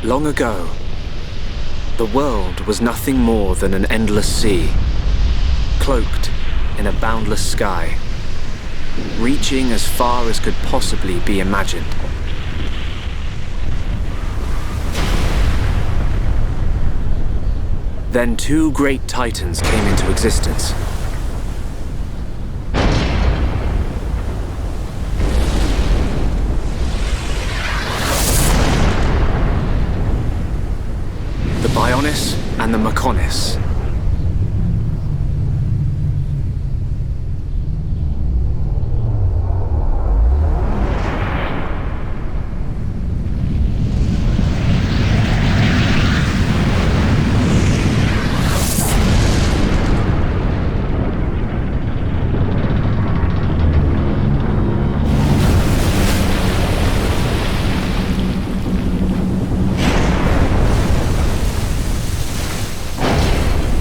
Long ago, the world was nothing more than an endless sea, cloaked in a boundless sky, reaching as far as could possibly be imagined. Then two great titans came into existence. The Mechonis and the Mechonis.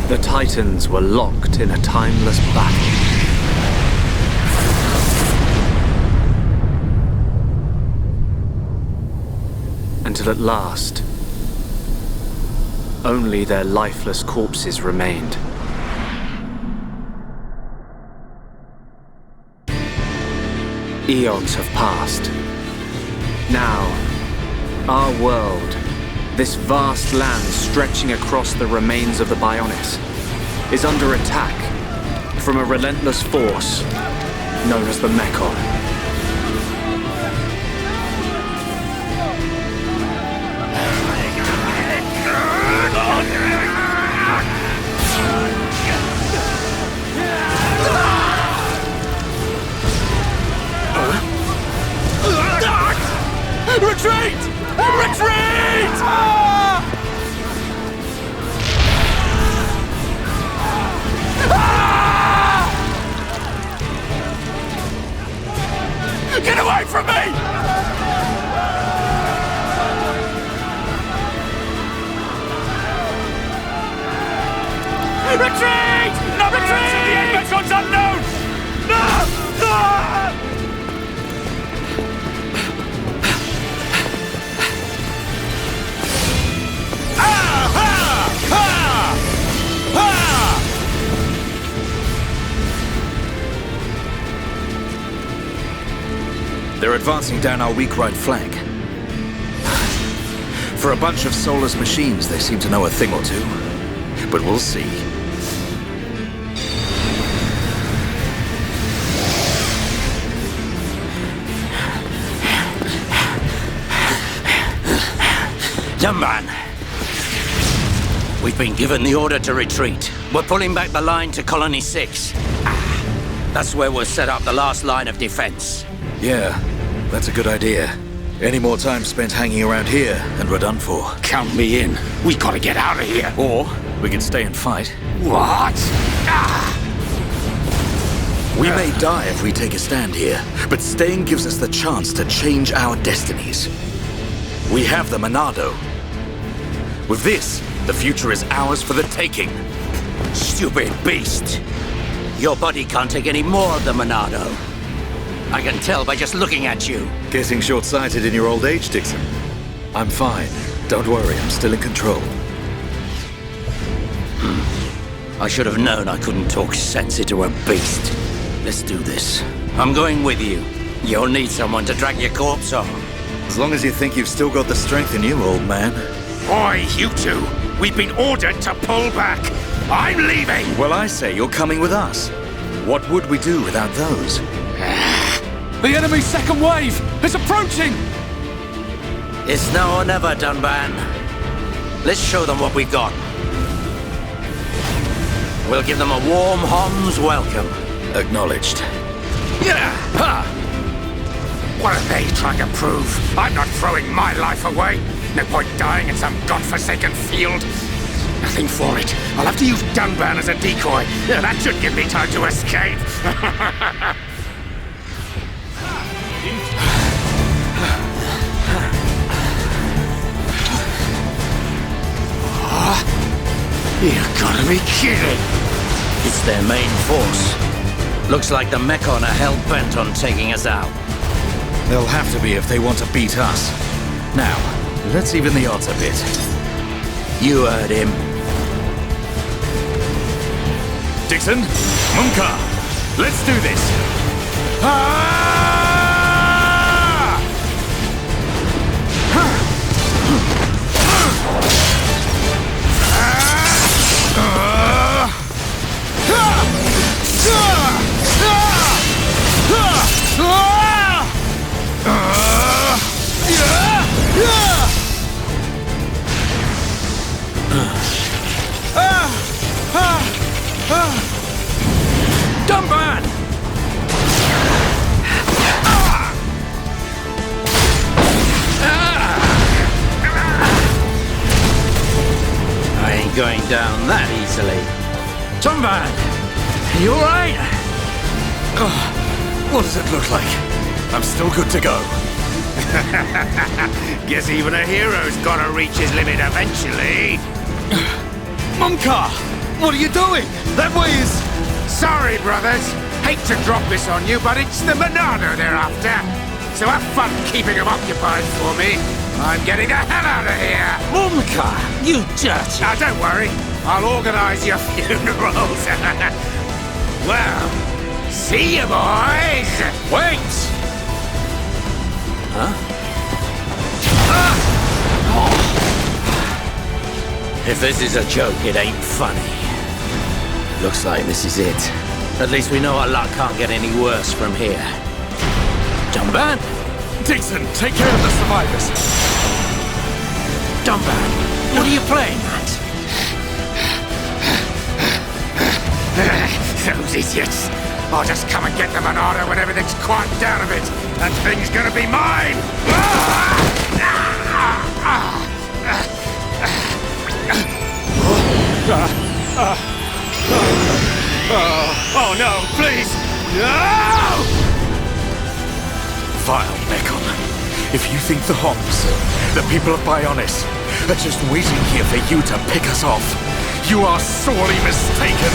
The Titans were locked in a timeless battle. Until at last, only their lifeless corpses remained. Eons have passed. Now, our world, this vast land stretching across the remains of the Mechonis, is under attack from a relentless force known as the Mechon. Retreat! Retreat! Get away from me! Retreat! No retreat! The Mechon's unknown! No! No! They're advancing down our weak right flank. For a bunch of soulless machines, they seem to know a thing or two. But we'll see. Young man, we've been given the order to retreat. We're pulling back the line to Colony 6. That's where we'll set up the last line of defense. Yeah, that's a good idea. Any more time spent hanging around here, and we're done for. Count me in. We gotta get out of here. Or we can stay and fight. What? We may die if we take a stand here, but staying gives us the chance to change our destinies. We have the Monado. With this, the future is ours for the taking. Stupid beast! Your body can't take any more of the Monado. I can tell by just looking at you. Getting short-sighted in your old age, Dixon. I'm fine. Don't worry, I'm still in control. I should have known I couldn't talk sense into a beast. Let's do this. I'm going with you. You'll need someone to drag your corpse on. As long as you think you've still got the strength in you, old man. Oi, you two! We've been ordered to pull back! I'm leaving! Well, I say you're coming with us. What would we do without those? The enemy's second wave is approaching! It's now or never, Dunban. Let's show them what we've got. We'll give them a warm Hom's welcome. Acknowledged. Yeah! Ha! What are they trying to prove? I'm not throwing my life away. No point dying in some godforsaken field. Nothing for it. I'll have to use Dunban as a decoy. That should give me time to escape. You've gotta be kidding! It's their main force. Looks like the Mechon are hell-bent on taking us out. They'll have to be if they want to beat us. Now, Let's even the odds a bit. You heard him. Dixon, Munka, let's do this. Dumban! I ain't going down that easily. Dumban! You alright? What does it look like? I'm still good to go. Guess even a hero's gotta reach his limit eventually. Munka! What are you doing? That way is... Sorry, brothers. Hate to drop this on you, but it's the Monado they're after. So have fun keeping them occupied for me. I'm getting the hell out of here. Munka, you dirty... Now, don't worry. I'll organize your funerals. Well, see you, boys. Wait! Huh? If this is a joke, it ain't funny. Looks like this is it. At least we know our luck can't get any worse from here. Dumban? Dixon, take care of the survivors. Dumban, what are you playing at? Those idiots. I'll just come and get the Monado when everything's quieted down a bit. That thing's gonna be mine! Oh no, please! No! Vile Mechon. If you think the Homs, the people of Bionis, are just waiting here for you to pick us off, you are sorely mistaken.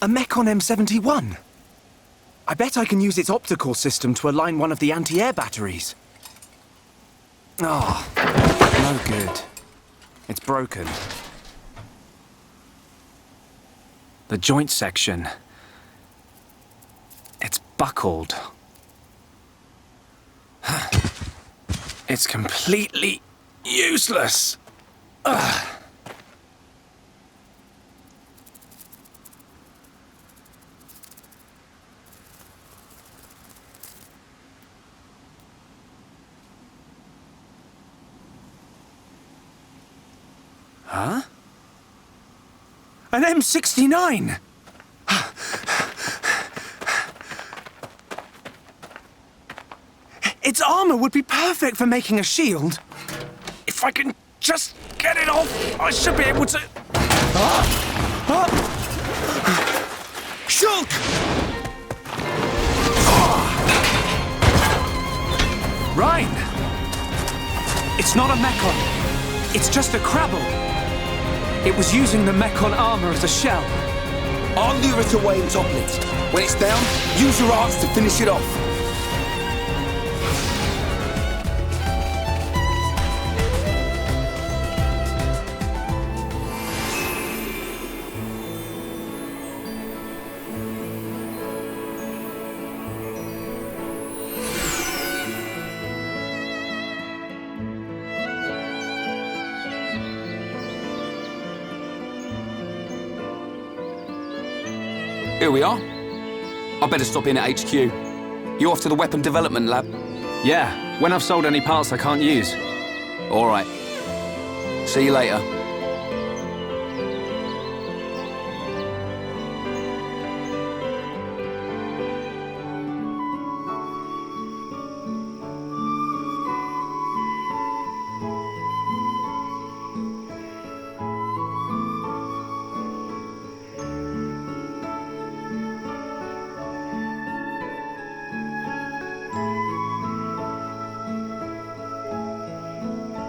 A Mechon M71? I bet I can use its optical system to align one of the anti-air batteries. Ah, no good. It's broken. The joint section... it's buckled. It's completely useless. Ugh. Huh? An M69! Its armor would be perfect for making a shield. If I can just get it off, I should be able to... Shulk! Rhine! It's not a Mechon. It's just a Crabble. It was using the Mechon armor as a shell. I'll lure it away and topple it. When it's down, use your arts to finish it off. Here we are. I better stop in at HQ. You off to the weapon development lab? Yeah, when I've sold any parts I can't use. All right. See you later.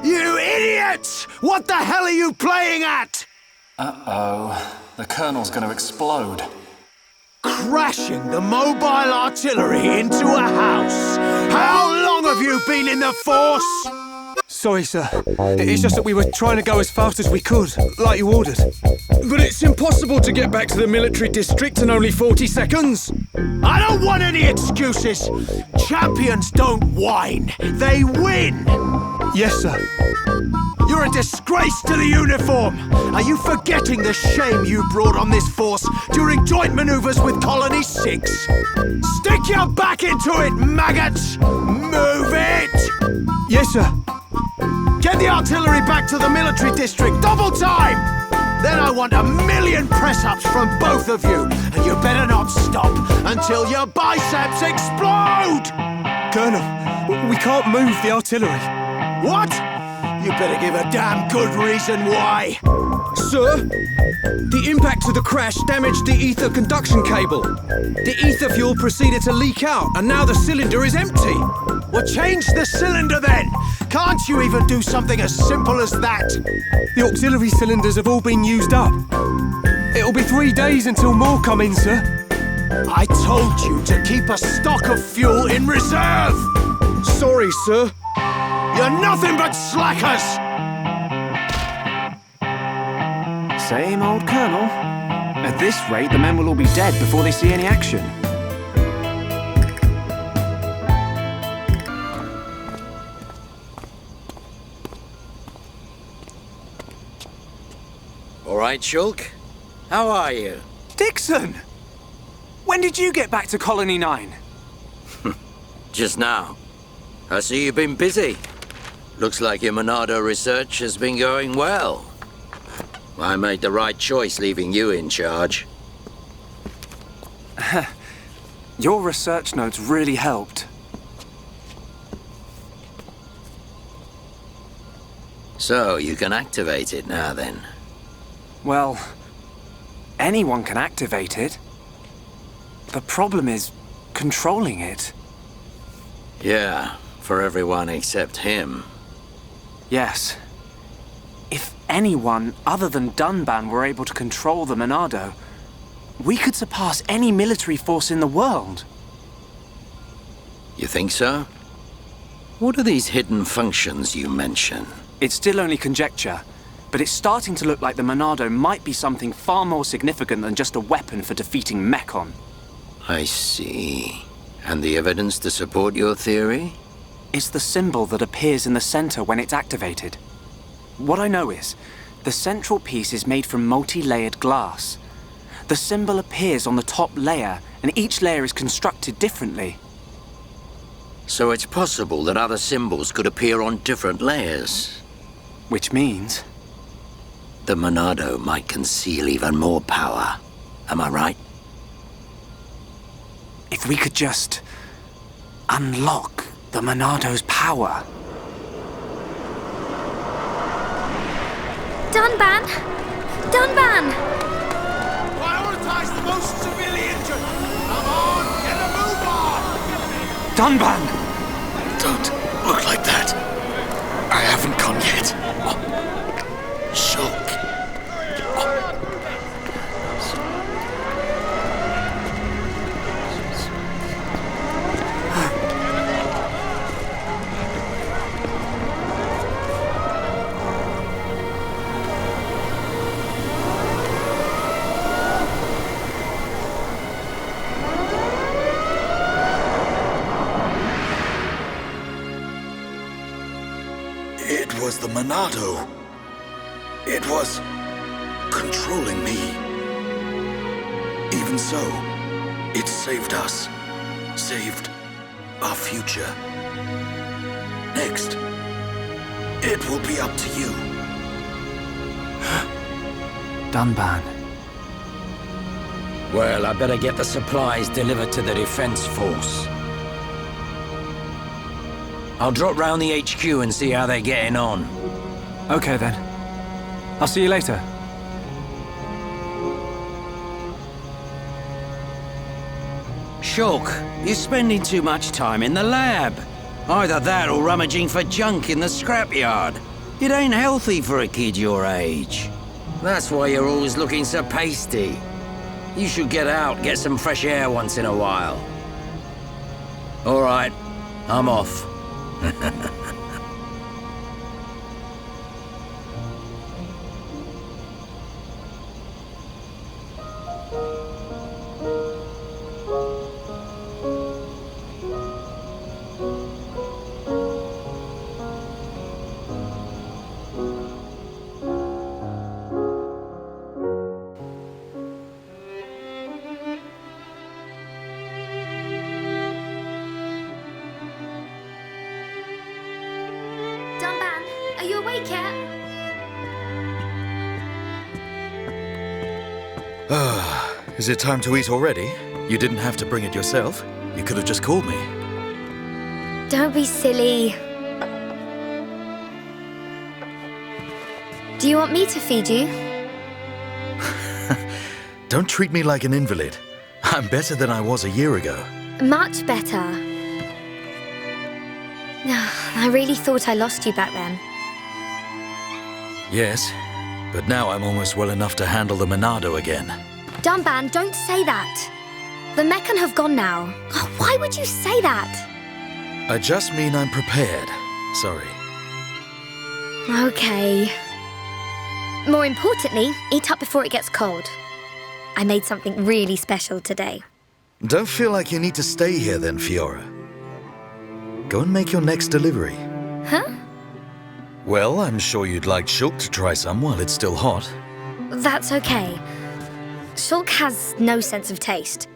You idiots! What the hell are you playing at? Uh-oh. The Colonel's gonna explode. Crashing the mobile artillery into a house. How long have you been in the Force? Sorry, sir. It's just that we were trying to go as fast as we could, like you ordered. But it's impossible to get back to the military district in only 40 seconds. I don't want any excuses. Champions don't whine. They win. Yes, sir. You're a disgrace to the uniform! Are you forgetting the shame you brought on this force during joint maneuvers with Colony 6? Stick your back into it, maggots! Move it! Yes, sir. Get the artillery back to the military district, double time! Then I want 1,000,000 press-ups from both of you, and you better not stop until your biceps explode! Colonel, we can't move the artillery. What? You better give a damn good reason why. Sir, the impact of the crash damaged the ether conduction cable. The ether fuel proceeded to leak out, and now the cylinder is empty. Well, change the cylinder then! Can't you even do something as simple as that? The auxiliary cylinders have all been used up. It'll be 3 days until more come in, sir. I told you to keep a stock of fuel in reserve! Sorry, sir. You're nothing but slackers! Same old Colonel. At this rate, the men will all be dead before they see any action. All right, Shulk. How are you? Dixon! When did you get back to Colony 9? Just now. I see you've been busy. Looks like your Monado research has been going well. I made the right choice leaving you in charge. Your research notes really helped. So, you can activate it now then. Well, anyone can activate it. The problem is controlling it. Yeah, for everyone except him. Yes. If anyone other than Dunban were able to control the Monado, we could surpass any military force in the world. You think so? What are these hidden functions you mention? It's still only conjecture, but it's starting to look like the Monado might be something far more significant than just a weapon for defeating Mechon. I see. And the evidence to support your theory? It's the symbol that appears in the center when it's activated. What I know is, the central piece is made from multi-layered glass. The symbol appears on the top layer, and each layer is constructed differently. So it's possible that other symbols could appear on different layers. Which means... the Monado might conceal even more power. Am I right? if we could just unlock the Monado's power. Dunban! Dunban! Prioritize the most severely injured! Come on, get a move on! Dunban! Don't look like that. I haven't gone yet. Shulk. It was the Monado. It was controlling me. Even so, it saved us. Saved our future. next, it will be up to you. Dunban. Well, I better get the supplies delivered to the defense force. I'll drop round the HQ and see how they're getting on. Okay then. I'll see you later. Shulk, you're spending too much time in the lab. Either that or rummaging for junk in the scrapyard. It ain't healthy for a kid your age. That's why you're always looking so pasty. You should get out, get some fresh air once in a while. All right, I'm off. Dunban, are you awake yet? Is it time to eat already? You didn't have to bring it yourself. You could have just called me. Don't be silly. Do you want me to feed you? Don't treat me like an invalid. I'm better than I was a year ago. Much better. I really thought I lost you back then. Yes, but now I'm almost well enough to handle the Monado again. Dunban, don't say that. The mechon have gone now. Oh, why would you say that? I just mean I'm prepared. Sorry. Okay. More importantly, eat up before it gets cold. I made something really special today. Don't feel like you need to stay here then, Fiora. Go and make your next delivery. Huh? Well, I'm sure you'd like Shulk to try some while it's still hot. That's okay. Shulk has no sense of taste.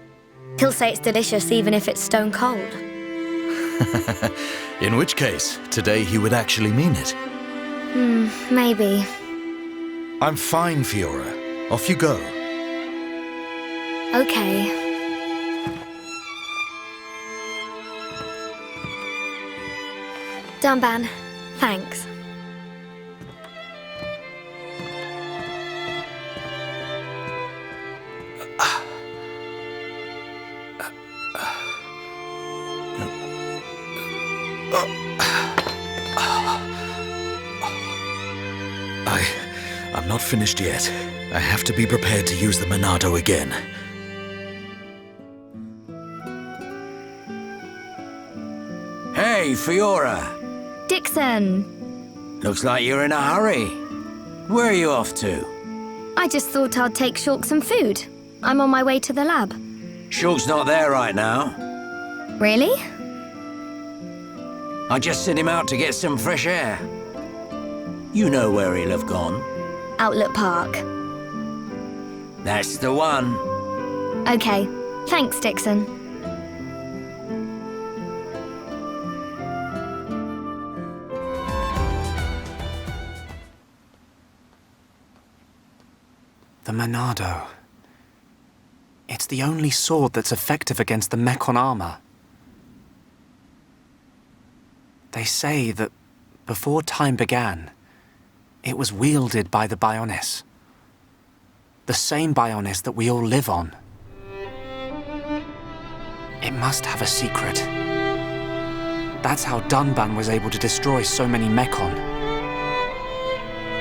He'll say it's delicious even if it's stone cold. In which case, today he would actually mean it. Maybe. I'm fine, Fiora. Off you go. Okay. Dunban, thanks. I'm not finished yet. I have to be prepared to use the Monado again. Hey, Fiora. Dixon! Looks like you're in a hurry. Where are you off to? I just thought I'd take Shulk some food. I'm on my way to the lab. Shulk's not there right now. Really? I just sent him out to get some fresh air. You know where he'll have gone. Outlet Park. That's the one. Okay. Thanks, Dixon. The Monado. It's the only sword that's effective against the mechon armor. They say that before time began, it was wielded by the Bionis. The same Bionis that we all live on. It must have a secret. That's how Dunban was able to destroy so many mechon.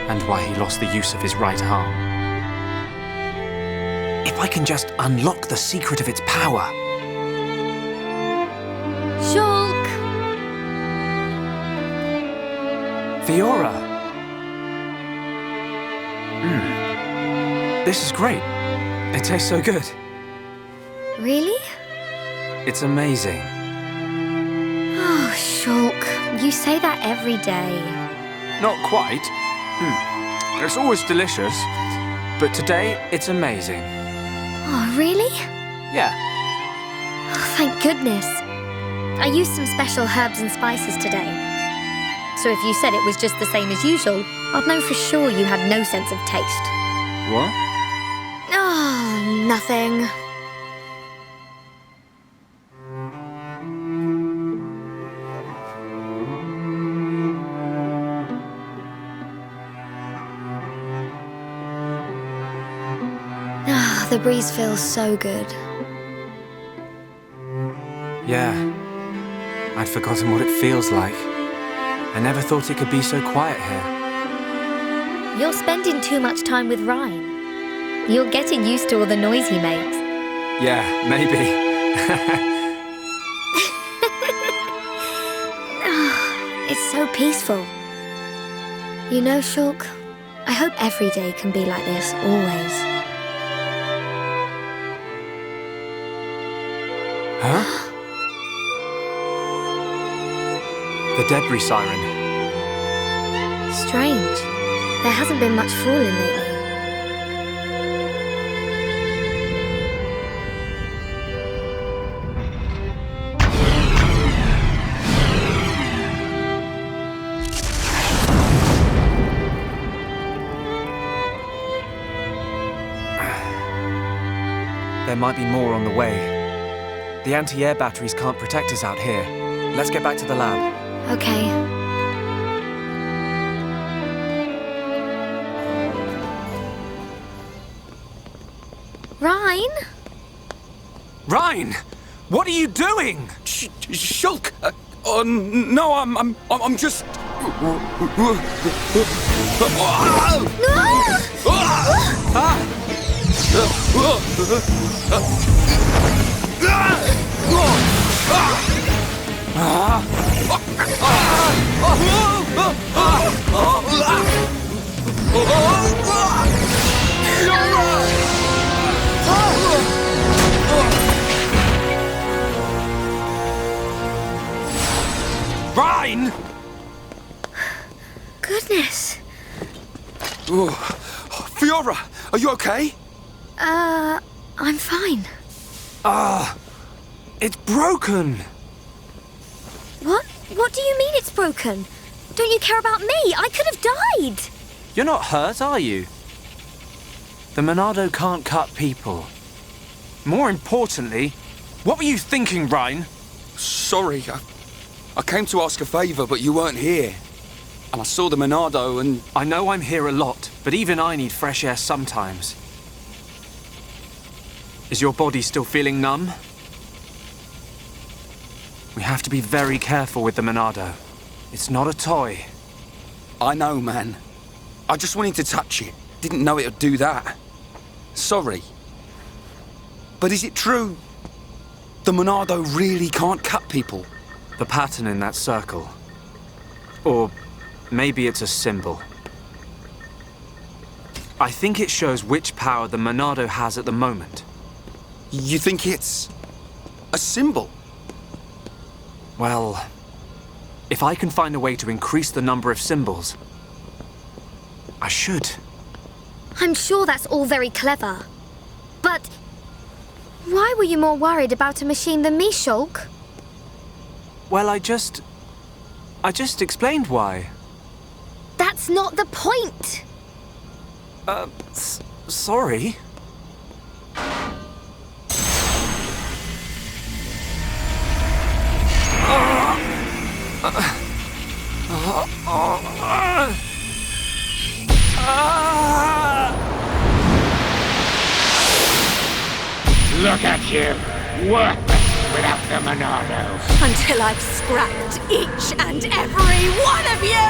And why he lost the use of his right arm. If I can just unlock the secret of its power. Shulk! Fiora! This is great. It tastes so good. Really? It's amazing. Oh, Shulk, you say that every day. Not quite. It's always delicious. But today, it's amazing. Oh, really? Yeah. Oh, thank goodness. I used some special herbs and spices today. So if you said it was just the same as usual, I'd know for sure you had no sense of taste. What? Oh, nothing. Ah, the breeze feels so good. Yeah. I'd forgotten what it feels like. I never thought it could be so quiet here. You're spending too much time with Ryan. You're getting used to all the noise he makes. Yeah, maybe. It's so peaceful. You know, Shulk, I hope every day can be like this, always. Huh? The debris siren. Strange. There hasn't been much falling lately. There might be more on the way. The anti-air batteries can't protect us out here. Let's get back to the lab. Okay. Ryan? Ryan! What are you doing? Shulk! No, I'm just... Ryan! Goodness. Fiora, are you okay? I'm fine. It's broken! What? What do you mean it's broken? Don't you care about me? I could have died! You're not hurt, are you? The Monado can't cut people. More importantly, what were you thinking, Ryan? Sorry, I came to ask a favour, but you weren't here. And I saw the Monado and... I know I'm here a lot, but even I need fresh air sometimes. Is your body still feeling numb? We have to be very careful with the Monado. It's not a toy. I know, man. I just wanted to touch it. Didn't know it would do that. Sorry. But is it true? The Monado really can't cut people? The pattern in that circle. Or maybe it's a symbol. I think it shows which power the Monado has at the moment. You think it's... a symbol? Well, if I can find a way to increase the number of symbols, I should. I'm sure that's all very clever. But why were you more worried about a machine than me, Shulk? Well, I just explained why. That's not the point! Sorry. Look at you, worthless without the Monado. Until I've scrapped each and every one of you!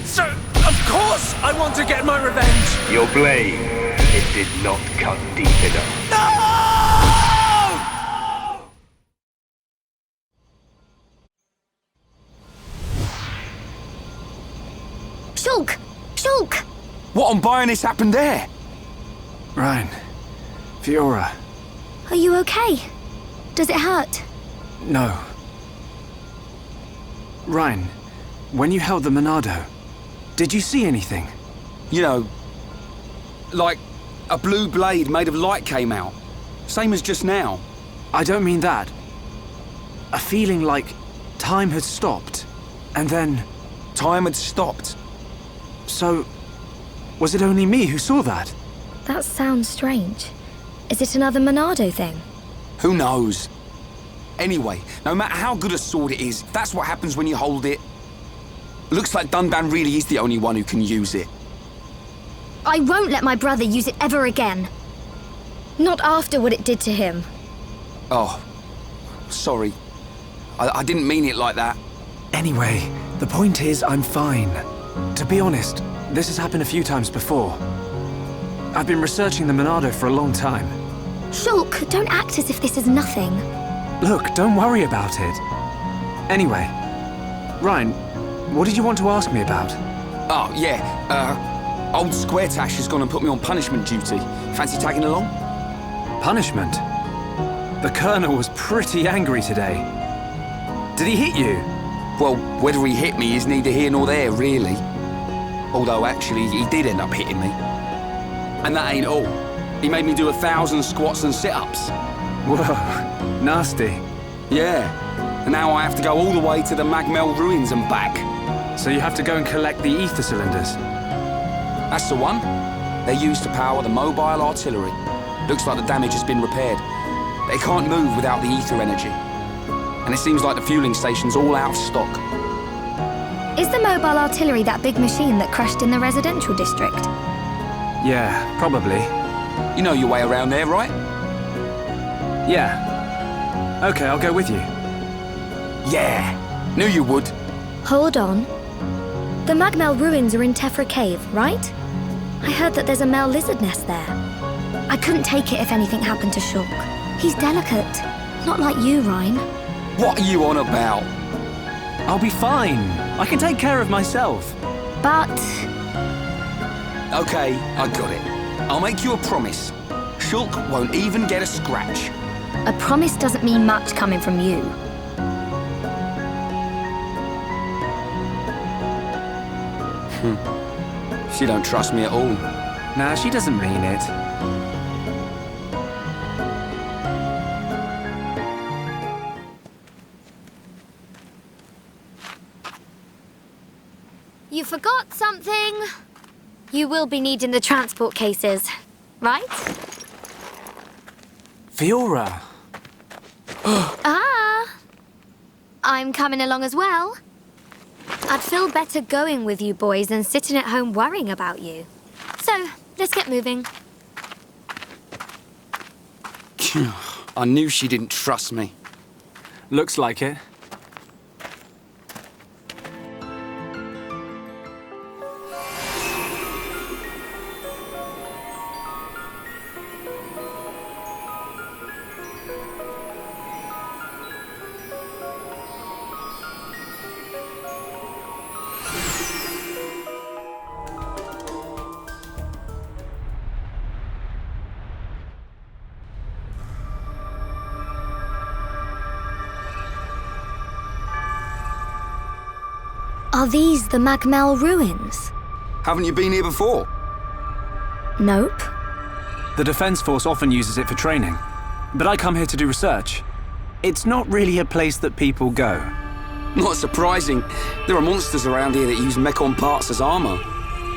So, of course I want to get my revenge! Your blade, it did not cut deep enough. No! Shulk! Shulk! What on Bionis happened there? Ryan. Fiora. Are you okay? Does it hurt? No. Ryan, when you held the Monado, did you see anything? You know, like a blue blade made of light came out. Same as just now. I don't mean that. A feeling like time had stopped. And then... Time had stopped. So... was it only me who saw that? That sounds strange. Is it another Monado thing? Who knows? Anyway, no matter how good a sword it is, that's what happens when you hold it. Looks like Dunban really is the only one who can use it. I won't let my brother use it ever again. Not after what it did to him. Oh, sorry. I didn't mean it like that. Anyway, the point is I'm fine. To be honest, this has happened a few times before. I've been researching the Monado for a long time. Shulk, don't act as if this is nothing. Look, don't worry about it. Anyway, Ryan, what did you want to ask me about? Oh, yeah, old Squaretash has gone and put me on punishment duty. Fancy tagging along? Punishment? The Colonel was pretty angry today. Did he hit you? Well, whether he hit me is neither here nor there, really. Although, actually, he did end up hitting me. And that ain't all. He made me do 1,000 squats and sit-ups. Whoa, nasty. Yeah, and now I have to go all the way to the Mell ruins and back. So you have to go and collect the ether cylinders? That's the one. They're used to power the mobile artillery. Looks like the damage has been repaired. They can't move without the ether energy. And it seems like the fueling station's all out of stock. Is the mobile artillery that big machine that crashed in the residential district? Yeah, probably. You know your way around there, right? Yeah. Okay, I'll go with you. Yeah, knew you would. Hold on. The Mell ruins are in Tefra Cave, right? I heard that there's a Mell lizard nest there. I couldn't take it if anything happened to Shulk. He's delicate. Not like you, Ryan. What are you on about? I'll be fine. I can take care of myself. But... Okay, I got it. I'll make you a promise. Shulk won't even get a scratch. a promise doesn't mean much coming from you. She don't trust me at all. Nah, she doesn't mean it. You forgot something. You will be needing the transport cases, right? Fiora! I'm coming along as well. I'd feel better going with you boys than sitting at home worrying about you. So, let's get moving. I knew she didn't trust me. Looks like it. Are these the Mell ruins? Haven't you been here before? Nope. The Defense Force often uses it for training, but I come here to do research. It's not really a place that people go. Not surprising. There are monsters around here that use mechon parts as armor.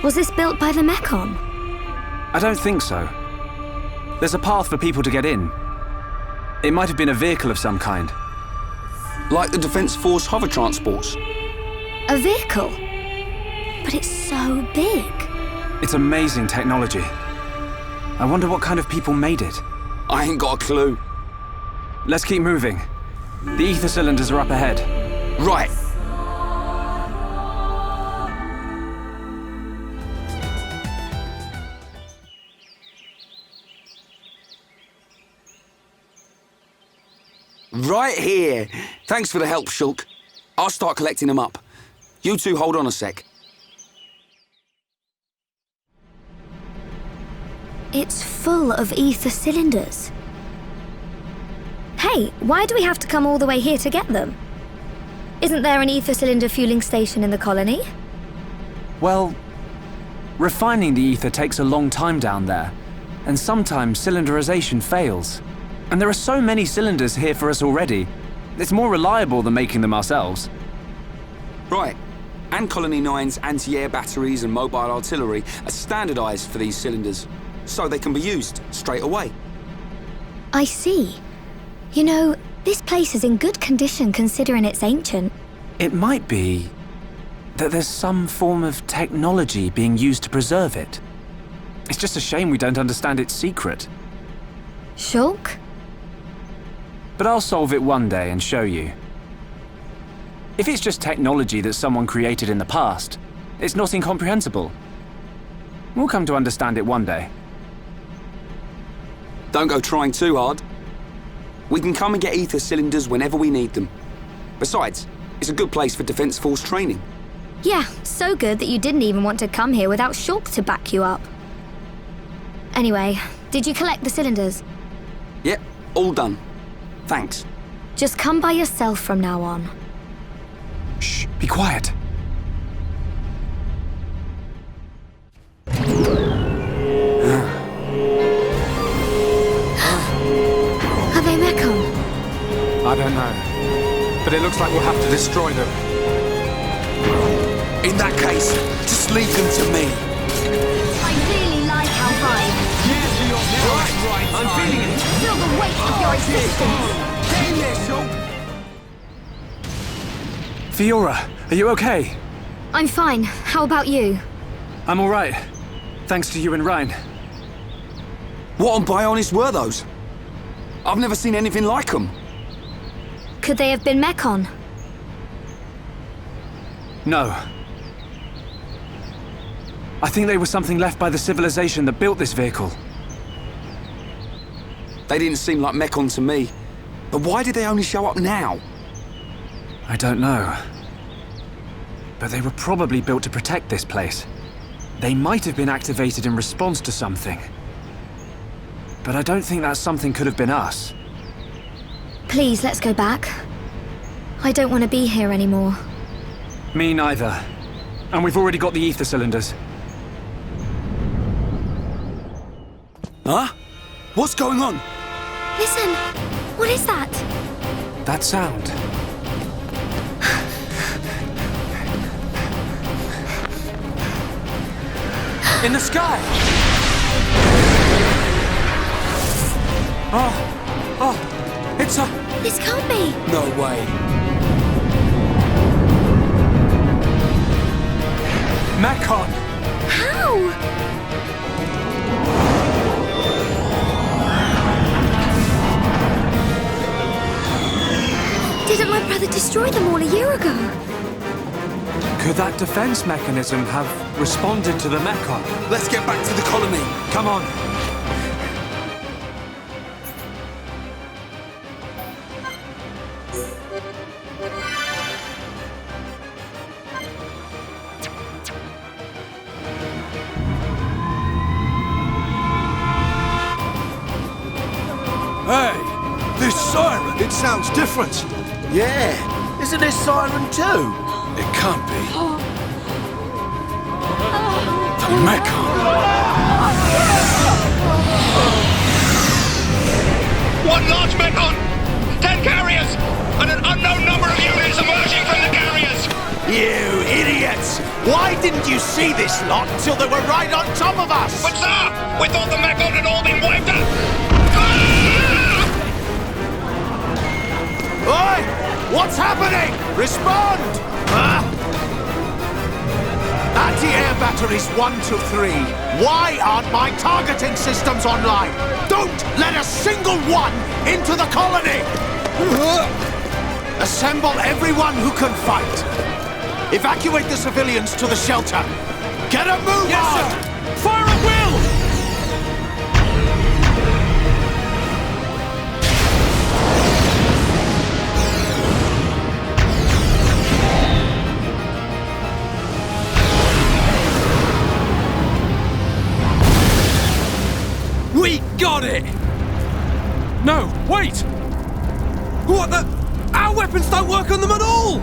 Was this built by the mechon? I don't think so. There's a path for people to get in. It might have been a vehicle of some kind. Like the Defense Force hover transports. A vehicle? But it's so big. It's amazing technology. I wonder what kind of people made it. I ain't got a clue. Let's keep moving. The ether cylinders are up ahead. Right. Right here. Thanks for the help, Shulk. I'll start collecting them up. You two hold on a sec. It's full of ether cylinders. Hey, why do we have to come all the way here to get them? Isn't there an ether cylinder fueling station in the colony? Well, refining the ether takes a long time down there, and sometimes cylinderization fails. And there are so many cylinders here for us already. It's more reliable than making them ourselves. Right. And Colony 9's anti-air batteries and mobile artillery are standardized for these cylinders, so they can be used straight away. I see. You know, this place is in good condition considering it's ancient. It might be that there's some form of technology being used to preserve it. It's just a shame we don't understand its secret. Shulk? But I'll solve it one day and show you. If it's just technology that someone created in the past, it's not incomprehensible. We'll come to understand it one day. Don't go trying too hard. We can come and get ether cylinders whenever we need them. Besides, it's a good place for Defense Force training. Yeah, so good that you didn't even want to come here without Shulk to back you up. Anyway, did you collect the cylinders? Yep, all done. Thanks. Just come by yourself from now on. Shh, be quiet. Are they mechon? I don't know. But it looks like we'll have to destroy them. In that case, just leave them to me. I really like how high. Right. I'm feeling it. Feel the weight of your existence. Get in there, Shulk. Fiora, are you okay? I'm fine. How about you? I'm all right. Thanks to you and Ryan. What on Bionis were those? I've never seen anything like them. Could they have been mechon? No. I think they were something left by the civilization that built this vehicle. They didn't seem like mechon to me. But why did they only show up now? I don't know. But they were probably built to protect this place. They might have been activated in response to something. But I don't think that something could have been us. Please, let's go back. I don't want to be here anymore. Me neither. And we've already got the ether cylinders. Huh? What's going on? Listen! What is that? That sound. In the sky! Oh, it's a... This can't be! No way. Mechon! How? Didn't my brother destroy them all a year ago? Could that defense mechanism have responded to the mechon? Let's get back to the colony. Come on. Hey, this siren, it sounds different. Yeah, isn't this siren too? It can't be. The mechon. One large mechon! 10 carriers! And an unknown number of units emerging from the carriers! You idiots! Why didn't you see this lot until they were right on top of us? But sir, we thought the mechon had all been wiped out! Oi! What's happening? Respond! Anti-air batteries 1 to 3. Why aren't my targeting systems online? Don't let a single one into the colony! Assemble everyone who can fight. Evacuate the civilians to the shelter. Get a move on! Sir. Fire at will! We got it! No, wait! What the? Our weapons don't work on them at all!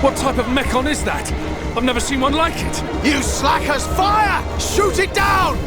What type of mechon is that? I've never seen one like it. You slackers, fire! Shoot it down!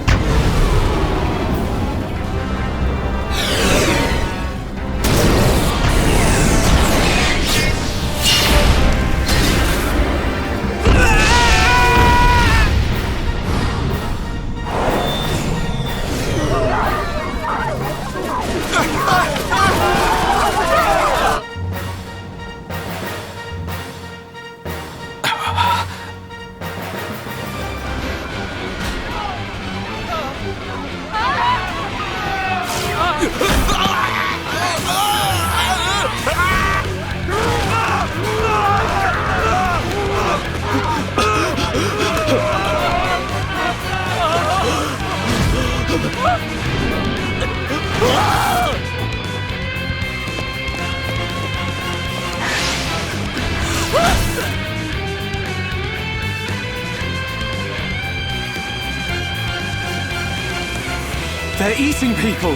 They're eating people!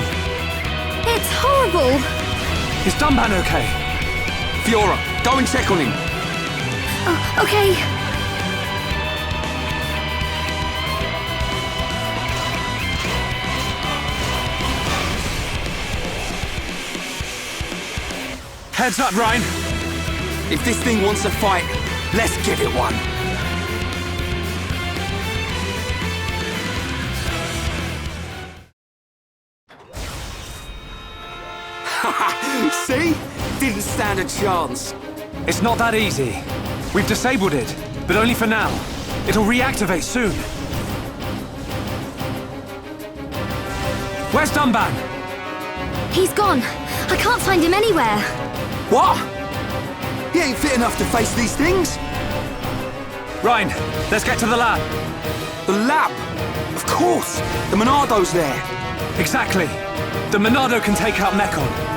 It's horrible! Is Dunban okay? Fiora, go and check on him. Oh, okay. Heads up, Ryan! If this thing wants a fight, let's give it one. See? Didn't stand a chance. It's not that easy. We've disabled it, but only for now. It'll reactivate soon. Where's Dunban? He's gone. I can't find him anywhere. What? He ain't fit enough to face these things. Ryan, let's get to the lab. The lab? Of course. The Monado's there. Exactly. The Monado can take out Mechon.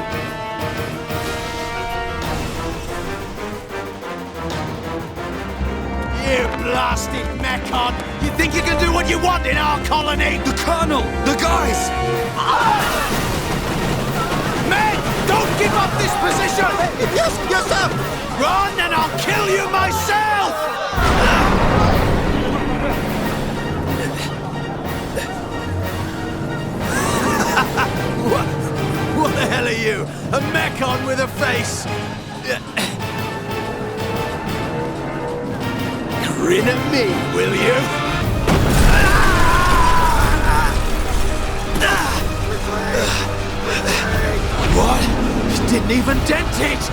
You blasted mechon! You think you can do what you want in our colony? The Colonel! The guys! Men! Don't give up this position! Yes, yes, sir! Run and I'll kill you myself! What the hell are you? A mechon with a face? Grin at me, will you? What? Didn't even dent it!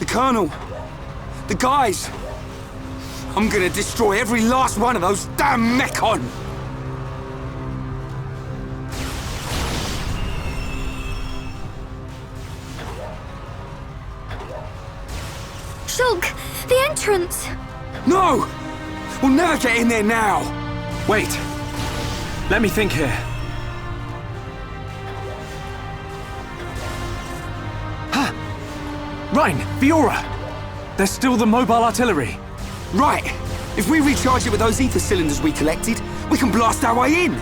Colonel! The guys! I'm gonna destroy every last one of those damn mechon! Shulk! The entrance! No! We'll never get in there now! Wait. Let me think here. Ryan, Fiora! There's still the mobile artillery. Right! If we recharge it with those ether cylinders we collected, we can blast our way in!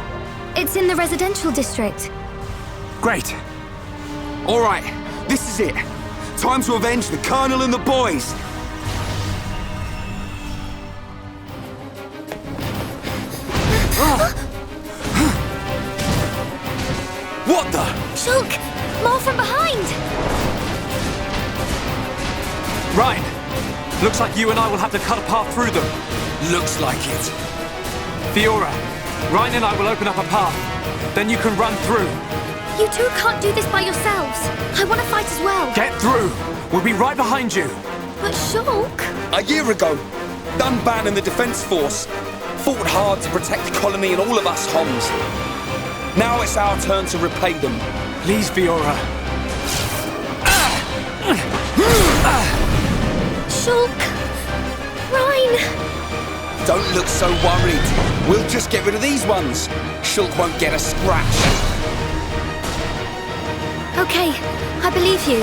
It's in the residential district. Great. All right, this is it. Time to avenge the Colonel and the boys! What the? Shulk! More from behind! Ryan, looks like you and I will have to cut a path through them. Looks like it. Fiora, Ryan and I will open up a path. Then you can run through. You two can't do this by yourselves. I want to fight as well. Get through. We'll be right behind you. But Shulk... A year ago, Dunban and the Defense Force fought hard to protect the colony and all of us Homs. Now it's our turn to repay them. Please, Fiora. Shulk... Ryan... Don't look so worried. We'll just get rid of these ones. Shulk won't get a scratch. Okay, I believe you.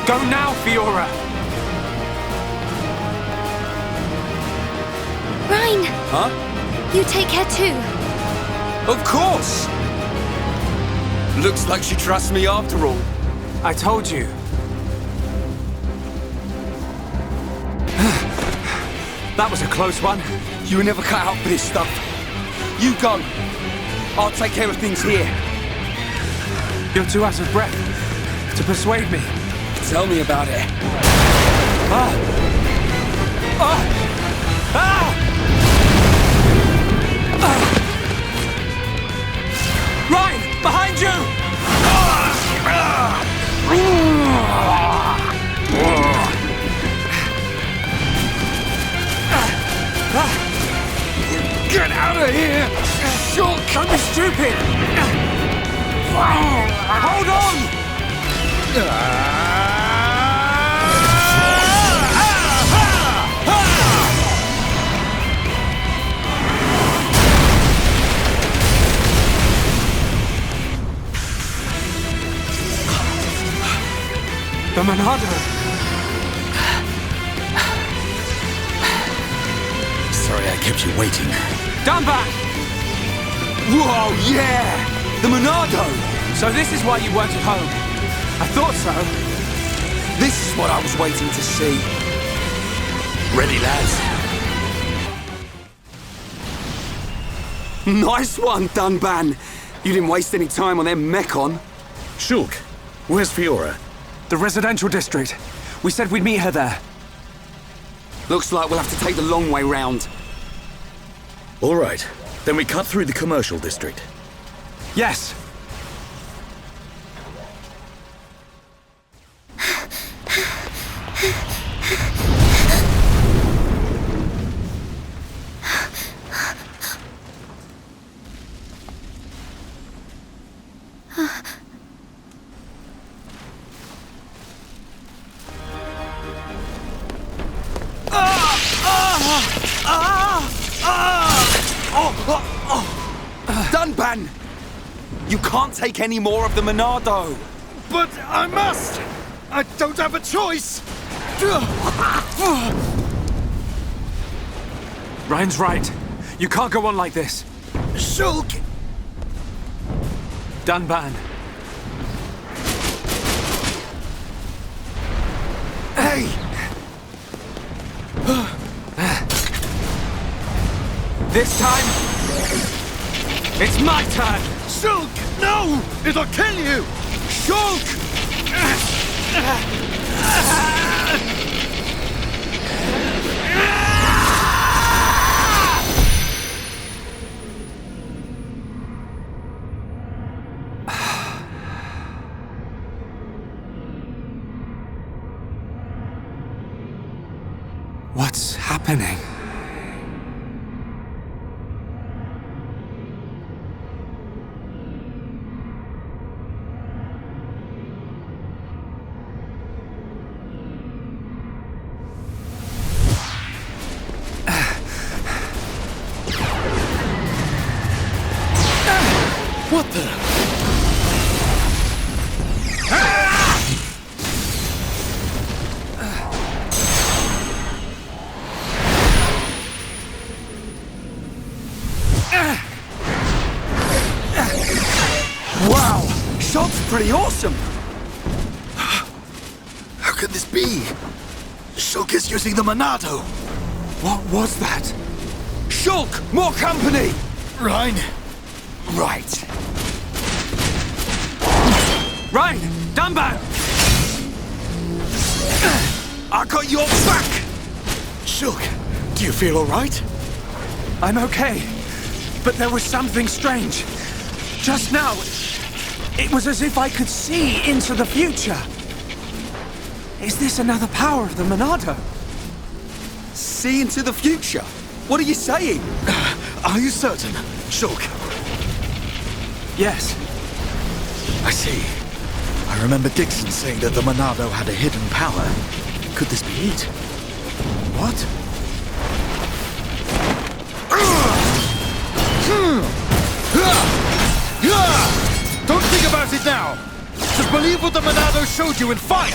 Go now, Fiora. Ryan! Huh? You take care too. Of course! Looks like she trusts me after all. I told you. That was a close one. You were never cut out for this stuff. You go. I'll take care of things here. You're too out of breath to persuade me. Tell me about it. Ryan, behind you! of here! Shulk, don't be stupid! Hold on! The Monado! Sorry I kept you waiting. Dunbar! Whoa, yeah! The Monado! So this is why you weren't at home. I thought so. This is what I was waiting to see. Ready, lads? Nice one, Dunban! You didn't waste any time on them mechon. Shulk, where's Fiora? The residential district. We said we'd meet her there. Looks like we'll have to take the long way round. All right, then we cut through the commercial district. Yes. Dunban! You can't take any more of the Monado! But I must! I don't have a choice! Ryan's right. You can't go on like this. Shulk! Dunban. Hey! This time, it's my turn! Shulk! No! It'll kill you! Shulk! What's happening? What the? Wow! Shot's pretty awesome! How could this be? Shulk is using the Monado. What was that? Shulk! More company! Ryan! Right. Ryan! Dunban! I got your back! Shulk, do you feel all right? I'm okay. But there was something strange. Just now, it was as if I could see into the future. Is this another power of the Monado? See into the future? What are you saying? Are you certain, Shulk? Yes. I see. I remember Dixon saying that the Monado had a hidden power. Could this be it? What? Don't think about it now! Just believe what the Monado showed you and fight!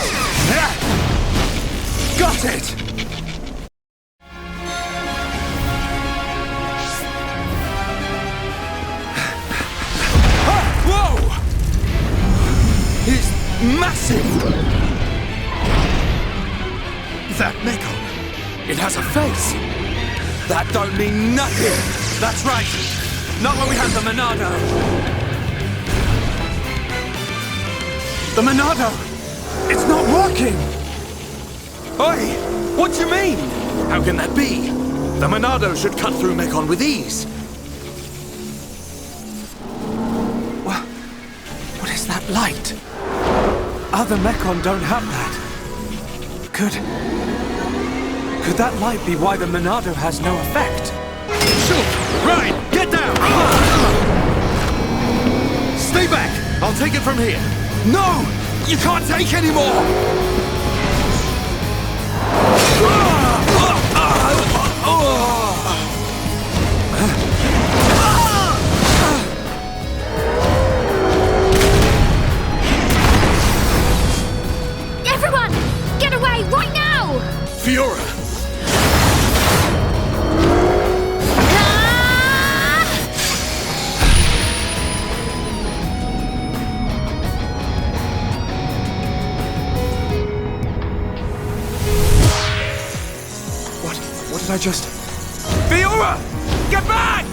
Got it! Whoa! It's massive! That mechon, it has a face! That don't mean nothing! That's right. Not when we have the Monado. The Monado! It's not working! Oi! What do you mean? How can that be? The Monado should cut through mechon with ease. What is that light? Other mechon don't have that. Could that light be why the Monado has no effect? Shulk! Ryan, get take it from here. No! You can't take any more! Everyone! Get away, right now! Fiora! What did I just... Fiora! Get back!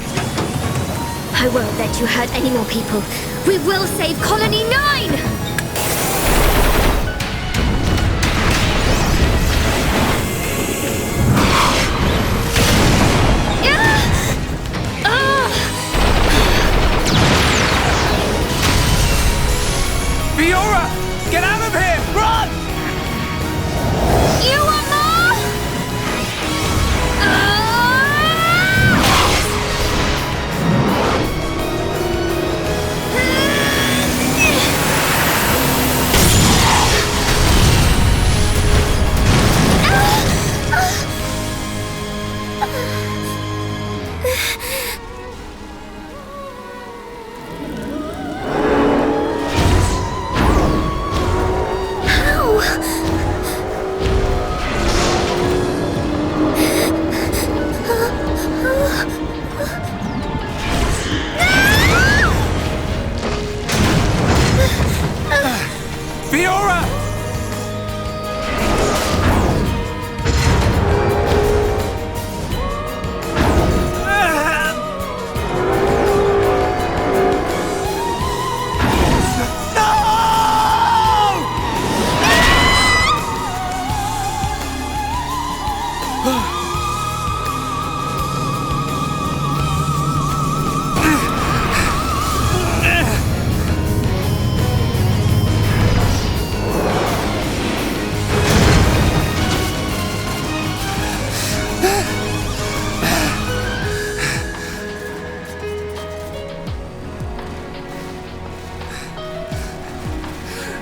I won't let you hurt any more people. We will save Colony 9! Fiora! Get out of here! Run! You want more? Fiora!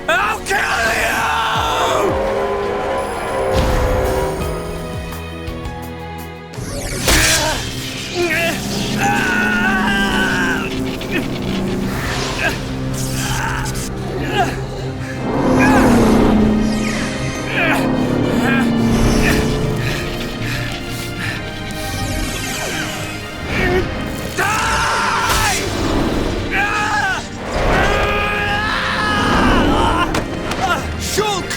I'll kill you! Shulk!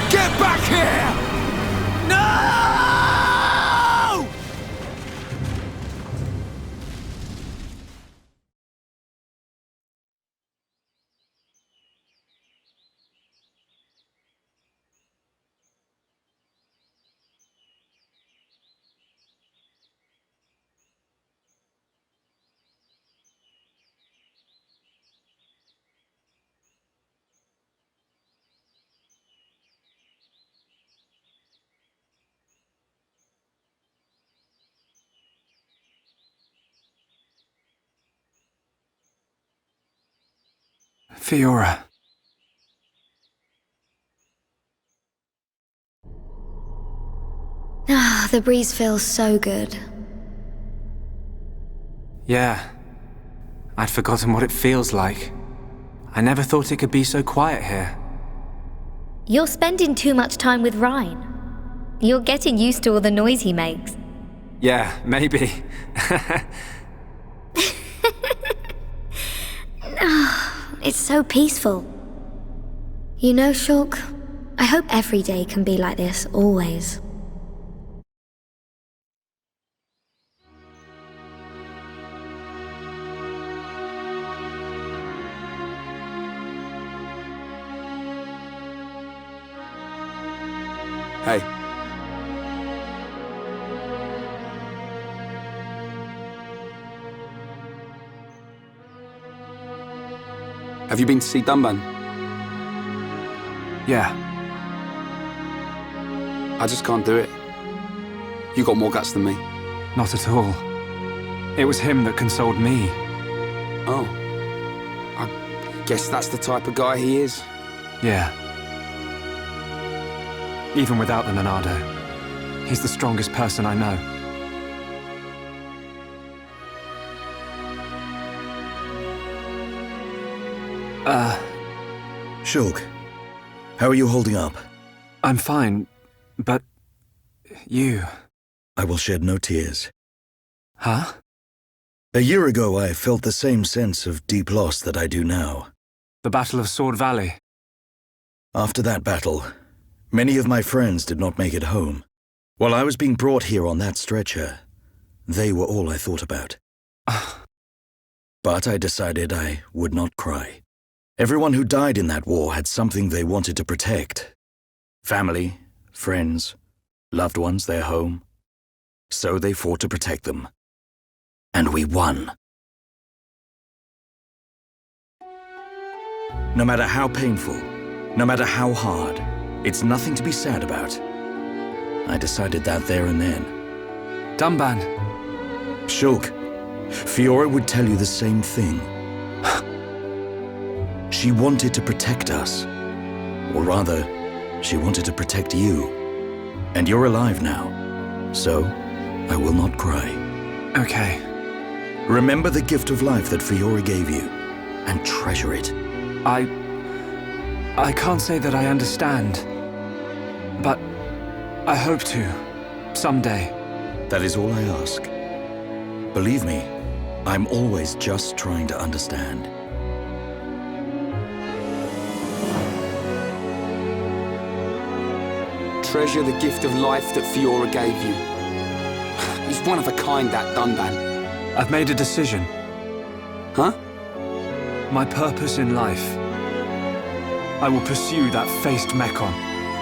Get back here! No! Fiora. Ah, the breeze feels so good. Yeah. I'd forgotten what it feels like. I never thought it could be so quiet here. You're spending too much time with Rhine. You're getting used to all the noise he makes. Yeah, maybe. It's so peaceful. You know, Shulk, I hope every day can be like this, always. Hey. Have you been to see Dunban? Yeah. I just can't do it. You got more guts than me. Not at all. It was him that consoled me. Oh. I guess that's the type of guy he is. Yeah. Even without the Monado, he's the strongest person I know. Shulk, how are you holding up? I'm fine, but... you... I will shed no tears. Huh? A year ago, I felt the same sense of deep loss that I do now. The Battle of Sword Valley. After that battle, many of my friends did not make it home. While I was being brought here on that stretcher, they were all I thought about. But I decided I would not cry. Everyone who died in that war had something they wanted to protect. Family, friends, loved ones, their home. So they fought to protect them. And we won. No matter how painful, no matter how hard, it's nothing to be sad about. I decided that there and then. Dunban. Shulk, Fiora would tell you the same thing. She wanted to protect us. Or rather, she wanted to protect you. And you're alive now. So, I will not cry. Okay. Remember the gift of life that Fiora gave you, and treasure it. I can't say that I understand. But I hope to, someday. That is all I ask. Believe me, I'm always just trying to understand. Treasure the gift of life that Fiora gave you. He's one of a kind, that Dunban. I've made a decision. Huh? My purpose in life. I will pursue that faced mechon.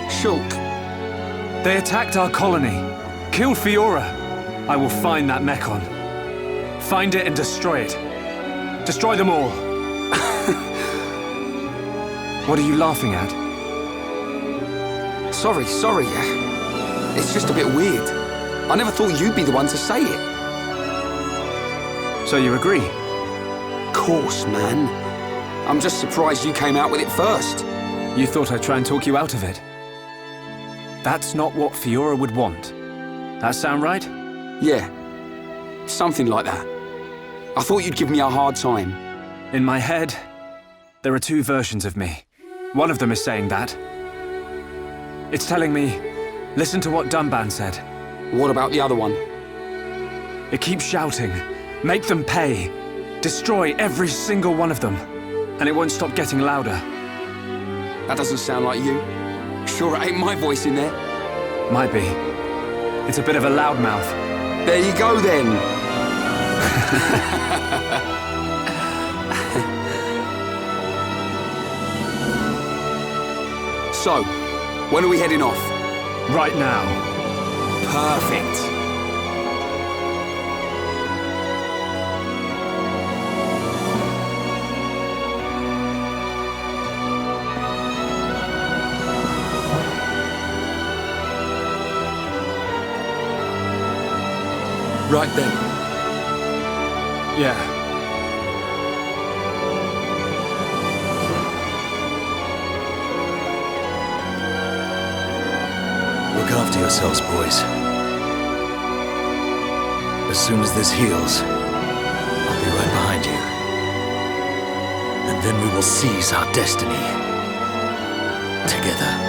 Shulk. They attacked our colony. Killed Fiora. I will find that mechon. Find it and destroy it. Destroy them all. What are you laughing at? Sorry. It's just a bit weird. I never thought you'd be the one to say it. So you agree? Course, man. I'm just surprised you came out with it first. You thought I'd try and talk you out of it? That's not what Fiora would want. That sound right? Yeah. Something like that. I thought you'd give me a hard time. In my head, there are two versions of me. One of them is saying that. It's telling me, listen to what Dunban said. What about the other one? It keeps shouting, make them pay. Destroy every single one of them. And it won't stop getting louder. That doesn't sound like you. Sure it ain't my voice in there. Might be. It's a bit of a loudmouth. There you go then. So, when are we heading off? Right now. Perfect. Right then. Yeah. Look after yourselves, boys. As soon as this heals, I'll be right behind you. And then we will seize our destiny. Together.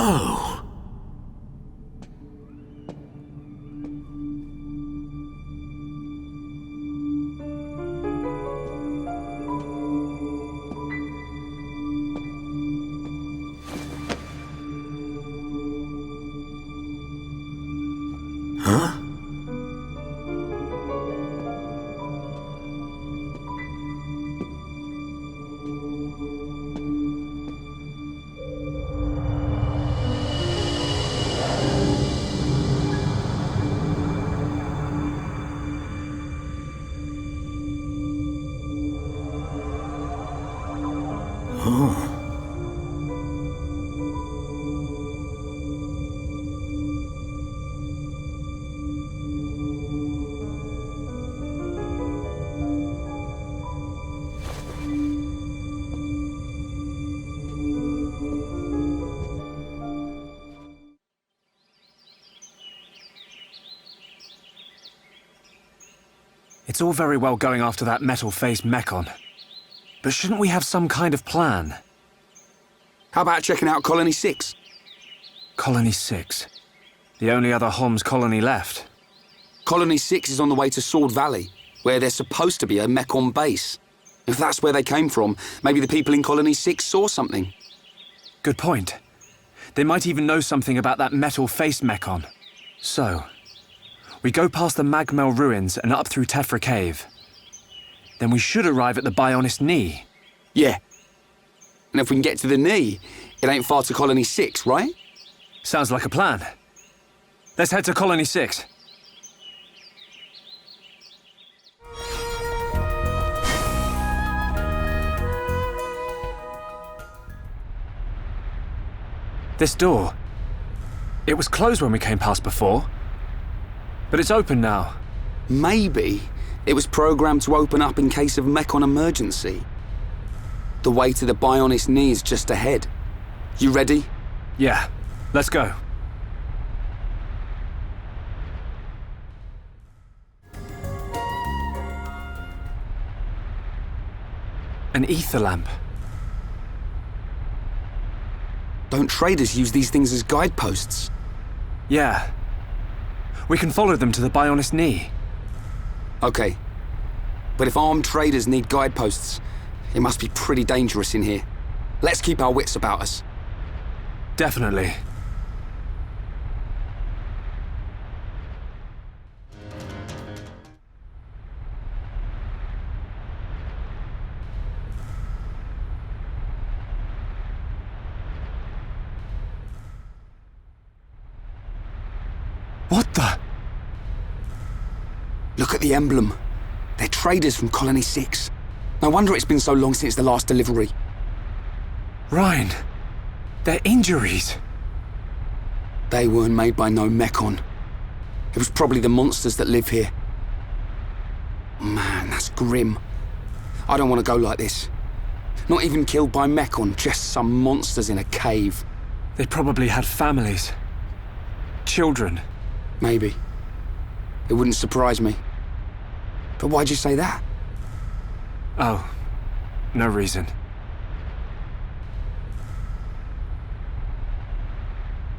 no! Huh? It's all very well going after that metal-faced mechon. But shouldn't we have some kind of plan? How about checking out Colony 6? Colony 6? The only other Homs colony left. Colony 6 is on the way to Sword Valley, where there's supposed to be a mechon base. If that's where they came from, maybe the people in Colony 6 saw something. Good point. They might even know something about that metal-faced mechon. So, we go past the Mell ruins and up through Telethia Cave. Then we should arrive at the Bionis knee. Yeah. And if we can get to the knee, it ain't far to Colony 6, right? Sounds like a plan. Let's head to Colony 6. This door. It was closed when we came past before. But it's open now. Maybe it was programmed to open up in case of mechon emergency. The way to the Bionis knee is just ahead. You ready? Yeah, let's go. An ether lamp. Don't traders use these things as guideposts? Yeah. We can follow them to the Bionis knee. Okay. But if armed traders need guideposts, it must be pretty dangerous in here. Let's keep our wits about us. Definitely. What the? Look at the emblem. They're traders from Colony 6. No wonder it's been so long since the last delivery. Ryan, their injuries. They weren't made by no mechon. It was probably the monsters that live here. Man, that's grim. I don't want to go like this. Not even killed by mechon, just some monsters in a cave. They probably had families. Children. Maybe. It wouldn't surprise me. But why'd you say that? Oh, no reason.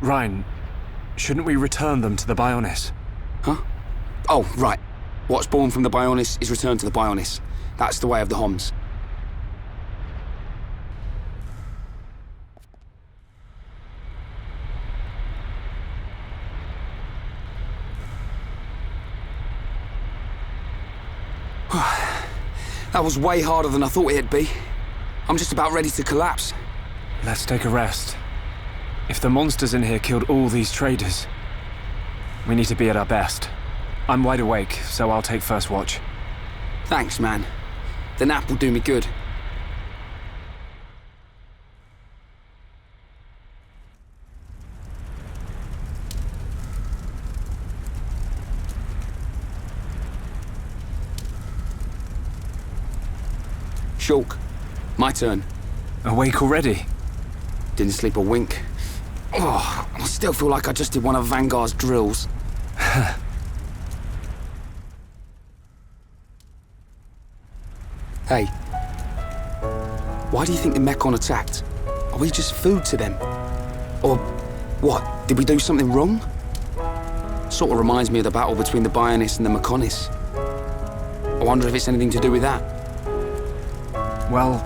Ryan, shouldn't we return them to the Bionis? Huh? Oh, right. What's born from the Bionis is returned to the Bionis. That's the way of the Homs. That was way harder than I thought it'd be. I'm just about ready to collapse. Let's take a rest. If the monsters in here killed all these traders, we need to be at our best. I'm wide awake, so I'll take first watch. Thanks, man. The nap will do me good. Shulk, my turn. Awake already? Didn't sleep a wink. Oh, I still feel like I just did one of Vanguard's drills. Hey. Why do you think the mechon attacked? Are we just food to them? Or What, did we do something wrong? Sort of reminds me of the battle between the Bionis and the Mechonis. I wonder if it's anything to do with that. Well,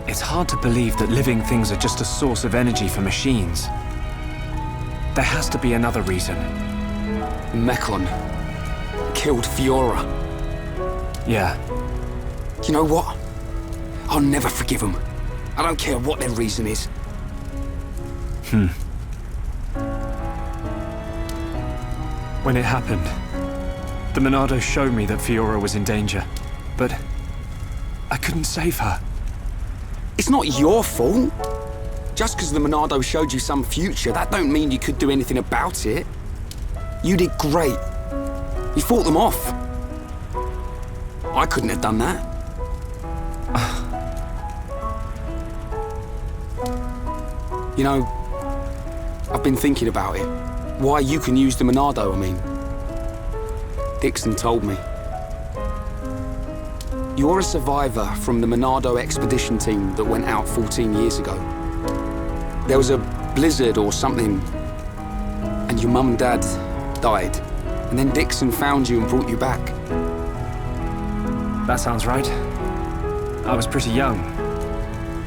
it's hard to believe that living things are just a source of energy for machines. There has to be another reason. Mechon killed Fiora. Yeah. You know what? I'll never forgive them. I don't care what their reason is. When it happened, the Monado showed me that Fiora was in danger, but I couldn't save her. It's not your fault. Just because the Monado showed you some future, that don't mean you could do anything about it. You did great. You fought them off. I couldn't have done that. You know, I've been thinking about it. Why you can use the Monado, I mean. Dixon told me. You're a survivor from the Monado expedition team that went out 14 years ago. There was a blizzard or something, and your mum and dad died. And then Dixon found you and brought you back. That sounds right. I was pretty young,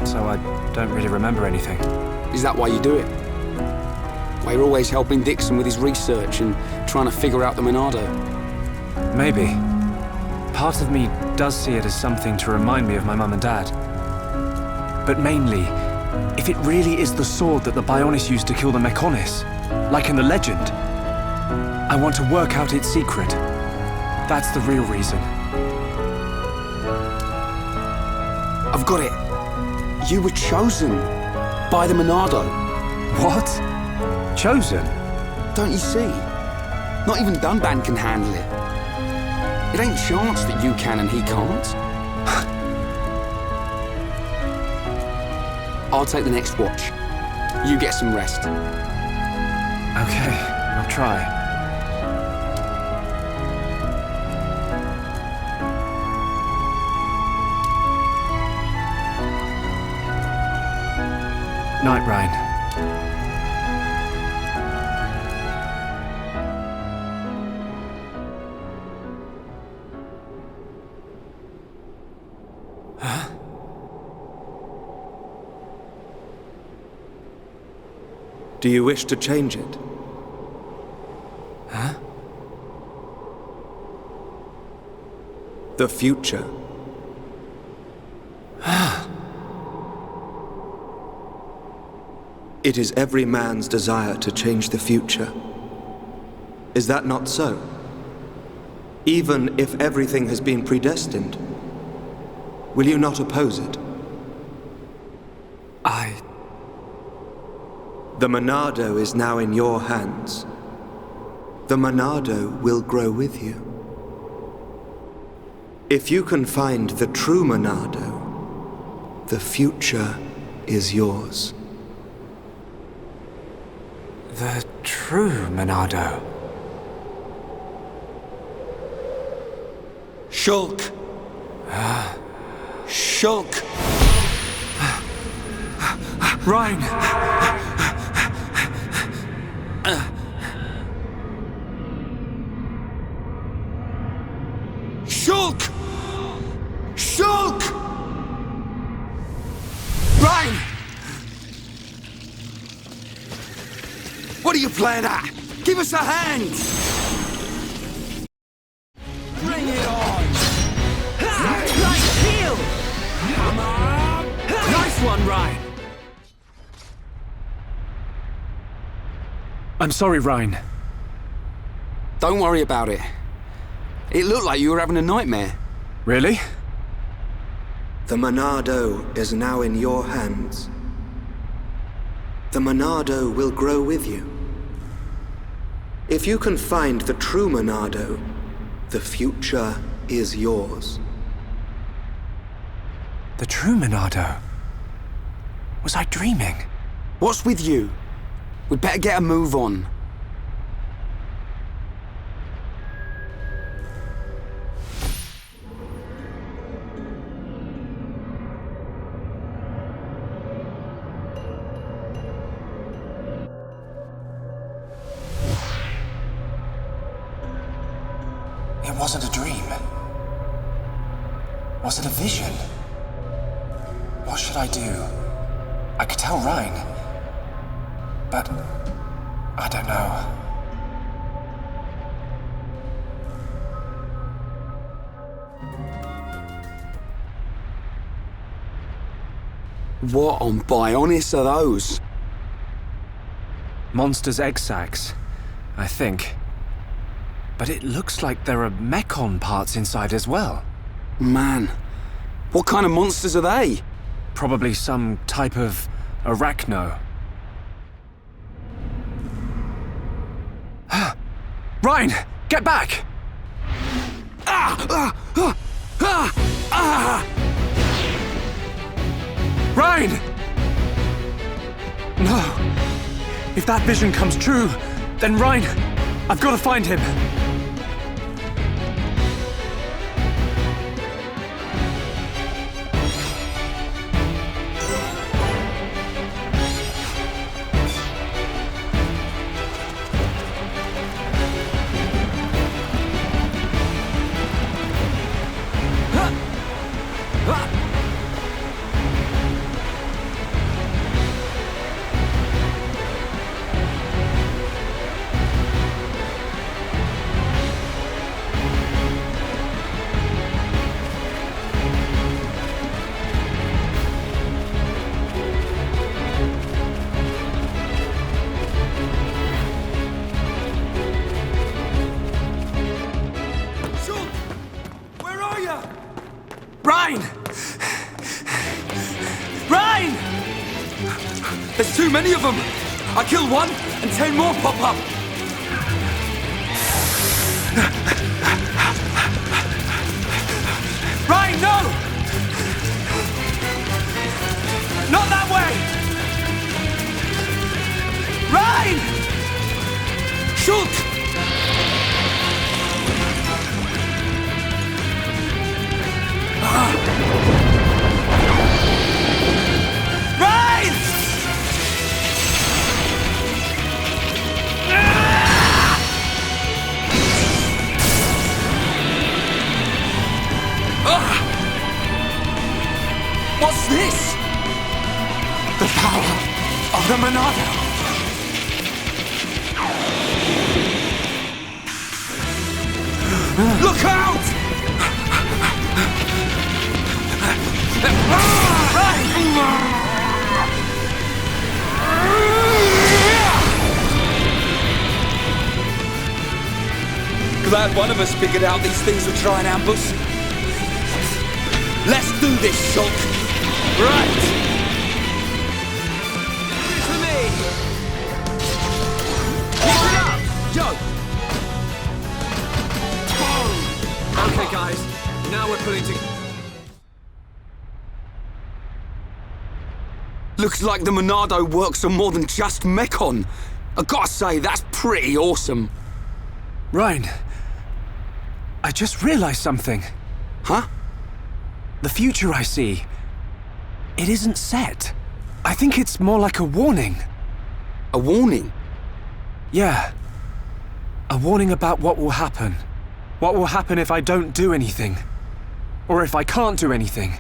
so I don't really remember anything. Is that why you do it? Why you're always helping Dixon with his research and trying to figure out the Monado? Maybe. Part of me does see it as something to remind me of my mum and dad. But mainly, if it really is the sword that the Bionis used to kill the Mechonis, like in the legend, I want to work out its secret. That's the real reason. I've got it. You were chosen by the Monado. What? Chosen? Don't you see? Not even Dunban can handle it. It ain't chance that you can and he can't. I'll take the next watch. You get some rest. Okay, I'll try. Night, Ryan. Do you wish to change it? Huh? The future. It is every man's desire to change the future. Is that not so? Even if everything has been predestined, will you not oppose it? The Monado is now in your hands. The Monado will grow with you. If you can find the true Monado, the future is yours. The true Monado. Shulk! Shulk! Ryan! Shulk! Shulk! Ryan! What are you playing at? Give us a hand! Bring it on! Nice kill! Come on! Nice one, Ryan! I'm sorry, Ryan. Don't worry about it. It looked like you were having a nightmare. Really? The Monado is now in your hands. The Monado will grow with you. If you can find the true Monado, the future is yours. The true Monado? Was I dreaming? What's with you? We'd better get a move on. it wasn't a dream? Was it a vision? What should I do? I could tell Rhine, but I don't know. What on Bionis are those? Monsters' egg sacs, I think. But it looks like there are mechon parts inside as well. Man, what kind of monsters are they? Probably some type of arachno. Rhine, get back! Rhine! No. If that vision comes true, then Rhine, I've got to find him. There's too many of them! I kill one, and 10 more pop up! Rhine, no! Not that way! Rhine! Shulk! What's this? The power of the Monado! Look out! Glad one of us figured out these things would try and ambush. Let's do this, Shulk! Right! To me! Keep it up! Yo! Okay, guys. Now we're pulling together. Looks like the Monado works on more than just mechon. I gotta say, that's pretty awesome. Rhine, I just realized something. Huh? The future I see, it isn't set. I think it's more like a warning. A warning? Yeah. A warning about what will happen. What will happen if I don't do anything. Or if I can't do anything.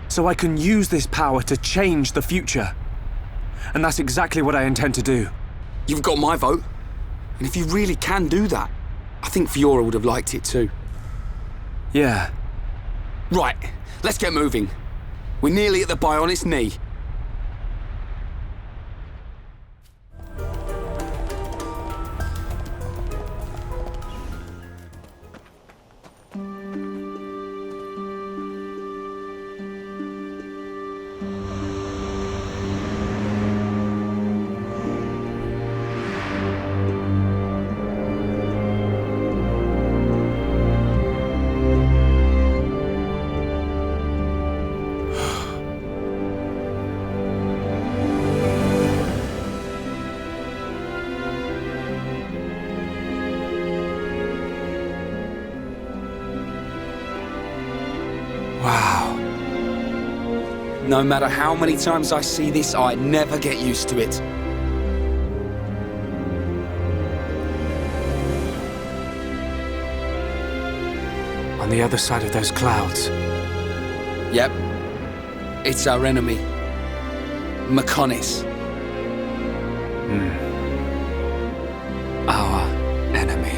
So I can use this power to change the future. And that's exactly what I intend to do. You've got my vote. And if you really can do that, I think Fiora would have liked it too. Yeah. Right, let's get moving. We're nearly at the Bionis knee. Wow. No matter how many times I see this, I never get used to it. the other side of those clouds. Yep. It's our enemy. Mechonis. Our enemy.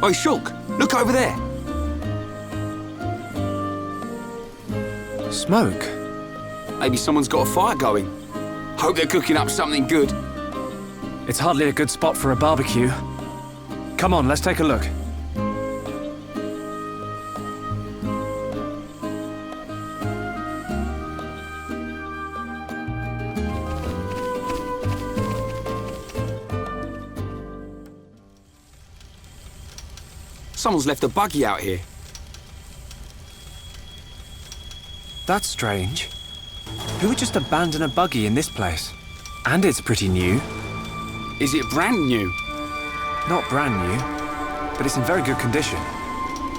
Oi, Shulk, look over there. Smoke? Maybe someone's got a fire going. Hope they're cooking up something good. It's hardly a good spot for a barbecue. Come on, let's take a look. Someone's left a buggy out here. That's strange. Who would just abandon a buggy in this place? And it's pretty new. Is it brand new? Not brand new, but it's in very good condition.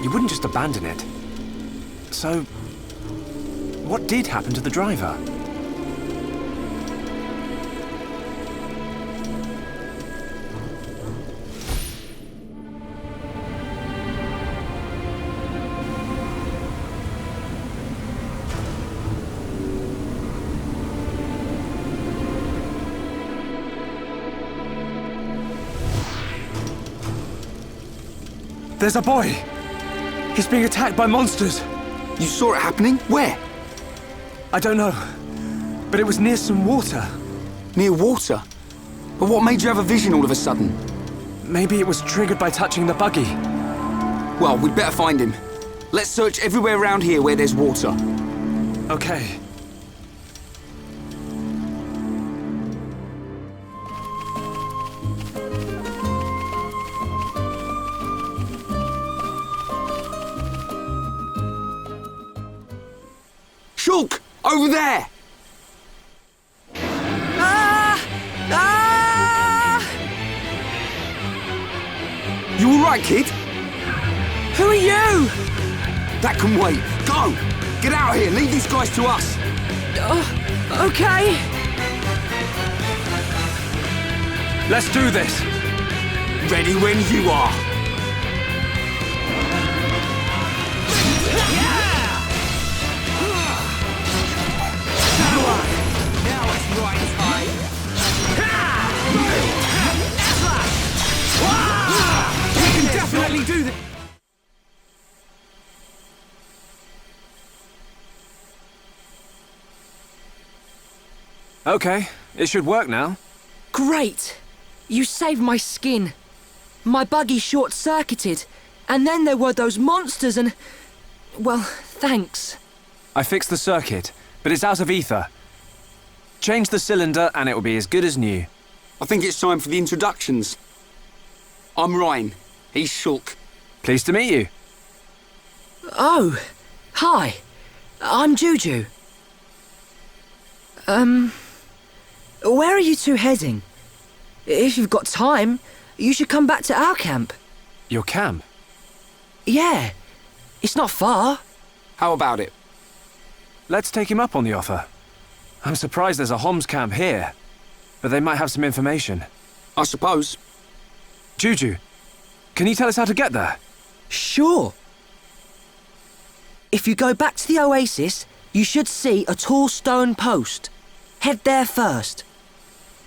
You wouldn't just abandon it. So, what did happen to the driver? There's a boy! He's being attacked by monsters! You saw it happening? Where? I don't know, but it was near some water. Near water? But what made you have a vision all of a sudden? Maybe it was triggered by touching the buggy. Well, we'd better find him. Let's search everywhere around here where there's water. Okay. Shulk! Over there! You alright, kid? Who are you? That can wait. Go! Get out of here! Leave these guys to us! Okay. Let's do this! Ready when you are! Now it's right time. We can definitely do this. Okay, it should work now. Great. You saved my skin. My buggy short-circuited, and then there were those monsters and... well, thanks. I fixed the circuit, but it's out of ether. Change the cylinder and it will be as good as new. I think it's time for the introductions. I'm Ryan. He's Shulk. Pleased to meet you. Oh, hi. I'm Juju. Where are you two heading? If you've got time, you should come back to our camp. Your camp? Yeah, it's not far. How about it? Let's take him up on the offer. I'm surprised there's a Homs camp here, but they might have some information. I suppose. Juju, can you tell us how to get there? Sure. If you go back to the oasis, you should see a tall stone post. Head there first.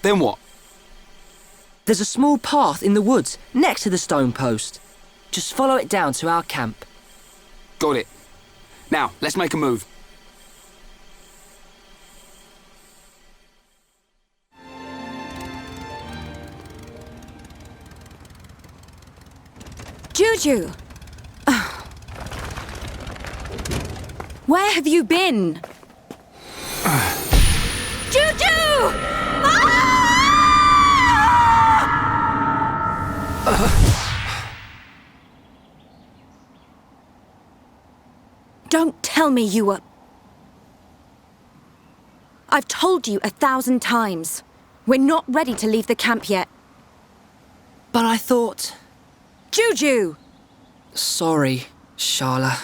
Then what? There's a small path in the woods next to the stone post. Just follow it down to our camp. Got it. Now, let's make a move. Juju! Where have you been? Juju! Don't tell me you were... I've told you 1,000 times. We're not ready to leave the camp yet. But I thought... Juju! Sorry, Sharla.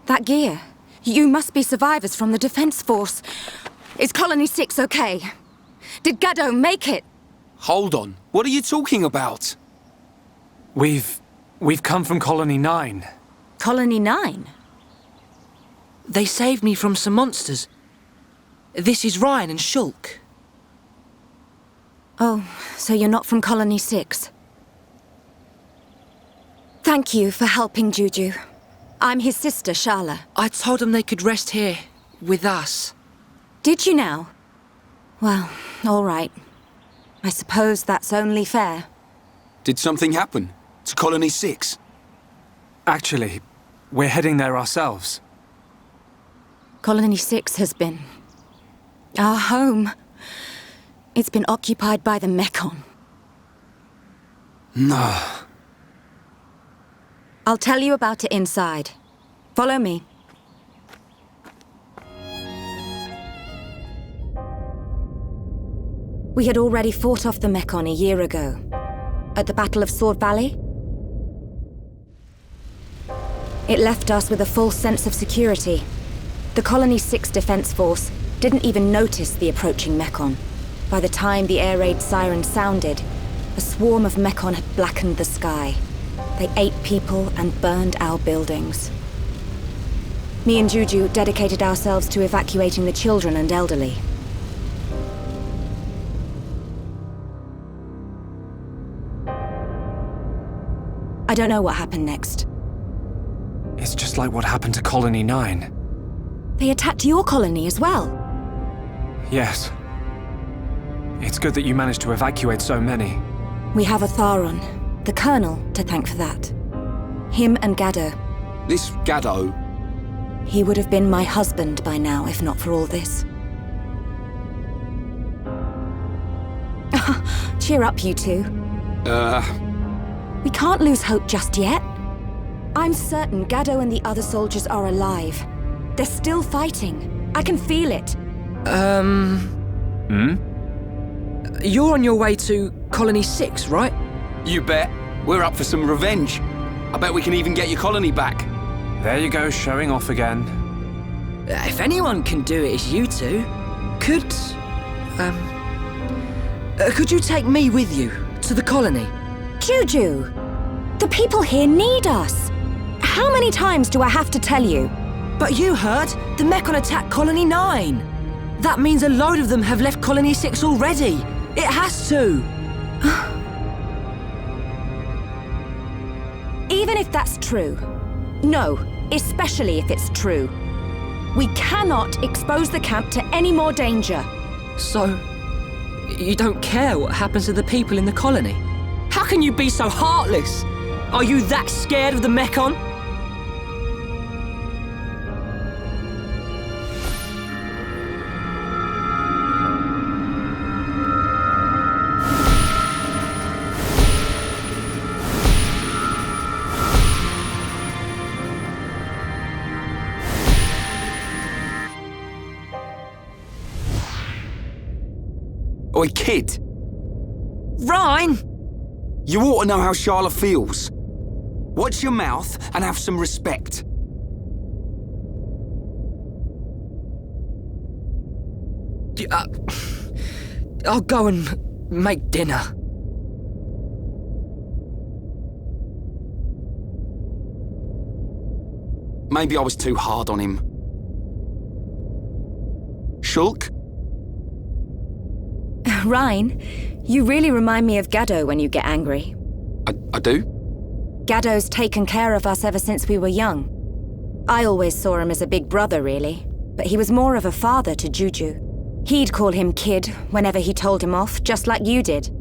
That gear. You must be survivors from the Defense Force. Is Colony 6 okay? Did Gaddo make it? Hold on. What are you talking about? We've come from Colony 9. Colony 9? They saved me from some monsters. This is Ryan and Shulk. Oh, so you're not from Colony 6. Thank you for helping Juju. I'm his sister, Sharla. I told them they could rest here, with us. Did you now? Well, all right. I suppose that's only fair. Did something happen to Colony 6? Actually, we're heading there ourselves. Colony 6 has been... our home. It's been occupied by the mechon. No. I'll tell you about it inside. Follow me. We had already fought off the mechon a year ago. At the Battle of Sword Valley. It left us with a false sense of security. The Colony 6 Defense Force didn't even notice the approaching mechon. By the time the air raid siren sounded, a swarm of mechon had blackened the sky. They ate people and burned our buildings. Me and Juju dedicated ourselves to evacuating the children and elderly. I don't know what happened next. It's just like what happened to Colony 9. They attacked your colony as well. Yes. It's good that you managed to evacuate so many. We have Otharon, the Colonel, to thank for that. Him and Gaddo. This Gaddo? He would have been my husband by now, if not for all this. Cheer up, you two. We can't lose hope just yet. I'm certain Gaddo and the other soldiers are alive. They're still fighting. I can feel it. You're on your way to Colony 6, right? You bet. We're up for some revenge. I bet we can even get your colony back. There you go, showing off again. If anyone can do it, it's you two. Could you take me with you to the colony? Juju! The people here need us. How many times do I have to tell you? But you heard! The mechon attacked Colony 9! That means a load of them have left Colony 6 already! It has to! Even if that's true. No, especially if it's true. We cannot expose the camp to any more danger. So, you don't care what happens to the people in the colony? How can you be so heartless? Are you that scared of the mechon? Oi, kid. Ryan! You ought to know how Sharla feels. Watch your mouth and have some respect. I'll go and make dinner. Maybe I was too hard on him. Shulk? Ryan, you really remind me of Gaddo when you get angry. I do? Gaddo's taken care of us ever since we were young. I always saw him as a big brother, really, but he was more of a father to Juju. He'd call him kid whenever he told him off, just like you did.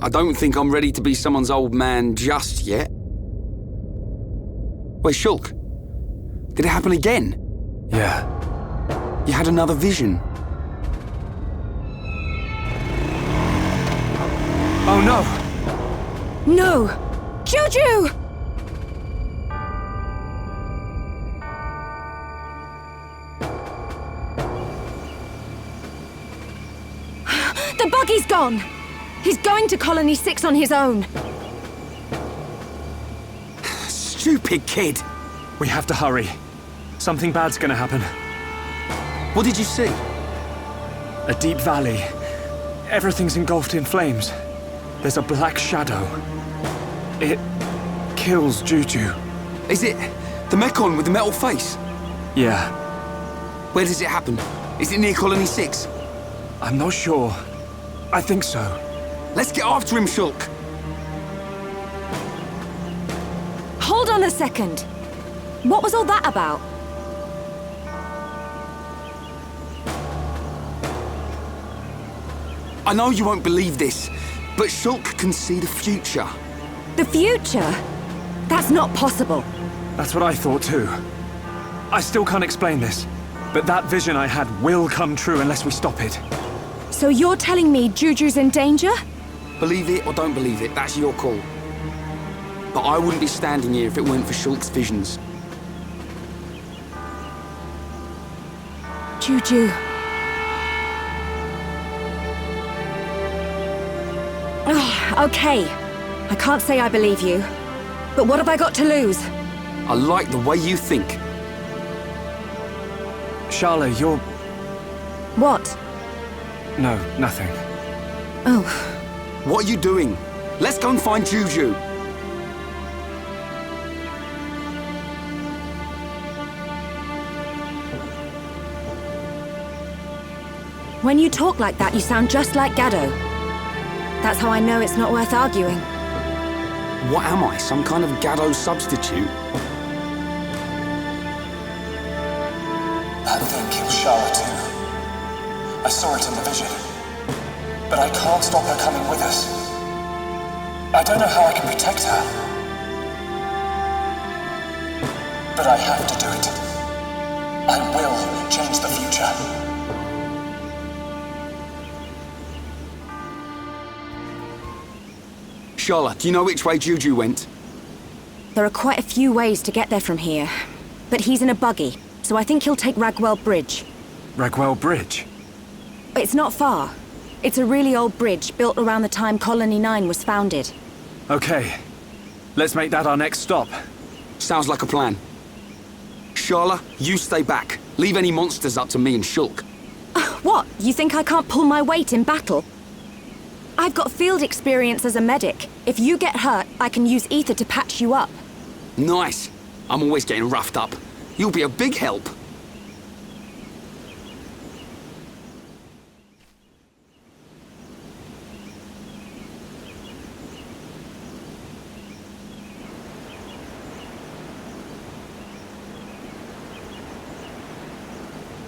I don't think I'm ready to be someone's old man just yet. Wait, Shulk, did it happen again? Yeah. You had another vision. Oh no! No! Juju! The buggy's gone! He's going to Colony 6 on his own. Stupid kid! We have to hurry. Something bad's gonna happen. What did you see? A deep valley. Everything's engulfed in flames. There's a black shadow. It kills Juju. Is it the mechon with the metal face? Yeah. Where does it happen? Is it near Colony 6? I'm not sure. I think so. Let's get after him, Shulk. Hold on a second. What was all that about? I know you won't believe this, but Shulk can see the future. The future? That's not possible. That's what I thought too. I still can't explain this, but that vision I had will come true unless we stop it. So you're telling me Juju's in danger? Believe it or don't believe it, that's your call. But I wouldn't be standing here if it weren't for Shulk's visions. Juju. Oh, okay. I can't say I believe you. But what have I got to lose? I like the way you think. Sharla, you're... What? No, nothing. Oh. What are you doing? Let's go and find Juju. When you talk like that, you sound just like Gaddo. That's how I know it's not worth arguing. What am I, some kind of Gaddo substitute? That thing killed Sharla too. I saw it in the vision. But I can't stop her coming with us. I don't know how I can protect her. But I have to do it. I will change the future. Sharla, do you know which way Juju went? There are quite a few ways to get there from here. But he's in a buggy, so I think he'll take Ragwell Bridge. Ragwell Bridge? It's not far. It's a really old bridge built around the time Colony 9 was founded. Okay. Let's make that our next stop. Sounds like a plan. Sharla, you stay back. Leave any monsters up to me and Shulk. What? You think I can't pull my weight in battle? I've got field experience as a medic. If you get hurt, I can use ether to patch you up. Nice. I'm always getting roughed up. You'll be a big help.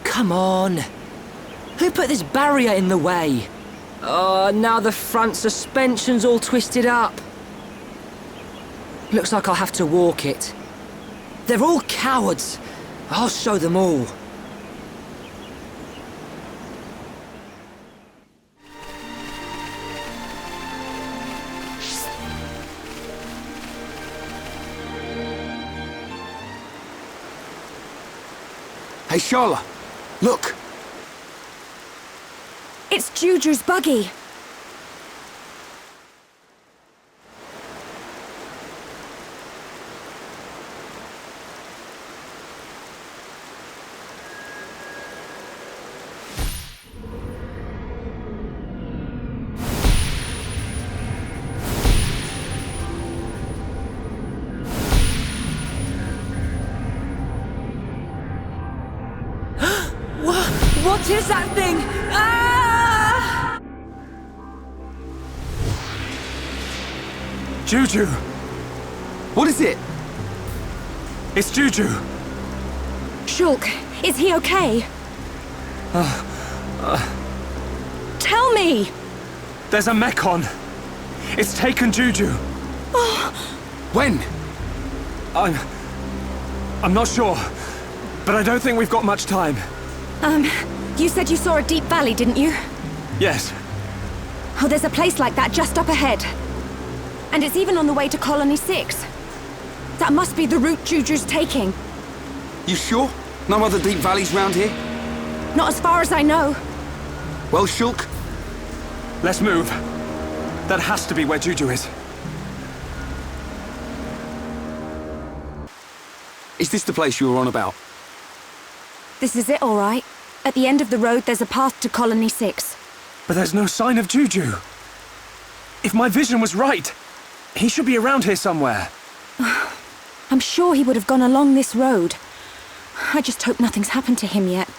Come on. Who put this barrier in the way? Oh, now the front suspension's all twisted up. Looks like I'll have to walk it. They're all cowards. I'll show them all. Hey, Sharla, look. It's Juju's buggy. What is that thing? Ah! Juju! What is it? It's Juju! Shulk, is he okay? Tell me! There's a mechon! It's taken Juju! When? I'm not sure, but I don't think we've got much time. You said you saw a deep valley, didn't you? Yes. Oh, there's a place like that just up ahead. And it's even on the way to Colony 6. That must be the route Juju's taking. You sure? No other deep valleys round here? Not as far as I know. Well, Shulk? Let's move. That has to be where Juju is. Is this the place you were on about? This is it, all right. At the end of the road, there's a path to Colony 6. But there's no sign of Juju. If my vision was right, he should be around here somewhere. I'm sure he would have gone along this road. I just hope nothing's happened to him yet.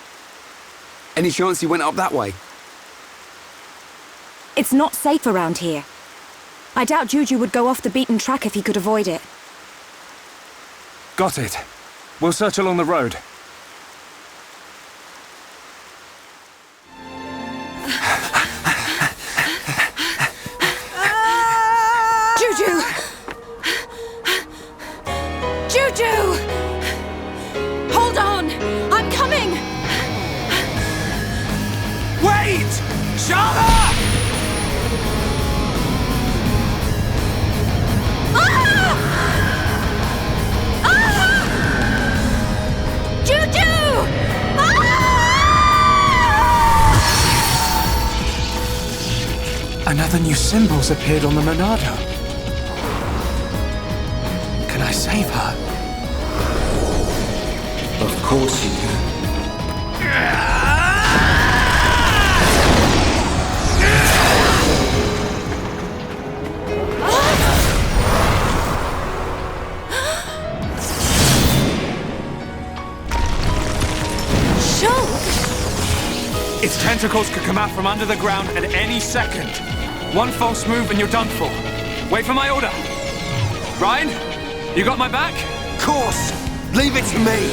Any chance he went up that way? It's not safe around here. I doubt Juju would go off the beaten track if he could avoid it. Got it. We'll search along the road. Juju! Juju! Hold on! I'm coming! Wait! Sharla! Juju! Another new symbol's appeared on the Monado. Can I save her? Of course you can. Its tentacles could come out from under the ground at any second. One false move and you're done for. Wait for my order. Ryan, you got my back? Course! Leave it to me!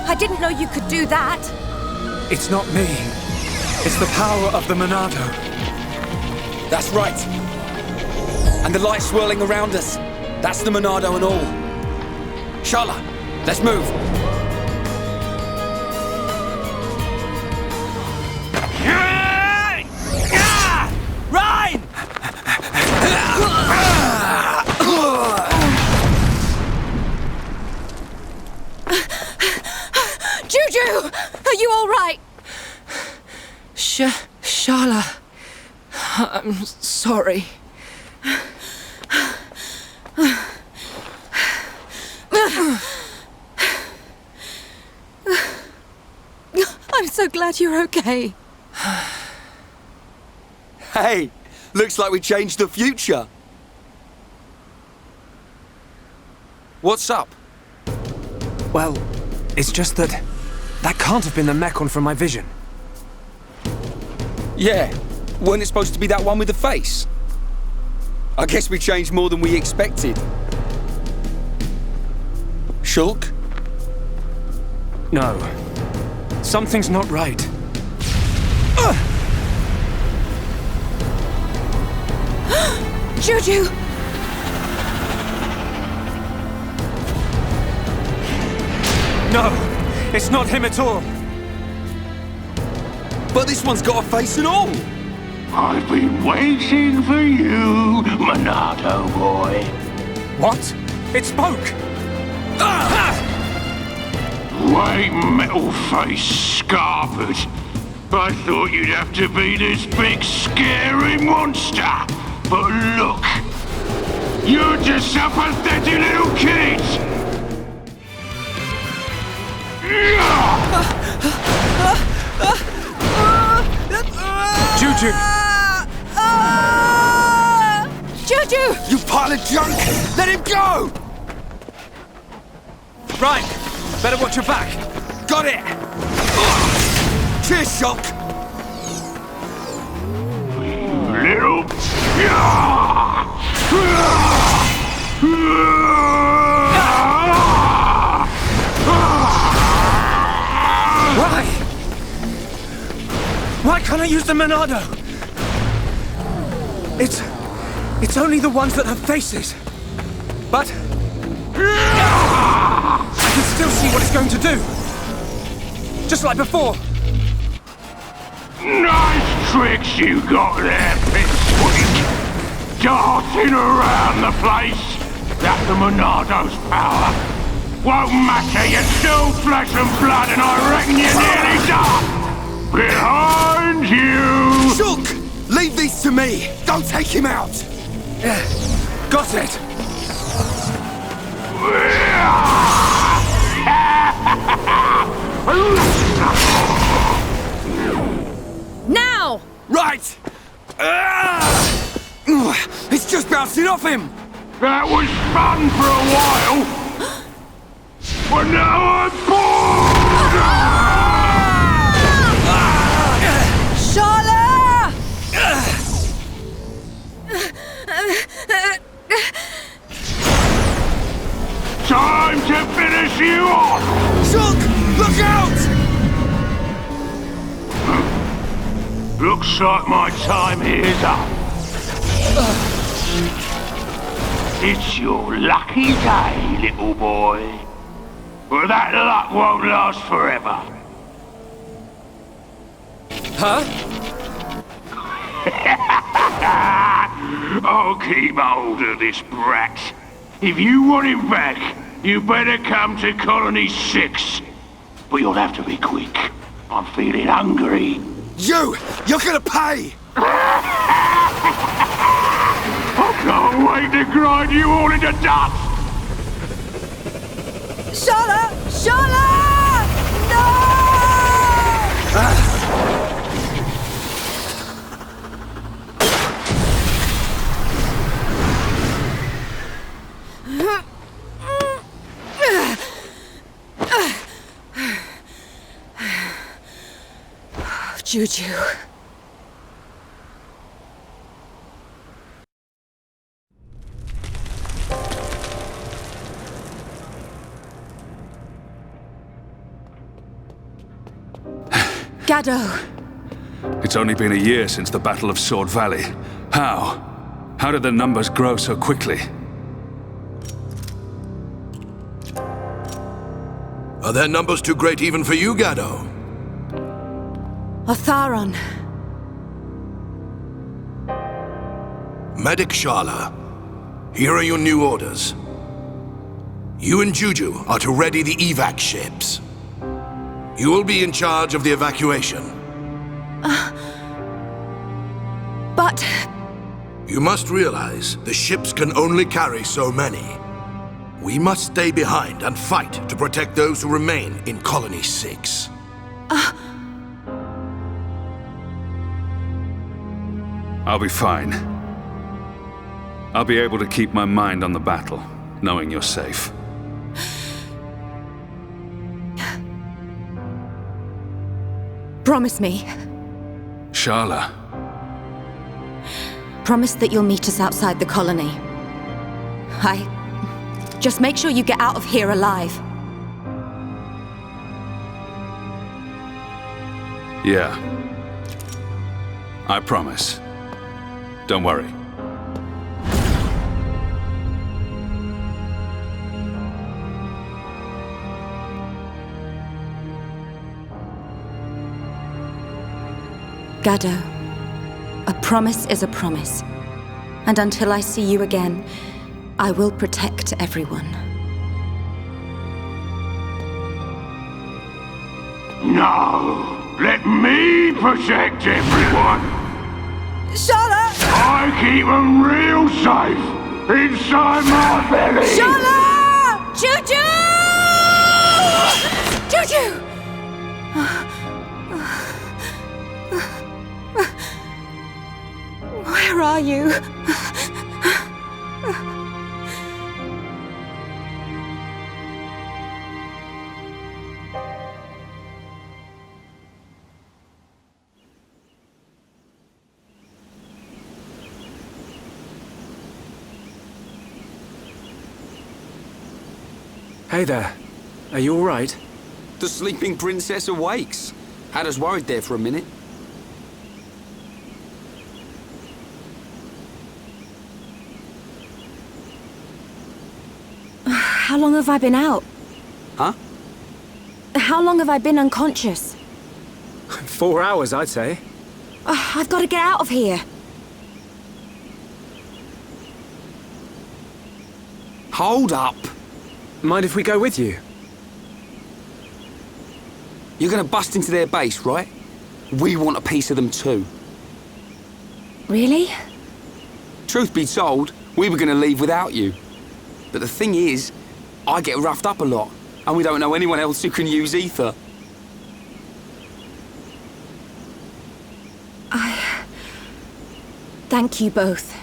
I didn't know you could do that. It's not me. It's the power of the Monado. That's right. And the light swirling around us. That's the Monado and all. Sharla, let's move. Ryan! Juju! Are you all right? Sharla. I'm sorry. I'm so glad you're okay. Hey, looks like we changed the future. What's up? Well, it's just that can't have been the mechon from my vision. Yeah, weren't it supposed to be that one with the face? I guess we changed more than we expected. Shulk? No. Something's not right. Juju! No! It's not him at all! But this one's got a face and all! I've been waiting for you, Monado boy. What? It spoke! White metal-faced scarpered. I thought you'd have to be this big, scary monster. But look, you're just a pathetic little kid! Juju! Juju! You pile of junk! Let him go! Right, better watch your back. Got it! Cheers, Shulk! Little... Why can't I use the Monado? It's only the ones that have faces. But... I can still see what it's going to do. Just like before. Nice tricks you got there, Pipsqueak. Darting around the place. That's the Monado's power. Won't matter, you're still flesh and blood, and I reckon you're nearly done. Behind you! Shulk! Leave these to me! Don't take him out! Got it! Now! Right! It's just bouncing off him! That was fun for a while! But now I'm bored! Sharla! Time to finish you off! Shulk! Look out! Looks like my time here's up. It's your lucky day, little boy. But that luck won't last forever. Huh? I'll keep hold of this brat. If you want him back, you better come to Colony 6. But you'll have to be quick. I'm feeling hungry. You're gonna pay! I can't wait to grind you all into dust! Sharla! Sharla! Juju. Gado. It's only been a year since the Battle of Sword Valley. How? How did the numbers grow so quickly? Are their numbers too great even for you, Gado? Otharon. Medic Sharla, here are your new orders. You and Juju are to ready the evac ships. You will be in charge of the evacuation. But... You must realize the ships can only carry so many. We must stay behind and fight to protect those who remain in Colony 6. I'll be fine. I'll be able to keep my mind on the battle, knowing you're safe. Promise me. Sharla. Promise that you'll meet us outside the colony. Just make sure you get out of here alive. Yeah. I promise. Don't worry. Gado, a promise is a promise. And until I see you again, I will protect everyone. No, let me protect everyone. Sharla! I keep them real safe inside my belly. Sharla! Juju! Juju! Where are you? Hey there. Are you alright? The sleeping princess awakes. Had us worried there for a minute. How long have I been out? Huh? How long have I been unconscious? 4 hours, I'd say. I've got to get out of here. Hold up. Mind if we go with you? You're gonna bust into their base, right? We want a piece of them too. Really? Truth be told, we were gonna leave without you. But the thing is, I get roughed up a lot, and we don't know anyone else who can use ether. Thank you both.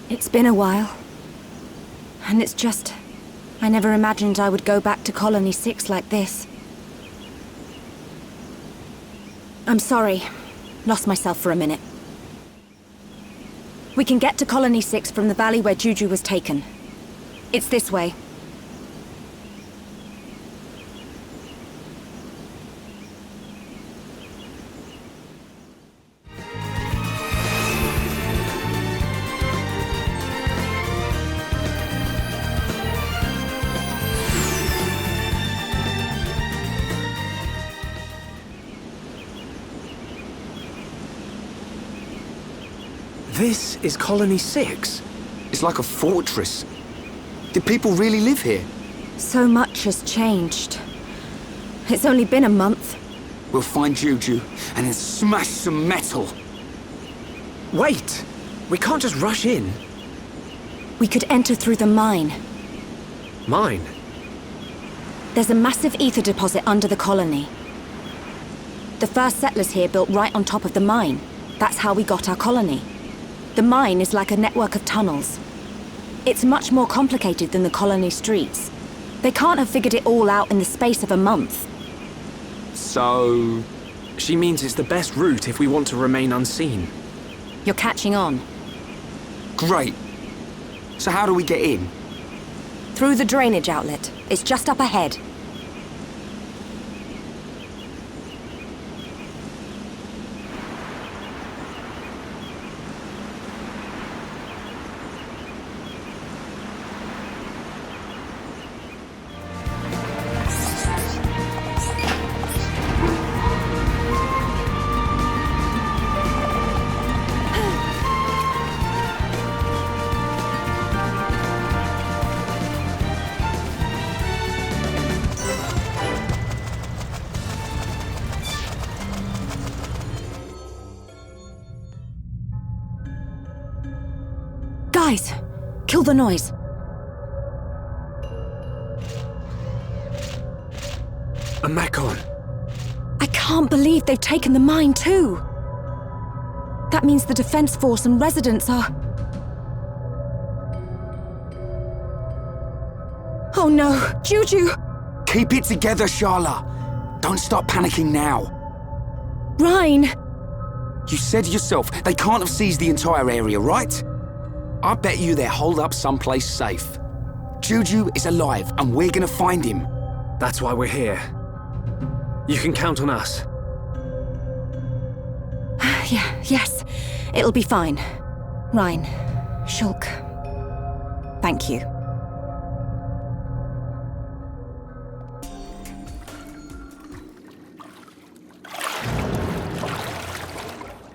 It's been a while. And it's just... I never imagined I would go back to Colony 6 like this. I'm sorry. Lost myself for a minute. We can get to Colony 6 from the valley where Juju was taken. It's this way. This is Colony 6? It's like a fortress. Did people really live here? So much has changed. It's only been a month. We'll find Juju and then smash some metal. Wait! We can't just rush in. We could enter through the mine. Mine? There's a massive ether deposit under the colony. The first settlers here built right on top of the mine. That's how we got our colony. The mine is like a network of tunnels. It's much more complicated than the colony streets. They can't have figured it all out in the space of a month. So... She means it's the best route if we want to remain unseen. You're catching on. Great. So how do we get in? Through the drainage outlet. It's just up ahead. Guys, kill the noise. A mechon. I can't believe they've taken the mine too. That means the defense force and residents are... Oh no, Juju! Keep it together, Sharla. Don't start panicking now. Rhine! You said yourself, they can't have seized the entire area, right? I bet you they're holed up someplace safe. Juju is alive, and we're gonna find him. That's why we're here. You can count on us. Yes. It'll be fine. Rhine, Shulk. Thank you.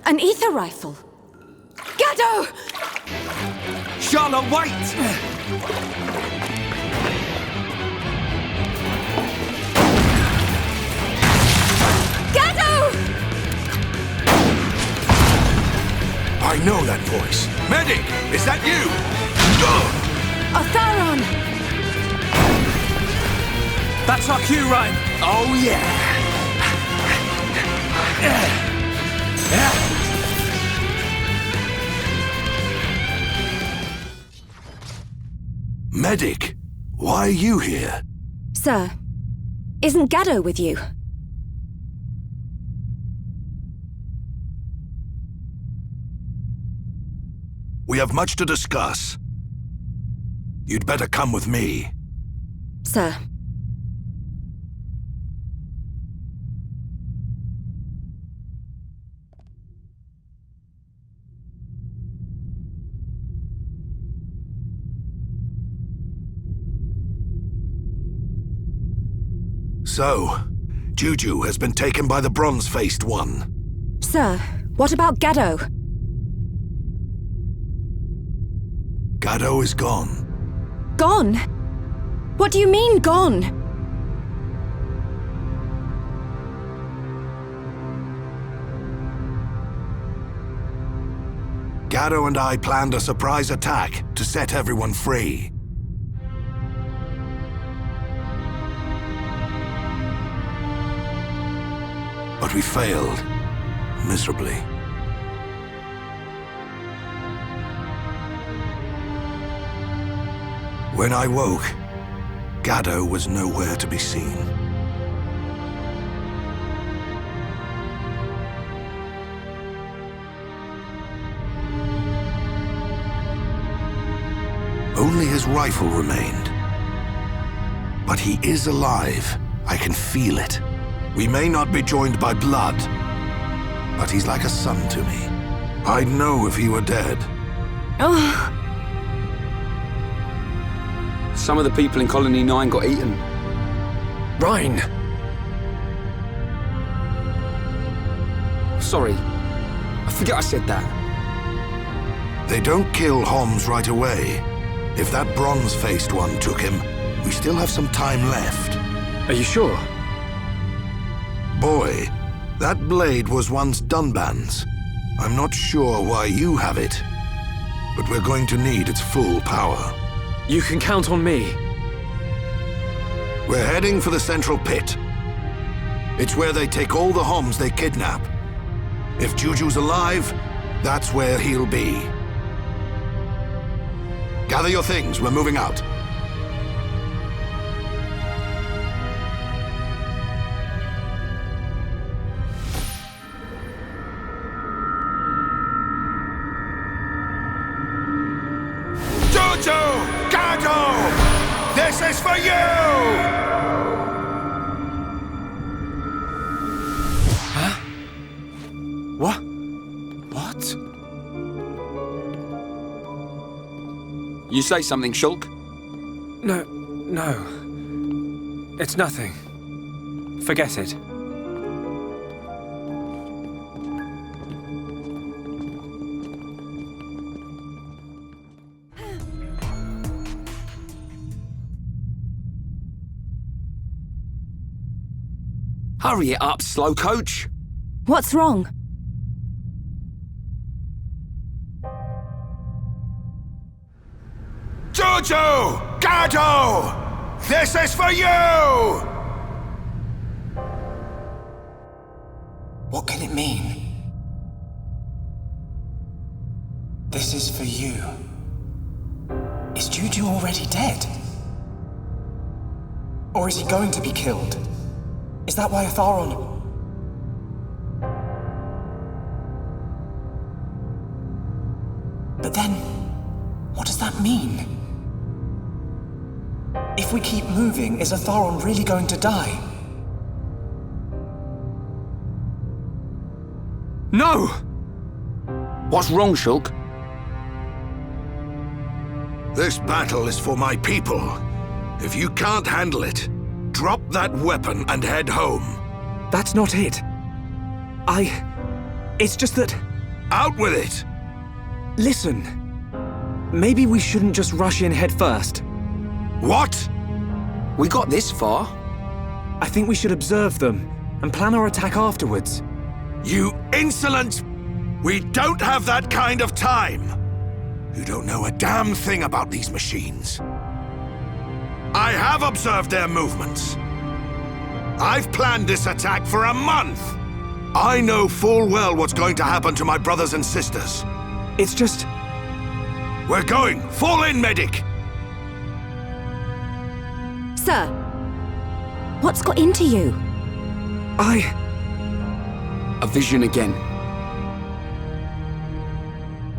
An ether rifle? Gado! Sharla, wait! Gado! I know that voice. Medic, is that you? Otharon! That's our cue, Ryan. Oh, yeah. Medic, why are you here? Sir, isn't Gado with you? We have much to discuss. You'd better come with me. Sir. So, Juju has been taken by the bronze-faced one. Sir, what about Gado? Gado is gone. Gone? What do you mean, gone? Gado and I planned a surprise attack to set everyone free. But we failed, miserably. When I woke, Gado was nowhere to be seen. Only his rifle remained. But he is alive. I can feel it. We may not be joined by blood, but he's like a son to me. I'd know if he were dead. Oh. Some of the people in Colony 9 got eaten. Ryan! Sorry. I forget I said that. They don't kill Homs right away. If that bronze-faced one took him, we still have some time left. Are you sure? Boy, that blade was once Dunban's. I'm not sure why you have it, but we're going to need its full power. You can count on me. We're heading for the central pit. It's where they take all the Homs they kidnap. If Juju's alive, that's where he'll be. Gather your things, we're moving out. Juju! Gado! This is for you! Huh? What? What? You say something, Shulk? No. It's nothing. Forget it. Hurry it up, slow coach. What's wrong? Juju! Gado! This is for you! What can it mean? This is for you. Is Juju already dead? Or is he going to be killed? Is that why Otharon... But then, what does that mean? If we keep moving, is Otharon really going to die? No! What's wrong, Shulk? This battle is for my people. If you can't handle it, drop that weapon and head home. That's not it. It's just that... Out with it! Listen. Maybe we shouldn't just rush in head first. What? We got this far. I think we should observe them and plan our attack afterwards. You insolent! We don't have that kind of time! You don't know a damn thing about these machines. I have observed their movements. I've planned this attack for a month! I know full well what's going to happen to my brothers and sisters. It's just... We're going! Fall in, medic! Sir, what's got into you? A vision again.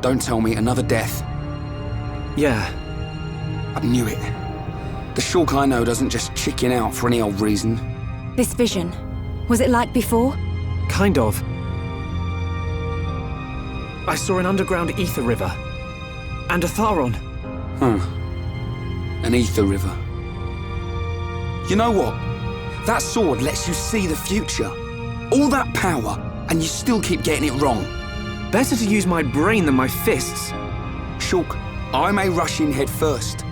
Don't tell me another death. Yeah. I knew it. The Shulk I know doesn't just chicken out for any old reason. This vision, was it like before? Kind of. I saw an underground ether river. And Otharon. Huh. An ether river. You know what? That sword lets you see the future. All that power, and you still keep getting it wrong. Better to use my brain than my fists. Shulk, I may rush in head first,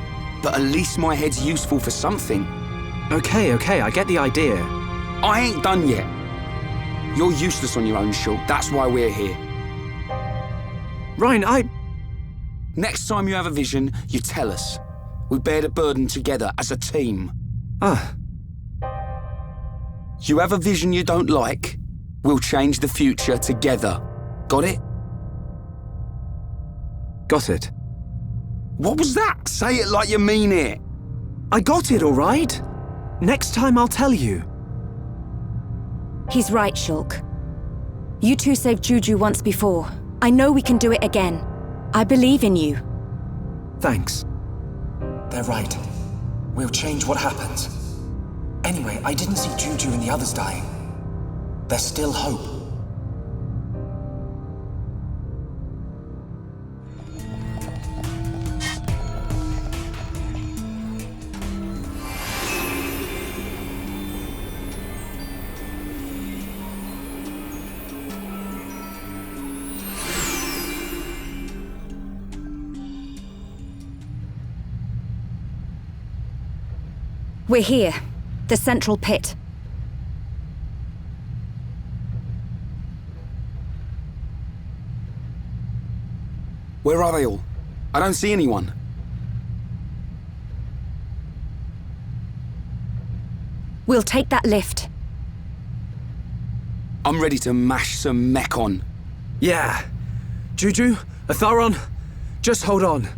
but at least my head's useful for something. Okay, I get the idea. I ain't done yet. You're useless on your own, Shulk. That's why we're here. Ryan, Next time you have a vision, you tell us. We bear the burden together as a team. You have a vision you don't like, we'll change the future together. Got it? Got it. What was that? Say it like you mean it. I got it, all right? Next time I'll tell you. He's right, Shulk. You two saved Juju once before. I know we can do it again. I believe in you. Thanks. They're right. We'll change what happens. Anyway, I didn't see Juju and the others dying. There's still hope. We're here. The central pit. Where are they all? I don't see anyone. We'll take that lift. I'm ready to mash some mechon. Yeah. Juju, Otharon, just hold on.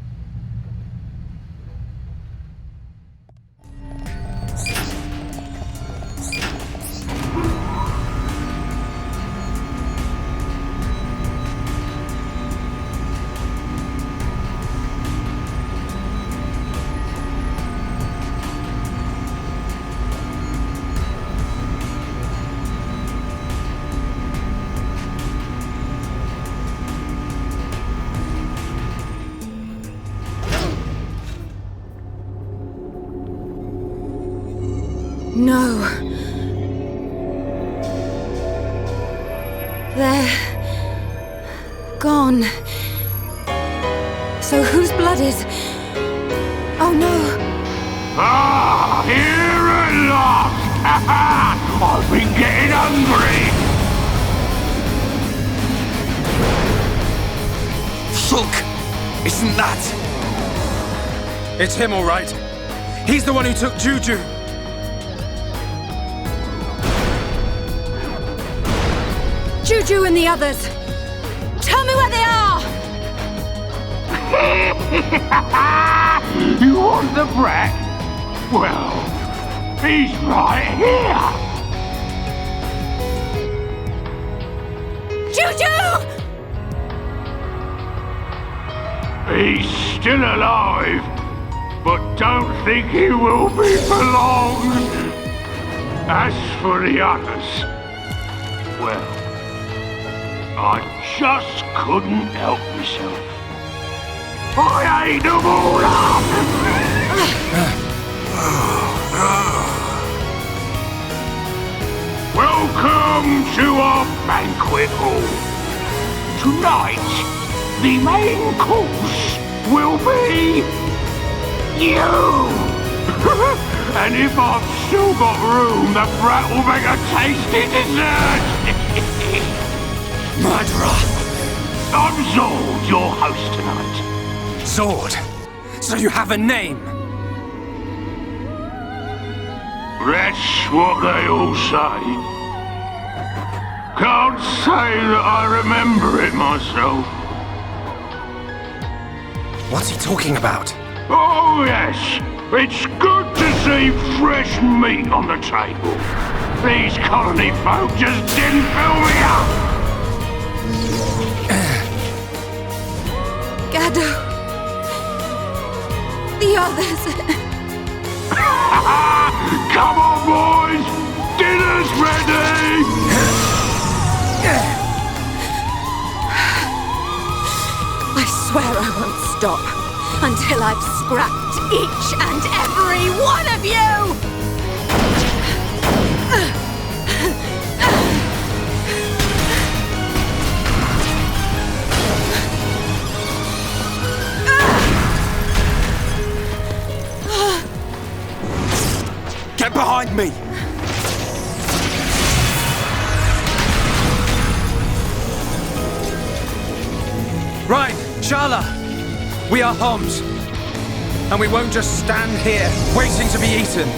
No. They're... gone. So whose blood is... Oh no! Ah, here at last! I've been getting hungry! Shulk! Isn't that... It's him, all right. He's the one who took Juju. Juju and the others! Tell me where they are! You want the brat? Well, he's right here! Juju! He's still alive, but don't think he will be for long. As for the others, well, I just couldn't help myself. I ate them all up! Welcome to our banquet hall. tonight, the main course will be you. And if I've still got room, the brat will make a tasty dessert. Murderer! I'm Zord, your host tonight. Zord? So you have a name? That's what they all say. Can't say that I remember it myself. What's he talking about? Oh, yes. It's good to see fresh meat on the table. These colony folk just didn't fill me up. Gado. The others. Come on, boys! Dinner's ready! I swear I won't stop until I've scrapped each and every one of you! Get behind me! Right, Sharla! We are Homs. And we won't just stand here, waiting to be eaten.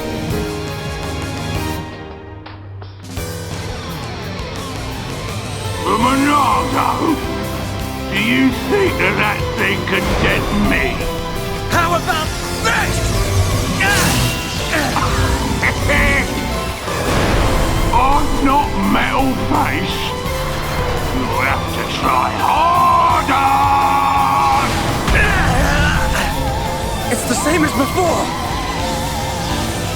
The Monado? Do you think that thing can get me? How about this? I'm not metal face. You'll have to try harder! It's the same as before!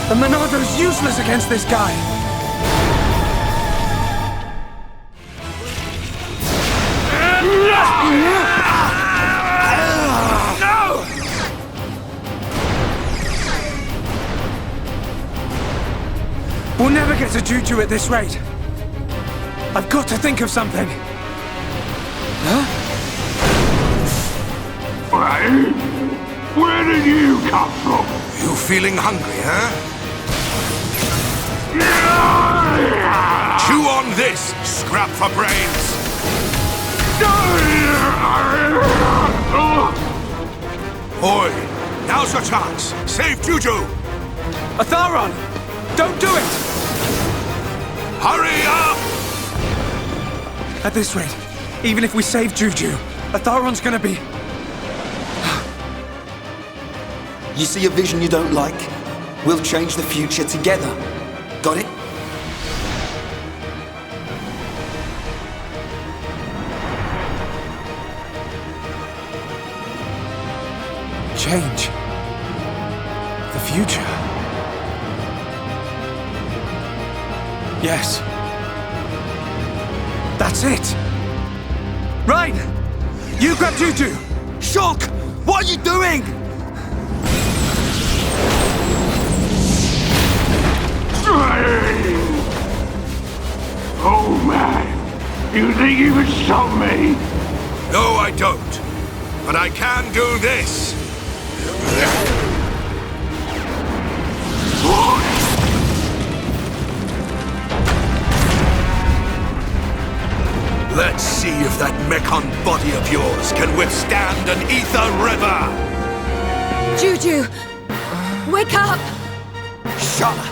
The Monado's useless against this guy! No! We'll never get to Juju at this rate. I've got to think of something. Huh? Where did you come from? You feeling hungry, huh? Chew on this, scrap for brains! Boy, now's your chance. Save Juju! Otharon! Don't do it! Hurry up! At this rate, even if we save Juju, Otharon's gonna be... You see a vision you don't like? We'll change the future together. Got it? Change. The future. Yes. That's it. Right! You grab Juju! Shulk! What are you doing? Oh man, you think you can stop me? No, I don't. But I can do this. Let's see if that mechon body of yours can withstand an ether river! Juju! Wake up! Sharla,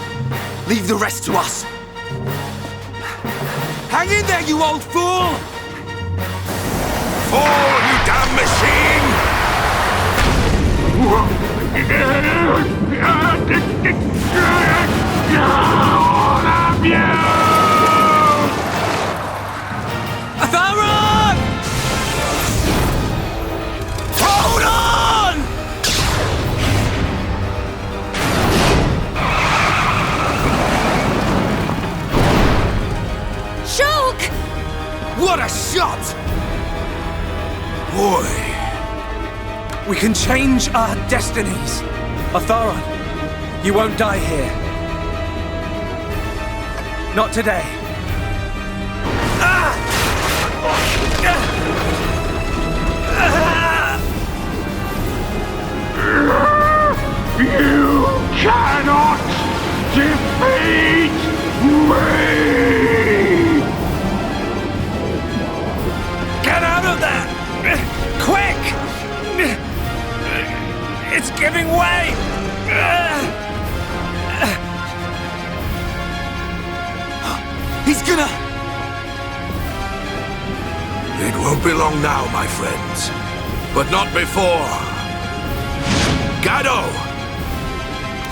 leave the rest to us. Hang in there, you old fool! Fall, you damn machine! Otharon! Hold on! Shulk! What a shot! Boy. We can change our destinies. Otharon, you won't die here. Not today. Ah! It won't be long now, my friends. But not before. Gado!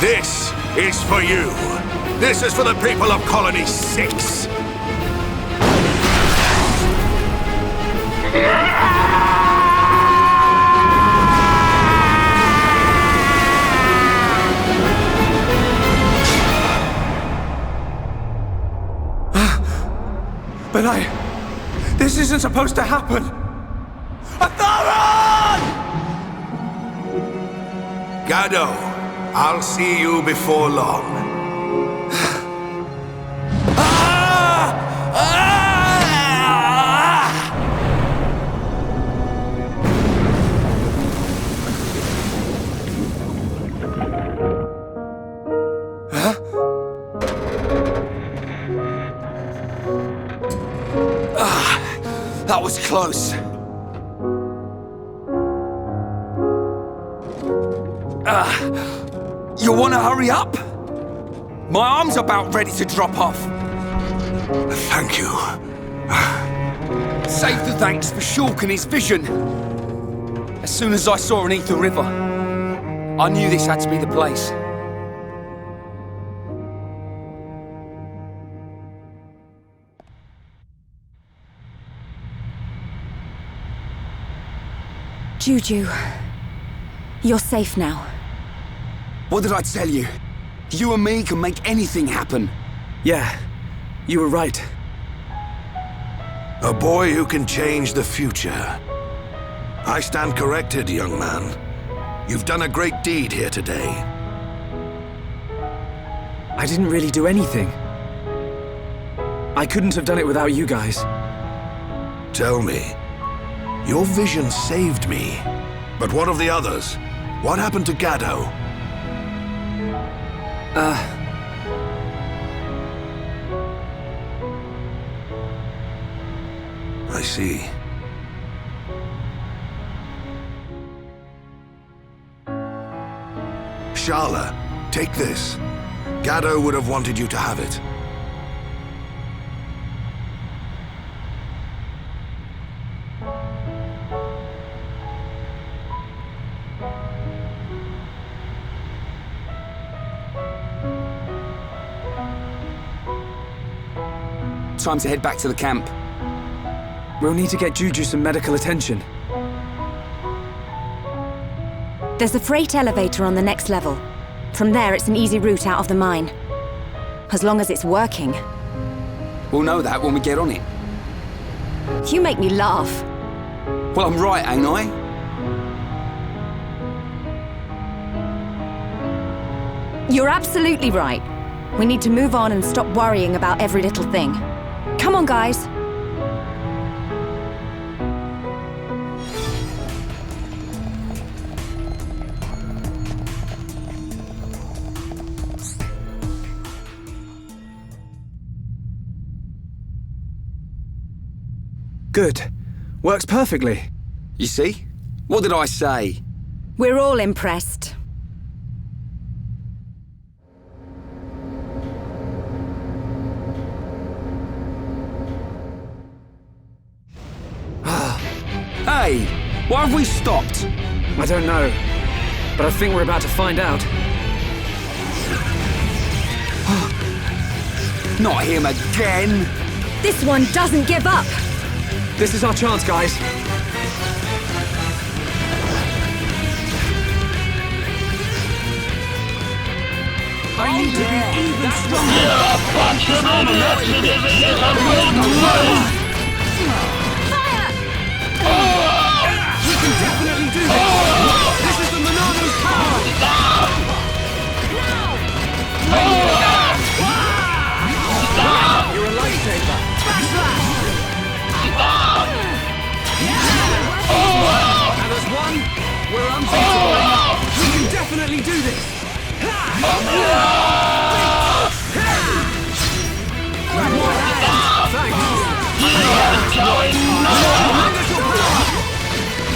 This is for you. This is for the people of Colony 6. But this isn't supposed to happen. Otharon! Gado, I'll see you before long. That was close. You want to hurry up? My arm's about ready to drop off. Thank you. Save the thanks for Shulk and his vision. As soon as I saw an ether river, I knew this had to be the place. Juju, you're safe now. What did I tell you? You and me can make anything happen. Yeah, you were right. A boy who can change the future. I stand corrected, young man. You've done a great deed here today. I didn't really do anything. I couldn't have done it without you guys. Tell me. Your vision saved me. But what of the others? What happened to Gado? I see. Sharla, take this. Gado would have wanted you to have it. Time to head back to the camp. We'll need to get Juju some medical attention. There's a freight elevator on the next level. From there, it's an easy route out of the mine. As long as it's working. We'll know that when we get on it. You make me laugh. Well, I'm right, ain't I? You're absolutely right. We need to move on and stop worrying about every little thing. Come on, guys. Good. Works perfectly. You see? What did I say? We're all impressed. Hey, why have we stopped? I don't know, but I think we're about to find out. Not him again! This one doesn't give up! This is our chance, guys. I need to be even stronger! We can definitely do this! This is the Monado's power! You're a lifesaver! And as one, we're unbeatable! We can definitely do this!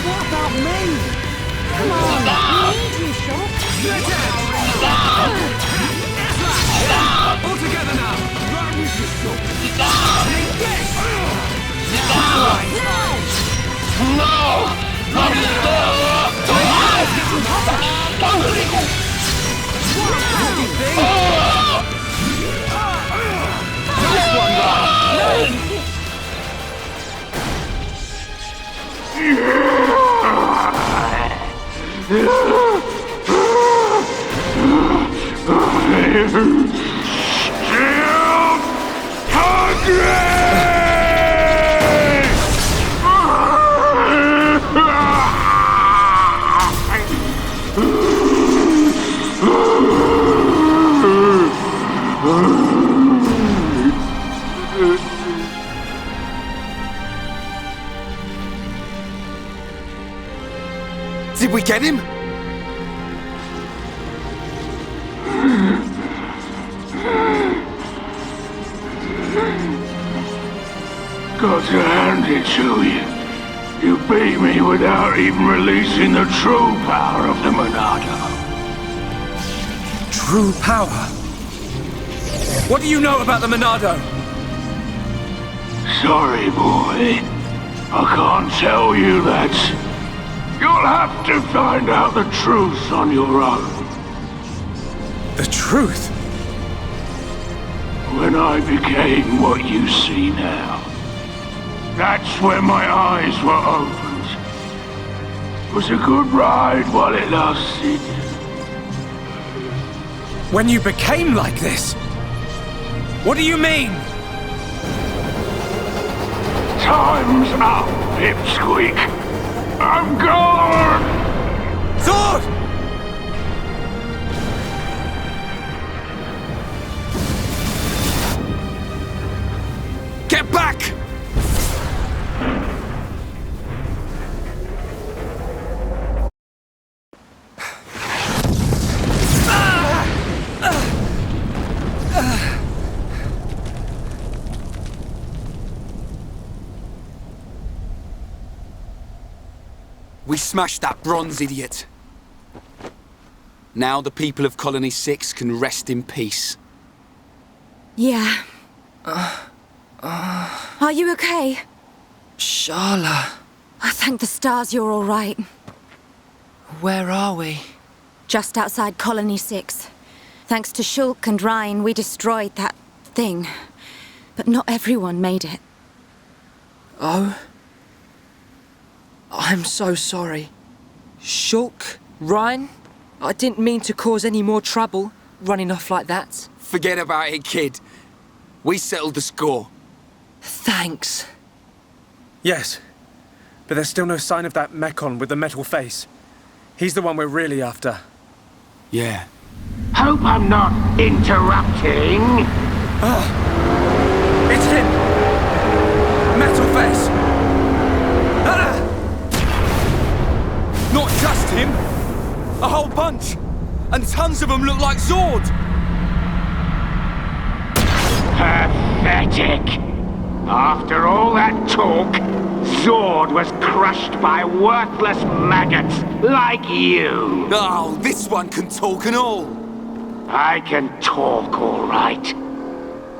What about me? Come on, we need you, Shulk. All together now! Right with you, Shulk! Take this! Did we get him? Got to hand it to you. You beat me without even releasing the true power of the Monado. True power? What do you know about the Monado? Sorry, boy. I can't tell you that. You'll have to find out the truth on your own. The truth? When I became what you see now, that's when my eyes were opened. It was a good ride while it lasted. When you became like this? What do you mean? Time's up, Pipsqueak. I'm gone! Zord! Get back! We smashed that bronze idiot. Now the people of Colony 6 can rest in peace. Yeah. Are you okay? Sharla. I thank the stars you're all right. Where are we? Just outside Colony 6. Thanks to Shulk and Ryan, we destroyed that thing. But not everyone made it. Oh? I'm so sorry. Shulk? Ryan? I didn't mean to cause any more trouble, running off like that. Forget about it, kid. We settled the score. Thanks. Yes, but there's still no sign of that mechon with the metal face. He's the one we're really after. Yeah. Hope I'm not interrupting. It's him! Metal face! Not just him! A whole bunch! And tons of them look like Zord! Pathetic! After all that talk, Zord was crushed by worthless maggots like you. Oh, this one can talk and all. I can talk all right.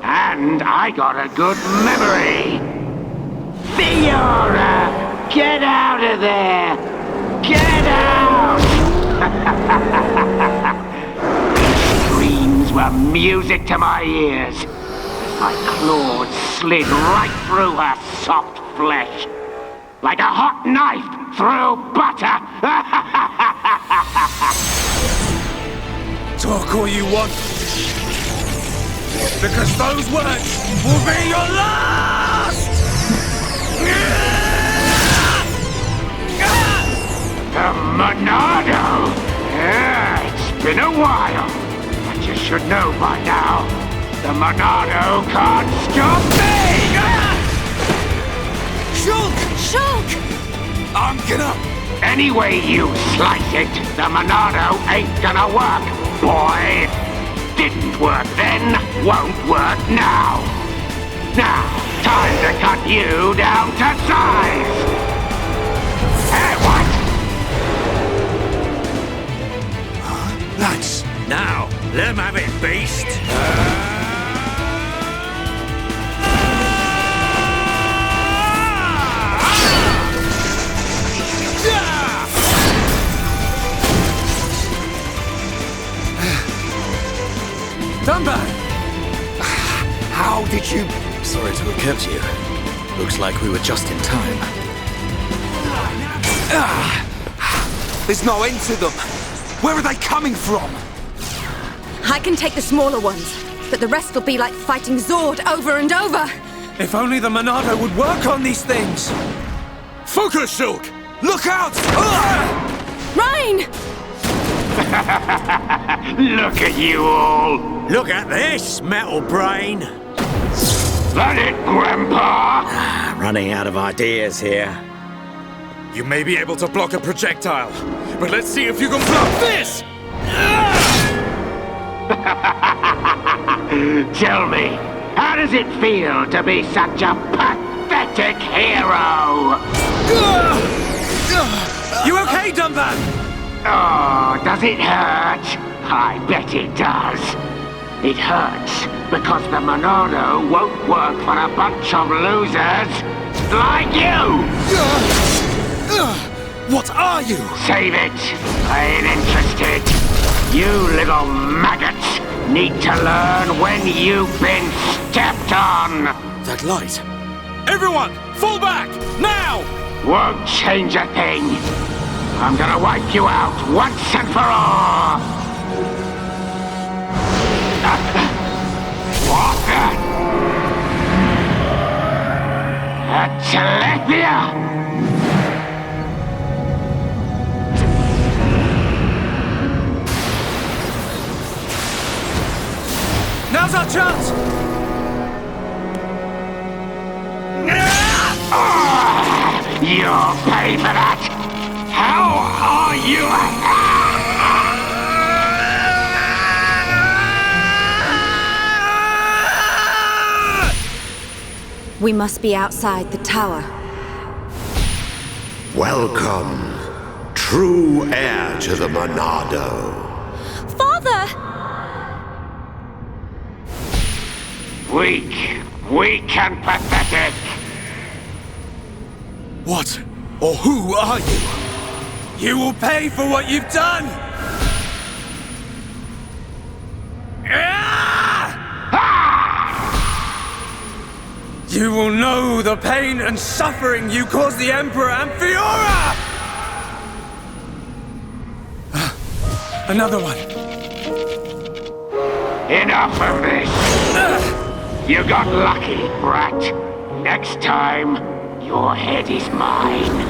And I got a good memory. Fiora! Get out of there! Get out! Screams were music to my ears. My claws slid right through her soft flesh. Like a hot knife through butter. Talk all you want. Because those words will be your last! The Monado! Yeah, it's been a while. But you should know by now. The Monado can't stop me! Shulk! Shulk! I'm gonna... Any way you slice it, the Monado ain't gonna work, boy! Didn't work then, won't work now! Now, time to cut you down to size! Hey, what? Lads. Now, let him have it, beast. kept you. Looks like we were just in time. There's no end to them. Where are they coming from? I can take the smaller ones, but the rest will be like fighting Zord over and over. If only the Monado would work on these things! Focus, Shulk! Look out! Rhine! Look at you all! Look at this, metal brain! That it, Grandpa? Running out of ideas here. You may be able to block a projectile, but let's see if you can block this! Tell me, how does it feel to be such a pathetic hero? You okay, Dunban? Oh, does it hurt? I bet it does. It hurts because the Monado won't work for a bunch of losers like you! What are you? Save it. I ain't interested. You little maggots need to learn when you've been stepped on. That light. Everyone, fall back! Now! Won't change a thing. I'm gonna wipe you out once and for all. What the? Telethia? Now's our chance! You'll pay for that! How are you? We must be outside the tower. Welcome, true heir to the Monado. Father! Weak and pathetic. What or who are you? You will pay for what you've done! You will know the pain and suffering you caused the Emperor and Fiora! Another one. Enough of this. You got lucky, brat. Next time, your head is mine.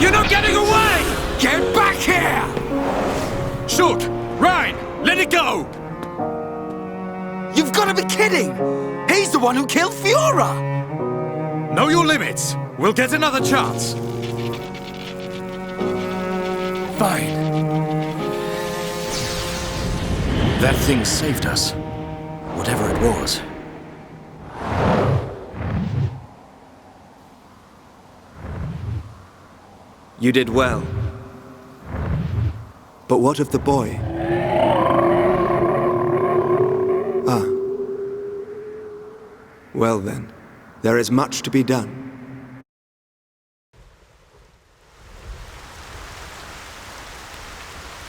You're not getting away! Get back here! Shulk! Rhine! Let it go! You've got to be kidding! He's the one who killed Fiora! Know your limits. We'll get another chance. Fine. That thing saved us. Whatever it was. You did well. But what of the boy? Well then, there is much to be done.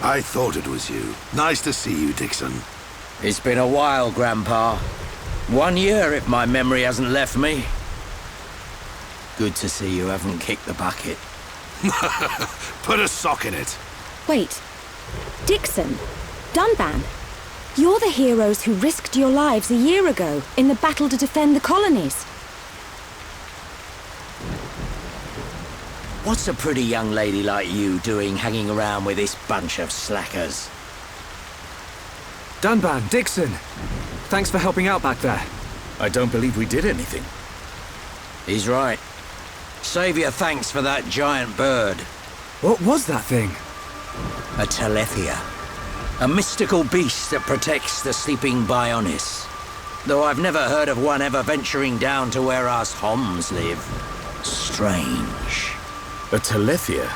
I thought it was you. Nice to see you, Dixon. It's been a while, Grandpa. 1 year, if my memory hasn't left me. Good to see you haven't kicked the bucket. Put a sock in it. Wait. Dixon? Dunban? You're the heroes who risked your lives a year ago in the battle to defend the colonies. What's a pretty young lady like you doing hanging around with this bunch of slackers? Dunban, Dixon. Thanks for helping out back there. I don't believe we did anything. He's right. Save your thanks for that giant bird. What was that thing? A Telethia. A mystical beast that protects the sleeping Bionis. Though I've never heard of one ever venturing down to where us Homs live. Strange. A Telethia?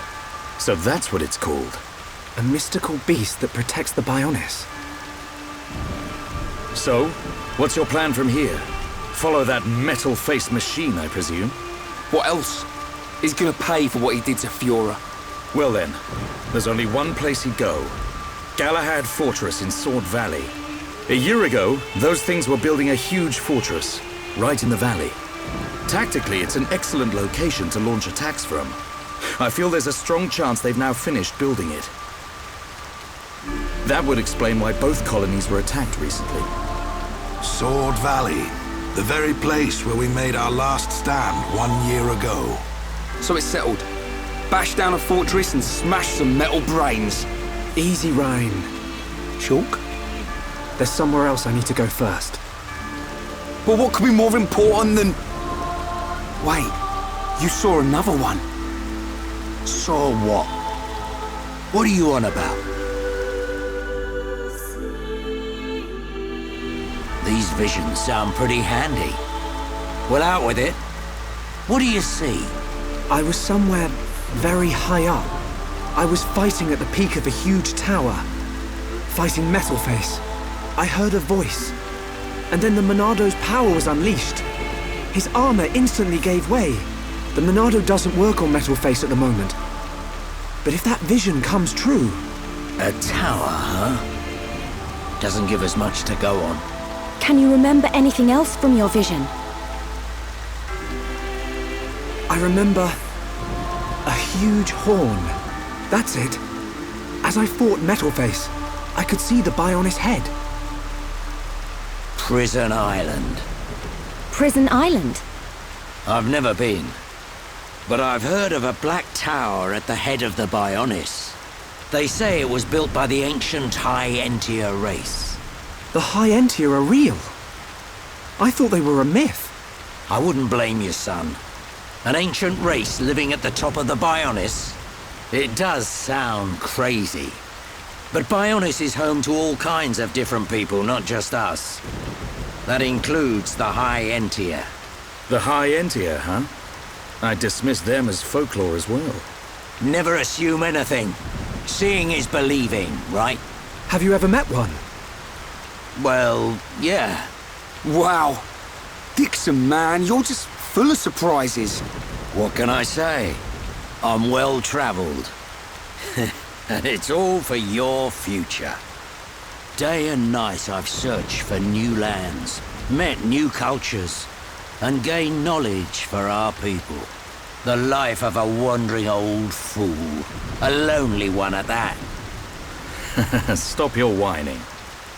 So that's what it's called. A mystical beast that protects the Bionis. So, what's your plan from here? Follow that metal-faced machine, I presume? What else? He's gonna pay for what he did to Fiora. Well then, there's only one place he'd go. Galahad Fortress in Sword Valley. A year ago, those things were building a huge fortress. right in the valley. Tactically, it's an excellent location to launch attacks from. I feel there's a strong chance they've now finished building it. That would explain why both colonies were attacked recently. Sword Valley, the very place where we made our last stand 1 year ago. So it's settled. Bash down a fortress and smash some metal brains. Easy, Ryan. Shulk? There's somewhere else I need to go first. But what could be more important than... Wait, you saw another one. Saw what? What are you on about? These visions sound pretty handy. Well, out with it. What do you see? I was somewhere very high up. I was fighting at the peak of a huge tower. Fighting Metalface. I heard a voice. And then the Monado's power was unleashed. His armor instantly gave way. The Monado doesn't work on Metalface at the moment. But if that vision comes true... A tower, huh? Doesn't give us much to go on. Can you remember anything else from your vision? I remember... a huge horn. That's it. As I fought Metalface, I could see the Bionis head. Prison Island. Prison Island? I've never been. But I've heard of a black tower at the head of the Bionis. They say it was built by the ancient High Entia race. The High Entia are real? I thought they were a myth. I wouldn't blame you, son. An ancient race living at the top of the Bionis? It does sound crazy. But Bionis is home to all kinds of different people, not just us. That includes the High Entia. The High Entia, huh? I dismissed them as folklore as well. Never assume anything. Seeing is believing, right? Have you ever met one? Well, yeah. Wow. Dixon, man, you're just full of surprises. What can I say? I'm well-traveled. And it's all for your future. Day and night I've searched for new lands, met new cultures, and gained knowledge for our people. The life of a wandering old fool. A lonely one at that. Stop your whining.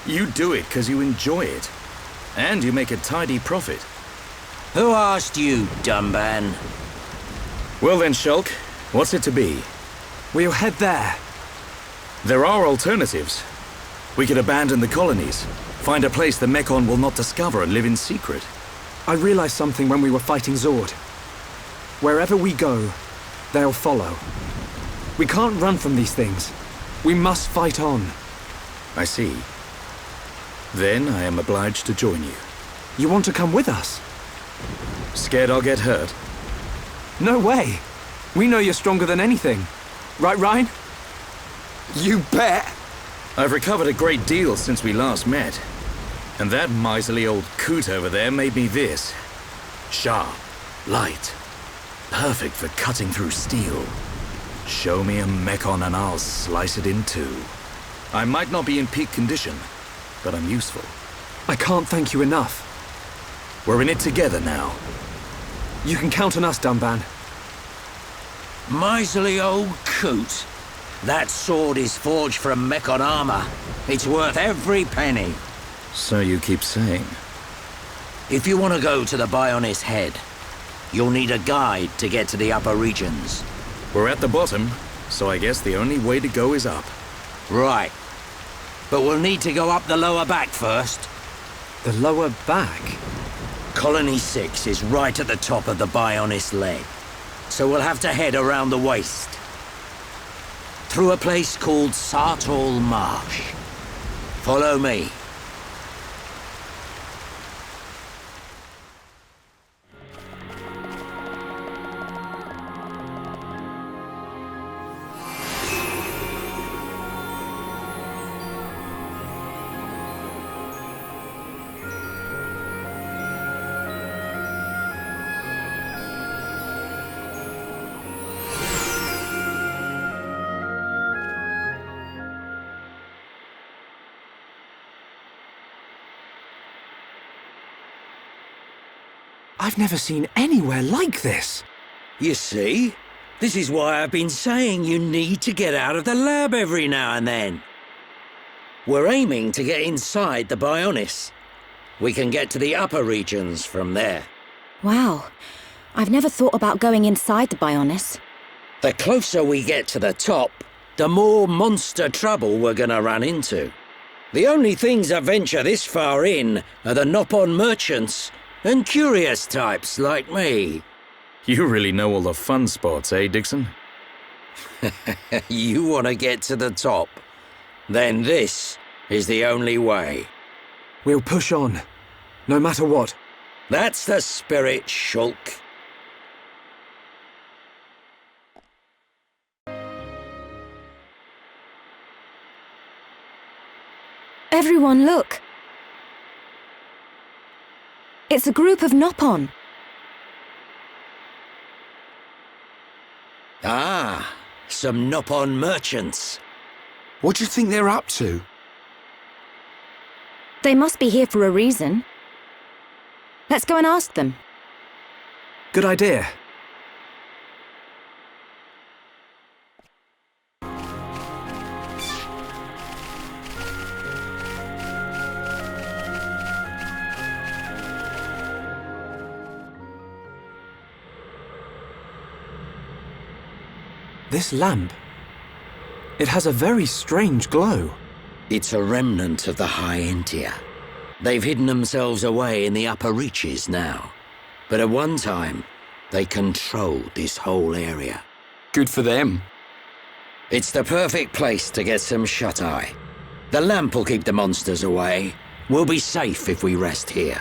You do it because you enjoy it. And you make a tidy profit. Who asked you, dumban? Well then, Shulk, what's it to be? We'll head there. There are alternatives. We could abandon the colonies, find a place the Mechon will not discover and live in secret. I realized something when we were fighting Zord. Wherever we go, they'll follow. We can't run from these things. We must fight on. I see. Then I am obliged to join you. You want to come with us? Scared I'll get hurt? No way. We know you're stronger than anything. Right, Ryan? You bet. I've recovered a great deal since we last met. And that miserly old coot over there made me this. Sharp, light, perfect for cutting through steel. Show me a mechon and I'll slice it in two. I might not be in peak condition, but I'm useful. I can't thank you enough. We're in it together now. You can count on us, Dumban. Miserly old coot. That sword is forged from mechon armor. It's worth every penny. So you keep saying. If you want to go to the Bionis head, you'll need a guide to get to the upper regions. We're at the bottom, so I guess the only way to go is up. Right. But we'll need to go up the lower back first. The lower back? Colony 6 is right at the top of the Bionis leg. So we'll have to head around the waist. Through a place called Sartol Marsh. Follow me. I've never seen anywhere like this. You see? This is why I've been saying you need to get out of the lab every now and then. We're aiming to get inside the Bionis. We can get to the upper regions from there. Wow. I've never thought about going inside the Bionis. The closer we get to the top, the more monster trouble we're gonna run into. The only things that venture this far in are the Nopon merchants and curious types like me. You really know all the fun spots, eh, Dixon? You want to get to the top? Then this is the only way. We'll push on, no matter what. That's the spirit, Shulk. Everyone, look. It's a group of Nopon. Ah, some Nopon merchants. What do you think they're up to? They must be here for a reason. Let's go and ask them. Good idea. This lamp, it has a very strange glow. It's a remnant of the Hyentia. They've hidden themselves away in the upper reaches now. But at one time, they controlled this whole area. Good for them. It's the perfect place to get some shut-eye. The lamp will keep the monsters away. We'll be safe if we rest here.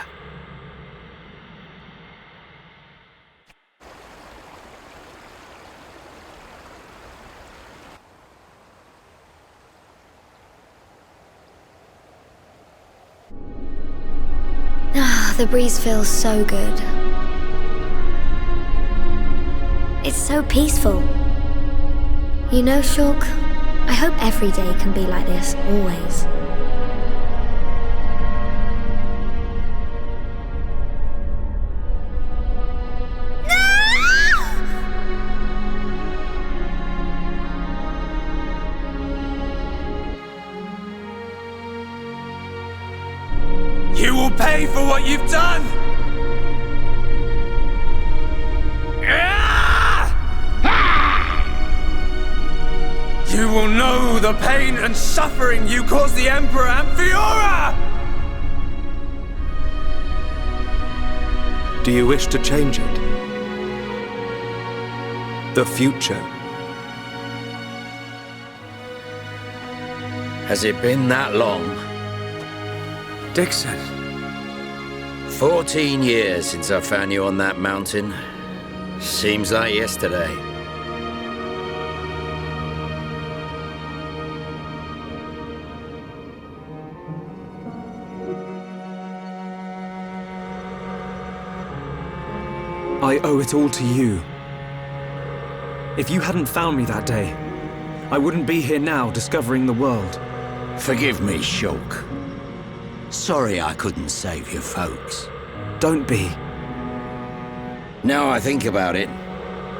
The breeze feels so good. It's so peaceful. You know, Shulk, I hope every day can be like this, always. You will pay for what you've done! You will know the pain and suffering you caused the Emperor and Fiora! Do you wish to change it? The future? Has it been that long? Dixon. 14 years since I found you on that mountain. Seems like yesterday. I owe it all to you. If you hadn't found me that day, I wouldn't be here now discovering the world. Forgive me, Shulk. Sorry I couldn't save your folks. Don't be. Now I think about it,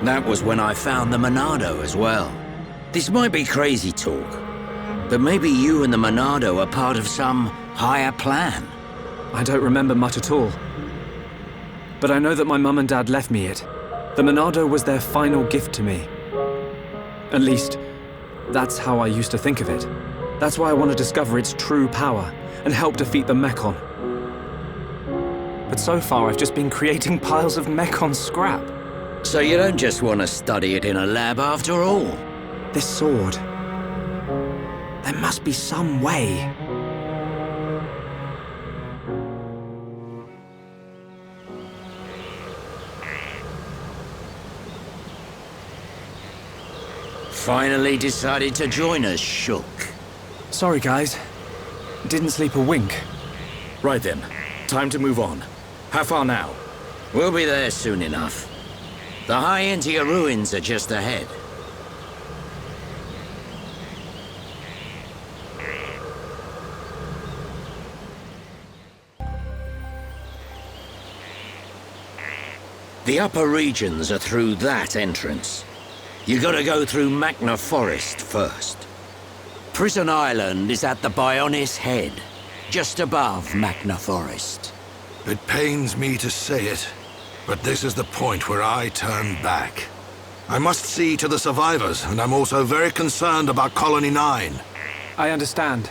that was when I found the Monado as well. This might be crazy talk, but maybe you and the Monado are part of some higher plan. I don't remember much at all. But I know that my mum and dad left me it. The Monado was their final gift to me. At least, that's how I used to think of it. That's why I want to discover its true power and help defeat the mechon. But so far, I've just been creating piles of mechon scrap. So you don't just want to study it in a lab after all? This sword... there must be some way. Finally decided to join us, Shulk. Sorry, guys. Didn't sleep a wink. Right then. Time to move on. How far now? We'll be there soon enough. The Hyentia ruins are just ahead. The upper regions are through that entrance. You gotta go through Makna Forest first. Prison Island is at the Mechonis head, just above Makna Forest. It pains me to say it, but this is the point where I turn back. I must see to the survivors, and I'm also very concerned about Colony 9. I understand.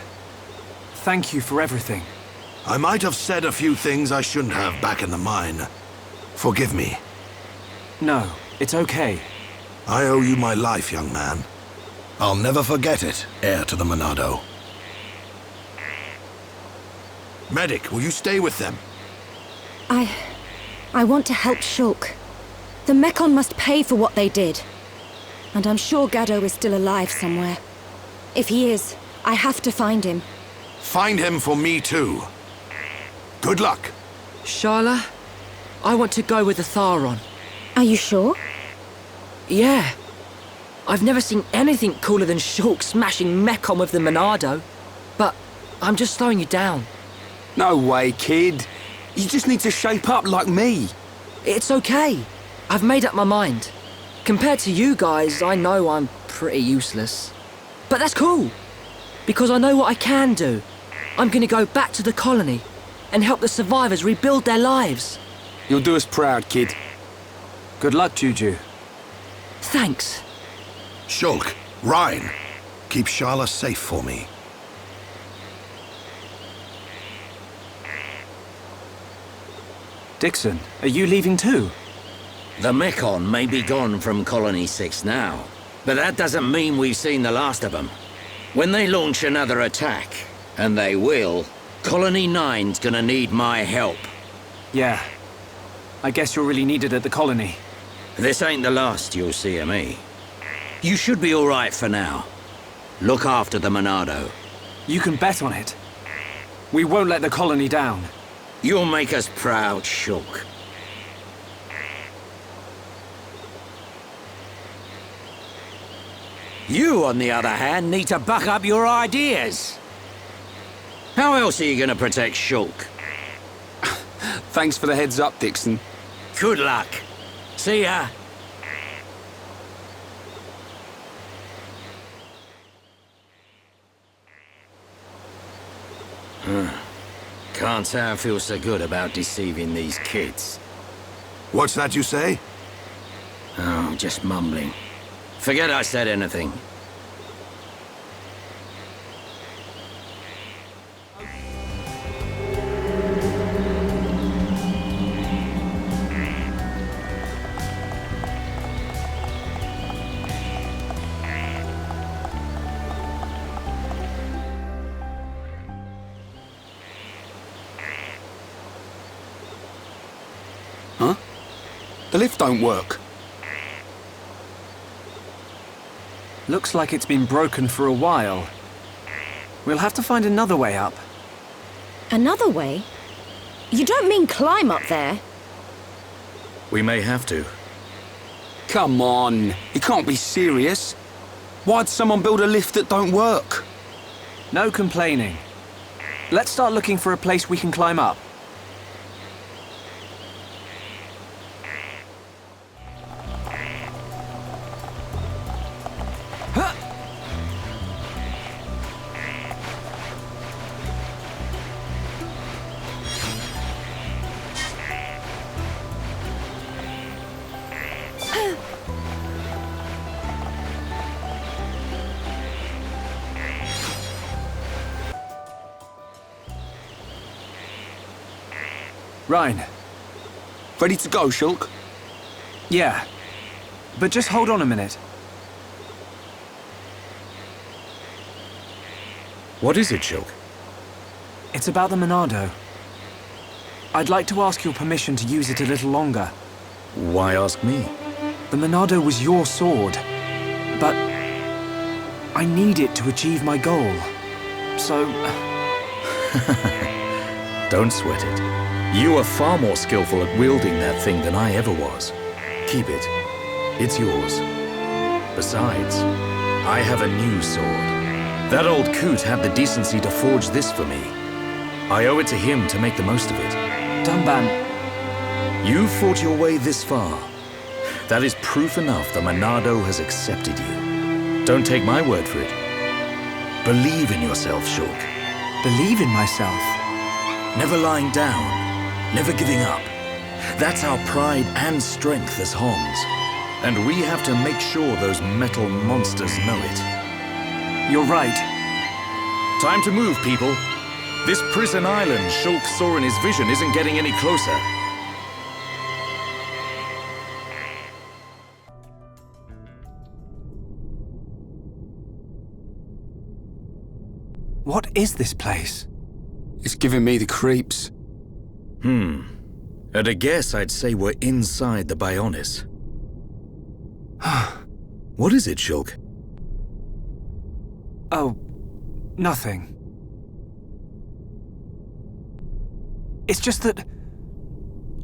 Thank you for everything. I might have said a few things I shouldn't have back in the mine. Forgive me. No, it's okay. I owe you my life, young man. I'll never forget it, heir to the Monado. Medic, will you stay with them? I want to help Shulk. The Mechon must pay for what they did. And I'm sure Gaddo is still alive somewhere. If he is, I have to find him. Find him for me too. Good luck. Sharla, I want to go with Otharon. Are you sure? Yeah. I've never seen anything cooler than Shulk smashing Mechon with the Monado. But I'm just slowing you down. No way, kid. You just need to shape up like me. It's okay. I've made up my mind. Compared to you guys, I know I'm pretty useless. But that's cool, because I know what I can do. I'm gonna go back to the colony and help the survivors rebuild their lives. You'll do us proud, kid. Good luck, Juju. Thanks. Shulk, Ryan, keep Sharla safe for me. Dixon, are you leaving too? The Mechon may be gone from Colony 6 now, but that doesn't mean we've seen the last of them. When they launch another attack, and they will, Colony 9's gonna need my help. Yeah. I guess you're really needed at the colony. This ain't the last you'll see of me. You should be all right for now. Look after the Monado. You can bet on it. We won't let the colony down. You'll make us proud, Shulk. You, on the other hand, need to buck up your ideas. How else are you gonna protect Shulk? Thanks for the heads up, Dixon. Good luck. See ya. Can't say I feel so good about deceiving these kids. What's that you say? Oh, just mumbling. Forget I said anything. Huh? The lift don't work. Looks like it's been broken for a while. We'll have to find another way up. Another way? You don't mean climb up there? We may have to. Come on, you can't be serious. Why'd someone build a lift that don't work? No complaining. Let's start looking for a place we can climb up. Ryan. Ready to go, Shulk? Yeah. But just hold on a minute. What is it, Shulk? It's about the Monado. I'd like to ask your permission to use it a little longer. Why ask me? The Monado was your sword, but I need it to achieve my goal. So... Don't sweat it. You are far more skillful at wielding that thing than I ever was. Keep it. It's yours. Besides, I have a new sword. That old coot had the decency to forge this for me. I owe it to him to make the most of it. Dunban, You fought your way this far. That is proof enough the Monado has accepted you. Don't take my word for it. Believe in yourself, Shulk. Believe in myself? Never lying down, never giving up. That's our pride and strength as Hons. And we have to make sure those metal monsters know it. You're right. Time to move, people. This prison island Shulk saw in his vision isn't getting any closer. What is this place? It's giving me the creeps. At a guess, I'd say we're inside the Bionis. What is it, Shulk? Oh, nothing. It's just that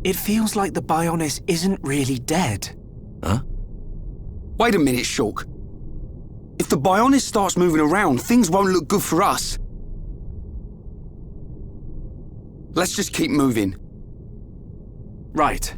it feels like the Bionis isn't really dead. Huh? Wait a minute, Shulk. If the Bionis starts moving around, things won't look good for us. Let's just keep moving. Right.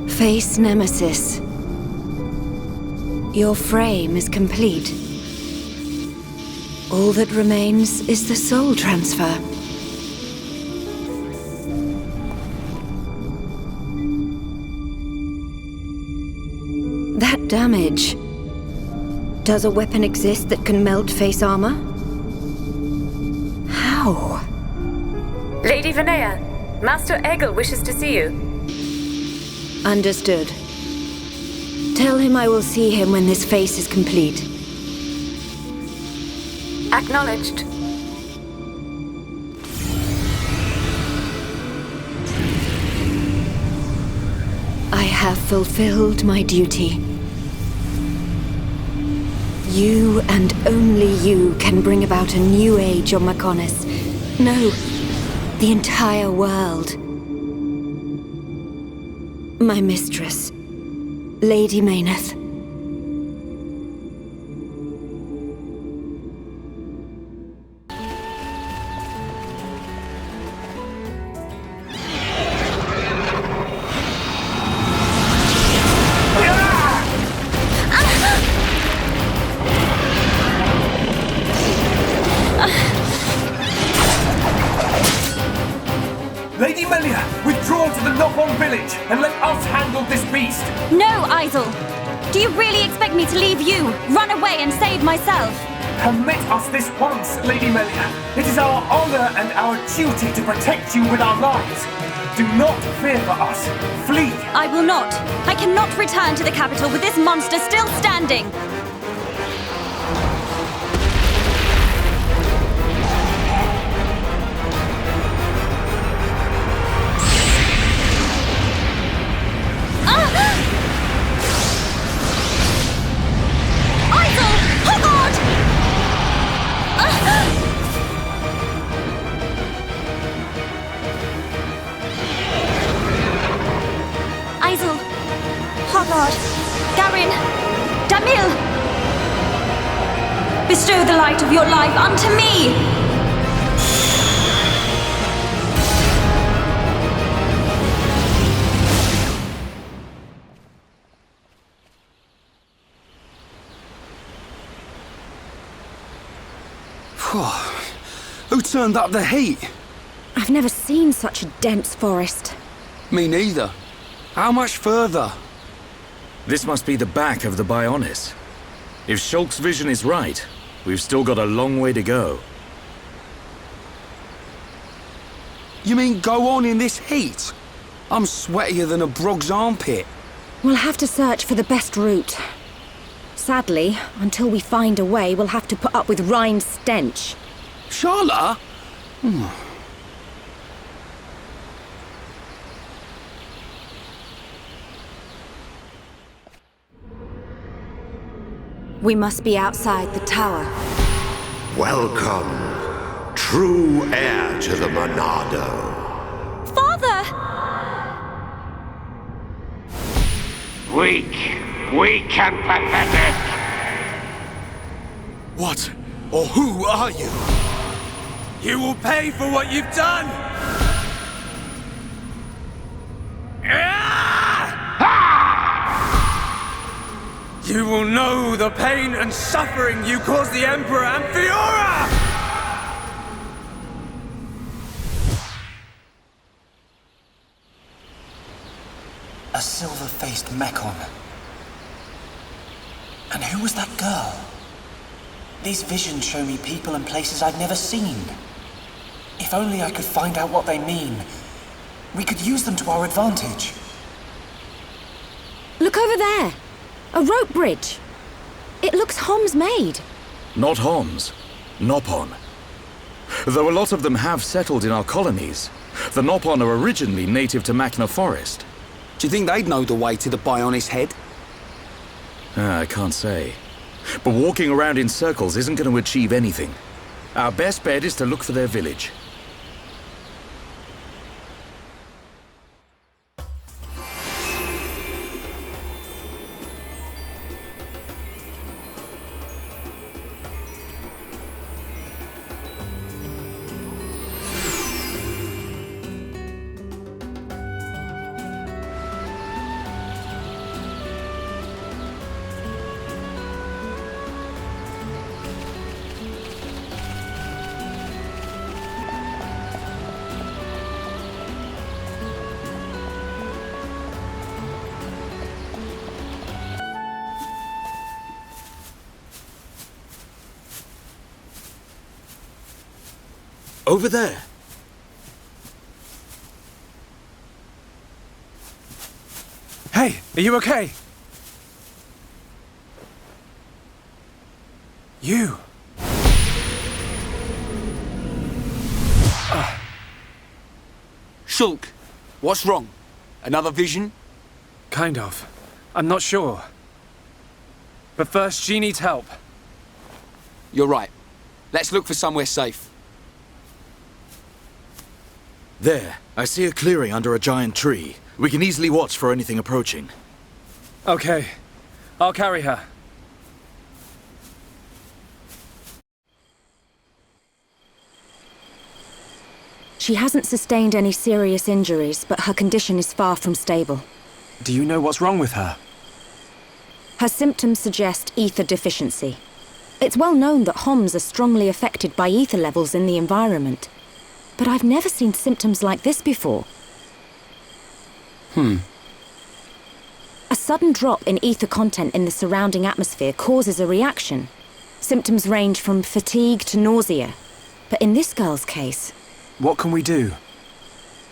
Face Nemesis. Your frame is complete. All that remains is the soul transfer. That damage. Does a weapon exist that can melt face armor? How? Lady Vinaya, Master Egil wishes to see you. Understood. Tell him I will see him when this face is complete. Acknowledged. I have fulfilled my duty. You and only you can bring about a new age on Mechonis. No, the entire world. My mistress, Lady Mayneth. Lady Melia, withdraw to the knock-on village and let us handle this beast! No, Egil! Do you really expect me to leave you, run away and save myself? Permit us this once, Lady Melia. It is our honor and our duty to protect you with our lives. Do not fear for us. Flee! I will not. I cannot return to the capital with this monster still standing. Bestow the light of your life unto me! turned up the heat? I've never seen such a dense forest. Me neither. How much further? This must be the back of the Bionis. If Shulk's vision is right, we've still got a long way to go. You mean go on in this heat? I'm sweatier than a brog's armpit. We'll have to search for the best route. Sadly, until we find a way, we'll have to put up with Rhine's stench. Sharla? We must be outside the tower. Welcome, true heir to the Monado. Father! Weak and pathetic. What or who are you? You will pay for what you've done! You will know the pain and suffering you caused the Emperor and Fiora! A silver-faced mechon. And who was that girl? These visions show me people and places I've never seen. If only I could find out what they mean. We could use them to our advantage. Look over there! A rope bridge. It looks Hom's made. Not Homs, Nopon. Though a lot of them have settled in our colonies, the Nopon are originally native to Makna Forest. Do you think they'd know the way to the Bionis head? I can't say. But walking around in circles isn't going to achieve anything. Our best bet is to look for their village. Over there. Hey, are you okay? You. Shulk, what's wrong? Another vision? Kind of. I'm not sure. But first, she needs help. You're right. Let's look for somewhere safe. There, I see a clearing under a giant tree. We can easily watch for anything approaching. Okay. I'll carry her. She hasn't sustained any serious injuries, but her condition is far from stable. Do you know what's wrong with her? Her symptoms suggest ether deficiency. It's well known that Homs are strongly affected by ether levels in the environment. But I've never seen symptoms like this before. A sudden drop in ether content in the surrounding atmosphere causes a reaction. Symptoms range from fatigue to nausea. But in this girl's case... What can we do?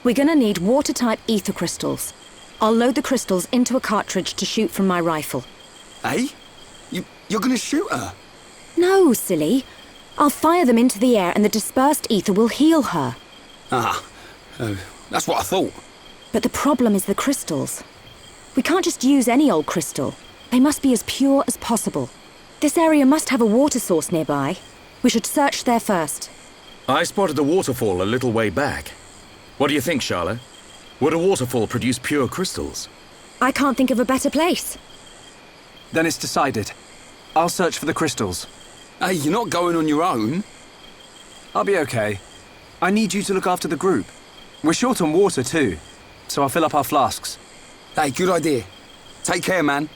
We're gonna need water-type ether crystals. I'll load the crystals into a cartridge to shoot from my rifle. Eh? You're gonna shoot her? No, silly. I'll fire them into the air and the dispersed ether will heal her. That's what I thought. But the problem is the crystals. We can't just use any old crystal. They must be as pure as possible. This area must have a water source nearby. We should search there first. I spotted a waterfall a little way back. What do you think, Sharla? Would a waterfall produce pure crystals? I can't think of a better place. Then it's decided. I'll search for the crystals. Hey, you're not going on your own. I'll be okay. I need you to look after the group. We're short on water too, so I'll fill up our flasks. Hey, good idea. Take care, man.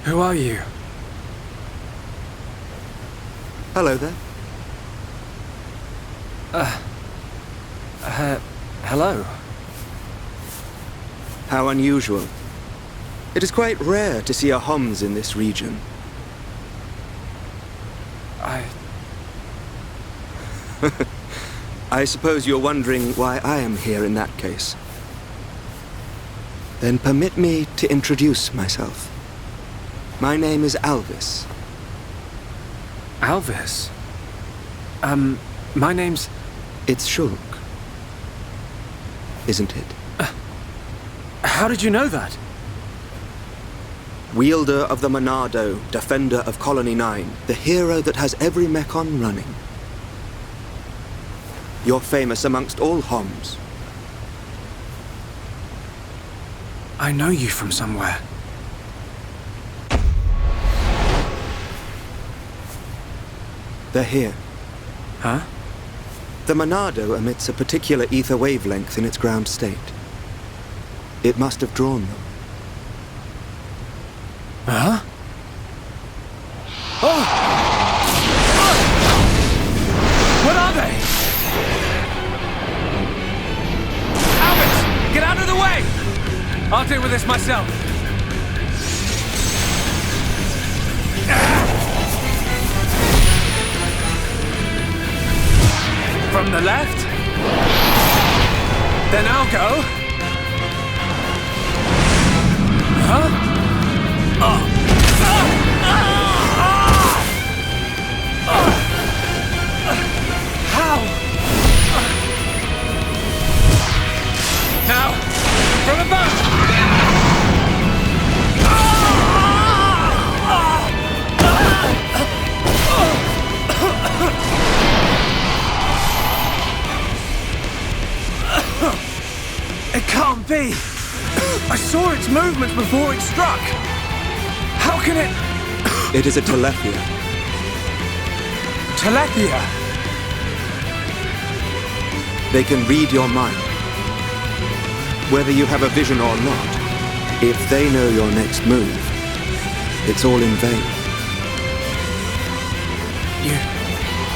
Who are you? Hello there. Hello. How unusual. It is quite rare to see a Homs in this region. I suppose you're wondering why I am here in that case. Then permit me to introduce myself. My name is Alvis. Alvis? My name's... It's Shulk. Isn't it? How did you know that? Wielder of the Monado, defender of Colony 9, the hero that has every mechon running. You're famous amongst all Homs. I know you from somewhere. They're here. Huh? The Monado emits a particular ether wavelength in its ground state. It must have drawn them. Huh? Oh! What are they? Alvis! Get out of the way! I'll deal with this myself. From the left? Then I'll go. Huh? How? Now, from above! It can't be! I saw its movements before it struck! How can it... It is a Telethia. Telethia? They can read your mind. Whether you have a vision or not, if they know your next move, it's all in vain.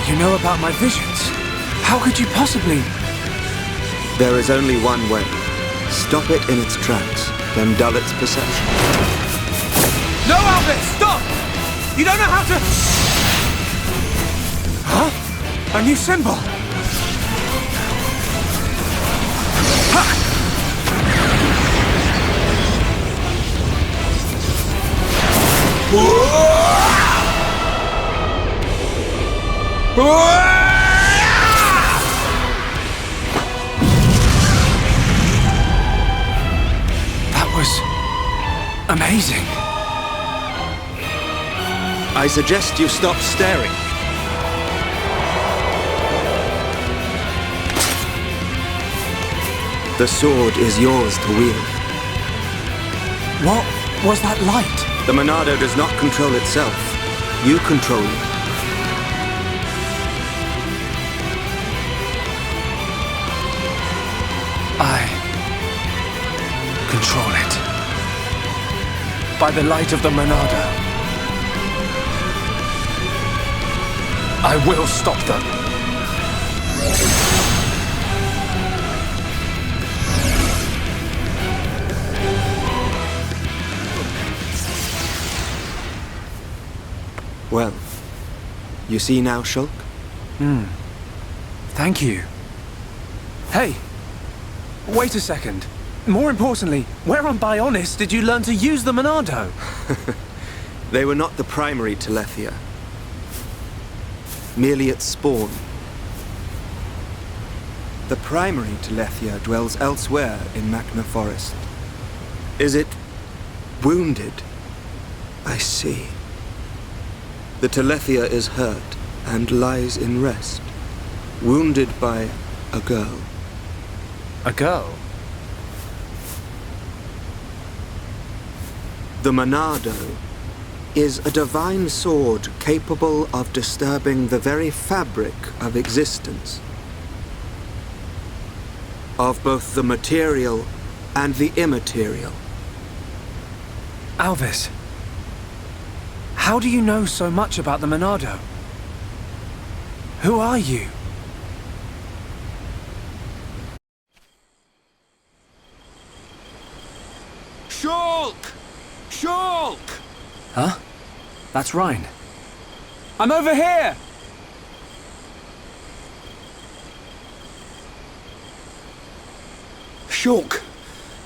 You know about my visions? How could you possibly... There is only one way. Stop it in its tracks, then dull its perception. No, Alvis! Stop! You don't know how to... Huh? A new symbol! Ha! That was... amazing. I suggest you stop staring. The sword is yours to wield. What was that light? The Monado does not control itself. You control it. I control it. By the light of the Monado. I will stop them. Well, you see now, Shulk? Thank you. Hey, wait a second. More importantly, where on Bionis did you learn to use the Monado? They were not the primary Telethia. Merely its spawn. The primary Telethia dwells elsewhere in Makna Forest. Is it wounded? I see. The Telethia is hurt and lies in rest, wounded by a girl. A girl? The Monado is a divine sword capable of disturbing the very fabric of existence. Of both the material and the immaterial. Alvis, How do you know so much about the Monado? Who are you? Shulk! Shulk! Huh? That's Rhine. I'm over here! Shulk,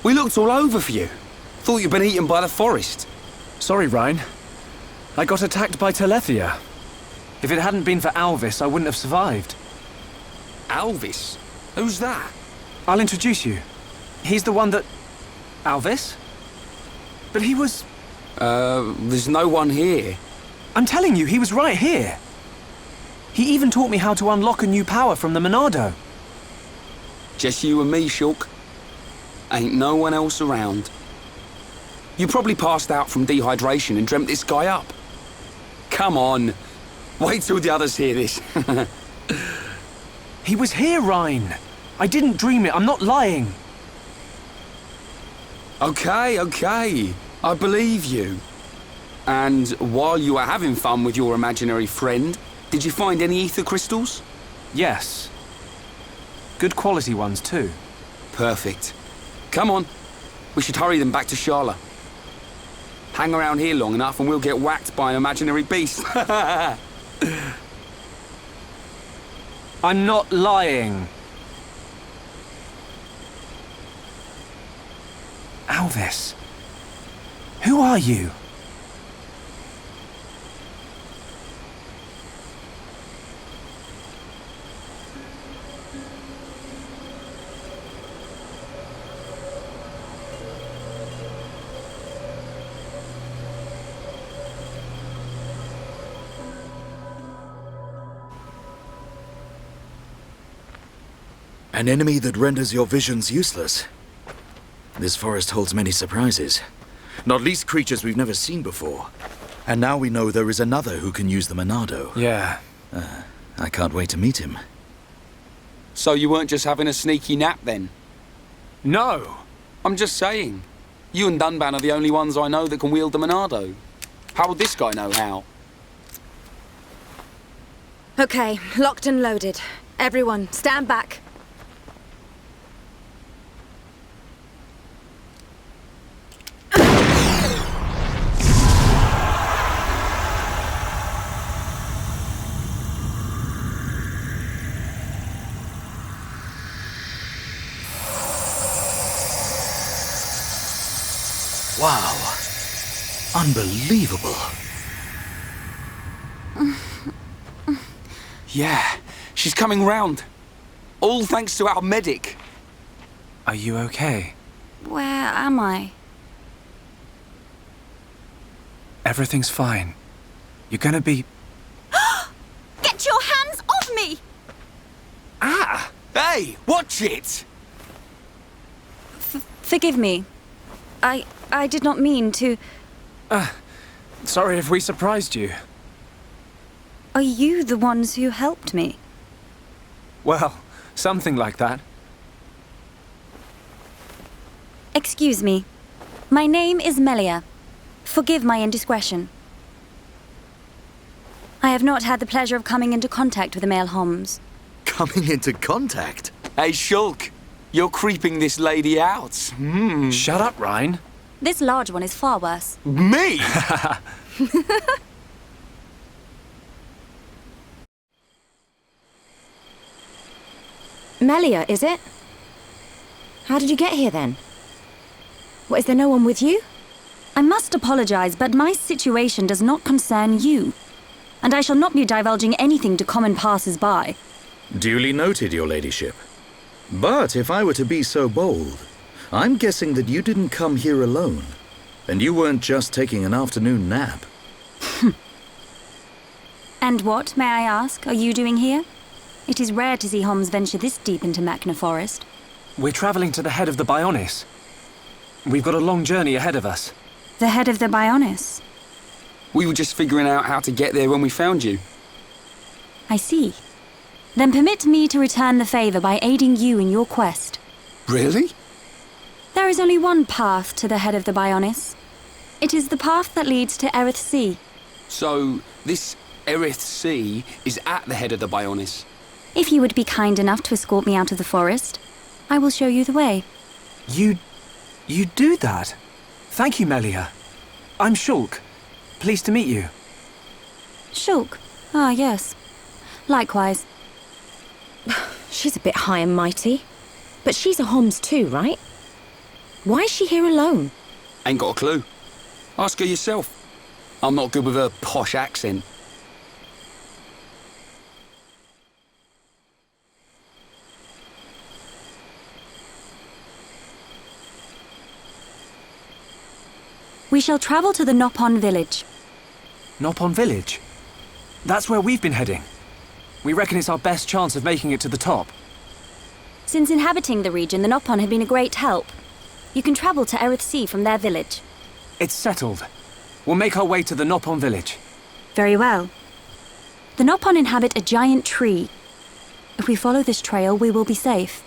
we looked all over for you. Thought you'd been eaten by the forest. Sorry, Rhine. I got attacked by Telethia. If it hadn't been for Alvis, I wouldn't have survived. Alvis? Who's that? I'll introduce you. He's the one that... Alvis? But he was... There's no one here. I'm telling you, he was right here. He even taught me how to unlock a new power from the Monado. Just you and me, Shulk. Ain't no one else around. You probably passed out from dehydration and dreamt this guy up. Come on. Wait till the others hear this. He was here, Rhine. I didn't dream it. I'm not lying. Okay. I believe you. And while you were having fun with your imaginary friend, did you find any ether crystals? Yes. Good quality ones, too. Perfect. Come on. We should hurry them back to Sharla. Hang around here long enough and we'll get whacked by an imaginary beast. I'm not lying. Alvis, who are you? An enemy that renders your visions useless. This forest holds many surprises. Not least creatures we've never seen before. And now we know there is another who can use the Monado. Yeah. I can't wait to meet him. So you weren't just having a sneaky nap then? No! I'm just saying. You and Dunban are the only ones I know that can wield the Monado. How would this guy know how? Okay, locked and loaded. Everyone, stand back. Wow. Unbelievable. Yeah, she's coming round. All thanks to our medic. Are you okay? Where am I? Everything's fine. You're gonna be... Get your hands off me! Ah! Hey, watch it! Forgive me. I did not mean to... Sorry if we surprised you. Are you the ones who helped me? Well, something like that. Excuse me. My name is Melia. Forgive my indiscretion. I have not had the pleasure of coming into contact with the male homs. Coming into contact? Hey, Shulk, you're creeping this lady out. Shut up, Rhine. This large one is far worse. Me? Melia, is it? How did you get here then? What, is there no one with you? I must apologize, but my situation does not concern you. And I shall not be divulging anything to common passers-by. Duly noted, your ladyship. But if I were to be so bold, I'm guessing that you didn't come here alone. And you weren't just taking an afternoon nap. And what, may I ask, are you doing here? It is rare to see homs venture this deep into Makna Forest. We're traveling to the head of the Bionis. We've got a long journey ahead of us. The head of the Bionis? We were just figuring out how to get there when we found you. I see. Then permit me to return the favor by aiding you in your quest. Really? There is only one path to the head of the Bionis. It is the path that leads to Eryth Sea. So, this Eryth Sea is at the head of the Bionis. If you would be kind enough to escort me out of the forest, I will show you the way. You do that? Thank you, Melia. I'm Shulk. Pleased to meet you. Shulk? Ah, yes. Likewise. She's a bit high and mighty. But she's a Homs too, right? Why is she here alone? Ain't got a clue. Ask her yourself. I'm not good with her posh accent. We shall travel to the Nopon village. Nopon village? That's where we've been heading. We reckon it's our best chance of making it to the top. Since inhabiting the region, the Nopon have been a great help. You can travel to Eryth Sea from their village. It's settled. We'll make our way to the Nopon village. Very well. The Nopon inhabit a giant tree. If we follow this trail, we will be safe.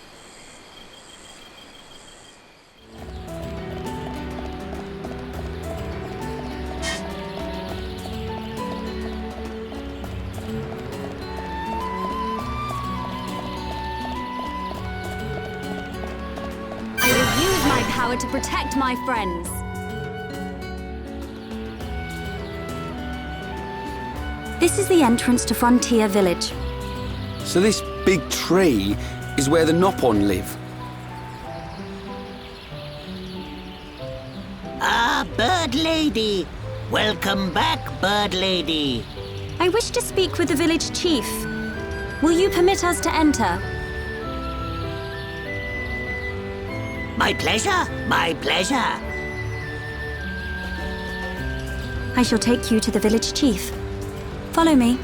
I will use my power to protect my friends. This is the entrance to Frontier Village. So this big tree is where the Nopon live. Ah, Bird Lady! Welcome back, Bird Lady! I wish to speak with the village chief. Will you permit us to enter? My pleasure, my pleasure. I shall take you to the village chief. Follow me.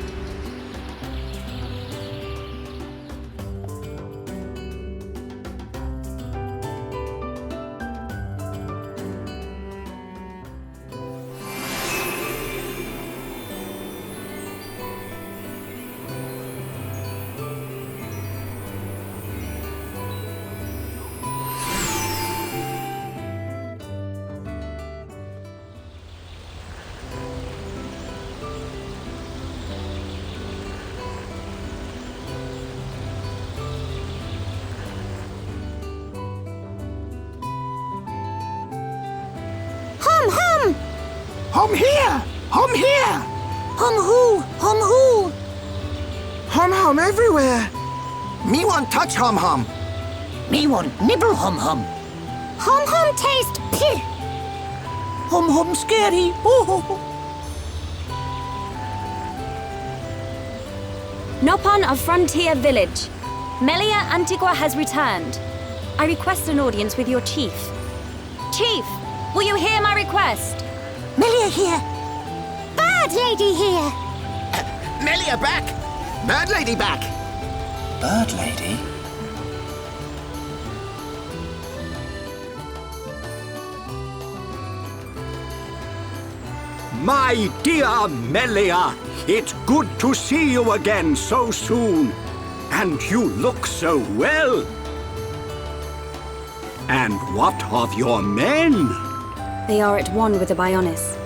Hom here! Hom here! Hom who? Hom who? Hom everywhere! Me want touch Hom. Me want nibble Hom. Hom taste pih! Hom scary. Oh. Nopon of Frontier Village. Melia Antigua has returned. I request an audience with your chief. Chief, will you hear my request? Melia here. Bird Lady here. Melia back! Bird Lady back! Bird Lady? My dear Melia, it's good to see you again so soon. And you look so well. And what of your men? They are at one with the Bionis.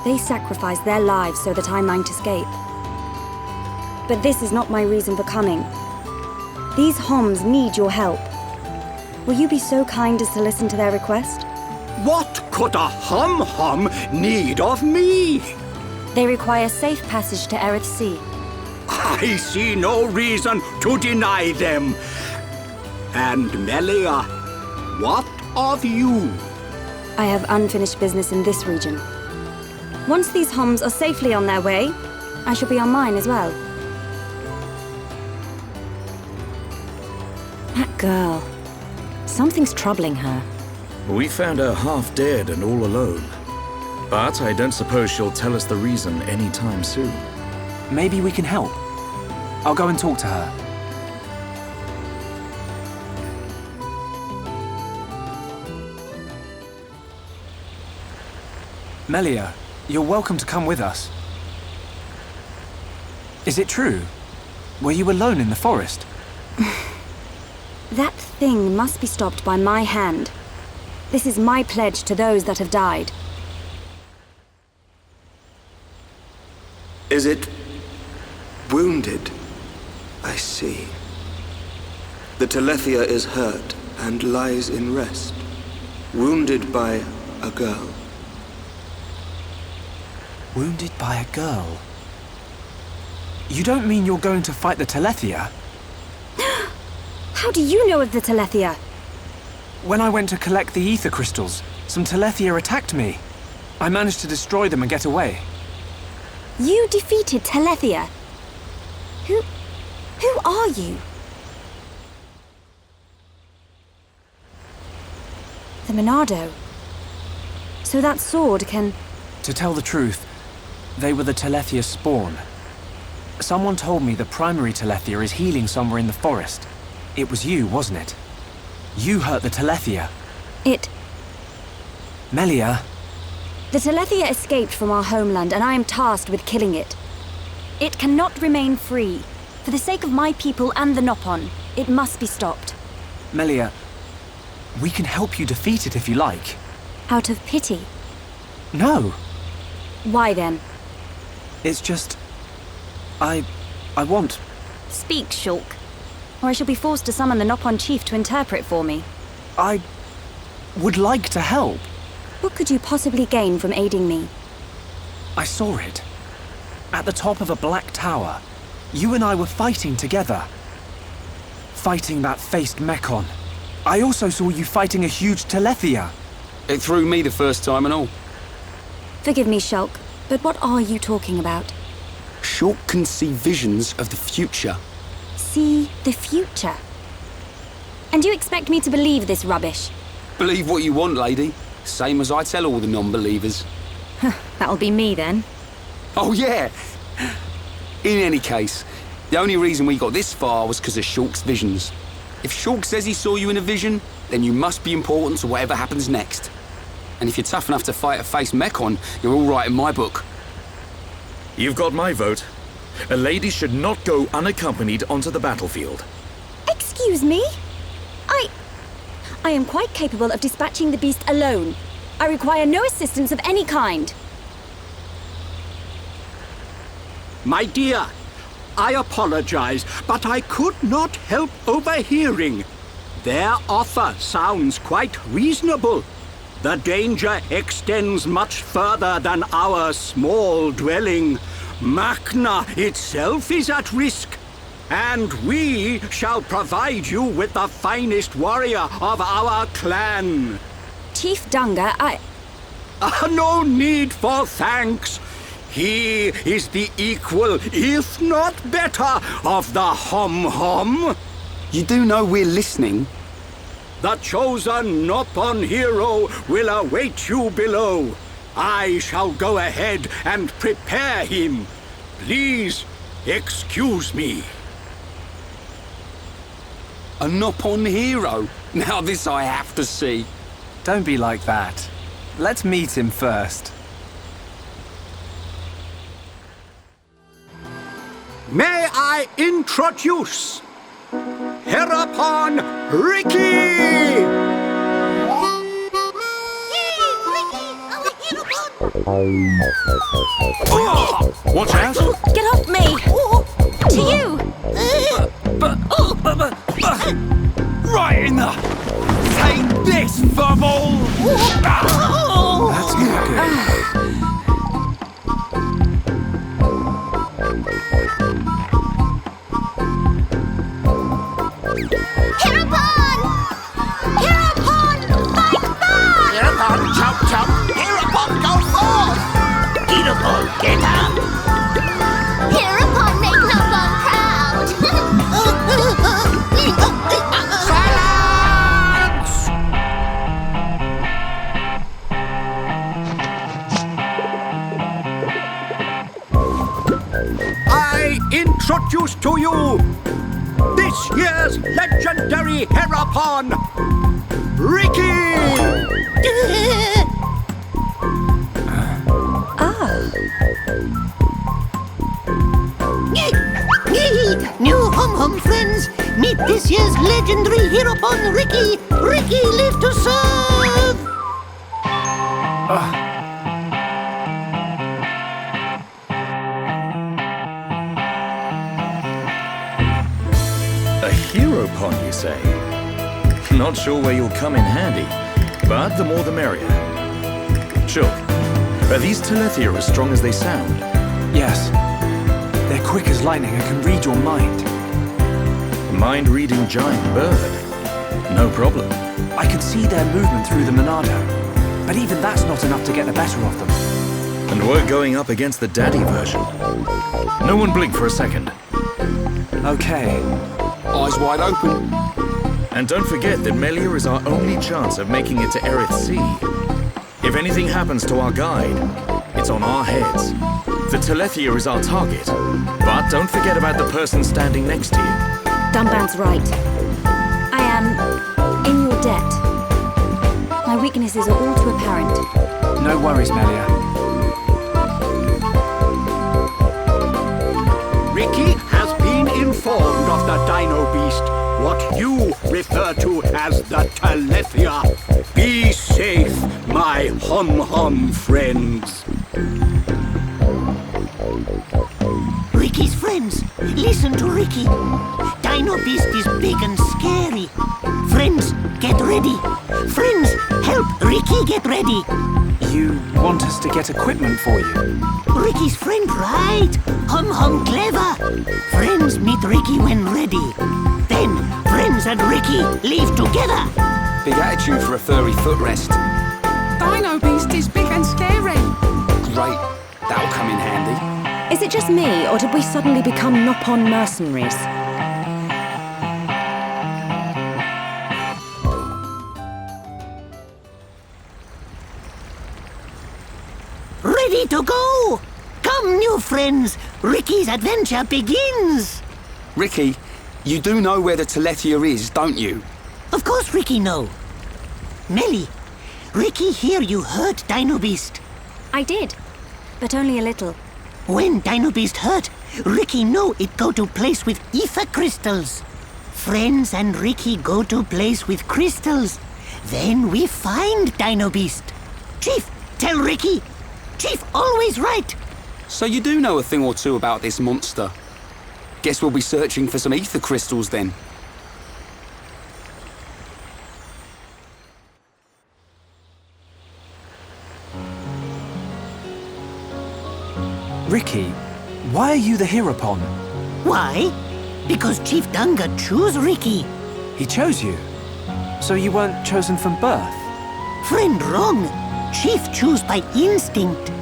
They sacrificed their lives so that I might escape. But this is not my reason for coming. These Homs need your help. Will you be so kind as to listen to their request? What could a Hom need of me? They require safe passage to Eryth Sea. I see no reason to deny them. And Melia, what of you? I have unfinished business in this region. Once these Homs are safely on their way, I shall be on mine as well. That girl. Something's troubling her. We found her half dead and all alone. But I don't suppose she'll tell us the reason anytime soon. Maybe we can help. I'll go and talk to her. Melia, you're welcome to come with us. Is it true? Were you alone in the forest? That thing must be stopped by my hand. This is my pledge to those that have died. Is it wounded? I see. The Telethia is hurt and lies in rest, wounded by a girl. Wounded by a girl? You don't mean you're going to fight the Telethia? How do you know of the Telethia? When I went to collect the ether crystals, some Telethia attacked me. I managed to destroy them and get away. You defeated Telethia? Who are you? The Monado. So that sword can... To tell the truth, they were the Telethia spawn. Someone told me the primary Telethia is healing somewhere in the forest. It was you, wasn't it? You hurt the Telethia. Melia. The Telethia escaped from our homeland, and I am tasked with killing it. It cannot remain free. For the sake of my people and the Nopon, it must be stopped. Melia, we can help you defeat it if you like. Out of pity? No. Why then? It's just... I want... Speak, Shulk, or I shall be forced to summon the Nopon chief to interpret for me. I would like to help. What could you possibly gain from aiding me? I saw it. At the top of a black tower. You and I were fighting together. Fighting that faced mechon. I also saw you fighting a huge Telethia. It threw me the first time and all. Forgive me, Shulk, but what are you talking about? Shulk can see visions of the future. See the future? And you expect me to believe this rubbish? Believe what you want, lady. Same as I tell all the non-believers. That'll be me then. Oh, yeah! In any case, the only reason we got this far was because of Shulk's visions. If Shulk says he saw you in a vision, then you must be important to whatever happens next. And if you're tough enough to fight a face mechon, you're all right in my book. You've got my vote. A lady should not go unaccompanied onto the battlefield. Excuse me? I am quite capable of dispatching the beast alone. I require no assistance of any kind. My dear, I apologize, but I could not help overhearing. Their offer sounds quite reasonable. The danger extends much further than our small dwelling. Makna itself is at risk. And we shall provide you with the finest warrior of our clan. Chief Dunga, No need for thanks. He is the equal, if not better, of the Hom-Hom. You do know we're listening? The chosen Nopon hero will await you below. I shall go ahead and prepare him. Please, excuse me. A Nopon hero? Now this I have to see. Don't be like that. Let's meet him first. May I introduce Hereupon Ricky! Watch out! Get off me! To you! Right in the... Take this, Fumble! That's not good. Hereupon! Hereupon, fight back! Hereupon, chop chop! Hereupon, go forth! Hereupon, get up! Hereupon, make Nopon proud! Silence! I introduce to you this year's legendary Hereupon, Ricky! New Hum-Hum friends, meet this year's legendary Hereupon, Ricky! Ricky live to serve! hero pond, you say? Not sure where you'll come in handy, but the more the merrier. Shulk, are these Telethia as strong as they sound? Yes. They're quick as lightning and can read your mind. Mind-reading giant bird? No problem. I could see their movement through the Monado, but even that's not enough to get the better of them. And we're going up against the daddy version. No one blink for a second. Okay. Eyes wide open. And don't forget that Melia is our only chance of making it to Eryth Sea. If anything happens to our guide, it's on our heads. The Telethia is our target, but don't forget about the person standing next to you. Dunban's right. I am in your debt. My weaknesses are all too apparent. No worries, Melia. Ricky has been informed of the Dino Beast, what you refer to as the Telethia. Be safe, my hum-hum friends. Ricky's friends, listen to Ricky. Dino Beast is big and scary. Friends, get ready. Friends, help Ricky get ready. You want us to get equipment for you? Ricky's friend, right? Hum clever. Friends meet Ricky when ready. Then, friends and Ricky leave together. Big attitude for a furry footrest. Dino Beast is big and scary. Great. That'll come in handy. Is it just me, or did we suddenly become Nopon mercenaries? Ready to go! Come, new friends! Ricky's adventure begins! Ricky, you do know where the Telethia is, don't you? Of course Ricky know. Melly, Ricky hear you hurt Dino Beast. I did, but only a little. When Dino Beast hurt, Ricky know it go to place with ether crystals. Friends and Ricky go to place with crystals. Then we find Dino Beast. Chief, tell Ricky. Chief always right. So you do know a thing or two about this monster. Guess we'll be searching for some ether crystals then. Ricky, why are you the Heropon? Why? Because Chief Dunga chose Ricky. He chose you? So you weren't chosen from birth? Friend, wrong. Chief choose by instinct.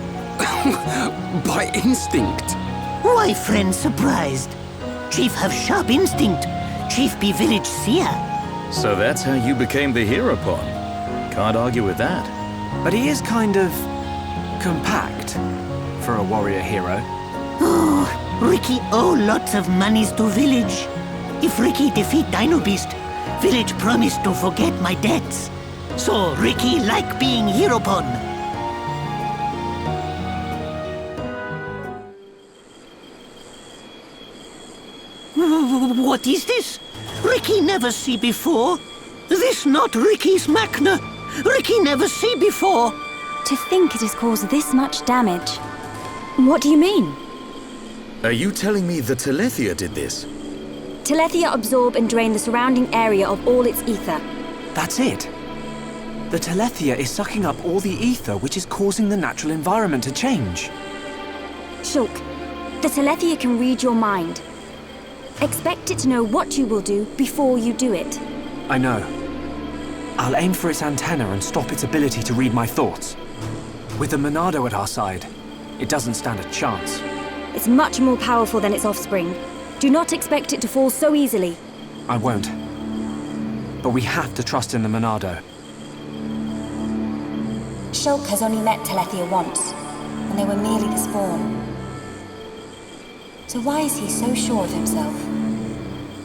By instinct? Why, friend, surprised? Chief have sharp instinct. Chief be village seer. So that's how you became the Heropon. Can't argue with that. But he is kind of compact for a warrior hero. Oh, Ricky owe lots of monies to village. If Ricky defeat Dino Beast, village promised to forget my debts. So Ricky like being Heropon. What is this? Ricky never see before. This not Ricky's Makna. Ricky never see before. To think it has caused this much damage. What do you mean? Are you telling me the Telethia did this? Telethia absorb and drain the surrounding area of all its ether. That's it. The Telethia is sucking up all the ether, which is causing the natural environment to change. Shulk, the Telethia can read your mind. Expect it to know what you will do before you do it. I know. I'll aim for its antenna and stop its ability to read my thoughts. With the Monado at our side, it doesn't stand a chance. It's much more powerful than its offspring. Do not expect it to fall so easily. I won't. But we have to trust in the Monado. Shulk has only met Telethia once, and they were merely the spawn. So why is he so sure of himself?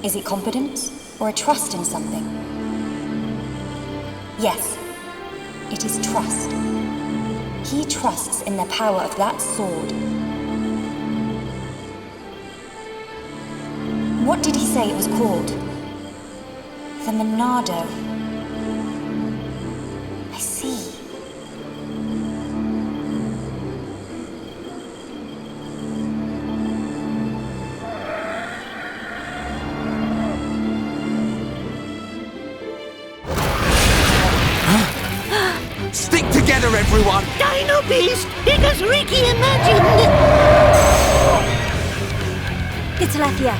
Is it confidence, or a trust in something? Yes, it is trust. He trusts in the power of that sword. What did he say it was called? The Monado. I see. everyone! Dino Beast! Because Ricky imagined... The Telethia.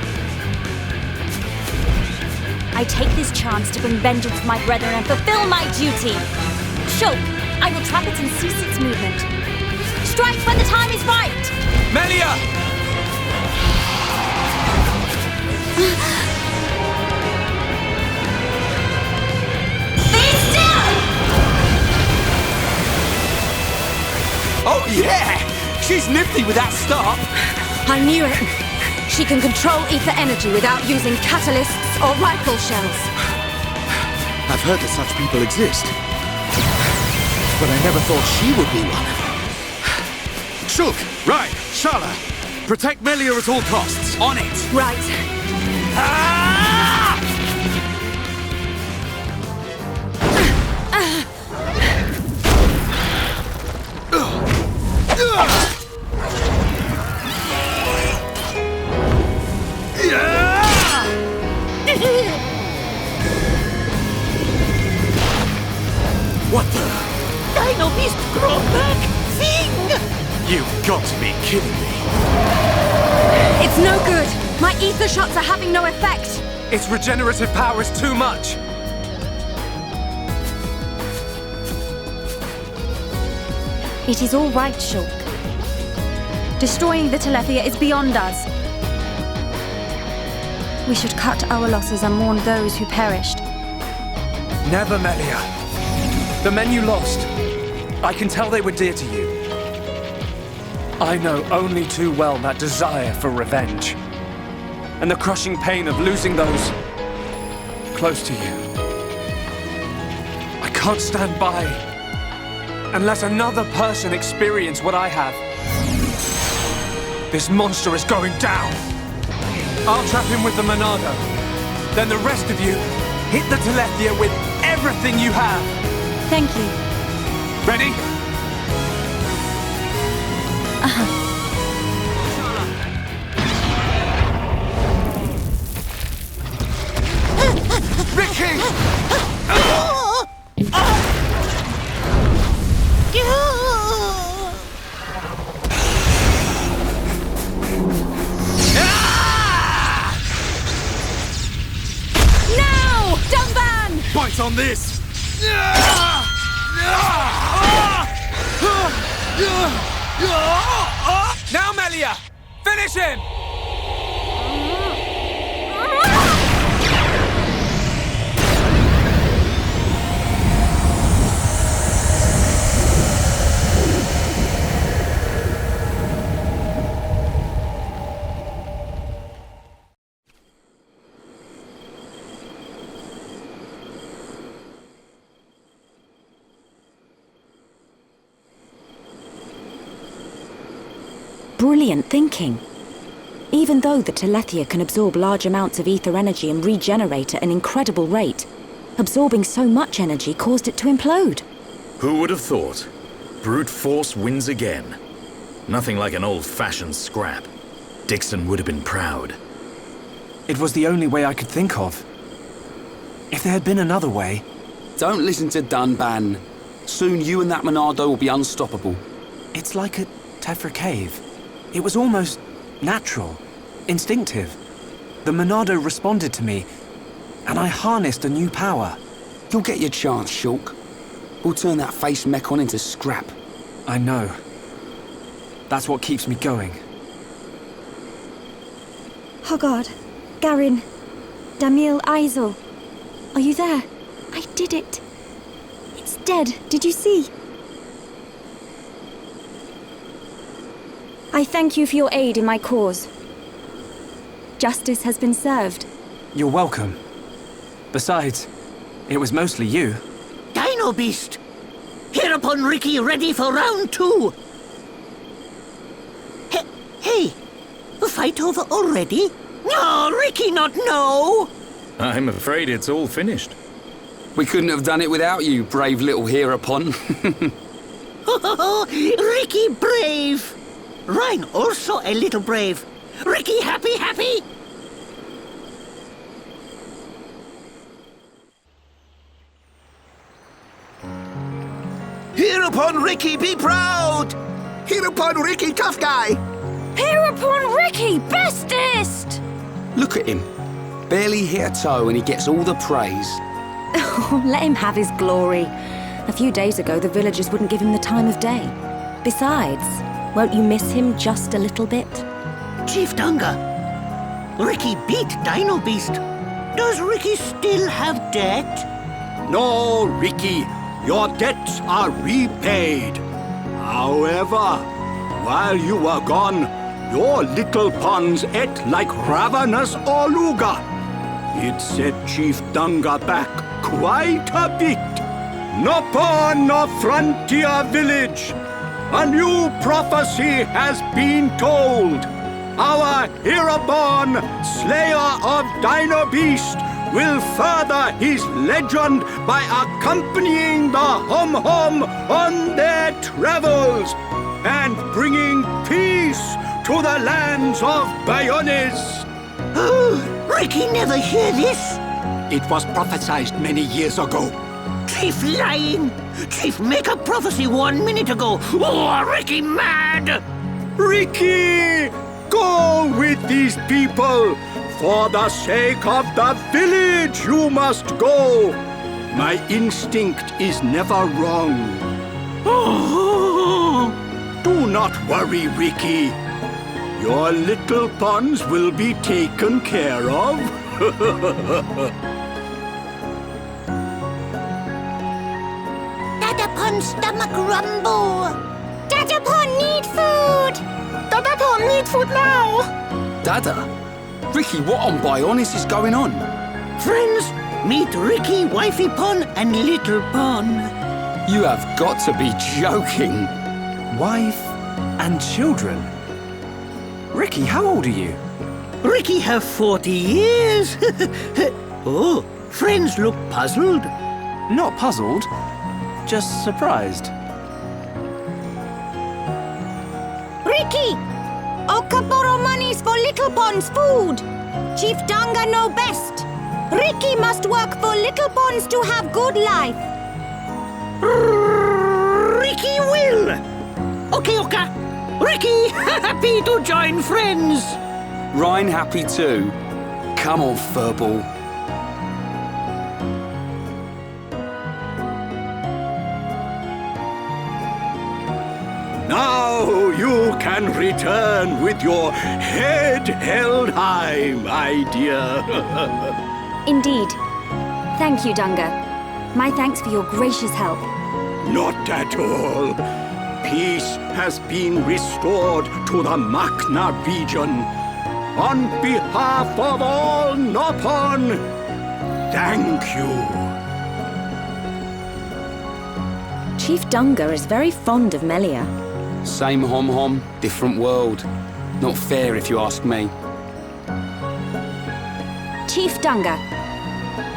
I take this chance to bring vengeance to my brethren and fulfill my duty. Shulk, I will trap it and cease its movement. Strike when the time is right! Melia! Oh yeah! She's nifty with that start! I knew it! She can control ether energy without using catalysts or rifle shells. I've heard that such people exist. But I never thought she would be one. Shulk! Right! Sharla! Protect Melia at all costs! On it! Right. What the? Dino Beast grown back thing! You've got to be kidding me. It's no good! My ether shots are having no effect! Its regenerative power is too much! It is all right, Shulk. Destroying the Telethia is beyond us. We should cut our losses and mourn those who perished. Never, Melia. The men you lost, I can tell they were dear to you. I know only too well that desire for revenge, and the crushing pain of losing those close to you. I can't stand by and let another person experience what I have. This monster is going down. I'll trap him with the Monado. Then the rest of you, hit the Telethia with everything you have. Thank you. Ready? Ricky! Now! Dumban! Bite on this! Now, Melia! Finish him! Brilliant thinking. Even though the Telethia can absorb large amounts of ether energy and regenerate at an incredible rate, absorbing so much energy caused it to implode. Who would have thought? Brute force wins again. Nothing like an old-fashioned scrap. Dixon would have been proud. It was the only way I could think of. If there had been another way... Don't listen to Dunban. Soon you and that Monado will be unstoppable. It's like a Tephra cave. It was almost natural, instinctive. The Monado responded to me, and I harnessed a new power. You'll get your chance, Shulk. We'll turn that face mechon into scrap. I know. That's what keeps me going. Hogard, Garin, Damil, Aizel. Are you there? I did it. It's dead. Did you see? I thank you for your aid in my cause. Justice has been served. You're welcome. Besides, it was mostly you. Dino Beast! Hereupon Ricky ready for round 2! Hey! The fight over already? No, Ricky not no! I'm afraid it's all finished. We couldn't have done it without you, brave little hereupon. Ricky brave! Rhine also a little brave. Ricky happy? Hereupon Ricky, be proud! Hereupon Ricky, tough guy! Hereupon Ricky, bestest! Look at him. Barely hit a toe and he gets all the praise. Let him have his glory. A few days ago, the villagers wouldn't give him the time of day. Besides, won't you miss him just a little bit? Chief Dunga, Ricky beat Dino Beast. Does Ricky still have debt? No, Ricky. Your debts are repaid. However, while you were gone, your little pawns ate like ravenous Oluga. It set Chief Dunga back quite a bit. Upon a frontier village, a new prophecy has been told. Our hereborn slayer of Dino Beast will further his legend by accompanying the Hom-Hom on their travels and bringing peace to the lands of Mechonis. Oh, Ricky never hear this. It was prophesied many years ago. Chief lying. Chief make a prophecy 1 minute ago. Oh, Ricky mad. Ricky, go with these people. For the sake of the village, you must go. My instinct is never wrong. Do not worry, Ricky. Your little pawns will be taken care of. Dadapon stomach rumble. Dadapon need food! Dadapon need food now! Dada? Ricky, what on Bionis is going on? Friends, meet Ricky, Wifey Pon, and Little Pon. You have got to be joking. Wife and children? Ricky, how old are you? Ricky have 40 years. Oh, friends look puzzled. Not puzzled, just surprised. Ricky! Okaboro monies for Little Pond's food! Chief Dunga know best! Ricky must work for Little Ponds to have good life! Ricky will! Okay, Oka. Ricky, happy to join friends! Ryan happy too. Come on, furball. Now you can return with your head held high, my dear. Indeed. Thank you, Dunga. My thanks for your gracious help. Not at all. Peace has been restored to the Makna region. On behalf of all Nopon, thank you. Chief Dunga is very fond of Melia. Same Hom-Hom, different world. Not fair if you ask me. Chief Dunga,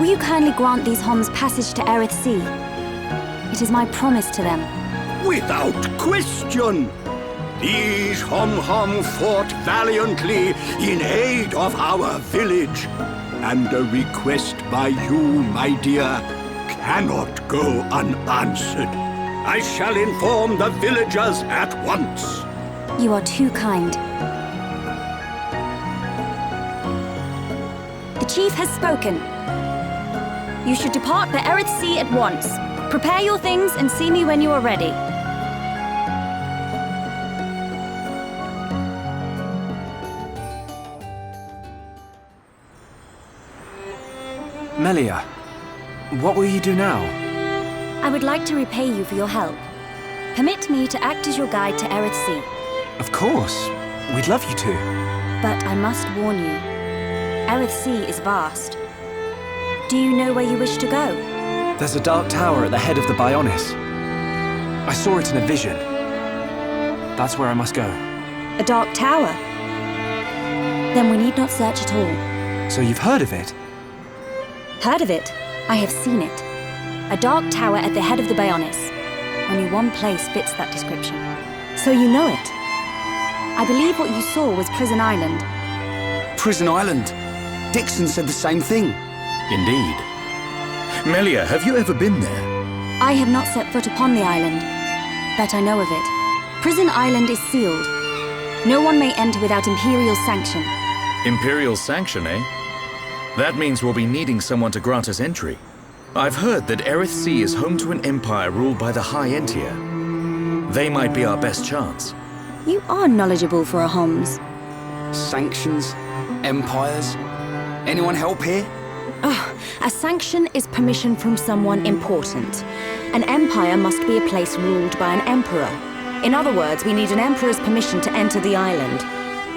will you kindly grant these Homs passage to Eryth Sea? It is my promise to them. Without question. These Hom-Hom fought valiantly in aid of our village. And a request by you, my dear, cannot go unanswered. I shall inform the villagers at once. You are too kind. The chief has spoken. You should depart for Eryth Sea at once. Prepare your things and see me when you are ready. Melia, what will you do now? I would like to repay you for your help. Permit me to act as your guide to Eryth Sea. Of course. We'd love you to. But I must warn you. Eryth Sea is vast. Do you know where you wish to go? There's a dark tower at the head of the Bionis. I saw it in a vision. That's where I must go. A dark tower? Then we need not search at all. So you've heard of it? Heard of it? I have seen it. A dark tower at the head of the Bionis. Only one place fits that description. So you know it? I believe what you saw was Prison Island. Prison Island? Dixon said the same thing. Indeed. Melia, have you ever been there? I have not set foot upon the island. that I know of it. Prison Island is sealed. No one may enter without Imperial sanction. Imperial sanction, eh? That means we'll be needing someone to grant us entry. I've heard that Eryth Sea is home to an empire ruled by the High Entier. They might be our best chance. You are knowledgeable for a Homs. Sanctions? Empires? Anyone help here? A sanction is permission from someone important. An empire must be a place ruled by an emperor. In other words, we need an emperor's permission to enter the island.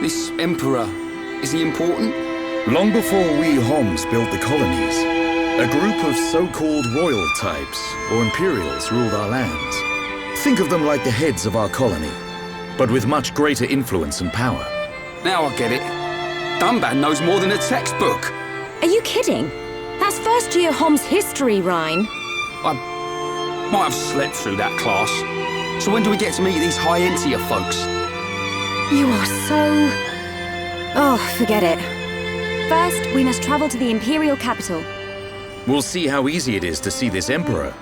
This emperor, is he important? Long before we Homs built the colonies, a group of so-called royal types, or Imperials, ruled our lands. Think of them like the heads of our colony, but with much greater influence and power. Now I get it. Dunban knows more than a textbook. Are you kidding? That's first year Homs history, Rhine. I might have slept through that class. So when do we get to meet these High Entier folks? You are so... Oh, forget it. First, we must travel to the Imperial capital. We'll see how easy it is to see this Emperor.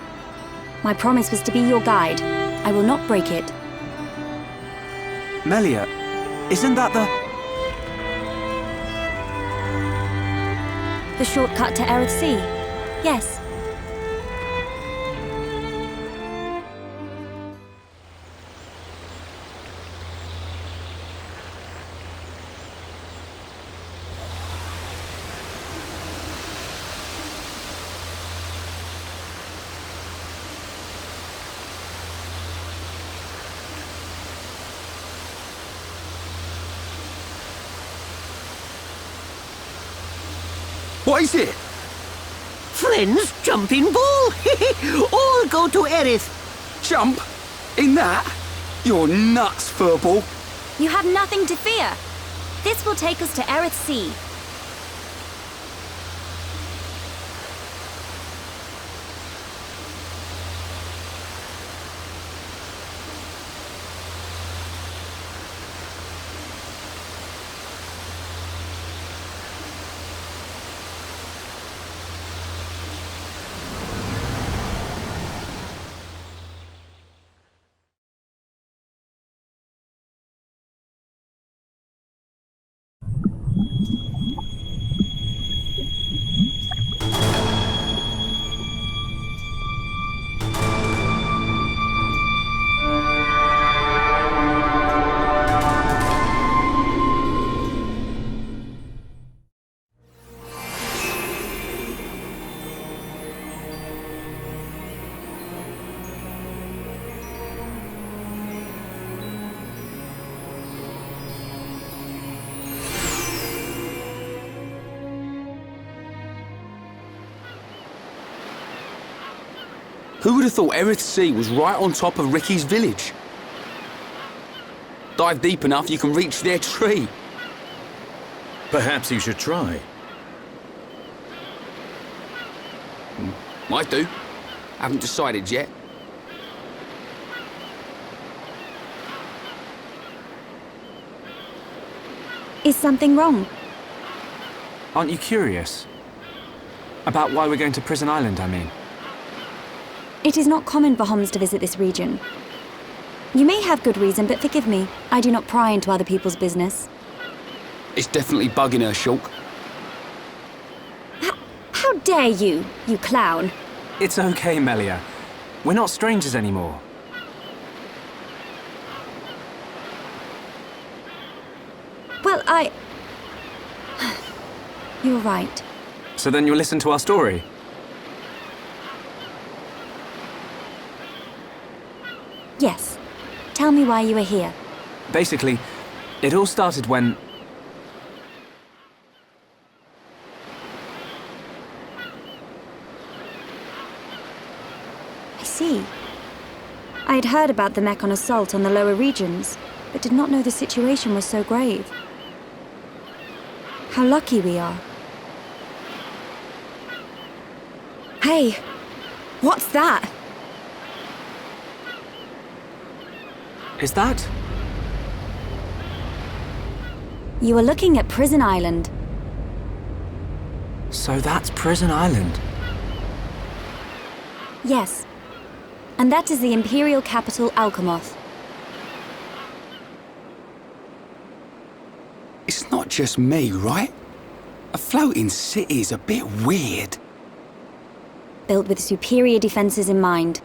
My promise was to be your guide. I will not break it. Melia, isn't that the shortcut to Eryth Sea? Yes. What is it? Friends, jumping ball! All go to Eryth. Jump? In that? You're nuts, furball. You have nothing to fear. This will take us to Eryth Sea. Who would have thought Eryth Sea was right on top of Ricky's village? Dive deep enough, you can reach their tree. Perhaps you should try. Might do. Haven't decided yet. Is something wrong? Aren't you curious? About why we're going to Prison Island, I mean. It is not common for Homs to visit this region. You may have good reason, but forgive me. I do not pry into other people's business. It's definitely bugging her, Shulk. How dare you, you clown? It's okay, Melia. We're not strangers anymore. Well, You're right. So then you'll listen to our story? Yes. Tell me why you are here. Basically, it all started when... I see. I had heard about the Mechon assault on the lower regions, but did not know the situation was so grave. How lucky we are. Hey, what's that? Is that? You are looking at Prison Island. So that's Prison Island? Yes. And that is the Imperial capital, Alcamoth. It's not just me, right? A floating city is a bit weird. Built with superior defenses in mind.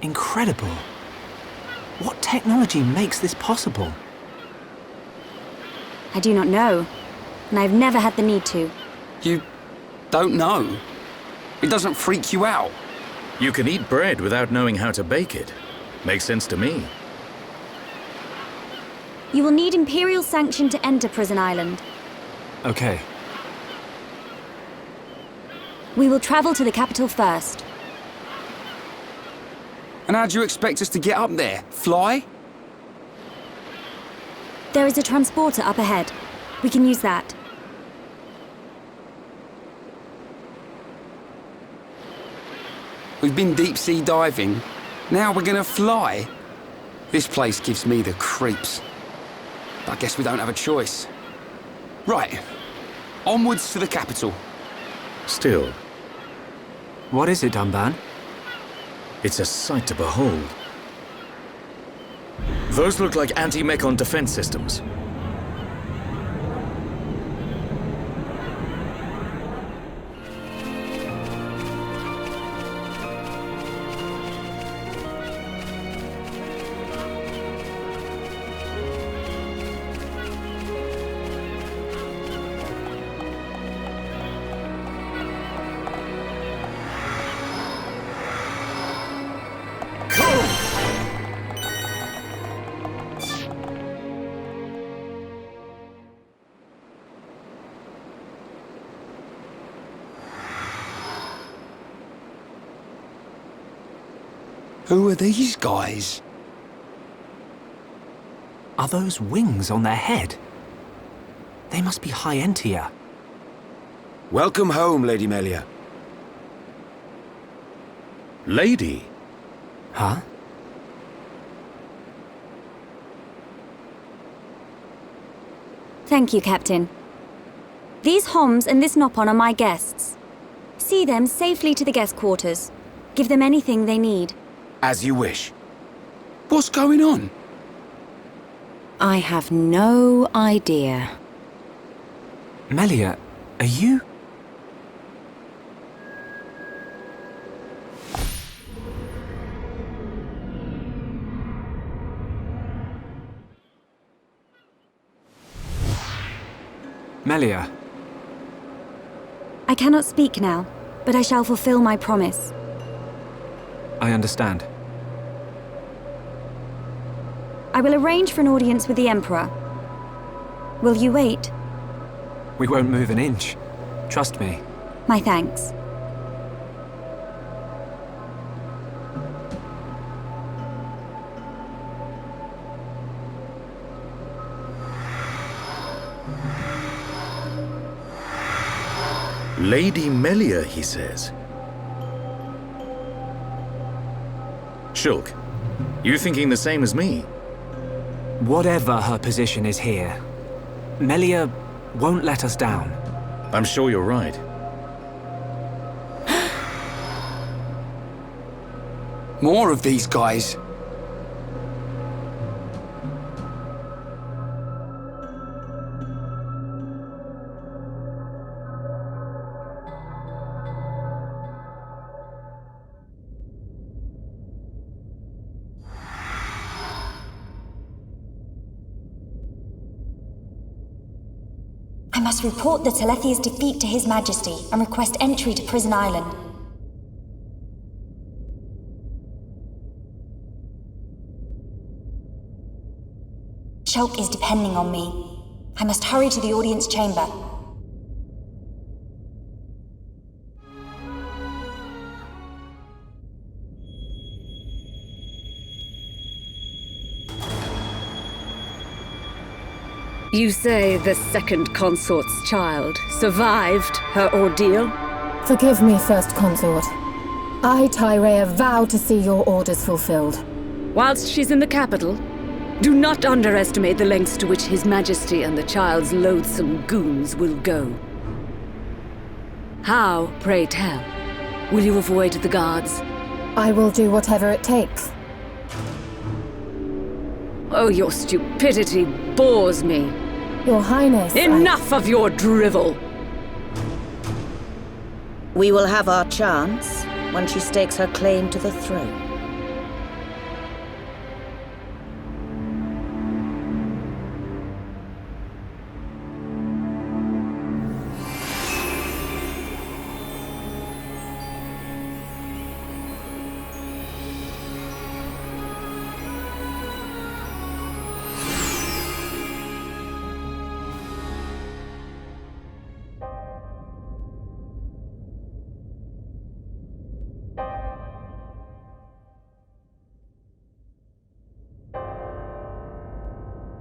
Incredible. What technology makes this possible? I do not know, and I've never had the need to. You don't know? It doesn't freak you out? You can eat bread without knowing how to bake it. Makes sense to me. You will need Imperial sanction to enter Prison Island. Okay. We will travel to the capital first. And how do you expect us to get up there? Fly? There is a transporter up ahead. We can use that. We've been deep-sea diving. Now we're gonna fly? This place gives me the creeps. I guess we don't have a choice. Right. Onwards to the capital. Still. What is it, Dunban? It's a sight to behold. Those look like anti-mechon defense systems. Who are these guys? Are those wings on their head? They must be high-end here. Welcome home, Lady Melia. Lady? Huh? Thank you, Captain. These Homs and this Nopon are my guests. See them safely to the guest quarters. Give them anything they need. As you wish. What's going on? I have no idea. Melia, are you? Melia. I cannot speak now, but I shall fulfill my promise. I understand. I will arrange for an audience with the Emperor. Will you wait? We won't move an inch. Trust me. My thanks. Lady Melia, he says. Shulk, you thinking the same as me? Whatever her position is here, Melia won't let us down. I'm sure you're right. More of these guys. I must report the Telethia's defeat to His Majesty and request entry to Prison Island. Shulk is depending on me. I must hurry to the audience chamber. You say the second consort's child survived her ordeal? Forgive me, First Consort. I, Tyrea, vow to see your orders fulfilled. Whilst she's in the capital, do not underestimate the lengths to which His Majesty and the child's loathsome goons will go. How, pray tell, will you avoid the guards? I will do whatever it takes. Oh, your stupidity bores me. Your Highness, Enough of your drivel! We will have our chance when she stakes her claim to the throne.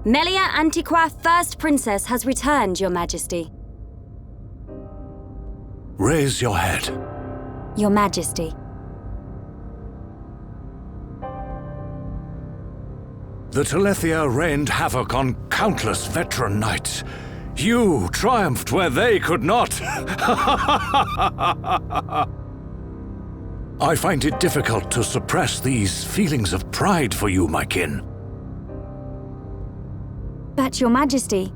Melia Antiqua, First Princess, has returned, Your Majesty. Raise your head. Your Majesty. The Telethia rained havoc on countless veteran knights. You triumphed where they could not. I find it difficult to suppress these feelings of pride for you, my kin. But, Your Majesty,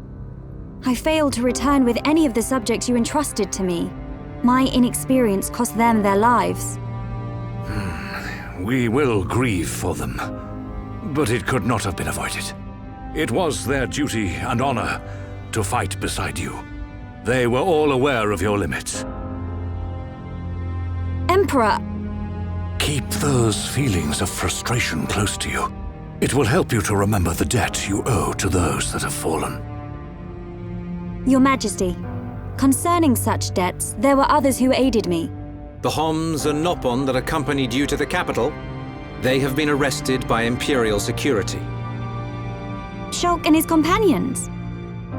I failed to return with any of the subjects you entrusted to me. My inexperience cost them their lives. We will grieve for them, but it could not have been avoided. It was their duty and honor to fight beside you. They were all aware of your limits. Emperor! Keep those feelings of frustration close to you. It will help you to remember the debt you owe to those that have fallen. Your Majesty, concerning such debts, there were others who aided me. The Homs and Nopon that accompanied you to the capital, they have been arrested by Imperial security. Shulk and his companions?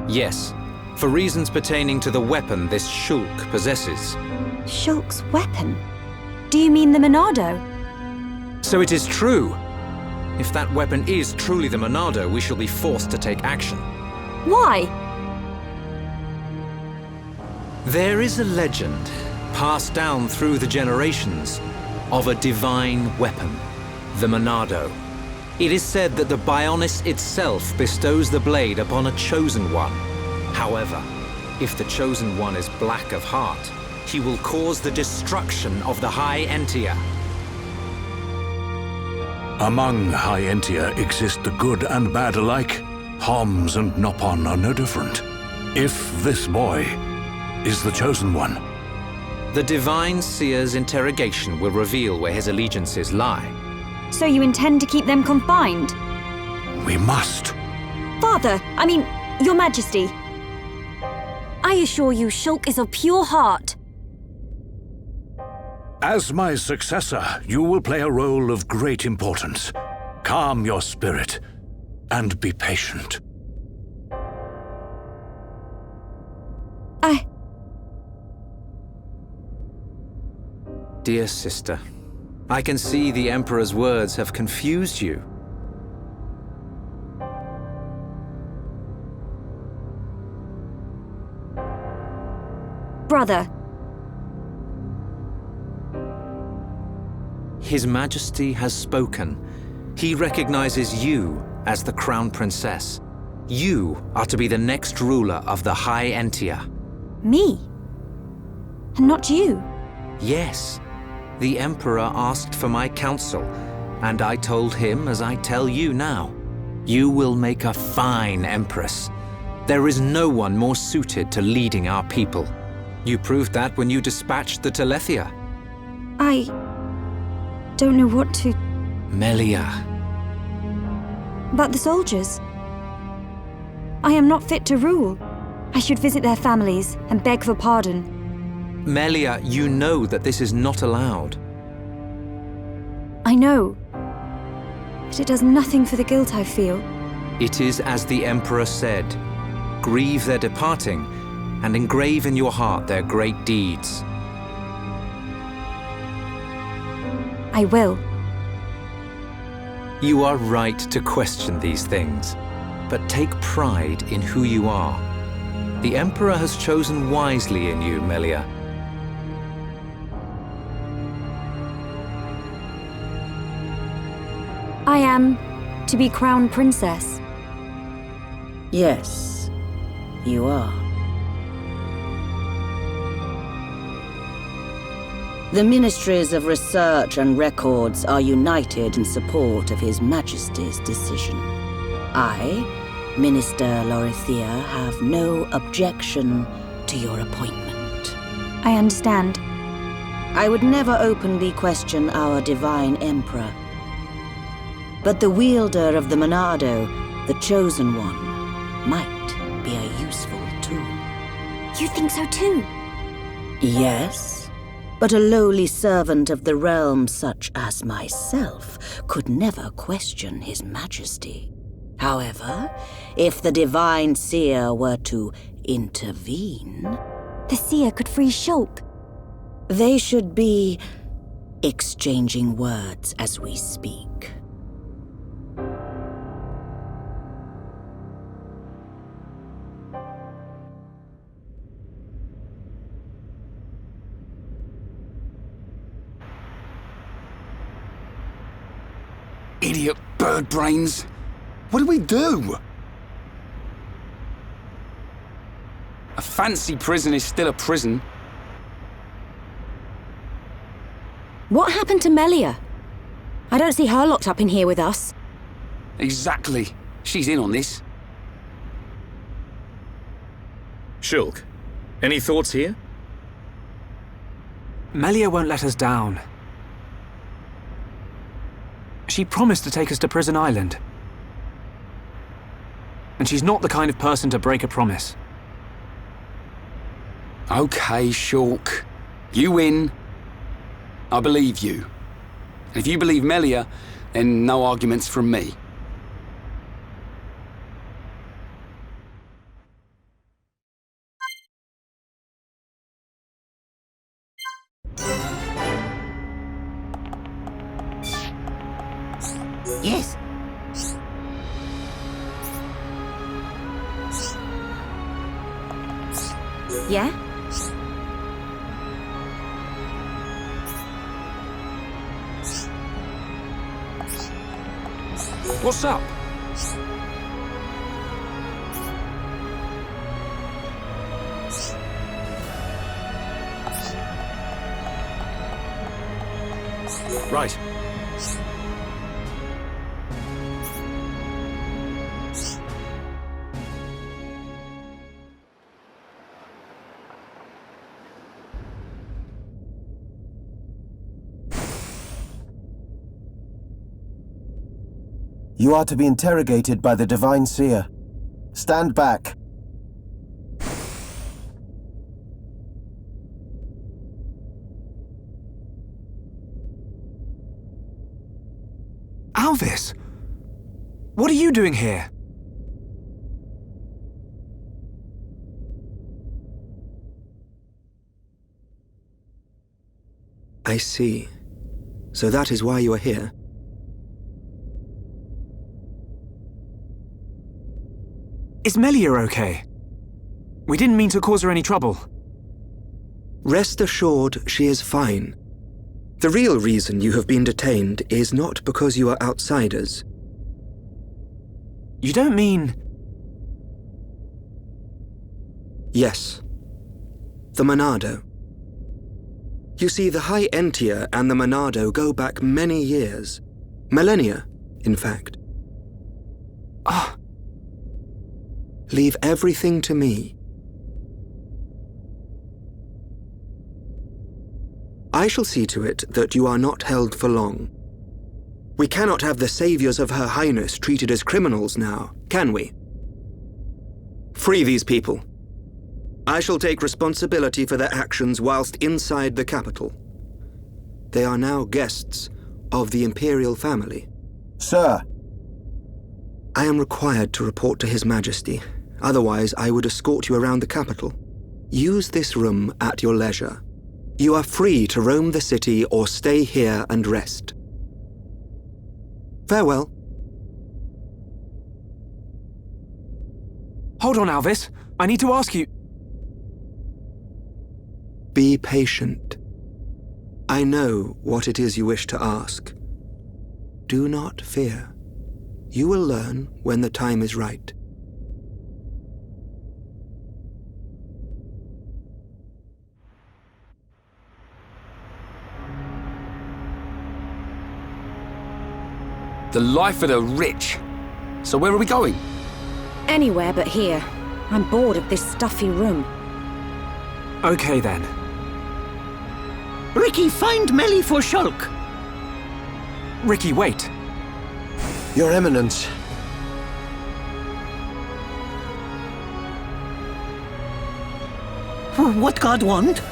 Yes, for reasons pertaining to the weapon this Shulk possesses. Shulk's weapon? Do you mean the Monado? So it is true. If that weapon is truly the Monado, we shall be forced to take action. Why? There is a legend, passed down through the generations, of a divine weapon, the Monado. It is said that the Bionis itself bestows the blade upon a chosen one. However, if the chosen one is black of heart, he will cause the destruction of the High Entia. Among High Entia exist the good and bad alike. Homs and Nopon are no different. If this boy is the chosen one, the Divine Seer's interrogation will reveal where his allegiances lie. So you intend to keep them confined? We must. Father, Your Majesty. I assure you, Shulk is of pure heart. As my successor, you will play a role of great importance. Calm your spirit and be patient. Dear sister, I can see the Emperor's words have confused you. Brother. His Majesty has spoken. He recognizes you as the Crown Princess. You are to be the next ruler of the High Entia. Me? And not you? Yes. The Emperor asked for my counsel, and I told him as I tell you now. You will make a fine Empress. There is no one more suited to leading our people. You proved that when you dispatched the Telethia. I don't know what to... Melia. But the soldiers? I am not fit to rule. I should visit their families and beg for pardon. Melia, you know that this is not allowed. I know. But it does nothing for the guilt I feel. It is as the Emperor said. Grieve their departing, and engrave in your heart their great deeds. I will. You are right to question these things, but take pride in who you are. The Emperor has chosen wisely in you, Melia. I am to be crowned princess. Yes, you are. The Ministries of Research and Records are united in support of His Majesty's decision. I, Minister Lorithia, have no objection to your appointment. I understand. I would never openly question our Divine Emperor. But the wielder of the Monado, the Chosen One, might be a useful tool. You think so too? Yes. But a lowly servant of the realm such as myself could never question His Majesty. However, if the Divine Seer were to intervene... The Seer could free Shulk. They should be exchanging words as we speak. Idiot bird brains. What do we do? A fancy prison is still a prison. What happened to Melia? I don't see her locked up in here with us. Exactly. She's in on this. Shulk, any thoughts here? Melia won't let us down. She promised to take us to Prison Island. And she's not the kind of person to break a promise. Okay, Shulk. You win. I believe you. And if you believe Melia, then no arguments from me. Yes. Yeah? What's up? Right. You are to be interrogated by the Divine Seer. Stand back. Alvis! What are you doing here? I see. So that is why you are here. Is Melia okay? We didn't mean to cause her any trouble. Rest assured, she is fine. The real reason you have been detained is not because you are outsiders. You don't mean... Yes. The Monado. You see, the High Entia and the Monado go back many years. Millennia, in fact. Ah. Leave everything to me. I shall see to it that you are not held for long. We cannot have the saviors of Her Highness treated as criminals now, can we? Free these people. I shall take responsibility for their actions whilst inside the capital. They are now guests of the Imperial family. Sir! I am required to report to His Majesty. Otherwise, I would escort you around the capital. Use this room at your leisure. You are free to roam the city or stay here and rest. Farewell. Hold on, Alvis. I need to ask you... Be patient. I know what it is you wish to ask. do not fear. You will learn when the time is right. The life of the rich. So where are we going? Anywhere but here. I'm bored of this stuffy room. Okay then. Ricky, find Melly for Shulk. Ricky, wait. Your Eminence. What God want?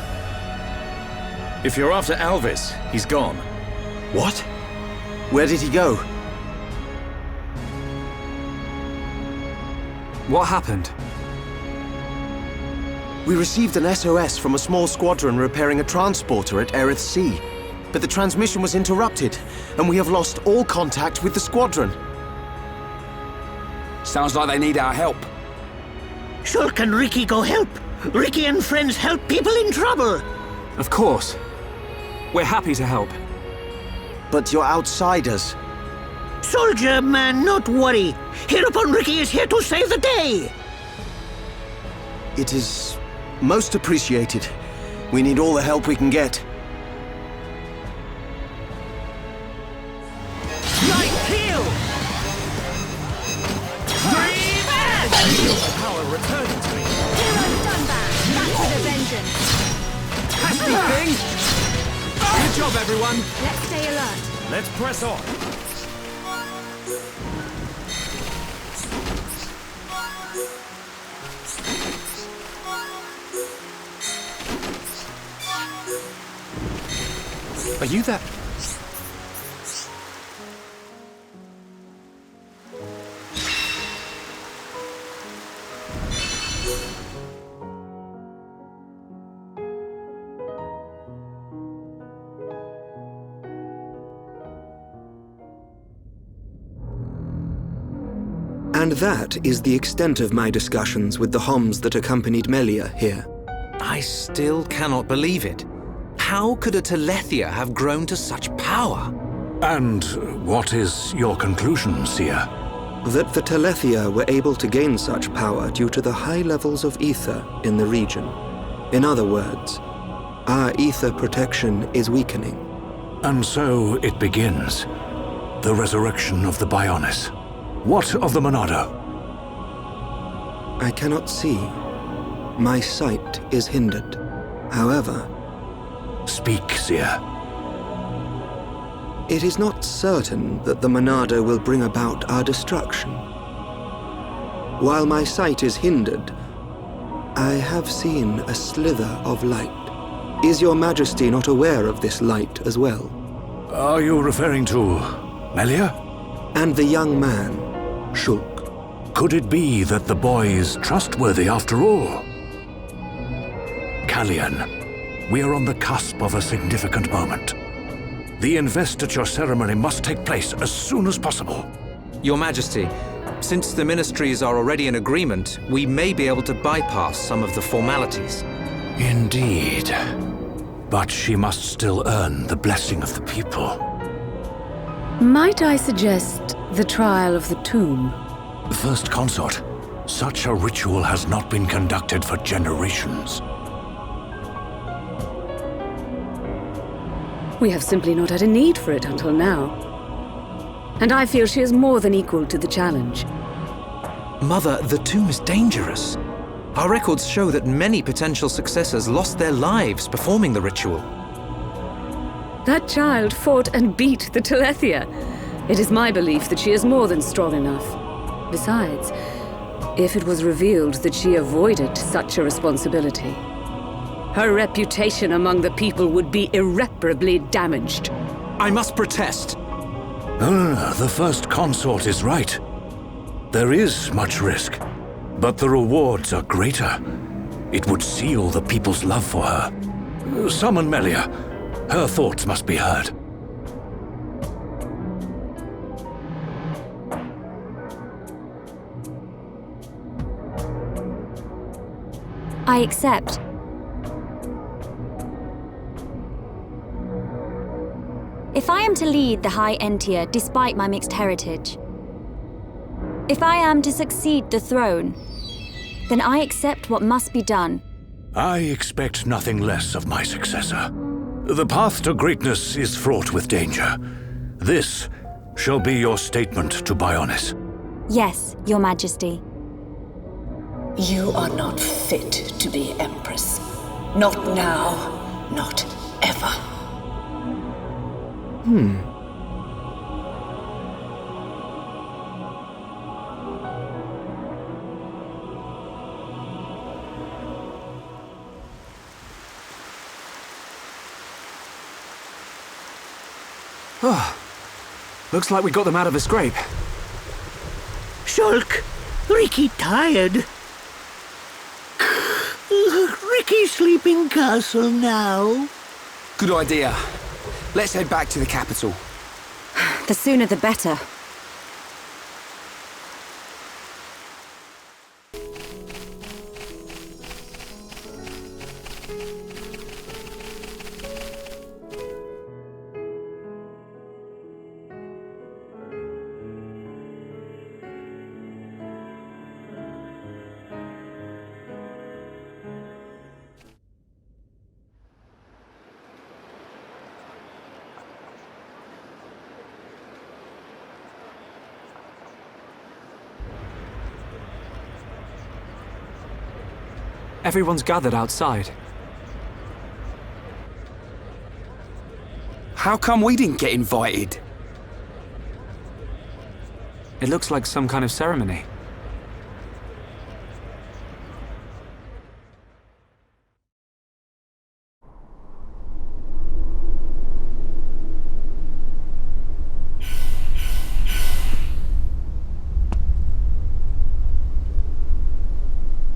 If you're after Alvis, he's gone. What? Where did he go? What happened? We received an SOS from a small squadron repairing a transporter at Eryth Sea. But the transmission was interrupted, and we have lost all contact with the squadron. Sounds like they need our help. Shulk and Ricky go help. Ricky and friends help people in trouble. Of course. We're happy to help. But you're outsiders. Soldier man, not worry. Hereupon Ricky is here to save the day. It is most appreciated. We need all the help we can get. Right heel! I feel the power returning to me. Hero's done that. Back with a vengeance. Hasty thing! Good job, everyone. Let's stay alert. Let's press on. Are you there? And that is the extent of my discussions with the Homs that accompanied Melia here. I still cannot believe it. How could a Telethia have grown to such power? And what is your conclusion, Seer? That the Telethia were able to gain such power due to the high levels of ether in the region. In other words, our ether protection is weakening. And so it begins. The resurrection of the Bionis. What of the Monado? I cannot see. My sight is hindered. However... Speak, Seer. It is not certain that the Monado will bring about our destruction. While my sight is hindered, I have seen a slither of light. Is your Majesty not aware of this light as well? Are you referring to Melia? And the young man, Shulk. Could it be that the boy is trustworthy after all? Kallian, we are on the cusp of a significant moment. The investiture ceremony must take place as soon as possible. Your Majesty, since the ministries are already in agreement, we may be able to bypass some of the formalities. Indeed. But she must still earn the blessing of the people. Might I suggest the trial of the tomb? First Consort, such a ritual has not been conducted for generations. We have simply not had a need for it until now. And I feel she is more than equal to the challenge. Mother, the tomb is dangerous. Our records show that many potential successors lost their lives performing the ritual. That child fought and beat the Telethia. It is my belief that she is more than strong enough. Besides, if it was revealed that she avoided such a responsibility, her reputation among the people would be irreparably damaged. I must protest. The First Consort is right. There is much risk, but the rewards are greater. It would seal the people's love for her. Summon Melia. Her thoughts must be heard. I accept. If I am to lead the High Entia despite my mixed heritage, if I am to succeed the throne, then I accept what must be done. I expect nothing less of my successor. The path to greatness is fraught with danger. This shall be your statement to Bionis. Yes, Your Majesty. You are not fit to be Empress. Not now, not ever. Oh, looks like we got them out of the scrape. Shulk, Ricky tired. Ricky sleeping castle now. Good idea. Let's head back to the capital. The sooner the better. Everyone's gathered outside. How come we didn't get invited? It looks like some kind of ceremony.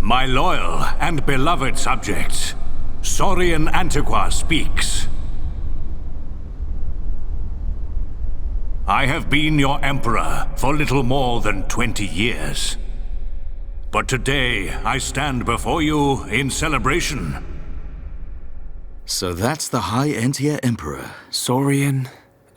My loyal and beloved subjects, Saurian Antiqua speaks. I have been your emperor for little more than 20 years. But today I stand before you in celebration. So that's the High Entia Emperor. Saurian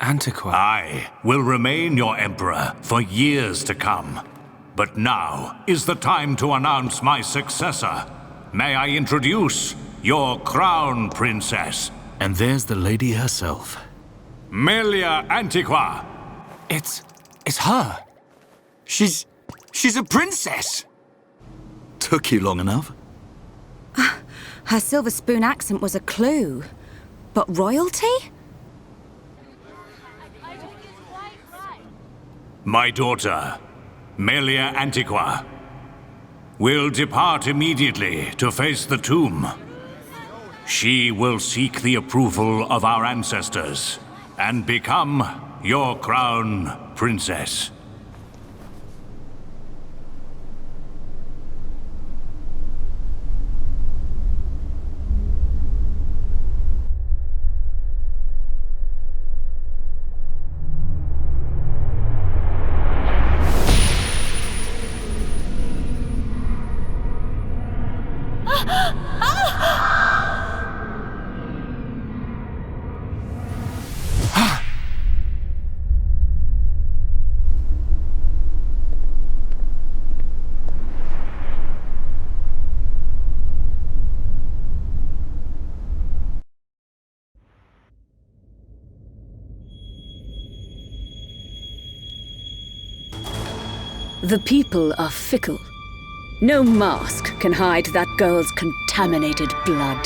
Antiqua. I will remain your emperor for years to come. But now is the time to announce my successor. May I introduce your crown princess? And there's the lady herself. Melia Antiqua. It's her. She's a princess. Took you long enough? Her silver spoon accent was a clue. But royalty? My daughter, Melia Antiqua, will depart immediately to face the tomb. She will seek the approval of our ancestors and become your crown princess. The people are fickle. No mask can hide that girl's contaminated blood.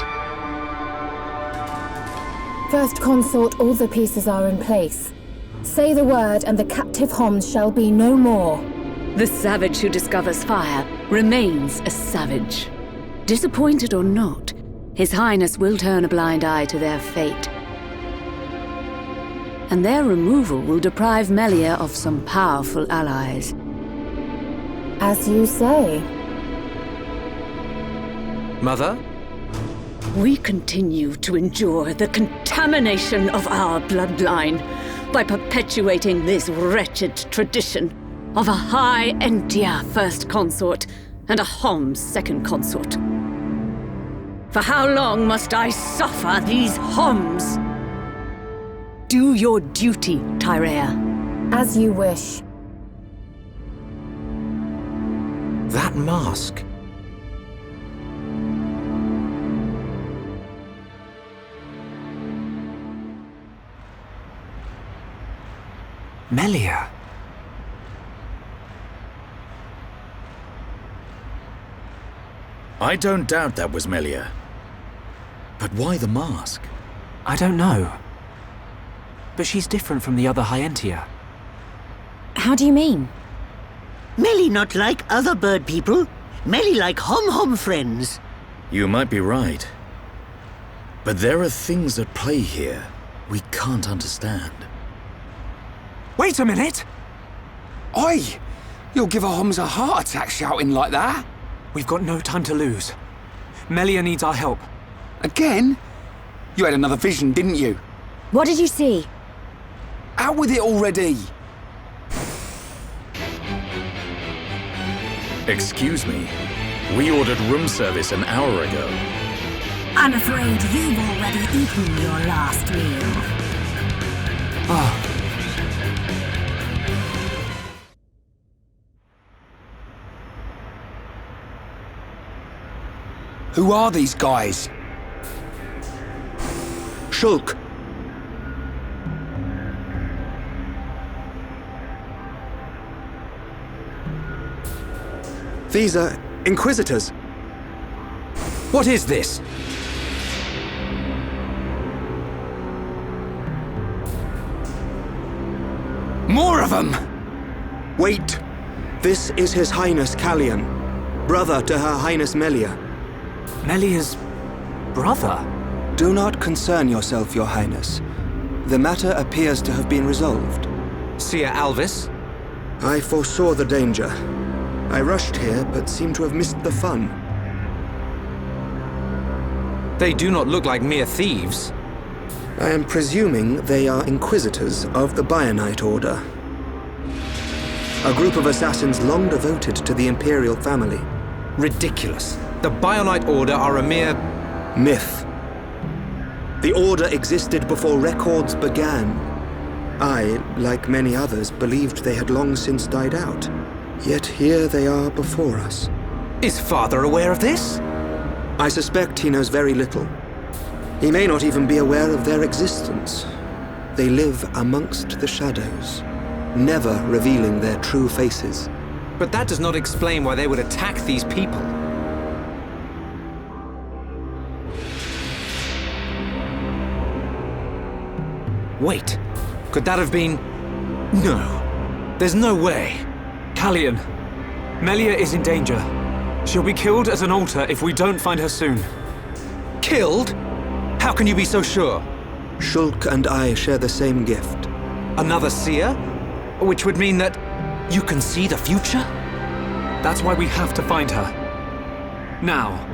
First Consort, all the pieces are in place. Say the word and the captive Homs shall be no more. The savage who discovers fire remains a savage. Disappointed or not, His Highness will turn a blind eye to their fate. And their removal will deprive Melia of some powerful allies. As you say. Mother? We continue to endure the contamination of our bloodline by perpetuating this wretched tradition of a High Entia First Consort and a Homs Second Consort. For how long must I suffer these Homs? Do your duty, Tyrea. As you wish. That mask. Melia. I don't doubt that was Melia. But why the mask? I don't know. But she's different from the other Hyentia. How do you mean? Melly not like other bird people. Melly like hom-hom friends. You might be right. But there are things at play here we can't understand. Wait a minute! Oi! You'll give a Homs a heart attack shouting like that. We've got no time to lose. Melia needs our help. Again? You had another vision, didn't you? What did you see? Out with it already! Excuse me. We ordered room service an hour ago. I'm afraid you've already eaten your last meal. Oh. Who are these guys? Shulk. These are Inquisitors. What is this? More of them! Wait. This is His Highness Callian, brother to Her Highness Melia. Melia's brother? Do not concern yourself, Your Highness. The matter appears to have been resolved. Seer Alvis? I foresaw the danger. I rushed here, but seem to have missed the fun. They do not look like mere thieves. I am presuming they are Inquisitors of the Bionite Order. A group of assassins long devoted to the Imperial family. Ridiculous. The Bionite Order are a mere... myth. The Order existed before records began. I, like many others, believed they had long since died out. Yet here they are before us. Is Father aware of this? I suspect he knows very little. He may not even be aware of their existence. They live amongst the shadows, never revealing their true faces. But that does not explain why they would attack these people. Wait, could that have been... No, there's no way. Callian, Melia is in danger. She'll be killed at an altar if we don't find her soon. Killed? How can you be so sure? Shulk and I share the same gift. Another seer? Which would mean that you can see the future? That's why we have to find her. Now.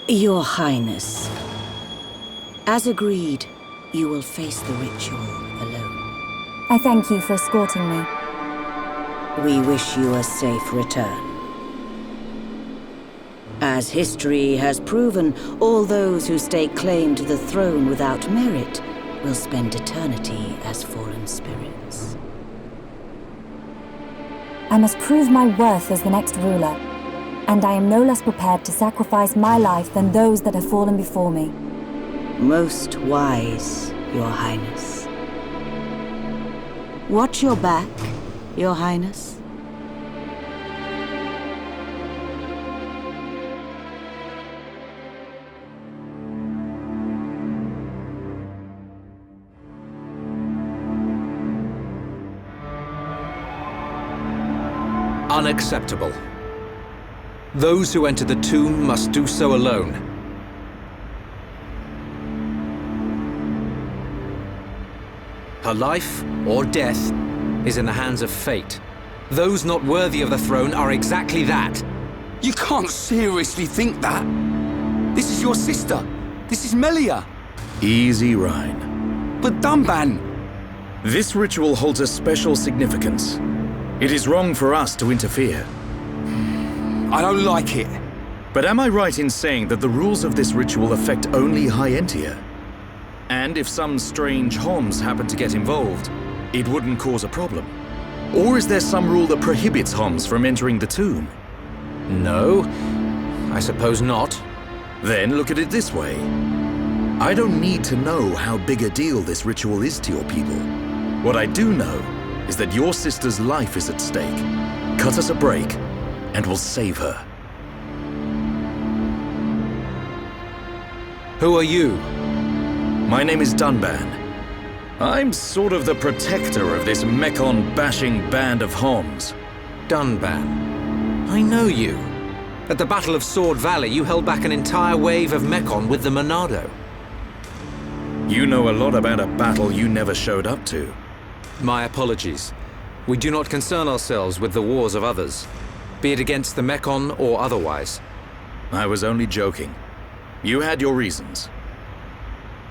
Your Highness, as agreed, you will face the ritual alone. I thank you for escorting me. We wish you a safe return. As history has proven, all those who stake claim to the throne without merit will spend eternity as fallen spirits. I must prove my worth as the next ruler. And I am no less prepared to sacrifice my life than those that have fallen before me. Most wise, Your Highness. Watch your back, Your Highness. Unacceptable. Those who enter the tomb must do so alone. Her life, or death, is in the hands of fate. Those not worthy of the throne are exactly that. You can't seriously think that. This is your sister. This is Melia. Easy, Rhine. But Dunban. This ritual holds a special significance. It is wrong for us to interfere. I don't like it. But am I right in saying that the rules of this ritual affect only High Entia? And if some strange Homs happen to get involved, it wouldn't cause a problem? Or is there some rule that prohibits Homs from entering the tomb? No, I suppose not. Then look at it this way. I don't need to know how big a deal this ritual is to your people. What I do know is that your sister's life is at stake. Cut us a break, and we'll save her. Who are you? My name is Dunban. I'm sort of the protector of this mechon-bashing band of Homs. Dunban. I know you. At the Battle of Sword Valley, you held back an entire wave of mechon with the Monado. You know a lot about a battle you never showed up to. My apologies. We do not concern ourselves with the wars of others, be it against the mechon or otherwise. I was only joking. You had your reasons.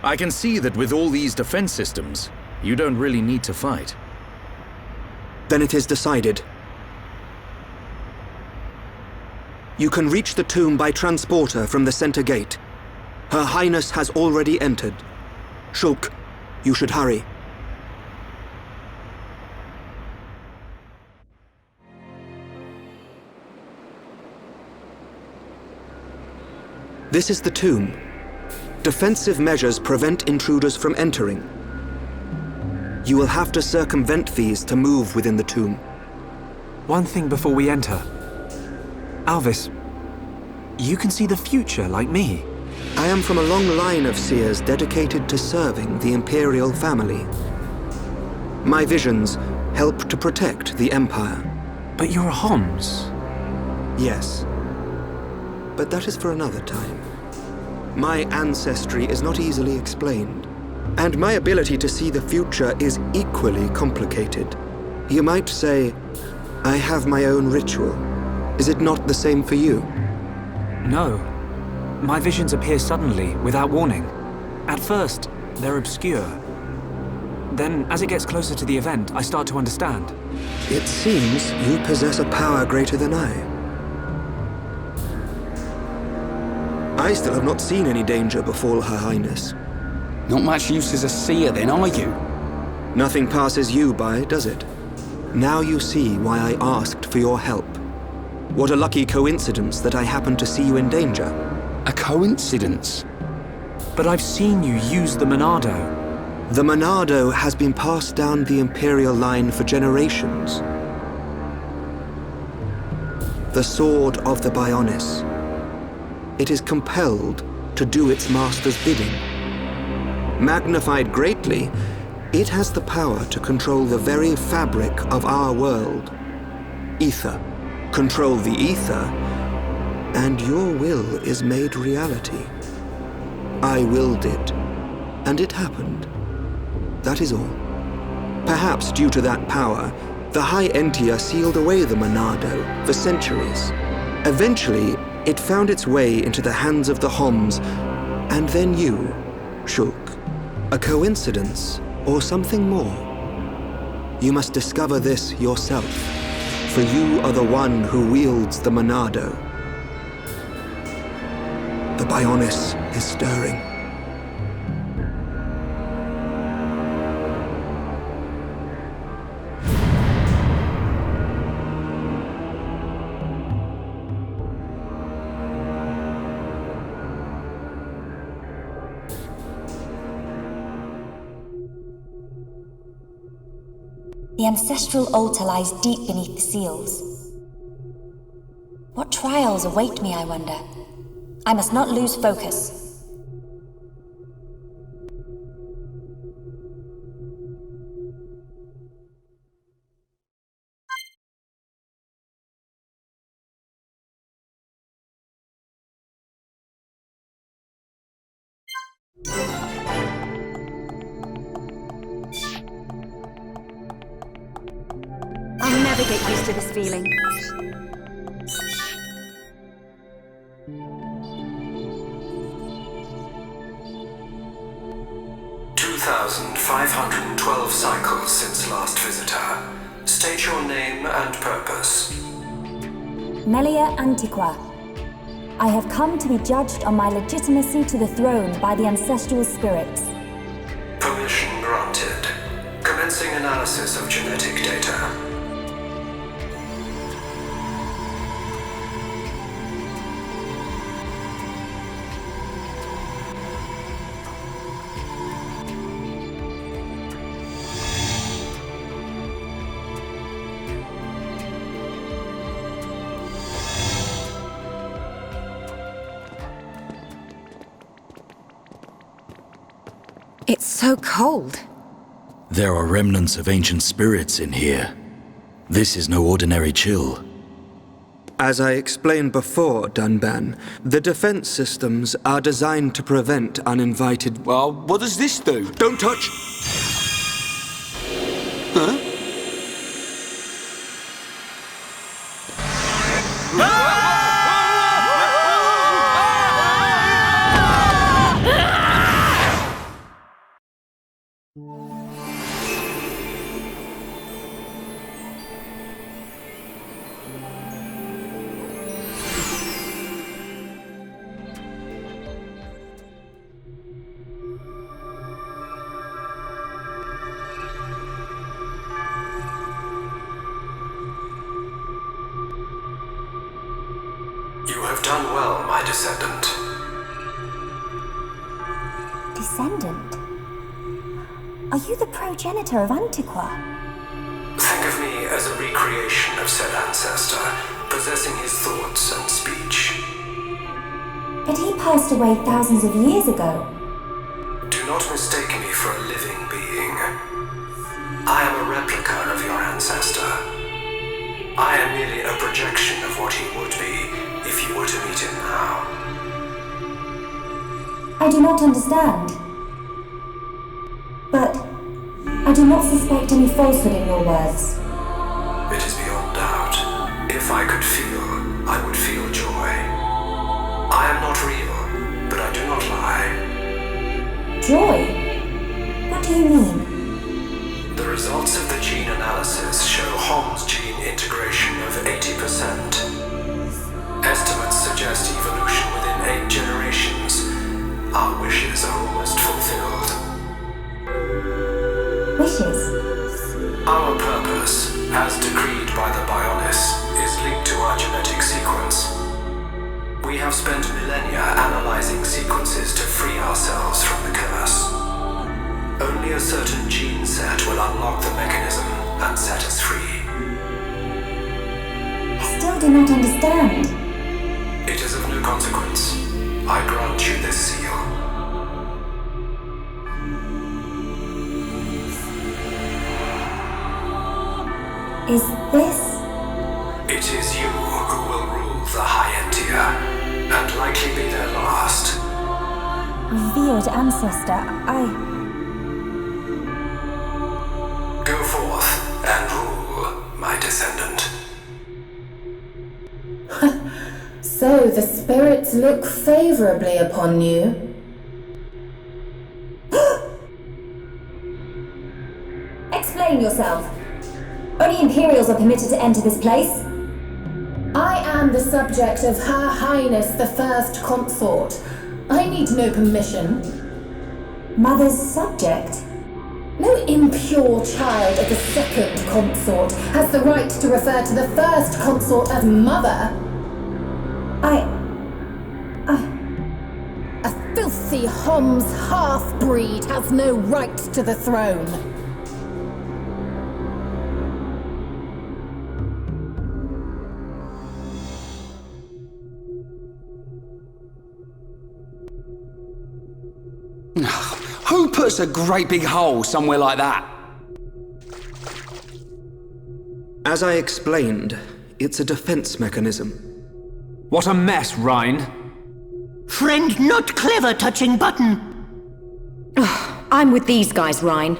I can see that with all these defense systems, you don't really need to fight. Then it is decided. You can reach the tomb by transporter from the center gate. Her Highness has already entered. Shulk, you should hurry. This is the tomb. Defensive measures prevent intruders from entering. You will have to circumvent these to move within the tomb. One thing before we enter. Alvis, you can see the future like me. I am from a long line of seers dedicated to serving the Imperial family. My visions help to protect the Empire. But you're a Homs. Yes. But that is for another time. My ancestry is not easily explained, and my ability to see the future is equally complicated. You might say, I have my own ritual. Is it not the same for you? No. My visions appear suddenly, without warning. At first, they're obscure. Then, as it gets closer to the event, I start to understand. It seems you possess a power greater than I. I still have not seen any danger befall Her Highness. Not much use as a seer then, are you? Nothing passes you by, does it? Now you see why I asked for your help. What a lucky coincidence that I happened to see you in danger. A coincidence? But I've seen you use the Monado. The Monado has been passed down the Imperial line for generations. The sword of the Bionis. It is compelled to do its master's bidding. Magnified greatly, it has the power to control the very fabric of our world. Ether. Control the ether, and your will is made reality. I willed it, and it happened. That is all. Perhaps due to that power, the High Entia sealed away the Monado for centuries. Eventually, it found its way into the hands of the Homs, and then you, Shulk. A coincidence, or something more? You must discover this yourself, for you are the one who wields the Monado. The Bionis is stirring. The ancestral altar lies deep beneath the seals. What trials await me, I wonder? I must not lose focus. I'll never get used to this feeling. To 2,512 cycles since last visitor. State your name and purpose. Melia Antiqua. I have come to be judged on my legitimacy to the throne by the ancestral spirits. Permission granted. Commencing analysis of genetic data. It's so cold. There are remnants of ancient spirits in here. This is no ordinary chill. As I explained before, Dunban, the defense systems are designed to prevent uninvited... Well, what does this do? Don't touch... Huh? You have done well, my descendant. Descendant? Are you the progenitor of Antiqua? Think of me as a recreation of said ancestor, possessing his thoughts and speech. But he passed away thousands of years ago. Do not mistake me for a living being. I am a replica of your ancestor. I am merely a projection of what he would be if you were to meet him now. I do not understand. But I do not suspect any falsehood in your words. It is beyond doubt. If I could feel, I would feel joy. I am not real, but I do not lie. Joy? What do you mean? The results of the gene analysis show Hom's gene integration of 80%. Estimates suggest evolution within 8 generations. Our wishes are almost fulfilled. Wishes? Our purpose, as decreed by the Bionis, is linked to our genetic sequence. We have spent millennia analyzing sequences to free ourselves from the curse. Only a certain gene set will unlock the mechanism and set us free. I still do not understand. It is of no consequence. I grant you this seal. Is this? It is you who will rule the Hyentia, and likely be their last. Revered ancestor, Go forth and rule, my descendant. So the spirits look favorably upon you. Explain yourself. Only Imperials are permitted to enter this place. I am the subject of Her Highness the First Consort. I need no permission. Mother's subject? No impure child of the Second Consort has the right to refer to the First Consort as Mother. A filthy Hom's half-breed has no right to the throne. Who puts a great big hole somewhere like that? As I explained, it's a defense mechanism. What a mess, Rhine. Friend not clever touching button. I'm with these guys, Rhine.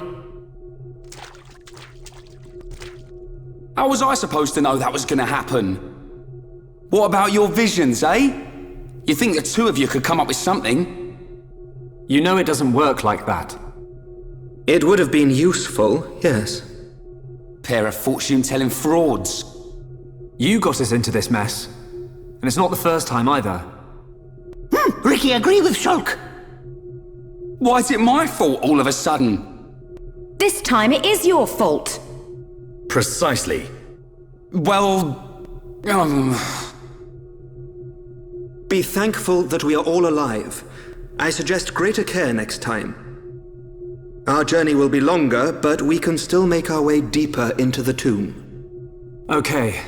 How was I supposed to know that was gonna happen? What about your visions, eh? You think the two of you could come up with something? You know it doesn't work like that. It would have been useful, yes. Pair of fortune-telling frauds. You got us into this mess. And it's not the first time either. Ricky, agree with Shulk. Why is it my fault all of a sudden? This time it is your fault. Precisely. Well... Be thankful that we are all alive. I suggest greater care next time. Our journey will be longer, but we can still make our way deeper into the tomb. Okay.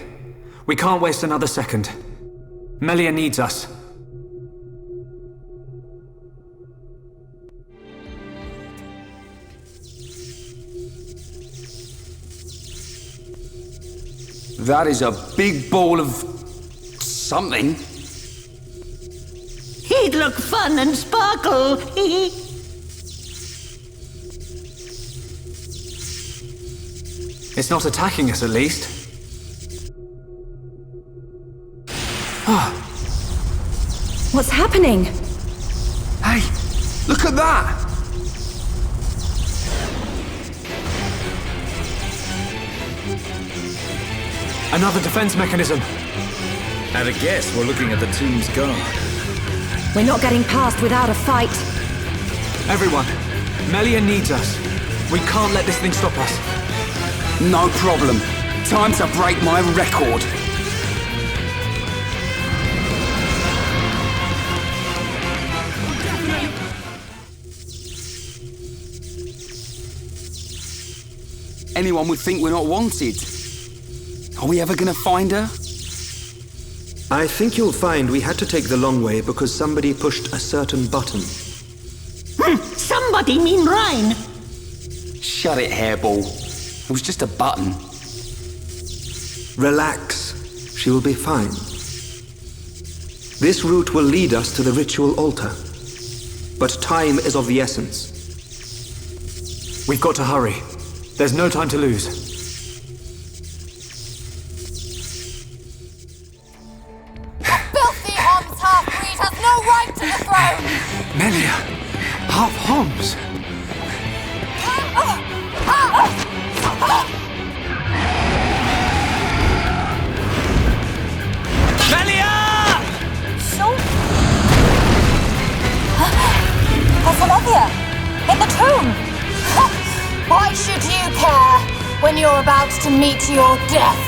We can't waste another second. Melia needs us. That is a big ball of... something. He'd look fun and sparkle. It's not attacking us, at least. What's happening? Hey, look at that! Another defense mechanism. At a guess, we're looking at the tomb's guard. We're not getting past without a fight. Everyone, Melia needs us. We can't let this thing stop us. No problem. Time to break my record. Anyone would think we're not wanted. Are we ever gonna find her? I think you'll find we had to take the long way because somebody pushed a certain button. Somebody mean Rhine. Shut it, hairball. It was just a button. Relax. She will be fine. This route will lead us to the ritual altar. But time is of the essence. We've got to hurry. There's no time to lose. Filthy Homs half-breed has no right to the throne! Melia! Half Homs! Melia! Telethia! In the tomb! Why should you care when you're about to meet your death?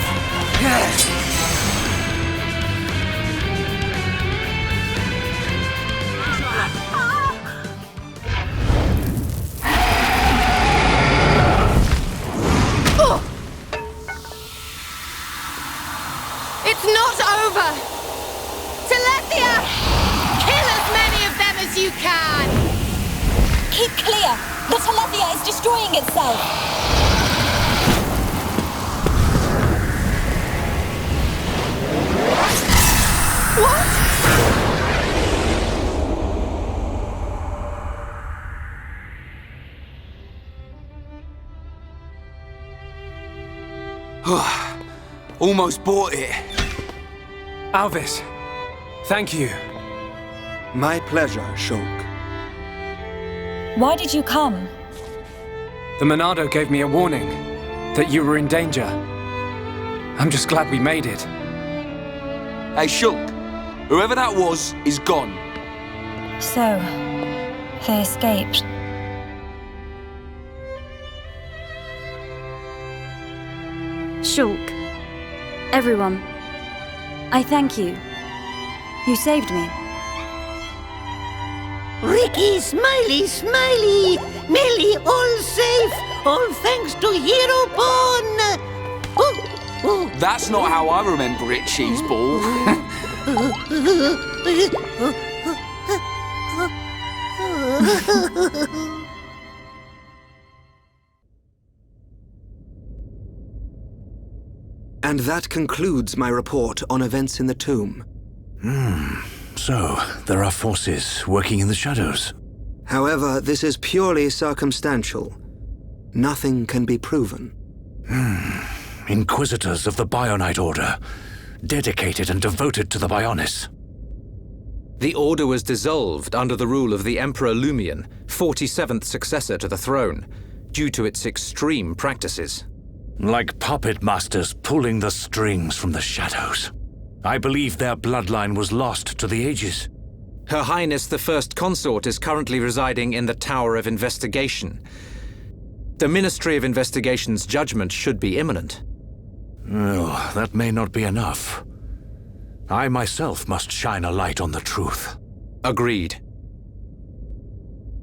It's not over! Telethia! Kill as many of them as you can! Keep clear! The Telethia is destroying itself! What? Almost bought it. Alvis, thank you. My pleasure, Shulk. Why did you come? The Monado gave me a warning that you were in danger. I'm just glad we made it. Hey, Shulk. Whoever that was is gone. So, they escaped. Shulk. Everyone. I thank you. You saved me. Ricky, smiley, smiley! Melly, all safe! All thanks to Reborn! That's not how I remember it, Cheeseball. And that concludes my report on events in the tomb. So, there are forces working in the shadows. However, this is purely circumstantial. Nothing can be proven. Inquisitors of the Bionite Order, dedicated and devoted to the Bionis. The Order was dissolved under the rule of the Emperor Lumion, 47th successor to the throne, due to its extreme practices. Like puppet masters pulling the strings from the shadows. I believe their bloodline was lost to the ages. Her Highness the First Consort is currently residing in the Tower of Investigation. The Ministry of Investigation's judgment should be imminent. Oh, that may not be enough. I myself must shine a light on the truth. Agreed.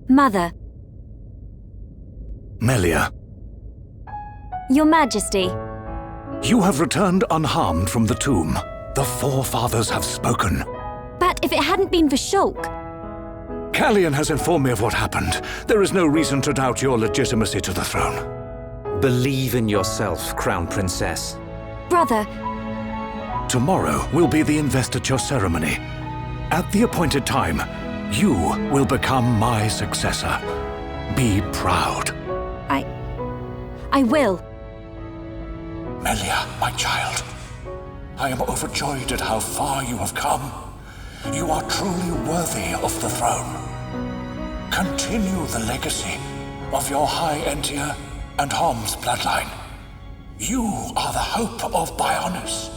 Mother. Melia. Your Majesty. You have returned unharmed from the tomb. The forefathers have spoken. But if it hadn't been for Shulk... Callian has informed me of what happened. There is no reason to doubt your legitimacy to the throne. Believe in yourself, Crown Princess. Brother. Tomorrow will be the investiture ceremony. At the appointed time, you will become my successor. Be proud. I will. Melia, my child. I am overjoyed at how far you have come. You are truly worthy of the throne. Continue the legacy of your High Entia and Hom's bloodline. You are the hope of Bionis.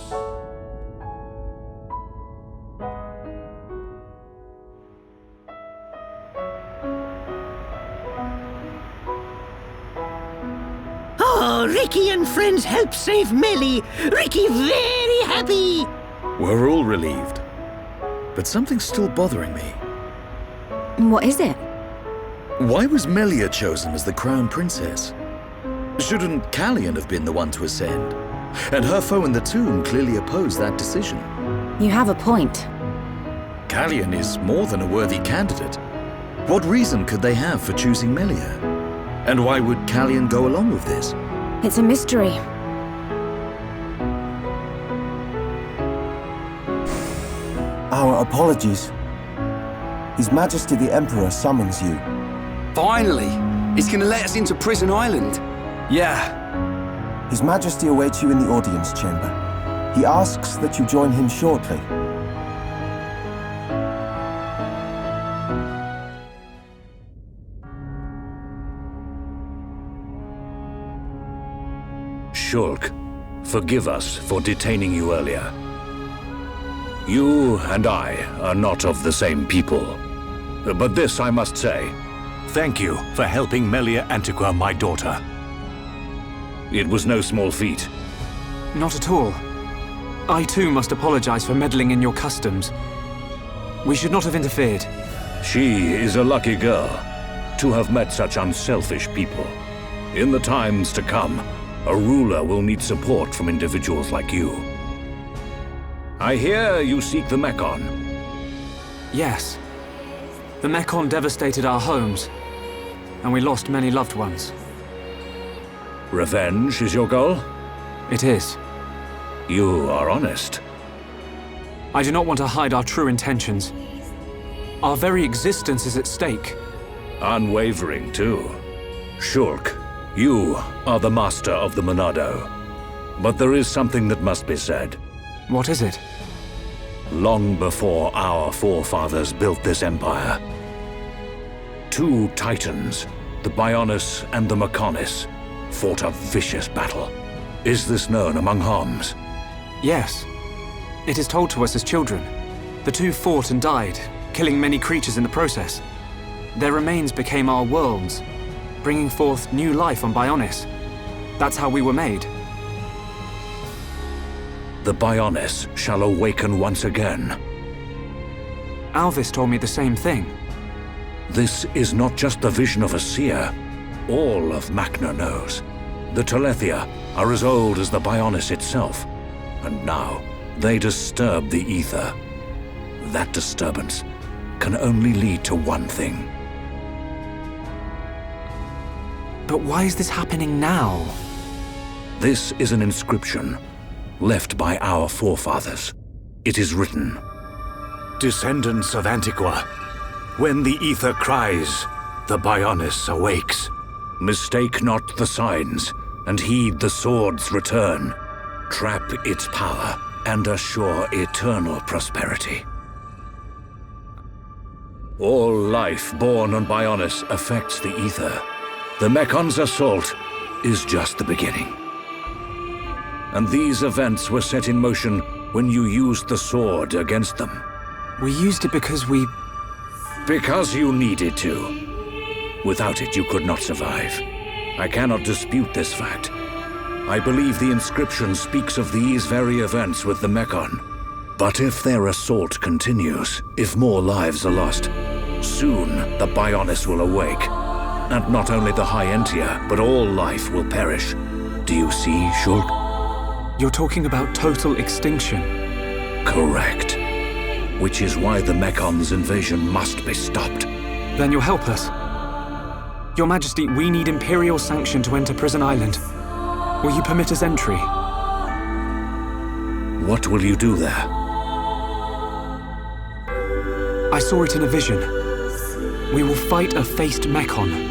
Oh, Ricky and friends helped save Melly. Ricky very happy. We're all relieved. But something's still bothering me. What is it? Why was Melia chosen as the Crown Princess? Shouldn't Callian have been the one to ascend? And her foe in the tomb clearly opposed that decision. You have a point. Callian is more than a worthy candidate. What reason could they have for choosing Melia? And why would Callian go along with this? It's a mystery. Our apologies. His Majesty the Emperor summons you. Finally! He's gonna let us into Prison Island. Yeah. His Majesty awaits you in the audience chamber. He asks that you join him shortly. Shulk, forgive us for detaining you earlier. You and I are not of the same people. But this I must say. Thank you for helping Melia Antiqua, my daughter. It was no small feat. Not at all. I too must apologize for meddling in your customs. We should not have interfered. She is a lucky girl to have met such unselfish people. In the times to come, a ruler will need support from individuals like you. I hear you seek the mechon. Yes. The mechon devastated our homes, and we lost many loved ones. Revenge is your goal? It is. You are honest. I do not want to hide our true intentions. Our very existence is at stake. Unwavering, too. Shulk, you are the master of the Monado. But there is something that must be said. What is it? Long before our forefathers built this empire, two titans, the Bionis and the Mechonis, fought a vicious battle. Is this known among Homs? Yes. It is told to us as children. The two fought and died, killing many creatures in the process. Their remains became our worlds, bringing forth new life on Bionis. That's how we were made. The Bionis shall awaken once again. Alvis told me the same thing. This is not just the vision of a seer. All of Makna knows. The Telethia are as old as the Bionis itself. And now, they disturb the ether. That disturbance can only lead to one thing. But why is this happening now? This is an inscription left by our forefathers. It is written, "Descendants of Antiqua, when the ether cries, the Bionis awakes. Mistake not the signs, and heed the sword's return. Trap its power, and assure eternal prosperity." All life born on Bionis affects the ether. The Mekon's assault is just the beginning. And these events were set in motion when you used the sword against them. We used it because Because you needed to. Without it, you could not survive. I cannot dispute this fact. I believe the inscription speaks of these very events with the Mechon. But if their assault continues, if more lives are lost, soon the Bionis will awake. And not only the High-Entia, but all life will perish. Do you see, Shulk? You're talking about total extinction. Correct. Which is why the Mekon's invasion must be stopped. Then you'll help us. Your Majesty, we need Imperial sanction to enter Prison Island. Will you permit us entry? What will you do there? I saw it in a vision. We will fight a faced Mechon.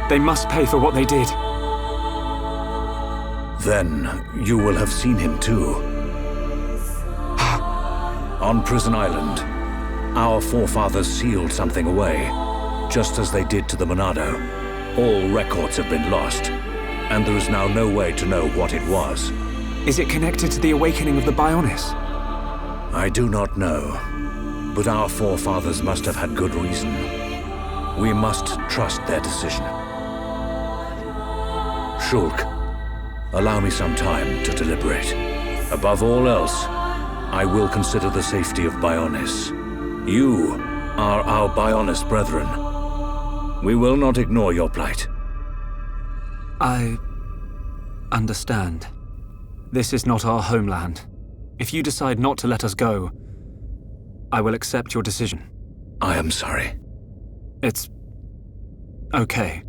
They must pay for what they did. Then you will have seen him too. On Prison Island, our forefathers sealed something away, just as they did to the Monado. All records have been lost, and there is now no way to know what it was. Is it connected to the awakening of the Bionis? I do not know, but our forefathers must have had good reason. We must trust their decision. Shulk, allow me some time to deliberate. Above all else, I will consider the safety of Bionis. You are our Bionis brethren. We will not ignore your plight. I understand. This is not our homeland. If you decide not to let us go, I will accept your decision. I am sorry. It's okay.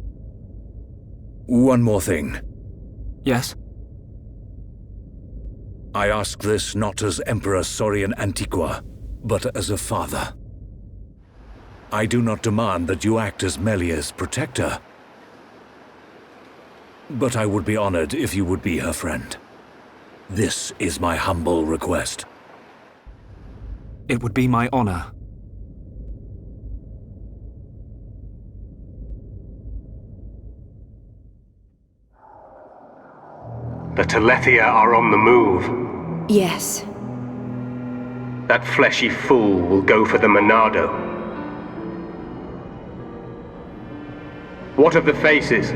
One more thing. Yes? I ask this not as Emperor Saurian Antiqua, but as a father. I do not demand that you act as Melia's protector, but I would be honored if you would be her friend. This is my humble request. It would be my honor. The Telethia are on the move. Yes. That fleshy fool will go for the Monado. What of the faces?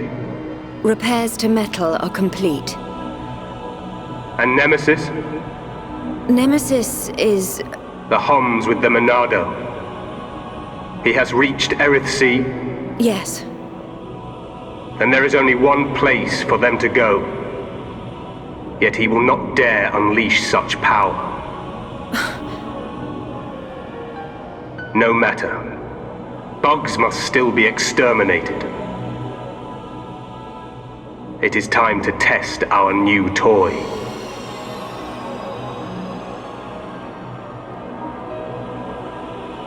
Repairs to metal are complete. And Nemesis? Nemesis is... The Homs with the Monado. He has reached Eryth Sea? Yes. Then there is only one place for them to go. Yet he will not dare unleash such power. No matter. Bugs must still be exterminated. It is time to test our new toy.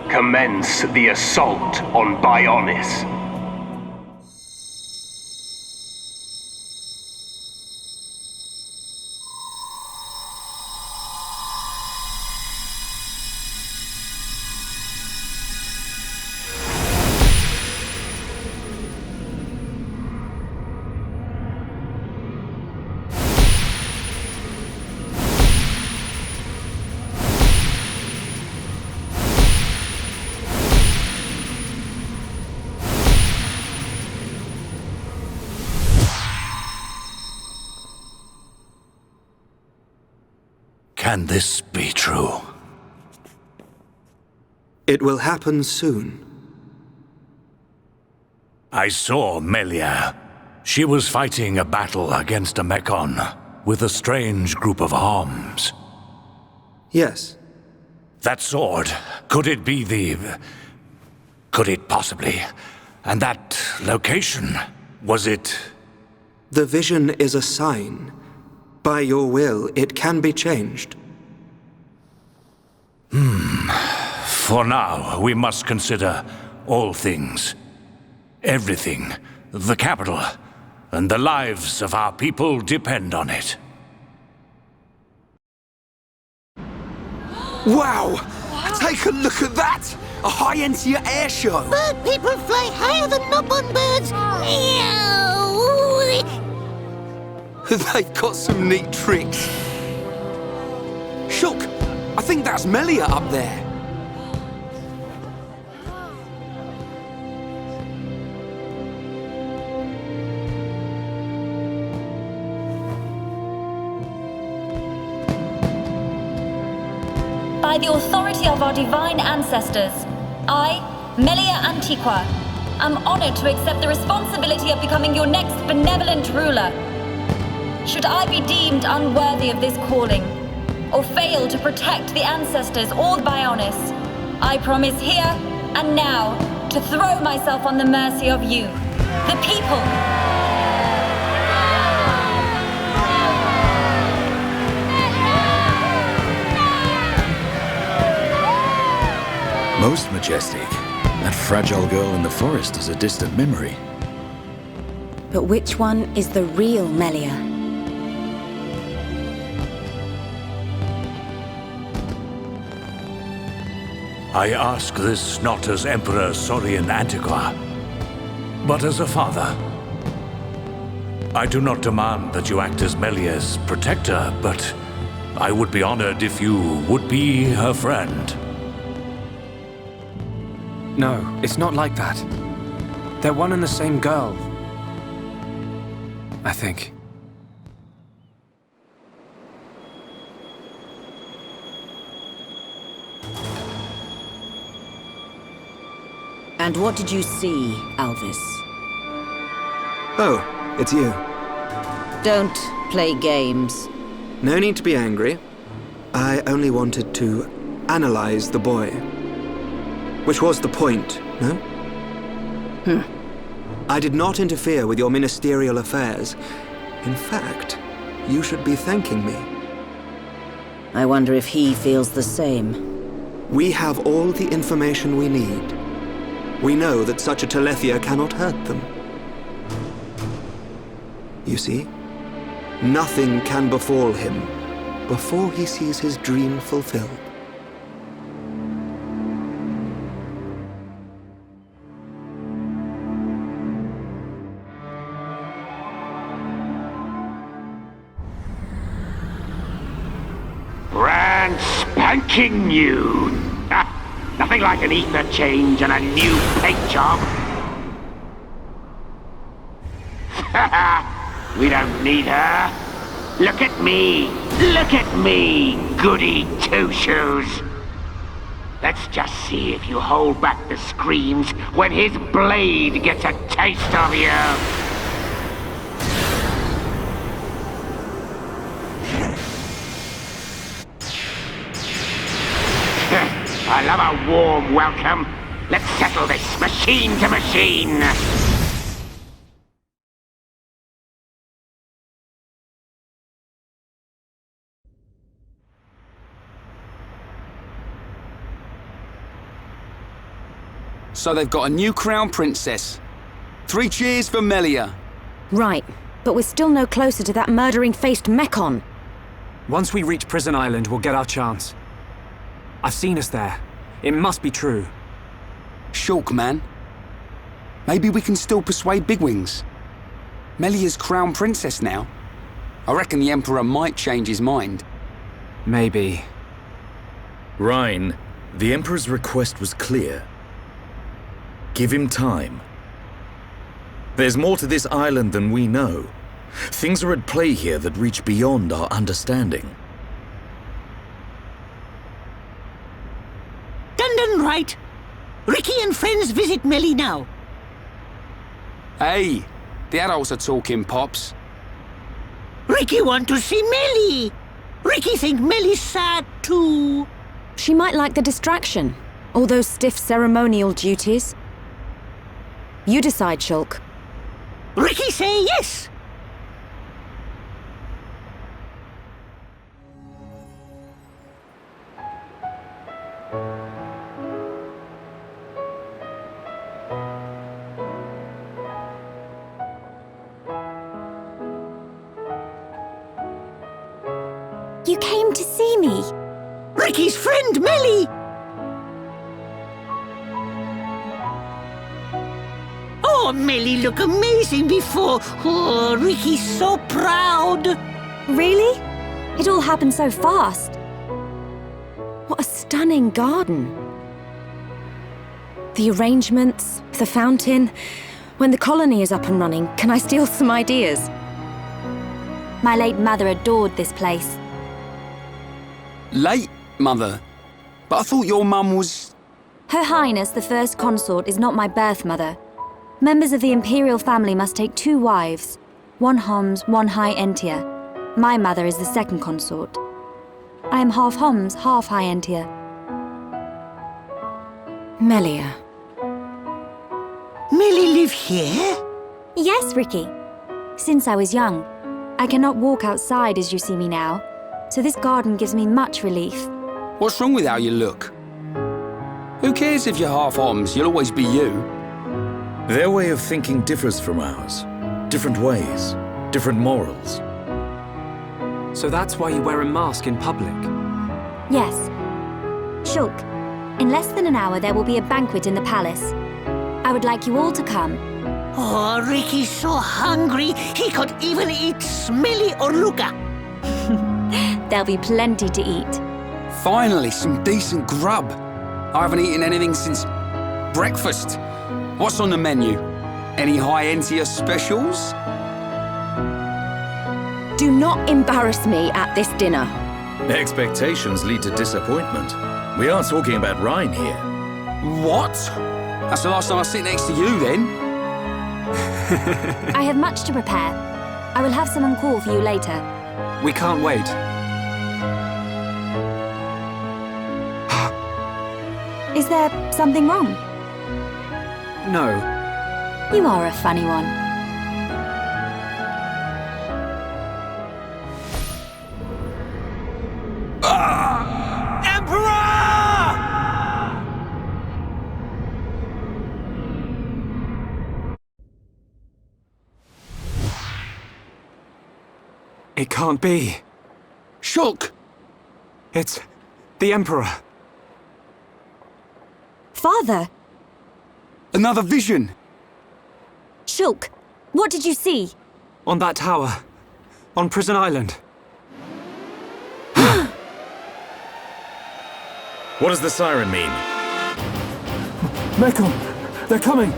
Commence the assault on Bionis. Can this be true? It will happen soon. I saw Melia. She was fighting a battle against a Mechon with a strange group of Homs. Yes. That sword, could it be could it possibly? And that location, was it? The vision is a sign. By your will, it can be changed. For now, we must consider all things. Everything. The capital. And the lives of our people depend on it. Wow! Take a look at that! A high-end air show! Bird people fly higher than nobun birds! Ew! They've got some neat tricks. Shulk, I think that's Melia up there. By the authority of our divine ancestors, I, Melia Antiqua, am honored to accept the responsibility of becoming your next benevolent ruler. Should I be deemed unworthy of this calling, or fail to protect the ancestors or the Bionis, I promise here and now to throw myself on the mercy of you, the people. Most majestic. That fragile girl in the forest is a distant memory. But which one is the real Melia? I ask this not as Emperor Saurian Antiqua, but as a father. I do not demand that you act as Melia's protector, but I would be honored if you would be her friend. No, it's not like that. They're one and the same girl. I think. And what did you see, Alvis? Oh, it's you. Don't play games. No need to be angry. I only wanted to analyze the boy. Which was the point, no? I did not interfere with your ministerial affairs. In fact, you should be thanking me. I wonder if he feels the same. We have all the information we need. We know that such a Telethia cannot hurt them. You see, nothing can befall him before he sees his dream fulfilled. Spanking new! Nothing like an ether change and a new paint job. We don't need her. Look at me! Look at me, goody two-shoes! Let's just see if you hold back the screams when his blade gets a taste of you! I love a warm welcome. Let's settle this machine to machine. So they've got a new crown princess. 3 cheers for Melia. Right, but we're still no closer to that murdering-faced mechon. Once we reach Prison Island, we'll get our chance. I've seen us there. It must be true. Shulk, man. Maybe we can still persuade Bigwings. Melia's crown princess now. I reckon the Emperor might change his mind. Maybe. Rhine, the Emperor's request was clear. Give him time. There's more to this island than we know. Things are at play here that reach beyond our understanding. Dundon right. Ricky and friends visit Melly now. Hey, the adults are talking, Pops. Ricky want to see Melly. Ricky think Melly's sad too. She might like the distraction. All those stiff ceremonial duties. You decide, Shulk. Ricky say yes. You came to see me? Ricky's friend, Melly! Oh, Oh, Melly look amazing before. Oh, Ricky's so proud. Really? It all happened so fast. What a stunning garden. The arrangements, the fountain. When the colony is up and running, can I steal some ideas? My late mother adored this place. Late, Mother? But I thought your mum was... Her Highness, the First Consort, is not my birth mother. Members of the Imperial family must take 2 wives. 1 Homs, 1 High Entia. My mother is the second consort. I am half Homs, half High Entia. Melia. Melly live here? Yes, Ricky. Since I was young. I cannot walk outside as you see me now, so this garden gives me much relief. What's wrong with how you look? Who cares if you're half Homs? You'll always be you. Their way of thinking differs from ours. Different ways, different morals. So that's why you wear a mask in public? Yes. Shulk, in less than an hour there will be a banquet in the palace. I would like you all to come. Oh, Ricky's so hungry, he could even eat Smelly or Luca. There'll be plenty to eat. Finally, some decent grub. I haven't eaten anything since breakfast. What's on the menu? Any High Entia specials? Do not embarrass me at this dinner. Expectations lead to disappointment. We are talking about Rhine here. What? That's the last time I sit next to you, then. I have much to prepare. I will have someone call for you later. We can't wait. Is there something wrong? No. You are a funny one. It can't be. Shulk! It's the Emperor. Father! Another vision! Shulk, what did you see? On that tower. On Prison Island. What does the siren mean? Mechon! They're coming!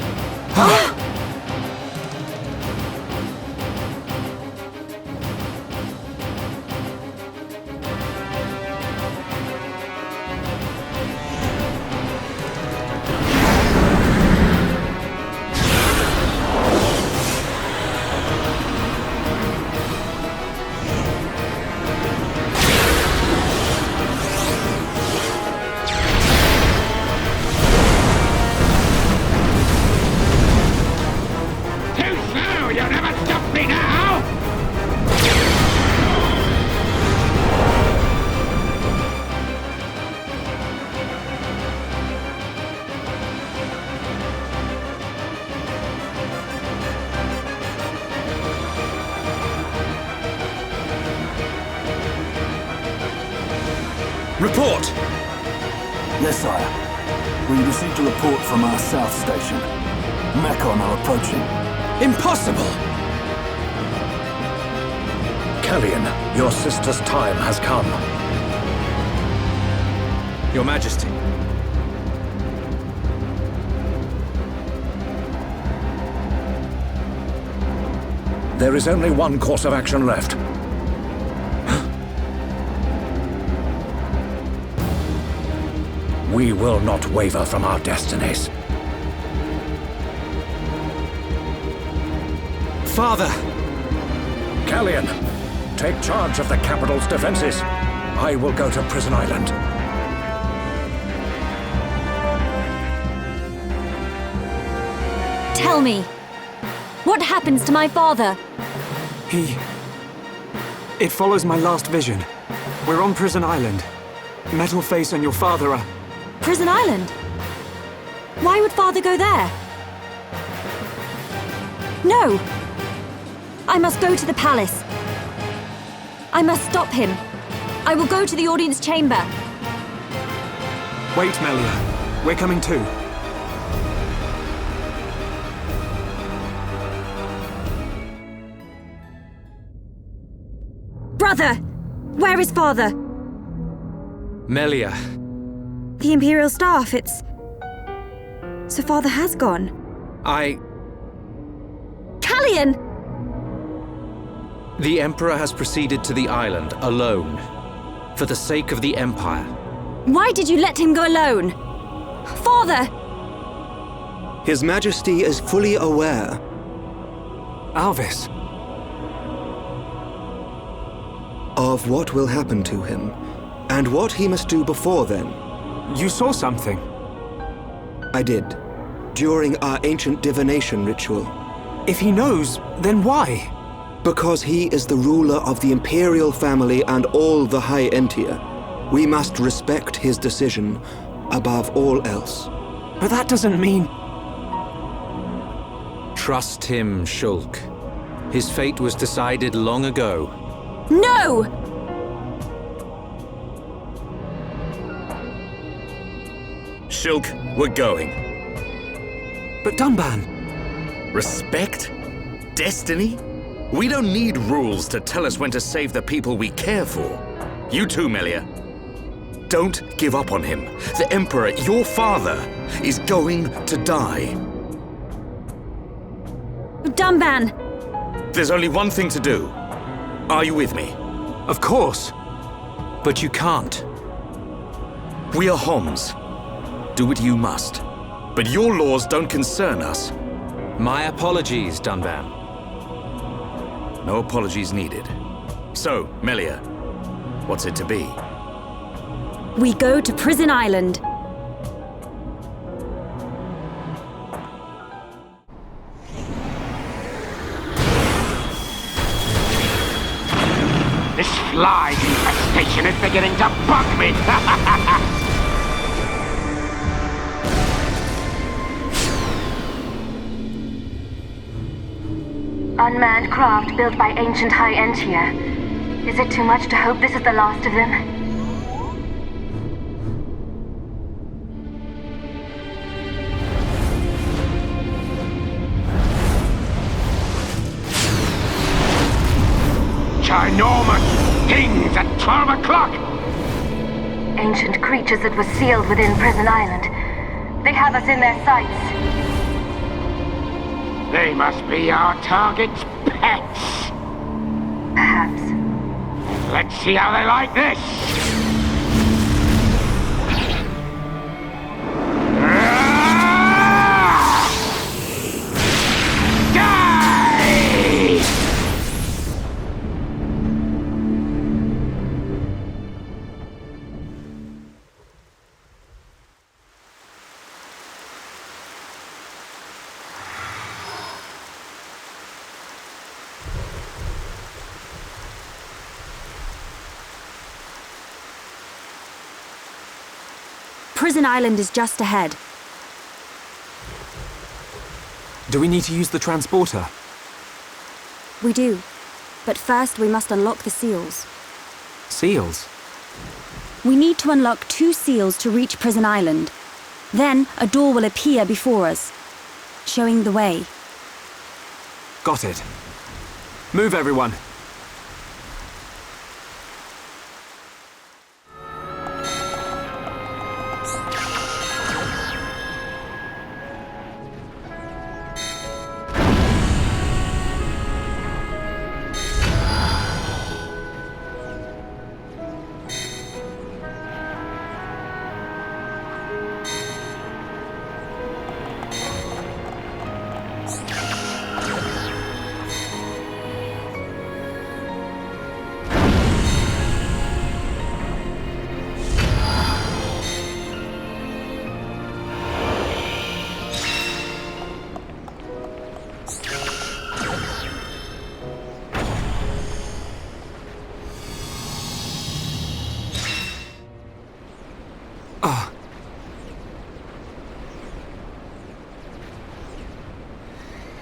Report! Yes, sire. We received a report from our south station. Mechon are approaching. Impossible! Callian, your sister's time has come. Your Majesty. There is only one course of action left. We will not waver from our destinies. Father! Callian, take charge of the capital's defenses. I will go to Prison Island. Tell me, what happens to my father? It follows my last vision. We're on Prison Island. Metal Face and your father are... Prison Island? Why would father go there? No! I must go to the palace. I must stop him. I will go to the audience chamber. Wait, Melia. We're coming too. Brother! Where is father? Melia. The Imperial staff, it's... So father has gone. Callian! The Emperor has proceeded to the island alone, for the sake of the Empire. Why did you let him go alone? Father! His Majesty is fully aware. Alvis. Of what will happen to him, and what he must do before then. You saw something? I did, during our ancient divination ritual. If he knows, then why? Because he is the ruler of the Imperial family and all the High Entia. We must respect his decision above all else. But that doesn't mean... Trust him, Shulk. His fate was decided long ago. No! Shulk, we're going. But Dunban... Respect? Destiny? We don't need rules to tell us when to save the people we care for. You too, Melia. Don't give up on him. The Emperor, your father, is going to die. Dunban! There's only one thing to do. Are you with me? Of course. But you can't. We are Homs. Do what you must. But your laws don't concern us. My apologies, Dunban. No apologies needed. So, Melia, what's it to be? We go to Prison Island. This fly infestation is beginning to bug me! Unmanned craft built by ancient High Entia. Is it too much to hope this is the last of them? Ginormous things at 12 o'clock! Ancient creatures that were sealed within Prison Island. They have us in their sights. They must be our target's pets. Perhaps. Let's see how they like this. Die! Prison Island is just ahead. Do we need to use the transporter? We do. But first we must unlock the seals. Seals? We need to unlock 2 seals to reach Prison Island. Then a door will appear before us, showing the way. Got it. Move, everyone.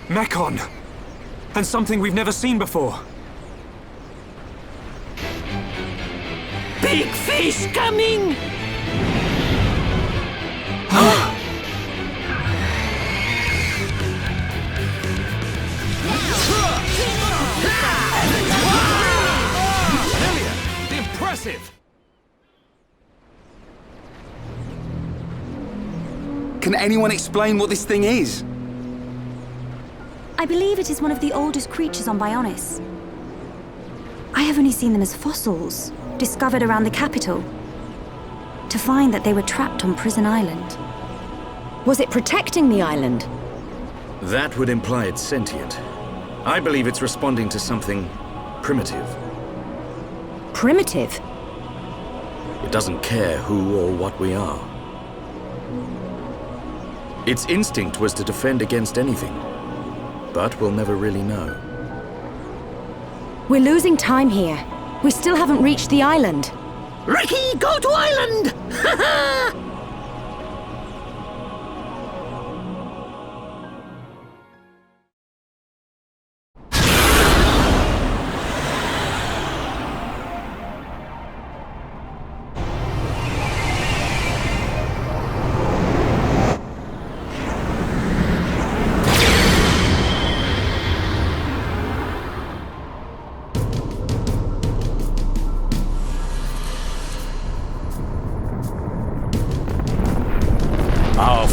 Mechon! And something we've never seen before. Big fish coming! massive! Can anyone explain what this thing is? I believe it is one of the oldest creatures on Bionis. I have only seen them as fossils, discovered around the capital. To find that they were trapped on Prison Island. Was it protecting the island? That would imply it's sentient. I believe it's responding to something primitive. Primitive? It doesn't care who or what we are. Its instinct was to defend against anything, but we'll never really know. We're losing time here. We still haven't reached the island. Ricky, go to island! Ha ha!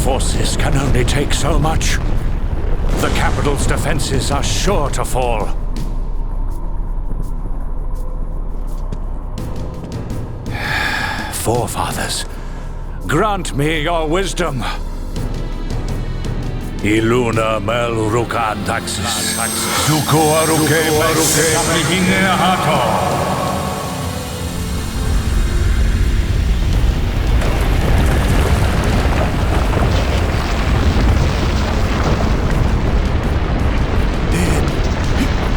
Forces can only take so much. The capital's defenses are sure to fall. Forefathers, grant me your wisdom. Iluna Mell Rukandaxis. Duko Aruke Mehine Hato.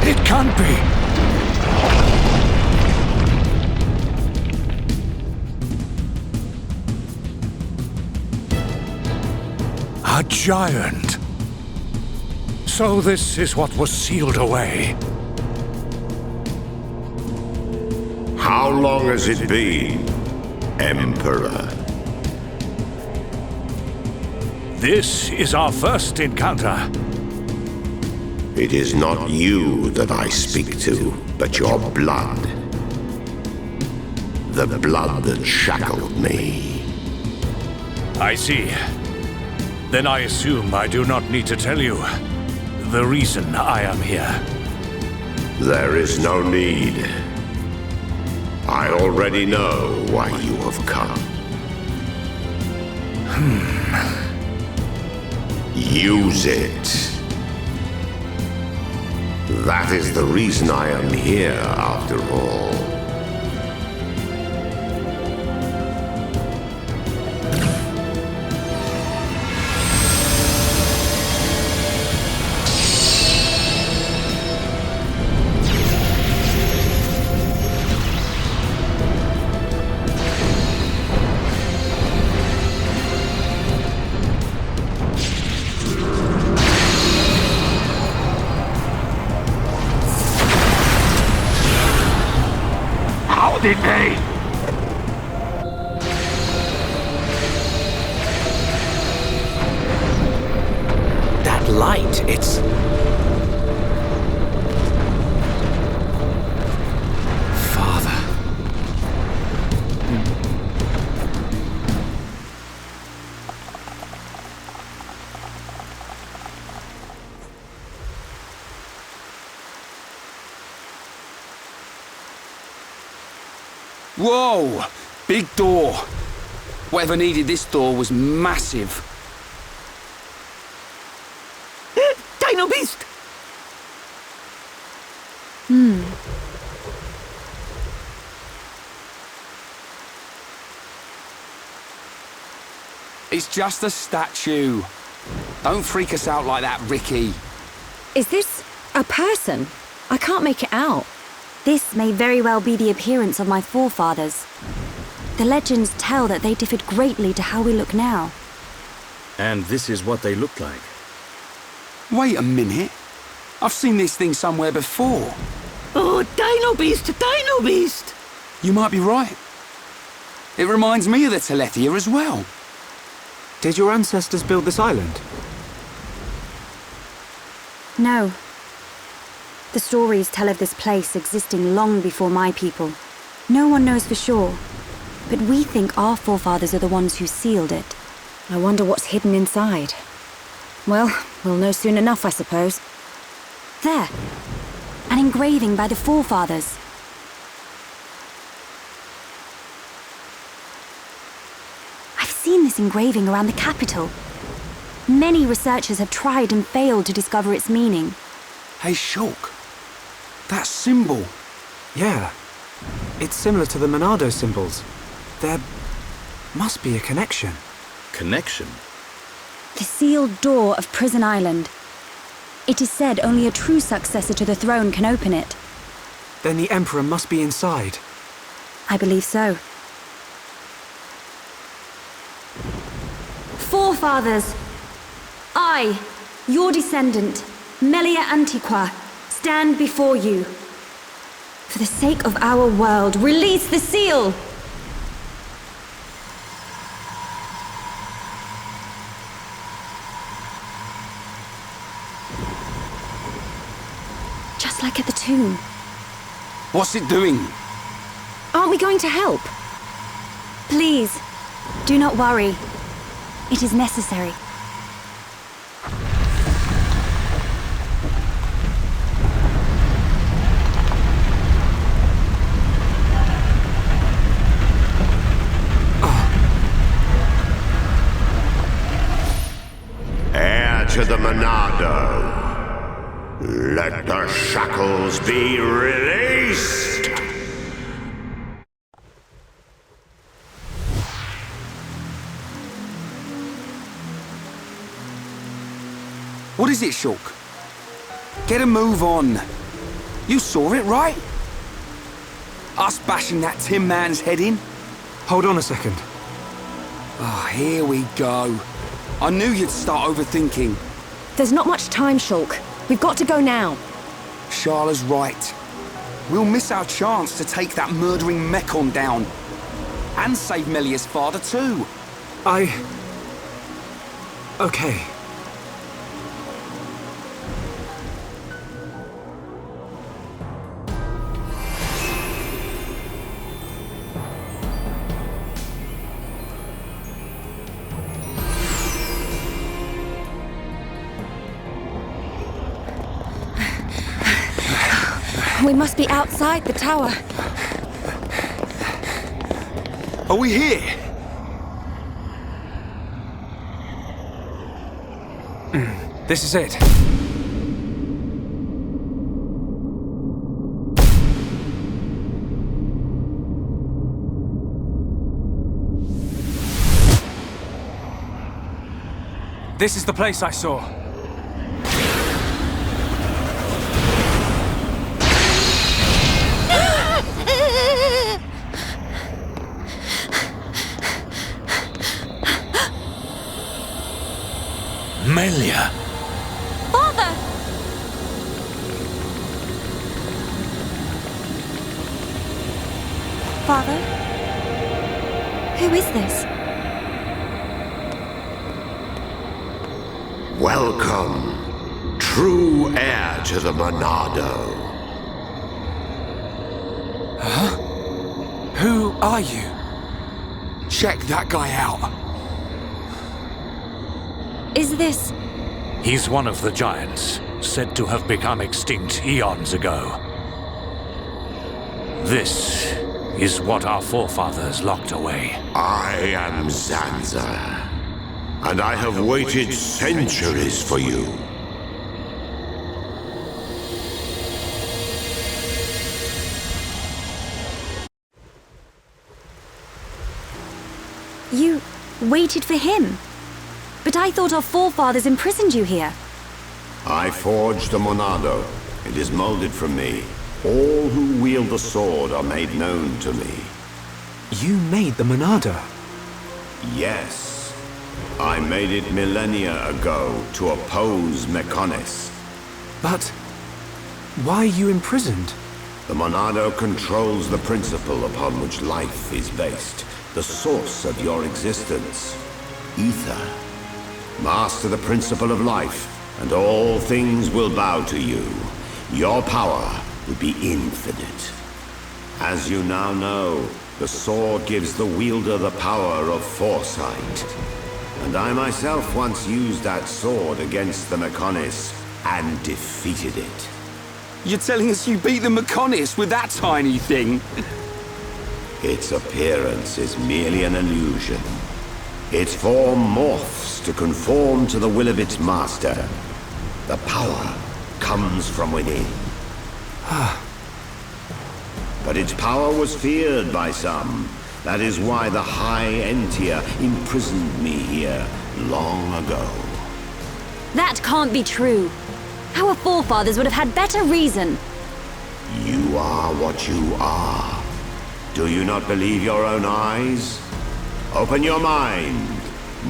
It can't be. A giant. So this is what was sealed away. How long has it been, Emperor? This is our first encounter. It is not you that I speak to, but your blood. The blood that shackled me. I see. Then I assume I do not need to tell you the reason I am here. There is no need. I already know why you have come. Use it. That is the reason I am here, after all. Did they? That light, it's... Father. Whoa! Big door. Whatever needed this door was massive. Dino Beast! It's just a statue. Don't freak us out like that, Ricky. Is this a person? I can't make it out. This may very well be the appearance of my forefathers. The legends tell that they differed greatly to how we look now. And this is what they looked like. Wait a minute. I've seen this thing somewhere before. Oh, Dino Beast! Dino Beast! You might be right. It reminds me of the Telethia as well. Did your ancestors build this island? No. The stories tell of this place existing long before my people, No one knows for sure, but we think our forefathers are the ones who sealed it. I wonder what's hidden inside. Well, we'll know soon enough, I suppose. There. An engraving by the forefathers. I've seen this engraving around the capital. Many researchers have tried and failed to discover its meaning. Hey, Shulk. That symbol. Yeah. It's similar to the Monado symbols. There must be a connection. Connection? The sealed door of Prison Island. It is said only a true successor to the throne can open it. Then the Emperor must be inside. I believe so. Forefathers! I, your descendant, Melia Antiqua, stand before you. For the sake of our world, release the seal! Just like at the tomb. What's it doing? Aren't we going to help? Please, do not worry. It is necessary. Heir to the Monado. Let the shackles be released! What is it, Shulk? Get a move on. You saw it, right? Us bashing that Tin Man's head in? Hold on a second. Oh, here we go. I knew you'd start overthinking. There's not much time, Shulk. We've got to go now. Sharla's right. We'll miss our chance to take that murdering mechon down. And save Melia's father, too. Okay. We must be outside the tower. Are we here? This is it. This is the place I saw. Melia! Father! Father? Who is this? Welcome, true heir to the Monado. Huh? Who are you? Check that guy out. Is this... He's one of the giants, said to have become extinct eons ago. This is what our forefathers locked away. I am Zanza, and I have waited centuries for you. You waited for him? But I thought our forefathers imprisoned you here. I forged the Monado. It is molded from me. All who wield the sword are made known to me. You made the Monado? Yes. I made it millennia ago to oppose Mechonis. But why are you imprisoned? The Monado controls the principle upon which life is based, the source of your existence. Ether. Master the principle of life, and all things will bow to you. Your power will be infinite. As you now know, the sword gives the wielder the power of foresight. And I myself once used that sword against the Mechonis and defeated it. You're telling us you beat the Mechonis with that tiny thing? Its appearance is merely an illusion. Its form morphs to conform to the will of its master. The power comes from within. But its power was feared by some. That is why the High Entia imprisoned me here long ago. That can't be true. Our forefathers would have had better reason. You are what you are. Do you not believe your own eyes? Open your mind,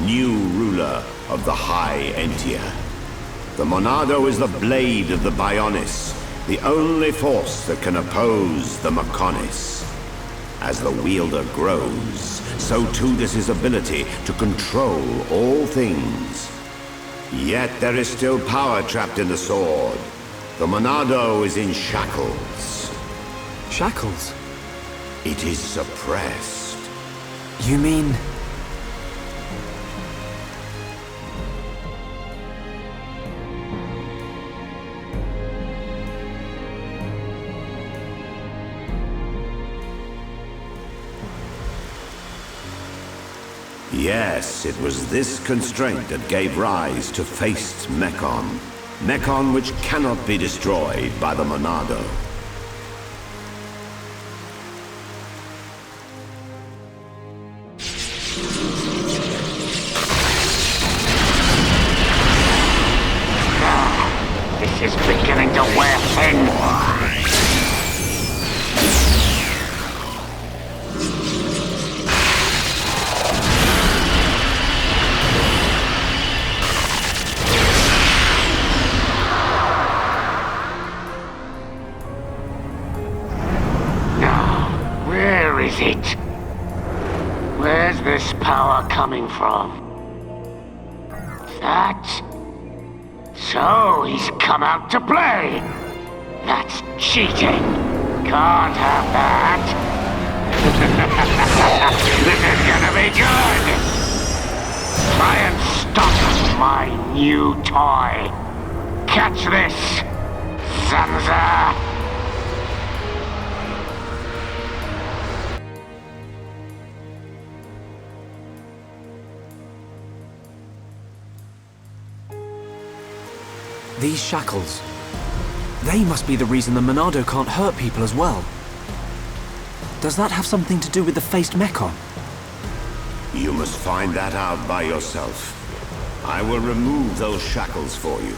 new ruler of the High Entia. The Monado is the blade of the Bionis, the only force that can oppose the Mechonis. As the wielder grows, so too does his ability to control all things. Yet there is still power trapped in the sword. The Monado is in shackles. Shackles? It is suppressed. You mean... Yes, it was this constraint that gave rise to faced mechon. Mechon which cannot be destroyed by the Monado. This is beginning to wear thin. Where's this power coming from? That? So he's come out to play. That's cheating. Can't have that. This is gonna be good. Try and stop my new toy. Catch this, Zanza. These shackles... they must be the reason the Monado can't hurt people as well. Does that have something to do with the faced mechon? You must find that out by yourself. I will remove those shackles for you.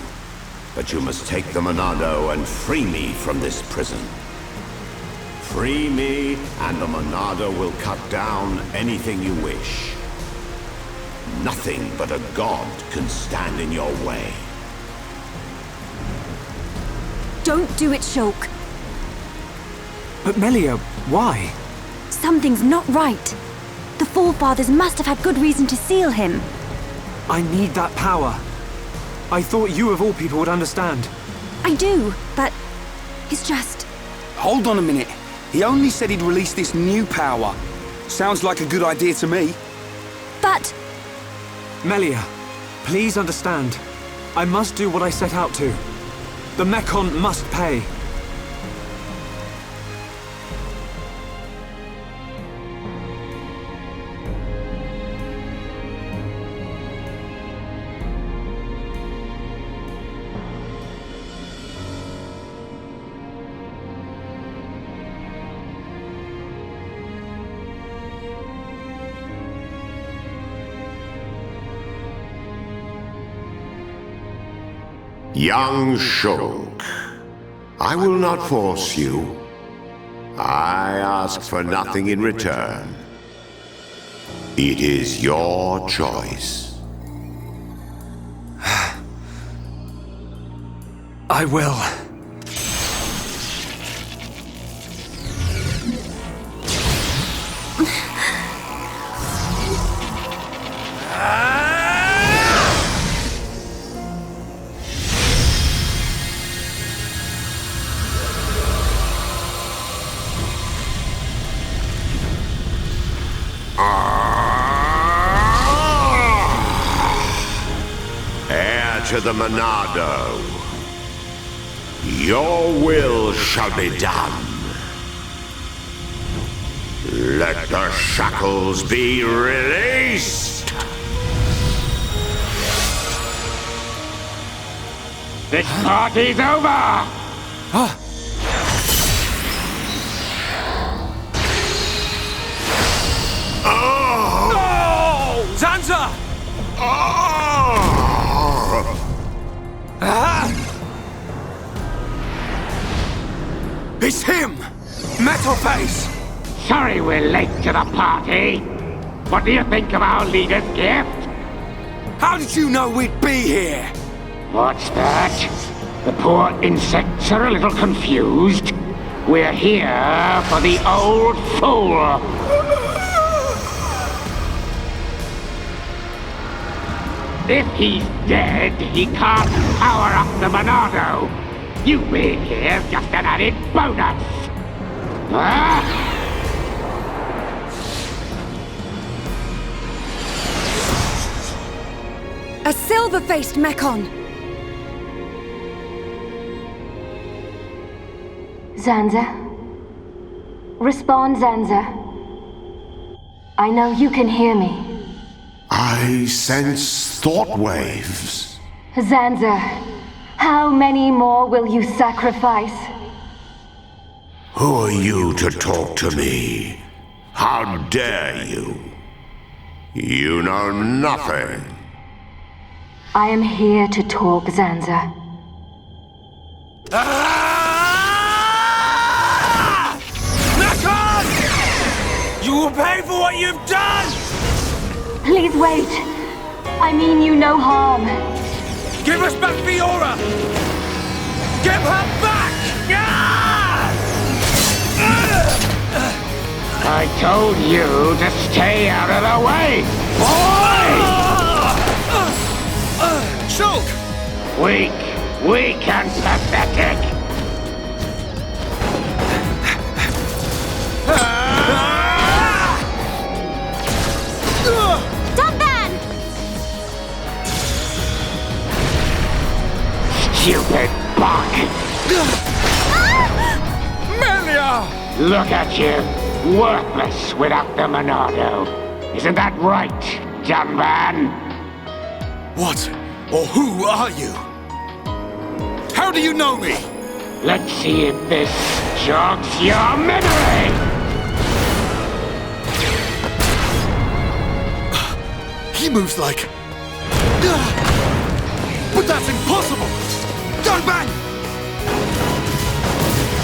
But you must take the Monado and free me from this prison. Free me, and the Monado will cut down anything you wish. Nothing but a god can stand in your way. Don't do it, Shulk. But Melia, why? Something's not right. The forefathers must have had good reason to seal him. I need that power. I thought you of all people would understand. I do, but it's just... Hold on a minute. He only said he'd release this new power. Sounds like a good idea to me. But... Melia, please understand. I must do what I set out to. The mechon must pay. Young Shulk, I will not force you. I ask for nothing in return. It is your choice. I will. to the Monado. Your will shall be done. Let the shackles be released! This party's over! No! Zanza! It's him! Metal Face! Sorry we're late to the party. What do you think of our leader's gift? How did you know we'd be here? What's that? The poor insects are a little confused. We're here for the old fool. If he's dead, he can't power up the Monado. You being here's just an added bonus. Huh? A silver-faced mechon! Zanza? Respond, Zanza. I know you can hear me. I sense thought waves. Zanza, how many more will you sacrifice? Who are you to talk to me? How dare you? You know nothing. I am here to talk, Zanza. Mechon! You will pay for what you've done! Please wait. I mean you no harm. Give us back Fiora! Give her back! I told you to stay out of the way, boy! Shulk! Weak and pathetic. Stupid bug! Melia! Look at you, worthless without the Monado. Isn't that right, young man? What or who are you? How do you know me? Let's see if this jogs your memory! He moves like... But that's impossible! Don't bang!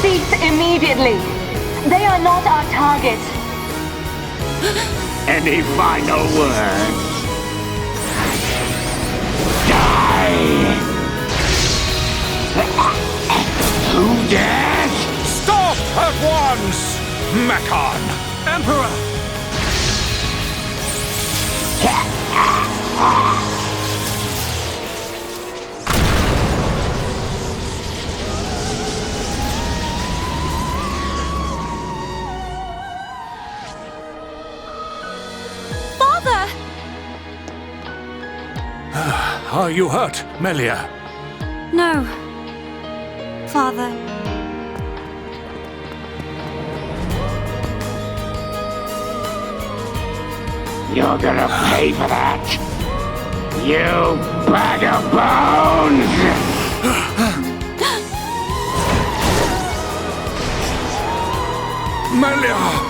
Cease immediately! They are not our target! Any final words? Die! Who dares? Stop at once! Mechon! Emperor! Are you hurt, Melia? No. Father. You're gonna pay for that. You bag of bones! Melia!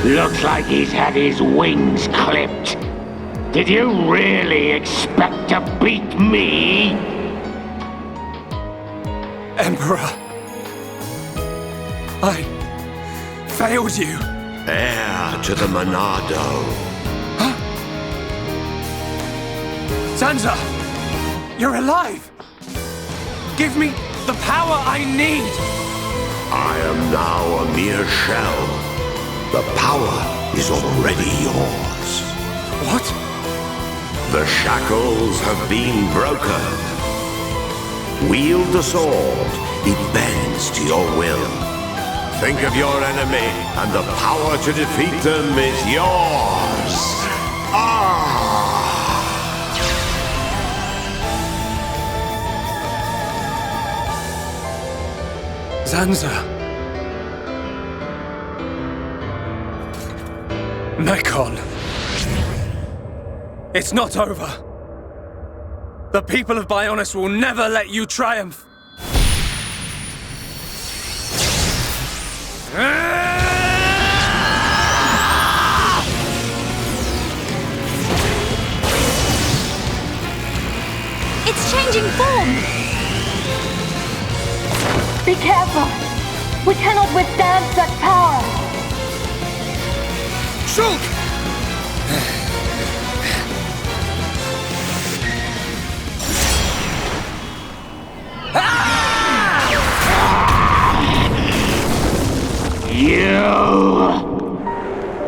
Looks like he's had his wings clipped. Did you really expect to beat me? Emperor, I failed you. Heir to the Monado. Huh? Zanza, you're alive. Give me the power I need. I am now a mere shell, The power is already yours. What? The shackles have been broken. Wield the sword. It bends to your will. Think of your enemy, and the power to defeat them is yours. Zanza. Mechon. It's not over. The people of Bionis will never let you triumph. It's changing form! Be careful! We cannot withstand such power! Shulk!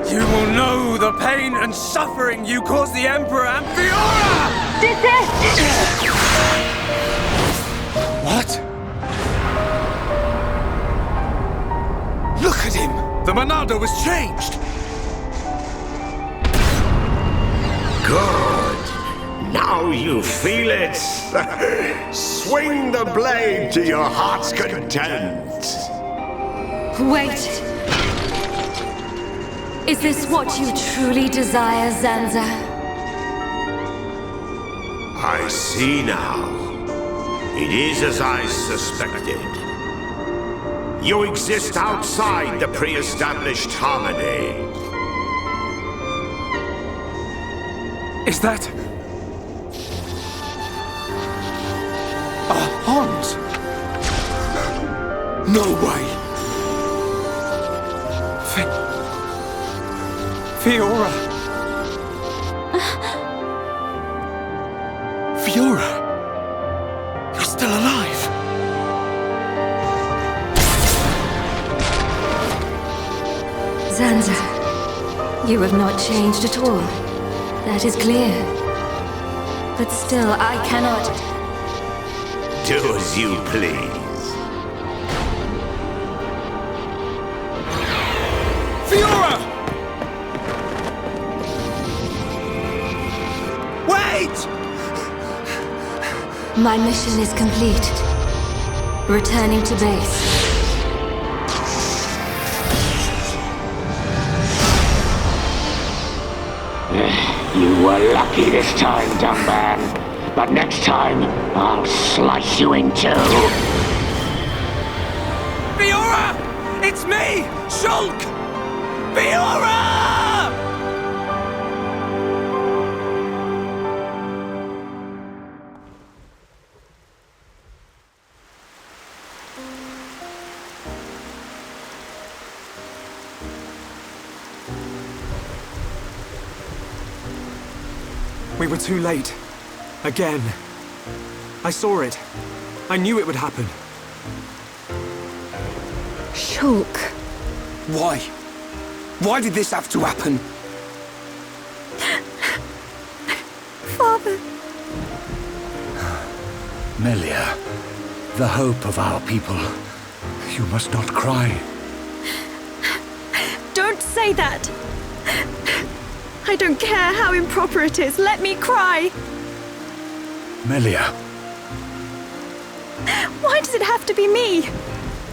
You will know the pain and suffering you caused the Emperor and Fiora! Desist! What? Look at him! The Monado was changed! Good. Now you feel it. Swing the blade to your heart's content. Wait. Is this what you truly desire, Zanza? I see now. It is as I suspected. You exist outside the pre-established harmony. Is that... a Hans? No way! Fiora! Fiora! You're still alive! Zanza, you have not changed at all. That is clear. But still, I cannot... Do as you please. Fiora! Wait! My mission is complete. Returning to base. You were lucky this time, dumb man. But next time, I'll slice you in two. Fiora! It's me! Shulk! Fiora! We were too late. Again. I saw it. I knew it would happen. Shulk. Why? Why did this have to happen? Father. Melia, the hope of our people. You must not cry. Don't say that! I don't care how improper it is. Let me cry! Melia. Why does it have to be me?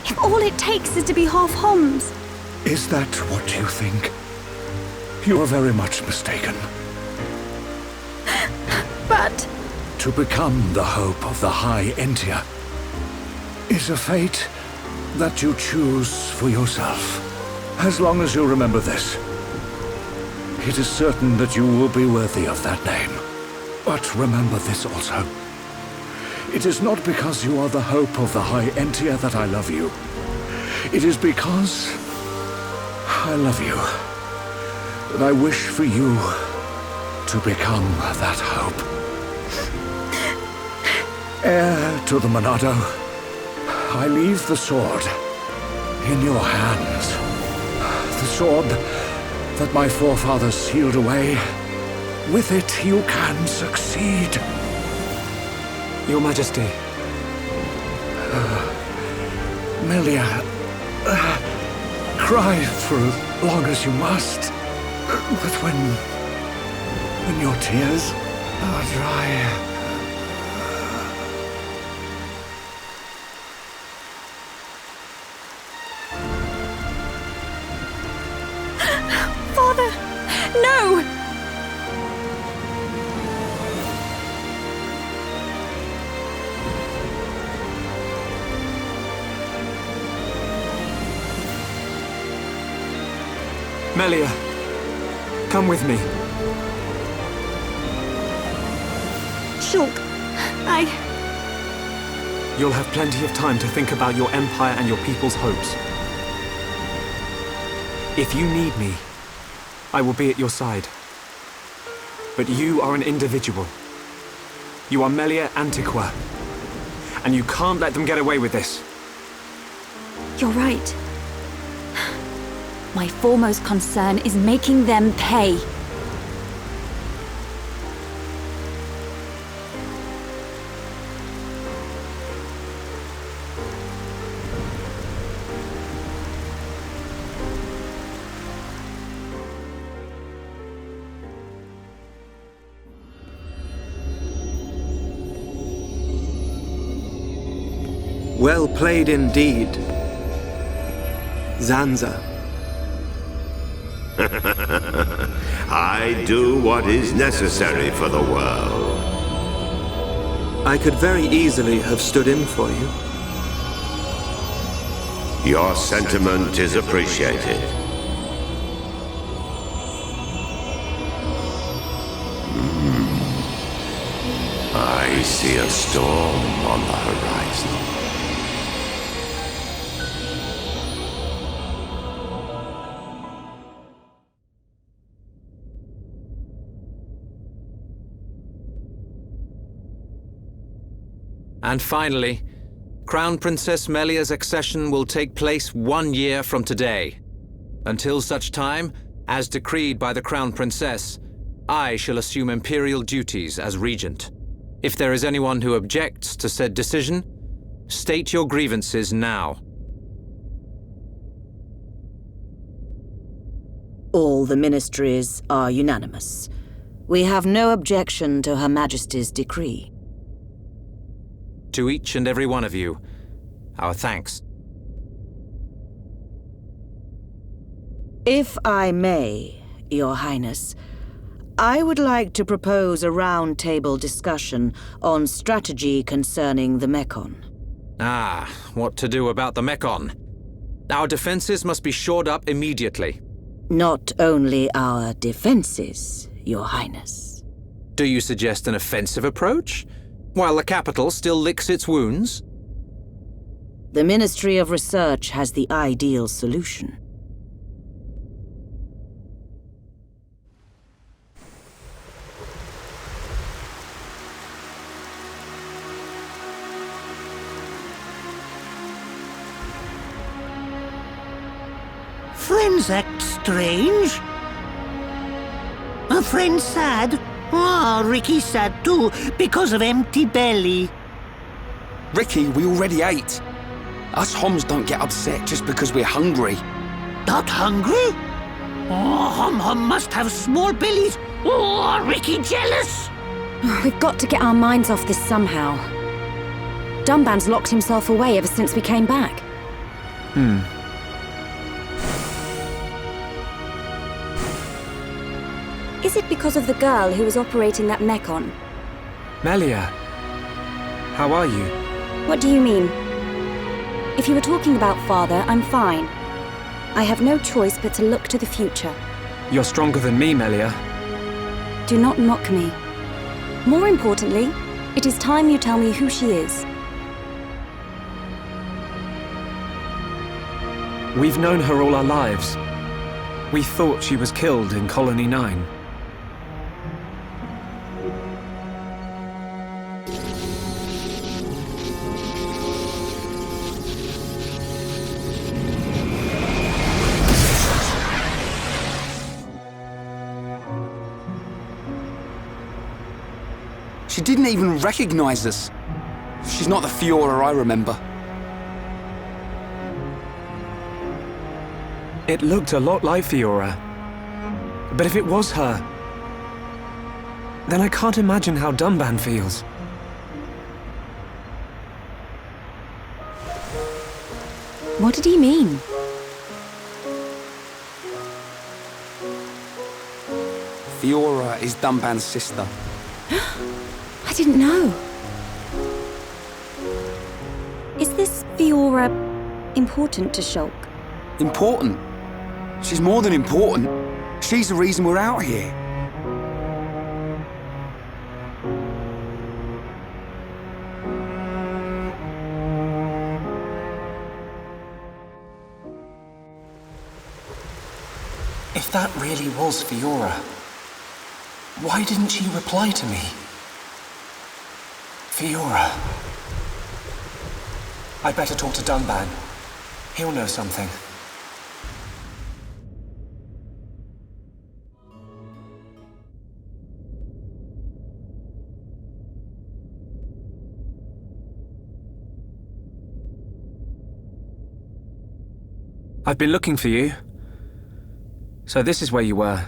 If all it takes is to be half Homs. Is that what you think? You are very much mistaken. But... To become the hope of the High Entia is a fate that you choose for yourself. As long as you remember this, it is certain that you will be worthy of that name. But remember this also. It is not because you are the hope of the High Entia that I love you. It is because I love you that I wish for you to become that hope. Heir to the Monado, I leave the sword in your hands. the sword that my forefathers sealed away. With it, you can succeed. Your Majesty. Melia, cry for as long as you must. But when your tears are dry... Father! No! Melia, come with me. Shulk, You'll have plenty of time to think about your empire and your people's hopes. If you need me, I will be at your side. But you are an individual. You are Melia Antiqua. And you can't let them get away with this. You're right. My foremost concern is making them pay. Well played indeed, Zanza. I do what is necessary for the world. I could very easily have stood in for you. Your sentiment is appreciated. I see a storm on the horizon. And finally, Crown Princess Melia's accession will take place 1 year from today. Until such time, as decreed by the Crown Princess, I shall assume Imperial duties as Regent. If there is anyone who objects to said decision, state your grievances now. All the ministries are unanimous. We have no objection to Her Majesty's decree. To each and every one of you, our thanks. If I may, Your Highness, I would like to propose a round-table discussion on strategy concerning the mechon. Ah, what to do about the mechon? Our defenses must be shored up immediately. Not only our defenses, Your Highness. Do you suggest an offensive approach, while the capital still licks its wounds? The Ministry of Research has the ideal solution. Friends act strange. A friend sad? Ah, Ricky's sad too, because of empty belly. Ricky, we already ate. Us Homs don't get upset just because we're hungry. Not hungry? Oh, Hom must have small bellies. Oh, Ricky jealous. We've got to get our minds off this somehow. Dunban's locked himself away ever since we came back. Is it because of the girl who was operating that mechon? Melia, how are you? What do you mean? If you were talking about father, I'm fine. I have no choice but to look to the future. You're stronger than me, Melia. Do not mock me. More importantly, it is time you tell me who she is. We've known her all our lives. We thought she was killed in Colony 9. didn't even recognize us. She's not the Fiora I remember. It looked a lot like Fiora. But if it was her, then I can't imagine how Dunban feels. What did he mean? Fiora is Dunban's sister. I didn't know. Is this Fiora important to Shulk? Important? She's more than important. She's the reason we're out here. If that really was Fiora, why didn't she reply to me? Fiora. I'd better talk to Dunban. He'll know something. I've been looking for you. So this is where you were.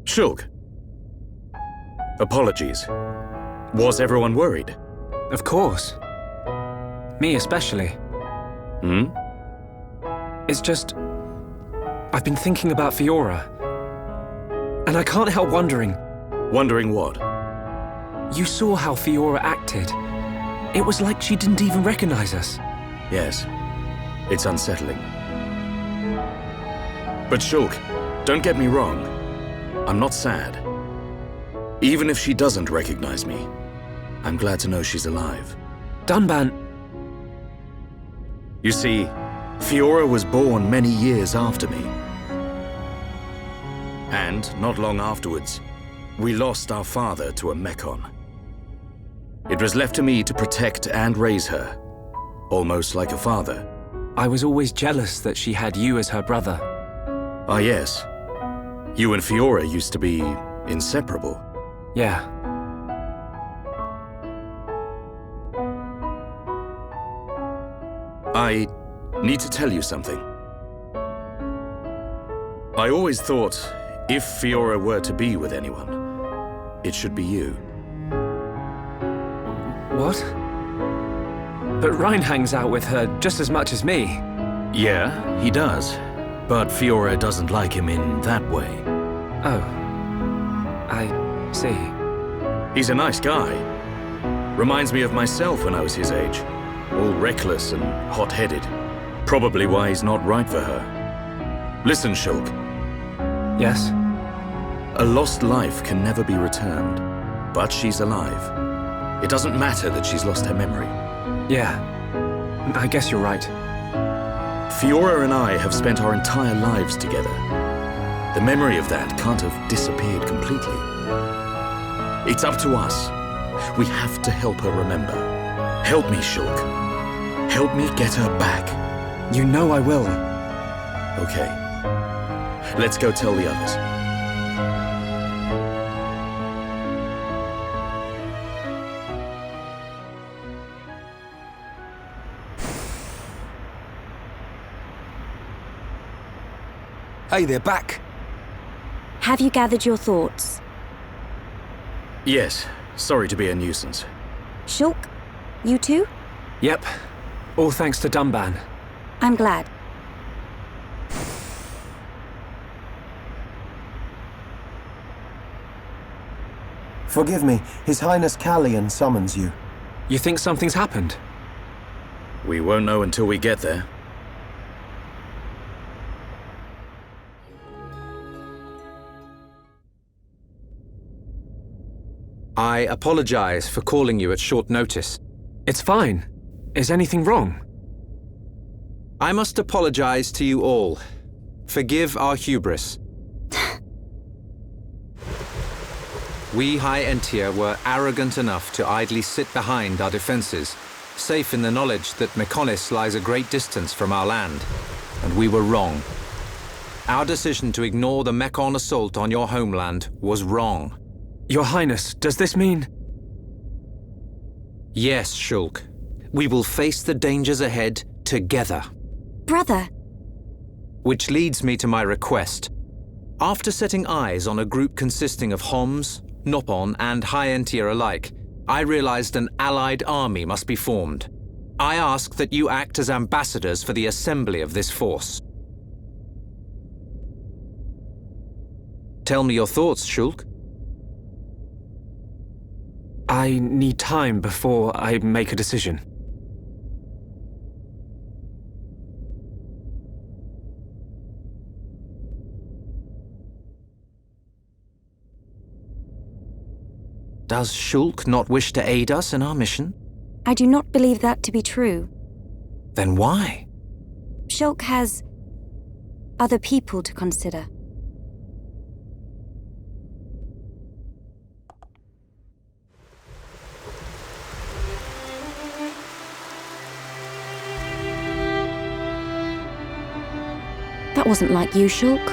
Shulk. Apologies. Was everyone worried? Of course. Me especially. Hmm? It's just... I've been thinking about Fiora. And I can't help wondering... Wondering what? You saw how Fiora acted. It was like she didn't even recognize us. Yes. It's unsettling. But Shulk, don't get me wrong. I'm not sad. Even if she doesn't recognize me, I'm glad to know she's alive. Dunban... You see, Fiora was born many years after me. And, not long afterwards, we lost our father to a mechon. It was left to me to protect and raise her, almost like a father. I was always jealous that she had you as her brother. Ah, yes. You and Fiora used to be inseparable. Yeah. I need to tell you something. I always thought, if Fiora were to be with anyone, it should be you. What? But Ryan hangs out with her just as much as me. Yeah, he does. But Fiora doesn't like him in that way. Oh. I see. He's a nice guy. Reminds me of myself when I was his age. All reckless and hot-headed. Probably why he's not right for her. Listen, Shulk. Yes? A lost life can never be returned. But she's alive. It doesn't matter that she's lost her memory. Yeah. I guess you're right. Fiora and I have spent our entire lives together. The memory of that can't have disappeared completely. It's up to us. We have to help her remember. Help me, Shulk. Help me get her back. You know I will. Okay. Let's go tell the others. Hey, they're back. Have you gathered your thoughts? Yes. Sorry to be a nuisance. Shulk, you too? Yep. All thanks to Dunban. I'm glad. Forgive me, His Highness Callian summons you. You think something's happened? We won't know until we get there. I apologize for calling you at short notice. It's fine. Is anything wrong? I must apologize to you all. Forgive our hubris. We High Entia were arrogant enough to idly sit behind our defenses, safe in the knowledge that Mechonis lies a great distance from our land. And we were wrong. Our decision to ignore the mechon assault on your homeland was wrong. Your Highness, does this mean... Yes, Shulk. We will face the dangers ahead together. Brother. Which leads me to my request. After setting eyes on a group consisting of Homs, Nopon, and High Entier alike, I realized an allied army must be formed. I ask that you act as ambassadors for the assembly of this force. Tell me your thoughts, Shulk. I need time before I make a decision. Does Shulk not wish to aid us in our mission? I do not believe that to be true. Then why? Shulk has other people to consider. That wasn't like you, Shulk.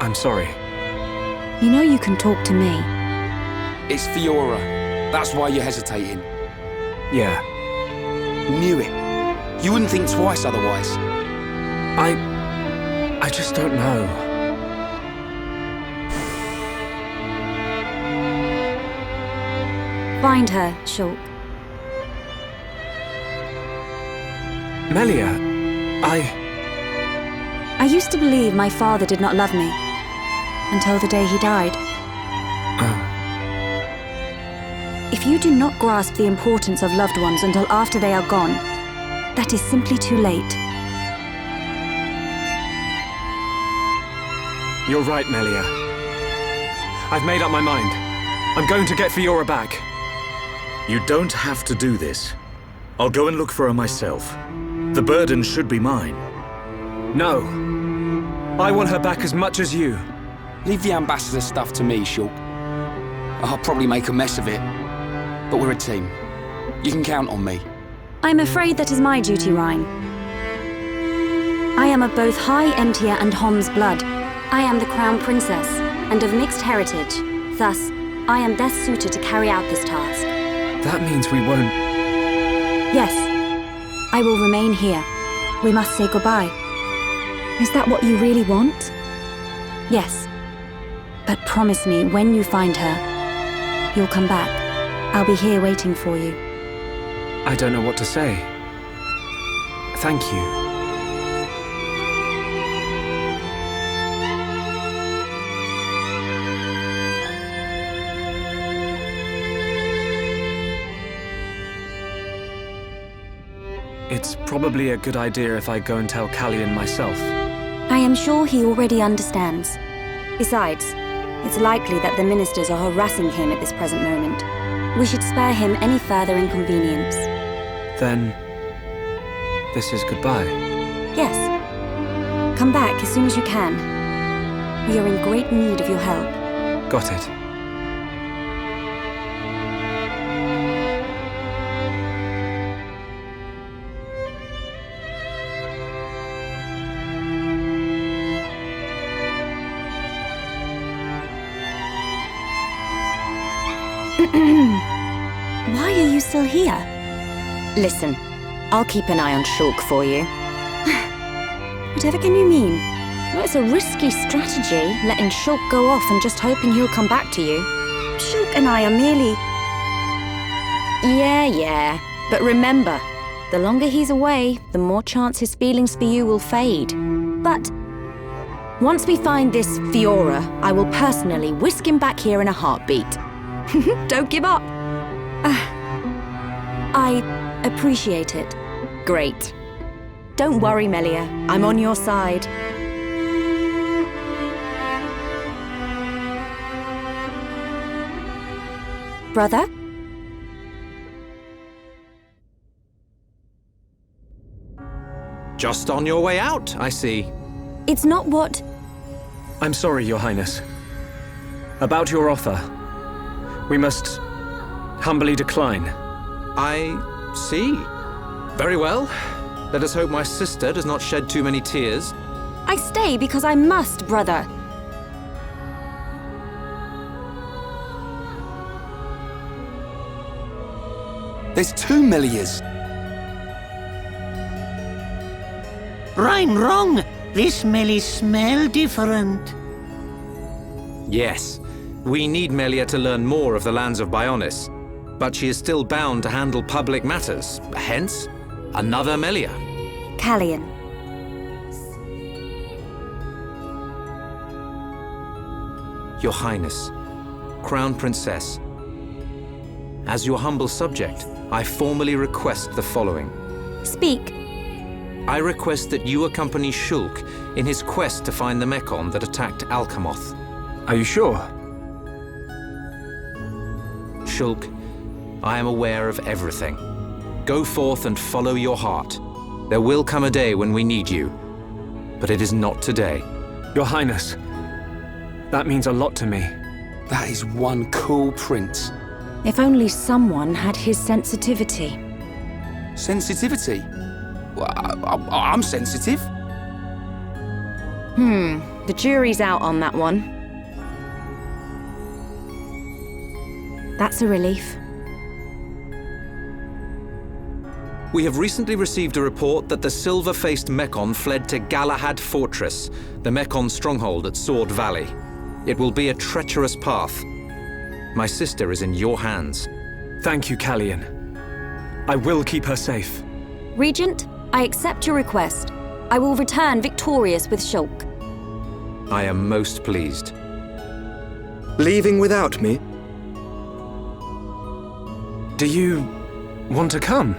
I'm sorry. You know you can talk to me. It's Fiora. That's why you're hesitating. Yeah. Knew it. You wouldn't think twice otherwise. I just don't know. Find her, Shulk. Melia, I used to believe my father did not love me. Until the day he died. If you do not grasp the importance of loved ones until after they are gone, that is simply too late. You're right, Melia. I've made up my mind. I'm going to get Fiora back. You don't have to do this. I'll go and look for her myself. The burden should be mine. No. I want her back as much as you. Leave the ambassador stuff to me, Shulk. I'll probably make a mess of it. But we're a team. You can count on me. I'm afraid that is my duty, Rhine. I am of both High Entier and Hom's blood. I am the Crown Princess, and of mixed heritage. Thus, I am best suited to carry out this task. That means we won't... Yes. I will remain here. We must say goodbye. Is that what you really want? Yes. But promise me, when you find her, you'll come back. I'll be here waiting for you. I don't know what to say. Thank you. It's probably a good idea if I go and tell Callion myself. I am sure he already understands. Besides, it's likely that the ministers are harassing him at this present moment. We should spare him any further inconvenience. Then... this is goodbye? Yes. Come back as soon as you can. We are in great need of your help. Got it. Why are you still here? Listen, I'll keep an eye on Shulk for you. Whatever can you mean? Well, it's a risky strategy, letting Shulk go off and just hoping he'll come back to you. Shulk and I are merely... Yeah. But remember, the longer he's away, the more chance his feelings for you will fade. But... once we find this Fiora, I will personally whisk him back here in a heartbeat. Don't give up. I appreciate it. Great. Don't worry, Melia. I'm on your side. Brother? Just on your way out, I see. It's not what... I'm sorry, Your Highness. About your offer. We must humbly decline. I see. Very well. Let us hope my sister does not shed too many tears. I stay because I must, brother. There's 2 Melias. Rhyme wrong. This Melia smell different. Yes, we need Melia to learn more of the lands of Bionis, but she is still bound to handle public matters, hence, another Melia. Callian. Your Highness, Crown Princess, as your humble subject, I formally request the following. Speak. I request that you accompany Shulk in his quest to find the mechon that attacked Alcamoth. Are you sure? Shulk, I am aware of everything. Go forth and follow your heart. There will come a day when we need you, but it is not today. Your Highness, that means a lot to me. That is one cool prince. If only someone had his sensitivity. Sensitivity? Well, I'm sensitive. The jury's out on that one. That's a relief. We have recently received a report that the silver-faced mechon fled to Galahad Fortress, the mechon stronghold at Sword Valley. It will be a treacherous path. My sister is in your hands. Thank you, Callian. I will keep her safe. Regent, I accept your request. I will return victorious with Shulk. I am most pleased. Leaving without me? Do you want to come?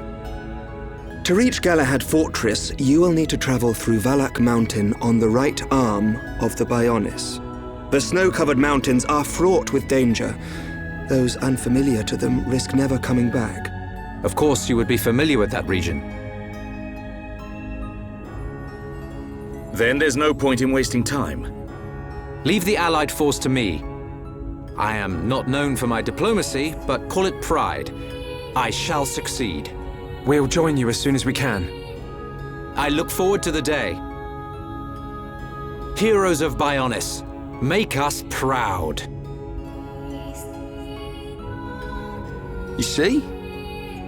To reach Galahad Fortress, you will need to travel through Valak Mountain on the right arm of the Bionis. The snow-covered mountains are fraught with danger. Those unfamiliar to them risk never coming back. Of course you would be familiar with that region. Then there's no point in wasting time. Leave the Allied force to me. I am not known for my diplomacy, but call it pride. I shall succeed. We'll join you as soon as we can. I look forward to the day. Heroes of Bionis, make us proud. You see?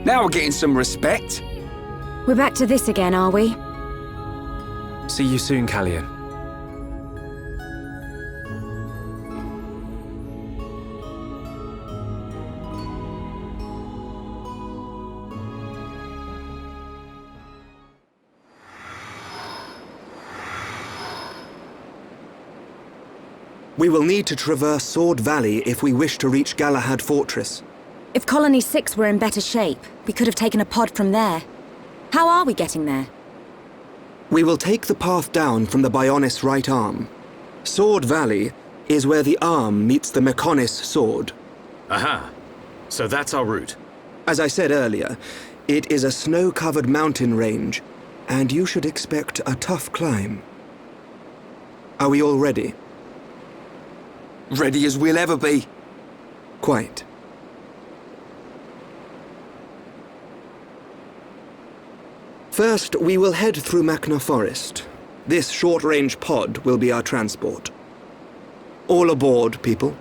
Now we're getting some respect. We're back to this again, are we? See you soon, Callian. We will need to traverse Sword Valley if we wish to reach Galahad Fortress. If Colony 6 were in better shape, we could have taken a pod from there. How are we getting there? We will take the path down from the Bionis right arm. Sword Valley is where the arm meets the Mechonis sword. Aha. So that's our route. As I said earlier, it is a snow-covered mountain range, and you should expect a tough climb. Are we all ready? Ready as we'll ever be. Quite. First, we will head through Makna Forest. This short-range pod will be our transport. All aboard, people.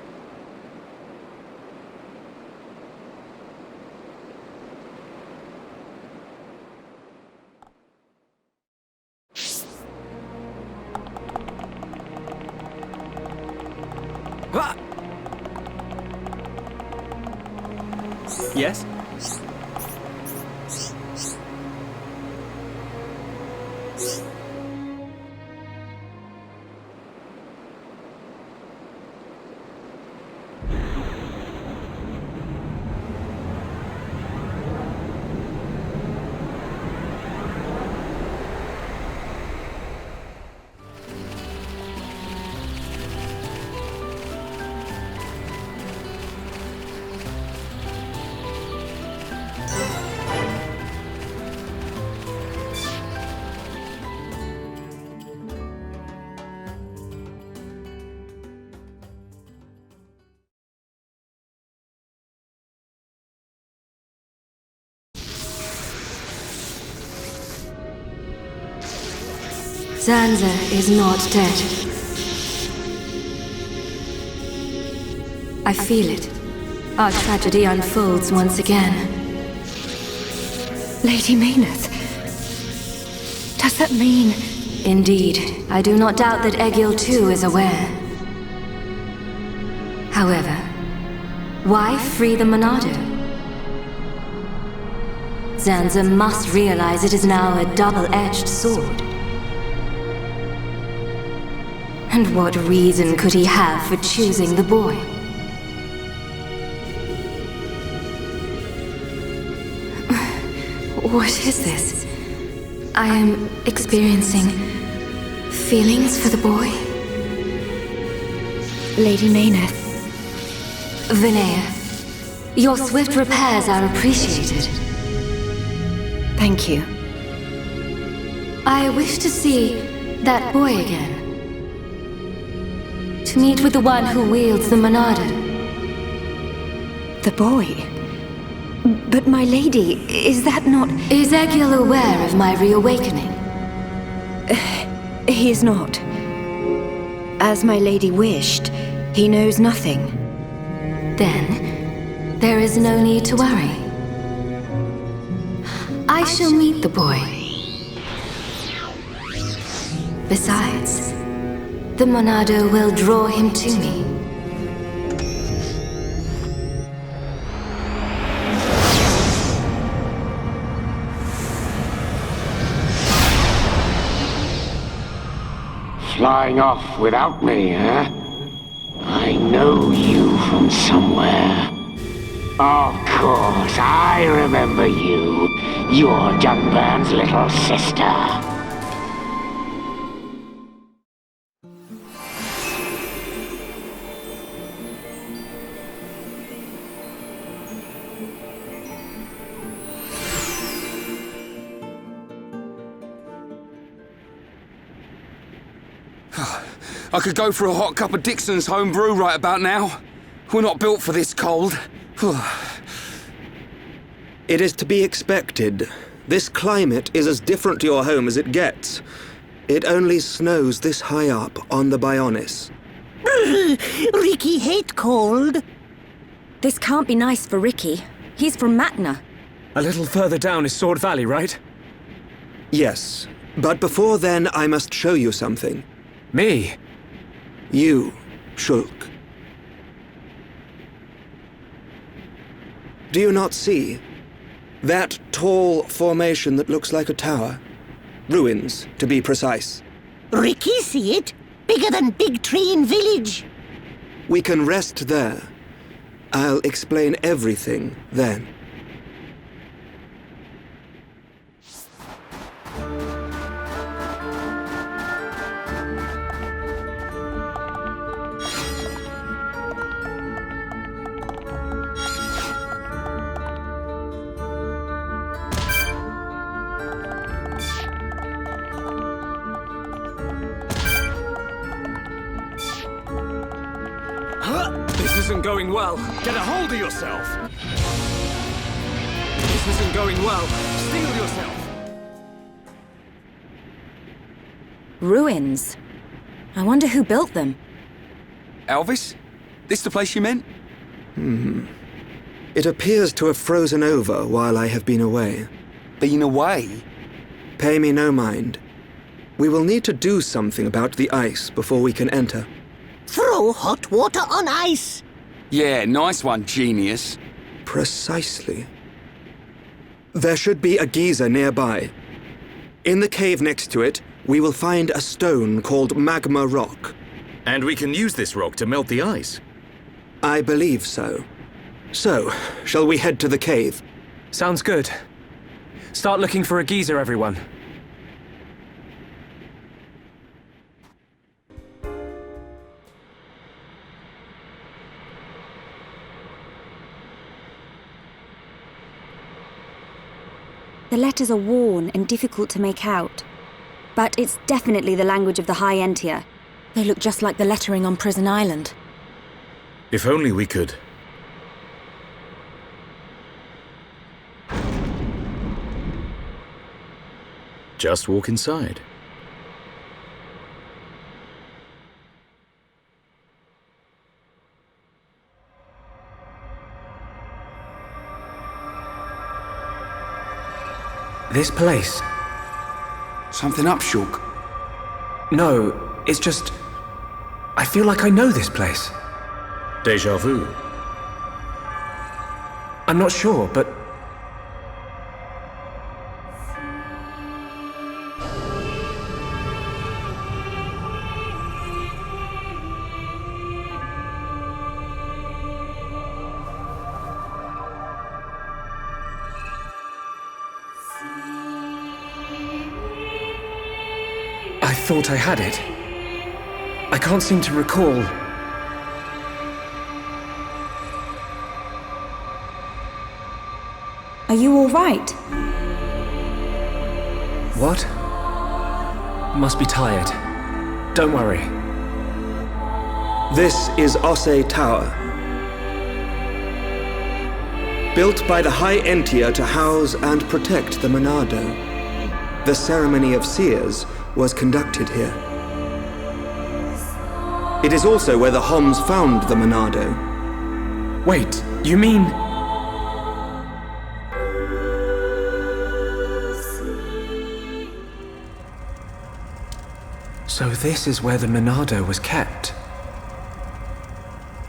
Yes? Zanza is not dead. I feel it. Our tragedy unfolds once again. Lady Mayneth. Does that mean... Indeed, I do not doubt that Egil too is aware. However, why free the Monado? Zanza must realize it is now a double-edged sword. And what reason could he have for choosing the boy? What is this? I am experiencing feelings for the boy. Lady Mayneth. Vinaya, your swift repairs are appreciated. Thank you. I wish to see that boy again. To meet with the one who wields the Monado. The boy? But my lady, is that not... Is Egil aware of my reawakening? He is not. As my lady wished, he knows nothing. Then, there is no need to worry. I shall meet the boy. Besides, the Monado will draw him to me. Flying off without me, huh? I know you from somewhere. Of course, I remember you. You're Dunburn's little sister. I could go for a hot cup of Dixon's home brew right about now. We're not built for this cold. It is to be expected. This climate is as different to your home as it gets. It only snows this high up on the Bionis. Ricky hate cold. This can't be nice for Ricky. He's from Makna. A little further down is Sword Valley, right? Yes, but before then I must show you something. Me? You, Shulk. Do you not see? That tall formation that looks like a tower? Ruins, to be precise. Ricky see it? Bigger than Big Tree in Village. We can rest there. I'll explain everything then. This isn't going well. Get a hold of yourself. This isn't going well. Steel yourself. Ruins. I wonder who built them. Alvis? This the place you meant? It appears to have frozen over while I have been away. Been away? Pay me no mind. We will need to do something about the ice before we can enter. Throw hot water on ice. Yeah, nice one, genius. Precisely. There should be a geyser nearby. In the cave next to it, we will find a stone called magma rock. And we can use this rock to melt the ice? I believe so. So, shall we head to the cave? Sounds good. Start looking for a geyser, everyone. The letters are worn and difficult to make out. But it's definitely the language of the High Entia. They look just like the lettering on Prison Island. If only we could. Just walk inside. This place. Something up, Shulk? No, it's just... I feel like I know this place. Déjà vu. I'm not sure, but... I thought I had it. I can't seem to recall. Are you all right? What? Must be tired. Don't worry. This is Osse Tower. Built by the High Entia to house and protect the Monado. The ceremony of seers was conducted here. It is also where the Homs found the Monado. Wait, you mean... So this is where the Monado was kept.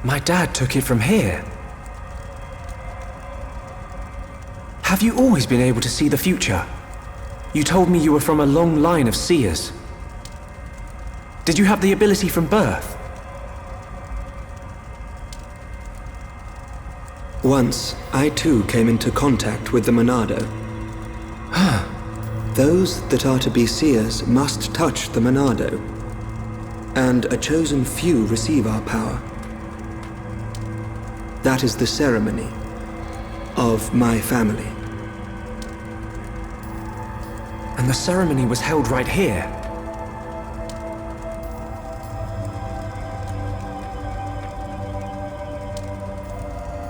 My dad took it from here. Have you always been able to see the future? You told me you were from a long line of seers. Did you have the ability from birth? Once, I too came into contact with the Monado. Those that are to be seers must touch the Monado, and a chosen few receive our power. That is the ceremony of my family. And the ceremony was held right here.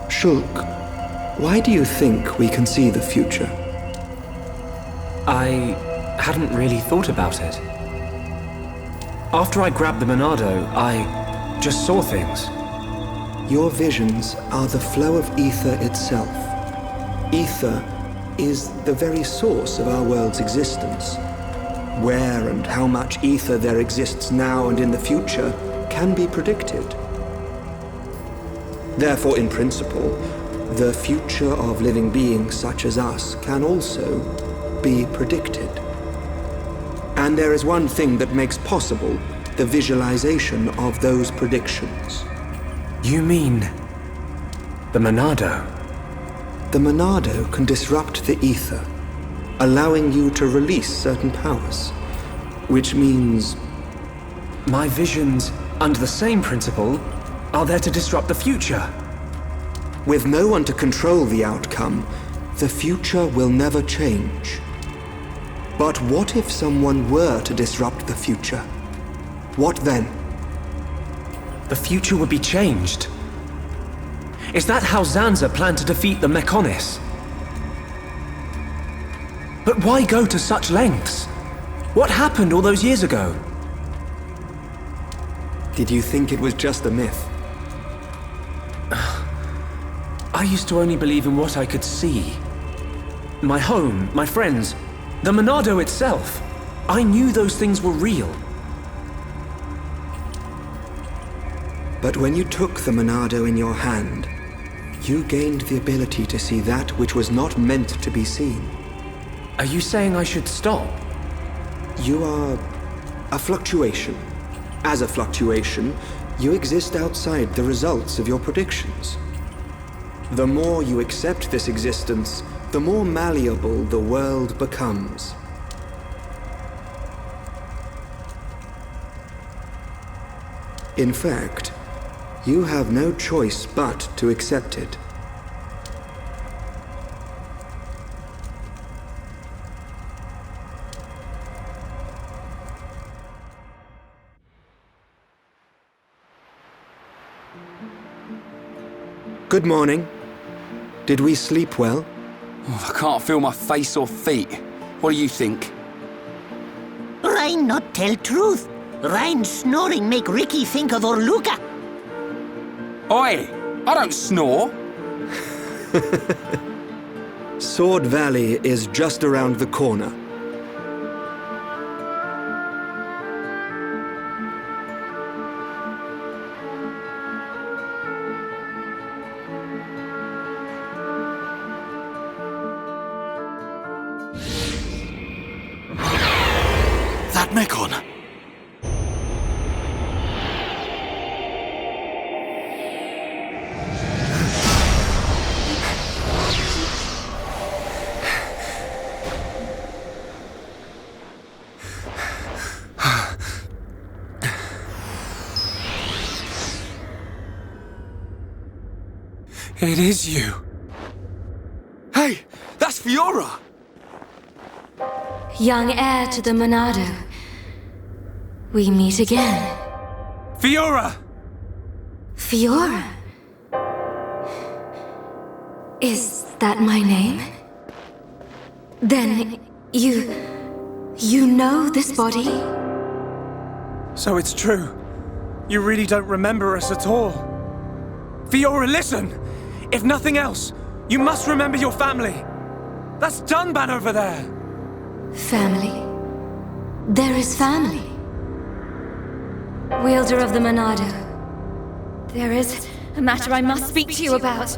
Shulk, why do you think we can see the future? I hadn't really thought about it. After I grabbed the Monado, I just saw things. Your visions are the flow of ether itself. Ether is the very source of our world's existence. Where and how much ether there exists now and in the future can be predicted. Therefore, in principle, the future of living beings such as us can also be predicted. And there is one thing that makes possible the visualization of those predictions. You mean the Monado? The Monado can disrupt the ether, allowing you to release certain powers, which means... My visions, under the same principle, are there to disrupt the future. With no one to control the outcome, the future will never change. But what if someone were to disrupt the future? What then? The future would be changed. Is that how Zanza planned to defeat the Mechonis? But why go to such lengths? What happened all those years ago? Did you think it was just a myth? I used to only believe in what I could see. My home, my friends, the Monado itself. I knew those things were real. But when you took the Monado in your hand, you gained the ability to see that which was not meant to be seen. Are you saying I should stop? You are a fluctuation. As a fluctuation, you exist outside the results of your predictions. The more you accept this existence, the more malleable the world becomes. In fact, you have no choice but to accept it. Good morning. Did we sleep well? Oh, I can't feel my face or feet. What do you think? Rhine not tell truth. Rhine snoring make Ricky think of Orluka. Oi! I don't snore! Sword Valley is just around the corner. That mechon! It is you. Hey, that's Fiora! Young heir to the Monado. We meet again. Fiora! Fiora? Is that my name? Then you know this body? So it's true. You really don't remember us at all. Fiora, listen! If nothing else, you must remember your family. That's Dunban over there. Family? There is family. Wielder of the Monado. There is a matter I must speak to you about.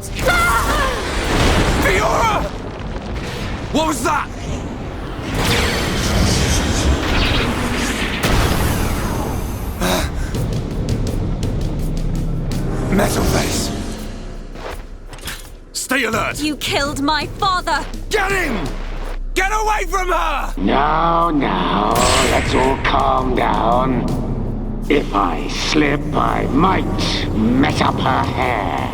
Fiora! What was that? Metal face. Stay alert! You killed my father! Get him! Get away from her! Now, let's all calm down. If I slip, I might mess up her hair.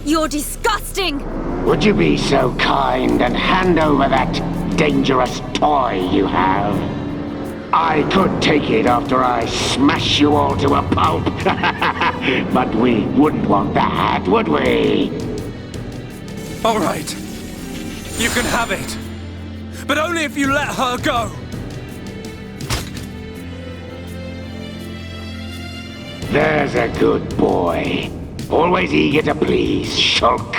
You're disgusting! Would you be so kind and hand over that dangerous toy you have? I could take it after I smash you all to a pulp. But we wouldn't want that, would we? All right. You can have it. But only if you let her go. There's a good boy. Always eager to please, Shulk.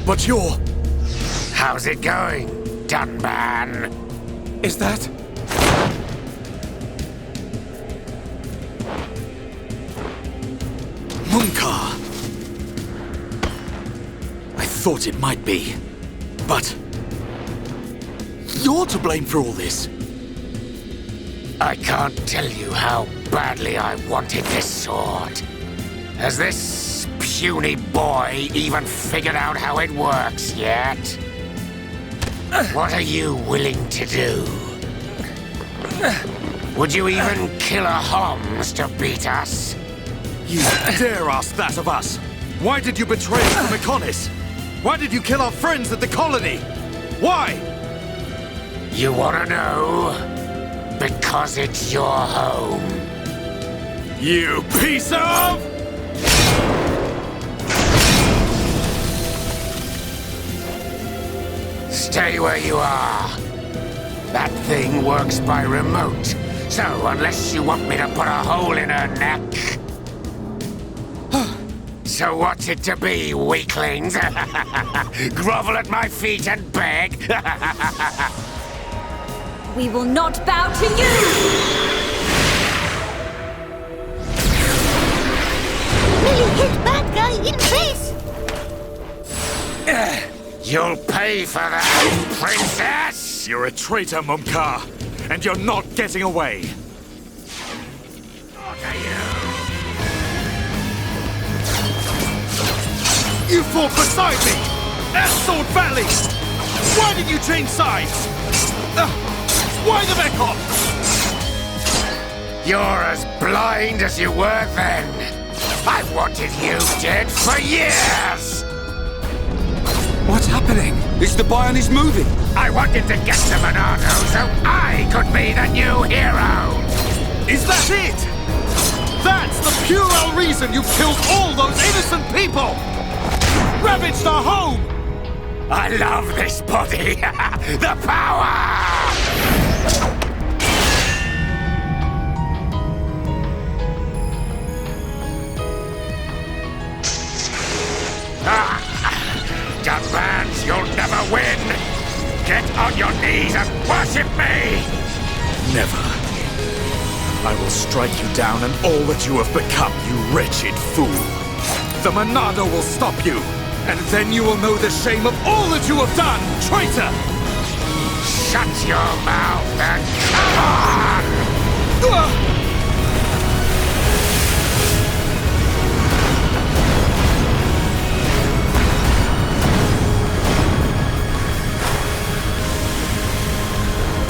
But you're... How's it going, Dunban? Is that... Munkar. I thought it might be, but you're to blame for all this. I can't tell you how badly I wanted this sword. Has this puny boy even figured out how it works yet? What are you willing to do? Would you even kill a Homs to beat us? You dare ask that of us? Why did you betray us to Mechonis? Why did you kill our friends at the colony? Why? You wanna know? Because it's your home. You piece of... Stay where you are. That thing works by remote, so unless you want me to put a hole in her neck... So what's it to be, weaklings? Grovel at my feet and beg? We will not bow to you! Melia hit bad guy in face! You'll pay for that, princess! You're a traitor, Munkar, and you're not getting away. What are you? You fought beside me! At Sword Valley! Why did you change sides? Why the mechon? You're as blind as you were then. I've wanted you dead for years! What's happening? Is the Bionis moving? I wanted to get to Monado so I could be the new hero! Is that it? That's the puerile reason you killed all those innocent people! Ravaged our home! I love this body! The power! Get on your knees and worship me! Never. I will strike you down and all that you have become, you wretched fool. The Monado will stop you, and then you will know the shame of all that you have done, traitor! Shut your mouth and come on!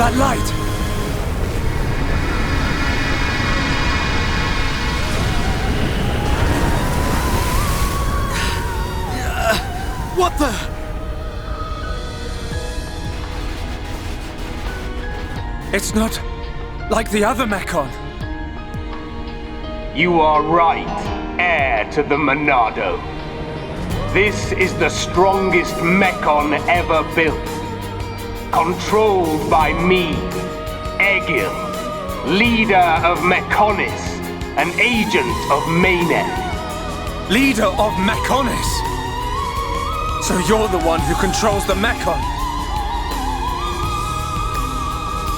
That light! What the? It's not like the other mechon. You are right, heir to the Monado. This is the strongest mechon ever built. Controlled by me, Egil, leader of Mechonis, an agent of Makna. Leader of Mechonis? So you're the one who controls the mechon?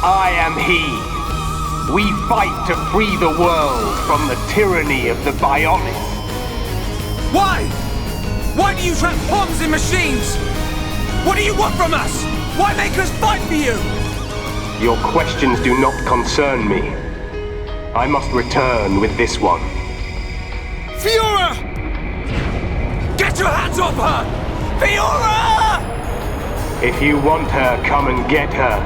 I am he. We fight to free the world from the tyranny of the Bionis. Why? Why do you trap bombs in machines? What do you want from us? Why make us fight for you? Your questions do not concern me. I must return with this one. Fiora! Get your hands off her! Fiora! If you want her, come and get her.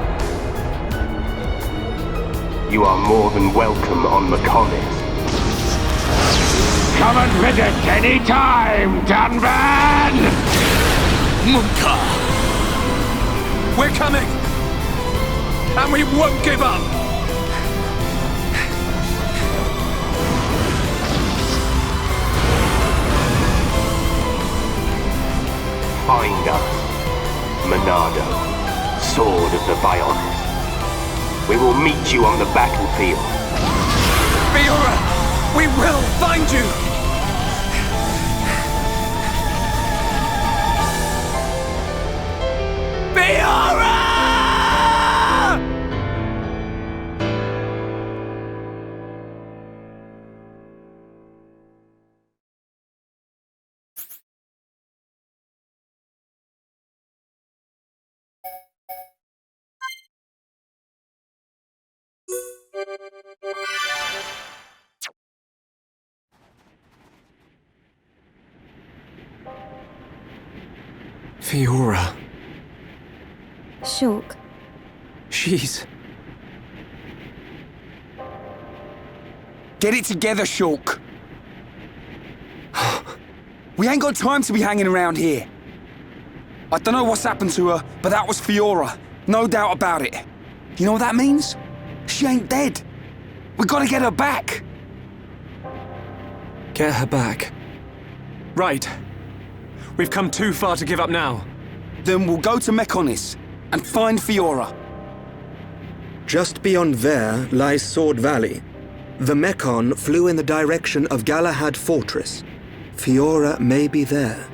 You are more than welcome on Mechonis. Come and visit any time, Dunban! Munka! We're coming! And we won't give up! Find us, Monado, Sword of the Bionis. We will meet you on the battlefield. Fiora! We will find you! Fiora! Fiora. Shulk. She's... Get it together, Shulk. We ain't got time to be hanging around here. I don't know what's happened to her, but that was Fiora. No doubt about it. You know what that means? She ain't dead. We gotta get her back. Get her back. Right. We've come too far to give up now. Then we'll go to Mechonis and find Fiora. Just beyond there lies Sword Valley. The mechon flew in the direction of Galahad Fortress. Fiora may be there.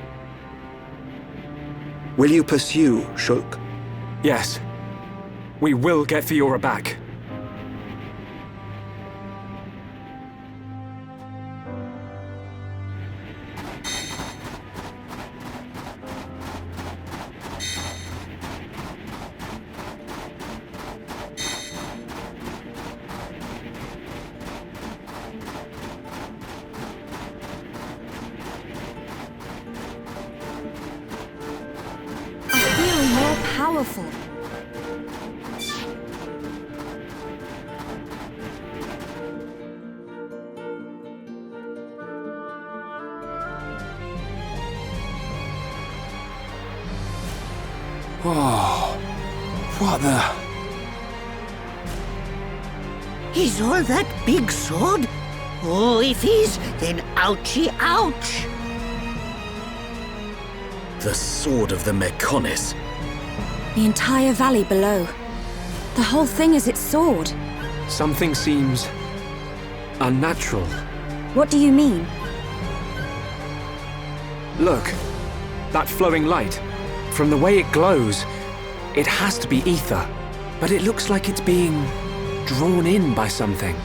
Will you pursue, Shulk? Yes. We will get Fiora back. Powerful. Whoa. What the? Is all that big sword? Oh, if he's, then ouchie ouch. The sword of the Mechonis. The entire valley below. The whole thing is its sword. Something seems... unnatural. What do you mean? Look. That flowing light. From the way it glows, It has to be ether, but it looks like it's being drawn in by something.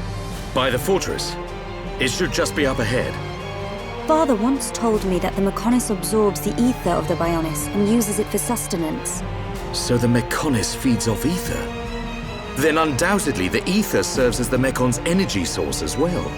By the fortress. It should just be up ahead. Father once told me that the Mechonis absorbs the ether of the Bionis and uses it for sustenance. So the Mechonis feeds off ether? Then undoubtedly the ether serves as the Mekon's energy source as well.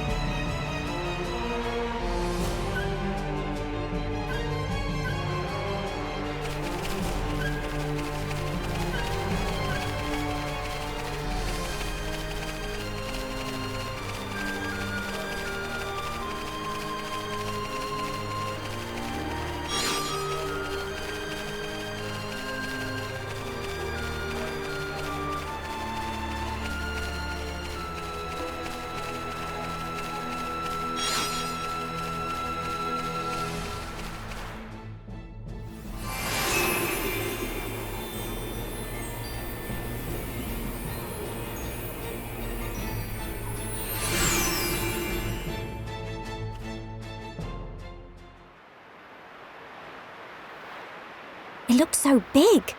It looks so big,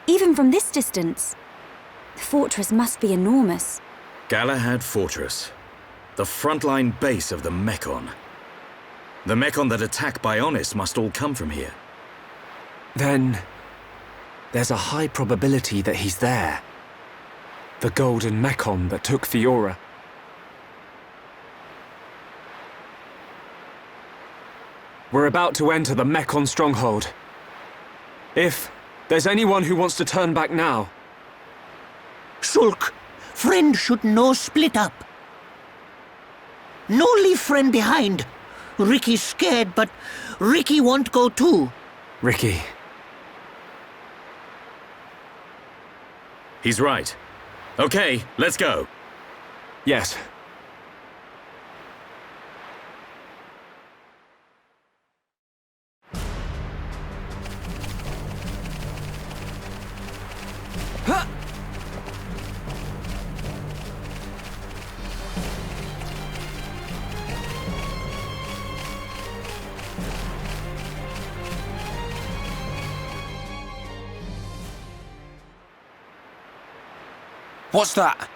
even from this distance. The fortress must be enormous. Galahad Fortress. The frontline base of the Mechon. The Mechon that attack Bionis must all come from here. Then there's a high probability that he's there. The golden Mechon that took Fiora. We're about to enter the Mechon stronghold. If there's anyone who wants to turn back now... Shulk, friend should no split up. No leave friend behind. Ricky's scared, but Ricky won't go too. Ricky. He's right. Okay, let's go. Yes. What's that?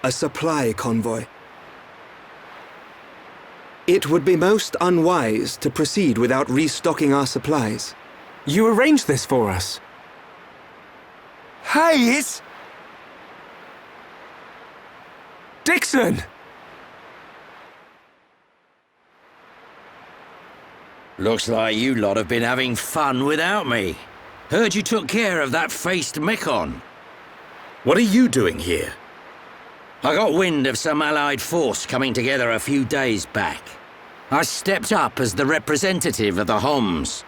A supply convoy. It would be most unwise to proceed without restocking our supplies. You arranged this for us. Hey, it's... Dixon! Looks like you lot have been having fun without me. Heard you took care of that faced Mechon. What are you doing here? I got wind of some allied force coming together a few days back. I stepped up as the representative of the Homs.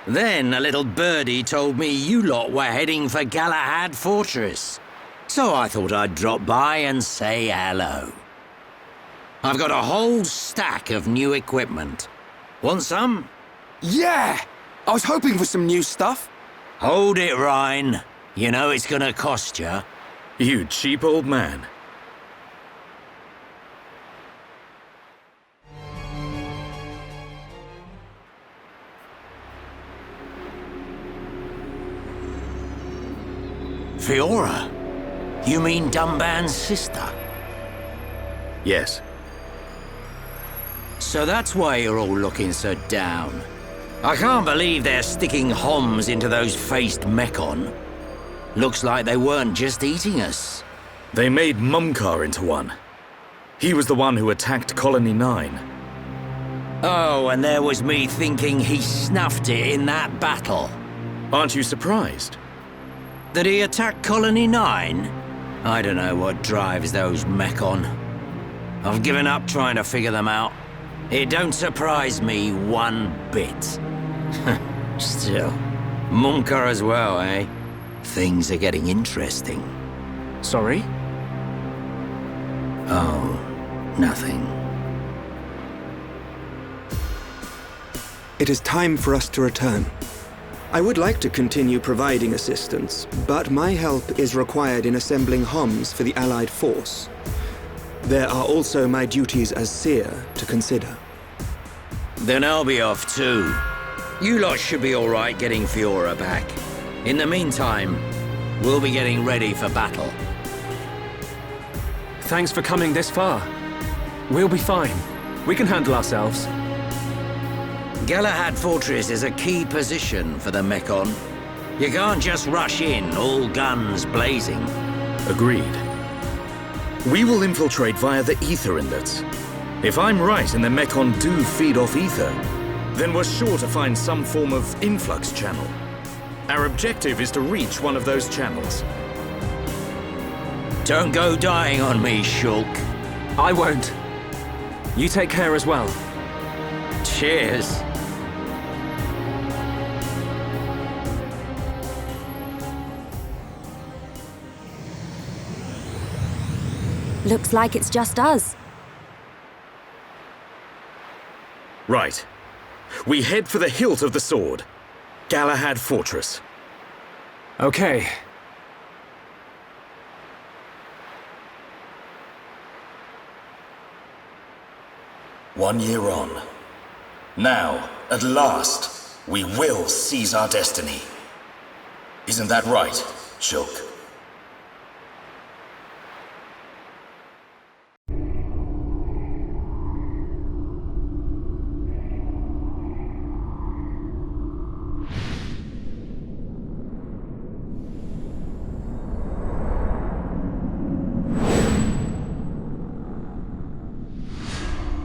Then a little birdie told me you lot were heading for Galahad Fortress. So I thought I'd drop by and say hello. I've got a whole stack of new equipment. Want some? Yeah! I was hoping for some new stuff. Hold it, Ryan. You know it's gonna cost you. You cheap old man. Fiora? You mean Dunban's sister? Yes. So that's why you're all looking so down. I can't believe they're sticking Homs into those faced Mechon. Looks like they weren't just eating us. They made Mumkar into one. He was the one who attacked Colony 9. Oh, and there was me thinking he snuffed it in that battle. Aren't you surprised? Did he attack Colony 9? I don't know what drives those Mechon. I've given up trying to figure them out. It don't surprise me one bit. Still, Mumkar as well, eh? Things are getting interesting. Sorry? Oh, nothing. It is time for us to return. I would like to continue providing assistance, but my help is required in assembling Homs for the Allied force. There are also my duties as seer to consider. Then I'll be off too. You lot should be all right getting Fiora back. In the meantime, we'll be getting ready for battle. Thanks for coming this far. We'll be fine. We can handle ourselves. Galahad Fortress is a key position for the Mechon. You can't just rush in, all guns blazing. Agreed. We will infiltrate via the ether inlets. If I'm right and the Mechon do feed off ether, then we're sure to find some form of influx channel. Our objective is to reach one of those channels. Don't go dying on me, Shulk. I won't. You take care as well. Cheers. Looks like it's just us. Right. We head for the hilt of the sword. Galahad Fortress. Okay. One year on. Now, at last, we will seize our destiny. Isn't that right, Shulk?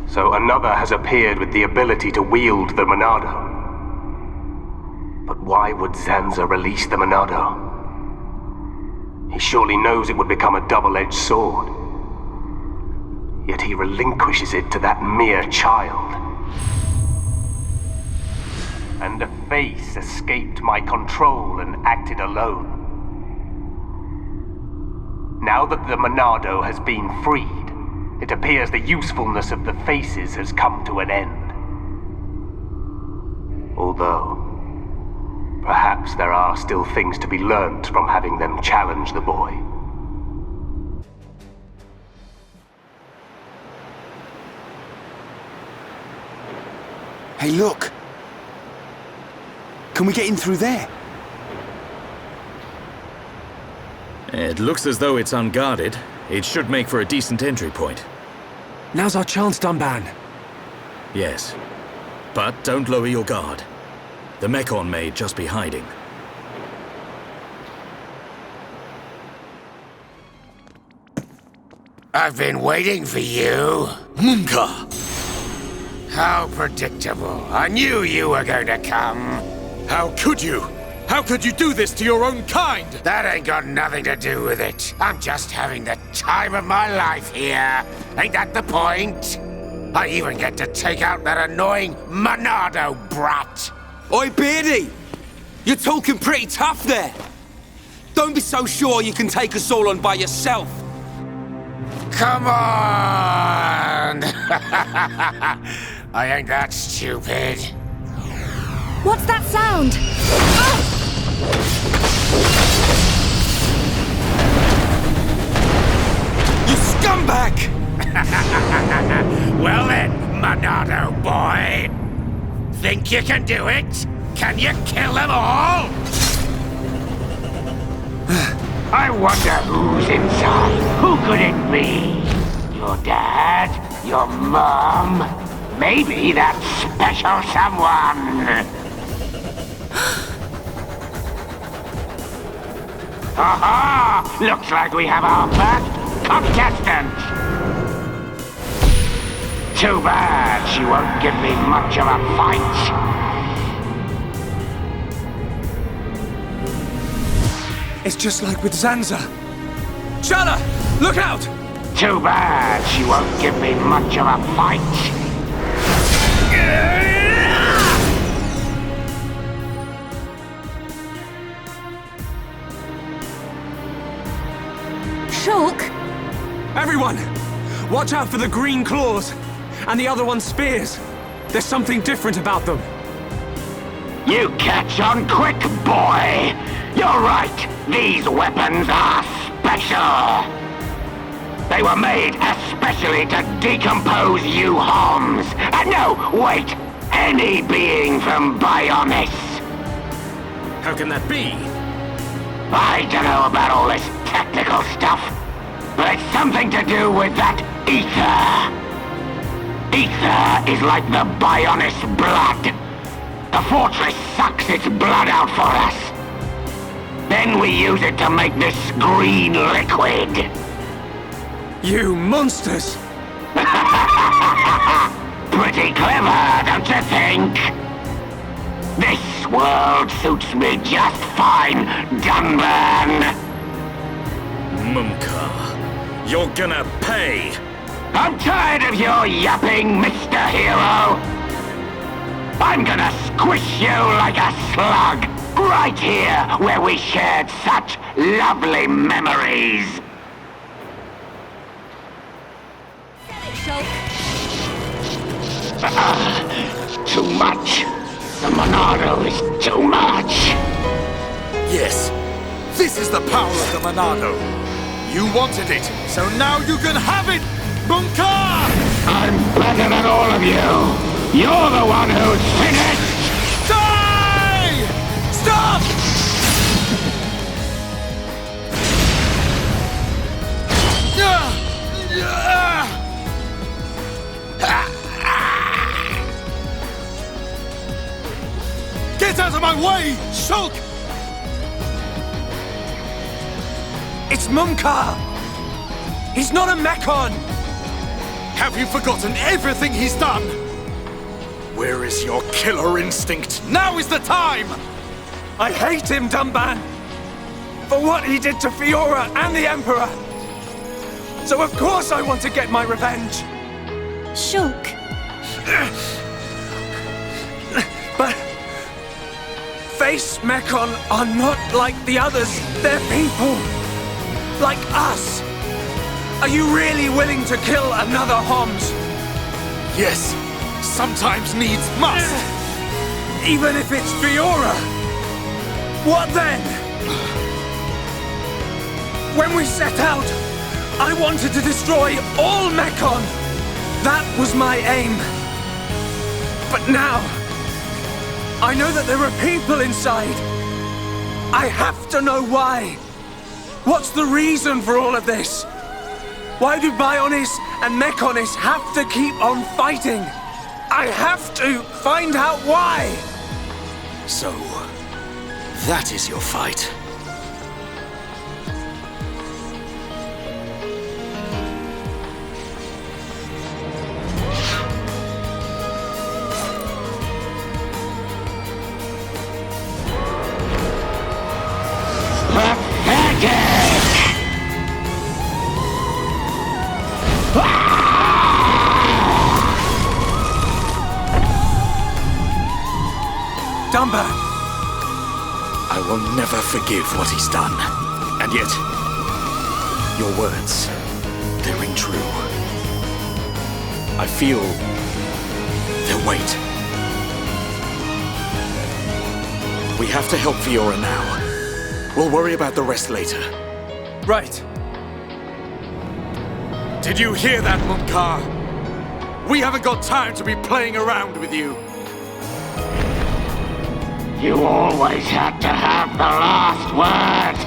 So another has appeared with the ability to wield the Monado. But why would Zanza release the Monado? He surely knows it would become a double-edged sword. Yet he relinquishes it to that mere child. And a face escaped my control and acted alone. Now that the Monado has been freed, it appears the usefulness of the faces has come to an end. Although, perhaps there are still things to be learnt from having them challenge the boy. Hey, look! Can we get in through there? It looks as though it's unguarded. It should make for a decent entry point. Now's our chance, Dunban. Yes. But don't lower your guard. The Mechon may just be hiding. I've been waiting for you. Munka! How predictable. I knew you were going to come. How could you? How could you do this to your own kind? That ain't got nothing to do with it. I'm just having the time of my life here. Ain't that the point? I even get to take out that annoying Monado brat. Oi, Beardy! You're talking pretty tough there. Don't be so sure you can take us all on by yourself. Come on! I ain't that stupid. What's that sound? You scumbag! Well then, Monado boy. Think you can do it? Can you kill them all? I wonder who's inside. Who could it be? Your dad? Your mom? Maybe that special someone. Aha! Looks like we have our first contestant. Too bad she won't give me much of a fight. It's just like with Zanza. Sharla, look out! Too bad she won't give me much of a fight. Shulk! Everyone! Watch out for the green claws! And the other one's spears! There's something different about them. You catch on quick, boy! You're right! These weapons are special! They were made especially to decompose you Homs! And no, wait! Any being from Bionis! How can that be? I don't know about all this technical stuff, but it's something to do with that ether. Ether is like the Bionis blood. The fortress sucks its blood out for us. Then we use it to make this green liquid. You monsters! Pretty clever, don't you think? This world suits me just fine, Dunban. Mumka, you're gonna pay! I'm tired of your yapping, Mr. Hero. I'm gonna squish you like a slug, right here where we shared such lovely memories. Too much. The Monado is too much. Yes, this is the power of the Monado. You wanted it, so now you can have it, Mumka! I'm better than all of you. You're the one who's finished. Die! Stop! Get out of my way, Shulk! It's Mumka! He's not a mechon! Have you forgotten everything he's done? Where is your killer instinct? Now is the time! I hate him, Dunban! For what he did to Fiora and the Emperor! So of course I want to get my revenge! Shulk. But... Face Mechon are not like the others. They're people. Like us. Are you really willing to kill another Homs? Yes. Sometimes needs must. Even if it's Fiora. What then? When we set out, I wanted to destroy all Mechon. That was my aim. But now, I know that there are people inside. I have to know why. What's the reason for all of this? Why do Bionis and Mechonis have to keep on fighting? I have to find out why! So, that is your fight. Dunban! I will never forgive what he's done. And yet, your words, they ring true. I feel their weight. We have to help Fiora now. We'll worry about the rest later. Right. Did you hear that, Mumka? We haven't got time to be playing around with you. You always had to have the last word.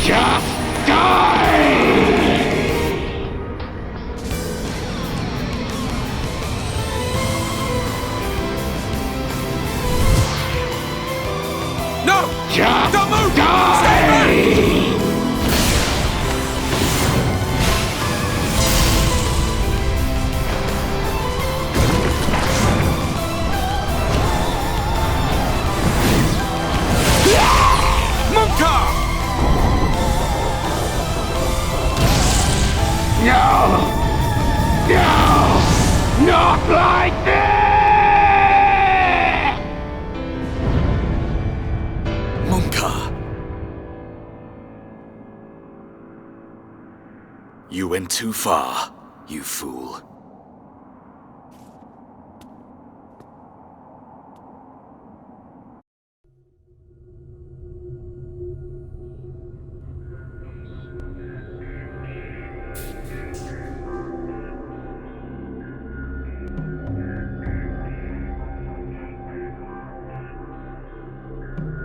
Just die! No! Just don't move! die! Stay back! No! No! Not like this! Mumka! You went too far, you fool.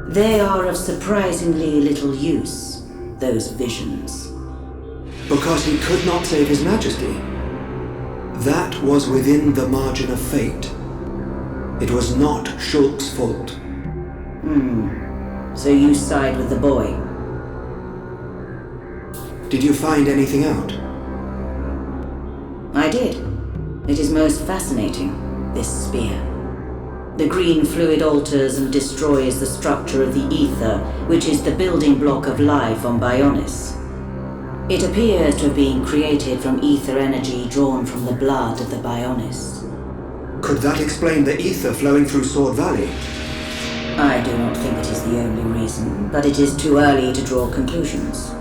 They are of surprisingly little use, those visions. Because he could not save His Majesty. That was within the margin of fate. It was not Shulk's fault. So you side with the boy? Did you find anything out? I did. It is most fascinating, this spear. The green fluid alters and destroys the structure of the ether, which is the building block of life on Bionis. It appears to have been created from ether energy drawn from the blood of the Bionis. Could that explain the ether flowing through Sword Valley? I do not think it is the only reason, but it is too early to draw conclusions.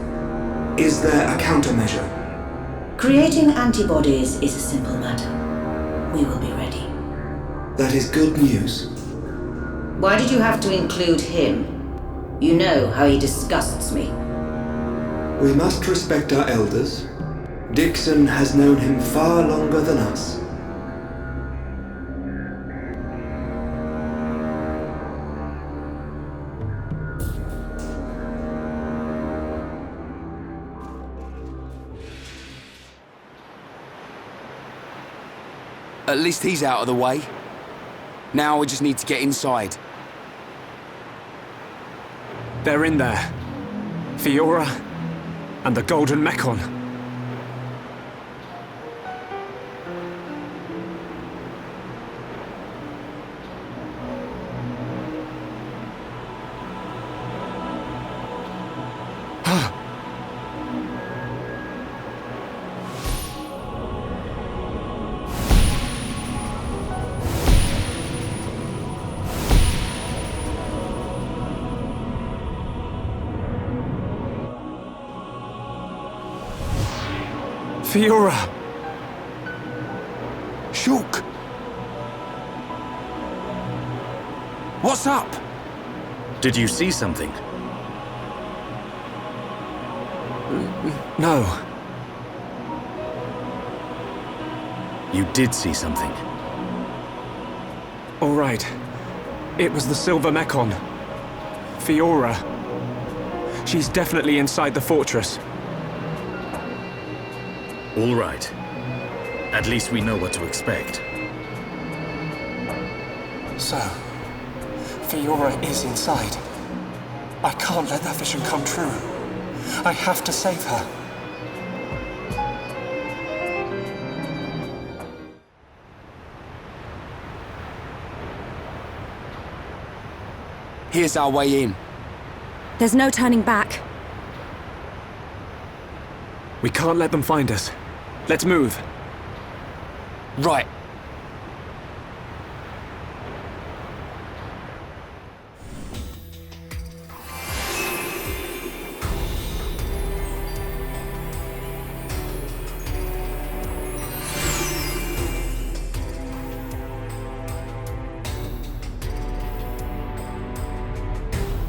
Is there a countermeasure? Creating antibodies is a simple matter. We will be ready. That is good news. Why did you have to include him? You know how he disgusts me. We must respect our elders. Dixon has known him far longer than us. At least he's out of the way. Now we just need to get inside. They're in there. Fiora and the golden mechon. Fiora! Shulk! What's up? Did you see something? No. You did see something. All right. It was the silver mechon. Fiora. She's definitely inside the fortress. All right. At least we know what to expect. So, Fiora is inside. I can't let that vision come true. I have to save her. Here's our way in. There's no turning back. We can't let them find us. Let's move. Right.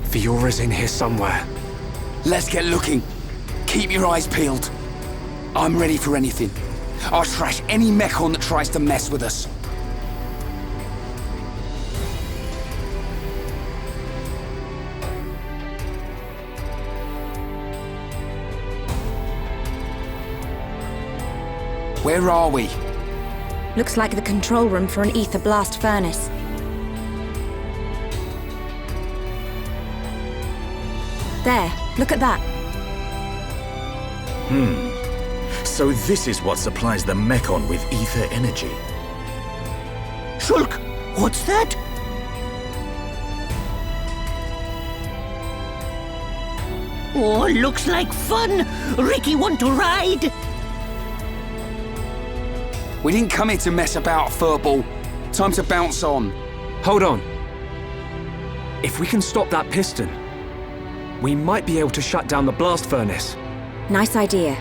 Fiora's in here somewhere. Let's get looking. Keep your eyes peeled. I'm ready for anything. I'll trash any mechon that tries to mess with us. Where are we? Looks like the control room for an ether blast furnace. There, look at that. So this is what supplies the mechon with ether energy. Shulk, what's that? Oh, looks like fun. Ricky want to ride? We didn't come here to mess about, furball. Time to bounce on. Hold on. If we can stop that piston, we might be able to shut down the blast furnace. Nice idea.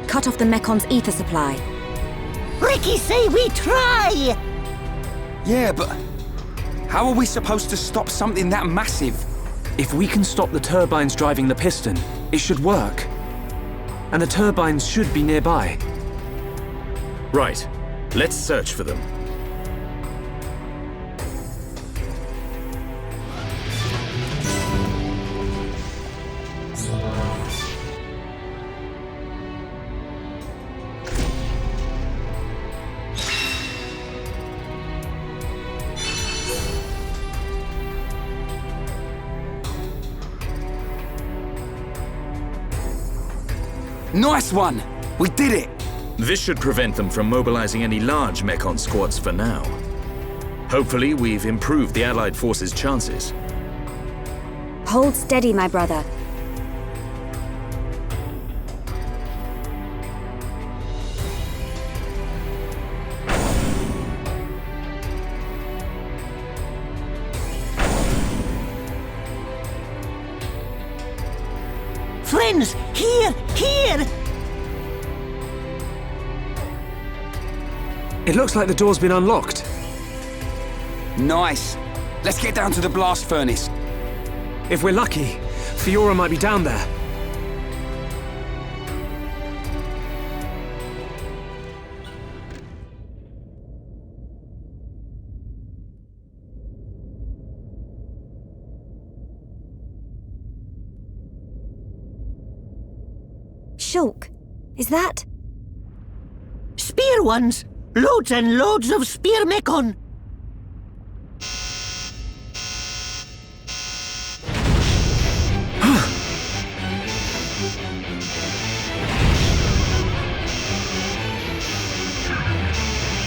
Cut off the mecon's ether supply. Ricky say we try! Yeah, but how are we supposed to stop something that massive? If we can stop the turbines driving the piston, it should work. And the turbines should be nearby. Right. Let's search for them. Nice one! We did it! This should prevent them from mobilizing any large mechon squads for now. Hopefully, we've improved the Allied forces' chances. Hold steady, my brother. Friends, here! Here! It looks like the door's been unlocked. Nice. Let's get down to the blast furnace. If we're lucky, Fiora might be down there. Shulk, is that? Spear ones! Loads and loads of spear mechon!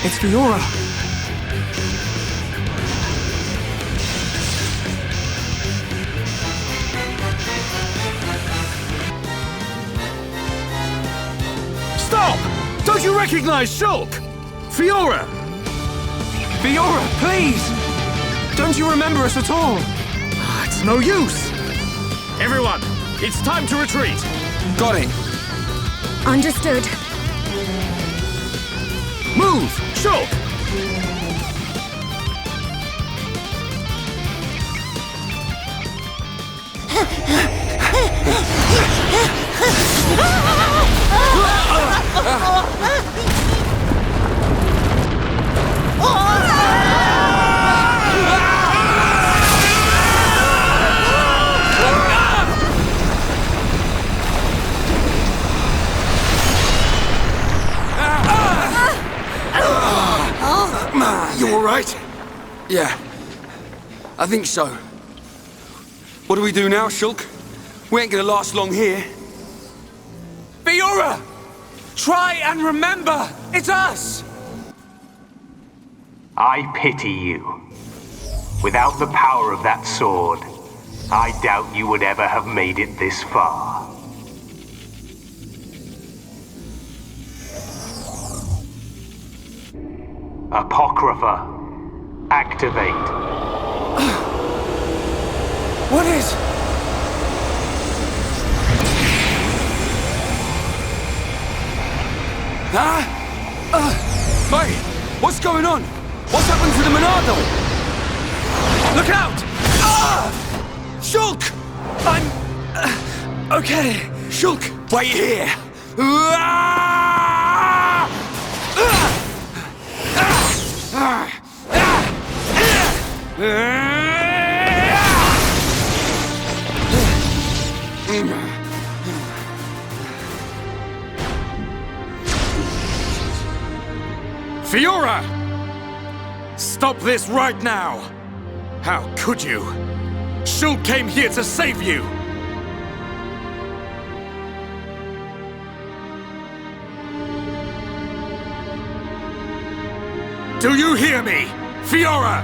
It's Fiora! Stop! Don't you recognize Shulk? Fiora! Fiora, please! Don't you remember us at all? It's no use! Everyone, it's time to retreat! Got it! Understood. Move! Shulk! You alright? Yeah, I think so. What do we do now, Shulk? We ain't gonna last long here. Fiora! Try and remember! It's us! I pity you. Without the power of that sword, I doubt you would ever have made it this far. Apocrypha. Activate. What is... Hey! What's going on? What's happened to the Monado? Look out! Shulk! I'm... okay. Shulk, wait here! Fiora! Stop this right now! How could you? Shulk came here to save you! Do you hear me? Fiora!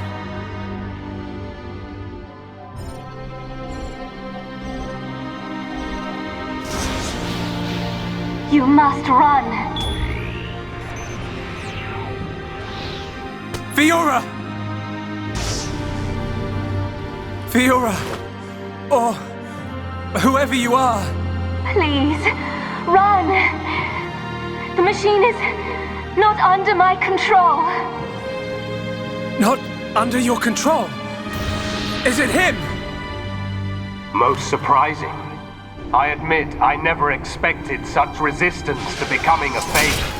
You must run. Fiora! Fiora! Or... whoever you are. Please, run. The machine is not under my control. Not under your control? Is it him? Most surprising. I admit I never expected such resistance to becoming a faith.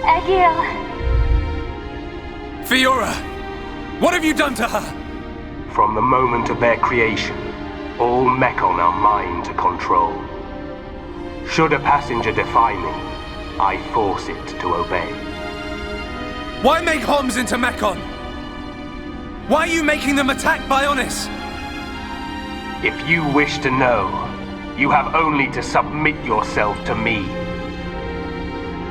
Egil! Fiora! What have you done to her? From the moment of their creation, all mechon are mine to control. Should a passenger defy me, I force it to obey. Why make Homs into mechon? Why are you making them attack Bionis? If you wish to know, you have only to submit yourself to me.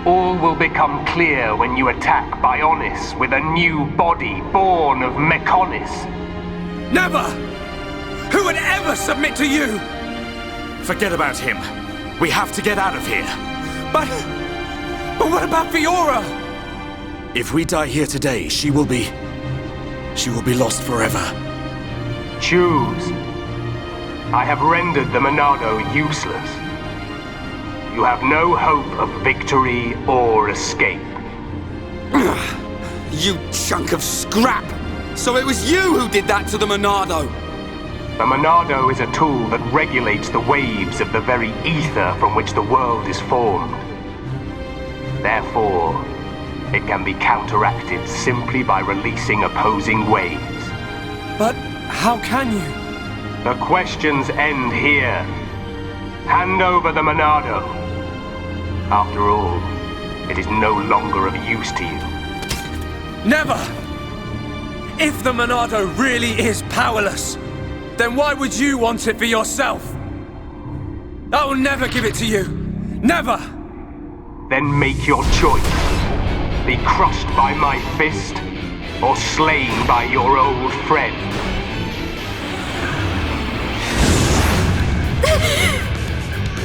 All will become clear when you attack Bionis with a new body born of Mechonis. Never! Who would ever submit to you? Forget about him. We have to get out of here. But what about Fiora? If we die here today, she will be lost forever. Choose. I have rendered the Monado useless. You have no hope of victory or escape. You chunk of scrap! So it was you who did that to the Monado! The Monado is a tool that regulates the waves of the very ether from which the world is formed. Therefore, it can be counteracted simply by releasing opposing waves. But how can you? The questions end here. Hand over the Monado. After all, it is no longer of use to you. Never! If the Monado really is powerless, then why would you want it for yourself? I will never give it to you. Never! Then make your choice. Be crushed by my fist, or slain by your old friend.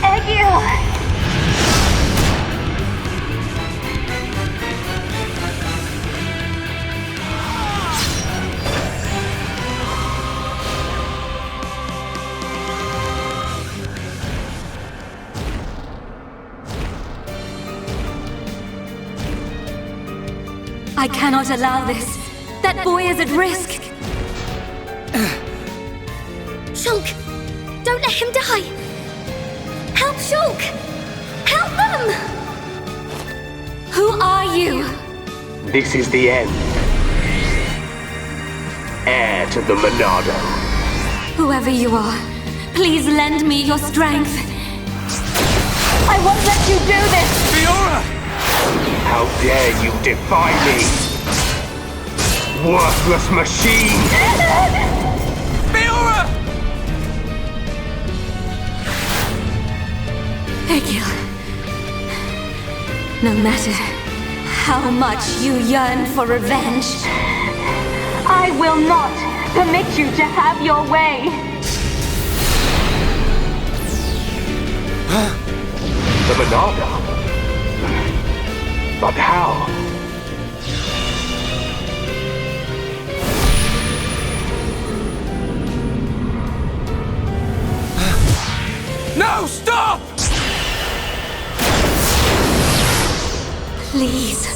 Egil! I cannot allow this. That boy is at risk. Shulk! Don't let him die! Help Shulk! Help them! Who are you? This is the end. Heir to the Monado. Whoever you are, please lend me your strength. I won't let you do this! Fiora! How dare you defy me! Worthless machine! Fiora! Egil. No matter how much you yearn for revenge, I will not permit you to have your way! The Monado? But how? No, stop! please,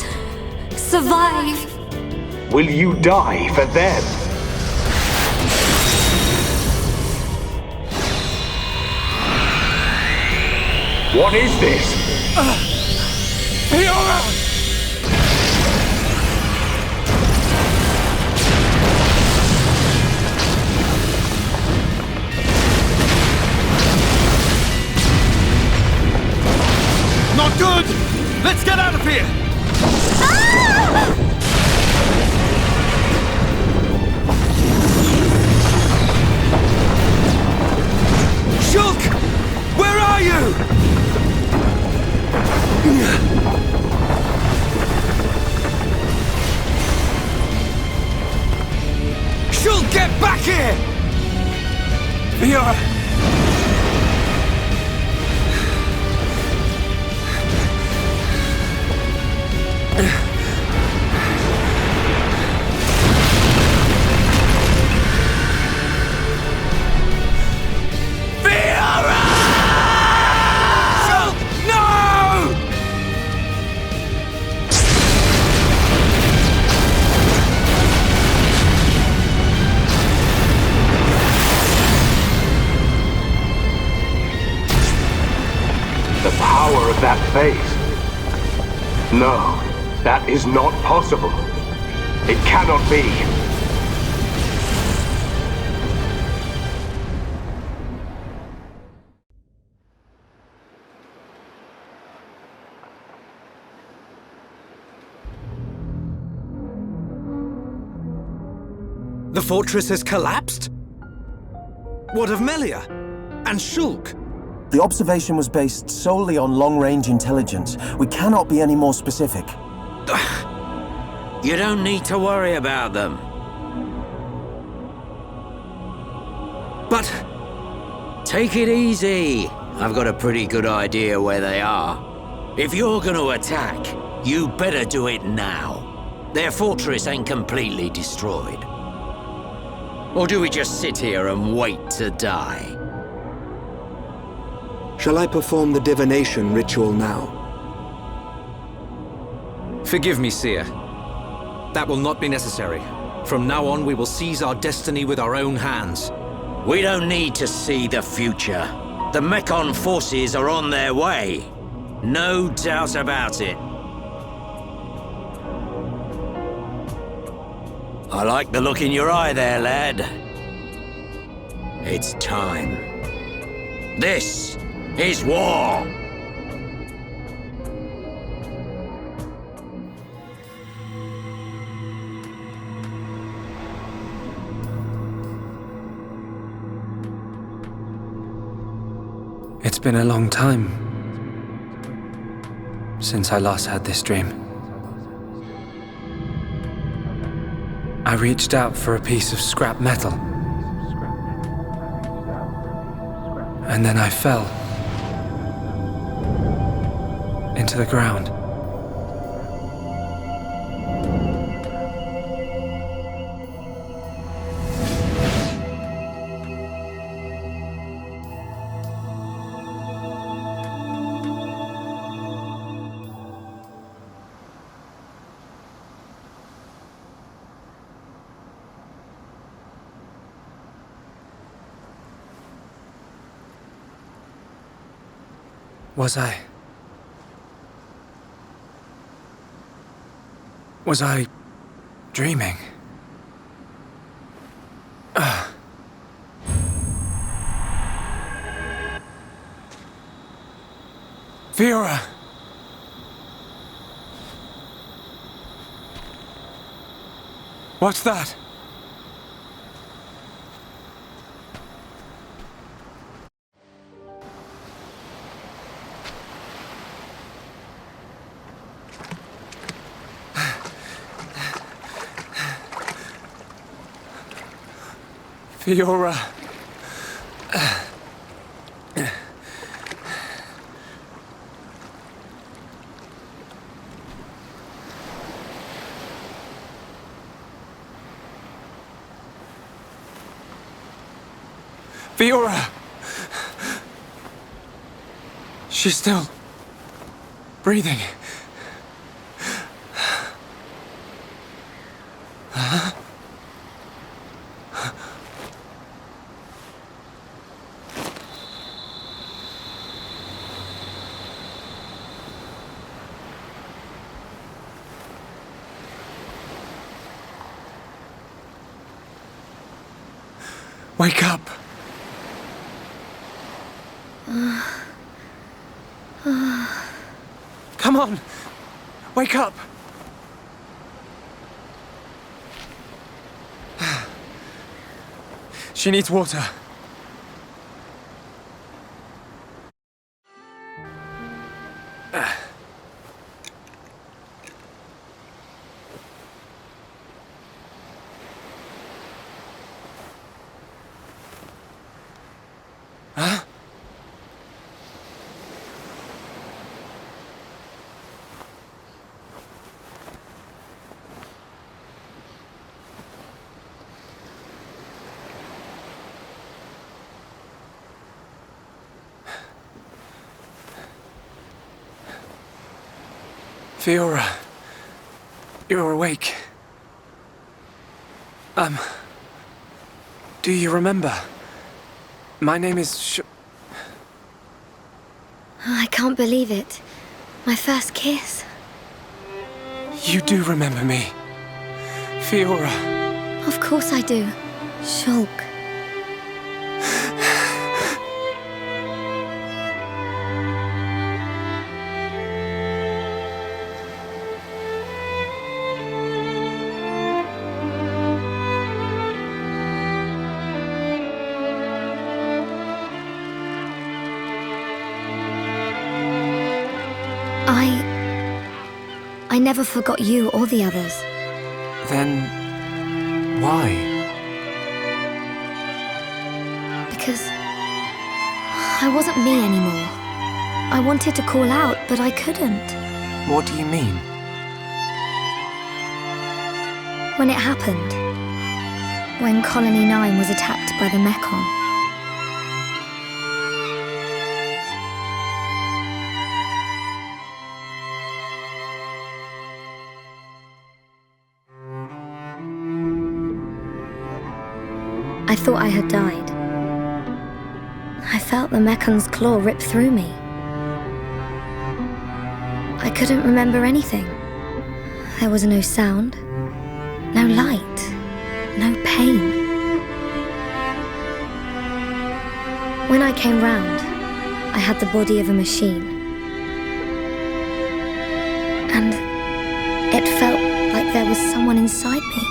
survive. Will you die for them? What is this? Fiora! Not good! Let's get out of here! Shulk! Where are you? Shulk, get back here! Fiora! That face. No, that is not possible. It cannot be. The fortress has collapsed? What of Melia? And Shulk? The observation was based solely on long-range intelligence. We cannot be any more specific. You don't need to worry about them. But... Take it easy. I've got a pretty good idea where they are. If you're gonna attack, you better do it now. Their fortress ain't completely destroyed. Or do we just sit here and wait to die? Shall I perform the divination ritual now? Forgive me, Seer. That will not be necessary. From now on, we will seize our destiny with our own hands. We don't need to see the future. The Mechon forces are on their way. No doubt about it. I like the look in your eye there, lad. It's time. This is war! It's been a long time since I last had this dream. I reached out for a piece of scrap metal. And then I fell into the ground. Was I dreaming? Fiora! What's that? Fiora. Fiora! She's still breathing. Wake up! Come on! Wake up! She needs water. Huh? Fiora, you're awake. Do you remember? My name is I can't believe it. My first kiss. You do remember me. Fiora. Of course I do. Shulk. I never forgot you or the others. Then... why? Because I wasn't me anymore. I wanted to call out, but I couldn't. What do you mean? When it happened, when Colony 9 was attacked by the Mechon. I thought I had died. I felt the Mechon's claw rip through me. I couldn't remember anything. There was no sound, no light, no pain. When I came round, I had the body of a machine. And it felt like there was someone inside me.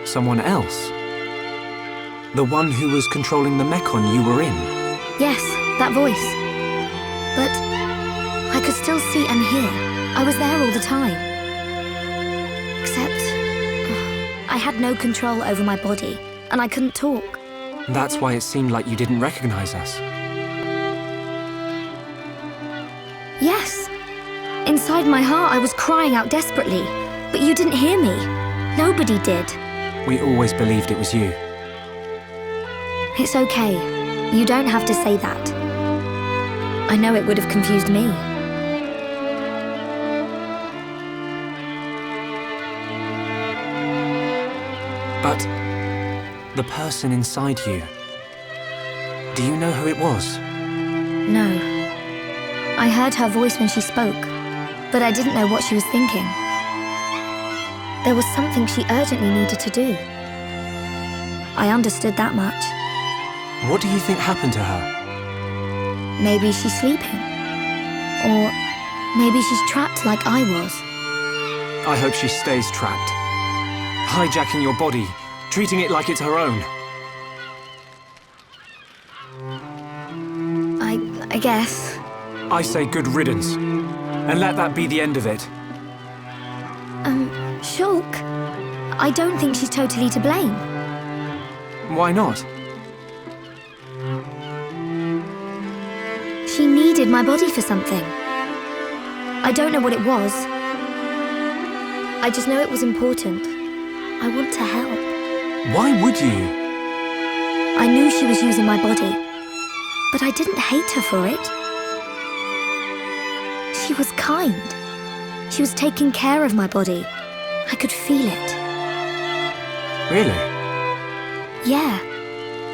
Someone else? The one who was controlling the Mechon you were in? Yes, that voice. But I could still see and hear. I was there all the time. Except I had no control over my body, and I couldn't talk. That's why it seemed like you didn't recognize us. Yes. Inside my heart, I was crying out desperately, but you didn't hear me. Nobody did. We always believed it was you. It's okay. You don't have to say that. I know it would have confused me. But the person inside you, do you know who it was? No. I heard her voice when she spoke, but I didn't know what she was thinking. There was something she urgently needed to do. I understood that much. What do you think happened to her? Maybe she's sleeping. Or maybe she's trapped like I was. I hope she stays trapped. Hijacking your body, treating it like it's her own. I guess. I say good riddance. And let that be the end of it. Shulk, I don't think she's totally to blame. Why not? She needed my body for something. I don't know what it was. I just know it was important. I want to help. Why would you? I knew she was using my body, but I didn't hate her for it. She was kind. She was taking care of my body. I could feel it. Really? Yeah.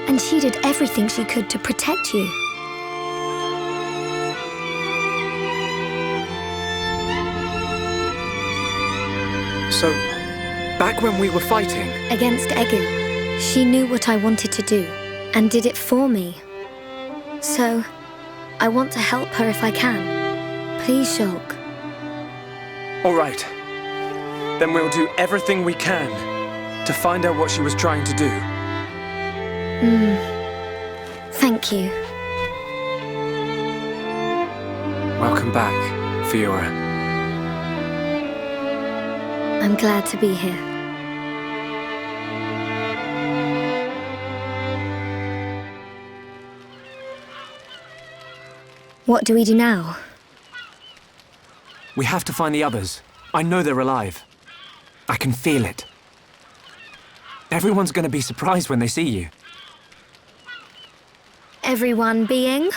And she did everything she could to protect you. So, back when we were fighting... Against Egil, she knew what I wanted to do, and did it for me. So, I want to help her if I can. Please, Shulk. All right. Then we'll do everything we can to find out what she was trying to do. Thank you. Welcome back, Fiora. I'm glad to be here. What do we do now? We have to find the others. I know they're alive. I can feel it. Everyone's going to be surprised when they see you. Everyone being?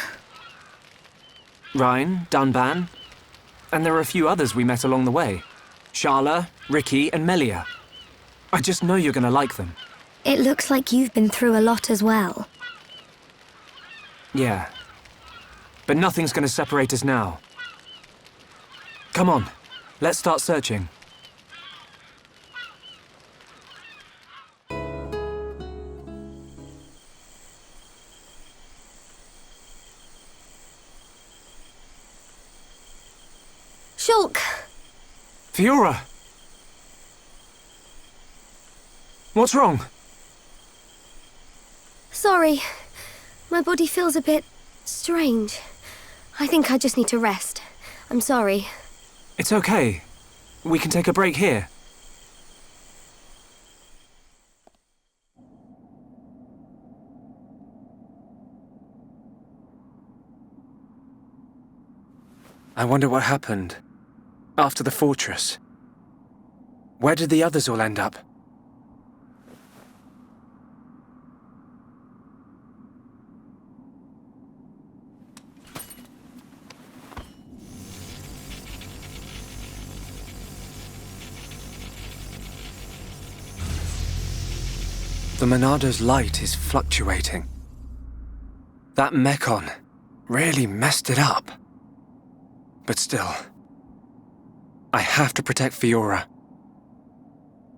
Ryan, Dunban, and there are a few others we met along the way. Sharla, Ricky, and Melia. I just know you're going to like them. It looks like you've been through a lot as well. Yeah. But nothing's going to separate us now. Come on, let's start searching. Shulk! Fiora! What's wrong? Sorry. My body feels a bit strange. I think I just need to rest. I'm sorry. It's okay. We can take a break here. I wonder what happened after the fortress. Where did the others all end up? The Monado's light is fluctuating. That mechon really messed it up. But still, I have to protect Fiora.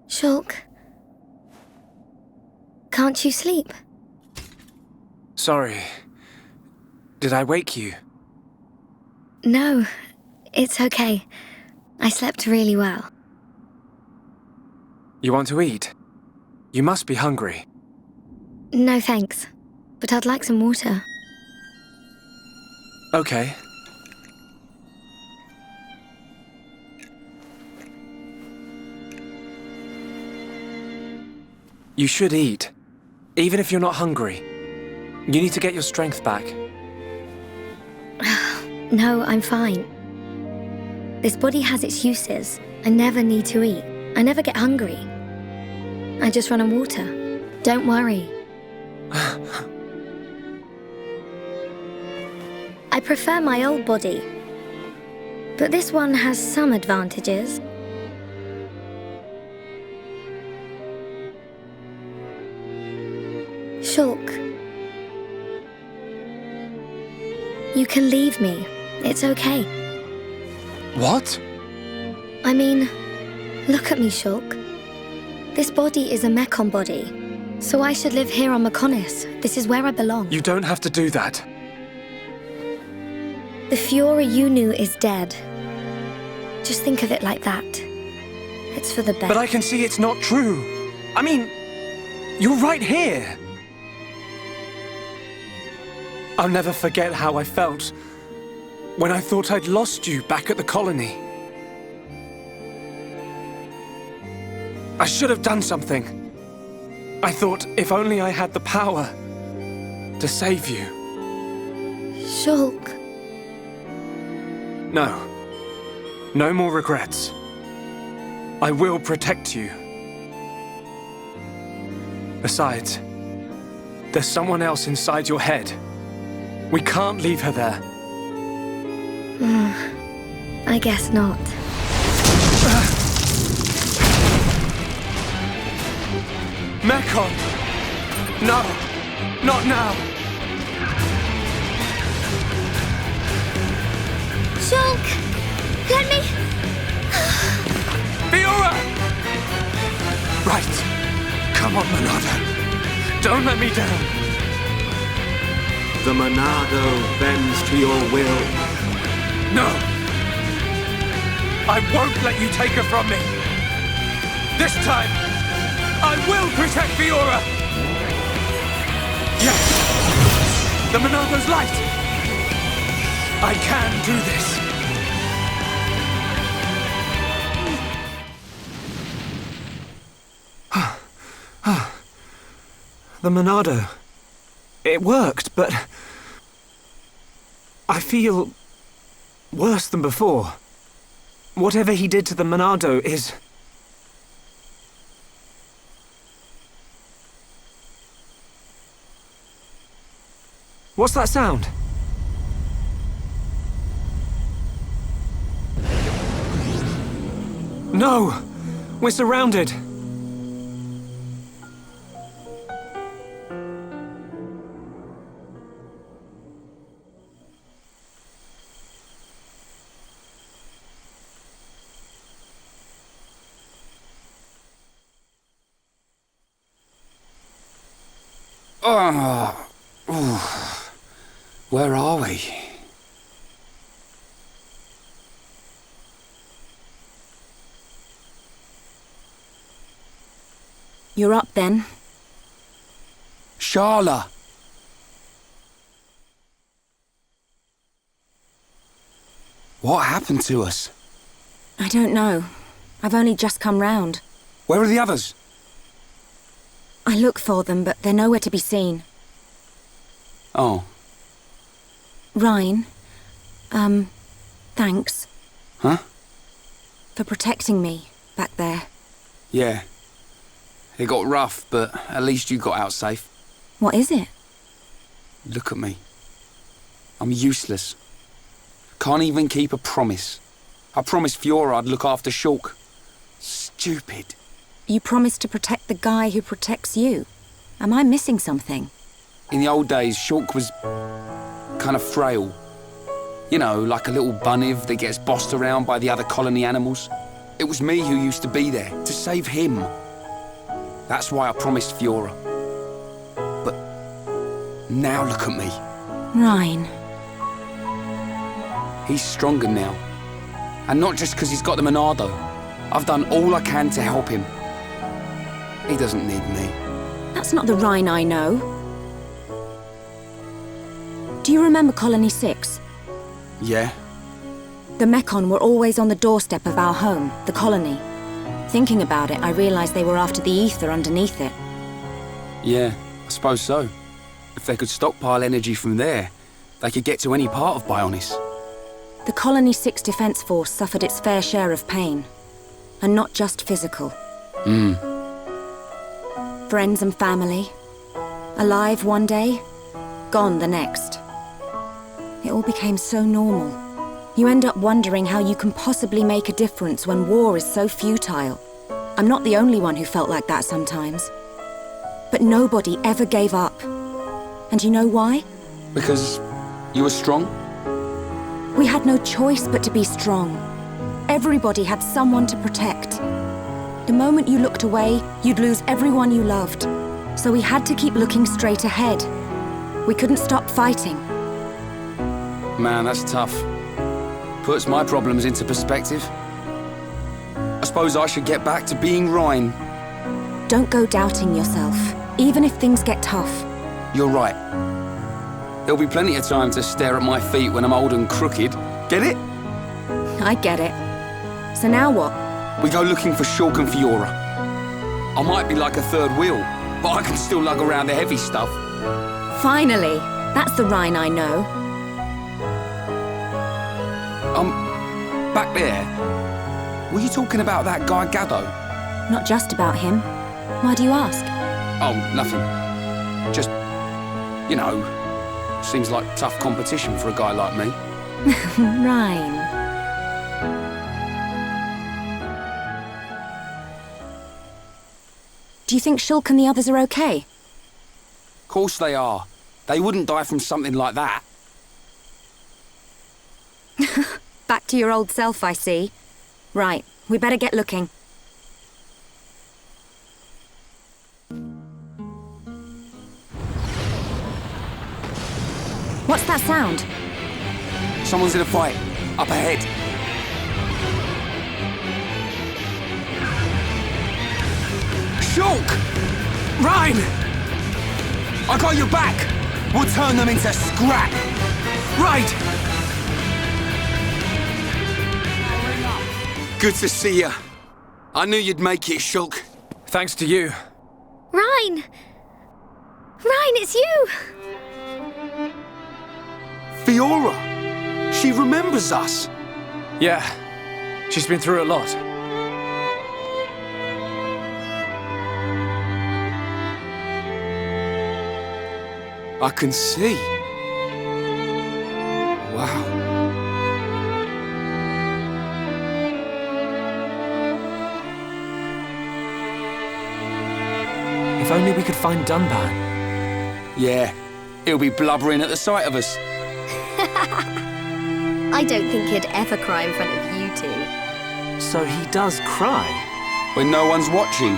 Shulk, can't you sleep? Sorry. Did I wake you? No, it's okay. I slept really well. You want to eat? You must be hungry. No thanks, but I'd like some water. Okay. You should eat, even if you're not hungry. You need to get your strength back. No, I'm fine. This body has its uses. I never need to eat. I never get hungry. I just run on water. Don't worry. I prefer my old body, but this one has some advantages. Shulk, you can leave me. It's okay. What? I mean, look at me, Shulk. This body is a mechon body, so I should live here on Mechonis. This is where I belong. You don't have to do that. The Fiora you knew is dead. Just think of it like that. It's for the best. But I can see it's not true. I mean, you're right here. I'll never forget how I felt when I thought I'd lost you back at the colony. I should have done something. I thought if only I had the power to save you. Shulk. No. No more regrets. I will protect you. Besides, there's someone else inside your head. We can't leave her there. I guess not. Mechon! No! Not now! Shulk! Let me... Fiora! Right. Come on, Monado. Don't let me down. The Monado bends to your will. No! I won't let you take her from me! This time, I will protect Fiora! Yes! The Monado's light! I can do this! The Monado. It worked, but I feel worse than before. Whatever he did to the Monado is... What's that sound? No! We're surrounded! Where are we? You're up then. Sharla! What happened to us? I don't know. I've only just come round. Where are the others? I look for them, but they're nowhere to be seen. Oh. Rhine, thanks. Huh? For protecting me back there. Yeah. It got rough, but at least you got out safe. What is it? Look at me. I'm useless. Can't even keep a promise. I promised Fiora I'd look after Shulk. Stupid. You promised to protect the guy who protects you. Am I missing something? In the old days, Shulk was kind of frail. You know, like a little bunniv that gets bossed around by the other colony animals. It was me who used to be there, to save him. That's why I promised Fiora. But now look at me. Rhine. He's stronger now. And not just because he's got the Monado. I've done all I can to help him. He doesn't need me. That's not the Rhine I know. Do you remember Colony 6? Yeah? The mechon were always on the doorstep of our home, the colony. Thinking about it, I realized they were after the ether underneath it. Yeah, I suppose so. If they could stockpile energy from there, they could get to any part of Bionis. The Colony 6 Defense Force suffered its fair share of pain. And not just physical. Friends and family. Alive one day, gone the next. It all became so normal. You end up wondering how you can possibly make a difference when war is so futile. I'm not the only one who felt like that sometimes. But nobody ever gave up. And you know why? Because you were strong? We had no choice but to be strong. Everybody had someone to protect. The moment you looked away, you'd lose everyone you loved. So we had to keep looking straight ahead. We couldn't stop fighting. Man, that's tough. Puts my problems into perspective. I suppose I should get back to being Rhine. Don't go doubting yourself, even if things get tough. You're right. There'll be plenty of time to stare at my feet when I'm old and crooked. Get it? I get it. So now what? We go looking for Shulk and Fiora. I might be like a third wheel, but I can still lug around the heavy stuff. Finally! That's the Rhine I know. Back there. Were you talking about that guy Gaddo? Not just about him. Why do you ask? Oh, nothing. Just, you know, seems like tough competition for a guy like me. Rhine. Do you think Shulk and the others are okay? Of course they are. They wouldn't die from something like that. Back to your old self, I see. Right, we better get looking. What's that sound? Someone's in a fight. Up ahead. Shulk! Rhine! I got your back! We'll turn them into scrap! Right! Good to see you. I knew you'd make it, Shulk. Thanks to you. Rhine! Rhine, it's you! Fiora! She remembers us! Yeah, she's been through a lot. I can see. Wow. If only we could find Dunban. Yeah, he'll be blubbering at the sight of us. I don't think he'd ever cry in front of you two. So he does cry? When no one's watching?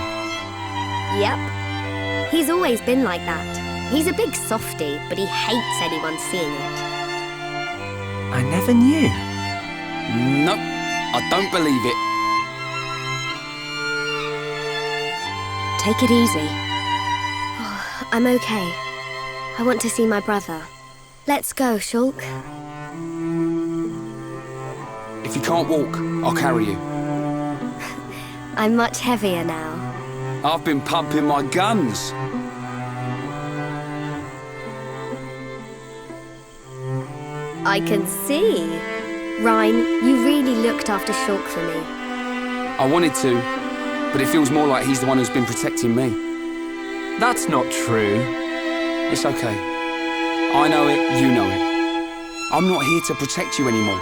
Yep. He's always been like that. He's a big softie, but he hates anyone seeing it. I never knew. Nope, I don't believe it. take it easy. I'm okay. I want to see my brother. Let's go, Shulk. If you can't walk, I'll carry you. I'm much heavier now. I've been pumping my guns. I can see. Ryan, you really looked after Shulk for me. I wanted to, but it feels more like he's the one who's been protecting me. That's not true. It's okay. I know it, you know it. I'm not here to protect you anymore.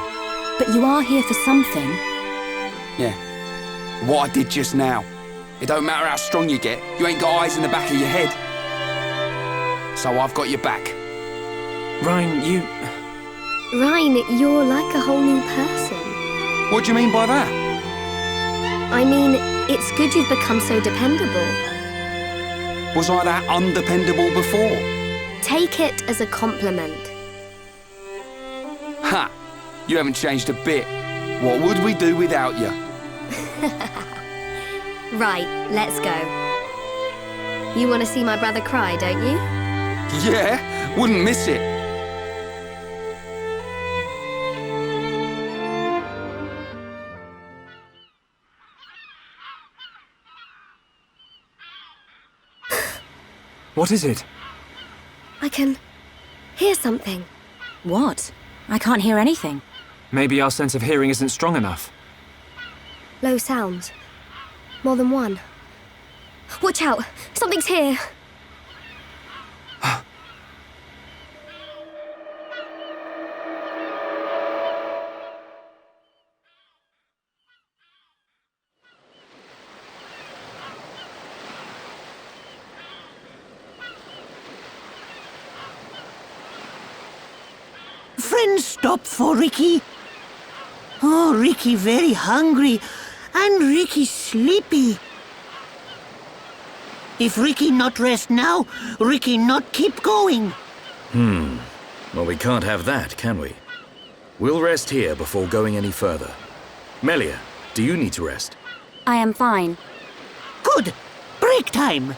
But you are here for something. Yeah. What I did just now. It don't matter how strong you get, you ain't got eyes in the back of your head. So I've got your back. Ryan, Ryan, you're like a whole new person. What do you mean by that? I mean, it's good you've become so dependable. Was I that undependable before? Take it as a compliment. Ha! You haven't changed a bit. What would we do without you? Right, let's go. You want to see my brother cry, don't you? Yeah, wouldn't miss it. What is it? I can hear something. What? I can't hear anything. Maybe our sense of hearing isn't strong enough. Low sounds. More than one. Watch out! Something's here! Friends stop for Ricky. Oh, Ricky very hungry, and Ricky sleepy. If Ricky not rest now, Ricky not keep going. Well, we can't have that, can we? We'll rest here before going any further. Melia, do you need to rest? I am fine. Good. Break time.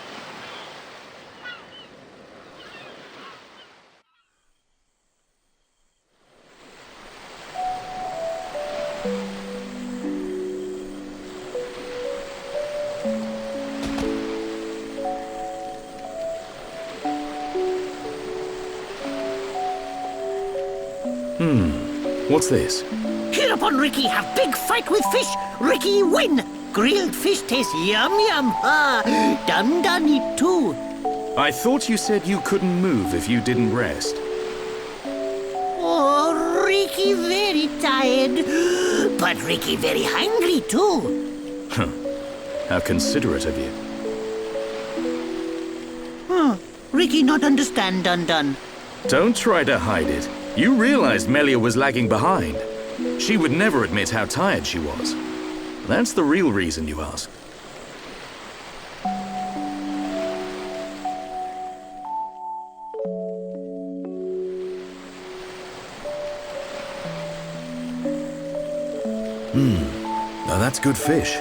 What's this? Here upon Ricky have big fight with fish. Ricky win. Grilled fish taste yum yum. Done eat too. I thought you said you couldn't move if you didn't rest. Oh, Ricky very tired. But Ricky very hungry too. Huh. How considerate of you. Ricky not understand done. Don't try to hide it. You realized Melia was lagging behind. She would never admit how tired she was. That's the real reason you asked. Now that's good fish.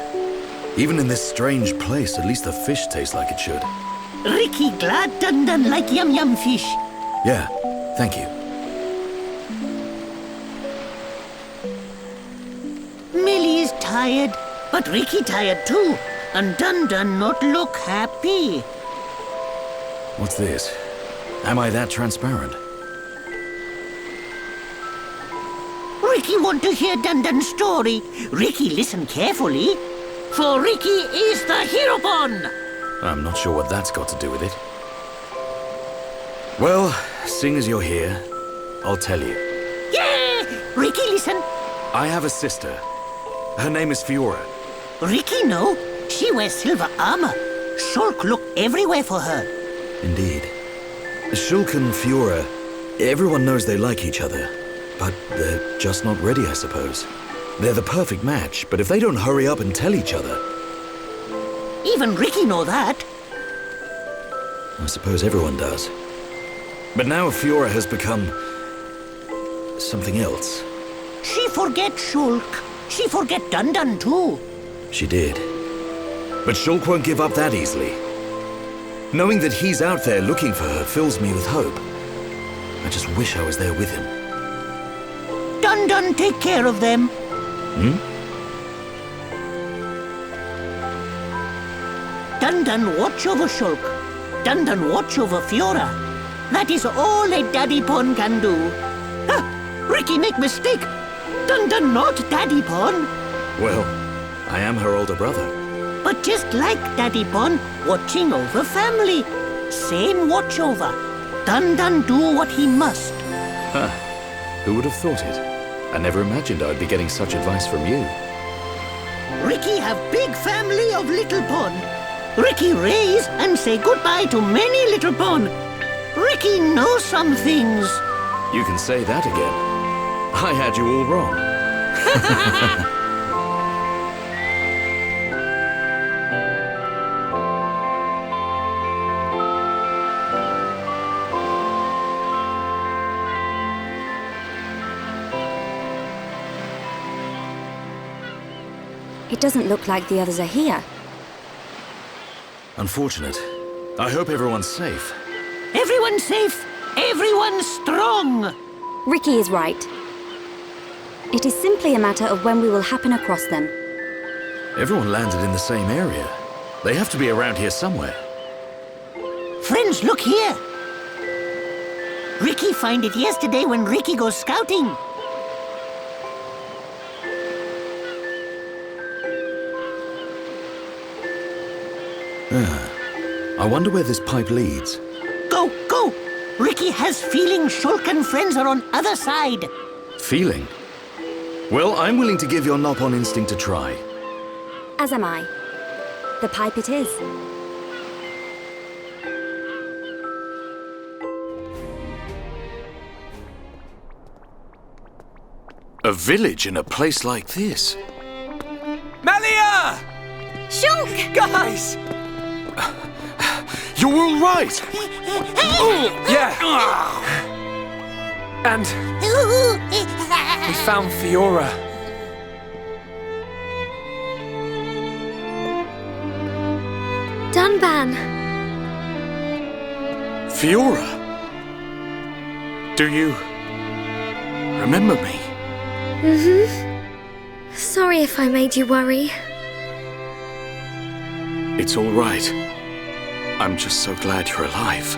Even in this strange place, at least the fish tastes like it should. Ricky glad done like yum yum fish. Yeah, thank you. Millie is tired, but Ricky tired too. And Dun not look happy. What's this? Am I that transparent? Ricky want to hear Dun story. Ricky listen carefully. For Ricky is the hero born. I'm not sure what that's got to do with it. Well, seeing as you're here, I'll tell you. Yeah! Ricky, listen. I have a sister. Her name is Fiora. Ricky know. She wears silver armor. Shulk look everywhere for her. Indeed. Shulk and Fiora, everyone knows they like each other. But they're just not ready, I suppose. They're the perfect match, but if they don't hurry up and tell each other... Even Ricky know that. I suppose everyone does. But now Fiora has become... something else. She forget Shulk. She forget Dun too. She did. But Shulk won't give up that easily. Knowing that he's out there looking for her fills me with hope. I just wish I was there with him. Dun take care of them. Dun watch over Shulk. Dun watch over Fiora. That is all a Daddy Pon can do. Ricky make mistake. Dun not Daddy Pon. Well, I am her older brother. But just like Daddy Pon, watching over family. Same watch over. Dun do what he must. Huh. Who would have thought it? I never imagined I'd be getting such advice from you. Ricky have big family of little Pon. Ricky raise and say goodbye to many little Pon. Ricky knows some things. You can say that again. I had you all wrong. It doesn't look like the others are here. Unfortunate. I hope everyone's safe. Everyone's safe. Everyone's strong. Ricky is right. It is simply a matter of when we will happen across them. Everyone landed in the same area. They have to be around here somewhere. Friends, look here. Ricky find it yesterday when Ricky goes scouting. I wonder where this pipe leads. Go! Ricky has feeling Shulk and friends are on other side. Feeling? Well, I'm willing to give your knock-on instinct a try. As am I. The pipe it is. A village in a place like this? Melia! Shulk! Guys! You're all right! Yeah! And we found Fiora. Dunban! Fiora? Do you remember me? Sorry if I made you worry. It's all right. I'm just so glad you're alive.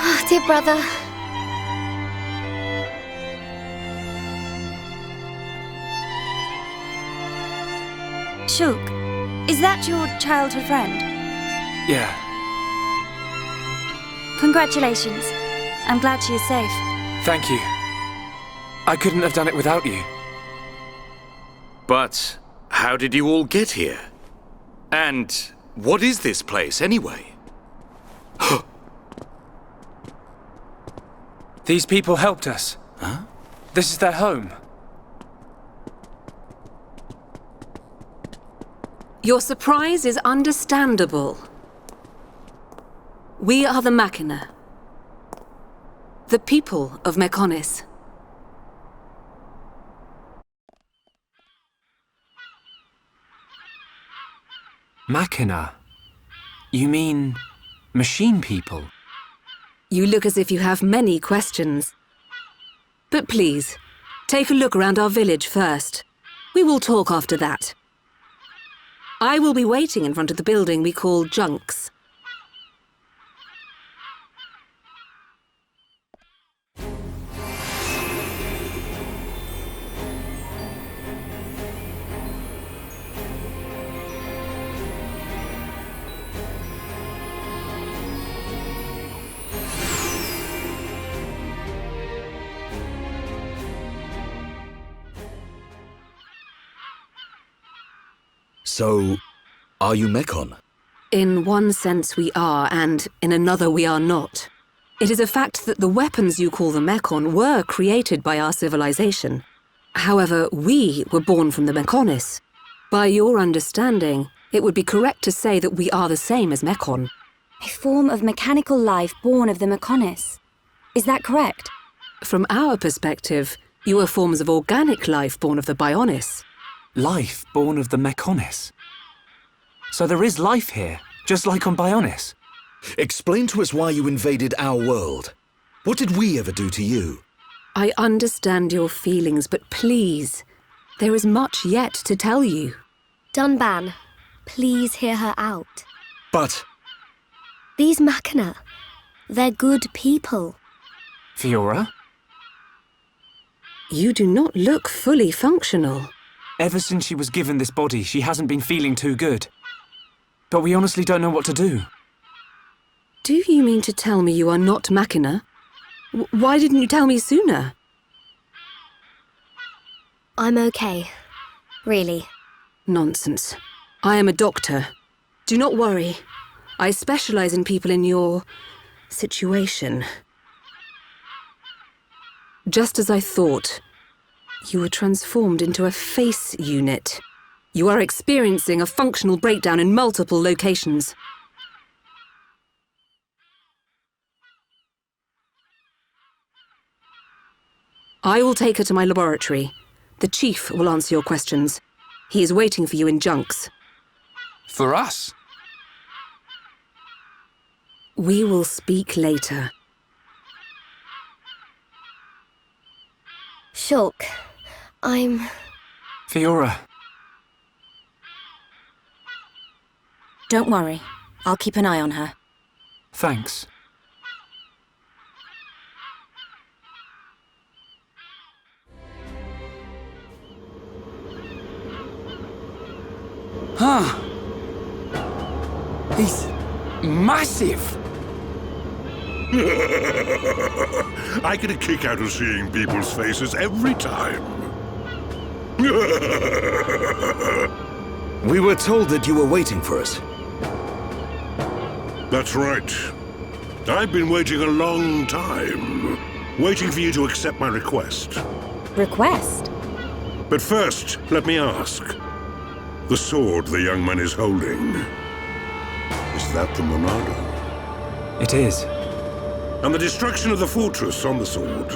Oh, dear brother. Shulk, is that your childhood friend? Yeah. Congratulations. I'm glad she is safe. Thank you. I couldn't have done it without you. But how did you all get here? And what is this place, anyway? These people helped us. Huh? This is their home. Your surprise is understandable. We are the Makna, the people of Mechonis. Makna? You mean machine people? You look as if you have many questions. But please, take a look around our village first. We will talk after that. I will be waiting in front of the building we call Junks. So, are you Mechon? In one sense we are, and in another we are not. It is a fact that the weapons you call the mechon were created by our civilization. However, we were born from the Mechonis. By your understanding, it would be correct to say that we are the same as mechon. A form of mechanical life born of the Mechonis. Is that correct? From our perspective, you are forms of organic life born of the Bionis. Life born of the Mechonis. So there is life here, just like on Bionis. Explain to us why you invaded our world. What did we ever do to you? I understand your feelings, but please, there is much yet to tell you. Dunban, please hear her out. But... These Makna, they're good people. Fiora? You do not look fully functional. Ever since she was given this body, she hasn't been feeling too good. But we honestly don't know what to do. Do you mean to tell me you are not Makna? Why didn't you tell me sooner? I'm okay. Really. Nonsense. I am a doctor. Do not worry. I specialize in people in your situation. Just as I thought, you were transformed into a face unit. You are experiencing a functional breakdown in multiple locations. I will take her to my laboratory. The Chief will answer your questions. He is waiting for you in Junks. For us? We will speak later. Shulk, I'm... Fiora. Don't worry. I'll keep an eye on her. Thanks. Huh. He's massive. I get a kick out of seeing people's faces every time. We were told that you were waiting for us. That's right. I've been waiting a long time. Waiting for you to accept my request. Request? But first, let me ask. The sword the young man is holding, is that the Monado? It is. And the destruction of the fortress on the sword,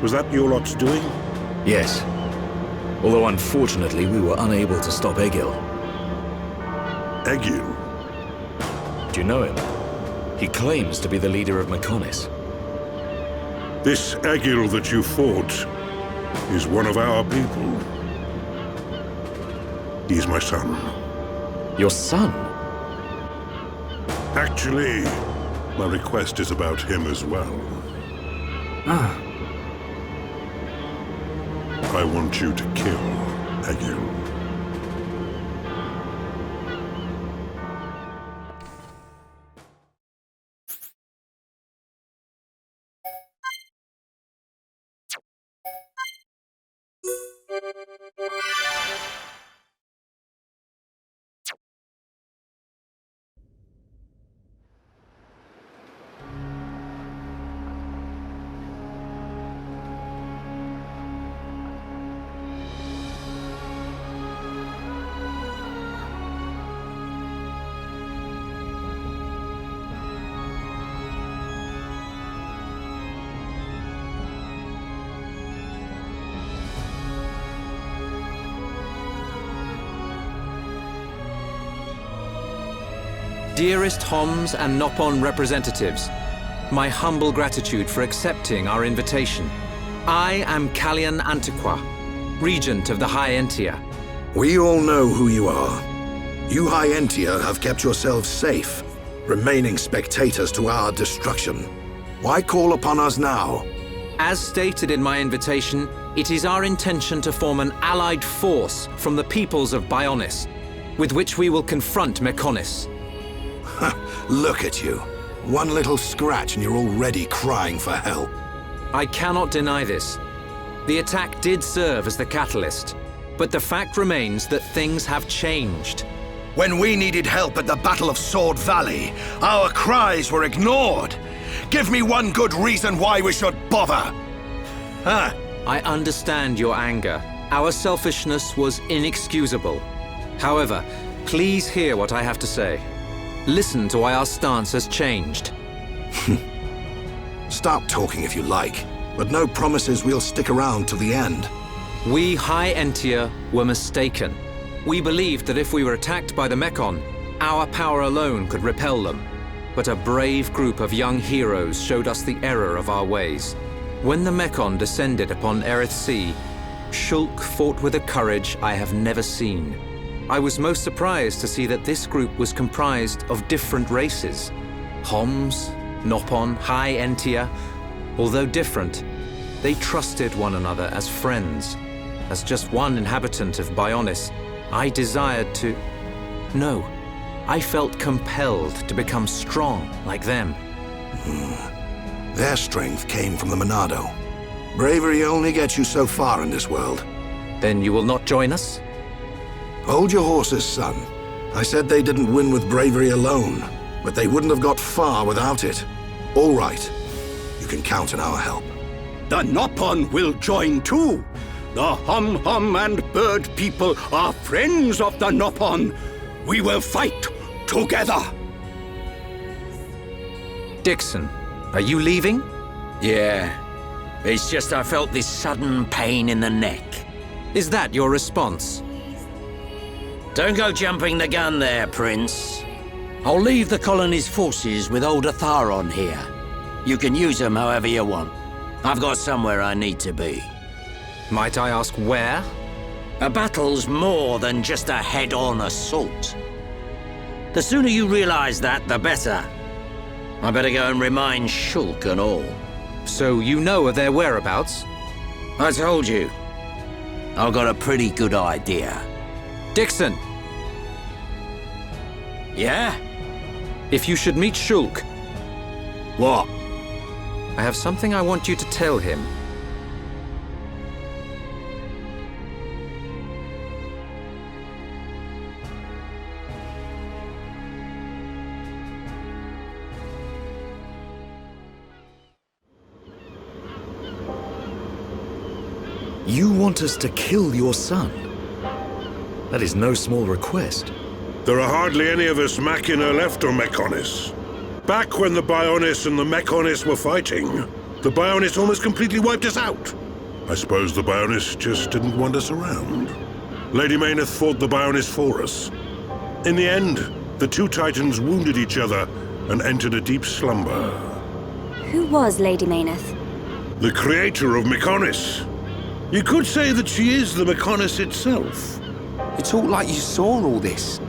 was that your lot's doing? Yes. Although unfortunately we were unable to stop Egil. Egil? Do you know him? He claims to be the leader of Mechonis. This Egil that you fought is one of our people. He's my son. Your son? Actually, my request is about him as well. Ah. I want you to kill Egil. Dearest Homs and Nopon representatives, my humble gratitude for accepting our invitation. I am Kallian Antiqua, Regent of the High Entia. We all know who you are. You High Entia have kept yourselves safe, remaining spectators to our destruction. Why call upon us now? As stated in my invitation, it is our intention to form an allied force from the peoples of Bionis, with which we will confront Mechonis. Look at you. One little scratch and you're already crying for help. I cannot deny this. The attack did serve as the catalyst, but the fact remains that things have changed. When we needed help at the Battle of Sword Valley, our cries were ignored. Give me one good reason why we should bother. Huh? I understand your anger. Our selfishness was inexcusable. However, please hear what I have to say. Listen to why our stance has changed. Stop talking if you like, but no promises we'll stick around to the end. We High Entia were mistaken. We believed that if we were attacked by the Mechon, our power alone could repel them. But a brave group of young heroes showed us the error of our ways. When the Mechon descended upon Eryth Sea, Shulk fought with a courage I have never seen. I was most surprised to see that this group was comprised of different races. Homs, Nopon, High Entia. Although different, they trusted one another as friends. As just one inhabitant of Bionis, I desired to... No, I felt compelled to become strong like them. Their strength came from the Monado. Bravery only gets you so far in this world. Then you will not join us? Hold your horses, son. I said they didn't win with bravery alone, but they wouldn't have got far without it. All right. You can count on our help. The Nopon will join too. The Hum and Bird people are friends of the Nopon. We will fight together. Dixon, are you leaving? Yeah. It's just I felt this sudden pain in the neck. Is that your response? Don't go jumping the gun there, Prince. I'll leave the colony's forces with old Otharon here. You can use them however you want. I've got somewhere I need to be. Might I ask where? A battle's more than just a head-on assault. The sooner you realize that, the better. I better go and remind Shulk and all. So you know of their whereabouts? I told you. I've got a pretty good idea. Dixon! Yeah? If you should meet Shulk... What? I have something I want you to tell him. You want us to kill your son? That is no small request. There are hardly any of us Makna left on Mechonis. Back when the Bionis and the Mechonis were fighting, the Bionis almost completely wiped us out. I suppose the Bionis just didn't want us around. Lady Mayneth fought the Bionis for us. In the end, the two Titans wounded each other and entered a deep slumber. Who was Lady Mayneth? The creator of Mechonis. You could say that she is the Mechonis itself. You talk like you saw all this.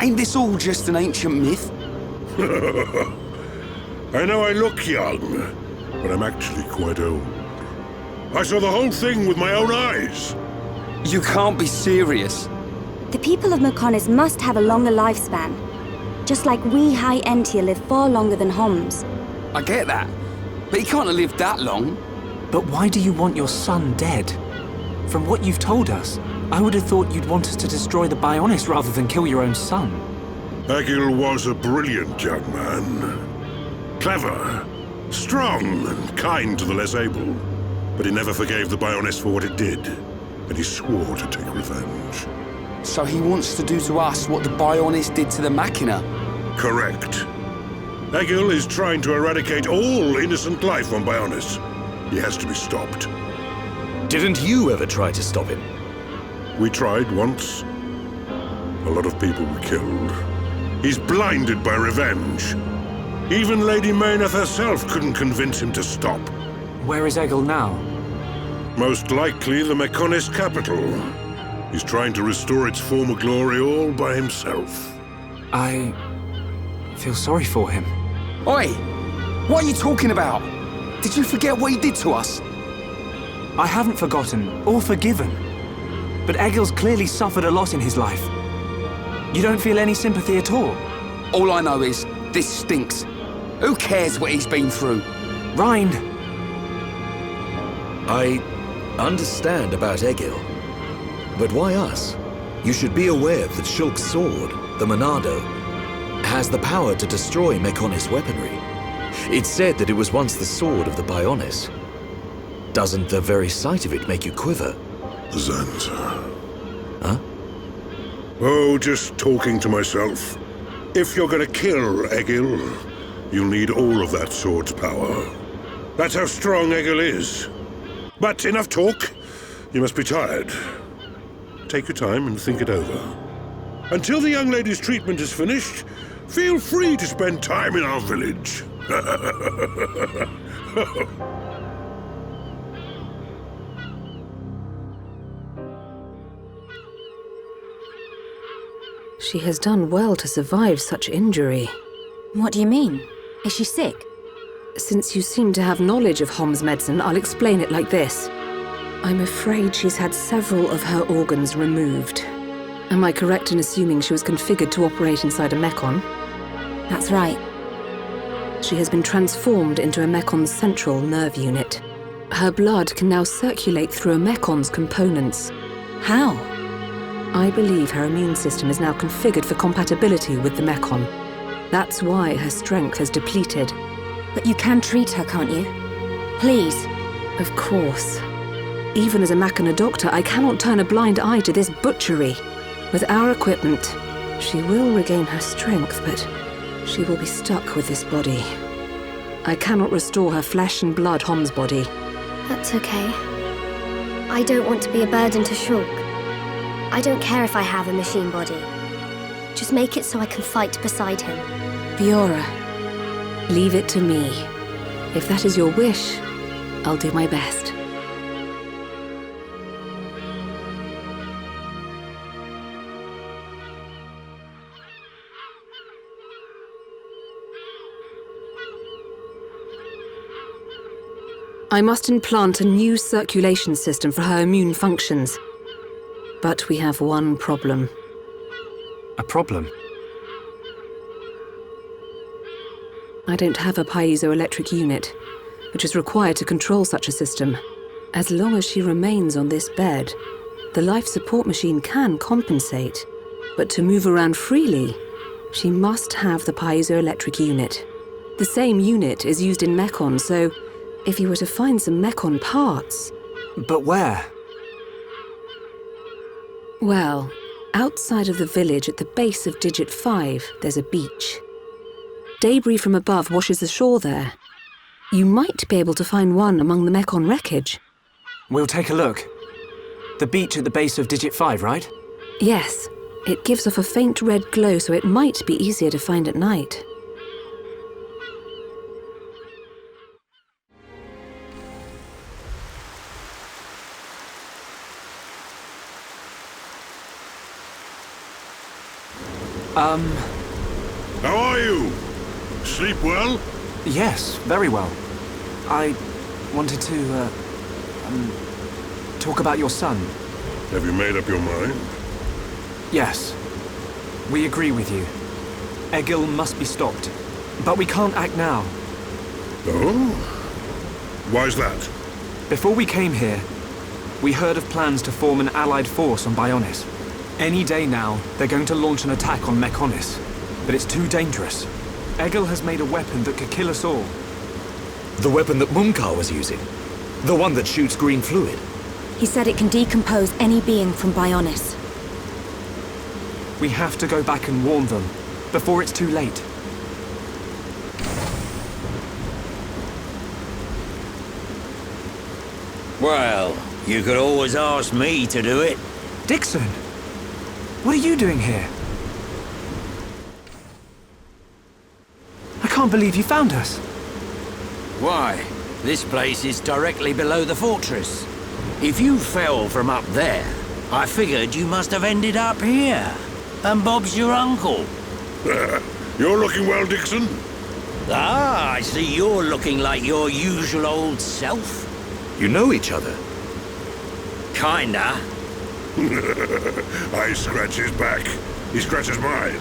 Ain't this all just an ancient myth? I know I look young, but I'm actually quite old. I saw the whole thing with my own eyes. You can't be serious. The people of Mechonis must have a longer lifespan. Just like we High Entia live far longer than Homs. I get that, but he can't have lived that long. But why do you want your son dead? From what you've told us, I would have thought you'd want us to destroy the Bionis rather than kill your own son. Egil was a brilliant young man. Clever, strong, and kind to the less able. But he never forgave the Bionis for what it did, and he swore to take revenge. So he wants to do to us what the Bionis did to the Makna? Correct. Egil is trying to eradicate all innocent life on Bionis. He has to be stopped. Didn't you ever try to stop him? We tried once. A lot of people were killed. He's blinded by revenge. Even Lady Mayneth herself couldn't convince him to stop. Where is Egil now? Most likely the Mechonis capital. He's trying to restore its former glory all by himself. I feel sorry for him. Oi! What are you talking about? Did you forget what he did to us? I haven't forgotten, or forgiven. But Egil's clearly suffered a lot in his life. You don't feel any sympathy at all? All I know is, this stinks. Who cares what he's been through? Rind! I understand about Egil. But why us? You should be aware that Shulk's sword, the Monado, has the power to destroy Mechonis weaponry. It's said that it was once the sword of the Bionis. Doesn't the very sight of it make you quiver? Zanza. Huh? Oh, just talking to myself. If you're gonna kill Egil, you'll need all of that sword's power. That's how strong Egil is. But enough talk. You must be tired. Take your time and think it over. Until the young lady's treatment is finished, feel free to spend time in our village. She has done well to survive such injury. What do you mean? Is she sick? Since you seem to have knowledge of Hom's medicine, I'll explain it like this. I'm afraid she's had several of her organs removed. Am I correct in assuming she was configured to operate inside a mechon? That's right. She has been transformed into a mecon's central nerve unit. Her blood can now circulate through a mecon's components. How? I believe her immune system is now configured for compatibility with the mechon. That's why her strength has depleted. But you can treat her, can't you? Please. Of course. Even as a Makna doctor, I cannot turn a blind eye to this butchery. With our equipment, she will regain her strength, but she will be stuck with this body. I cannot restore her flesh and blood Hom's body. That's okay. I don't want to be a burden to Shulk. I don't care if I have a machine body. Just make it so I can fight beside him. Fiora, leave it to me. If that is your wish, I'll do my best. I must implant a new circulation system for her immune functions. But we have one problem. A problem? I don't have a piezoelectric unit, which is required to control such a system. As long as she remains on this bed, the life support machine can compensate. But to move around freely, she must have the piezoelectric unit. The same unit is used in mechon, so if you were to find some mechon parts... But where? Well, outside of the village at the base of Digit 5, there's a beach. Debris from above washes the shore there. You might be able to find one among the mechon wreckage. We'll take a look. The beach at the base of Digit 5, right? Yes. It gives off a faint red glow, so it might be easier to find at night. How are you? Sleep well? Yes, very well. I wanted to, talk about your son. Have you made up your mind? Yes. We agree with you. Egil must be stopped. But we can't act now. Oh? Why's that? Before we came here, we heard of plans to form an allied force on Bionis. Any day now, they're going to launch an attack on Mechonis. But it's too dangerous. Egil has made a weapon that could kill us all. The weapon that Mumkar was using? The one that shoots green fluid? He said it can decompose any being from Bionis. We have to go back and warn them, before it's too late. Well, you could always ask me to do it. Dixon! What are you doing here? I can't believe you found us. Why? This place is directly below the fortress. If you fell from up there, I figured you must have ended up here. And Bob's your uncle. You're looking well, Dixon. Ah, I see you're looking like your usual old self. You know each other? Kinda. I scratch his back. He scratches mine.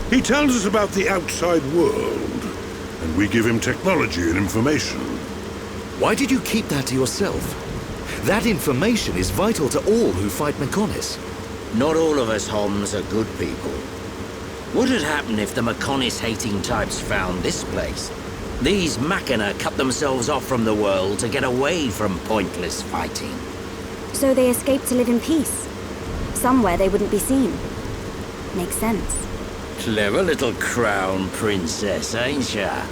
He tells us about the outside world, and we give him technology and information. Why did you keep that to yourself? That information is vital to all who fight Mechonis. Not all of us Homs are good people. What would happen if the Mechonis-hating types found this place? These Makna cut themselves off from the world to get away from pointless fighting. So they escaped to live in peace. Somewhere they wouldn't be seen. Makes sense. Clever little crown princess, ain't ya?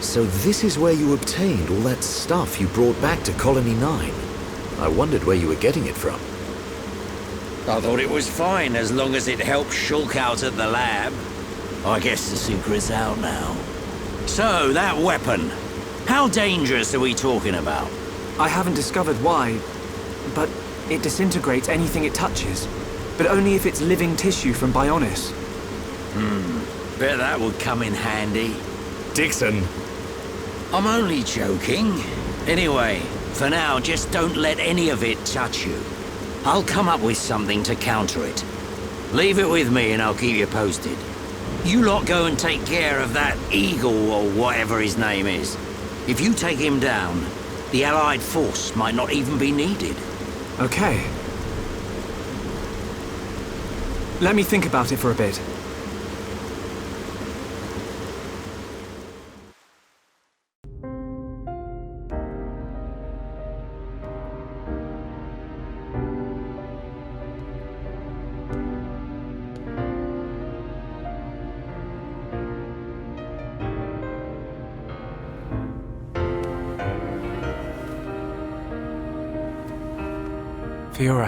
So this is where you obtained all that stuff you brought back to Colony 9. I wondered where you were getting it from. I thought it was fine as long as it helped Shulk out at the lab. I guess the secret's out now. So, that weapon. How dangerous are we talking about? I haven't discovered why, but it disintegrates anything it touches. But only if it's living tissue from Bionis. Bet that would come in handy. Dixon. I'm only joking. Anyway, for now, just don't let any of it touch you. I'll come up with something to counter it. Leave it with me and I'll keep you posted. You lot go and take care of that Egil or whatever his name is. If you take him down, the Allied force might not even be needed. Okay. Let me think about it for a bit. Fiora.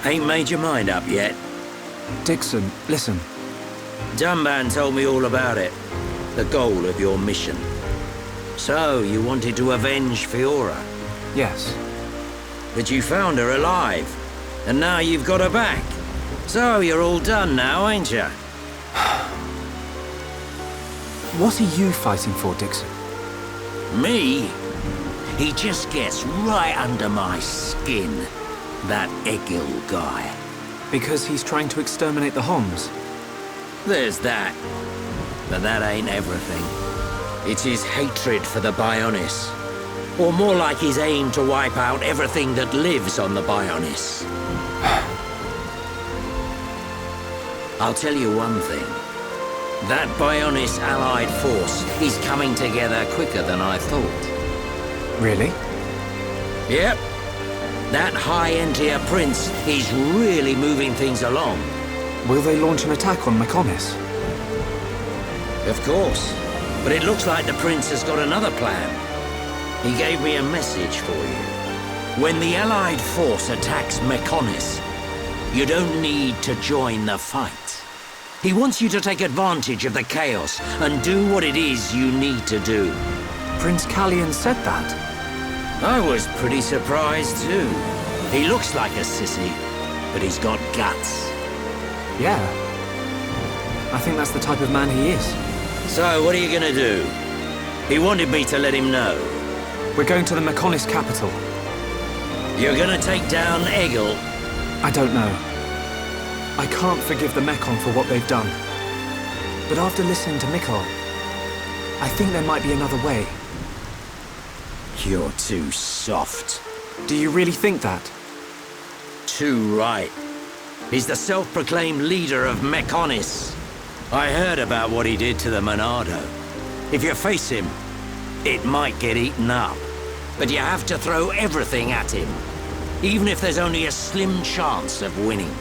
Ain't made your mind up yet? Dixon, listen. Dunban told me all about it. The goal of your mission. So, you wanted to avenge Fiora? Yes. But you found her alive. And now you've got her back. So, you're all done now, ain't you? What are you fighting for, Dixon? Me? He just gets right under my skin. That Egil guy. Because he's trying to exterminate the Homs? There's that. But that ain't everything. It's his hatred for the Bionis. Or more like his aim to wipe out everything that lives on the Bionis. I'll tell you one thing. That Bionis allied force is coming together quicker than I thought. Really? Yep. That High-Entier Prince is really moving things along. Will they launch an attack on Mechonis? Of course. But it looks like the Prince has got another plan. He gave me a message for you. When the Allied force attacks Mechonis, you don't need to join the fight. He wants you to take advantage of the chaos and do what it is you need to do. Prince Callian said that? I was pretty surprised too. He looks like a sissy, but he's got guts. Yeah. I think that's the type of man he is. So, what are you gonna do? He wanted me to let him know. We're going to the Mechonis capital. You're gonna take down Egil? I don't know. I can't forgive the Mechon for what they've done. But after listening to Mikkel, I think there might be another way. You're too soft. Do you really think that? Too right. He's the self-proclaimed leader of Mechonis. I heard about what he did to the Monado. If you face him, it might get eaten up. But you have to throw everything at him. Even if there's only a slim chance of winning.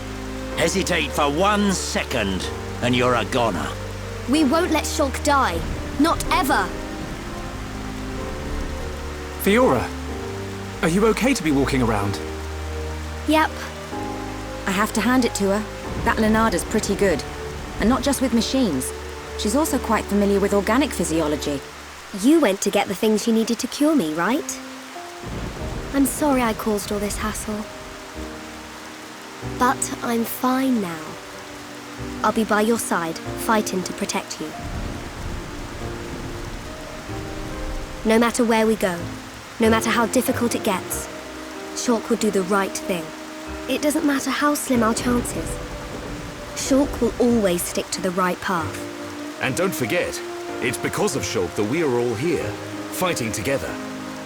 Hesitate for 1 second, and you're a goner. We won't let Shulk die. Not ever. Fiora, are you okay to be walking around? Yep. I have to hand it to her. That Lenada's pretty good. And not just with machines. She's also quite familiar with organic physiology. You went to get the things you needed to cure me, right? I'm sorry I caused all this hassle. But I'm fine now. I'll be by your side, fighting to protect you. No matter where we go, no matter how difficult it gets, Shulk will do the right thing. It doesn't matter how slim our chances. Shulk will always stick to the right path. And don't forget, it's because of Shulk that we are all here, fighting together.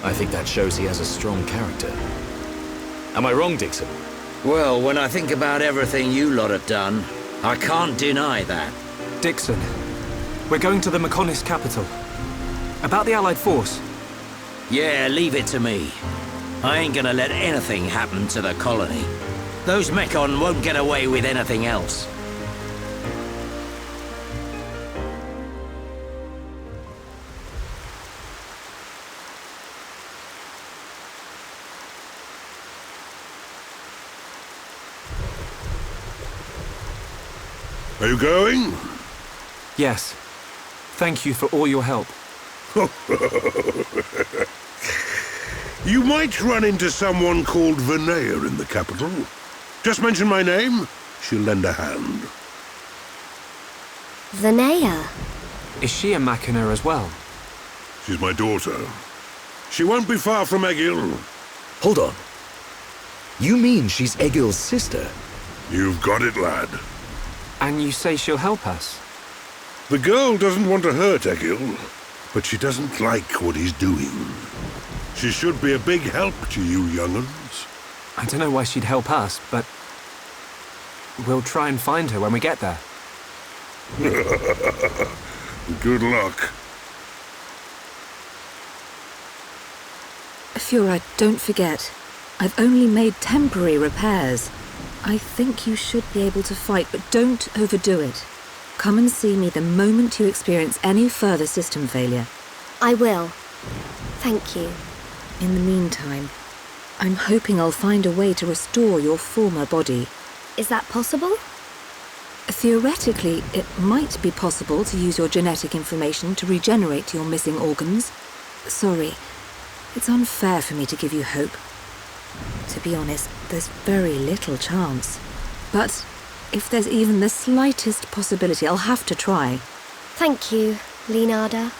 I think that shows he has a strong character. Am I wrong, Dixon? Well, when I think about everything you lot have done, I can't deny that. Dixon, we're going to the Mechonis capital. About the Allied force, Yeah, leave it to me. I ain't gonna let anything happen to the colony. Those mechon won't get away with anything else. Are you going? Yes. Thank you for all your help. You might run into someone called Vinaya in the capital. Just mention my name, she'll lend a hand. Vinaya? Is she a Makna as well? She's my daughter. She won't be far from Egil. Hold on. You mean she's Egil's sister? You've got it, lad. And you say she'll help us? The girl doesn't want to hurt Egil, but she doesn't like what he's doing. She should be a big help to you young'uns. I don't know why she'd help us, but we'll try and find her when we get there. Good luck. Fiora, don't forget, I've only made temporary repairs. I think you should be able to fight, but don't overdo it. Come and see me the moment you experience any further system failure. I will. Thank you. In the meantime, I'm hoping I'll find a way to restore your former body. Is that possible? Theoretically, it might be possible to use your genetic information to regenerate your missing organs. Sorry, it's unfair for me to give you hope. To be honest, there's very little chance. But if there's even the slightest possibility, I'll have to try. Thank you, Leonarda.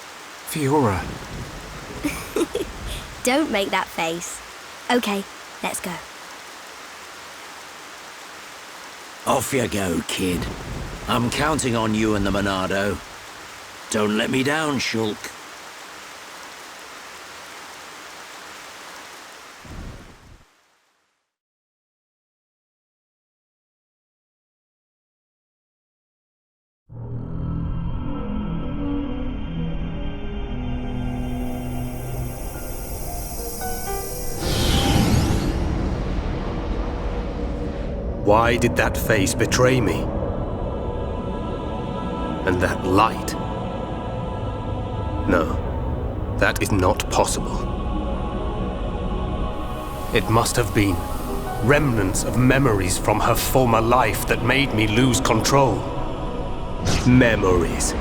Fiora. Don't make that face. Okay, let's go. Off you go, kid. I'm counting on you and the Monado. Don't let me down, Shulk. Why did that face betray me? And that light? No, that is not possible. It must have been remnants of memories from her former life that made me lose control. Memories.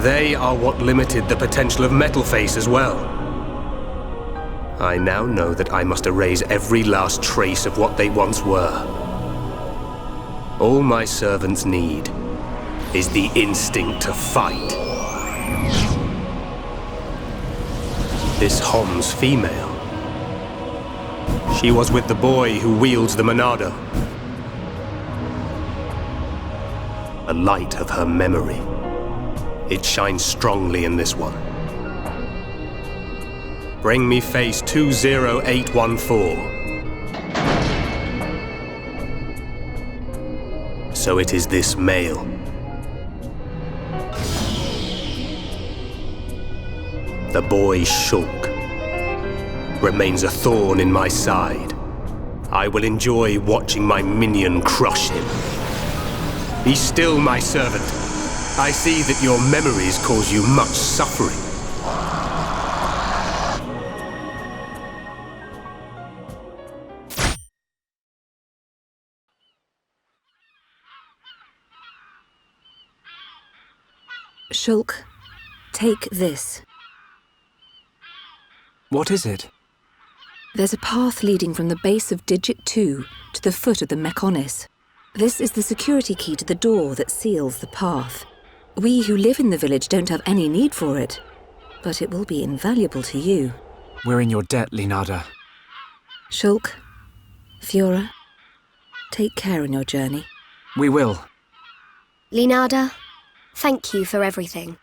They are what limited the potential of Metalface as well. I now know that I must erase every last trace of what they once were. All my servants need is the instinct to fight. This Hom's female. She was with the boy who wields the Monado. A light of her memory. It shines strongly in this one. Bring me face 20814. So it is this male. The boy Shulk remains a thorn in my side. I will enjoy watching my minion crush him. Be still, my servant. I see that your memories cause you much suffering. Shulk, take this. What is it? There's a path leading from the base of Digit 2 to the foot of the Mechonis. This is the security key to the door that seals the path. We who live in the village don't have any need for it, but it will be invaluable to you. We're in your debt, Leonarda. Shulk, Fiora, take care on your journey. We will. Leonarda, thank you for everything.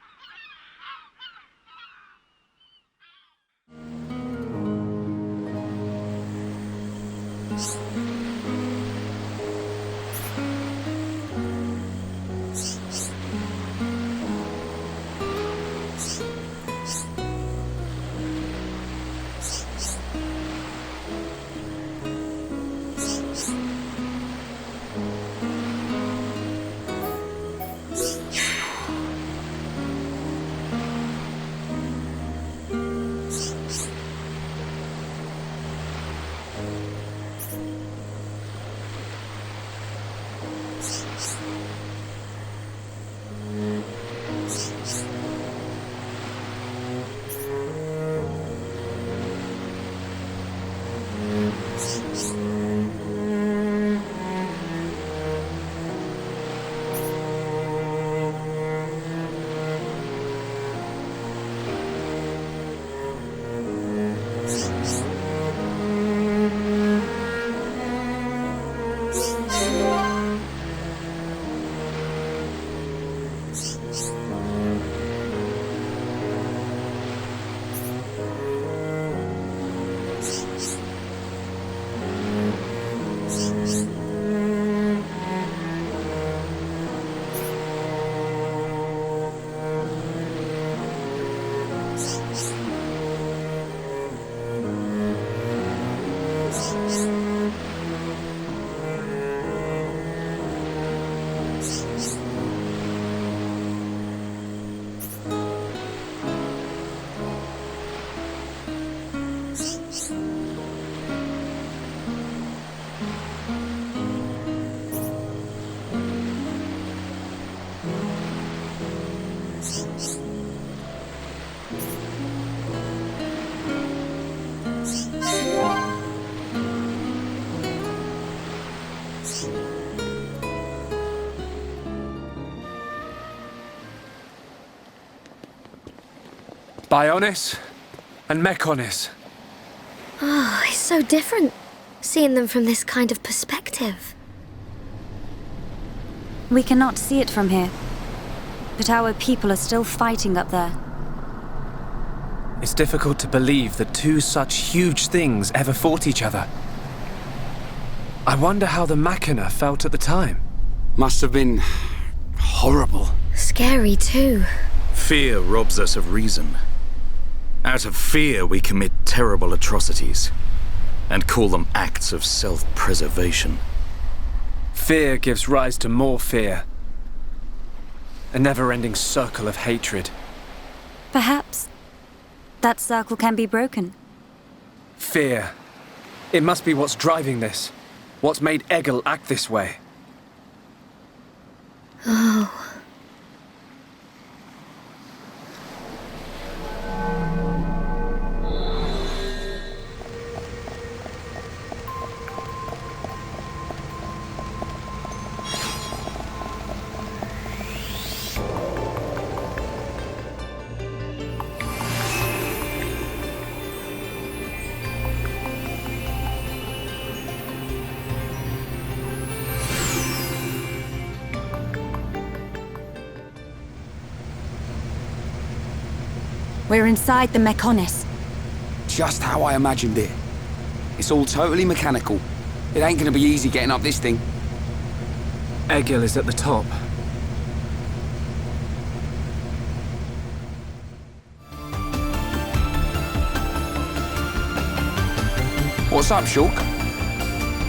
Bionis and Mechonis. Oh, it's so different, seeing them from this kind of perspective. We cannot see it from here, but our people are still fighting up there. It's difficult to believe that two such huge things ever fought each other. I wonder how the Makna felt at the time. Must have been horrible. Scary too. Fear robs us of reason. Out of fear, we commit terrible atrocities and call them acts of self-preservation. Fear gives rise to more fear. A never-ending circle of hatred. Perhaps that circle can be broken. Fear. It must be what's driving this. What's made Egil act this way. Oh. We're inside the Mechonis. Just how I imagined it. It's all totally mechanical. It ain't gonna be easy getting up this thing. Egil is at the top. What's up, Shulk?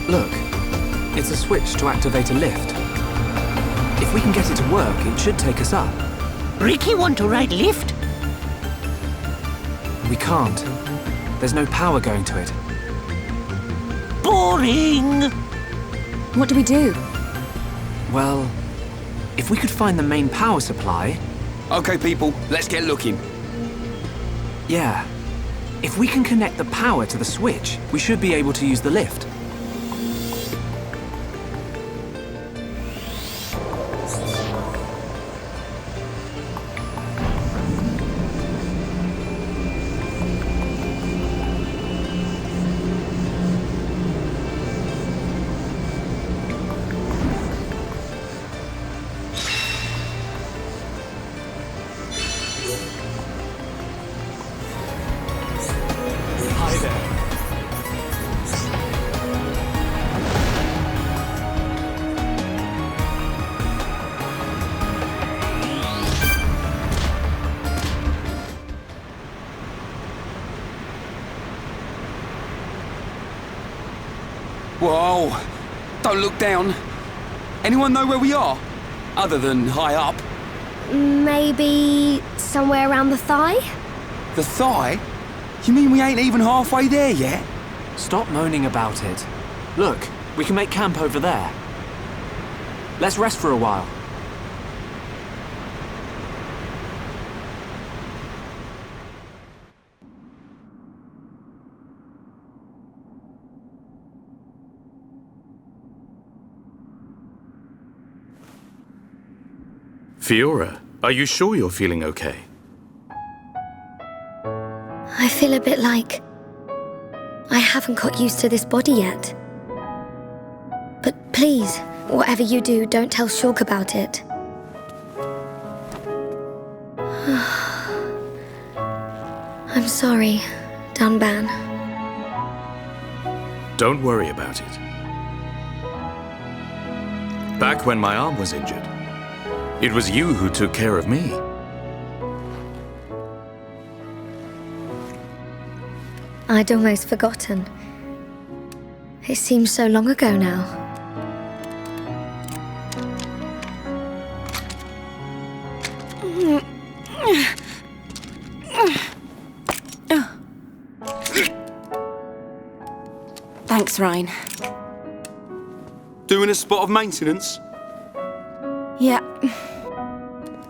Look, it's a switch to activate a lift. If we can get it to work, it should take us up. Ricky want to ride lift? We can't. There's no power going to it. Boring! What do we do? Well, if we could find the main power supply... Okay, people, let's get looking. Yeah. If we can connect the power to the switch, we should be able to use the lift. Whoa! Don't look down. Anyone know where we are? Other than high up? Maybe somewhere around the thigh? The thigh? You mean we ain't even halfway there yet? Stop moaning about it. Look, we can make camp over there. Let's rest for a while. Fiora, are you sure you're feeling okay? I feel a bit like I haven't got used to this body yet. But please, whatever you do, don't tell Shulk about it. I'm sorry, Dunban. Don't worry about it. Back when my arm was injured, it was you who took care of me. I'd almost forgotten. It seems so long ago now. Thanks, Ryan. Doing a spot of maintenance? Yeah.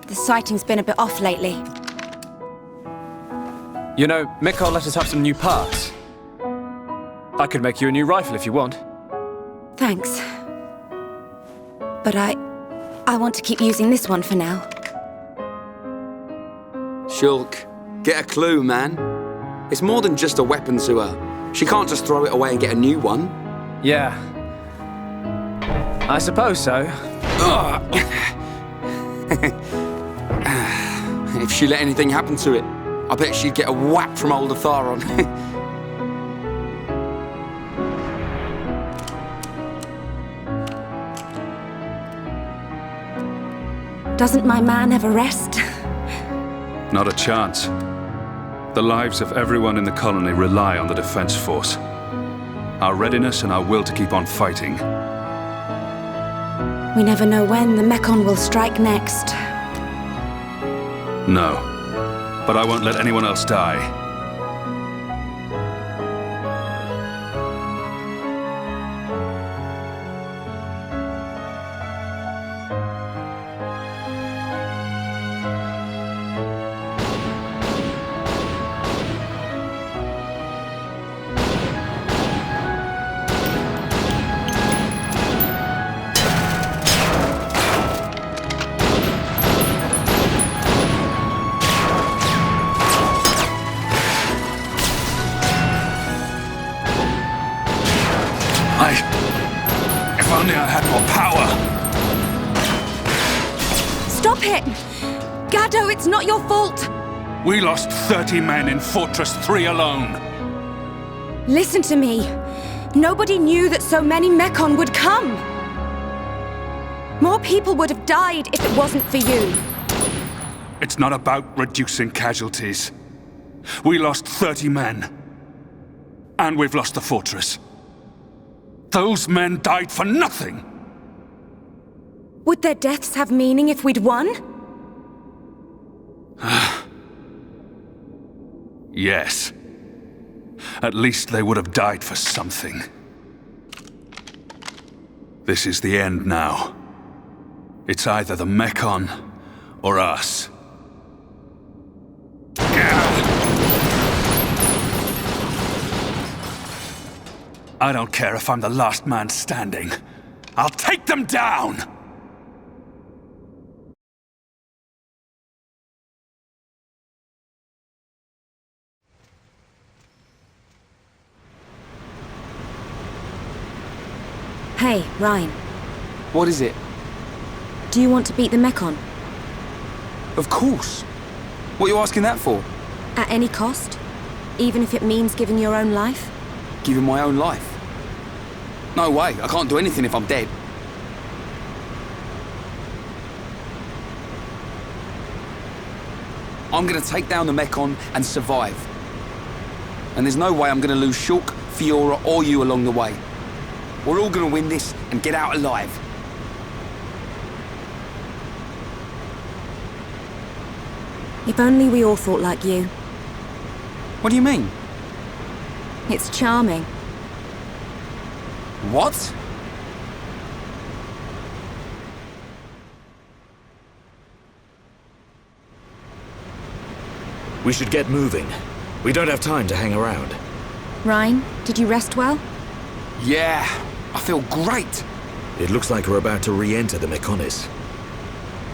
The sighting's been a bit off lately. You know, Mikhail let us have some new parts. I could make you a new rifle if you want. Thanks. But I want to keep using this one for now. Shulk, get a clue, man. It's more than just a weapon to her. She can't just throw it away and get a new one. Yeah. I suppose so. If she let anything happen to it, I bet she'd get a whack from old Otharon. Doesn't my man ever rest? Not a chance. The lives of everyone in the colony rely on the defense force. Our readiness and our will to keep on fighting. We never know when the mechon will strike next. No. But I won't let anyone else die. If only I had more power! Stop it! Gaddo, it's not your fault! We lost 30 men in Fortress 3 alone. Listen to me. Nobody knew that so many mechon would come. More people would have died if it wasn't for you. It's not about reducing casualties. We lost 30 men. And we've lost the fortress. Those men died for nothing! Would their deaths have meaning if we'd won? Yes. At least they would have died for something. This is the end now. It's either the mechon or us. I don't care if I'm the last man standing. I'll take them down! Hey, Ryan. What is it? Do you want to beat the mechon? Of course. What are you asking that for? At any cost? Even if it means giving your own life? Giving my own life? No way, I can't do anything if I'm dead. I'm gonna take down the mechon and survive. And there's no way I'm gonna lose Shulk, Fiora, or you along the way. We're all gonna win this and get out alive. If only we all thought like you. What do you mean? It's charming. What? We should get moving. We don't have time to hang around. Ryan, did you rest well? Yeah, I feel great. It looks like we're about to re-enter the Mechonis.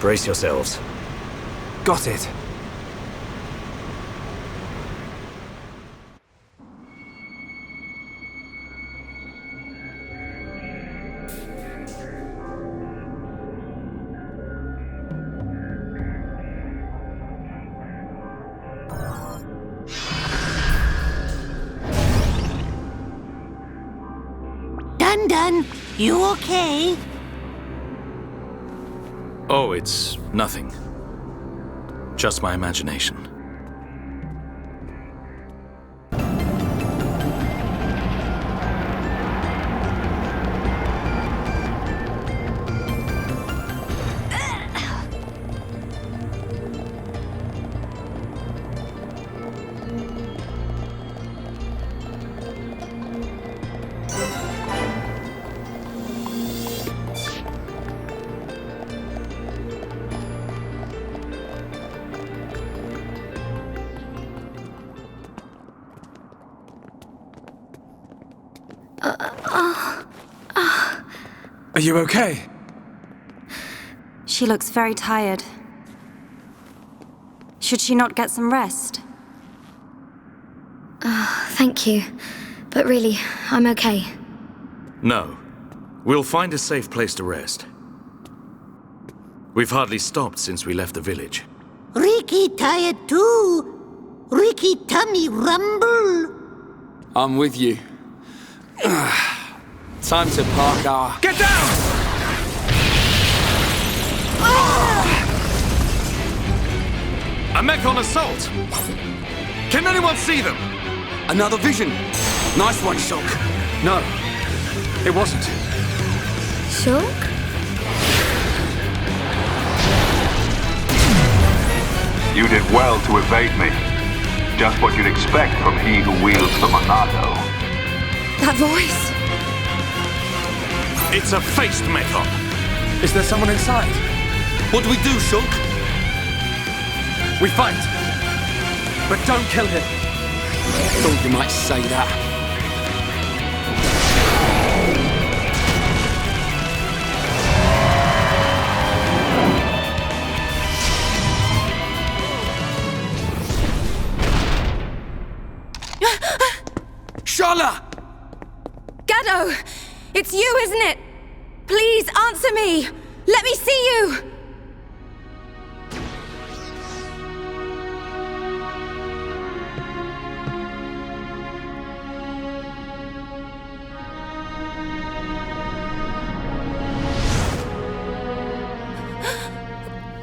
Brace yourselves. Got it. Dun, you okay? Oh, it's nothing. Just my imagination. Are you okay? She looks very tired. Should she not get some rest? Thank you. But really, I'm okay. No. We'll find a safe place to rest. We've hardly stopped since we left the village. Ricky tired too. Ricky tummy rumble. I'm with you. Time to park our... Get down! A mechon assault! Can anyone see them? Another vision. Nice one, Shulk. No, it wasn't. Shulk? You did well to evade me. Just what you'd expect from he who wields the Monado. That voice! It's a faced mechon. Is there someone inside? What do we do, Shulk? We fight. But don't kill him. Thought you might say that. Sharla! Gaddo! It's you, isn't it? Please answer me! Let me see you!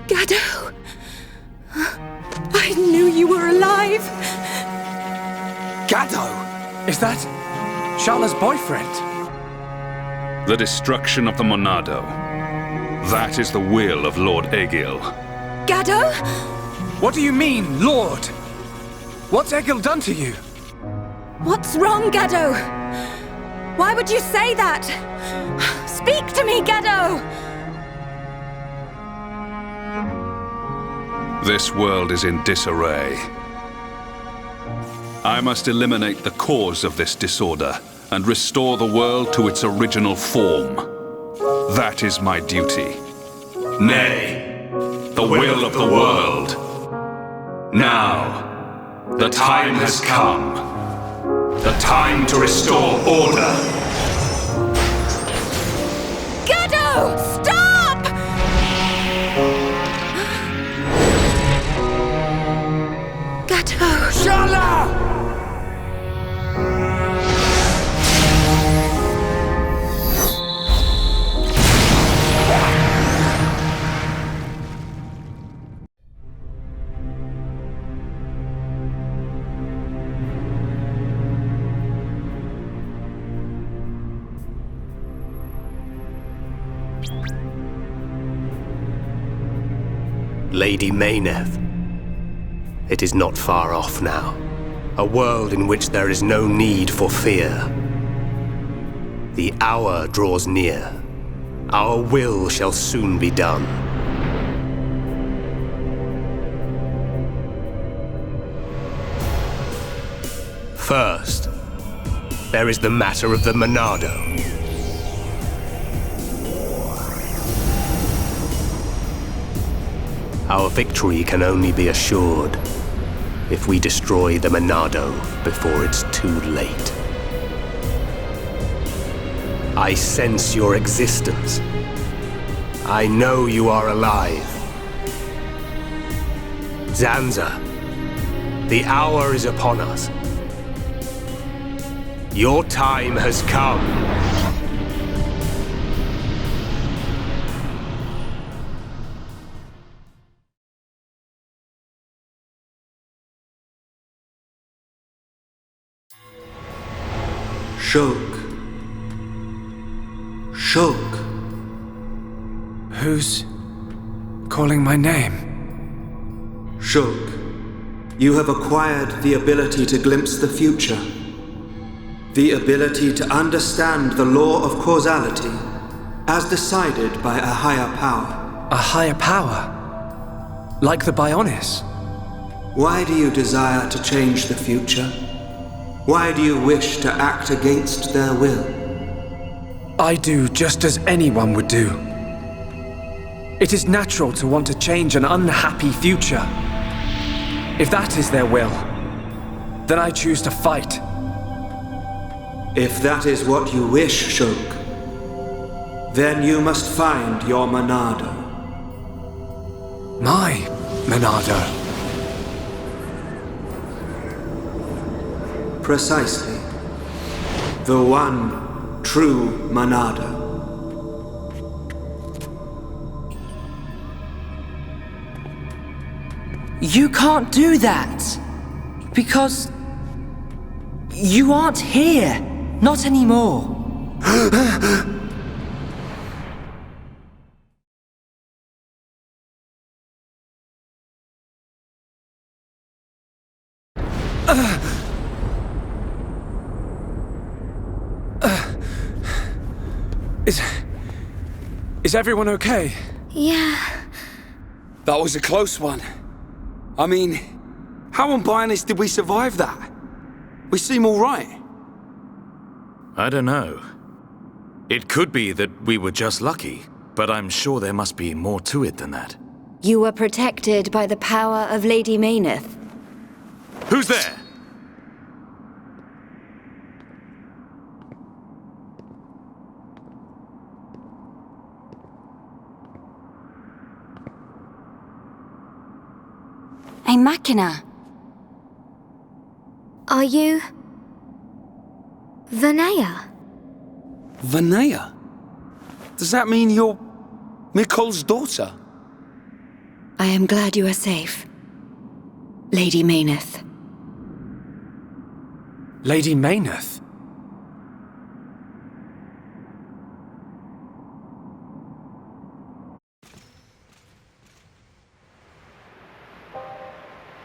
Gaddo! I knew you were alive! Gaddo! Is that Sharla's boyfriend? The destruction of the Monado. That is the will of Lord Egil. Gaddo? What do you mean, Lord? What's Egil done to you? What's wrong, Gaddo? Why would you say that? Speak to me, Gaddo! This world is in disarray. I must eliminate the cause of this disorder and restore the world to its original form. That is my duty. Nay, the will of the world. Now, the time has come. The time to restore order. Gaddo! Stop! Gaddo! Sharla! Lady Mayneth. It is not far off now. A world in which there is no need for fear. The hour draws near. Our will shall soon be done. First, there is the matter of the Monado. Our victory can only be assured if we destroy the Monado before it's too late. I sense your existence. I know you are alive. Zanza, the hour is upon us. Your time has come. Shulk. Shulk. Who's calling my name? Shulk, you have acquired the ability to glimpse the future. The ability to understand the law of causality as decided by a higher power. A higher power? Like the Bionis? Why do you desire to change the future? Why do you wish to act against their will? I do just as anyone would do. It is natural to want to change an unhappy future. If that is their will, then I choose to fight. If that is what you wish, Shulk, then you must find your Monado. My Monado? Precisely. The one true Monado. You can't do that! Because... you aren't here! Not anymore! Is everyone okay? Yeah. That was a close one. I mean, how on Bionis did we survive that? We seem all right. I don't know. It could be that we were just lucky, but I'm sure there must be more to it than that. You were protected by the power of Lady Mayneth. Who's there? A Makna. Are you... Vanea? Vanea? Does that mean you're... Mikol's daughter? I am glad you are safe. Lady Mayneth. Lady Mayneth?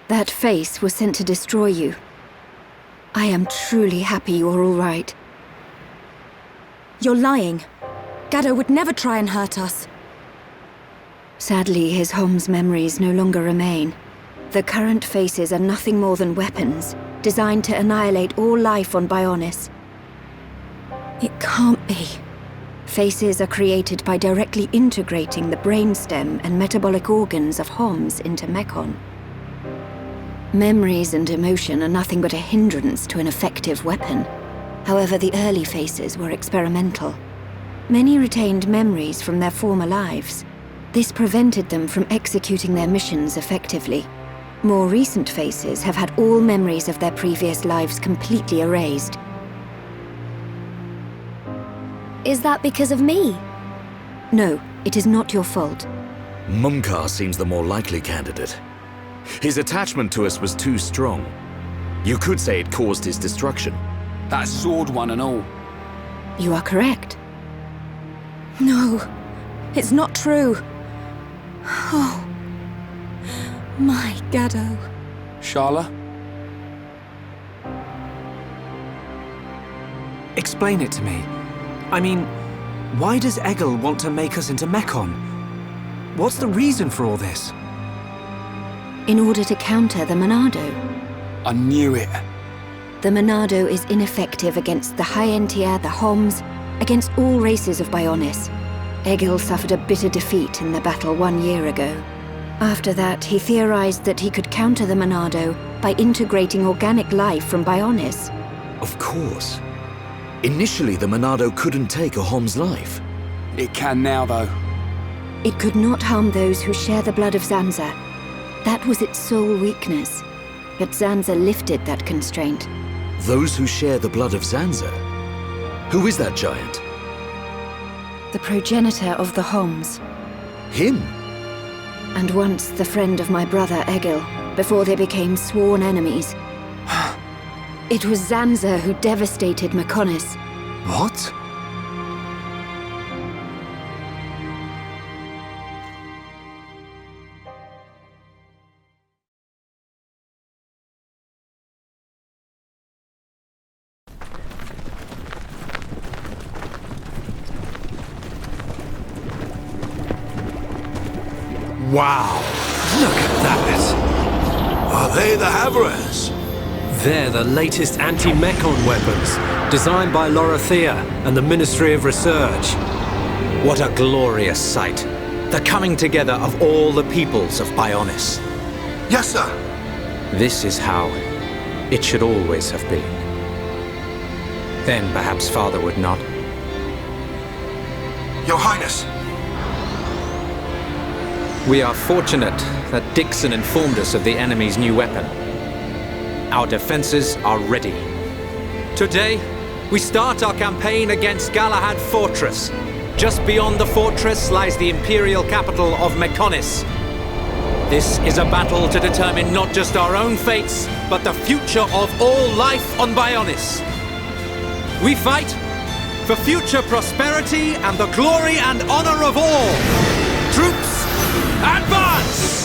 That face was sent to destroy you. I am truly happy you are all right. You're lying. Gaddo would never try and hurt us. Sadly, his home's memories no longer remain. The current faces are nothing more than weapons, designed to annihilate all life on Bionis. It can't be. Faces are created by directly integrating the brainstem and metabolic organs of Homs into Mechon. Memories and emotion are nothing but a hindrance to an effective weapon. However, the early faces were experimental. Many retained memories from their former lives. This prevented them from executing their missions effectively. More recent faces have had all memories of their previous lives completely erased. Is that because of me? No, it is not your fault. Mumkar seems the more likely candidate. His attachment to us was too strong. You could say it caused his destruction. That sword one and all. You are correct. No, it's not true. Oh, my Gaddo. Sharla? Explain it to me. I mean, why does Egil want to make us into Mechon? What's the reason for all this? In order to counter the Monado. I knew it. The Monado is ineffective against the Hyentia, the Homs, against all races of Bionis. Egil suffered a bitter defeat in the battle 1 year ago. After that, he theorized that he could counter the Monado by integrating organic life from Bionis. Of course. Initially, the Monado couldn't take a Hom's life. It can now, though. It could not harm those who share the blood of Zanza. That was its sole weakness. But Zanza lifted that constraint. Those who share the blood of Zanza? Who is that giant? The progenitor of the Homs. Him? And once the friend of my brother Egil, before they became sworn enemies. It was Zanza who devastated Mechonis. What? Wow! Look at that! Are they the Havres? They're the latest anti-mechon weapons, designed by Telethia and the Ministry of Research. What a glorious sight. The coming together of all the peoples of Bionis. Yes, sir. This is how it should always have been. Then perhaps Father would not. Your Highness. We are fortunate that Dixon informed us of the enemy's new weapon. Our defenses are ready. Today, we start our campaign against Galahad Fortress. Just beyond the fortress lies the Imperial capital of Mechonis. This is a battle to determine not just our own fates, but the future of all life on Bionis. We fight for future prosperity and the glory and honor of all. Troops, advance!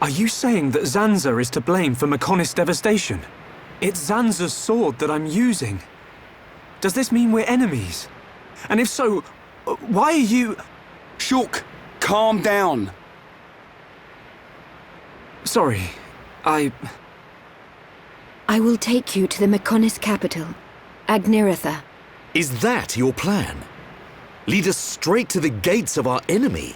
Are you saying that Zanza is to blame for Mechonis' devastation? It's Zanza's sword that I'm using. Does this mean we're enemies? And if so, why are you... Shulk, calm down. Sorry, I will take you to the Mechonis capital, Agniratha. Is that your plan? Lead us straight to the gates of our enemy?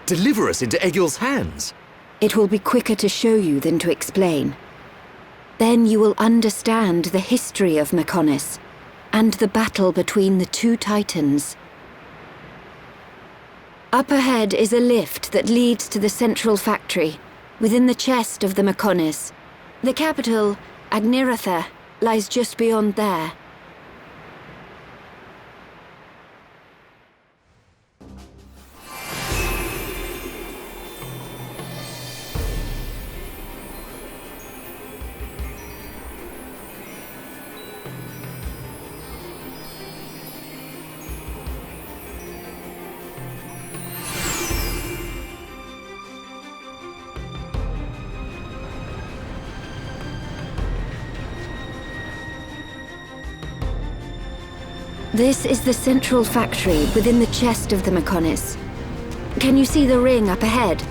Deliver us into Egil's hands? It will be quicker to show you than to explain. Then you will understand the history of Mechonis and the battle between the two titans. Up ahead is a lift that leads to the central factory, within the chest of the Mechonis. The capital, Agniratha, lies just beyond there. This is the central factory within the chest of the Mechonis. Can you see the ring up ahead?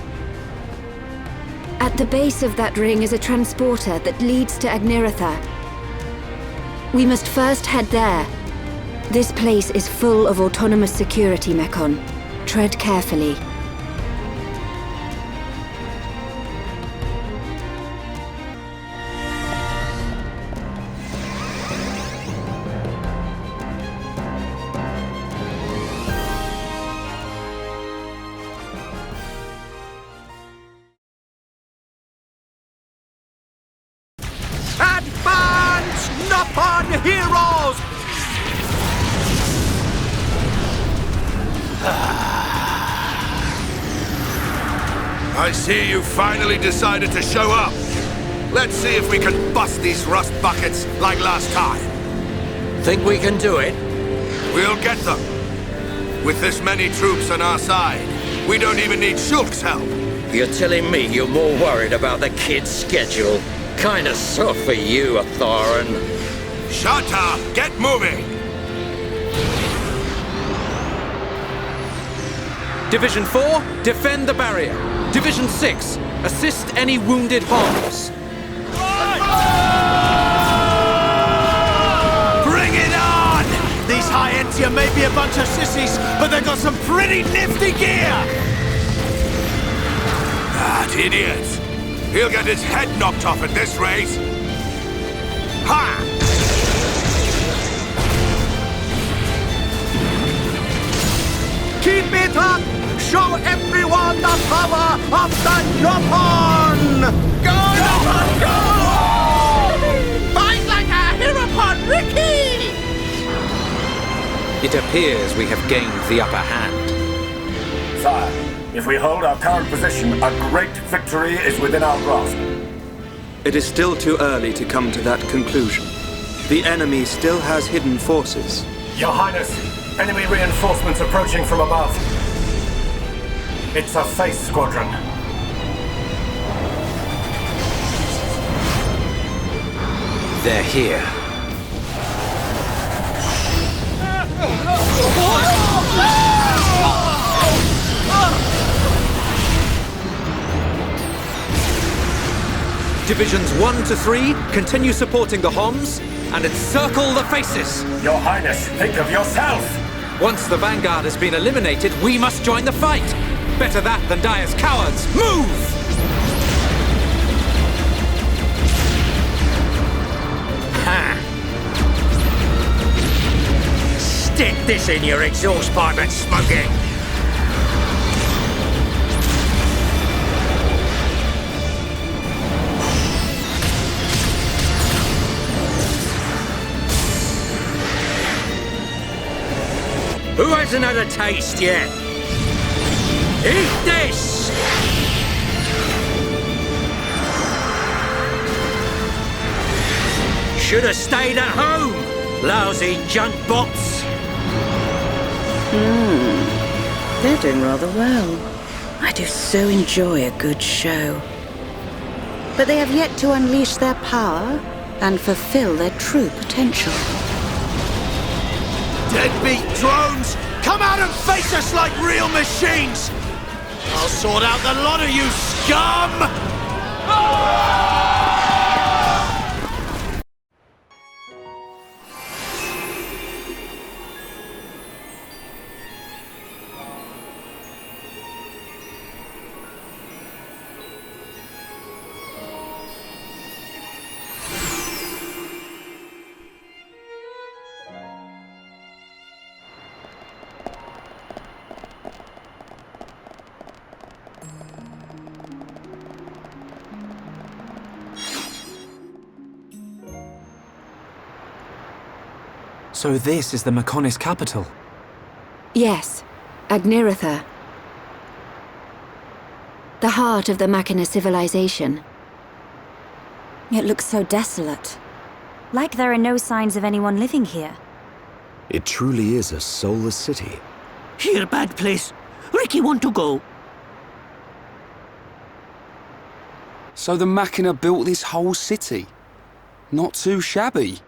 At the base of that ring is a transporter that leads to Agniratha. We must first head there. This place is full of autonomous security, Mechon. Tread carefully. Advance, Nopon heroes! I see you finally decided to show up. Let's see if we can bust these rust buckets like last time. Think we can do it? We'll get them. With this many troops on our side, we don't even need Shulk's help. You're telling me you're more worried about the kid's schedule? Kinda soft for you, Otharon. Shut up! Get moving! Division 4, defend the barrier. Division 6, assist any wounded Homs. Bring it on! These High-Entia may be a bunch of sissies, but they've got some pretty nifty gear! That idiot! He'll get his head knocked off at this rate! Ha! Keep it up! Show everyone the power of the Nopon! Go, Nopon, go! Fight like a Herapon, Ricky! It appears we have gained the upper hand. Sire, if we hold our current position, a great victory is within our grasp. It is still too early to come to that conclusion. The enemy still has hidden forces. Your Highness, enemy reinforcements approaching from above. It's a face squadron. They're here. Divisions 1 to 3 continue supporting the Homs and encircle the faces. Your Highness, think of yourself! Once the Vanguard has been eliminated, we must join the fight. Better that than die as cowards. Move! Ha! Stick this in your exhaust pipe and smoke it! Who hasn't had a taste yet? Eat this! Should have stayed at home, lousy junk bots. They're doing rather well. I do so enjoy a good show. But they have yet to unleash their power and fulfill their true potential. Deadbeat drones! Come out and face us like real machines! I'll sort out the lot of you, scum! So this is the Mechonis capital? Yes, Agniratha. The heart of the Makna civilization. It looks so desolate. Like there are no signs of anyone living here. It truly is a soulless city. Here, bad place. Ricky want to go. So the Makna built this whole city? Not too shabby.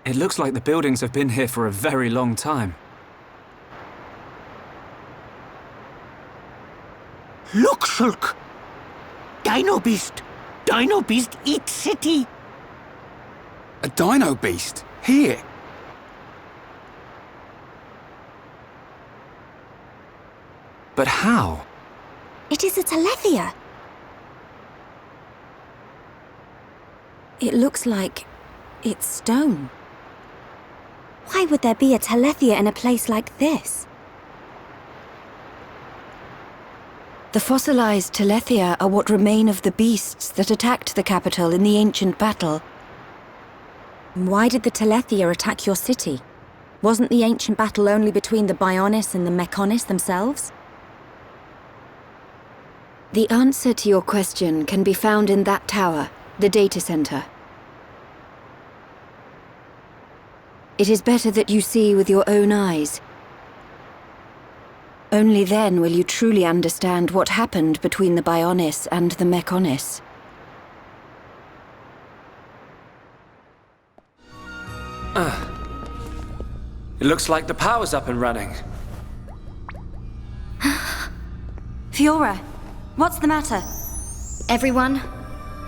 It looks like the buildings have been here for a very long time. Look, Shulk! Dino Beast! Dino Beast eat city! A Dino Beast? Here? But how? It is a Telethia. It looks like it's stone. Why would there be a Telethia in a place like this? The fossilized Telethia are what remain of the beasts that attacked the capital in the ancient battle. Why did the Telethia attack your city? Wasn't the ancient battle only between the Bionis and the Mechonis themselves? The answer to your question can be found in that tower, the data center. It is better that you see with your own eyes. Only then will you truly understand what happened between the Bionis and the Mechonis. It looks like the power's up and running. Fiora, what's the matter? Everyone,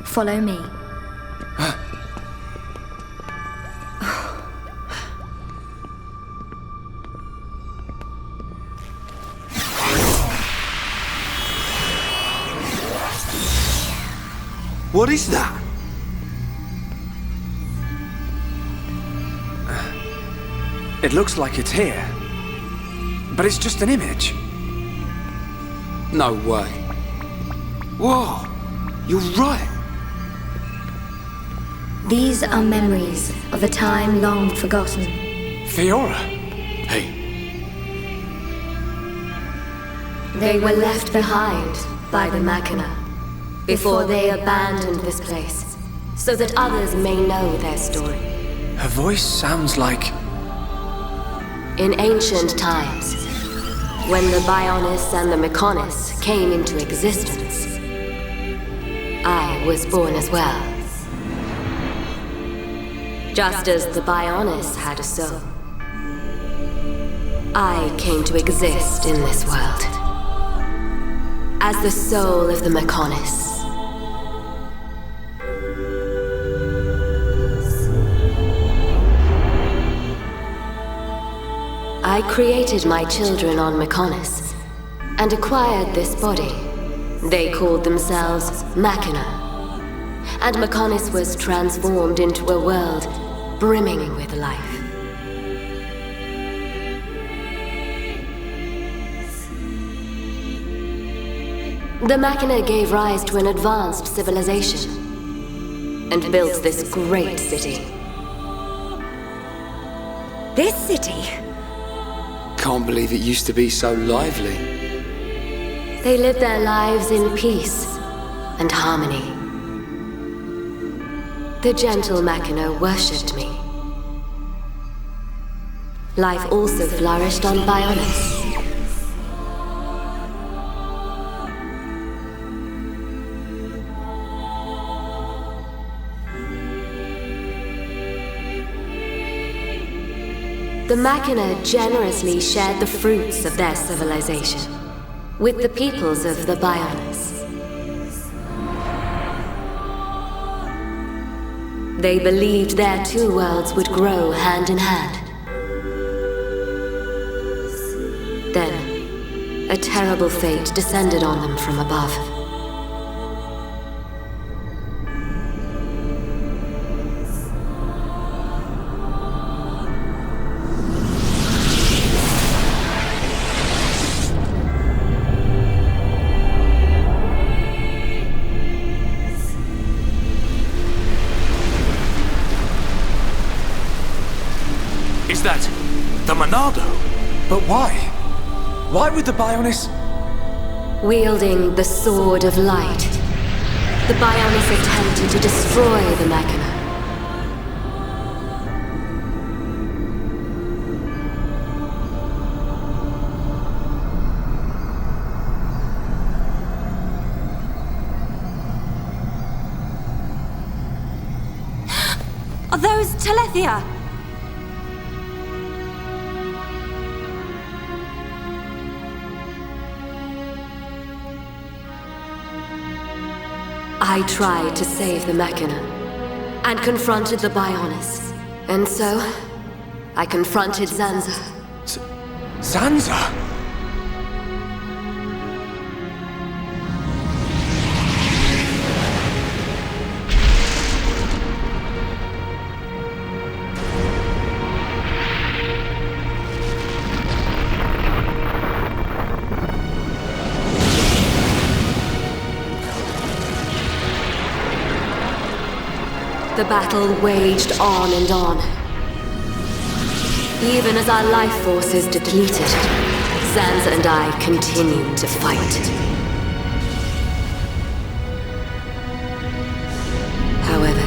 follow me. What is that? It looks like it's here. But it's just an image. No way. Whoa! You're right. These are memories of a time long forgotten. Fiora! Hey. They were left behind by the Makna before they abandoned this place, so that others may know their story. Her voice sounds like... In ancient times, when the Bionis and the Mechonis came into existence, I was born as well. Just as the Bionis had a soul, I came to exist in this world as the soul of the Mechonis. I created my children on Mechonis and acquired this body. They called themselves Makna. And Mechonis was transformed into a world brimming with life. The Makna gave rise to an advanced civilization and built this great city. This city? Can't believe it used to be so lively. They lived their lives in peace and harmony. The gentle Makna worshipped me. Life also flourished on Bionis. The Makna generously shared the fruits of their civilization with the peoples of the Bionis. They believed their two worlds would grow hand in hand. Then, a terrible fate descended on them from above. Is that the Monado? But why? Why would the Bionis... Wielding the Sword of Light, the Bionis attempted to destroy the Makna. Are those Telethia? I tried to save the Makna and confronted the Bionis. And so, I confronted Zanza. Zanza? The battle waged on and on. Even as our life forces depleted, Zanza and I continued to fight. However,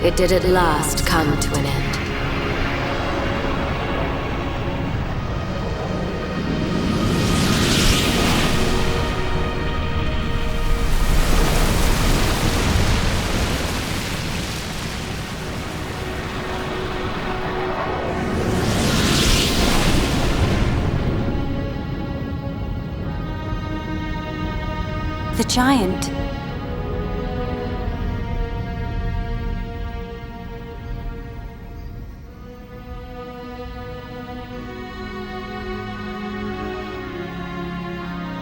it did at last come to an end. The giant.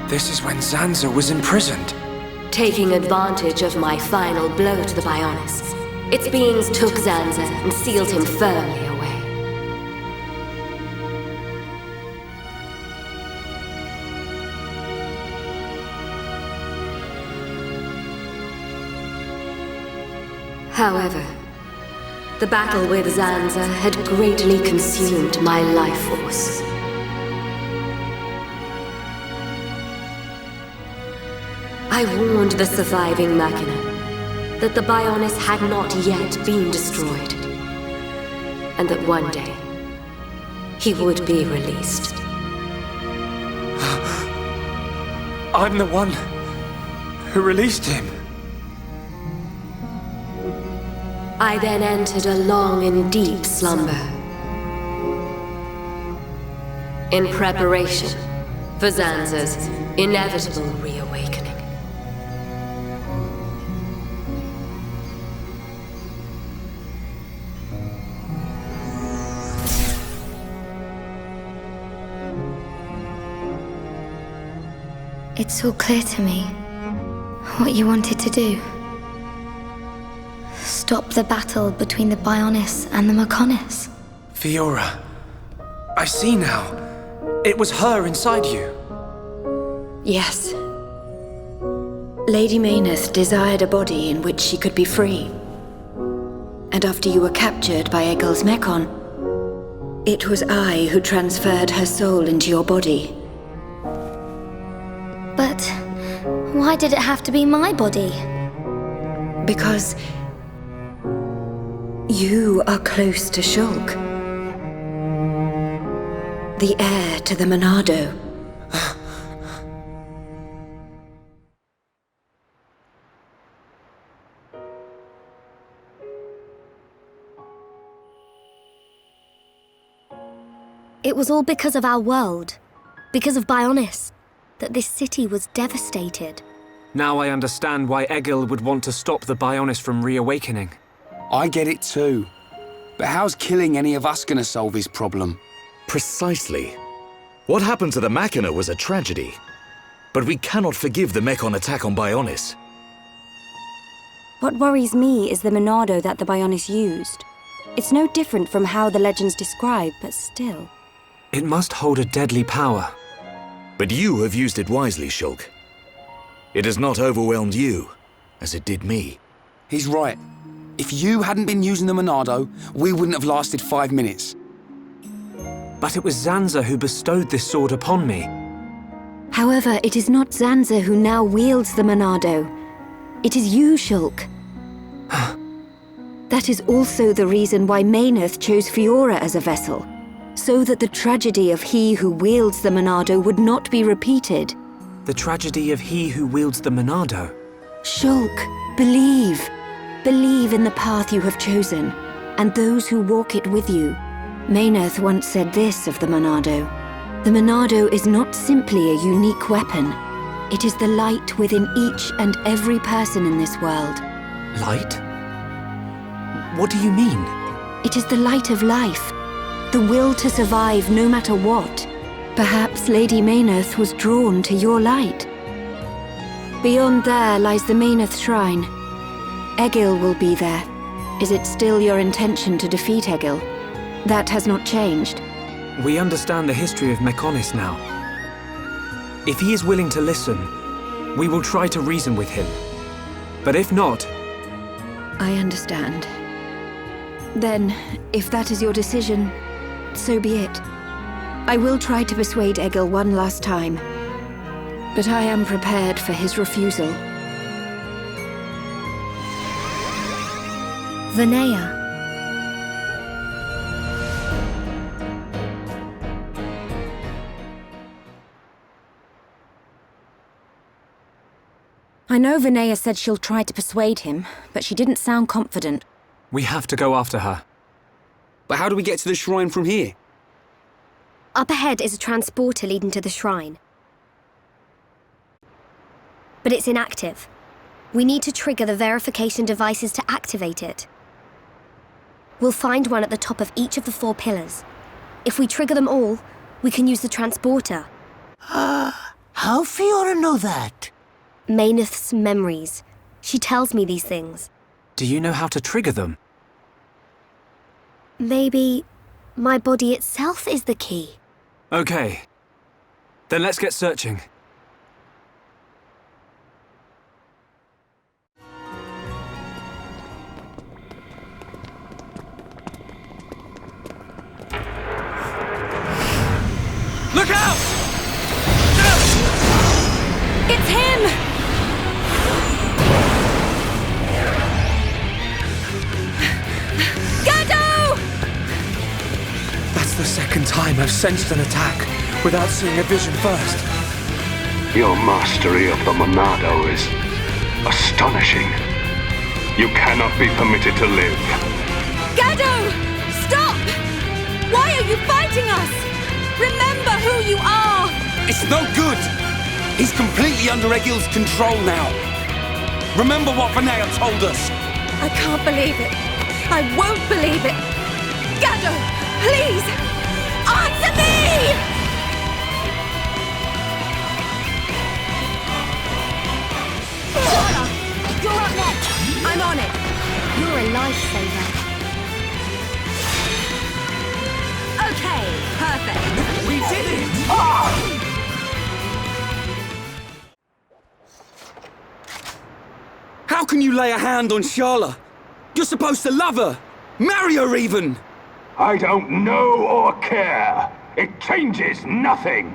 This is when Zanza was imprisoned. Taking advantage of my final blow to the Bionis, its beings took Zanza and sealed him firmly away. However, the battle with Zanza had greatly consumed my life force. I warned the surviving Makna that the Bionis had not yet been destroyed, and that one day he would be released. I'm the one who released him. I then entered a long and deep slumber, in preparation for Zanza's inevitable reawakening. It's all clear to me what you wanted to do. Stop the battle between the Bionis and the Mechonis. Fiora, I see now. It was her inside you. Yes. Lady Mayneth desired a body in which she could be free. And after you were captured by Egil's mechon, it was I who transferred her soul into your body. But why did it have to be my body? Because you are close to Shulk, the heir to the Monado. It was all because of our world, because of Bionis, that this city was devastated. Now I understand why Egil would want to stop the Bionis from reawakening. I get it too. But how's killing any of us gonna solve his problem? Precisely. What happened to the Makna was a tragedy. But we cannot forgive the mechon attack on Bionis. What worries me is the Monado that the Bionis used. It's no different from how the legends describe, but still. It must hold a deadly power. But you have used it wisely, Shulk. It has not overwhelmed you, as it did me. He's right. If you hadn't been using the Monado, we wouldn't have lasted 5 minutes. But it was Zanza who bestowed this sword upon me. However, it is not Zanza who now wields the Monado. It is you, Shulk. That is also the reason why Mayneth chose Fiora as a vessel, so that the tragedy of he who wields the Monado would not be repeated. The tragedy of he who wields the Monado. Shulk, believe. Believe in the path you have chosen, and those who walk it with you. Mayneth once said this of the Monado. The Monado is not simply a unique weapon. It is the light within each and every person in this world. Light? What do you mean? It is the light of life. The will to survive no matter what. Perhaps Lady Mayneth was drawn to your light. Beyond there lies the Mayneth Shrine. Egil will be there. Is it still your intention to defeat Egil? That has not changed. We understand the history of Mechonis now. If he is willing to listen, we will try to reason with him. But if not... I understand. Then, if that is your decision, so be it. I will try to persuade Egil one last time, but I am prepared for his refusal. Vinaya. I know Vinaya said she'll try to persuade him, but she didn't sound confident. We have to go after her. But how do we get to the shrine from here? Up ahead is a transporter leading to the shrine. But it's inactive. We need to trigger the verification devices to activate it. We'll find one at the top of each of the 4 pillars. If we trigger them all, we can use the transporter. How Fiora know that? Mayneth's memories. She tells me these things. Do you know how to trigger them? Maybe my body itself is the key. Okay. Then let's get searching. Look out! It's him! That's the second time I've sensed an attack without seeing a vision first. Your mastery of the Monado is astonishing. You cannot be permitted to live. Gado! Stop! Why are you fighting us? Remember who you are! It's no good! He's completely under Egil's control now. Remember what Vinaya told us. I can't believe it. I won't believe it. Gado, please! Answer me! favor. Okay, perfect. We did it! How can you lay a hand on Sharla? You're supposed to love her! Marry her even! I don't know or care. It changes nothing.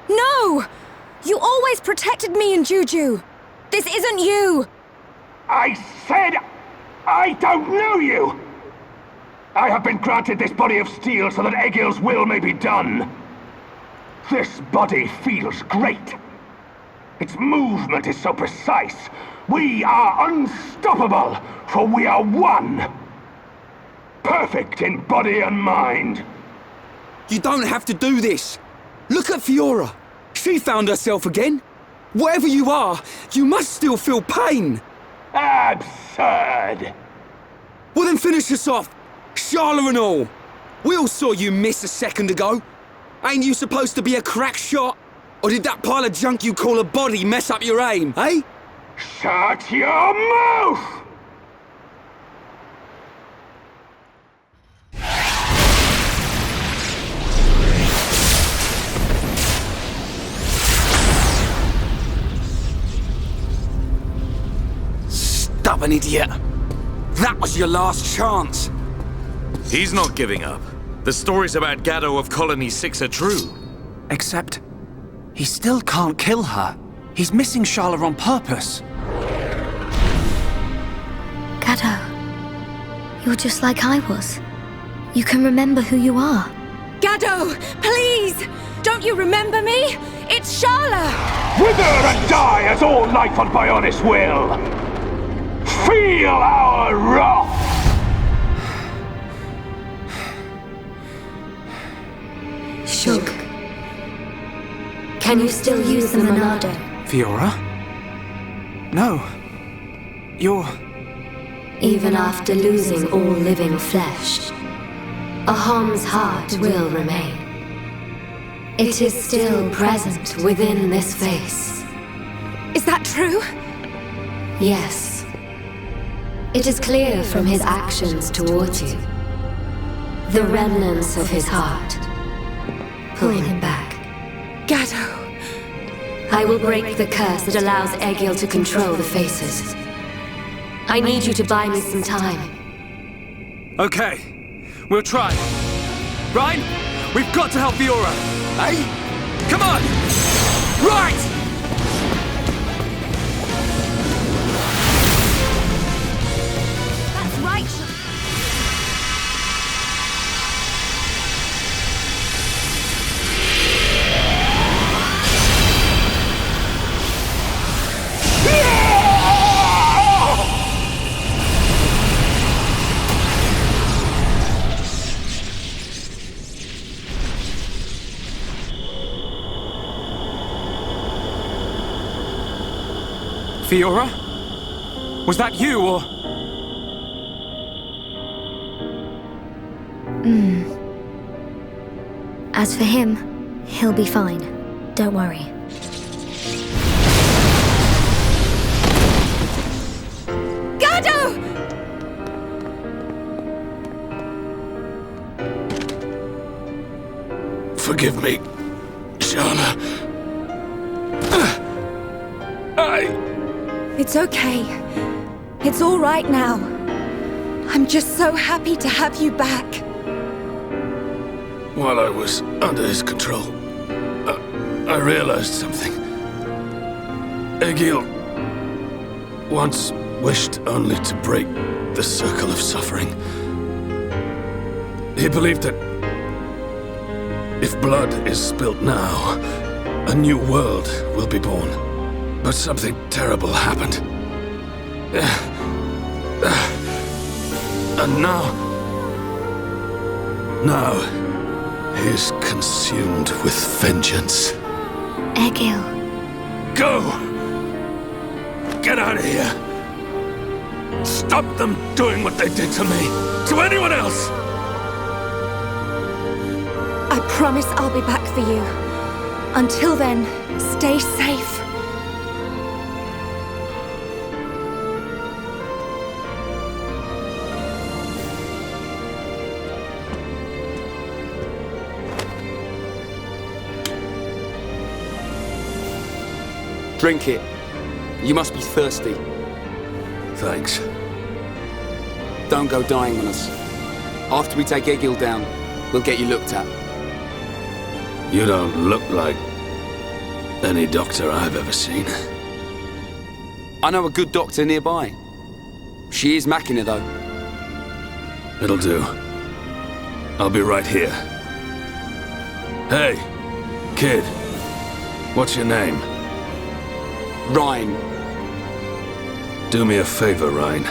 No! You always protected me and Juju. This isn't you! I said I don't know you! I have been granted this body of steel so that Egil's will may be done. This body feels great. Its movement is so precise. We are unstoppable, for we are one. Perfect in body and mind. You don't have to do this. Look at Fiora. She found herself again. Wherever you are, you must still feel pain. Absurd. Well then finish us off. Sharla and all. We all saw you miss a second ago. Ain't you supposed to be a crack shot? Or did that pile of junk you call a body mess up your aim, eh? Shut your mouth! Stubborn idiot. That was your last chance. He's not giving up. The stories about Gaddo of Colony 6 are true. Except, he still can't kill her. He's missing Sharla on purpose. Gaddo, you're just like I was. You can remember who you are. Gaddo, please! Don't you remember me? It's Sharla! Wither and die as all life on Bionis will! Feel our wrath! Shulk, can you still use the Monado? Fiora? No. You're... Even after losing all living flesh, a Hom's heart will remain. It is still present within this face. Is that true? Yes. It is clear from his actions towards you. The remnants of his heart pulling him back. Gaddo! I will break the curse that allows Egil to control the faces. I need you to buy me some time. Okay, we'll try. Ryan, we've got to help Fiora. Eh? Come on! Right! That's right. Fiora? Was that you, or...? As for him, he'll be fine. Don't worry. Gaddo! Forgive me, Sharla. It's okay. It's all right now. I'm just so happy to have you back. While I was under his control, I realized something. Egil once wished only to break the circle of suffering. He believed that if blood is spilt now, a new world will be born. But something terrible happened. And now he's consumed with vengeance. Egil. Go! Get out of here! Stop them doing what they did to me! To anyone else! I promise I'll be back for you. Until then, stay safe. Drink it. You must be thirsty. Thanks. Don't go dying on us. After we take Egil down, we'll get you looked at. You don't look like any doctor I've ever seen. I know a good doctor nearby. She is Makna, though. It'll do. I'll be right here. Hey, kid. What's your name? Ryan. Do me a favor, Ryan.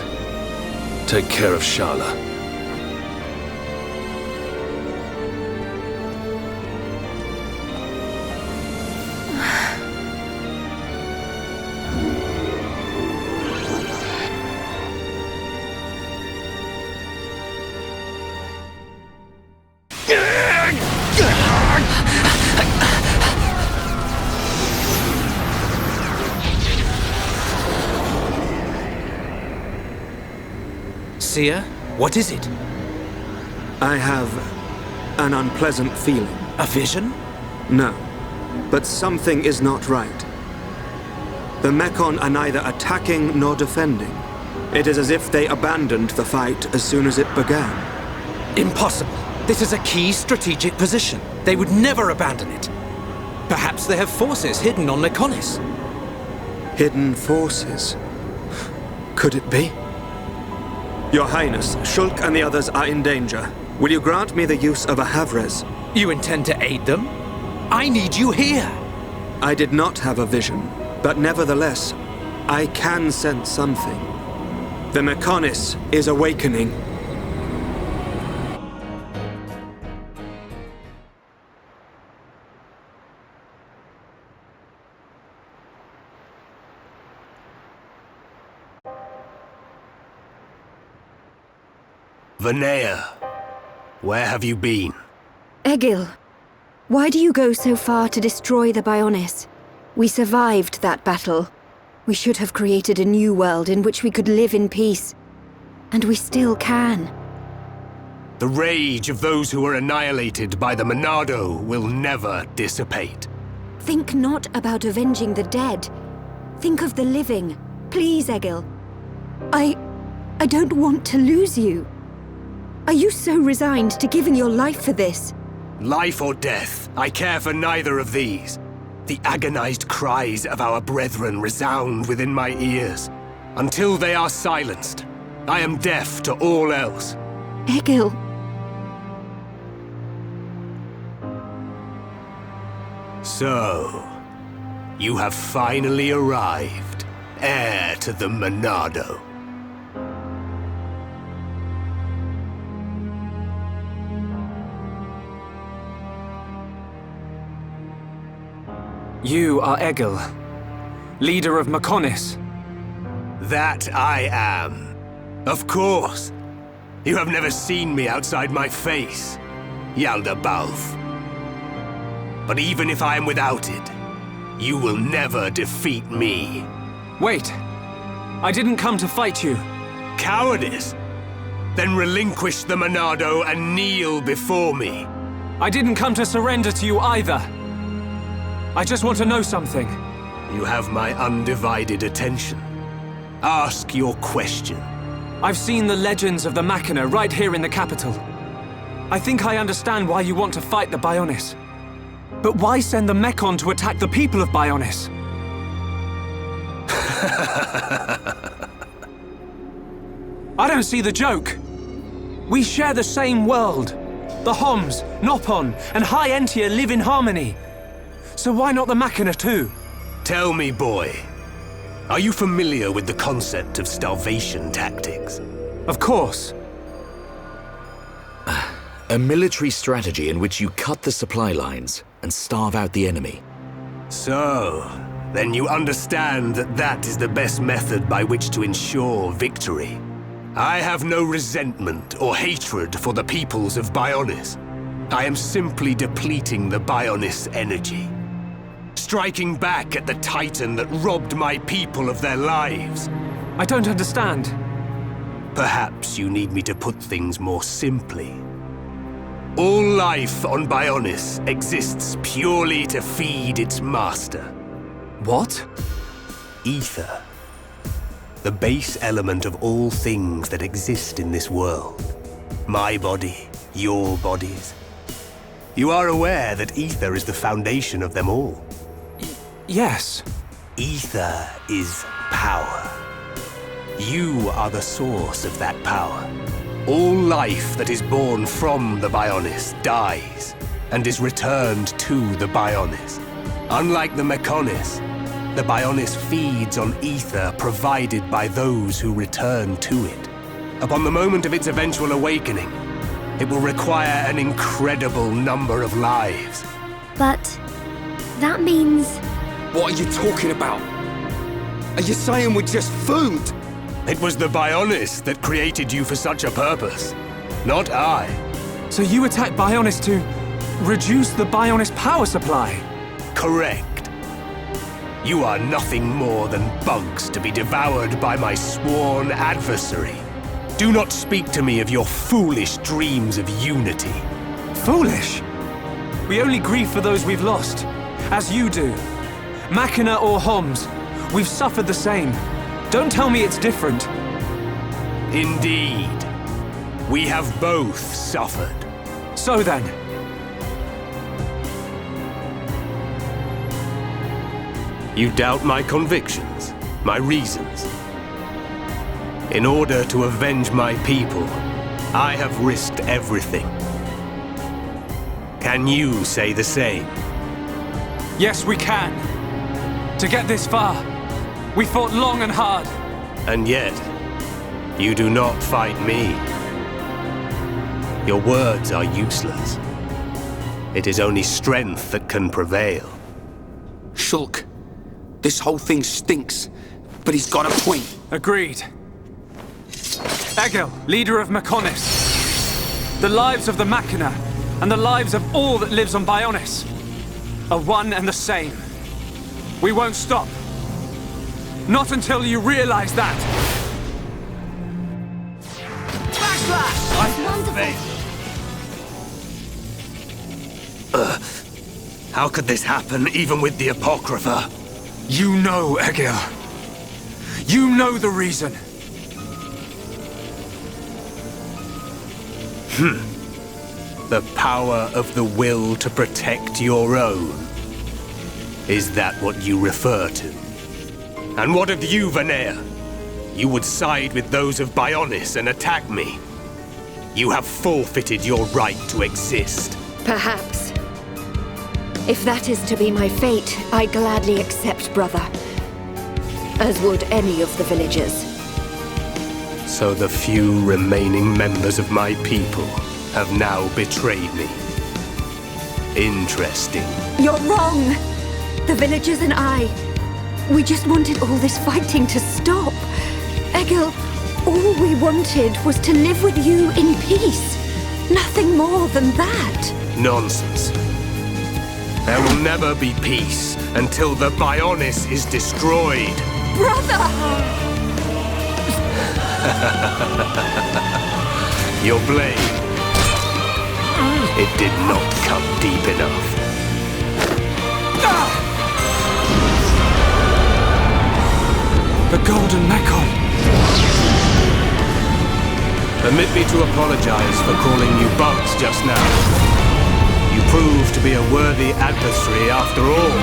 Take care of Sharla. Seer, what is it? I have an unpleasant feeling. A vision? No, but something is not right. The mechon are neither attacking nor defending. It is as if they abandoned the fight as soon as it began. Impossible. This is a key strategic position. They would never abandon it. Perhaps they have forces hidden on Mechonis. Hidden forces? Could it be? Your Highness, Shulk and the others are in danger. Will you grant me the use of a Havres? You intend to aid them? I need you here! I did not have a vision, but nevertheless, I can sense something. The Mechonis is awakening. Vanea, where have you been? Egil, why do you go so far to destroy the Bionis? We survived that battle. We should have created a new world in which we could live in peace. And we still can. The rage of those who were annihilated by the Monado will never dissipate. Think not about avenging the dead. Think of the living. Please, Egil. I don't want to lose you. Are you so resigned to giving your life for this? Life or death, I care for neither of these. The agonized cries of our brethren resound within my ears. Until they are silenced, I am deaf to all else. Egil. So, you have finally arrived, heir to the Monado. You are Egil, leader of Mechonis. That I am. Of course. You have never seen me outside my face, Yaldabaoth. But even if I am without it, you will never defeat me. Wait. I didn't come to fight you. Cowardice? Then relinquish the Monado and kneel before me. I didn't come to surrender to you either. I just want to know something. You have my undivided attention. Ask your question. I've seen the legends of the Makna right here in the capital. I think I understand why you want to fight the Bionis. But why send the Mechon to attack the people of Bionis? I don't see the joke. We share the same world. The Homs, Nopon, and High Entia live in harmony. So why not the Makna too? Tell me, boy. Are you familiar with the concept of starvation tactics? Of course. A military strategy in which you cut the supply lines and starve out the enemy. So, then you understand that that is the best method by which to ensure victory. I have no resentment or hatred for the peoples of Bionis. I am simply depleting the Bionis energy. Striking back at the Titan that robbed my people of their lives. I don't understand. Perhaps you need me to put things more simply. All life on Bionis exists purely to feed its master. What? ether. The base element of all things that exist in this world. My body, your bodies. You are aware that ether is the foundation of them all? Yes. Ether is power. You are the source of that power. All life that is born from the Bionis dies and is returned to the Bionis. Unlike the Mechonis, the Bionis feeds on ether provided by those who return to it. Upon the moment of its eventual awakening, it will require an incredible number of lives. But that means... What are you talking about? Are you saying we're just food? It was the Bionis that created you for such a purpose, not I. So you attacked Bionis to reduce the Bionis power supply? Correct. You are nothing more than bugs to be devoured by my sworn adversary. Do not speak to me of your foolish dreams of unity. Foolish? We only grieve for those we've lost, as you do. Makna or Homs, we've suffered the same. Don't tell me it's different. Indeed. We have both suffered. So then, you doubt my convictions, my reasons. In order to avenge my people, I have risked everything. Can you say the same? Yes, we can. To get this far, we fought long and hard. And yet, you do not fight me. Your words are useless. It is only strength that can prevail. Shulk, this whole thing stinks, but he's got a point. Agreed. Egil, leader of Mechonis. The lives of the Makna and the lives of all that lives on Bionis are one and the same. We won't stop. Not until you realize that. How could this happen, even with the Apocrypha? You know, Egil. You know the reason. The power of the will to protect your own. Is that what you refer to? And what of you, Vanea? You would side with those of Bionis and attack me. You have forfeited your right to exist. Perhaps. If that is to be my fate, I gladly accept, brother. As would any of the villagers. So the few remaining members of my people have now betrayed me. Interesting. You're wrong! The villagers and I, we just wanted all this fighting to stop. Egil, all we wanted was to live with you in peace. Nothing more than that. Nonsense. There will never be peace until the Bionis is destroyed. Brother! Your blade. It did not come deep enough. The Golden Mechon. Permit me to apologize for calling you bugs just now. You proved to be a worthy adversary after all.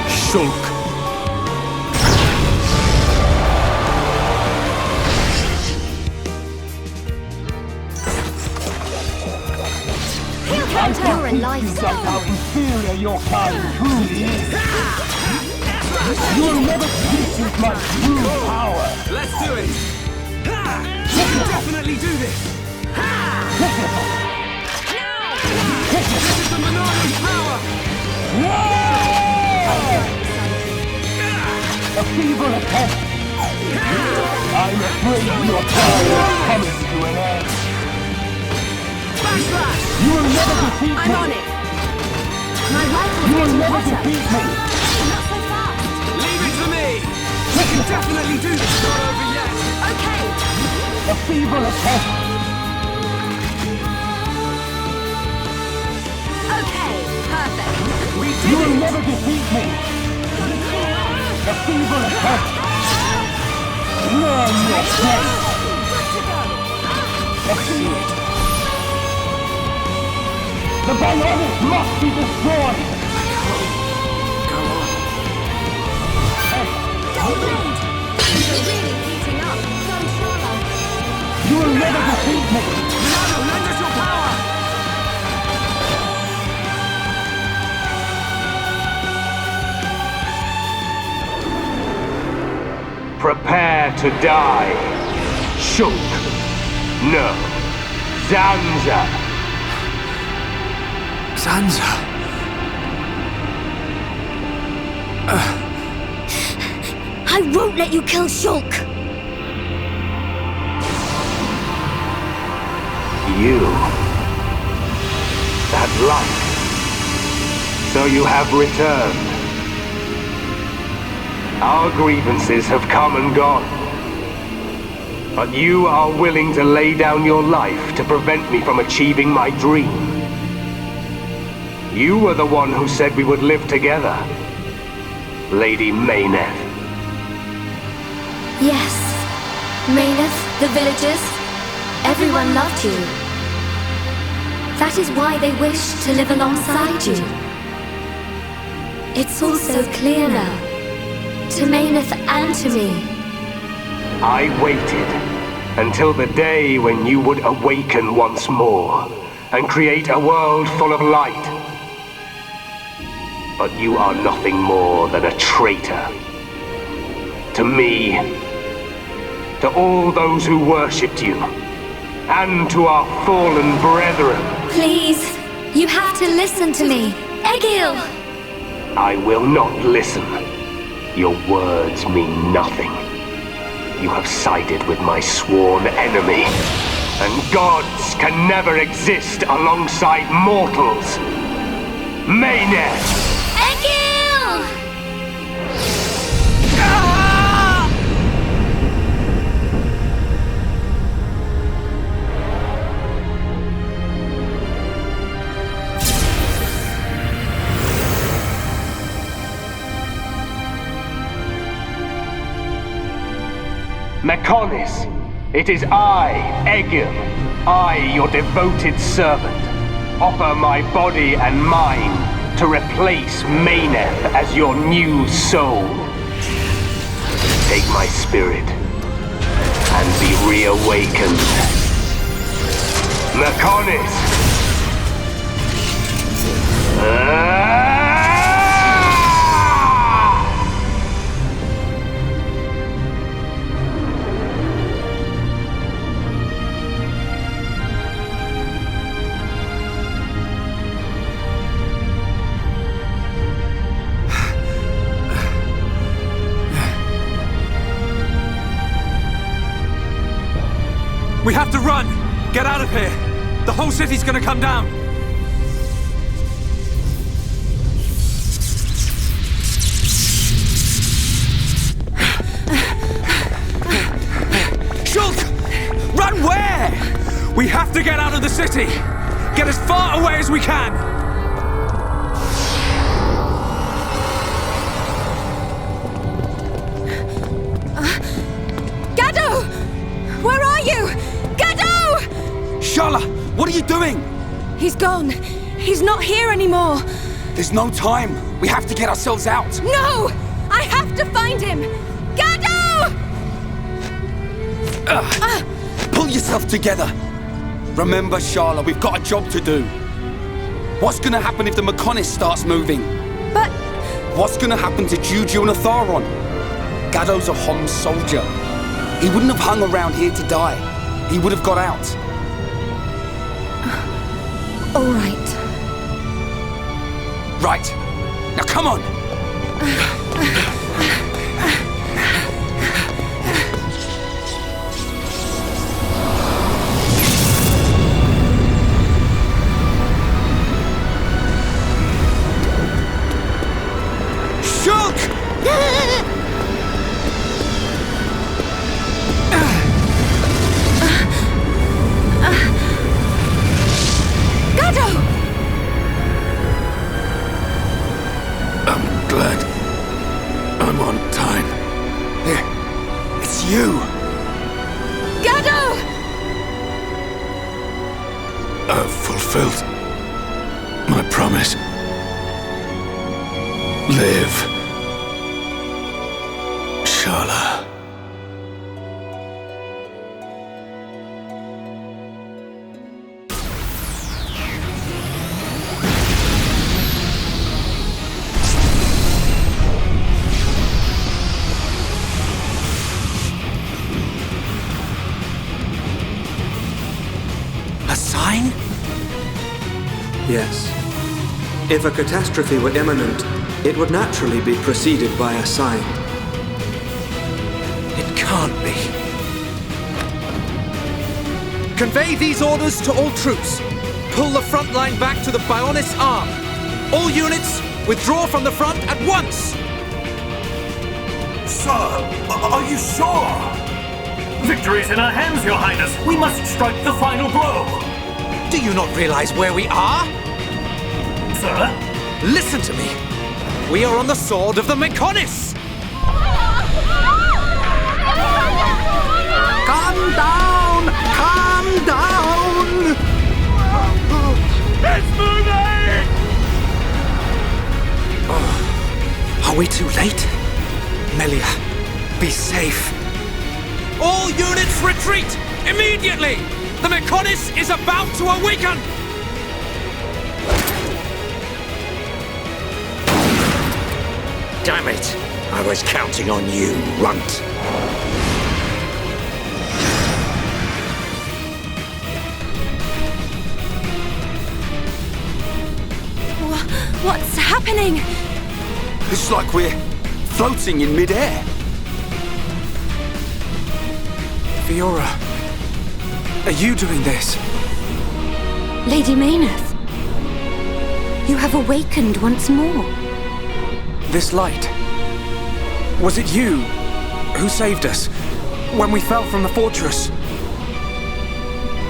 Shulk. I can't just how inferior your kind truly is. You'll never teach with my true power. Let's do it. We can definitely do this. This is the Monado power. A feeble attempt. I'm afraid your power is coming to an end. You will never defeat me! I'm on it! My rifle's You will getting never hotter. defeat me! Not so fast! Leave it to me! We can definitely do this! Not over yet! Okay! A feeble attempt! Okay, perfect! We You did will it! never defeat me! Let's see it. The Bionis must be destroyed! Go on. You're really heating up. Son Sharla. You will never defeat me! Monado, lend us your power! Prepare to die. Shulk. No. Zanza. Zanza. I won't let you kill Shulk! You. That light. So you have returned. Our grievances have come and gone. But you are willing to lay down your life to prevent me from achieving my dream. You were the one who said we would live together, Lady Meyneth. Yes. Meyneth, the villagers, everyone loved you. That is why they wished to live alongside you. It's all so clear now. To Meyneth and to me. I waited until the day when you would awaken once more and create a world full of light. But you are nothing more than a traitor. To me, to all those who worshipped you, and to our fallen brethren. Please, you have to listen to me. Egil! I will not listen. Your words mean nothing. You have sided with my sworn enemy, and gods can never exist alongside mortals. Meyneth! Egil! Mechonis, it is I, Egil, I, your devoted servant, offer my body and mind to replace Meyneth as your new soul. Take my spirit and be reawakened. Mechonis! We have to run! Get out of here! The whole city's gonna come down! Shulk! Run where? We have to get out of the city! Get as far away as we can! Gado! Where are you? Gado! Sharla, what are you doing? He's gone. He's not here anymore. There's no time. We have to get ourselves out. No! I have to find him! Gado! Pull yourself together. Remember, Sharla, we've got a job to do. What's gonna happen if the Mechonis starts moving? But... What's gonna happen to Juju and Otharon? Gado's a Homs soldier. He wouldn't have hung around here to die. He would have got out. All right. Right. Now come on! Shulk! Gado! I'm glad I'm on time. fulfilled my promise. Live, Sharla. Yes. If a catastrophe were imminent, it would naturally be preceded by a sign. It can't be. Convey these orders to all troops. Pull the front line back to the Bionis arm. All units, withdraw from the front at once! Sir, are you sure? Victory is in our hands, Your Highness. We must strike the final blow. Do you not realize where we are? Sir? Listen to me. We are on the sword of the Mechonis! Calm down! Calm down! It's moving! Are we too late? Melia, be safe. All units retreat! Immediately! The Mechonis is about to awaken! Damn it! I was counting on you, runt. What's happening? It's like we're floating in mid-air. Fiora, are you doing this? Lady Mayneth, you have awakened once more. This light. Was it you who saved us when we fell from the fortress?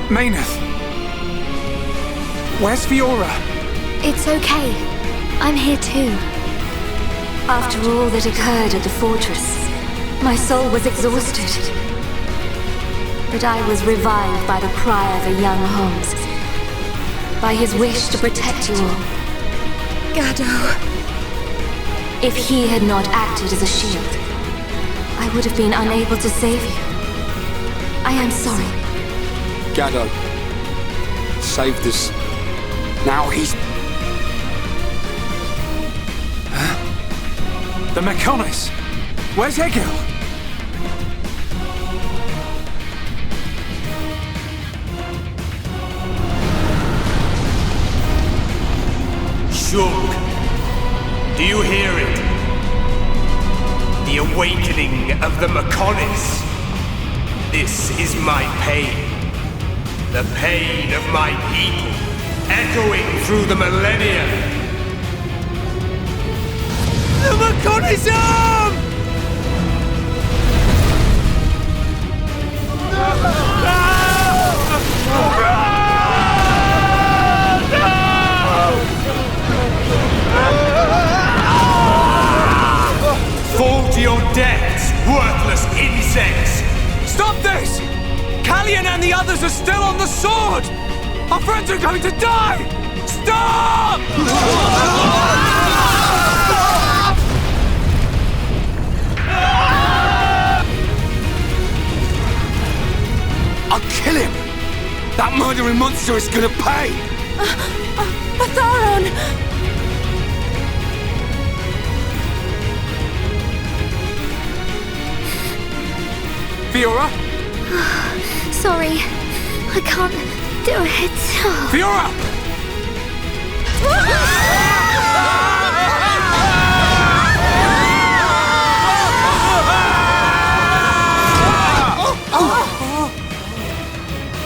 Mayneth, where's Fiora? It's okay. I'm here too. After all that occurred at the fortress, my soul was exhausted. But I was revived by the cry of a young Holmes, by his wish to protect you all. Gado. If he had not acted as a shield, I would have been unable to save you. I am sorry. Gado saved us. Now he's... Huh? The Mechonis! Where's Egil? Shulk, do you hear it? The awakening of the Mechonis. This is my pain. The pain of my people, echoing through the millennia. The Mechonis arm! Fall to your deaths, worthless insects! Stop this! Callion and the others are still on the sword! Our friends are going to die! Stop! I'll kill him! That murdering monster is gonna pay! Otharon! Fiora? Sorry, I can't do it. Fiora!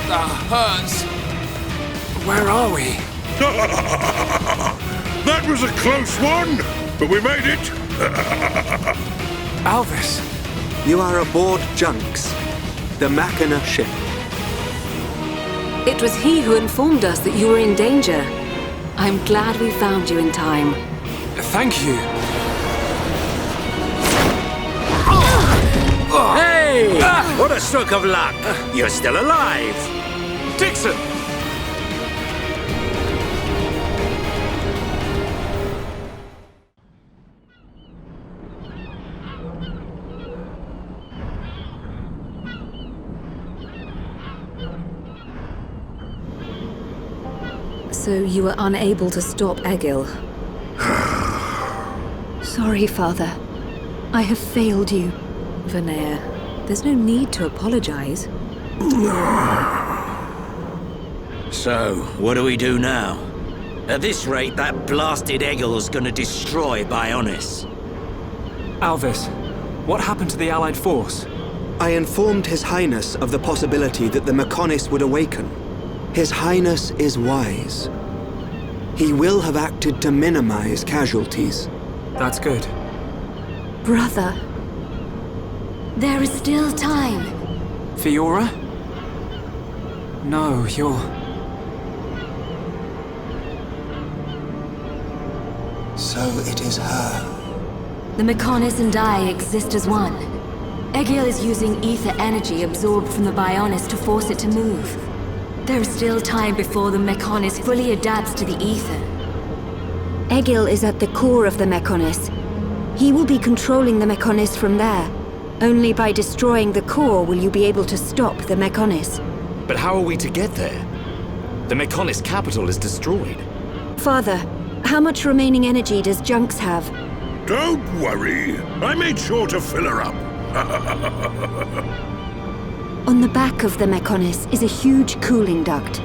That hurts. Where are we? That was a close one, but we made it. Alvis. You are aboard Junks, the Makna ship. It was he who informed us that you were in danger. I'm glad we found you in time. Thank you. Hey! What a stroke of luck! You're still alive! Dixon! So you were unable to stop Egil? Sorry, Father. I have failed you. Vanea, there's no need to apologize. So, what do we do now? At this rate, that blasted Egil's gonna destroy Bionis. Alvis, what happened to the Allied force? I informed His Highness of the possibility that the Mechonis would awaken. His Highness is wise. He will have acted to minimize casualties. That's good. Brother. There is still time. Fiora? No, you're... So it is her. The Mechonis and I exist as one. Egil is using ether energy absorbed from the Bionis to force it to move. There is still time before the Mechonis fully adapts to the ether. Egil is at the core of the Mechonis. He will be controlling the Mechonis from there. Only by destroying the core will you be able to stop the Mechonis. But how are we to get there? The Mechonis capital is destroyed. Father, how much remaining energy does Junks have? Don't worry. I made sure to fill her up. On the back of the Mechonis is a huge cooling duct.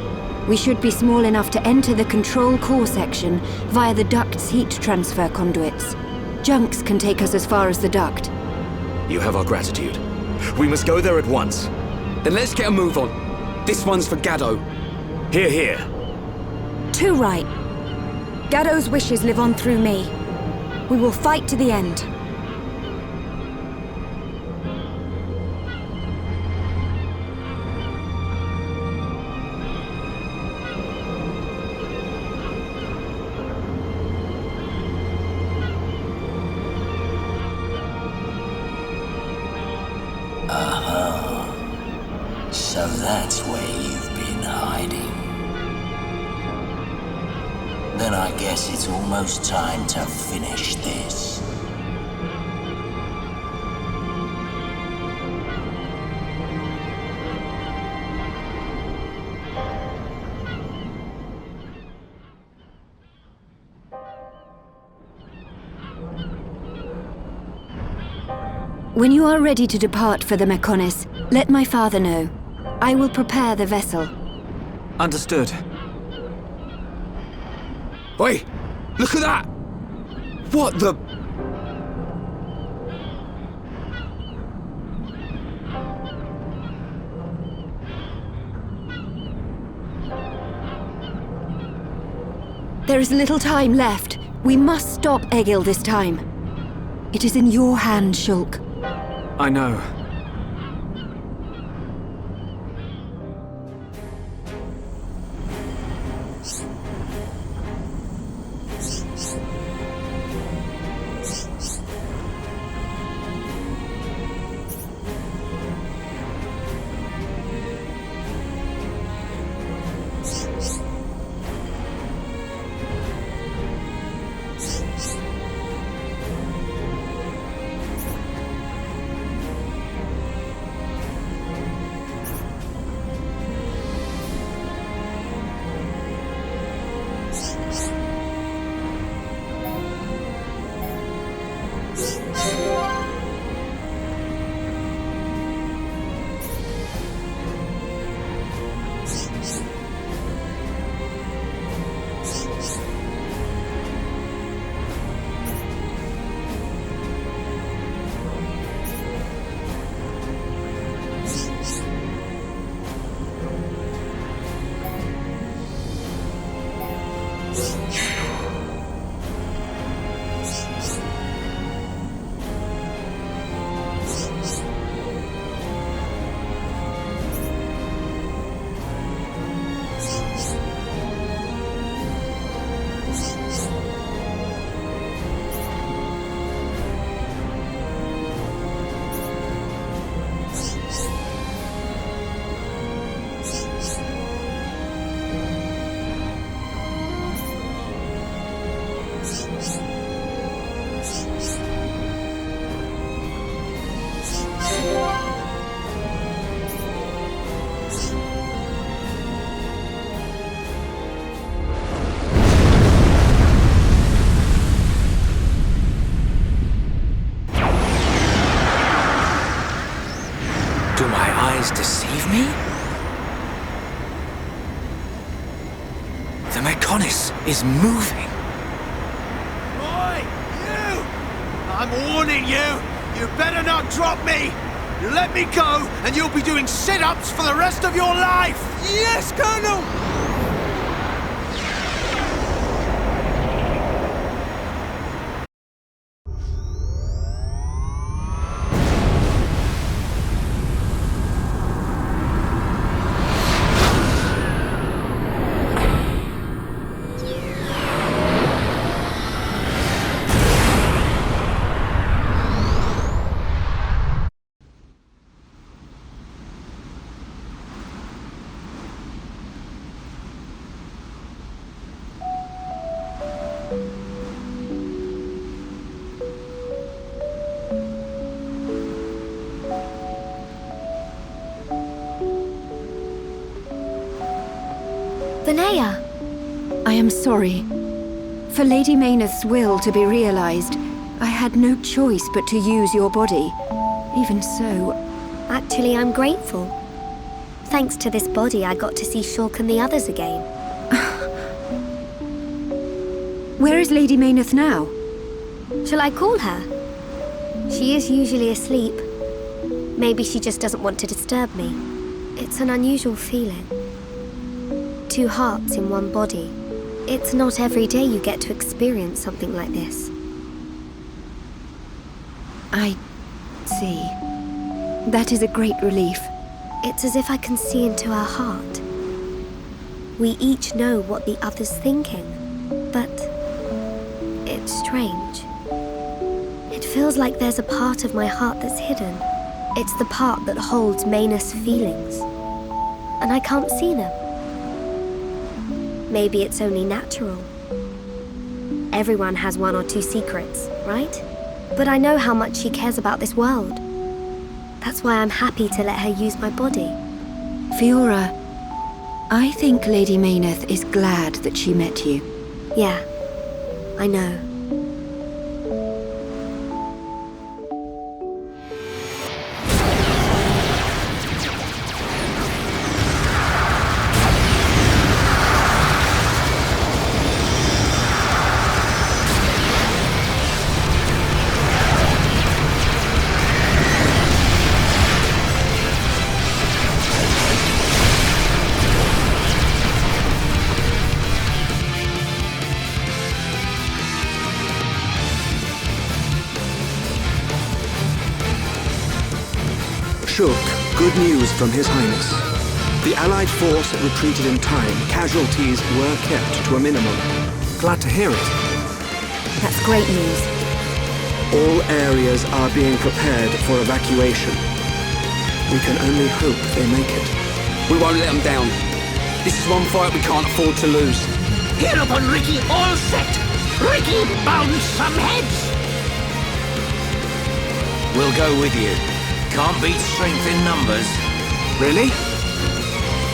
We should be small enough to enter the control core section via the duct's heat transfer conduits. Junks can take us as far as the duct. You have our gratitude. We must go there at once. Then let's get a move on. This one's for Gaddo. Hear, hear. Too right. Gaddo's wishes live on through me. We will fight to the end. So that's where you've been hiding. Then I guess it's almost time to finish this. When you are ready to depart for the Mechonis, let my father know. I will prepare the vessel. Understood. Wait! Look at that! What the... There is little time left. We must stop Egil this time. It is in your hand, Shulk. I know. senses deceive me? The Mechonis is moving. Oi, you! I'm warning you! You better not drop me! You let me go, and you'll be doing sit-ups for the rest of your life! Yes, Colonel! I am sorry. For Lady Mayneth's will to be realized, I had no choice but to use your body. Even so... Actually, I'm grateful. Thanks to this body, I got to see Shulk and the others again. Where is Lady Mayneth now? Shall I call her? She is usually asleep. Maybe she just doesn't want to disturb me. It's an unusual feeling. 2 hearts in one body. It's not every day you get to experience something like this. I see. That is a great relief. It's as if I can see into our heart. We each know what the other's thinking, but it's strange. It feels like there's a part of my heart that's hidden. It's the part that holds Mayneth's feelings, and I can't see them. Maybe it's only natural. Everyone has 1 or 2 secrets, right? But I know how much she cares about this world. That's why I'm happy to let her use my body. Fiora, I think Lady Mayneth is glad that she met you. Yeah, I know. Shulk, good news from His Highness. The Allied force had retreated in time. Casualties were kept to a minimum. Glad to hear it. That's great news. All areas are being prepared for evacuation. We can only hope they make it. We won't let them down. This is one fight we can't afford to lose. Here upon Ricky, all set! Ricky, bound some heads! We'll go with you. Can't beat strength in numbers. Really?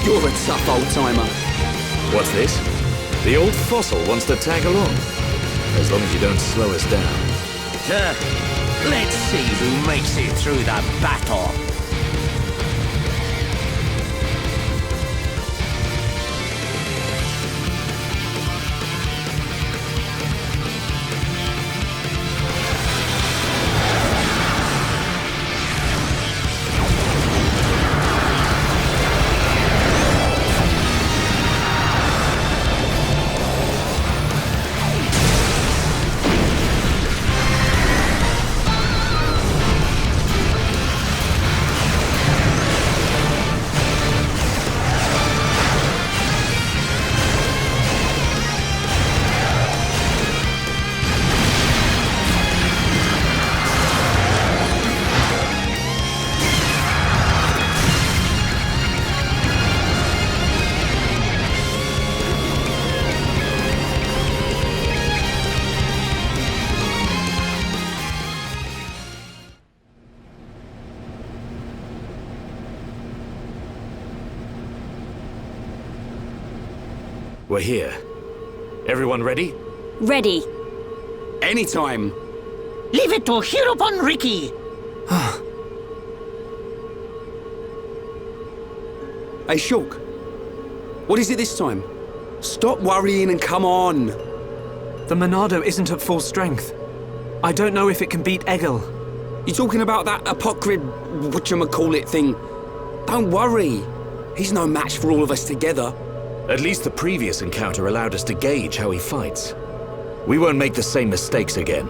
You're a tough old-timer. What's this? The old fossil wants to tag along. As long as you don't slow us down. Let's see who makes it through the battle. We're here. Everyone ready? Ready. Anytime. Leave it to Hero upon Ricky. Hey, Shulk. What is it this time? Stop worrying and come on. The Monado isn't at full strength. I don't know if it can beat Egil. You talking about that apocryph, whatchamacallit thing? Don't worry. He's no match for all of us together. At least the previous encounter allowed us to gauge how he fights. We won't make the same mistakes again.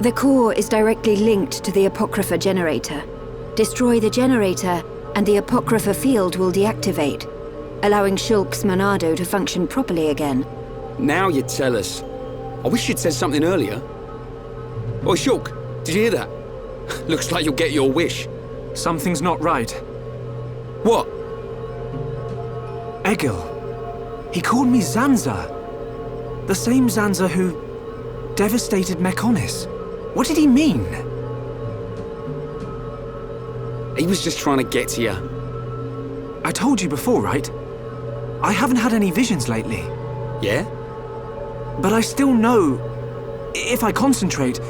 The core is directly linked to the Apocrypha generator. Destroy the generator, and the Apocrypha field will deactivate, allowing Shulk's Monado to function properly again. Now you tell us. I wish you'd said something earlier. Oi, Shulk, did you hear that? Looks like you'll get your wish. Something's not right. What? Egil. He called me Zanza. The same Zanza who devastated Mechonis. What did he mean? He was just trying to get to you. I told you before, right? I haven't had any visions lately. Yeah? But I still know, if I concentrate,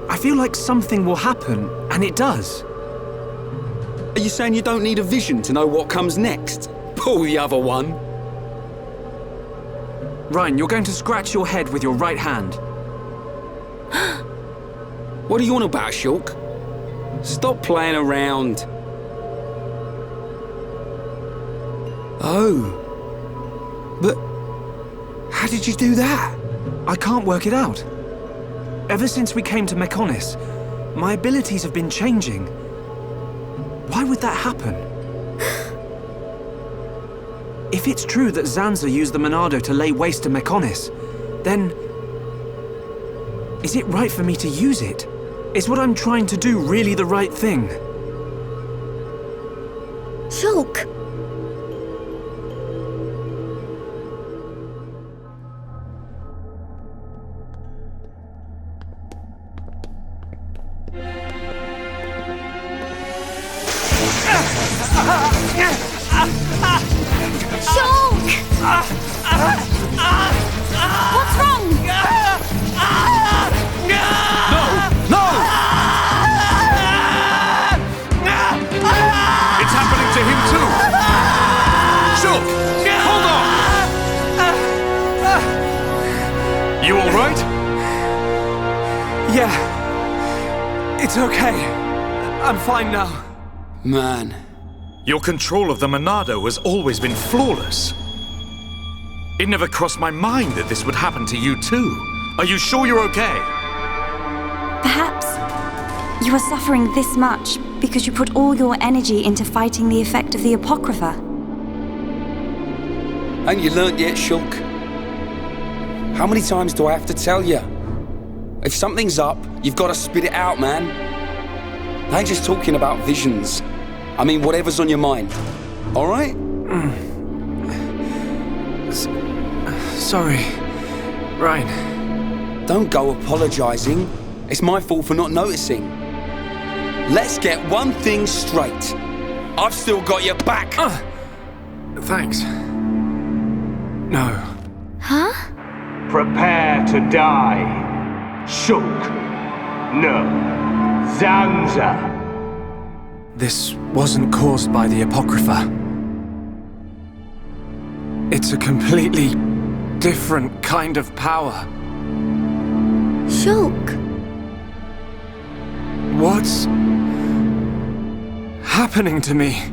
I feel like something will happen, and it does. Are you saying you don't need a vision to know what comes next? Pull the other one. Ryan, you're going to scratch your head with your right hand. What are you on about, Shulk? Stop playing around. Oh. But how did you do that? I can't work it out. Ever since we came to Mechonis, my abilities have been changing. Why would that happen? If it's true that Zanza used the Monado to lay waste to Mechonis, then is it right for me to use it? Is what I'm trying to do really the right thing? Shulk! What's wrong? It's happening to him too! Shulk! Hold on! You alright? Yeah. It's okay. I'm fine now. Man. Your control of the Monado has always been flawless. It never crossed my mind that this would happen to you too. Are you sure you're okay? Perhaps you are suffering this much because you put all your energy into fighting the effect of the Apocrypha. Ain't you learnt yet, Shulk? How many times do I have to tell you? If something's up, you've got to spit it out, man. I ain't just talking about visions. I mean, whatever's on your mind. All right? Sorry, Ryan. Don't go apologizing. It's my fault for not noticing. Let's get one thing straight. I've still got your back. Thanks. No. Huh? Prepare to die. Shulk. No. Zanza. This wasn't caused by the Apocrypha. It's a completely different kind of power. Shulk. What's happening to me?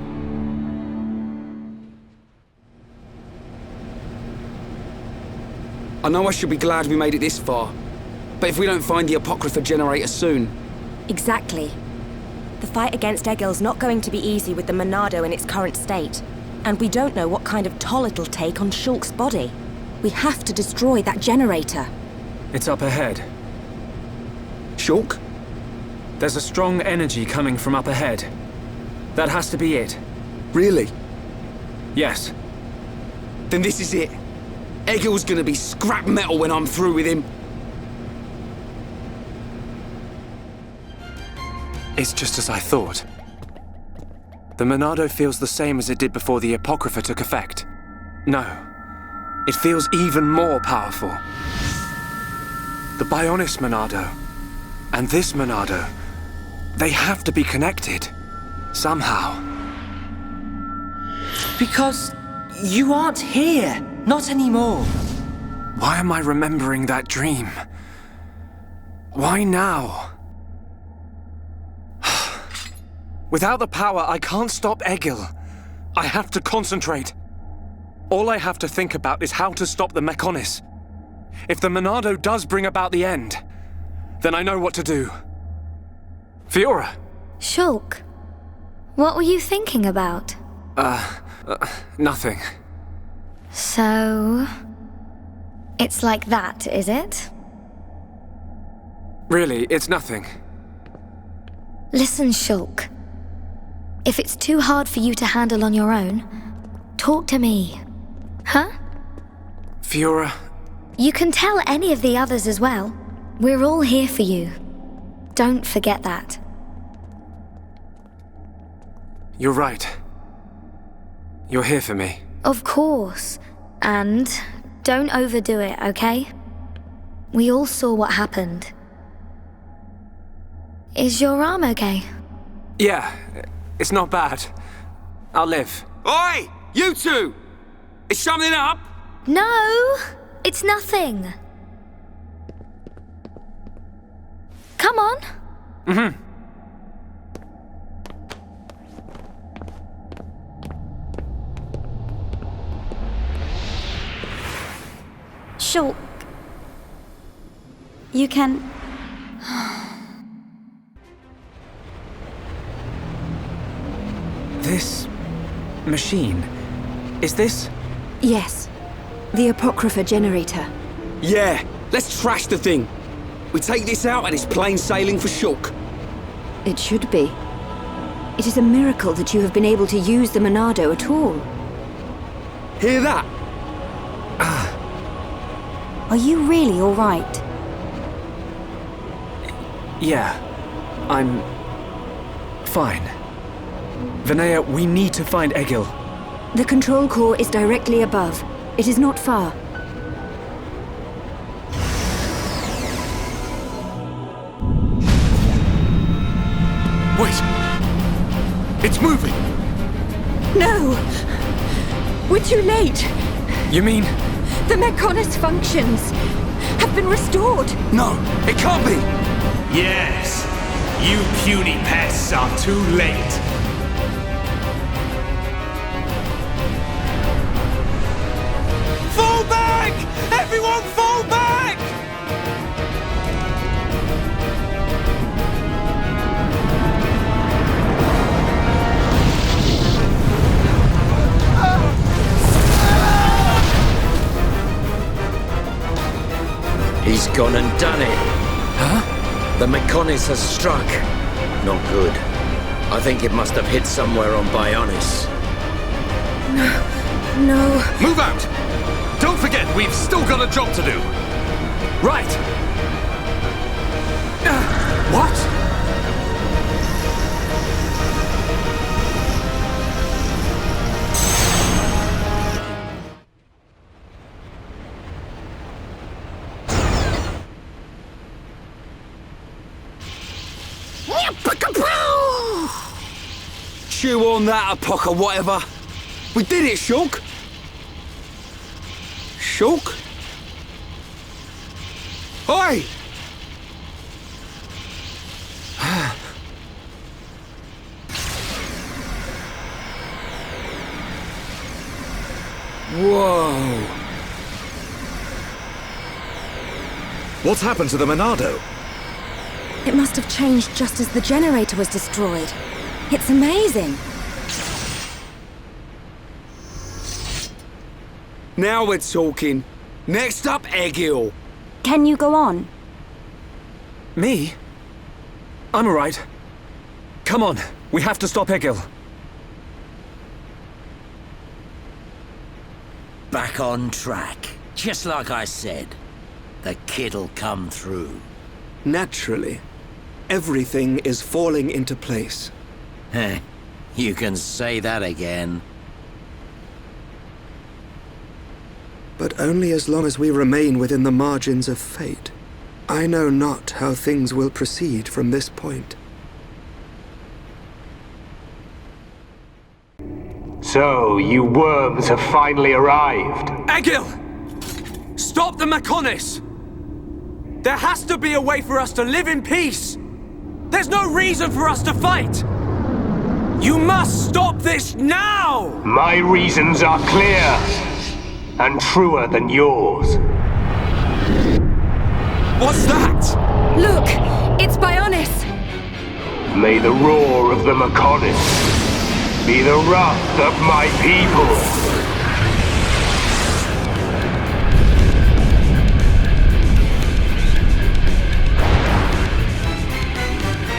I know I should be glad we made it this far, but if we don't find the Apocrypha generator soon... Exactly. The fight against Egil's not going to be easy with the Monado in its current state. And we don't know what kind of toll it'll take on Shulk's body. We have to destroy that generator. It's up ahead. Shulk? There's a strong energy coming from up ahead. That has to be it. Really? Yes. Then this is it. Egil's gonna be scrap metal when I'm through with him. It's just as I thought. The Monado feels the same as it did before the Apocrypha took effect. No. It feels even more powerful. The Bionis Monado and this Monado, they have to be connected. Somehow. Because you aren't here. Not anymore. Why am I remembering that dream? Why now? Without the power, I can't stop Egil. I have to concentrate. All I have to think about is how to stop the Mechonis. If the Monado does bring about the end, then I know what to do. Fiora! Shulk, what were you thinking about? Nothing. So... it's like that, is it? Really, it's nothing. Listen, Shulk. If it's too hard for you to handle on your own, talk to me. Huh? Fiora... You can tell any of the others as well. We're all here for you. Don't forget that. You're right. You're here for me. Of course. And don't overdo it, okay? We all saw what happened. Is your arm okay? Yeah, it's not bad. I'll live. Oi! You two! Is something up? No! It's nothing. Come on. Mm-hmm. Shulk. You can... This... machine... is this... Yes. The Apocrypha generator. Yeah, let's trash the thing. We take this out and it's plain sailing for Shulk. It should be. It is a miracle that you have been able to use the Monado at all. Hear that? Are you really all right? Yeah. I'm... fine. Vinaya, we need to find Egil. The control core is directly above. It is not far. Wait! It's moving! No! We're too late! You mean... The Mechonis functions have been restored! No, it can't be! Yes! You puny pests are too late! Fall back! Everyone fall back! He's gone and done it. Huh? The Mechonis has struck. Not good. I think it must have hit somewhere on Bionis. No. Move out! Don't forget, we've still got a job to do. Right! What? Chew on that, Apoc or whatever. We did it, Shulk. Shulk? Oi! Whoa. What's happened to the Monado? It must have changed just as the generator was destroyed. It's amazing. Now we're talking. Next up, Egil. Can you go on? Me? I'm alright. Come on, we have to stop Egil. Back on track. Just like I said. The kid'll come through. Naturally. Everything is falling into place. Heh. You can say that again. But only as long as we remain within the margins of fate. I know not how things will proceed from this point. So, you worms have finally arrived. Egil! Stop the Mechonis! There has to be a way for us to live in peace! There's no reason for us to fight! You must stop this now! My reasons are clear, and truer than yours. What's that? Look! It's Bionis! May the roar of the Mechonis be the wrath of my people!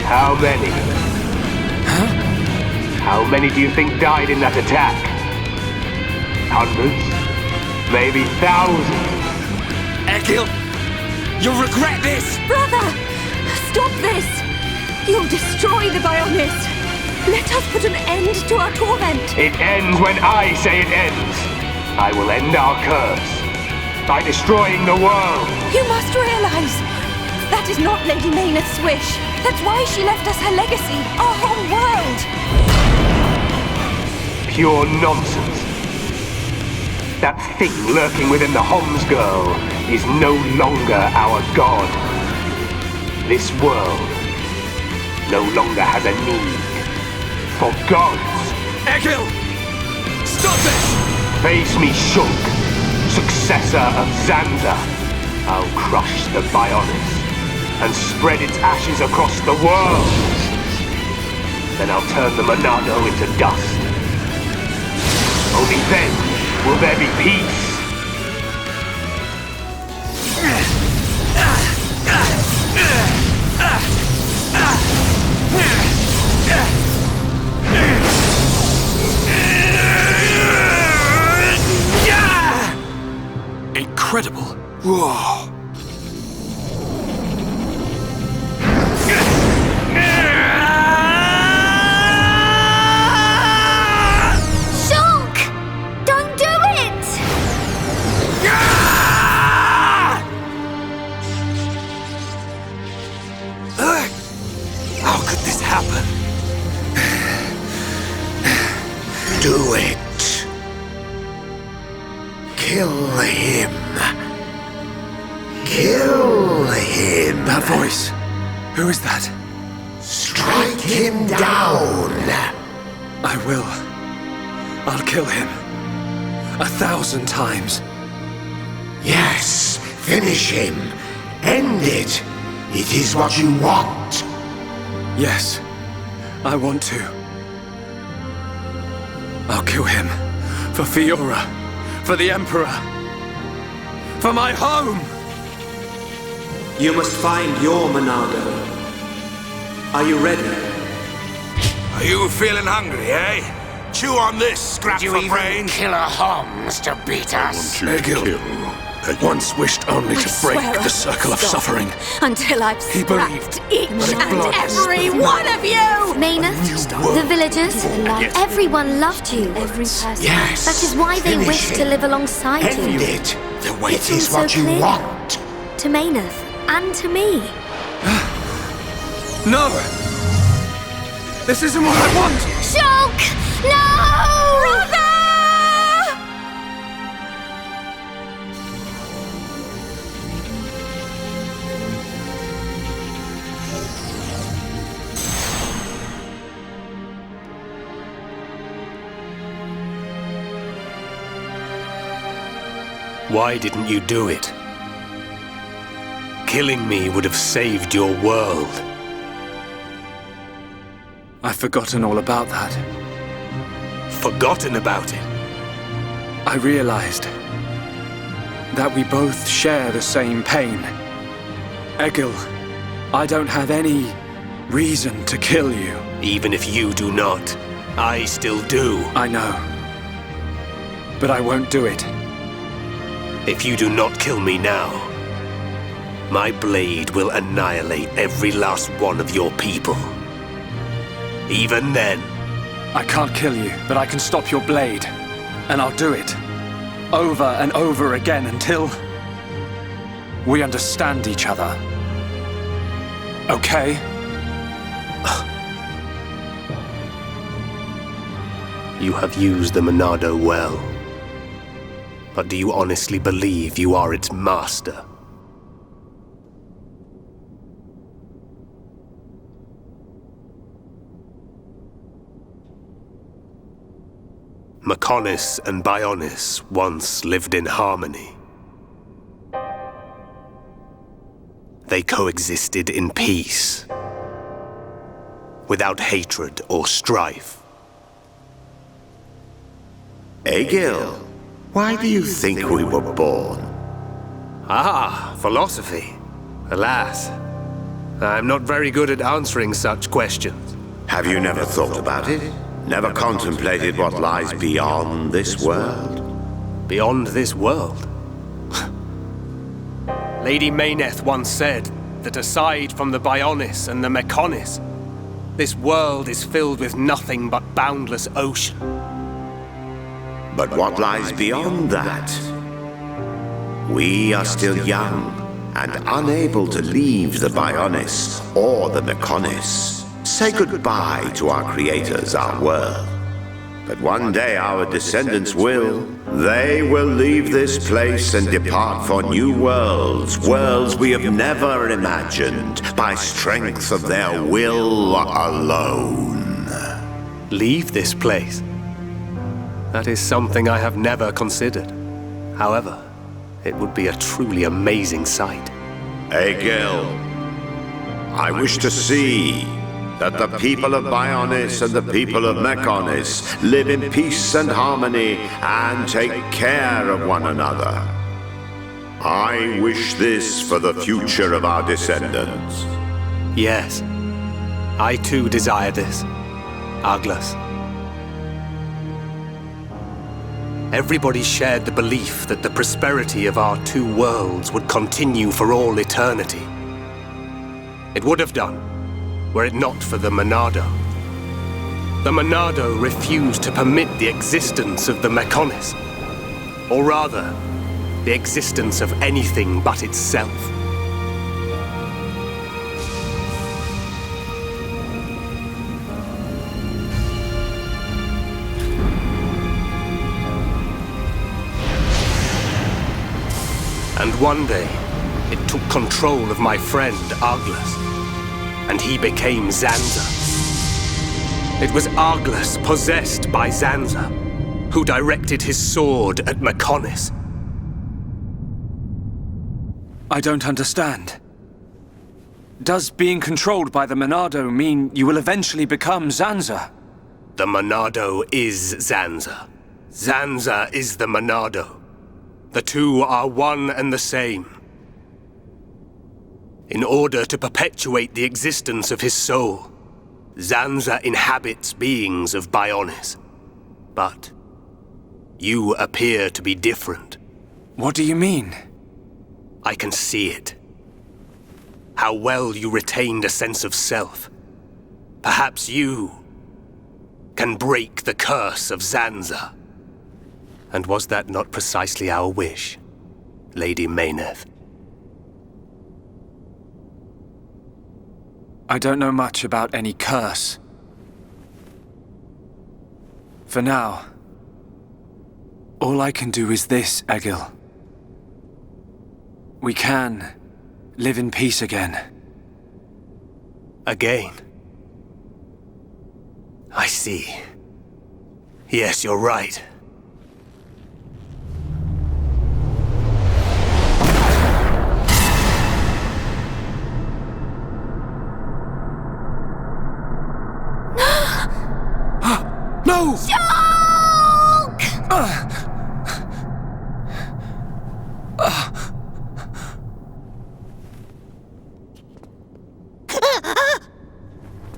How many? Huh? How many do you think died in that attack? Hundreds? Maybe thousands? Egil! You'll regret this! Brother! Stop this! You'll destroy the Bionis! Let us put an end to our torment! It ends when I say it ends! I will end our curse by destroying the world! You must realize that is not Lady Maynard's wish. That's why she left us her legacy, our whole world! Pure nonsense. That thing lurking within the Homs girl is no longer our god. This world no longer has a need for gods. Egil! Stop this! Face me, Shulk, successor of Zanza. I'll crush the Bionis and spread its ashes across the world. Then I'll turn the Monado into dust. Only then will there be peace. Incredible. Whoa. Shulk! Don't do it! How could this happen? Do it. Kill him. Kill him. That voice. Who is that? Strike him down. I will. I'll kill him. 1,000 times. Yes, finish him. End it. It is what you want. Yes, I want to. I'll kill him. For Fiora. For the Emperor. For my home! You must find your Monado. Are you ready? Are you feeling hungry, eh? Chew on this, scrap Did you for even brain. kill a Homs to beat us? Egil once wished only to break the circle of suffering. Until I've believed scrapped each that and blood every one of you! Maynard, the villagers, everyone loved you. Every person. Yes. That is why they Finish wish him. to live alongside End you. it. The way It is what you want. To Maynard and to me. No! This isn't what I want! Shulk! No! Brother! Why didn't you do it? Killing me would have saved your world. I've forgotten all about that. Forgotten about it? I realized that we both share the same pain. Egil, I don't have any reason to kill you. Even if you do not, I still do. I know. But I won't do it. If you do not kill me now, my blade will annihilate every last one of your people. Even then. I can't kill you, but I can stop your blade. And I'll do it. Over and over again until we understand each other. Okay? You have used the Monado well. But do you honestly believe you are its master? Mechonis and Bionis once lived in harmony. They coexisted in peace, without hatred or strife. Egil, why do you think we were born? Ah, philosophy. Alas, I'm not very good at answering such questions. Have you never thought about it? Never contemplated what lies beyond this world? Beyond this world? Lady Meyneth once said that aside from the Bionis and the Mechonis, this world is filled with nothing but boundless ocean. But what lies beyond that? We are still young and unable to leave the Bionis or the Mechonis. Say goodbye to our creators, our world. But one day our descendants will. They will leave this place and depart for new worlds, worlds we have never imagined, by strength of their will alone. Leave this place? That is something I have never considered. However, it would be a truly amazing sight. Egil, I wish to see that the people of Bionis and the people of Mechonis live in peace and harmony and take care of one another. I wish this for the future of our descendants. Yes, I too desire this, Arglus. Everybody shared the belief that the prosperity of our two worlds would continue for all eternity. It would have done, were it not for the Monado. The Monado refused to permit the existence of the Mechonis, or rather, the existence of anything but itself. And one day, it took control of my friend Arglus, and he became Zanza. It was Arglus possessed by Zanza, who directed his sword at Mechonis. I don't understand. Does being controlled by the Monado mean you will eventually become Zanza? The Monado is Zanza. Zanza is the Monado. The two are one and the same. In order to perpetuate the existence of his soul, Zanza inhabits beings of Bionis. But you appear to be different. What do you mean? I can see it. How well you retained a sense of self. Perhaps you can break the curse of Zanza. And was that not precisely our wish, Lady Meyneth? I don't know much about any curse. For now, all I can do is this, Egil. We can live in peace again. Again? I see. Yes, you're right. No! Shulk!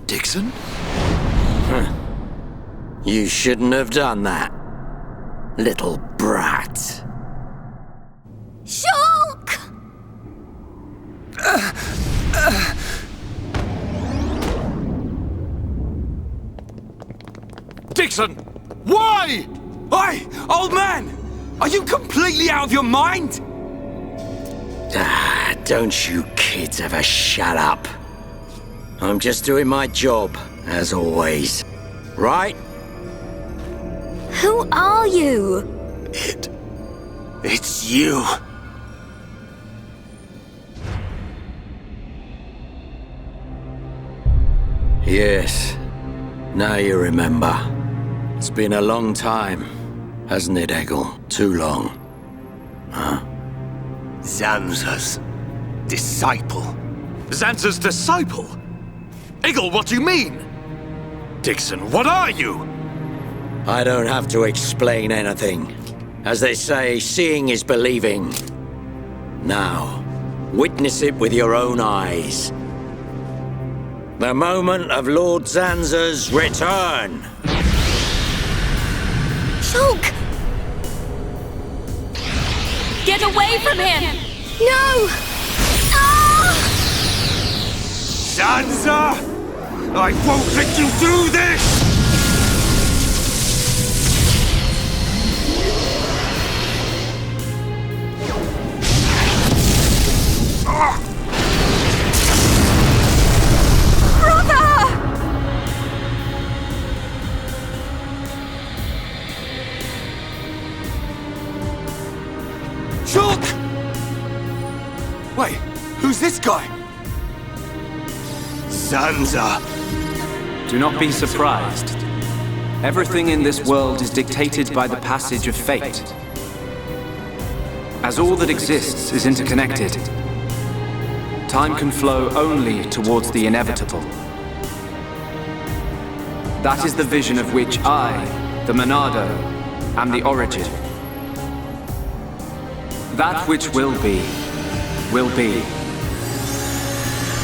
Dixon? You shouldn't have done that, little brat. Shulk! Dixon! Why? Oi! Old man! Are you completely out of your mind? Don't you kids ever shut up. I'm just doing my job, as always. Right? Who are you? It's you. Yes. Now you remember. It's been a long time, hasn't it, Egil? Too long. Huh? Zanza's disciple. Zanza's disciple? Egil, what do you mean? Dixon, what are you? I don't have to explain anything. As they say, seeing is believing. Now, witness it with your own eyes. The moment of Lord Zanza's return. Shulk! Get away from him! No! Ah! Zanza! I won't let you do this! Shulk! Wait, who's this guy? Zanza! Do not be surprised. Everything in this world is dictated by the passage of fate. As all that exists is interconnected, time can flow only towards the inevitable. That is the vision of which I, the Monado, am the origin. That which will be, will be.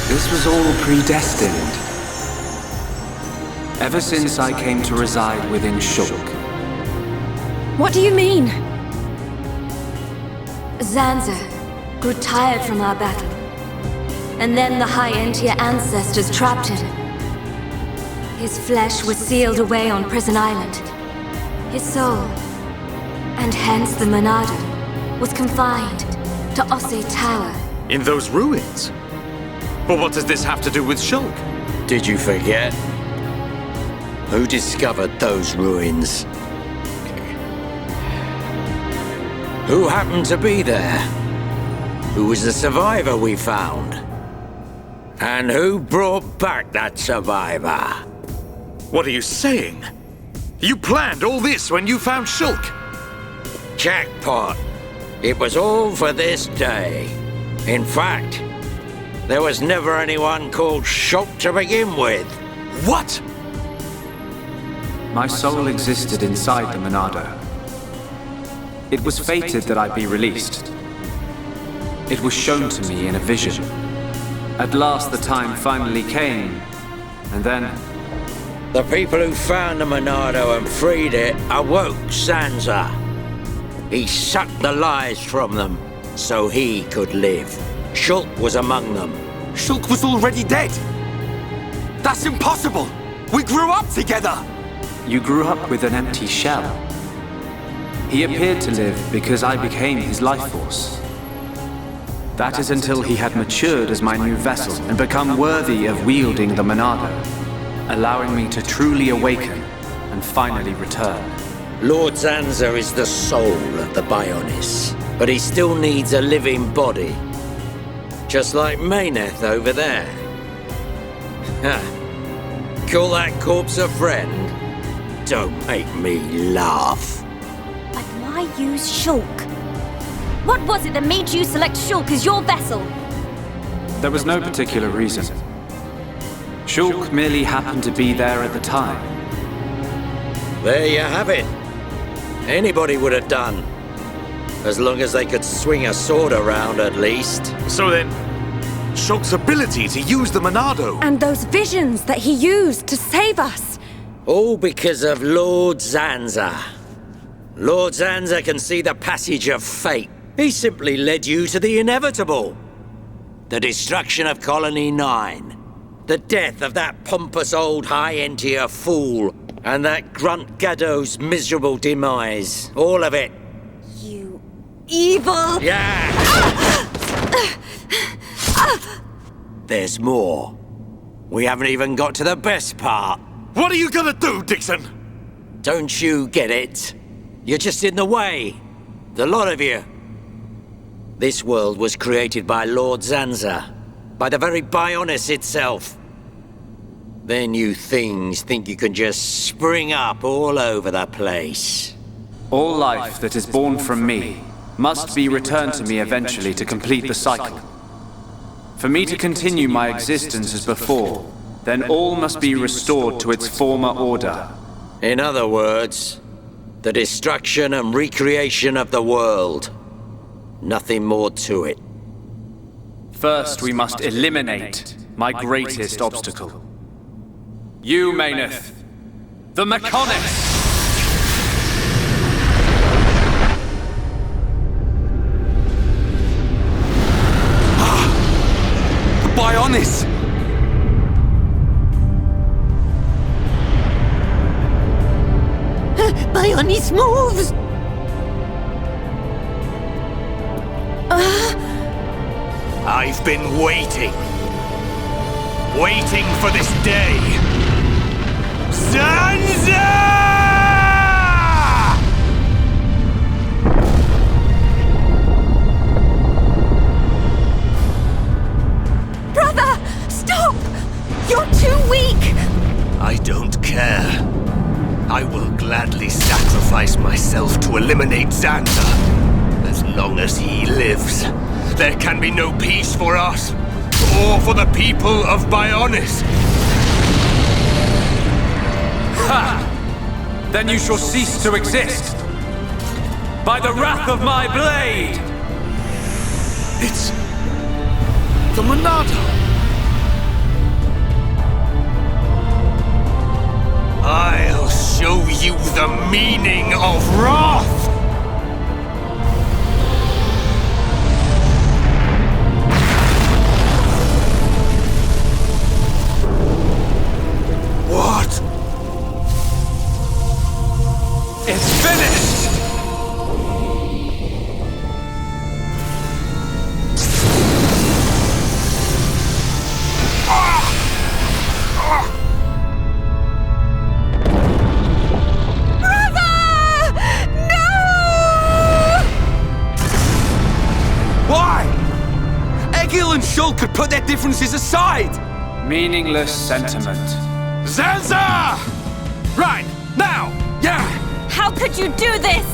This was all predestined. Ever since I came to reside within Shulk. What do you mean? Zanza grew tired from our battle. And then the high-end-tier ancestors trapped him. His flesh was sealed away on Prison Island. His soul, and hence the Monado, was confined to Osse Tower. In those ruins? But what does this have to do with Shulk? Did you forget? Who discovered those ruins? Who happened to be there? Who was the survivor we found? And who brought back that survivor? What are you saying? You planned all this when you found Shulk? Jackpot. It was all for this day. In fact, there was never anyone called Shulk to begin with. What? My soul existed inside the Monado. It was fated that I be released. It was shown to me in a vision. At last the time finally came, and then... The people who found the Monado and freed it awoke Zanza. He sucked the lives from them, so he could live. Shulk was among them. Shulk was already dead! That's impossible! We grew up together! You grew up with an empty shell. He appeared to live because I became his life force. That is until he had matured as my new vessel and become worthy of wielding the Monado, allowing me to truly awaken and finally return. Lord Zanza is the soul of the Bionis, but he still needs a living body. Just like Meyneth over there. Call that corpse a friend? Don't make me laugh. But why use Shulk? What was it that made you select Shulk as your vessel? There was no particular reason. Shulk merely happened to be there at the time. There you have it. Anybody would have done. As long as they could swing a sword around, at least. So then, Shulk's ability to use the Monado... And those visions that he used to save us. All because of Lord Zanza. Lord Zanza can see the passage of fate. He simply led you to the inevitable. The destruction of Colony 9. The death of that pompous old high-end-tier fool. And that grunt Gaddo's miserable demise. All of it. You evil... Yeah! There's more. We haven't even got to the best part. What are you gonna do, Dixon? Don't you get it? You're just in the way. The lot of you. This world was created by Lord Zanza, by the very Bionis itself. Then you things think you can just spring up all over the place. All life that is born from me must be returned to me eventually to complete the cycle. For me to continue my existence as before, then all must be restored to its former order. In other words, the destruction and recreation of the world. Nothing more to it. First, we must eliminate my greatest obstacle. You, Meyneth, the Mechonis! The Bionis! Bionis moves! I've been waiting. Waiting for this day. Zanza! Brother! Stop! You're too weak! I don't care. I will gladly sacrifice myself to eliminate Zanza. As long as he lives, there can be no peace for us, or for the people of Bionis. Ha! Then you shall cease to exist! By the wrath of my blade! It's... the Monado! I'll show you the meaning of wrath! What? It's finished! Egil and Shulk could put their differences aside! Meaningless sentiment. Zanza! Right, now! Yeah! How could you do this?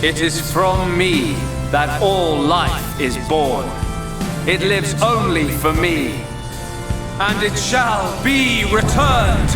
It is from me that all life is born. It lives only for me. And it shall be returned.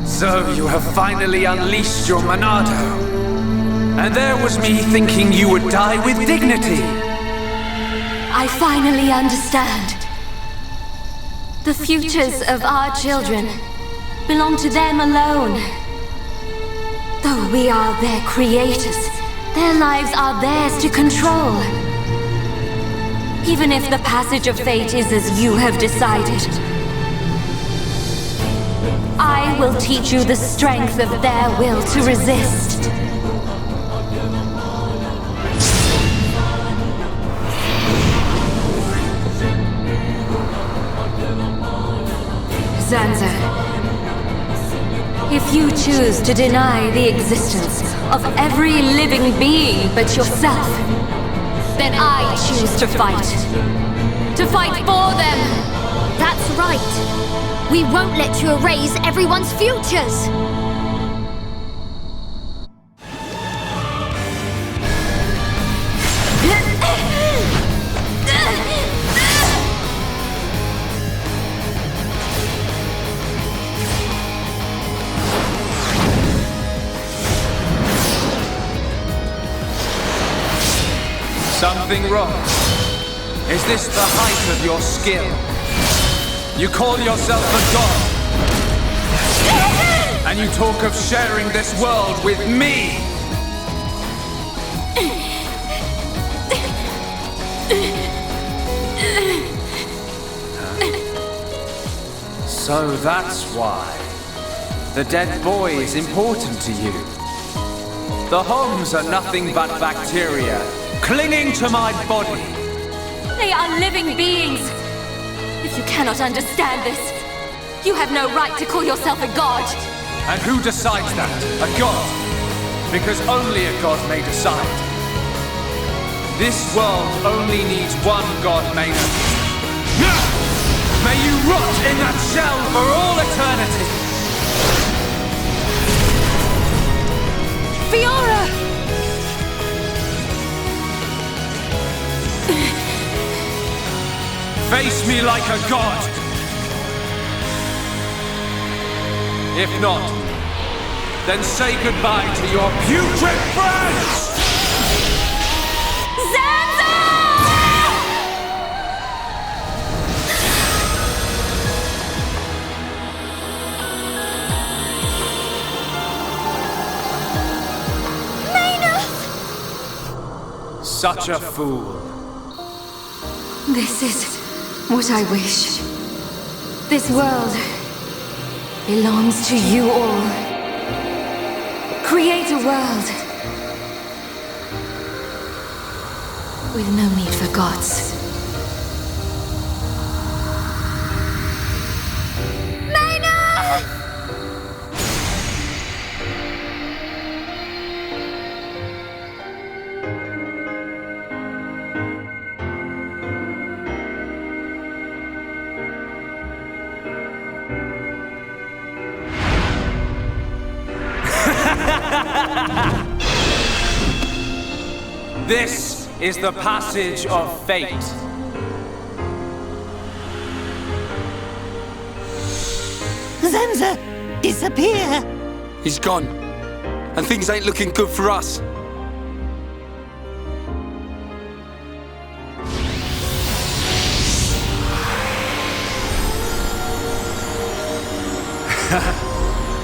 So you have finally unleashed your Monado. And there was me thinking you would die with dignity. I finally understand. The futures of our children belong to them alone. Though we are their creators, their lives are theirs to control. Even if the passage of fate is as you have decided, I will teach you the strength of their will to resist. Zanza, if you choose to deny the existence of every living being but yourself, then I choose to fight. To fight for them! That's right. We won't let you erase everyone's futures! Something wrong? Is this the height of your skill? You call yourself a god. And you talk of sharing this world with me. So that's why. The dead boy is important to you. The Homs are nothing but bacteria, clinging to my body. They are living beings. If you cannot understand this, you have no right to call yourself a god. And who decides that? A god? Because only a god may decide. This world only needs one god, Makna. May you rot in that shell for all eternity! Fiora! Face me like a god! If not, then say goodbye to your putrid friends! Zanza! Such a fool. This is what I wish. This world belongs to you all. Create a world with no need for gods. This is the passage of fate. Zanza, disappear! He's gone. And things ain't looking good for us.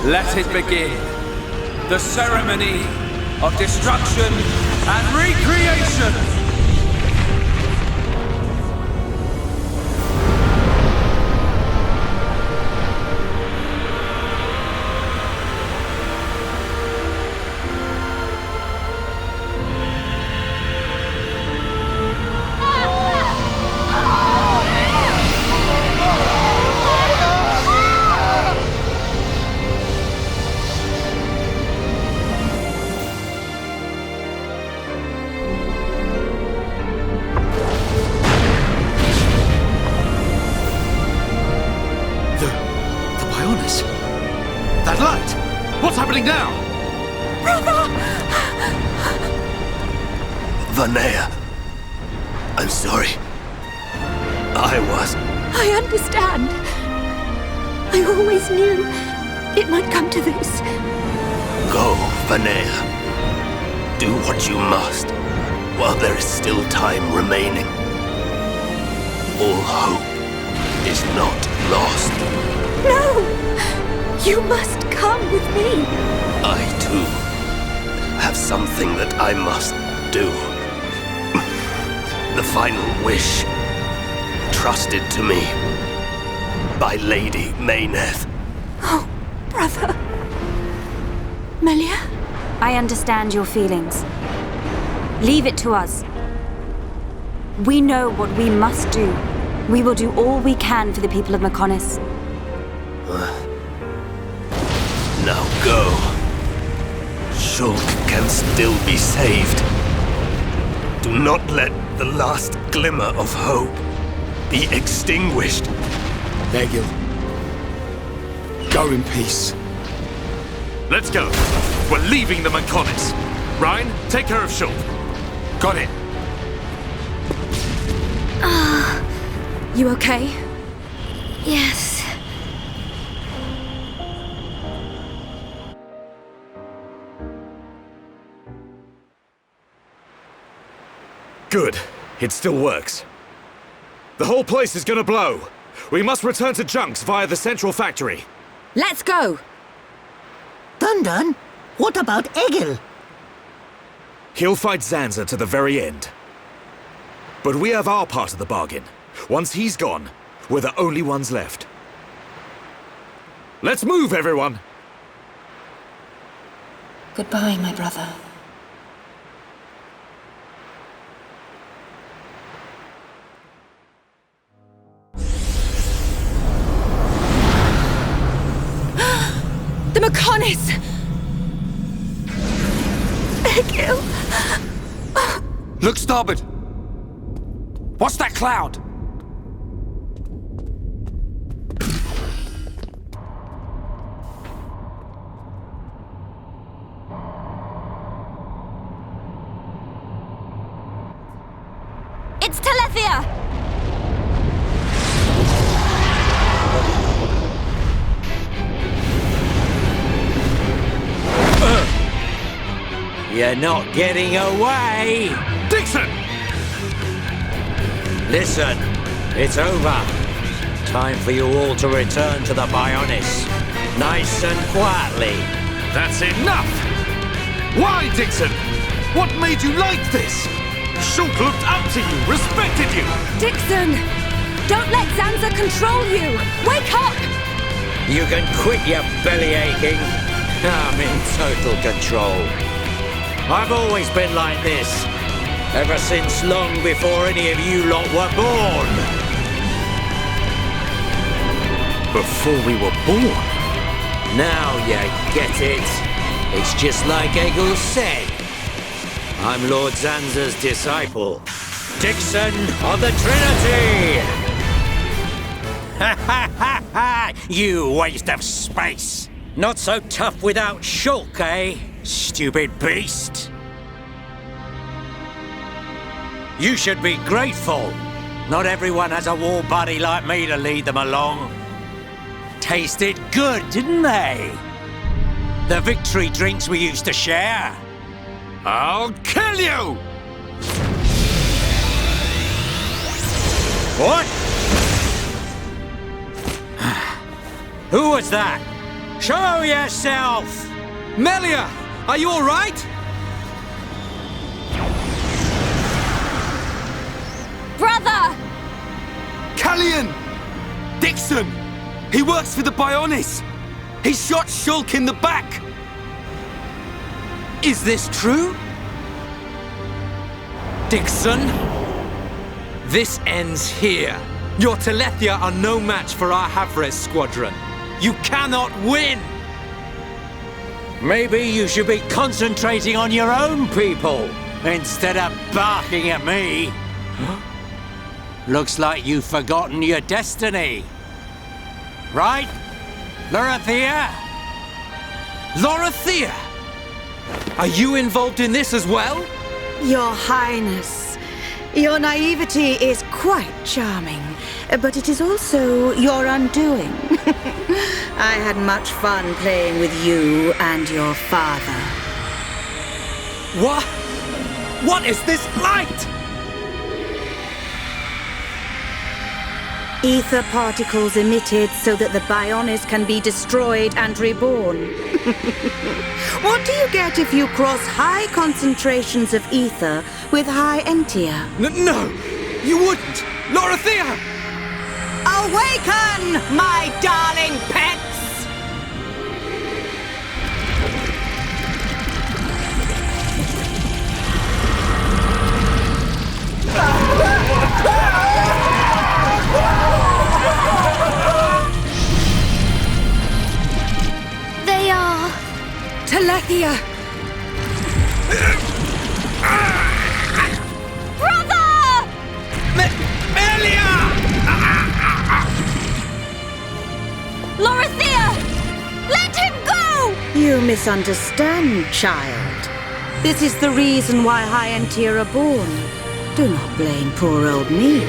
Let it begin. The ceremony of destruction and recreation! That light! What's happening now? Brother! Vanea, I'm sorry. I understand. I always knew it might come to this. Go, Vanea. Do what you must, while there is still time remaining. All hope is not lost. No! You must come with me. I, too, have something that I must do. The final wish, trusted to me by Lady Mayneth. Oh, brother. Melia? I understand your feelings. Leave it to us. We know what we must do. We will do all we can for the people of Mechonis. Now go. Shulk can still be saved. Do not let the last glimmer of hope be extinguished. Egil, go in peace. Let's go. We're leaving the Mechonis. Ryan, take care of Shulk. Got it. You okay? Yes. Good. It still works. The whole place is gonna blow. We must return to Junks via the central factory. Let's go! Done. What about Egil? He'll fight Zanza to the very end. But we have our part of the bargain. Once he's gone, we're the only ones left. Let's move, everyone! Goodbye, my brother. The Mechonis! Egil! Look starboard! What's that cloud? It's Telethia! You're not getting away! Dixon! Listen, it's over. Time for you all to return to the Bionis. Nice and quietly. That's enough! Why, Dixon? What made you like this? Shulk looked up to you, respected you! Dixon! Don't let Zanza control you! Wake up! You can quit your belly aching. I'm in total control. I've always been like this, ever since long before any of you lot were born. Before we were born? Now you get it. It's just like Egil said. I'm Lord Zanza's disciple, Dixon of the Trinity! Ha ha ha ha! You waste of space! Not so tough without Shulk, eh? Stupid beast! You should be grateful. Not everyone has a war buddy like me to lead them along. Tasted good, didn't they? The victory drinks we used to share. I'll kill you! What? Who was that? Show yourself! Melia! Are you alright? Brother! Callian! Dixon! He works for the Bionis! He shot Shulk in the back! Is this true? Dixon? This ends here. Your Telethia are no match for our Havres squadron. You cannot win! Maybe you should be concentrating on your own people, instead of barking at me. Looks like you've forgotten your destiny. Right? Lorithia? Lorithia! Are you involved in this as well? Your Highness, your naivety is quite charming, but it is also your undoing. I had much fun playing with you and your father. What? What is this light? Ether particles emitted so that the Bionis can be destroyed and reborn. What do you get if you cross high concentrations of ether with high entia? No, you wouldn't! Lorithia! Awaken, my darling pets! They are... Telethia! Brother! Melia! Lorithia! Let him go! You misunderstand, child. This is the reason why high entia are born. Do not blame poor old me.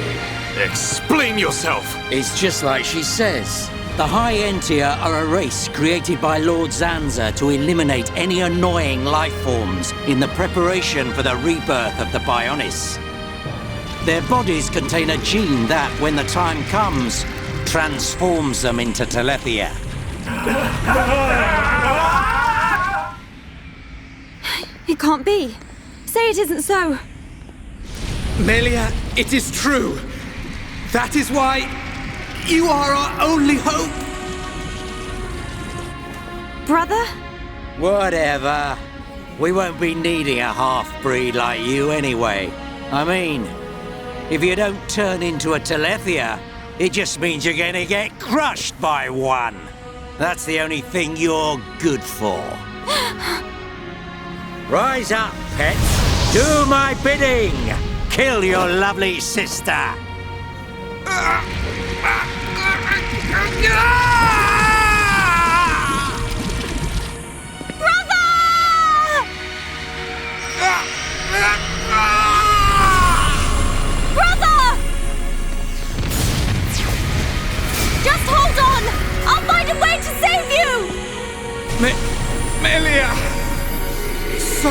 Explain yourself! It's just like she says. The High Entia are a race created by Lord Zanza to eliminate any annoying life forms in the preparation for the rebirth of the Bionis. Their bodies contain a gene that, when the time comes, transforms them into Telethia. It can't be. Say it isn't so. Melia, it is true. That is why you are our only hope. Brother? Whatever. We won't be needing a half-breed like you anyway. I mean, if you don't turn into a Telethia, it just means you're gonna get crushed by one. That's the only thing you're good for. Rise up, pets. Do my bidding. Kill your lovely sister. Just hold on! I'll find a way to save you! Melia! So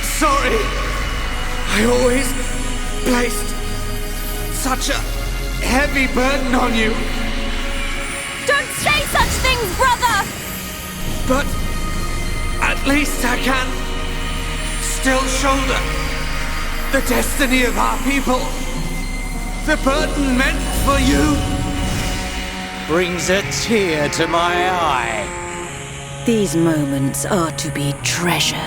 sorry. I always placed such a heavy burden on you. Don't say such things, brother! But at least I can still shoulder the destiny of our people. The burden meant for you brings a tear to my eye. These moments are to be treasured.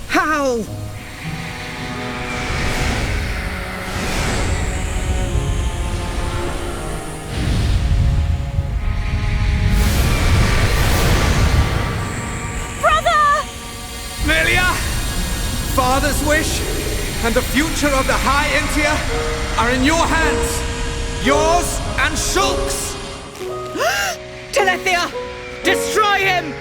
How? Brother! Melia! Father's wish and the future of the High Entia are in your hands. Yours and Shulk's. Telethia! Destroy him!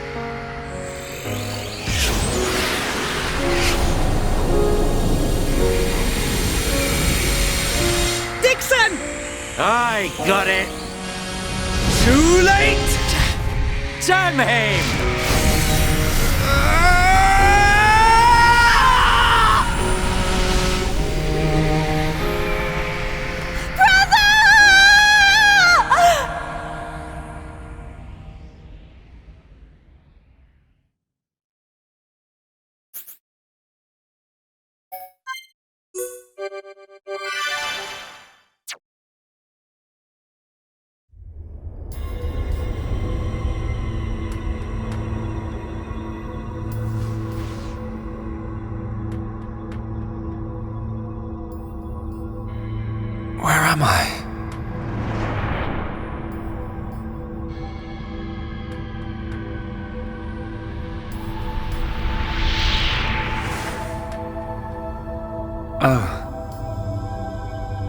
Dixon! I got it. Too late! Damn him! Where am I? Oh.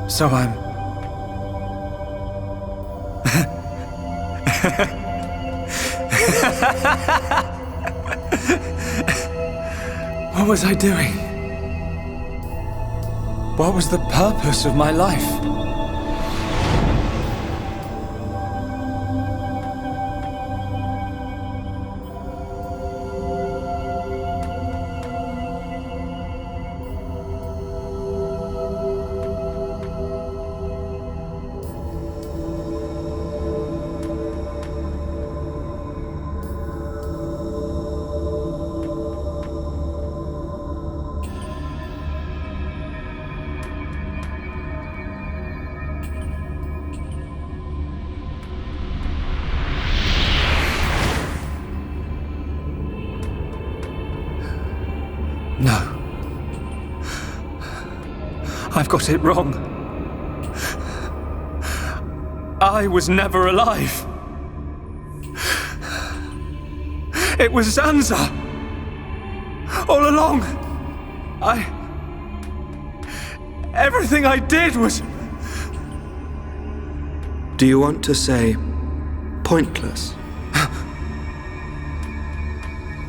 So I'm... What was I doing? What was the purpose of my life? No. I've got it wrong. I was never alive. It was Zanza. All along. Everything I did was... Do you want to say pointless?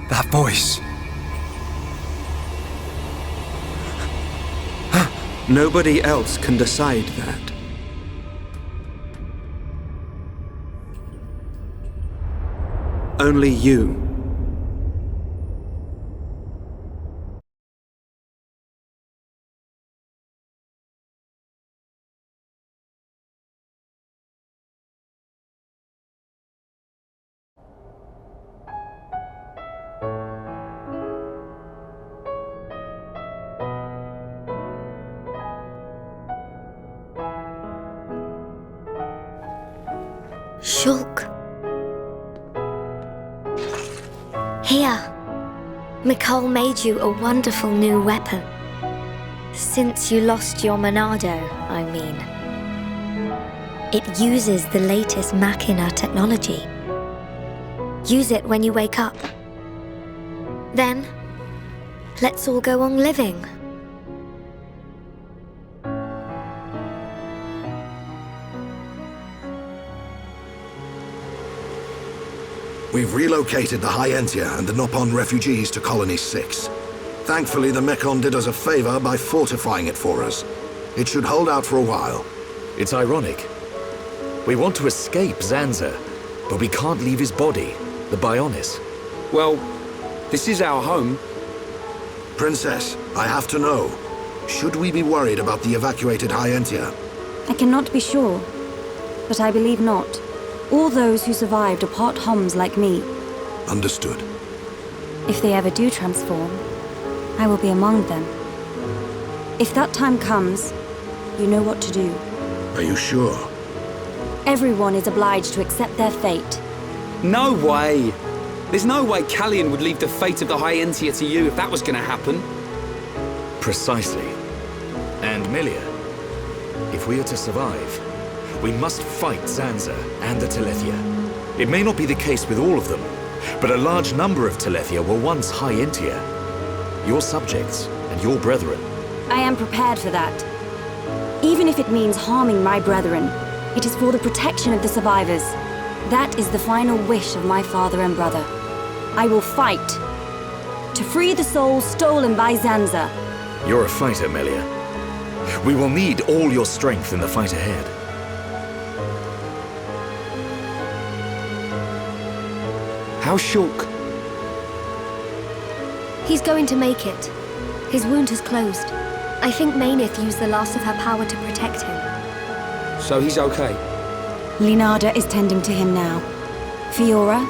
That voice. Nobody else can decide that. Only you. Shulk. Here. Mikol made you a wonderful new weapon. Since you lost your Monado, I mean. It uses the latest Makna technology. Use it when you wake up. Then, let's all go on living. We've relocated the Hyentia and the Nopon refugees to Colony 6. Thankfully, the mechon did us a favor by fortifying it for us. It should hold out for a while. It's ironic. We want to escape Zanza, but we can't leave his body, the Bionis. Well, this is our home. Princess, I have to know. Should we be worried about the evacuated Hyentia? I cannot be sure, but I believe not. All those who survived are part Homs like me. Understood. If they ever do transform, I will be among them. If that time comes, you know what to do. Are you sure? Everyone is obliged to accept their fate. No way! There's no way Callian would leave the fate of the Hyentia to you if that was gonna happen. Precisely. And Melia, if we are to survive, we must fight Zanza and the Telethia. It may not be the case with all of them, but a large number of Telethia were once Hyentia. Your subjects and your brethren. I am prepared for that. Even if it means harming my brethren, it is for the protection of the survivors. That is the final wish of my father and brother. I will fight to free the souls stolen by Zanza. You're a fighter, Melia. We will need all your strength in the fight ahead. How's Shulk? He's going to make it. His wound has closed. I think Mainith used the last of her power to protect him. So he's okay? Linada is tending to him now. Fiora?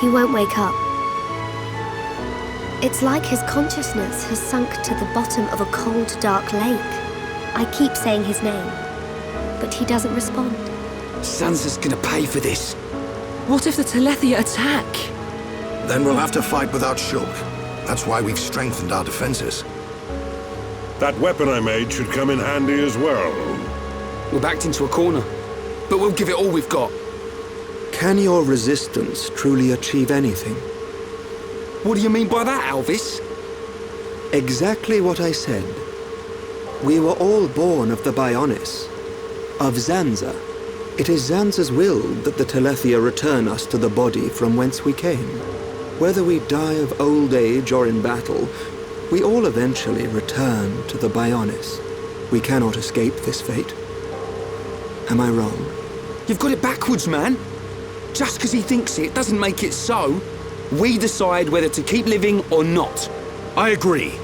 He won't wake up. It's like his consciousness has sunk to the bottom of a cold, dark lake. I keep saying his name, but he doesn't respond. Zanza's gonna pay for this. What if the Telethia attack? Then we'll have to fight without Shulk. That's why we've strengthened our defenses. That weapon I made should come in handy as well. We're backed into a corner, but we'll give it all we've got. Can your resistance truly achieve anything? What do you mean by that, Alvis? Exactly what I said. We were all born of the Bionis, of Zanza. It is Zanza's will that the Telethia return us to the body from whence we came. Whether we die of old age or in battle, we all eventually return to the Bionis. We cannot escape this fate. Am I wrong? You've got it backwards, man. Just because he thinks it doesn't make it so. We decide whether to keep living or not. I agree.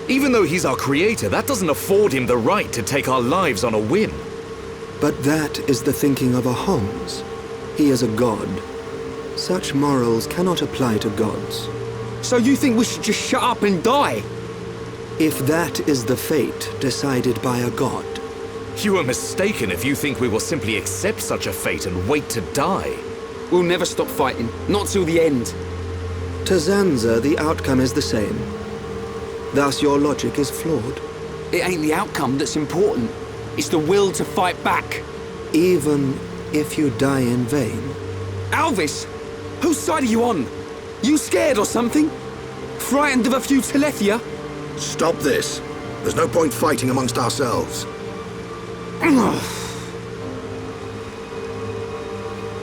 Even though he's our creator, that doesn't afford him the right to take our lives on a whim. But that is the thinking of a Homs. He is a god. Such morals cannot apply to gods. So you think we should just shut up and die? If that is the fate decided by a god. You are mistaken if you think we will simply accept such a fate and wait to die. We'll never stop fighting, not till the end. To Zanza, the outcome is the same. Thus your logic is flawed. It ain't the outcome that's important. It's the will to fight back. Even if you die in vain. Alvis! Whose side are you on? You scared or something? Frightened of a few Telethia? Stop this. There's no point fighting amongst ourselves.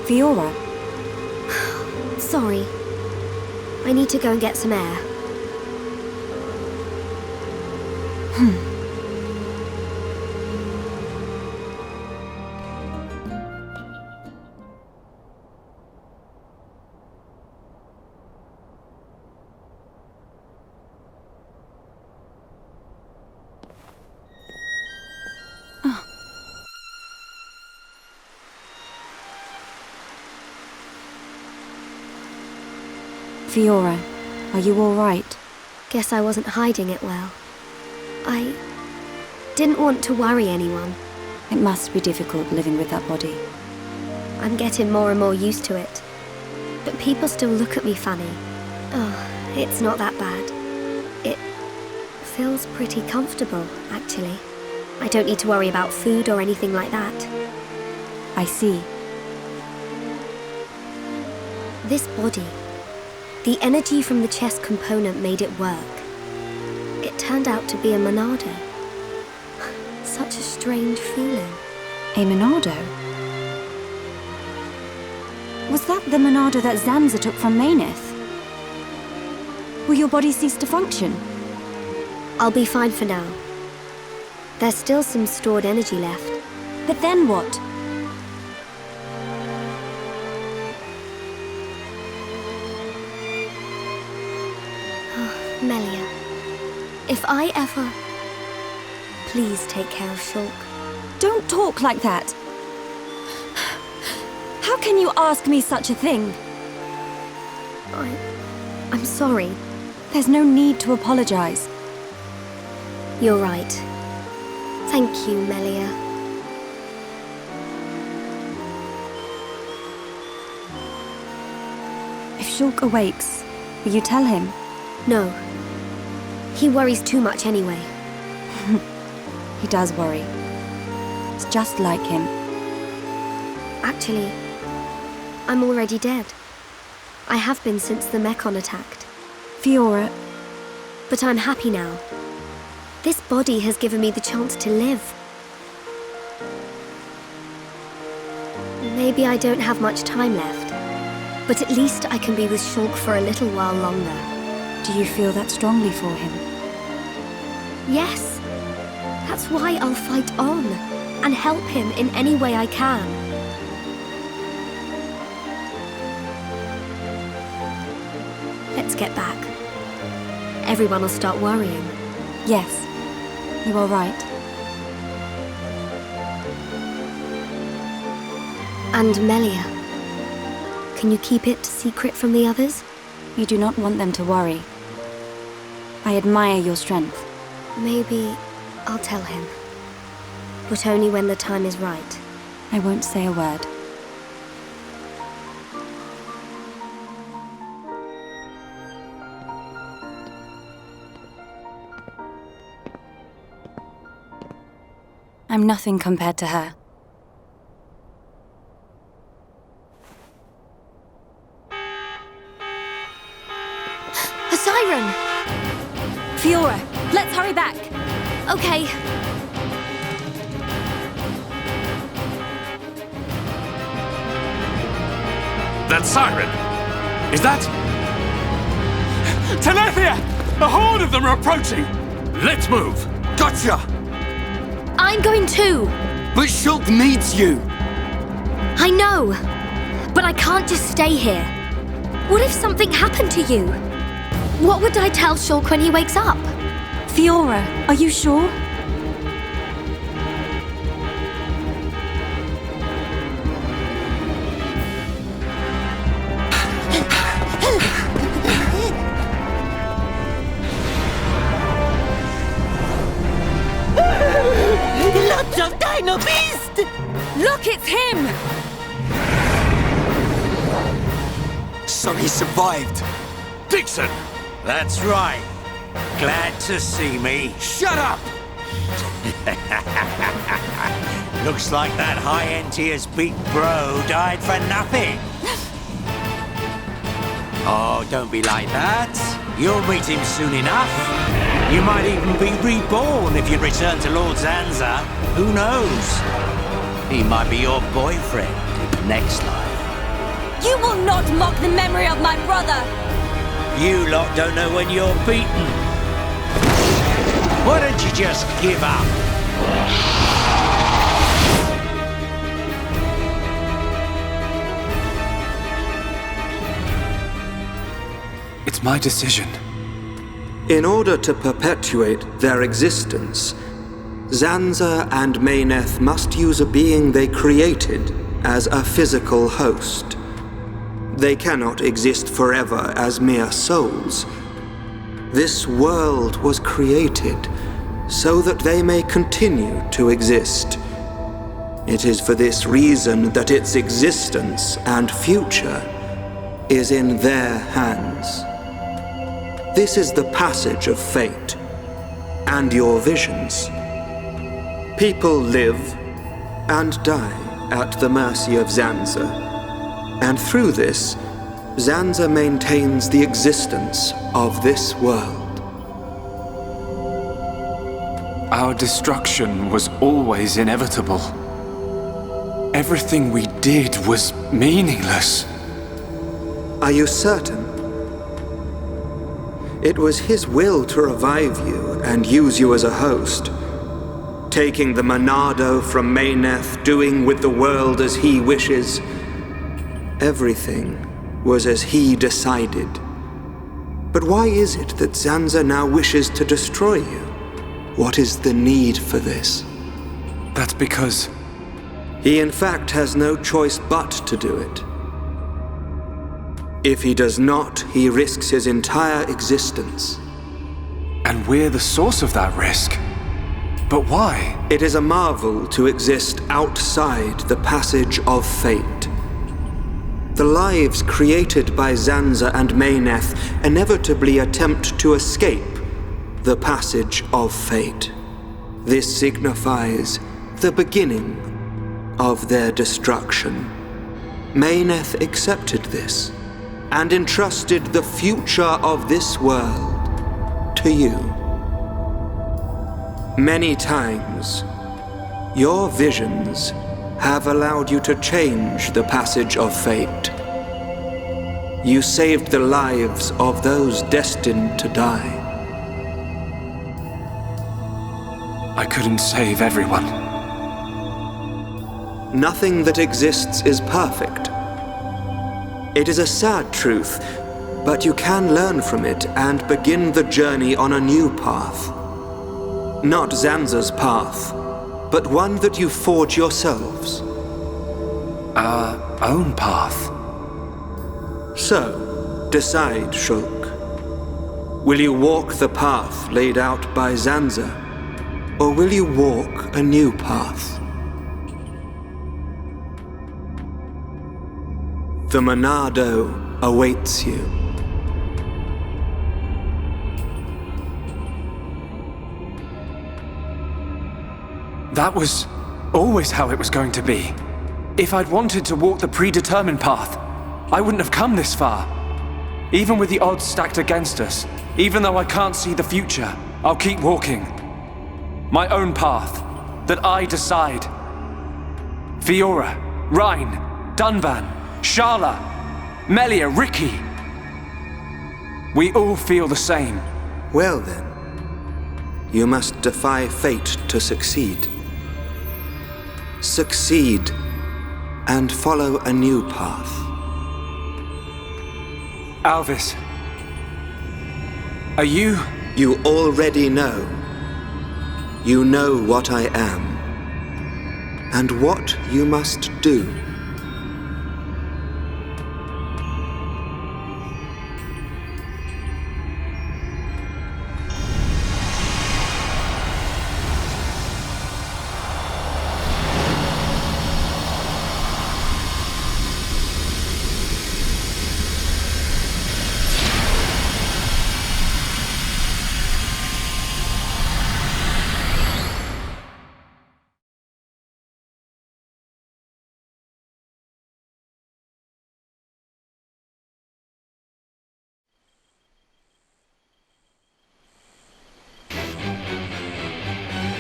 Fiora? Sorry. I need to go and get some air. Fiora, are you all right? Guess I wasn't hiding it well. I didn't want to worry anyone. It must be difficult living with that body. I'm getting more and more used to it. But people still look at me funny. Oh, it's not that bad. It feels pretty comfortable, actually. I don't need to worry about food or anything like that. I see. This body, the energy from the chest component made it work. It turned out to be a Monado. Such a strange feeling. A Monado? Was that the Monado that Zanza took from Maineth? Will your body cease to function? I'll be fine for now. There's still some stored energy left. But then what? Melia, if I ever... Please take care of Shulk. Don't talk like that. How can you ask me such a thing? I'm sorry. There's no need to apologize. You're right. Thank you, Melia. If Shulk awakes, will you tell him? No. He worries too much anyway. He does worry. It's just like him. Actually, I'm already dead. I have been since the mechon attacked. Fiora. But I'm happy now. This body has given me the chance to live. Maybe I don't have much time left, but at least I can be with Shulk for a little while longer. Do you feel that strongly for him? Yes. That's why I'll fight on and help him in any way I can. Let's get back. Everyone will start worrying. Yes, you are right. And Melia, can you keep it secret from the others? You do not want them to worry. I admire your strength. Maybe I'll tell him. But only when the time is right. I won't say a word. I'm nothing compared to her. A siren! Fiora, let's hurry back. Okay. That siren! Is that... Telethia! A horde of them are approaching! Let's move! Gotcha! I'm going too! But Shulk needs you! I know! But I can't just stay here. What if something happened to you? What would I tell Shulk when he wakes up? Fiora, are you sure? Lots of Dino Beast! Look, it's him! So he survived. Dixon! That's right. Glad to see me. Shut up! Looks like that high-end tier's big bro died for nothing. Oh, don't be like that. You'll meet him soon enough. You might even be reborn if you return to Lord Zanza. Who knows? He might be your boyfriend in the next life. You will not mock the memory of my brother! You lot don't know when you're beaten. Why don't you just give up? It's my decision. In order to perpetuate their existence, Zanza and Maineth must use a being they created as a physical host. They cannot exist forever as mere souls. This world was created so that they may continue to exist. It is for this reason that its existence and future is in their hands. This is the passage of fate, and your visions. People live and die at the mercy of Zanza, and through this, Zanza maintains the existence of this world. Our destruction was always inevitable. Everything we did was meaningless. Are you certain? It was his will to revive you and use you as a host, taking the Monado from Meyneth, doing with the world as he wishes. Everything was as he decided. But why is it that Zanza now wishes to destroy you? What is the need for this? That's because... He in fact has no choice but to do it. If he does not, he risks his entire existence. And we're the source of that risk. But why? It is a marvel to exist outside the passage of fate. The lives created by Zanza and Meyneth inevitably attempt to escape the passage of fate. This signifies the beginning of their destruction. Meyneth accepted this and entrusted the future of this world to you. Many times, your visions have allowed you to change the passage of fate. You saved the lives of those destined to die. I couldn't save everyone. Nothing that exists is perfect. It is a sad truth, but you can learn from it and begin the journey on a new path. Not Zanza's path, but one that you forge yourselves. Our own path. So, decide, Shulk. Will you walk the path laid out by Zanza, or will you walk a new path? The Monado awaits you. That was always how it was going to be. If I'd wanted to walk the predetermined path, I wouldn't have come this far. Even with the odds stacked against us, even though I can't see the future, I'll keep walking. My own path, that I decide. Fiora, Rhine, Dunban, Sharla, Melia, Ricky. We all feel the same. Well then, you must defy fate to succeed. Succeed and follow a new path. Alvis, are you... You already know. You know what I am, and what you must do.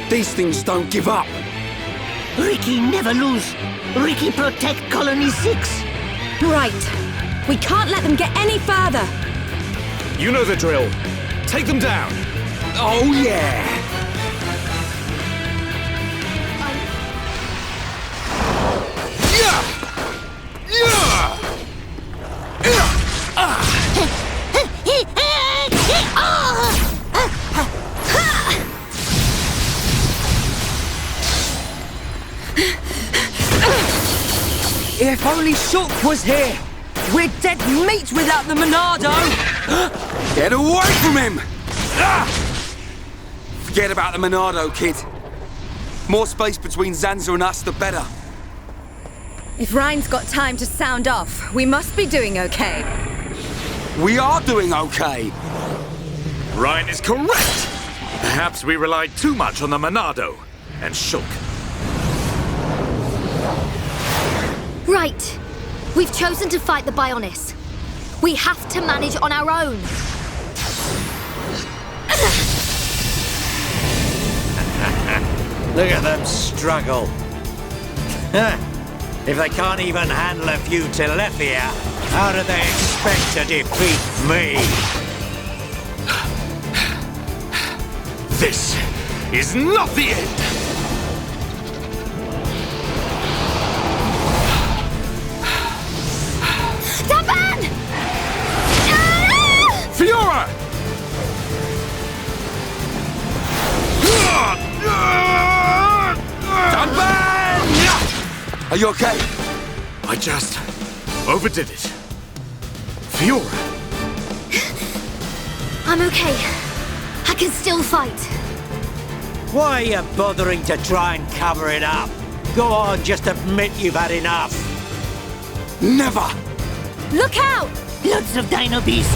These things don't give up. Ricky never lose. Ricky protect Colony 6. Right. We can't let them get any further. You know the drill. Take them down. Oh, yeah. If only Shulk was here! We're dead meat without the Monado! Get away from him! Forget about the Monado, kid. More space between Zanza and us, the better. If Rhine's got time to sound off, we must be doing okay. We are doing okay. Rhine is correct. Perhaps we relied too much on the Monado and Shulk. Right. We've chosen to fight the Bionis. We have to manage on our own. Look at them struggle. If they can't even handle a few Telethia, how do they expect to defeat me? This is not the end! Daban! Fiora! Daban! Are you okay? I just overdid it. Fiora! I'm okay. I can still fight. Why are you bothering to try and cover it up? Go on, just admit you've had enough. Never! Look out! Lots of dino beasts.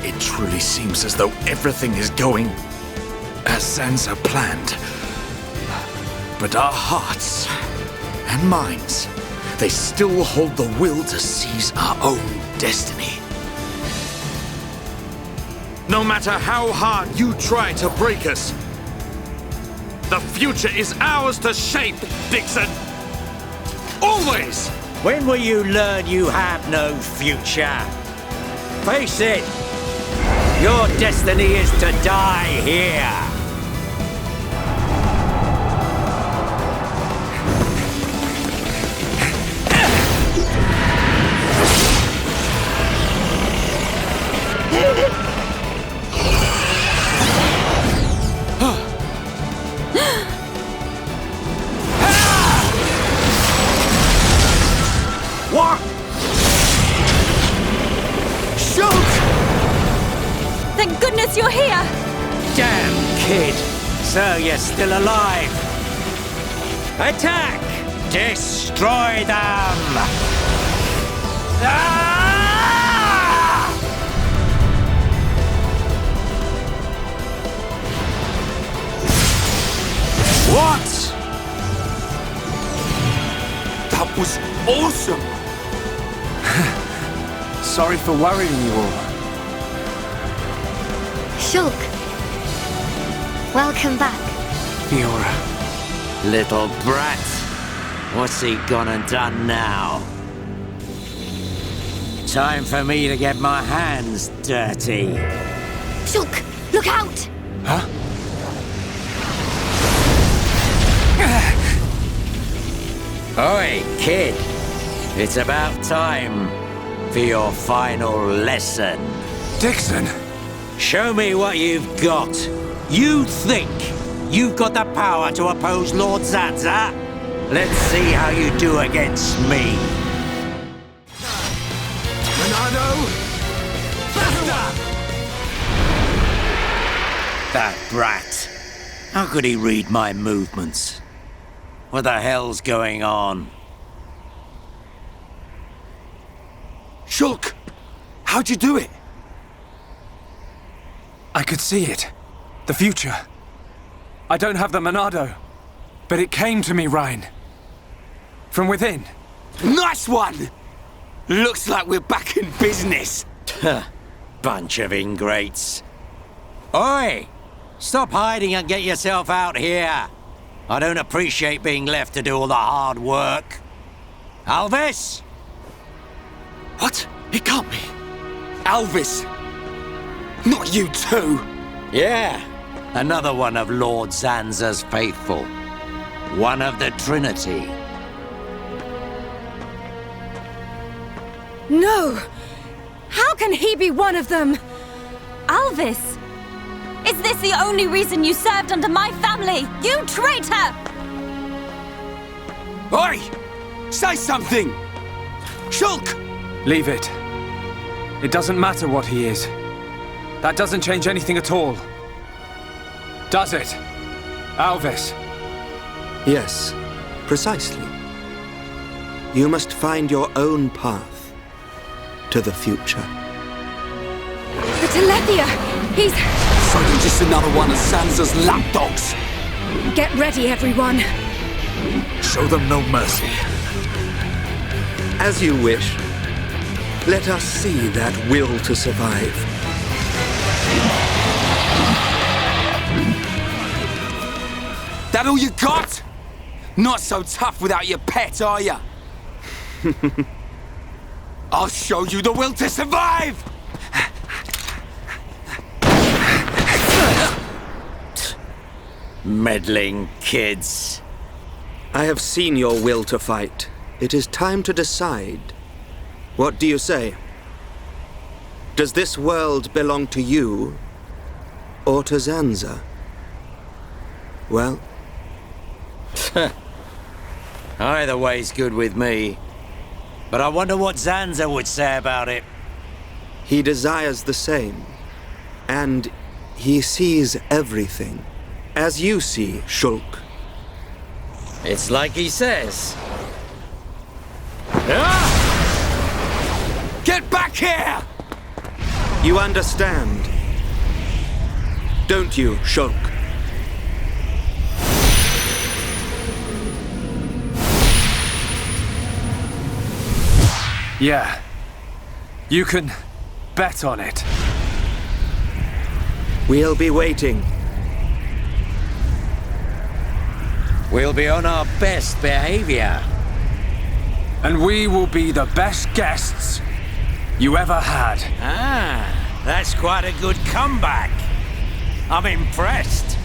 It truly seems as though everything is going as Zanza planned. But our hearts and minds, they still hold the will to seize our own destiny. No matter how hard you try to break us, the future is ours to shape, Dixon! Always! When will you learn you have no future? Face it! Your destiny is to die here! What? Shulk! Thank goodness you're here! Damn kid! So you're still alive! Attack! Destroy them! Ah! What? That was awesome! Sorry for worrying you all. Shulk. Welcome back. Fiora. Little brat. What's he gone and done now? Time for me to get my hands dirty. Shulk, look out! Huh? Oi, kid. It's about time for your final lesson. Dixon! Show me what you've got. You think you've got the power to oppose Lord Zanza? Let's see how you do against me. Monado! Faster! That brat. How could he read my movements? What the hell's going on? Shulk! How'd you do it? I could see it. The future. I don't have the Monado, but it came to me, Rhine. From within. Nice one! Looks like we're back in business. Bunch of ingrates. Oi! Stop hiding and get yourself out here. I don't appreciate being left to do all the hard work. Alvis? What? It can't be. Alvis! Not you too! Yeah, another one of Lord Zanza's faithful. One of the Trinity. No! How can he be one of them? Alvis! Is this the only reason you served under my family? You traitor! Oi! Say something! Shulk! Leave it. It doesn't matter what he is. That doesn't change anything at all. Does it? Alvis? Yes, precisely. You must find your own path to the future. The Telethia! He's... So you're just another one of Zanza's lapdogs. Get ready, everyone. Show them no mercy. As you wish. Let us see that will to survive. That all you got? Not so tough without your pet, are ya? I'll show you the will to survive! Meddling kids. I have seen your will to fight. It is time to decide. What do you say? Does this world belong to you, or to Zanza? Well... Either way's good with me. But I wonder what Zanza would say about it. He desires the same. And he sees everything. As you see, Shulk. It's like he says. Get back here! You understand, don't you, Shulk? Yeah. You can bet on it. We'll be waiting. We'll be on our best behavior. And we will be the best guests you ever had. Ah, that's quite a good comeback. I'm impressed.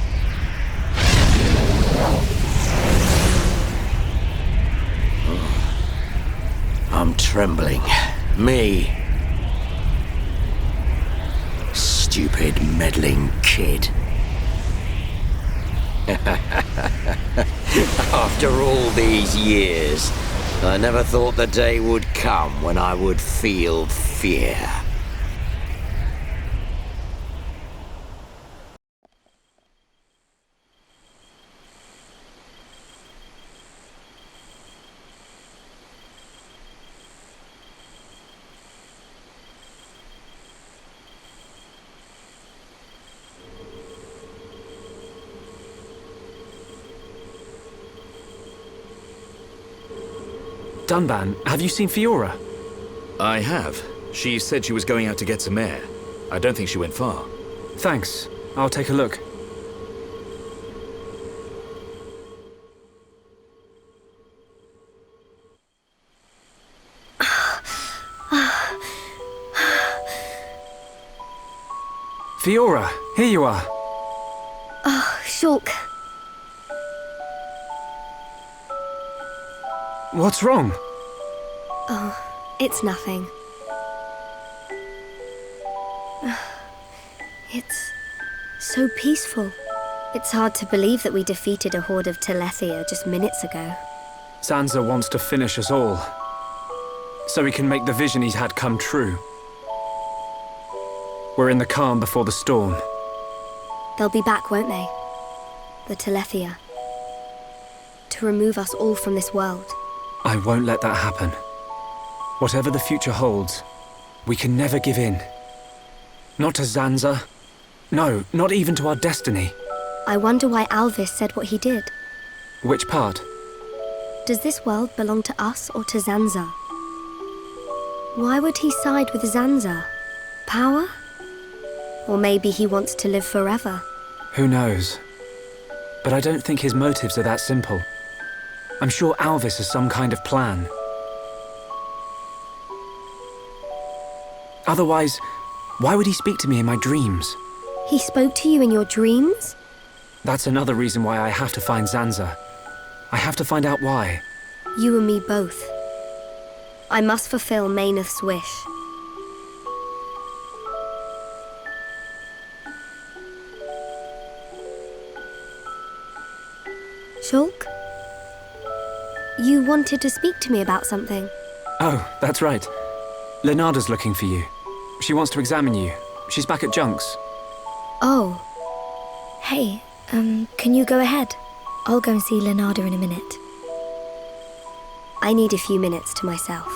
I'm trembling. Me. Stupid meddling kid. After all these years, I never thought the day would come when I would feel fear. Dunban, have you seen Fiora? I have. She said she was going out to get some air. I don't think she went far. Thanks. I'll take a look. Fiora, here you are. Oh, Shulk. What's wrong? Oh, it's nothing. It's so peaceful. It's hard to believe that we defeated a horde of Telethia just minutes ago. Zanza wants to finish us all, so he can make the vision he's had come true. We're in the calm before the storm. They'll be back, won't they? The Telethia. To remove us all from this world. I won't let that happen. Whatever the future holds, we can never give in. Not to Zanza. No, not even to our destiny. I wonder why Alvis said what he did. Which part? Does this world belong to us or to Zanza? Why would he side with Zanza? Power? Or maybe he wants to live forever. Who knows? But I don't think his motives are that simple. I'm sure Alvis has some kind of plan. Otherwise, why would he speak to me in my dreams? He spoke to you in your dreams? That's another reason why I have to find Zanza. I have to find out why. You and me both. I must fulfill Mayneth's wish. Shulk? You wanted to speak to me about something. Oh, that's right. Lenada's looking for you. She wants to examine you. She's back at Junks. Oh. Hey, can you go ahead? I'll go and see Leonardo in a minute. I need a few minutes to myself.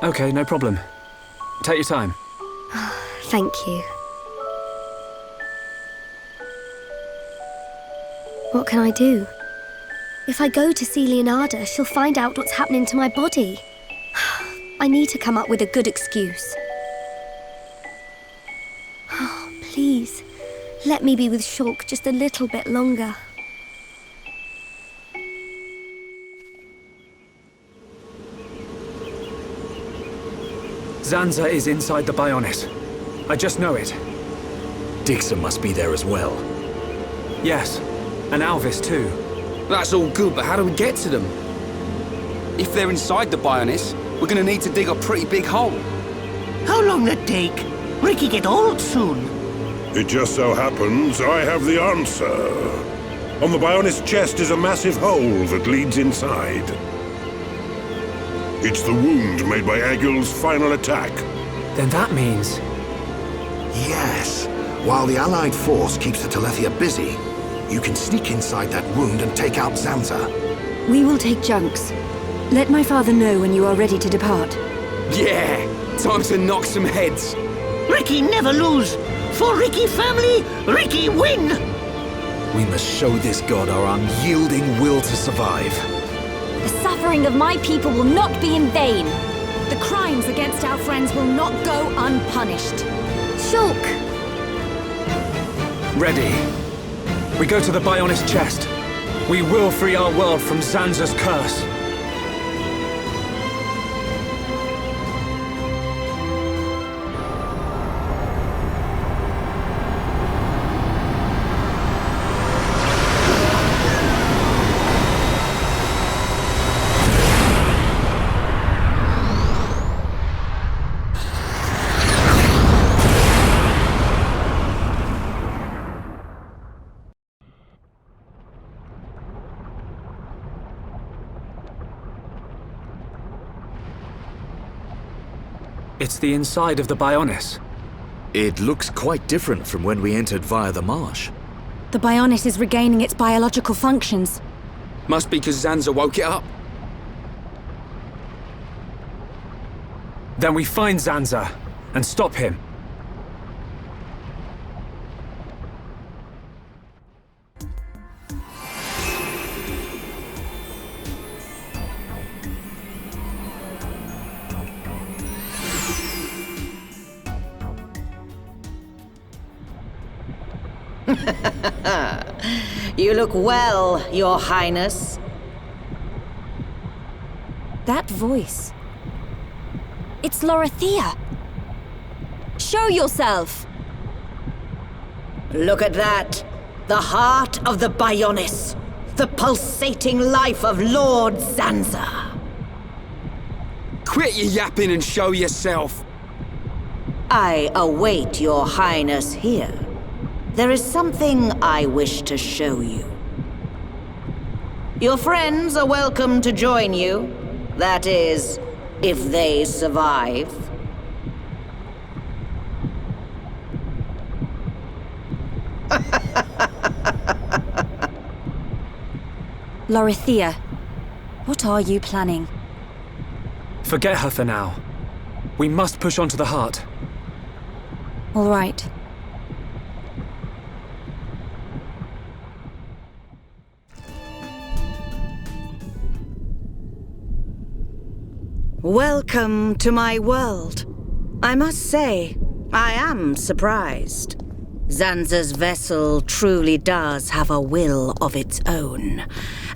Okay, no problem. Take your time. Thank you. What can I do? If I go to see Leonardo, she'll find out what's happening to my body. I need to come up with a good excuse. Oh, please, let me be with Shulk just a little bit longer. Zanza is inside the Bionis. I just know it. Dixon must be there as well. Yes, and Alvis too. That's all good, but how do we get to them? If they're inside the Bionis, we're gonna need to dig a pretty big hole. How long that take? Ricky get old soon. It just so happens I have the answer. On the Bionis chest is a massive hole that leads inside. It's the wound made by Egil's final attack. Then that means... Yes. While the Allied force keeps the Telethia busy, you can sneak inside that wound and take out Zanza. We will take Junks. Let my father know when you are ready to depart. Yeah! Time to knock some heads. Ricky never lose. For Ricky family, Ricky win! We must show this god our unyielding will to survive. The suffering of my people will not be in vain. The crimes against our friends will not go unpunished. Shulk! Ready. We go to the Bionis chest. We will free our world from Zanza's curse. It's the inside of the Bionis. It looks quite different from when we entered via the marsh. The Bionis is regaining its biological functions. Must be because Zanza woke it up. Then we find Zanza and stop him. You look well, Your Highness. That voice. It's Eryth. Show yourself! Look at that. The heart of the Bionis. The pulsating life of Lord Zanza. Quit your yapping and show yourself. I await Your Highness here. There is something I wish to show you. Your friends are welcome to join you. That is, if they survive. Eryth, what are you planning? Forget her for now. We must push on to the heart. All right. Welcome to my world. I must say, I am surprised. Zanza's vessel truly does have a will of its own,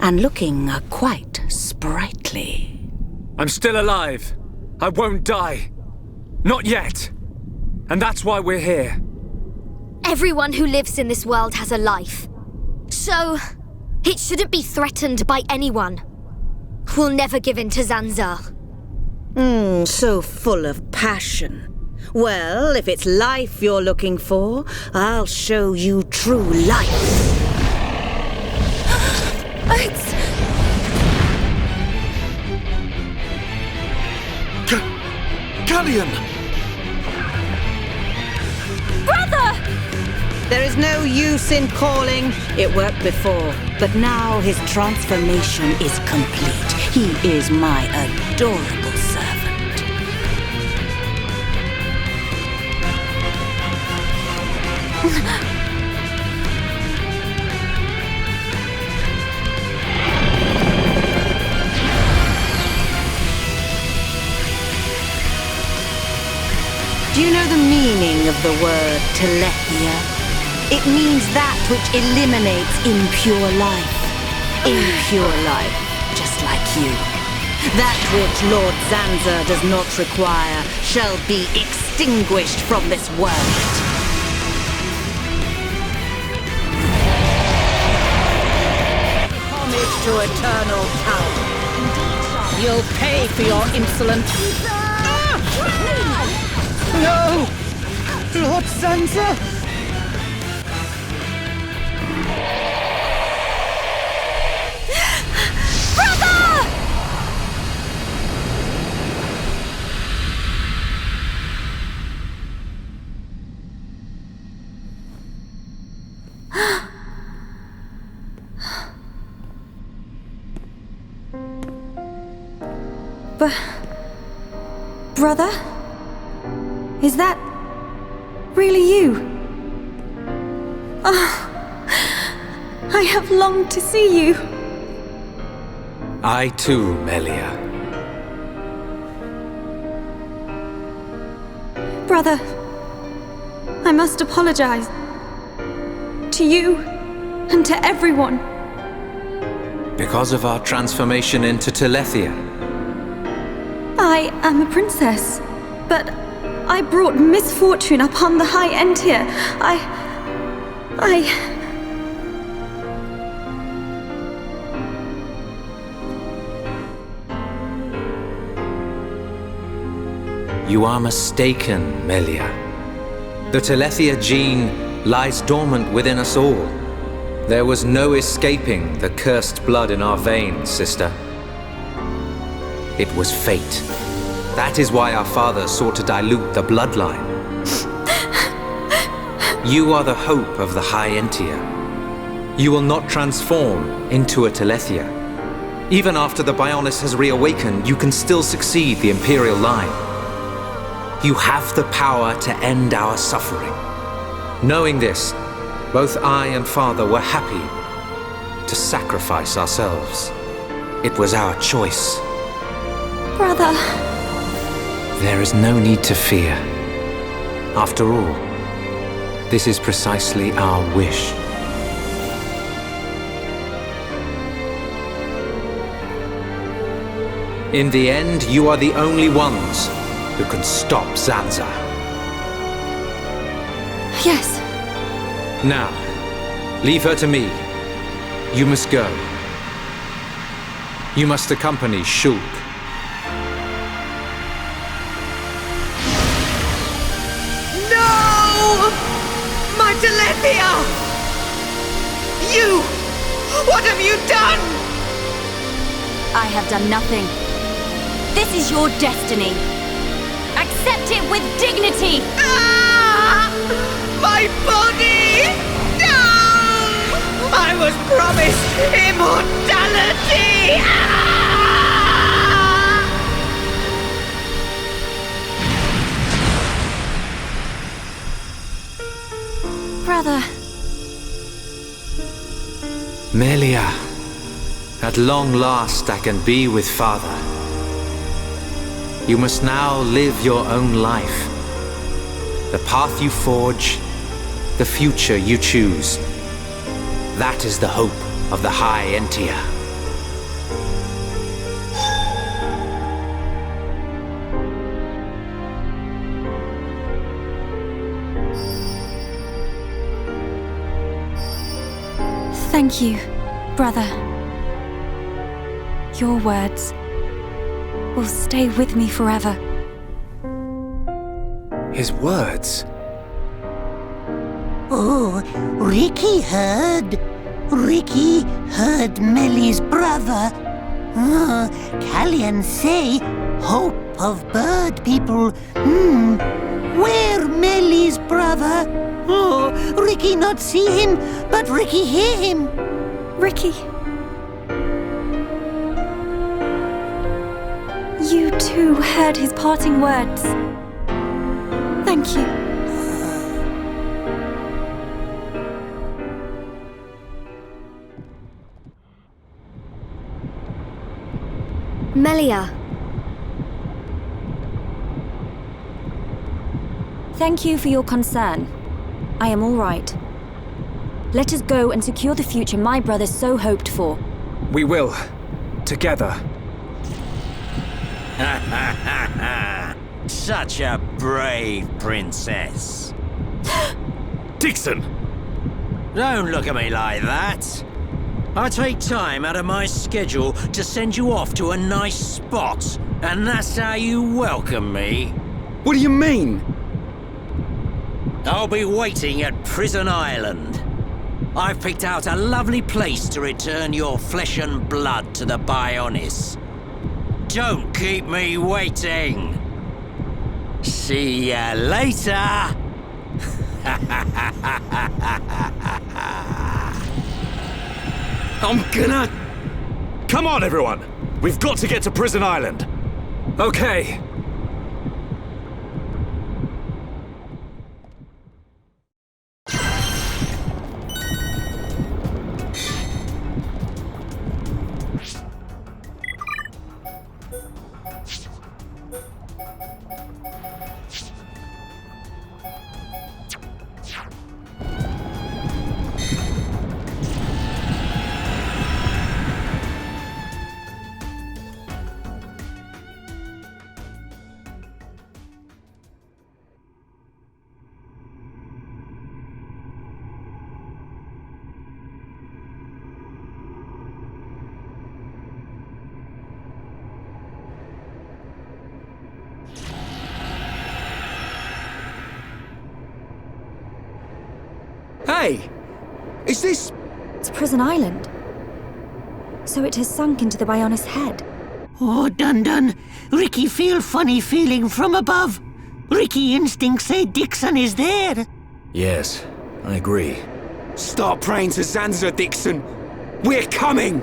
and looking quite sprightly. I'm still alive. I won't die. Not yet. And that's why we're here. Everyone who lives in this world has a life. So, it shouldn't be threatened by anyone. We'll never give in to Zanza. So full of passion. Well, if it's life you're looking for, I'll show you true life. It's... Galleon! There is no use in calling. It worked before, but now his transformation is complete. He is my adorable servant. Do you know the meaning of the word Telethia? It means that which eliminates impure life. Impure life, just like you. That which Lord Zanza does not require shall be extinguished from this world. Homage to eternal power. You'll pay for your insolence. No! Lord Zanza! Brother? Is that really you? Oh, I have longed to see you. I too, Melia. Brother, I must apologize. To you and to everyone. Because of our transformation into Telethia. I am a princess, but I brought misfortune upon the High Entier. You are mistaken, Melia. The Telethia gene lies dormant within us all. There was no escaping the cursed blood in our veins, sister. It was fate. That is why our father sought to dilute the bloodline. You are the hope of the High Entier. You will not transform into a Telethia. Even after the Bionis has reawakened, you can still succeed the Imperial line. You have the power to end our suffering. Knowing this, both I and Father were happy to sacrifice ourselves. It was our choice. Brother. There is no need to fear. After all, this is precisely our wish. In the end, you are the only ones who can stop Zanza. Yes. Now, leave her to me. You must go. You must accompany Shulk. My Telethia! You! What have you done? I have done nothing. This is your destiny. Accept it with dignity! Ah! My body! No! I was promised immortality! Ah! Brother. Melia, at long last I can be with Father. You must now live your own life. The path you forge, the future you choose. That is the hope of the High Entier. Thank you, brother. Your words will stay with me forever. His words? Oh, Ricky heard. Ricky heard Mellie's brother. Callian say, hope of bird people. Where Mellie's brother? Oh, Ricky not see him, but Ricky hear him. Ricky. You too heard his parting words. Thank you. Melia. Thank you for your concern. I am all right. Let us go and secure the future my brother so hoped for. We will. Together. Such a brave princess. Dixon! Don't look at me like that. I take time out of my schedule to send you off to a nice spot, and that's how you welcome me. What do you mean? I'll be waiting at Prison Island. I've picked out a lovely place to return your flesh and blood to the Bionis. Don't keep me waiting. See ya later. I'm gonna... Come on, everyone! We've got to get to Prison Island. Okay. Hey! Is this... It's Prison Island. So it has sunk into the Bionis head. Oh, Dun. Ricky feel funny feeling from above. Ricky instinct say Dixon is there. Yes, I agree. Start praying to Zanza, Dixon! We're coming!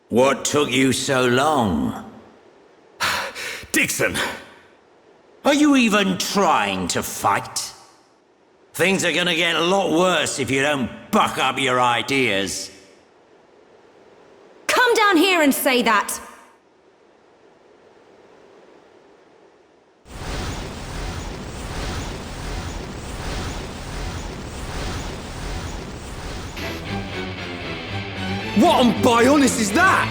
What took you so long? Dixon! Are you even trying to fight? Things are gonna get a lot worse if you don't buck up your ideas. Come down here and say that! What on Bionis is that?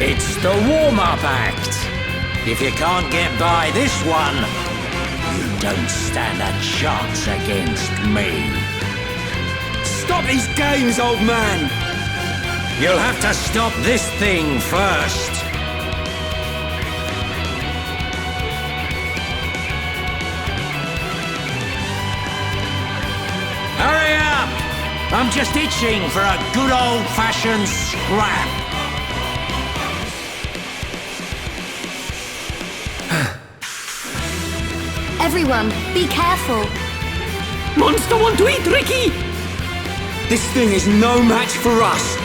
It's the warm-up act. If you can't get by this one, you don't stand a chance against me. Stop these games, old man! You'll have to stop this thing first. Hurry up! I'm just itching for a good old-fashioned scrap. Everyone, be careful. Monster want to eat Ricky! This thing is no match for us.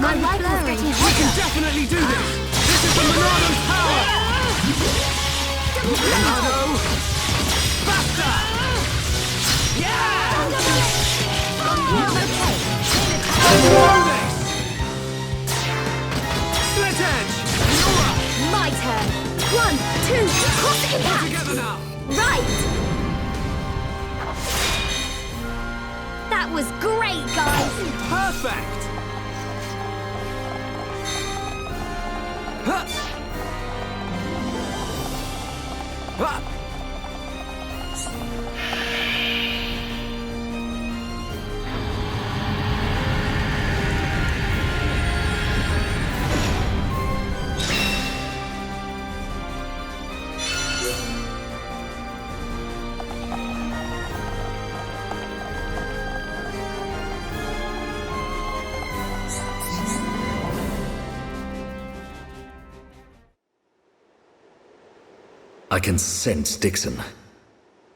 My rifle's getting hotter. We can definitely do this! This is the Monado's power! Monado! Basta! Yeah! Split edge! Fiora! My turn. 1, 2, crossing attack! Together now! Right! That was great, guys! Perfect! Huh. Huh. I can sense Dixon.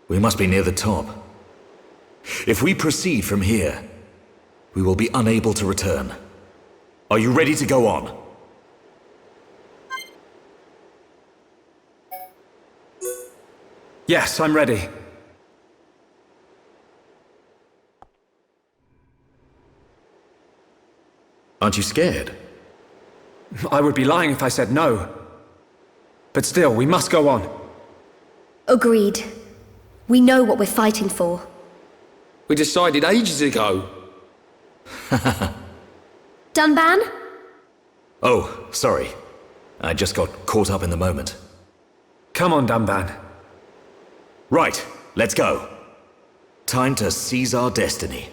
We must be near the top. If we proceed from here, we will be unable to return. Are you ready to go on? Yes, I'm ready. Aren't you scared? I would be lying if I said no. But still, we must go on. Agreed. We know what we're fighting for. We decided ages ago. Dunban? Oh, sorry. I just got caught up in the moment. Come on, Dunban. Right, let's go. Time to seize our destiny.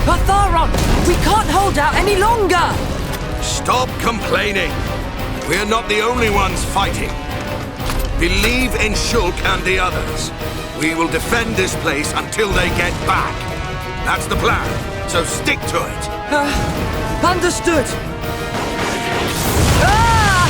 Otharon! We can't hold out any longer! Stop complaining! We're not the only ones fighting. Believe in Shulk and the others. We will defend this place until they get back. That's the plan, so stick to it. Understood! Ah!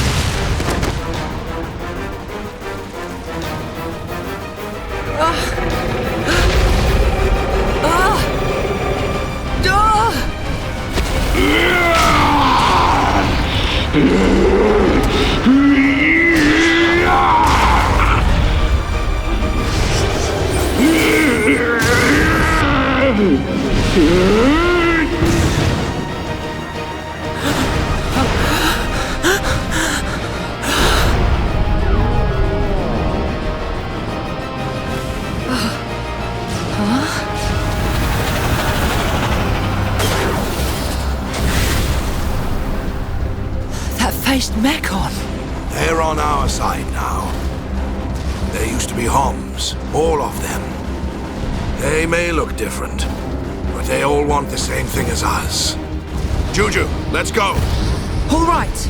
That faced Mechon. They're on our side now. There used to be Homs, all of them. They may look different, but they all want the same thing as us. Juju, let's go! All right!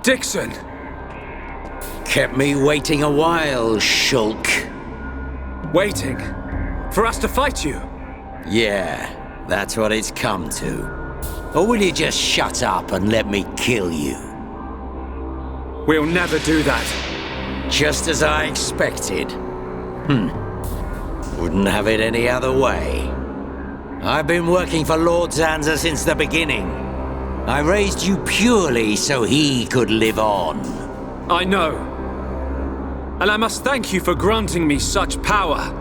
Dixon! Kept me waiting a while, Shulk. Waiting? For us to fight you? Yeah, that's what it's come to. Or will you just shut up and let me kill you? We'll never do that. Just as I expected. Wouldn't have it any other way. I've been working for Lord Zanza since the beginning. I raised you purely so he could live on. I know. And I must thank you for granting me such power.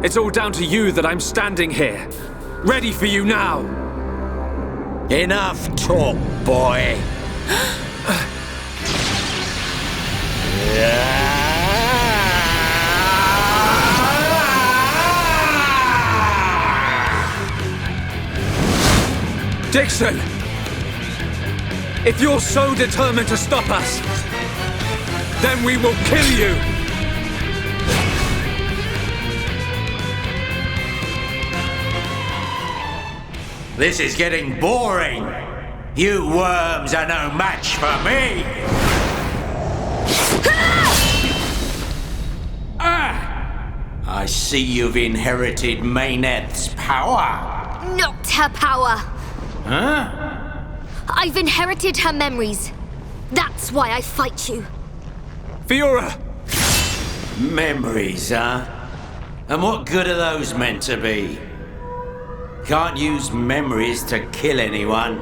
It's all down to you that I'm standing here, ready for you now. Enough talk, boy. Dixon! If you're so determined to stop us, then we will kill you! This is getting boring. You worms are no match for me. I see you've inherited Mayneth's power. Not her power. Huh? I've inherited her memories. That's why I fight you. Fiora! Memories, huh? And what good are those meant to be? Can't use memories to kill anyone.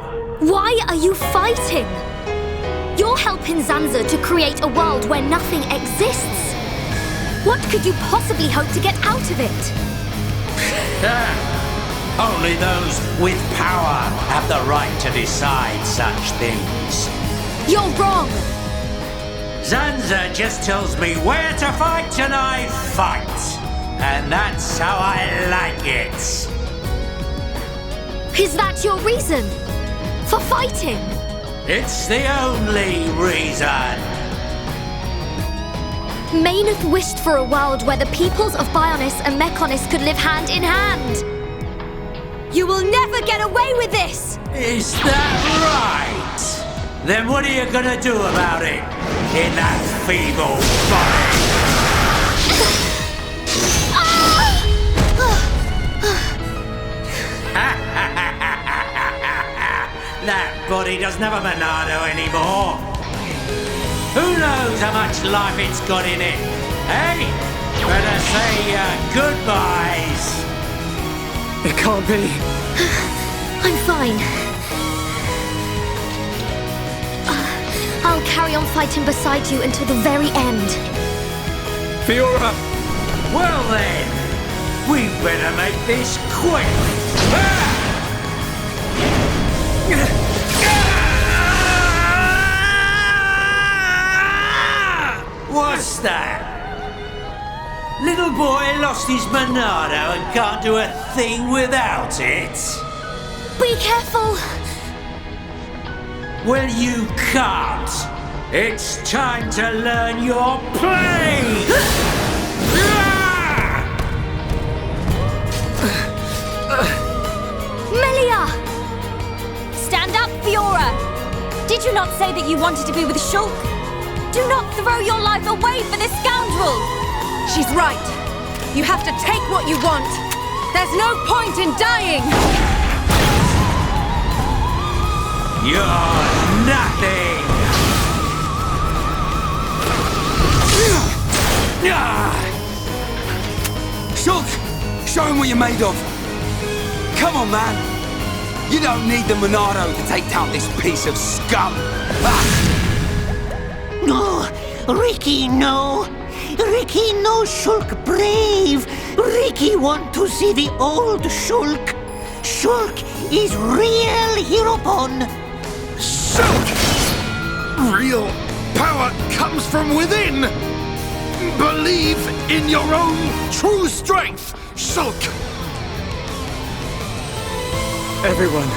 Why are you fighting? You're helping Zanza to create a world where nothing exists. What could you possibly hope to get out of it? Only those with power have the right to decide such things. You're wrong! Zanza just tells me where to fight and I fight. And that's how I like it. Is that your reason? For fighting? It's the only reason. Mayneth wished for a world where the peoples of Bionis and Mechonis could live hand in hand. You will never get away with this! Is that right? Then what are you gonna do about it? In that feeble body? That body doesn't have a Monado anymore. Who knows how much life it's got in it? Hey, better say goodbyes. It can't be. I'm fine. I'll carry on fighting beside you until the very end. Fiora! Well then, we better make this quick. What's that? Little boy lost his Monado and can't do a thing without it. Be careful! Well, you can't. It's time to learn your play! Melia! Stand up, Fiora! Did you not say that you wanted to be with Shulk? Do not throw your life away for this scoundrel! She's right. You have to take what you want. There's no point in dying! You're nothing! Shulk! Show him what you're made of! Come on, man! You don't need the Monado to take down this piece of scum! No, Ricky, no! Ricky, no Shulk brave! Ricky want to see the old Shulk! Shulk is real Heropon! Shulk! Real power comes from within! Believe in your own true strength, Shulk! Everyone.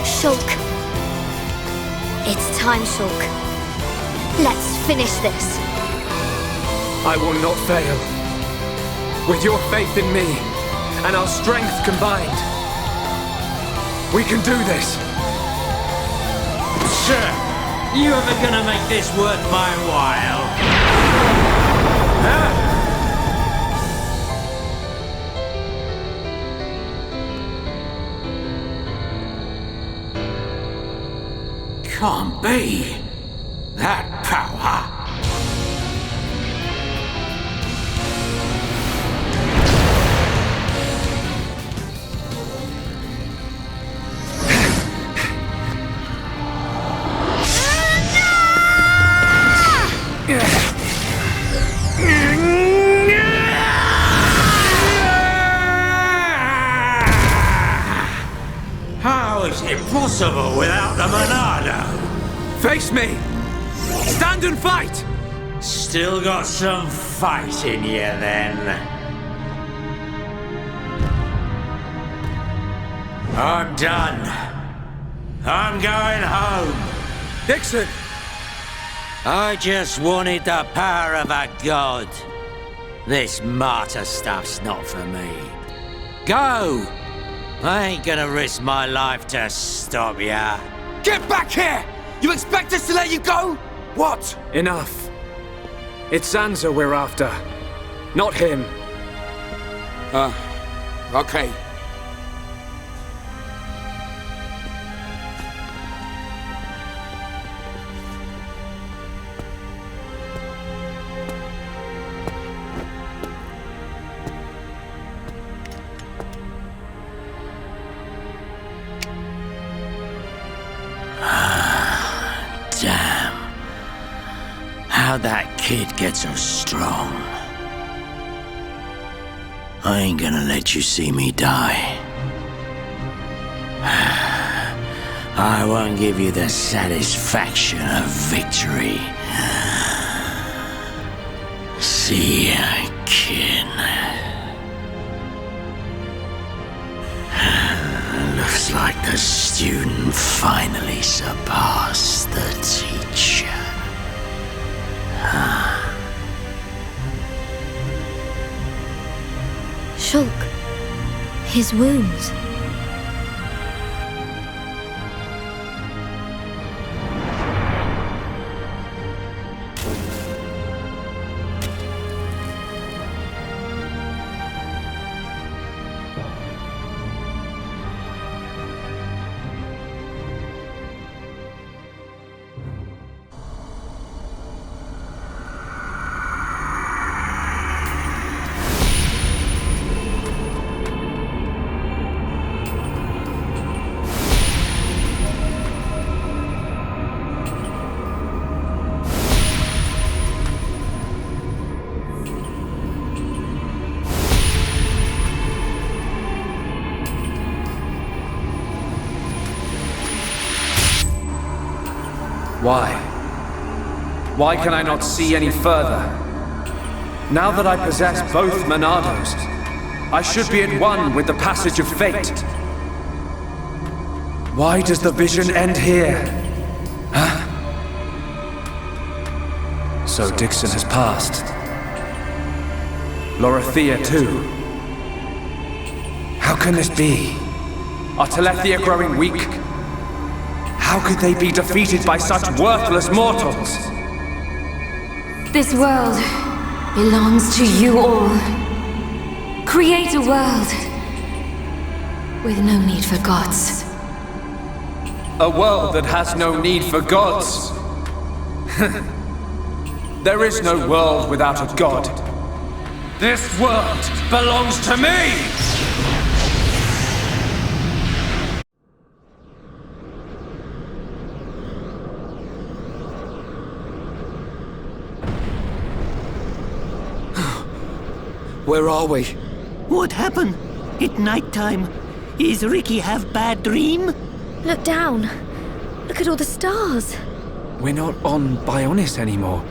Shulk. It's time, Shulk. Let's finish this. I will not fail. With your faith in me and our strength combined, we can do this. Sir, you ever gonna make this worth my while? Huh? Can't be. That power. How is it possible without the Monado? Face me! Stand and fight! Still got some fight in you, then. I'm done. I'm going home. Dixon! I just wanted the power of a god. This martyr stuff's not for me. Go! I ain't gonna risk my life to stop ya. Get back here! You expect us to let you go? What? Enough. It's Zanza we're after, not him. Okay. Damn. How'd that kid get so strong? I ain't gonna let you see me die. I won't give you the satisfaction of victory. See ya, kin. Looks like the student finally surpassed the teacher. Shulk. His wounds. Why? Why can I not see any further? Now that I possess both Monados, I should be at one with the passage of fate. Why does the vision end here? Huh? So Dixon has passed. Lorithia too. How can this be? Are Telethia growing weak? How could they be defeated by such worthless mortals? This world belongs to you all. Create a world with no need for gods. A world that has no need for gods. There is no world without a god. This world belongs to me! Where are we? What happened? At nighttime? Is Ricky have bad dream? Look down. Look at all the stars. We're not on Bionis anymore.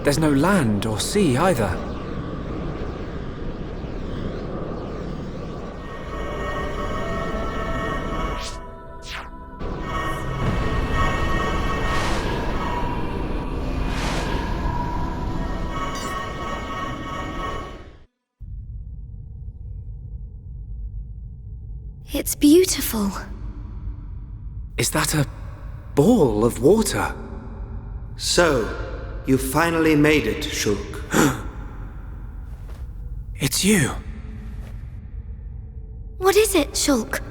There's no land or sea either. It's beautiful. Is that a ball of water? So, you finally made it, Shulk. It's you. What is it, Shulk?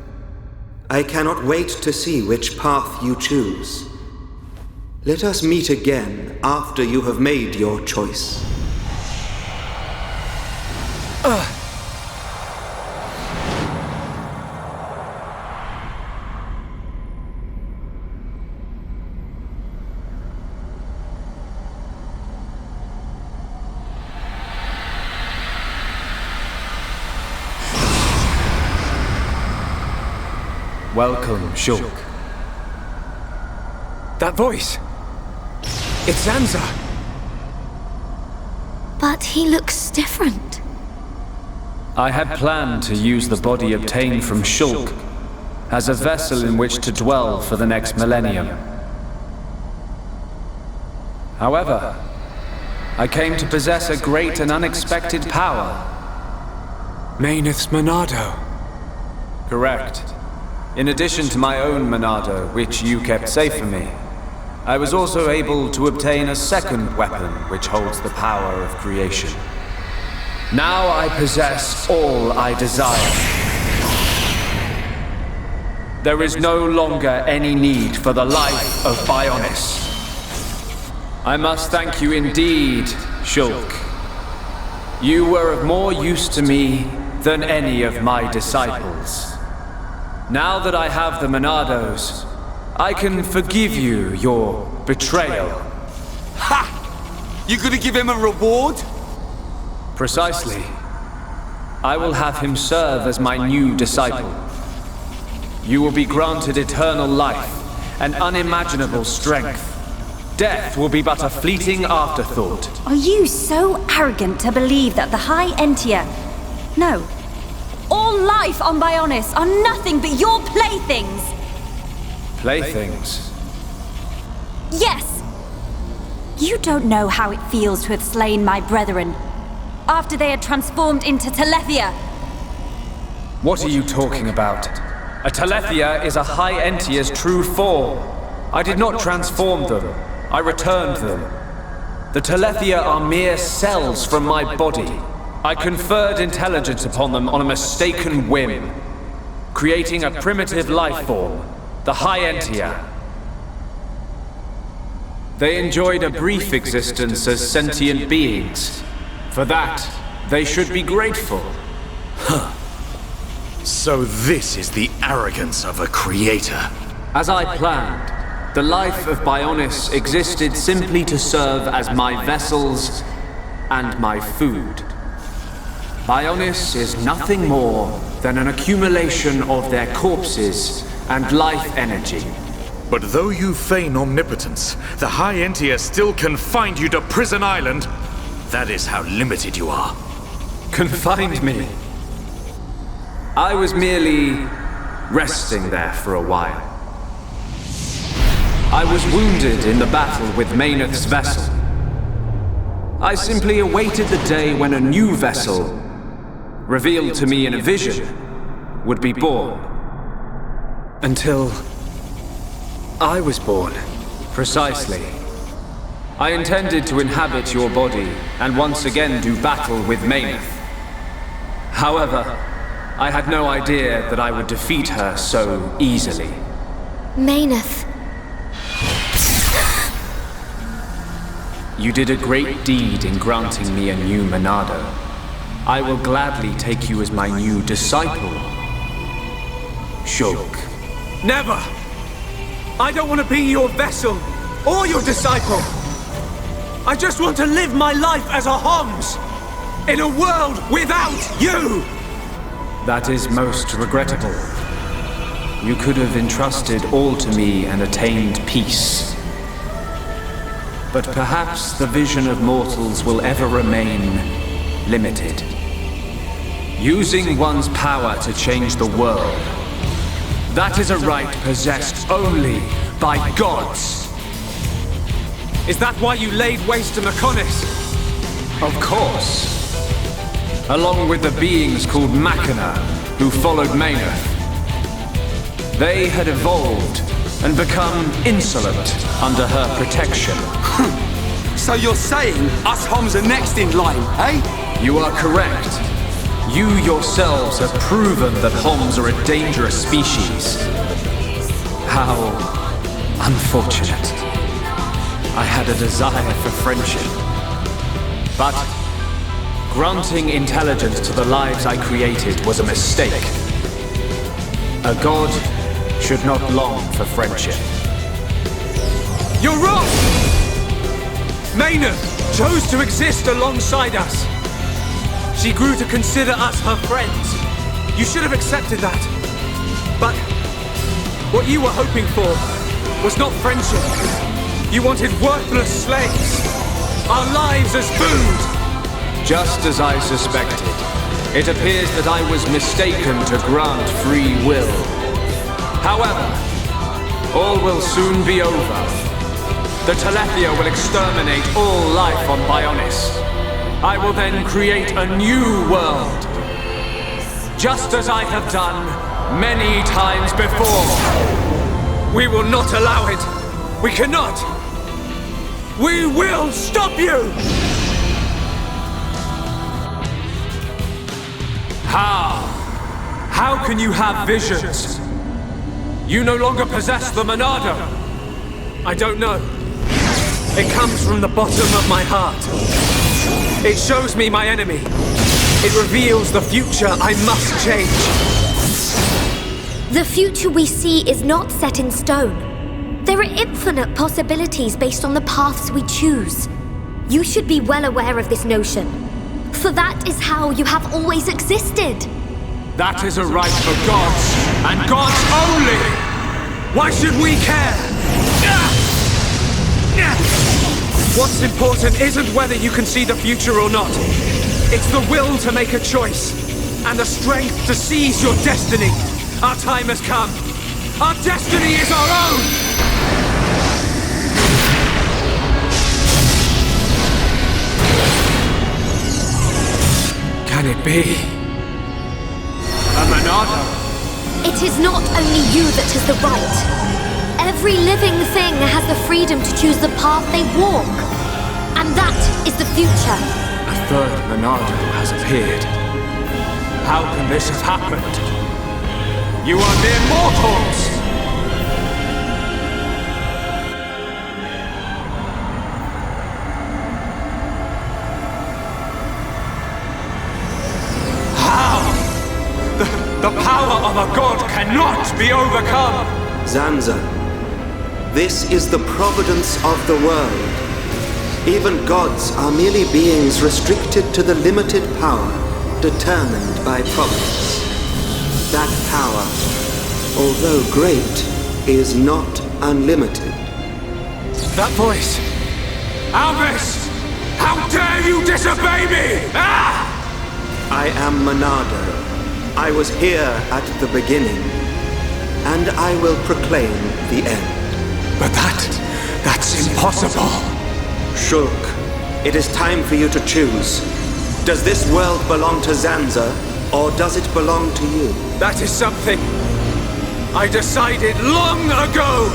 I cannot wait to see which path you choose. Let us meet again after you have made your choice. Welcome, Shulk. That voice! It's Zanza! But he looks different. I had planned to use the body obtained from Shulk as a vessel in which to dwell for the next millennium. However, I came to possess a great and unexpected power. Meyneth's Monado. Correct. In addition to my own Monado, which you kept safe for me, I was also able to obtain a second weapon which holds the power of creation. Now I possess all I desire. There is no longer any need for the life of Bionis. I must thank you indeed, Shulk. You were of more use to me than any of my disciples. Now that I have the Monados, I can forgive you your betrayal. Ha! You gonna give him a reward? Precisely. I will have him serve as my new disciple. You will be granted eternal life and unimaginable strength. Death will be but a fleeting afterthought. Are you so arrogant to believe that the High Entia... No. All life on Bionis are nothing but your playthings! Playthings? Yes! You don't know how it feels to have slain my brethren, after they had transformed into Telethia. What are you talking about? A Telethia is a High Entia's true form. I did not transform them. I returned them. The Telethia are mere cells from my body. I conferred intelligence upon them on a mistaken whim, creating a primitive life form, the High Entia. They enjoyed a brief existence as sentient beings. For that, they should be grateful. Huh. So this is the arrogance of a creator. As I planned, the life of Bionis existed simply to serve as my vessels and my food. Bionis is nothing more than an accumulation of their corpses and life energy. But though you feign omnipotence, the High Entia still confined you to Prison Island. That is how limited you are. Confined me? I was merely resting there for a while. I was wounded in the battle with Meyneth's vessel. I simply awaited the day when a new vessel, revealed to me in a vision, would be born. Until I was born. Precisely. I intended to inhabit your body and once again do battle with Meyneth. However, I had no idea that I would defeat her so easily. Meyneth. You did a great deed in granting me a new Monado. I will gladly take you as my new disciple, Shulk. Never! I don't want to be your vessel or your disciple. I just want to live my life as a Homs, in a world without you! That is most regrettable. You could have entrusted all to me and attained peace. But perhaps the vision of mortals will ever remain limited. Using one's power to change the world. That is a right possessed only by gods. Is that why you laid waste to Mechonis? Of course. Along with the beings called Makna, who followed Meyneth. They had evolved and become insolent under her protection. So you're saying us Homs are next in line, eh? You are correct. You yourselves have proven that Homs are a dangerous species. How unfortunate. I had a desire for friendship. But granting intelligence to the lives I created was a mistake. A god should not long for friendship. You're wrong! Meyneth chose to exist alongside us. She grew to consider us her friends. You should have accepted that. But what you were hoping for was not friendship. You wanted worthless slaves. Our lives as food. Just as I suspected, it appears that I was mistaken to grant free will. However, all will soon be over. The Telethia will exterminate all life on Bionis. I will then create a new world. just as I have done many times before. We will not allow it. We cannot. We will stop you! How? How can you have visions? You no longer possess the Monado. I don't know. It comes from the bottom of my heart. It shows me my enemy. It reveals the future I must change. The future we see is not set in stone. There are infinite possibilities based on the paths we choose. You should be well aware of this notion, for that is how you have always existed. That is a right for gods, and gods only! Why should we care? What's important isn't whether you can see the future or not. It's the will to make a choice, and the strength to seize your destiny. Our time has come. Our destiny is our own! Can it be? A Monado? It is not only you that has the right. Every living thing has the freedom to choose the path they walk. And that is the future. A third Monado has appeared. How can this have happened? You are mere mortals! The power of a god cannot be overcome! Zanza, this is the providence of the world. Even gods are merely beings restricted to the limited power determined by providence. That power, although great, is not unlimited. That voice! Alvis! How dare you disobey me! Ah! I am Monado. I was here at the beginning, and I will proclaim the end. But that's impossible. Shulk, it is time for you to choose. Does this world belong to Zanza, or does it belong to you? That is something I decided long ago!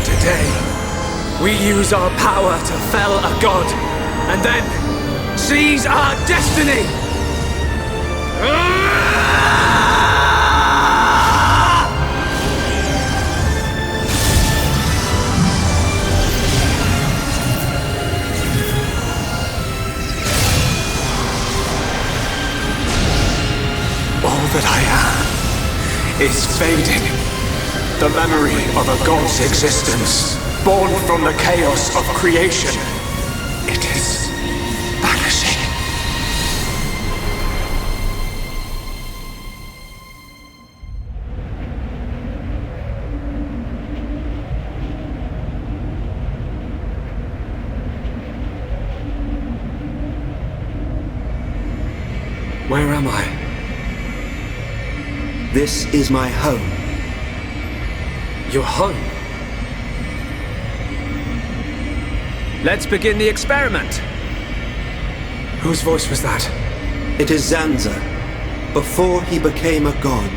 Today, we use our power to fell a god, and then seize our destiny! All that I am is fading. The memory of a god's existence, born from the chaos of creation. It is vanishing. Where am I? This is my home. Your home? Let's begin the experiment. Whose voice was that? It is Zanza, before he became a god,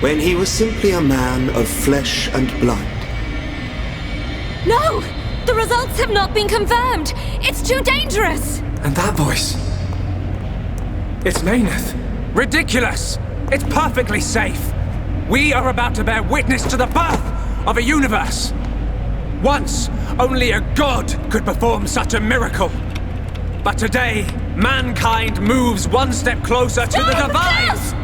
when he was simply a man of flesh and blood. No! The results have not been confirmed! It's too dangerous! And that voice? It's Meyneth. Ridiculous! It's perfectly safe! We are about to bear witness to the birth of a universe! Once, only a god could perform such a miracle. But today, mankind moves one step closer to the divine!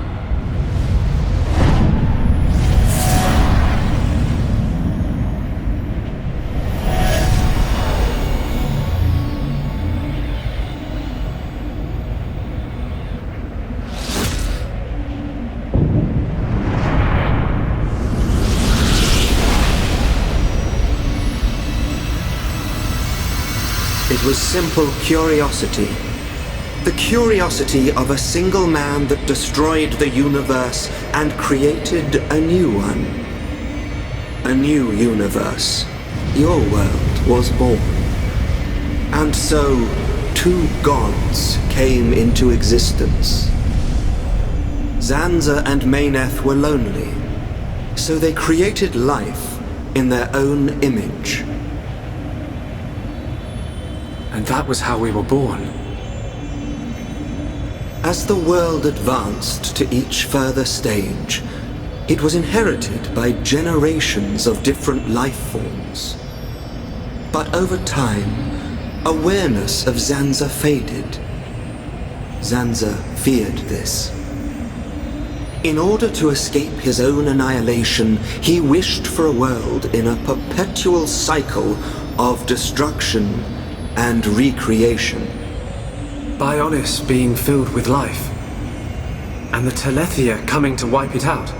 It was simple curiosity. The curiosity of a single man that destroyed the universe and created a new one. a new universe, your world was born. And so, two gods came into existence. Zanza and Meyneth were lonely, so they created life in their own image. And that was how we were born. As the world advanced to each further stage, it was inherited by generations of different life forms. But over time, awareness of Zanza faded. Zanza feared this. In order to escape his own annihilation, he wished for a world in a perpetual cycle of destruction and recreation. Bionis being filled with life, and the Telethia coming to wipe it out.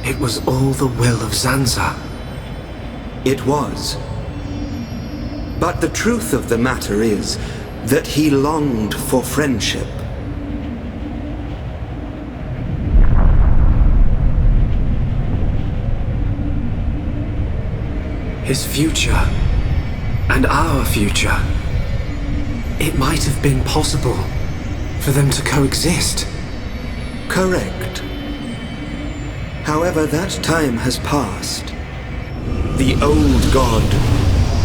It was all the will of Zanza. It was. But the truth of the matter is that he longed for friendship. His future, and our future. It might have been possible for them to coexist. Correct. However, that time has passed. The old god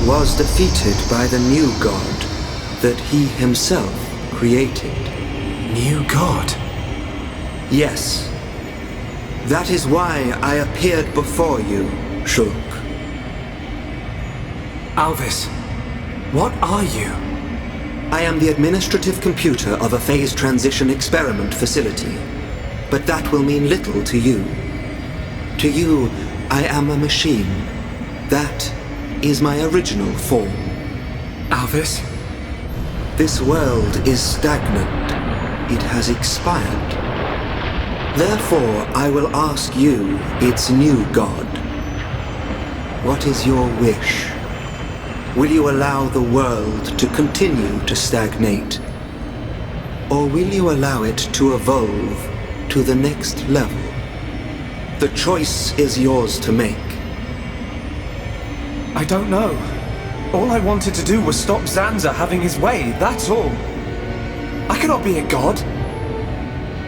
was defeated by the new god that he himself created. New god? Yes. That is why I appeared before you, Shulk. Alvis, what are you? I am the administrative computer of a phase transition experiment facility. But that will mean little to you. To you, I am a machine. That is my original form. Alvis? This world is stagnant. It has expired. Therefore, I will ask you, its new god. What is your wish? Will you allow the world to continue to stagnate? Or will you allow it to evolve to the next level? The choice is yours to make. I don't know. All I wanted to do was stop Zanza having his way, that's all. I cannot be a god.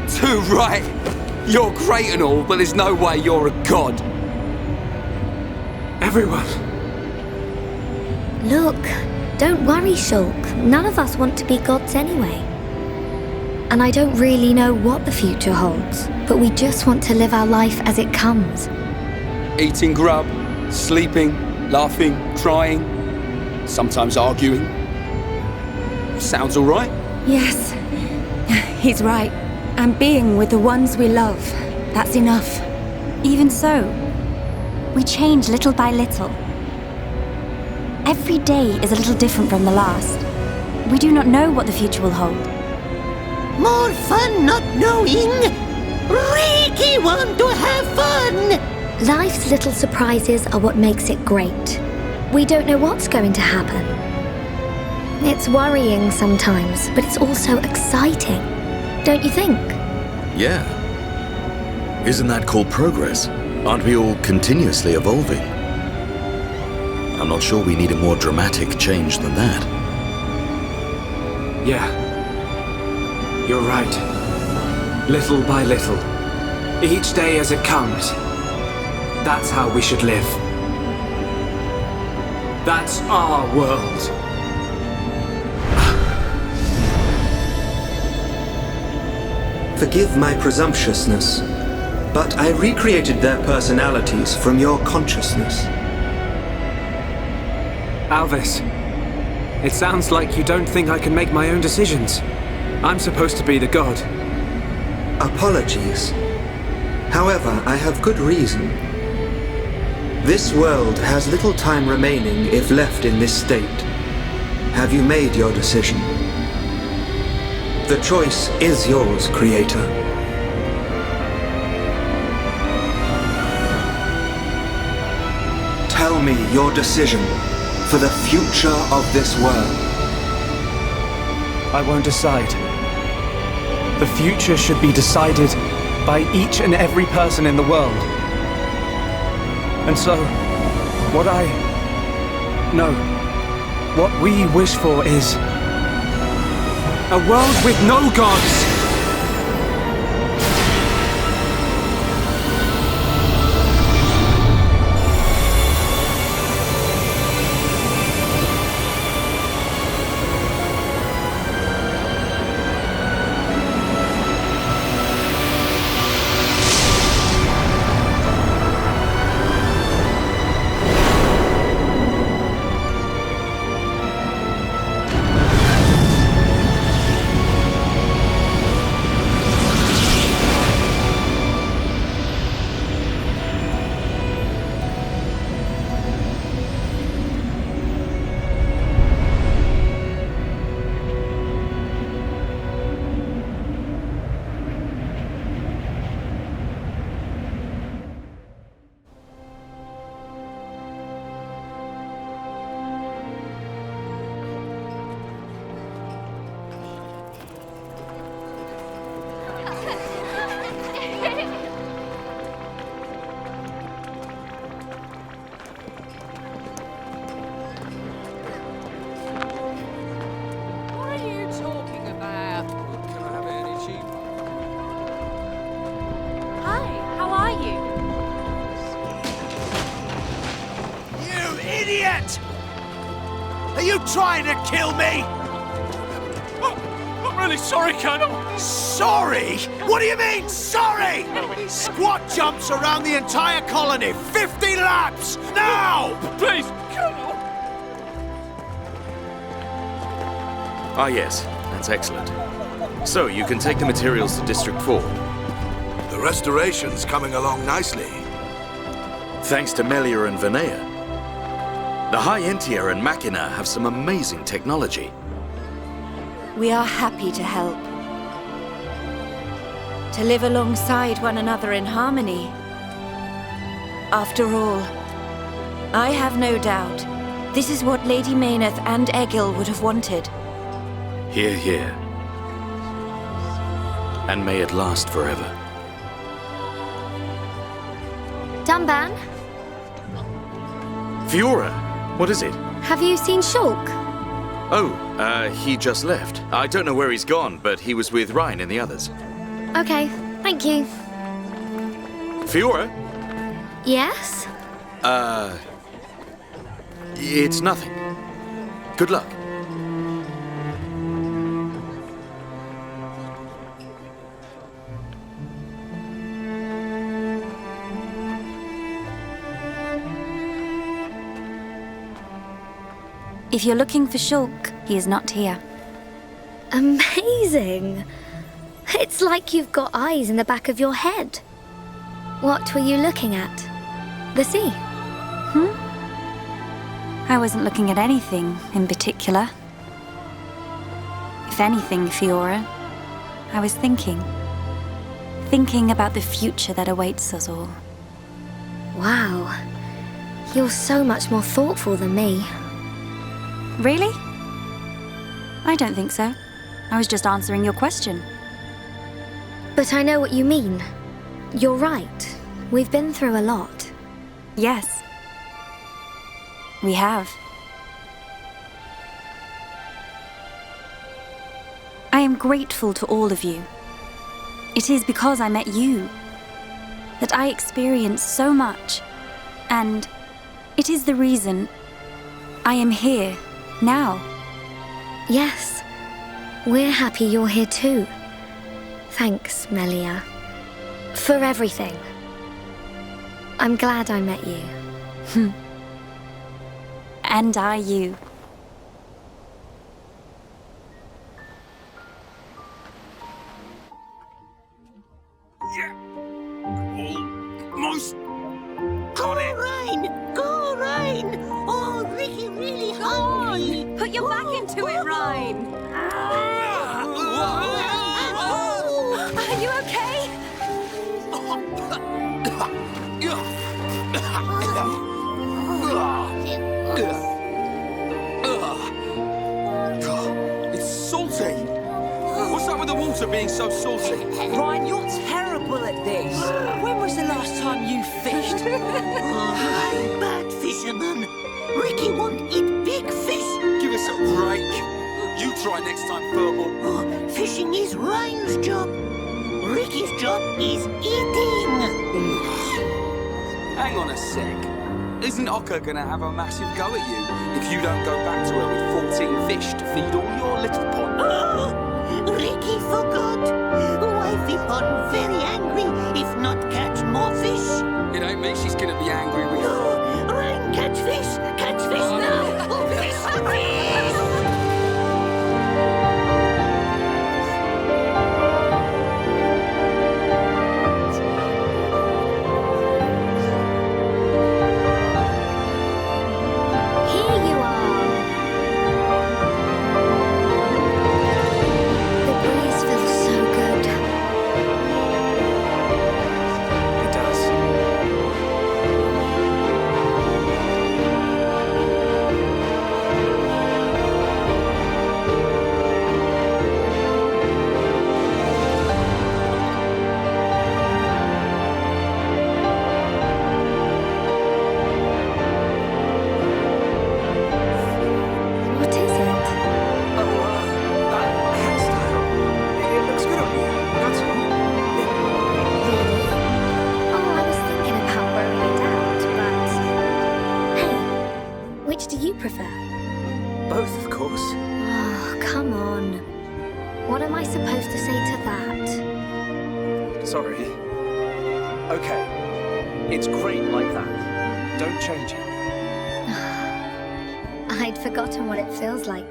Too right. You're great and all, but there's no way you're a god. Everyone. Look, don't worry, Shulk. None of us want to be gods anyway. And I don't really know what the future holds, but we just want to live our life as it comes. Eating grub, sleeping, laughing, crying, sometimes arguing. Sounds all right? Yes, he's right. And being with the ones we love, that's enough. Even so, we change little by little. Every day is a little different from the last. We do not know what the future will hold. More fun not knowing. Ricky want to have fun. Life's little surprises are what makes it great. We don't know what's going to happen. It's worrying sometimes, but it's also exciting. Don't you think? Yeah. Isn't that called progress? Aren't we all continuously evolving? I'm not sure we need a more dramatic change than that. Yeah. You're right. Little by little. Each day as it comes. That's how we should live. That's our world. Forgive my presumptuousness, but I recreated their personalities from your consciousness. Alvis, it sounds like you don't think I can make my own decisions. I'm supposed to be the god. Apologies. However, I have good reason. This world has little time remaining if left in this state. Have you made your decision? The choice is yours, Creator. Tell me your decision for the future of this world. I won't decide. The future should be decided by each and every person in the world. And so, what we wish for is a world with no gods! Trying to kill me? I'm really sorry, Colonel. Sorry? What do you mean, sorry? Squat jumps around the entire colony, 50 laps, now! Please, Colonel. Ah, yes, that's excellent. So, you can take the materials to District 4. The restoration's coming along nicely. Thanks to Melia and Vanea. The High-Entia and Makna have some amazing technology. We are happy to help. To live alongside one another in harmony. After all, I have no doubt this is what Lady Mayneth and Egil would have wanted. Hear, hear. And may it last forever. Dunban, Fiora! What is it? have you seen Shulk? Oh, he just left. I don't know where he's gone, but he was with Ryan and the others. Okay, thank you. Fiora? Yes? It's nothing. Good luck. If you're looking for Shulk, he is not here. Amazing! It's like you've got eyes in the back of your head. What were you looking at? The sea? I wasn't looking at anything in particular. If anything, Fiora, I was thinking. Thinking about the future that awaits us all. Wow. You're so much more thoughtful than me. Really? I don't think so. I was just answering your question. But I know what you mean. You're right. We've been through a lot. Yes. We have. I am grateful to all of you. It is because I met you that I experienced so much, and it is the reason I am here now. Yes. We're happy you're here too. Thanks, Melia. For everything. I'm glad I met you. And I you. Almost got it. Go, Ryan! Oh, Ricky really hungry. Put your back into it, Ryan. Are you okay? It's salty. What's up with the water being so salty? Ryan, you're terrible at this. When was the last time you fished? fisherman. Ricky won't eat big fish. Give us a break. You try next time, Furball. Oh, fishing is Ryan's job. Ricky's job is eating. Hang on a sec. Isn't Ocker gonna have a massive go at you if you don't go back to her with 14 fish to feed all your little pond? Oh, Ricky forgot. Wifey pond very angry if not catch more fish. It ain't me she's gonna be angry with. No, Ryan, catch fish now. Oh, fish.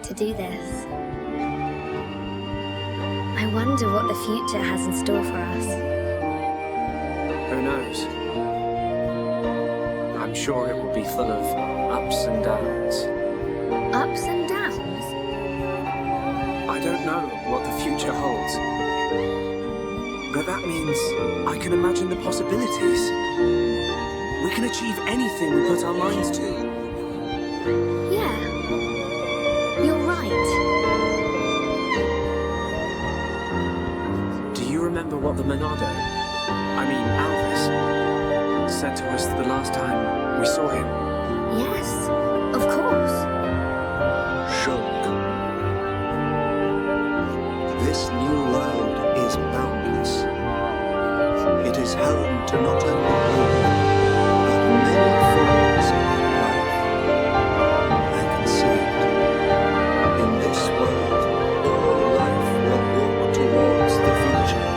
To do this. I wonder what the future has in store for us. Who knows? I'm sure it will be full of ups and downs. Ups and downs? I don't know what the future holds. But that means I can imagine the possibilities. We can achieve anything we put our minds to. Remember what the Monado, Alvis, said to us the last time we saw him? Yes, of course. Shulk. This new world is boundless. It is home to not only one, but many forms of life. I can see it. In this world, all life will walk towards the future.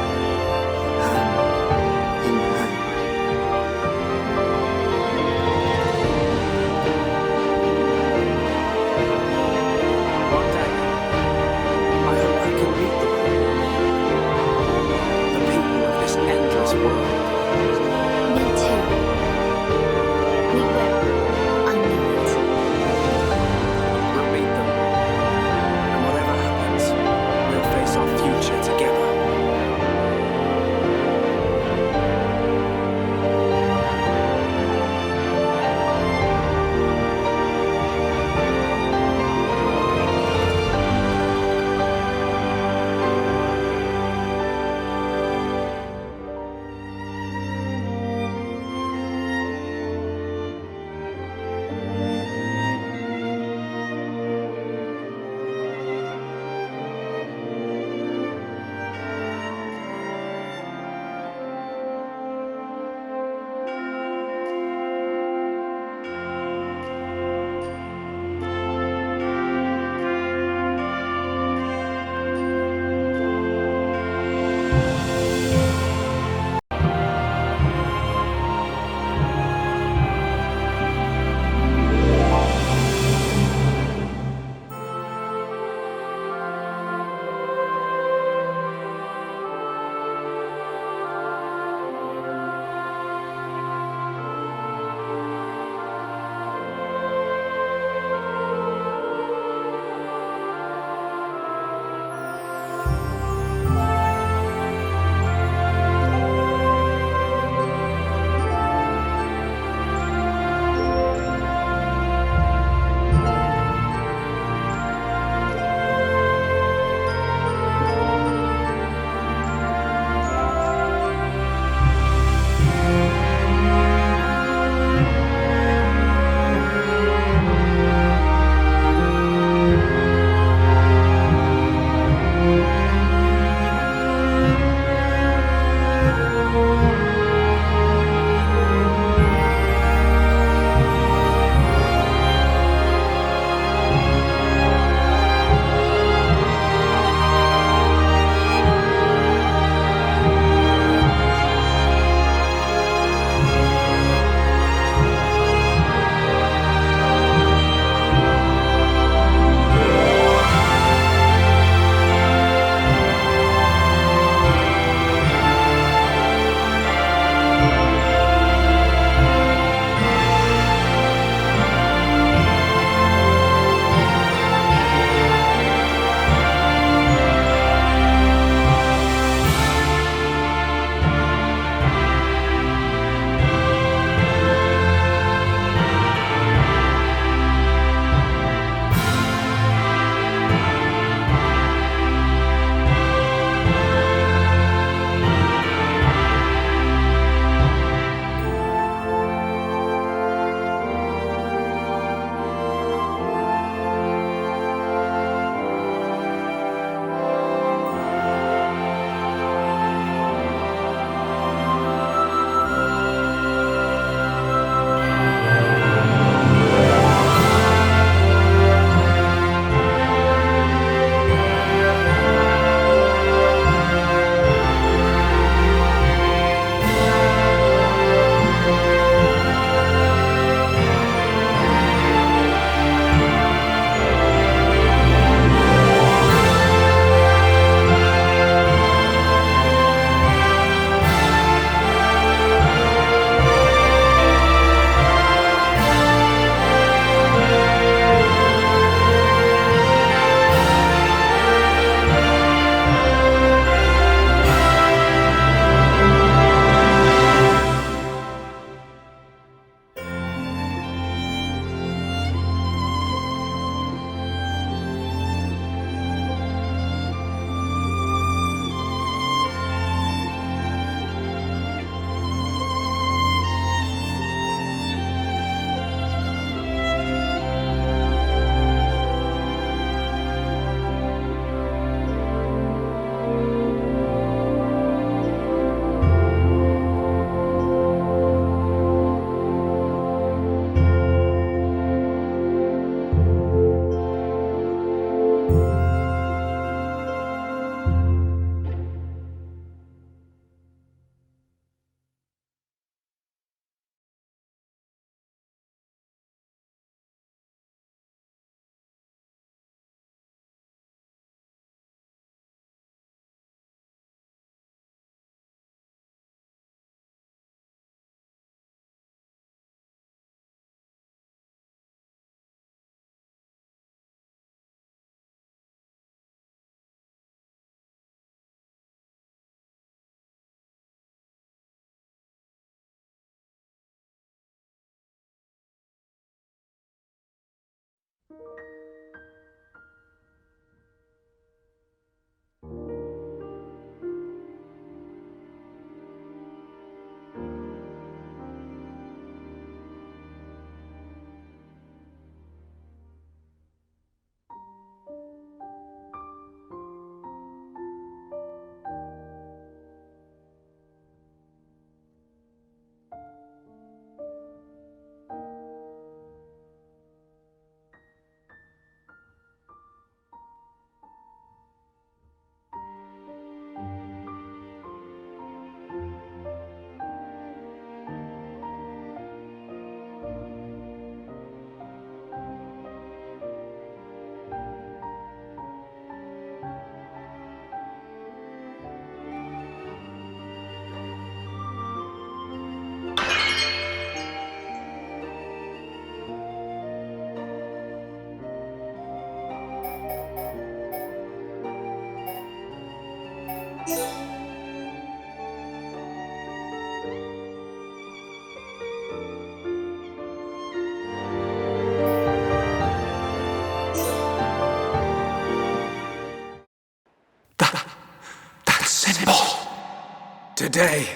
Today,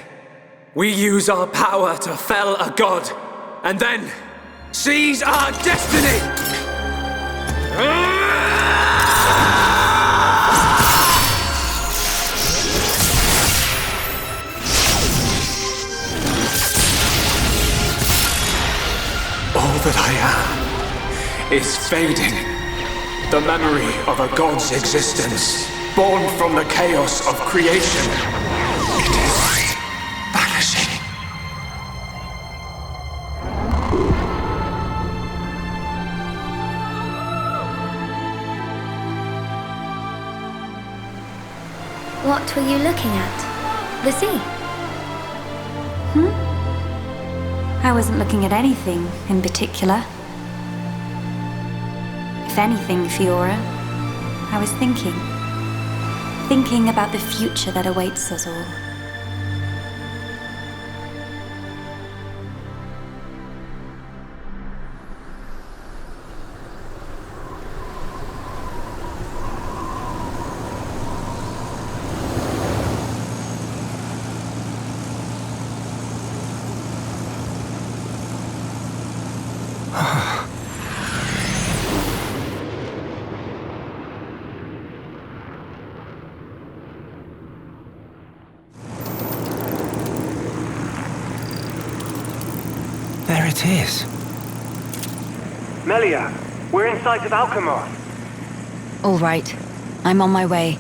we use our power to fell a god, and then seize our destiny! All that I am is fading. The memory of a god's existence, born from the chaos of creation. It is vanishing. What were you looking at? The sea? I wasn't looking at anything in particular. If anything, Fiora, I was thinking. Thinking about the future that awaits us all. There it is. Melia, we're in sight of Alcamoth. All right. I'm on my way.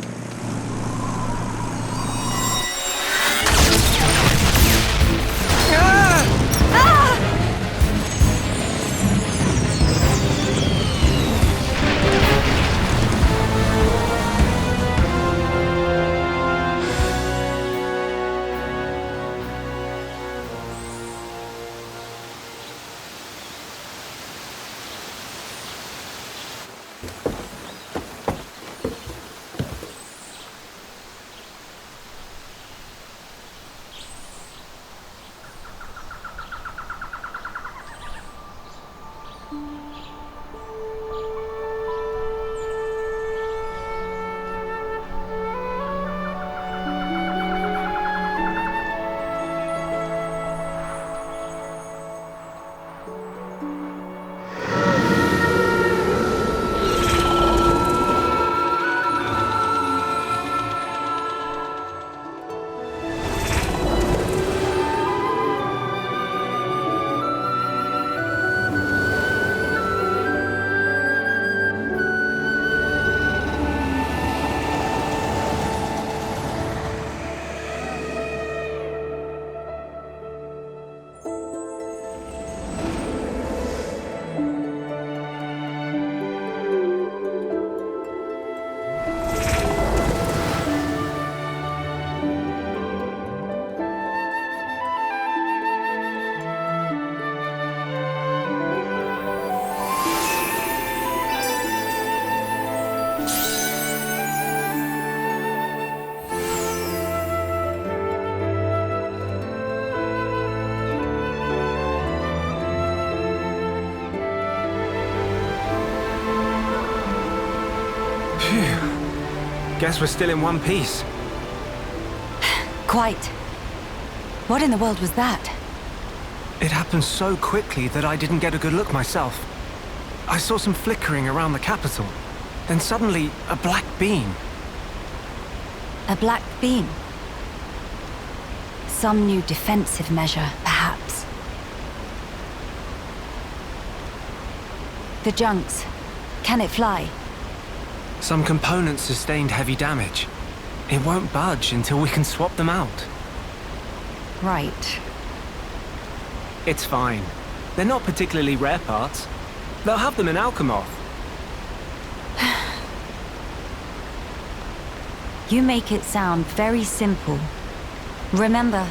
Guess we're still in one piece. Quite. What in the world was that? It happened so quickly that I didn't get a good look myself. I saw some flickering around the capital. Then suddenly, a black beam. A black beam? Some new defensive measure, perhaps. The junks. Can it fly? Some components sustained heavy damage. It won't budge until we can swap them out. Right. It's fine. They're not particularly rare parts. They'll have them in Alcamoth. You make it sound very simple. Remember,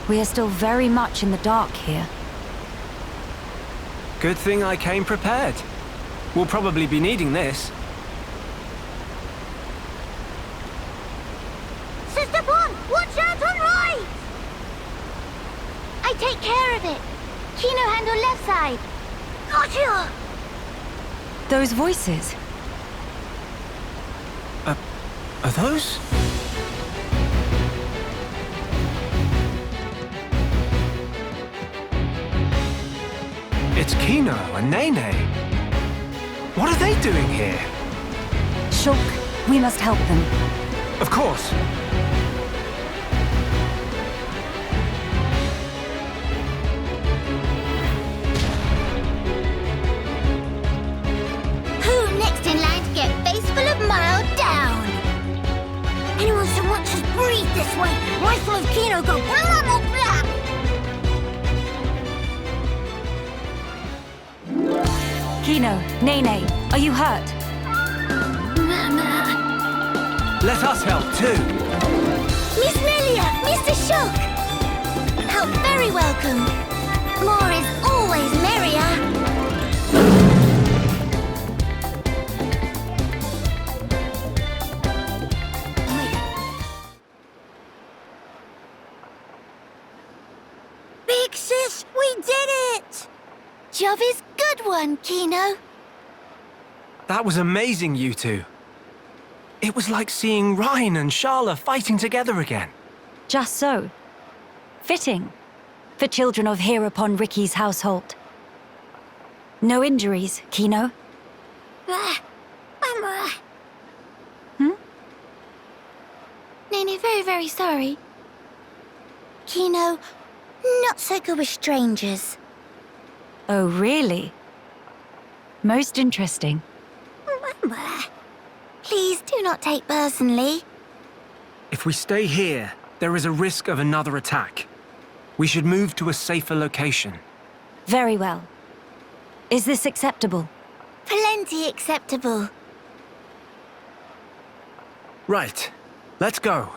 we are still very much in the dark here. Good thing I came prepared. We'll probably be needing this. Sister Bomb, watch out on right! I take care of it. Kino handle left side. Gotcha! Those voices. Are those? It's Kino and Nene. What are they doing here? Shulk, we must help them. Of course. Who next in line to get face full of mild down? Anyone so much as breathe this way, rifle of Kino go blah blah blah. Kino, Nene, are you hurt? Let us help too. Miss Melia, Mr. Shulk. How very welcome. More is always merrier. Big sis, we did it! Job is good one, Kino. That was amazing, you two. It was like seeing Rhine and Sharla fighting together again. Just so. Fitting. For children of here upon Ricky's household. No injuries, Kino? Nene, very, very sorry. Kino, not so good with strangers. Oh, really? Most interesting. Please do not take personally. If we stay here, there is a risk of another attack. We should move to a safer location. Very well. Is this acceptable? Plenty acceptable. Right. Let's go.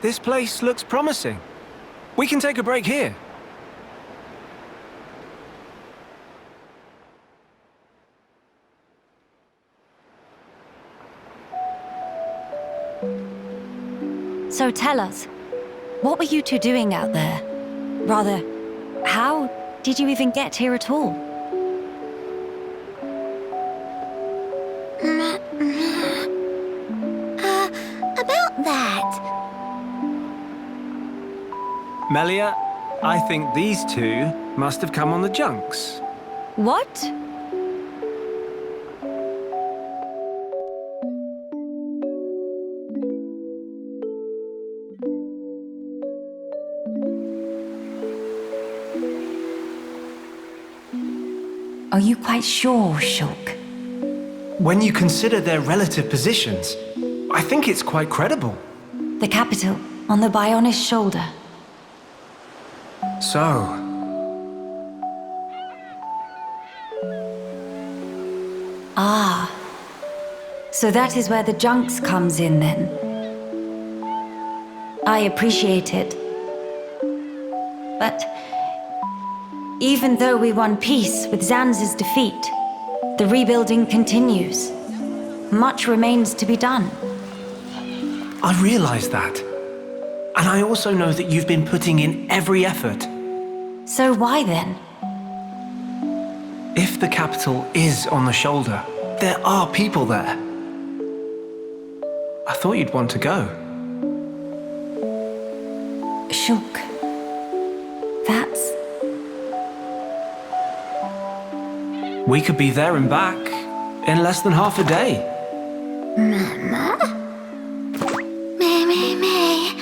This place looks promising. We can take a break here. So tell us, what were you two doing out there? Rather, how did you even get here at all? About that. Melia, I think these two must have come on the junks. What? Are you quite sure, Shulk? When you consider their relative positions, I think it's quite credible. The capital, on the Bionis shoulder. So... Ah. So that is where the junks comes in, then. I appreciate it. But... Even though we won peace with Zanza's defeat, the rebuilding continues. Much remains to be done. I realize that. And I also know that you've been putting in every effort. So why then? If the capital is on the shoulder, there are people there. I thought you'd want to go. Shulk. That's... We could be there and back in less than half a day. Mama? Me.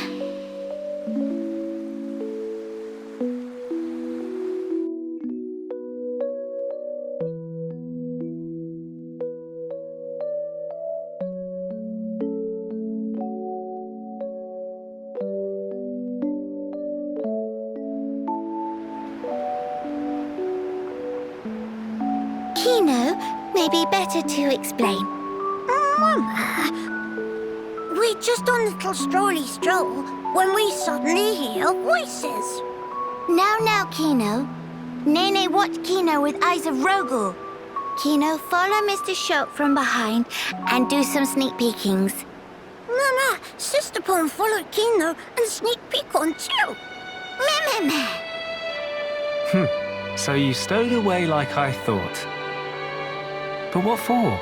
Kino, maybe better to explain. Mama, we're just on a little stroll when we suddenly hear voices. Now, Kino. Nene watch Kino with eyes of Rogel. Kino, follow Mr. Shulk from behind and do some sneak peekings. Mama, Sister Pon followed Kino and sneak peek on too. Meh. So you stowed away like I thought. But what for?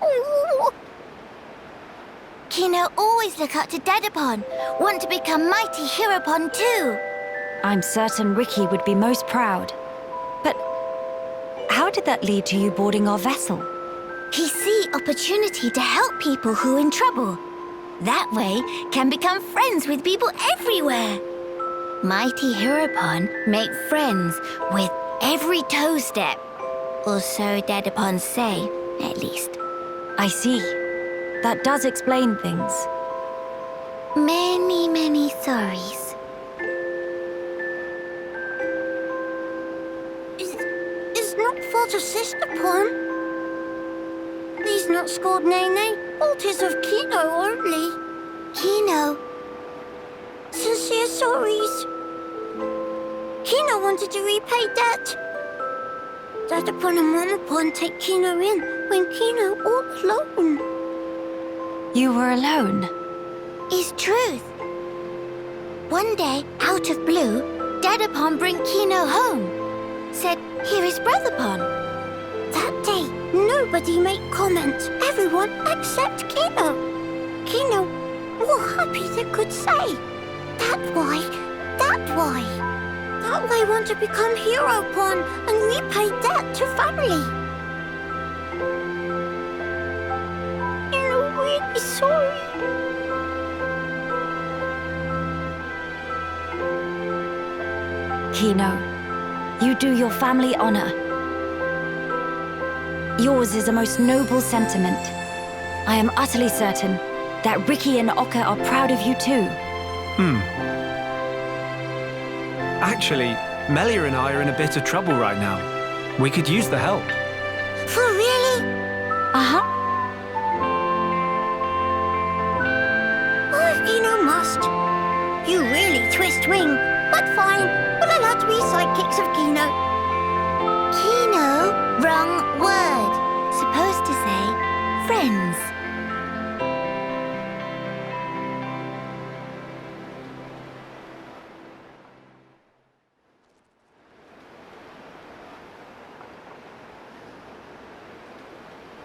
Ooh. Kino always look up to Dedapon. Want to become mighty Heropon too. I'm certain Ricky would be most proud. But how did that lead to you boarding our vessel? He see opportunity to help people who in trouble. That way can become friends with people everywhere. Mighty Heropon make friends with every toe step. Or so Dedapon say, at least. I see. That does explain things. Many sorries. It's not fault of Sister Pon. He's not scored Nene. Fault is of Kino only. Kino. Sincere sorries. Kino wanted to repay debt. Dedapon and Monapon take Kino in when Kino all alone. You were alone? Is truth. One day, out of blue, Dedapon bring Kino home. Said, here is Brotherpon. That day, nobody make comment. Everyone except Kino. Kino more happy they could say. That why. That way want to become Heropon and repay debt to family. Kino really sorry. Kino, you do your family honor. Yours is a most noble sentiment. I am utterly certain that Ricky and Oka are proud of you too. Actually, Melia and I are in a bit of trouble right now. We could use the help. For really? Uh-huh. Oh, if Kino must. You really twist wing. But fine, we'll allow to be sidekicks of Kino. Kino? Wrong word. Supposed to say friends.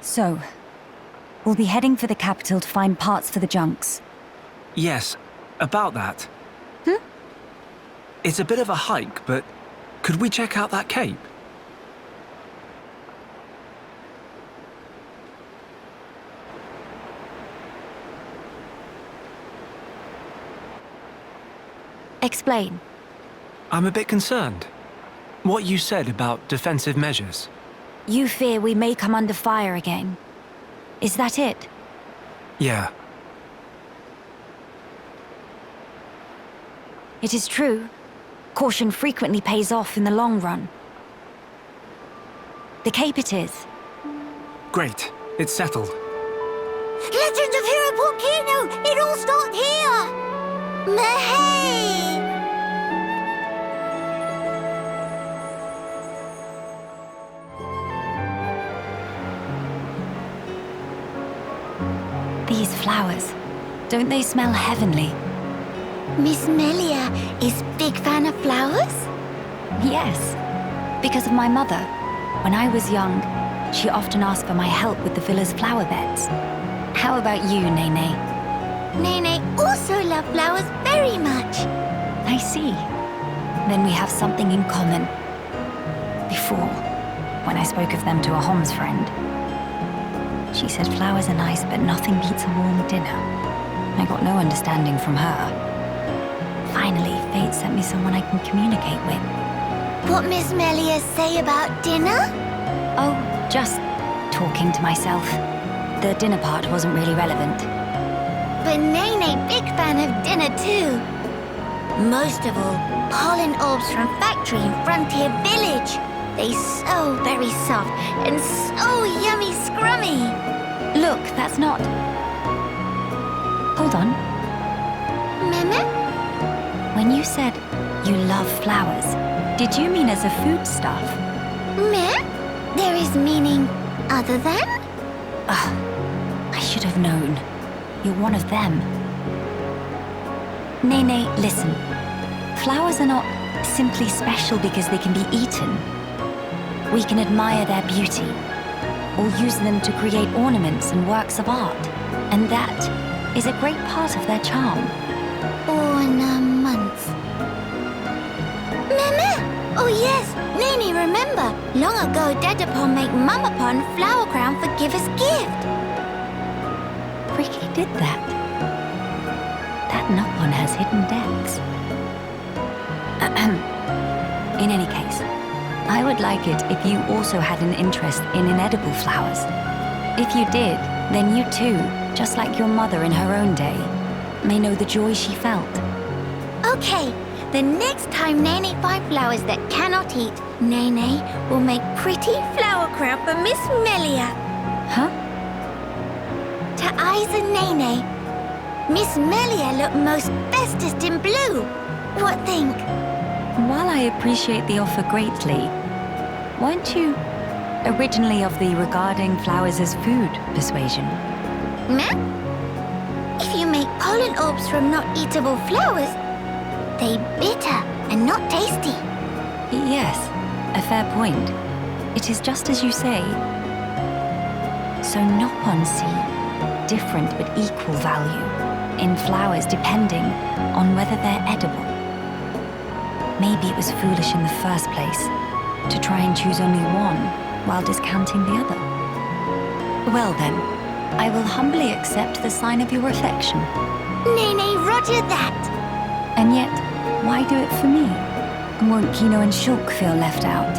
So, we'll be heading for the capital to find parts for the junks. Yes, about that. It's a bit of a hike, but could we check out that cape? Explain. I'm a bit concerned. What you said about defensive measures. You fear we may come under fire again. Is that it? Yeah. It is true. Caution frequently pays off in the long run. The cape it is. Great. It's settled. Legend of Heropon Kino! It all started here! Mehey! flowers. Don't they smell heavenly? Miss Melia is big fan of flowers? Yes, because of my mother. When I was young, she often asked for my help with the villa's flower beds. How about you, Nene? Nene also loves flowers very much. I see. Then we have something in common. Before, when I spoke of them to a Homs friend, she said flowers are nice, but nothing beats a warm dinner. I got no understanding from her. Finally, fate sent me someone I can communicate with. What Miss Melia say about dinner? Oh, just talking to myself. The dinner part wasn't really relevant. But Nene big fan of dinner too. Most of all, pollen orbs from factory in Frontier Village. They so very soft and so yummy scrummy. Look, that's not... Hold on. Meme? When you said you love flowers, did you mean as a foodstuff? Meh? There is meaning other than? I should have known. You're one of them. Nene, listen. Flowers are not simply special because they can be eaten. We can admire their beauty, or use them to create ornaments and works of art. And that is a great part of their charm. Ornaments. Meme! Oh yes, Nene remember. Long ago Dedapon make Mamapon flower crown for giver's gift. Ricky did that. That Nopon has hidden depths. In any case, I would like it if you also had an interest in inedible flowers. If you did, then you too, just like your mother in her own day, may know the joy she felt. Okay, the next time Nene finds flowers that cannot eat, Nene will make pretty flower crown for Miss Melia. Huh? To eyes and Nene, Miss Melia look most bestest in blue. What think? While I appreciate the offer greatly, weren't you originally of the regarding flowers as food persuasion? Meh? If you make pollen orbs from not eatable flowers, they bitter and not tasty. Yes, a fair point. It is just as you say. So Nopon see different but equal value in flowers depending on whether they're edible. Maybe it was foolish in the first place to try and choose only one while discounting the other. Well then, I will humbly accept the sign of your affection. Nene, roger that. And yet, why do it for me? Won't Kino and Shulk feel left out?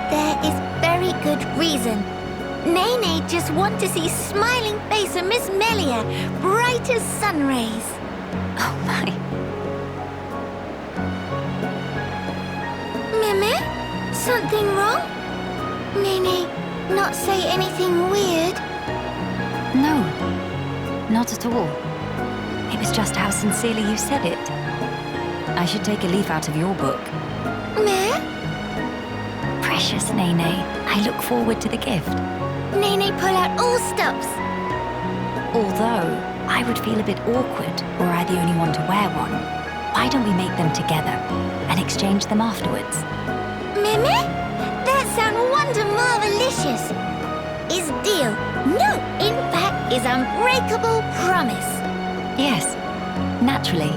There is very good reason. Nene just want to see smiling face of Miss Melia, bright as sun rays. Oh my. Meme? Something wrong? Nene, not say anything weird? No, not at all. It was just how sincerely you said it. I should take a leaf out of your book. Meh? Precious Nene, I look forward to the gift. Nene, pull out all stops. Although, I would feel a bit awkward were I the only one to wear one. Why don't we make them together and exchange them afterwards? Meme? That sounds wonder marvelicious. Is deal. No, in fact, is unbreakable promise. Yes, naturally.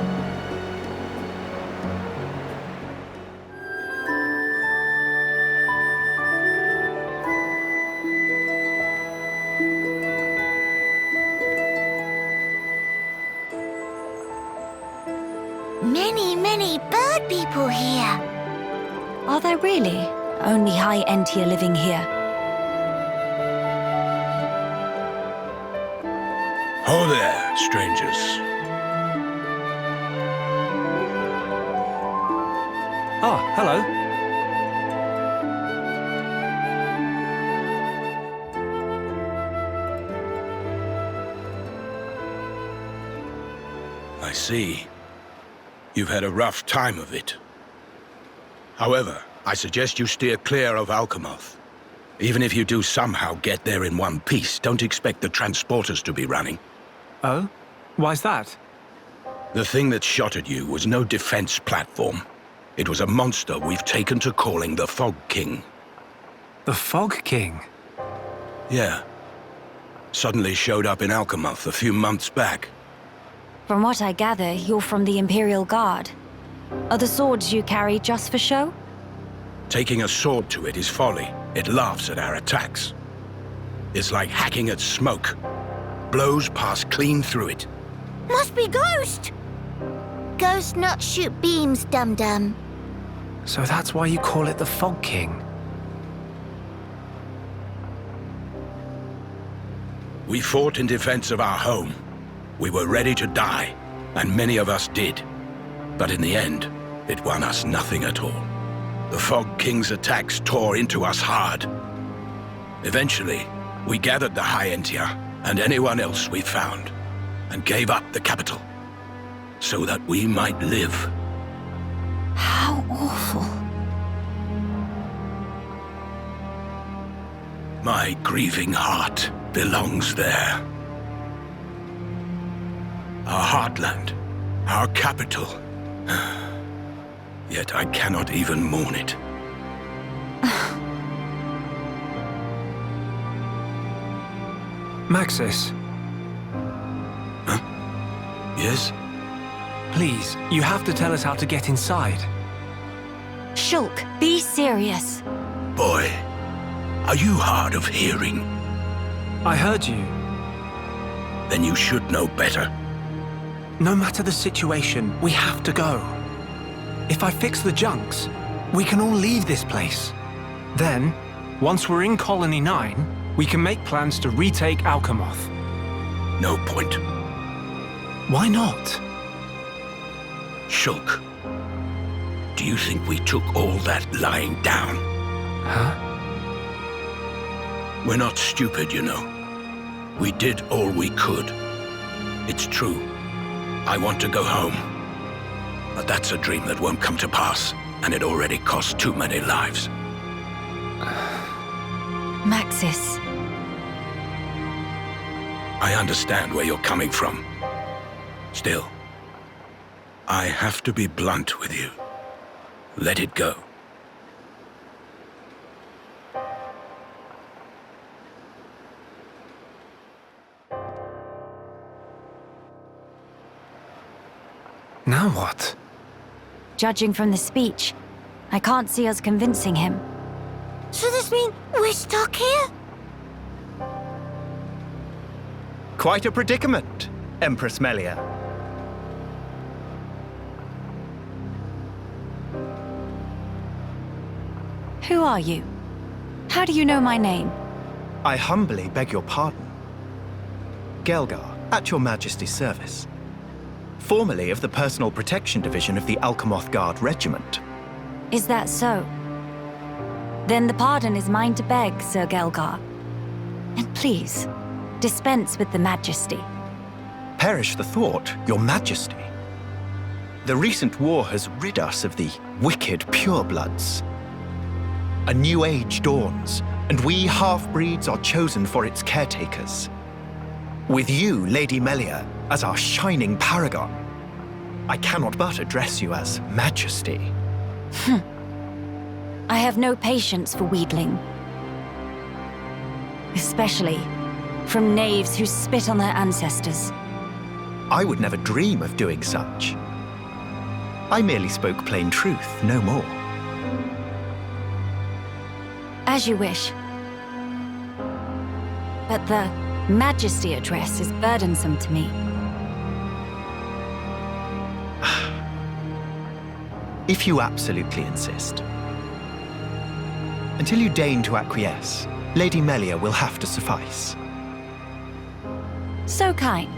Many bird people here. Are there really? Only high Entia living here. Ho there, strangers. Ah, hello. I see. You've had a rough time of it. However, I suggest you steer clear of Alcamoth. Even if you do somehow get there in one piece, don't expect the transporters to be running. Oh? Why's that? The thing that shot at you was no defense platform. It was a monster we've taken to calling the Fog King. The Fog King? Yeah. Suddenly showed up in Alcamoth a few months back. From what I gather, you're from the Imperial Guard. Are the swords you carry just for show? Taking a sword to it is folly. It laughs at our attacks. It's like hacking at smoke. Blows pass clean through it. Must be Ghost! Ghost not shoot beams, dum-dum. So that's why you call it the Fog King? We fought in defense of our home. We were ready to die, and many of us did. But in the end, it won us nothing at all. The Fog King's attacks tore into us hard. Eventually, we gathered the Hyentia and anyone else we found, and gave up the capital, so that we might live. How awful. My grieving heart belongs there. Our heartland, our capital. Yet I cannot even mourn it. Maxis. Huh? Yes? Please, you have to tell us how to get inside. Shulk, be serious. Boy, are you hard of hearing? I heard you. Then you should know better. No matter the situation, we have to go. If I fix the junks, we can all leave this place. Then, once we're in Colony 9, we can make plans to retake Alcamoth. No point. Why not? Shulk, do you think we took all that lying down? Huh? We're not stupid, you know. We did all we could. It's true. I want to go home. But that's a dream that won't come to pass, and it already cost too many lives. Maxis. I understand where you're coming from. Still, I have to be blunt with you. Let it go. Now what? Judging from the speech, I can't see us convincing him. So this means we're stuck here? Quite a predicament, Empress Melia. Who are you? How do you know my name? I humbly beg your pardon. Gelgar, at your Majesty's service. Formerly of the Personal Protection Division of the Alcamoth Guard Regiment. Is that so? Then the pardon is mine to beg, Sir Gelgar. And please, dispense with the Majesty. Perish the thought, your Majesty. The recent war has rid us of the wicked purebloods. A new age dawns, and we half-breeds are chosen for its caretakers. With you, Lady Melia, as our shining paragon, I cannot but address you as Majesty. I have no patience for wheedling. Especially from knaves who spit on their ancestors. I would never dream of doing such. I merely spoke plain truth, no more. As you wish. But the Majesty address is burdensome to me. If you absolutely insist. Until you deign to acquiesce, Lady Melia will have to suffice. So kind,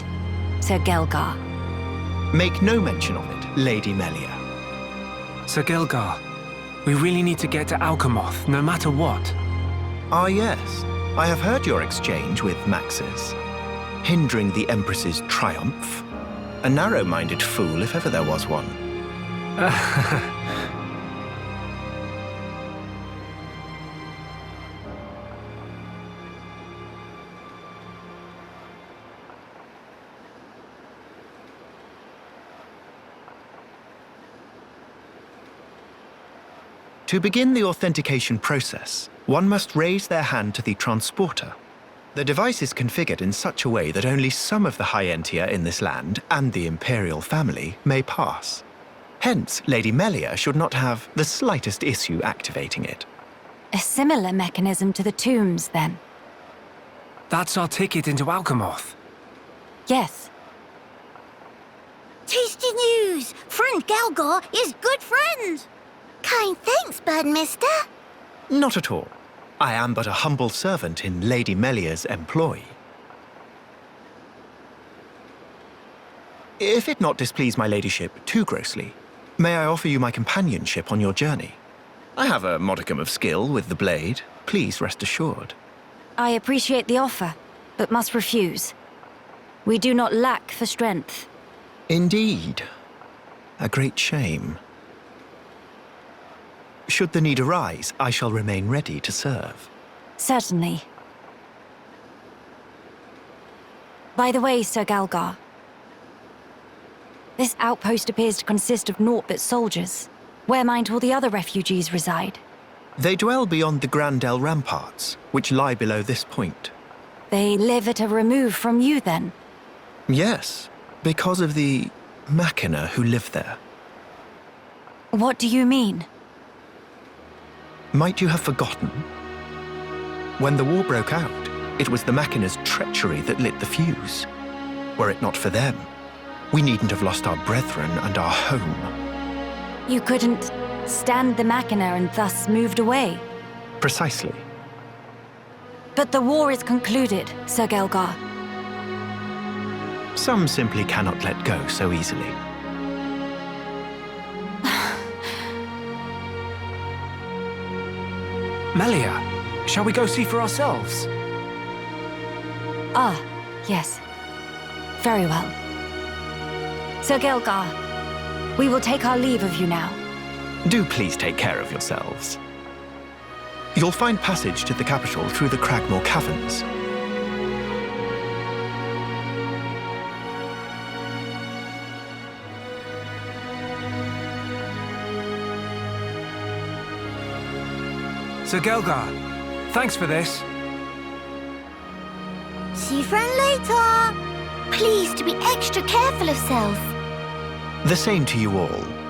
Sir Gelgar. Make no mention of it, Lady Melia. Sir Gelgar, we really need to get to Alcamoth, no matter what. Ah yes, I have heard your exchange with Maxis. Hindering the Empress's triumph. A narrow-minded fool, if ever there was one. To begin the authentication process, one must raise their hand to the transporter. The device is configured in such a way that only some of the Hyentia in this land and the Imperial family may pass. Hence, Lady Melia should not have the slightest issue activating it. A similar mechanism to the tombs, then? That's our ticket into Alcamoth. Yes. Tasty news! Friend Galgar is good friend! Kind thanks, Birdmister. Not at all. I am but a humble servant in Lady Melia's employ. If it not displease my ladyship too grossly, may I offer you my companionship on your journey? I have a modicum of skill with the blade. Please rest assured. I appreciate the offer, but must refuse. We do not lack for strength. Indeed. A great shame. Should the need arise, I shall remain ready to serve. Certainly. By the way, Sir Galgar, this outpost appears to consist of naught but soldiers. Where might all the other refugees reside? They dwell beyond the Grandel ramparts, which lie below this point. They live at a remove from you, then? Yes, because of the Makna who live there. What do you mean? Might you have forgotten? When the war broke out, it was the Makna's treachery that lit the fuse. Were it not for them, we needn't have lost our brethren and our home. You couldn't stand the Makna and thus moved away? Precisely. But the war is concluded, Sir Galgar. Some simply cannot let go so easily. Melia, shall we go see for ourselves? Ah, yes. Very well. Sir Gelgar, we will take our leave of you now. Do please take care of yourselves. You'll find passage to the capital through the Cragmore Caverns. Sir Gelgar, thanks for this. See you friend later. Please to be extra careful of self. The same to you all.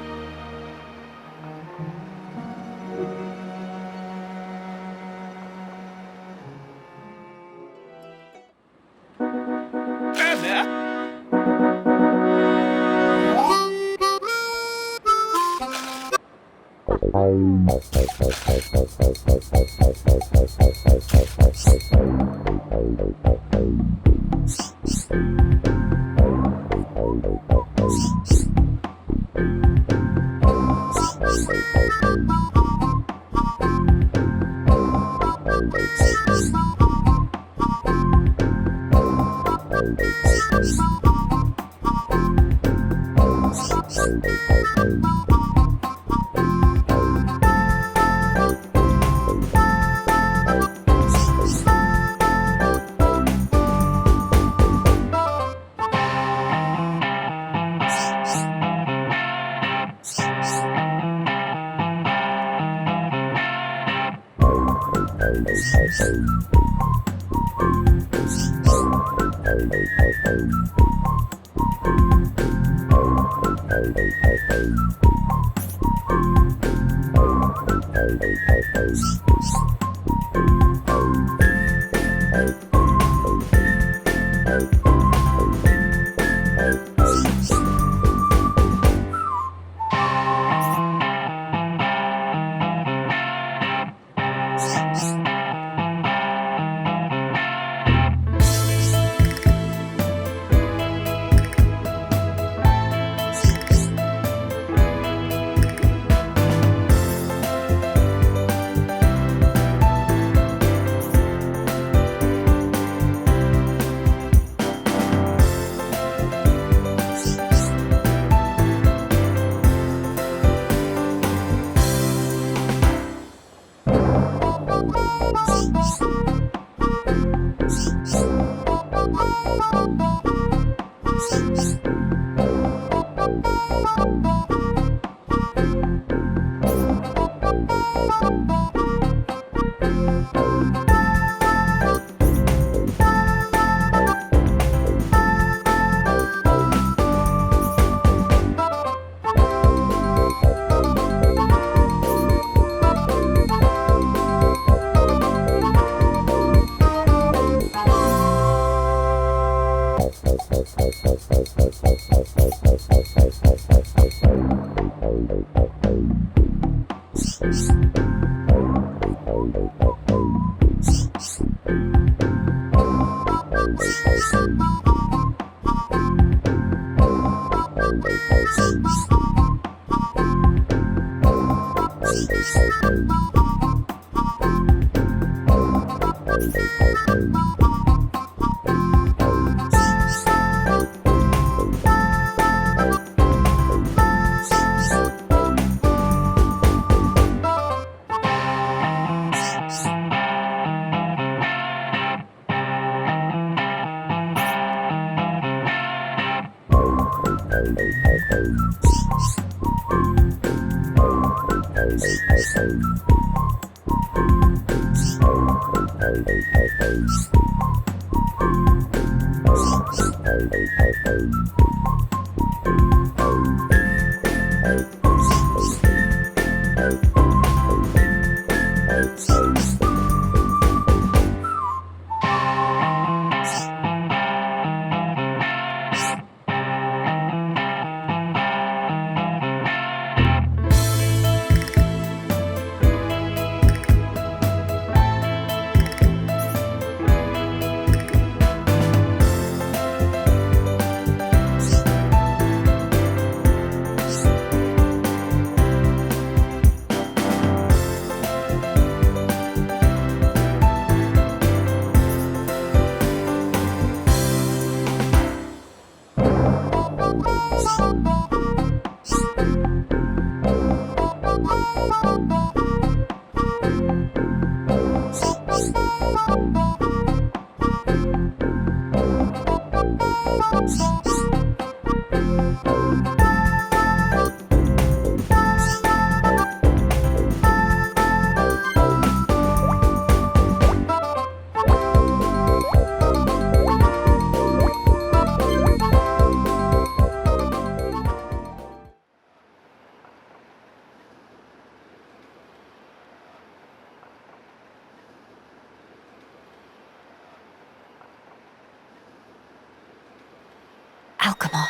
Alcamoth.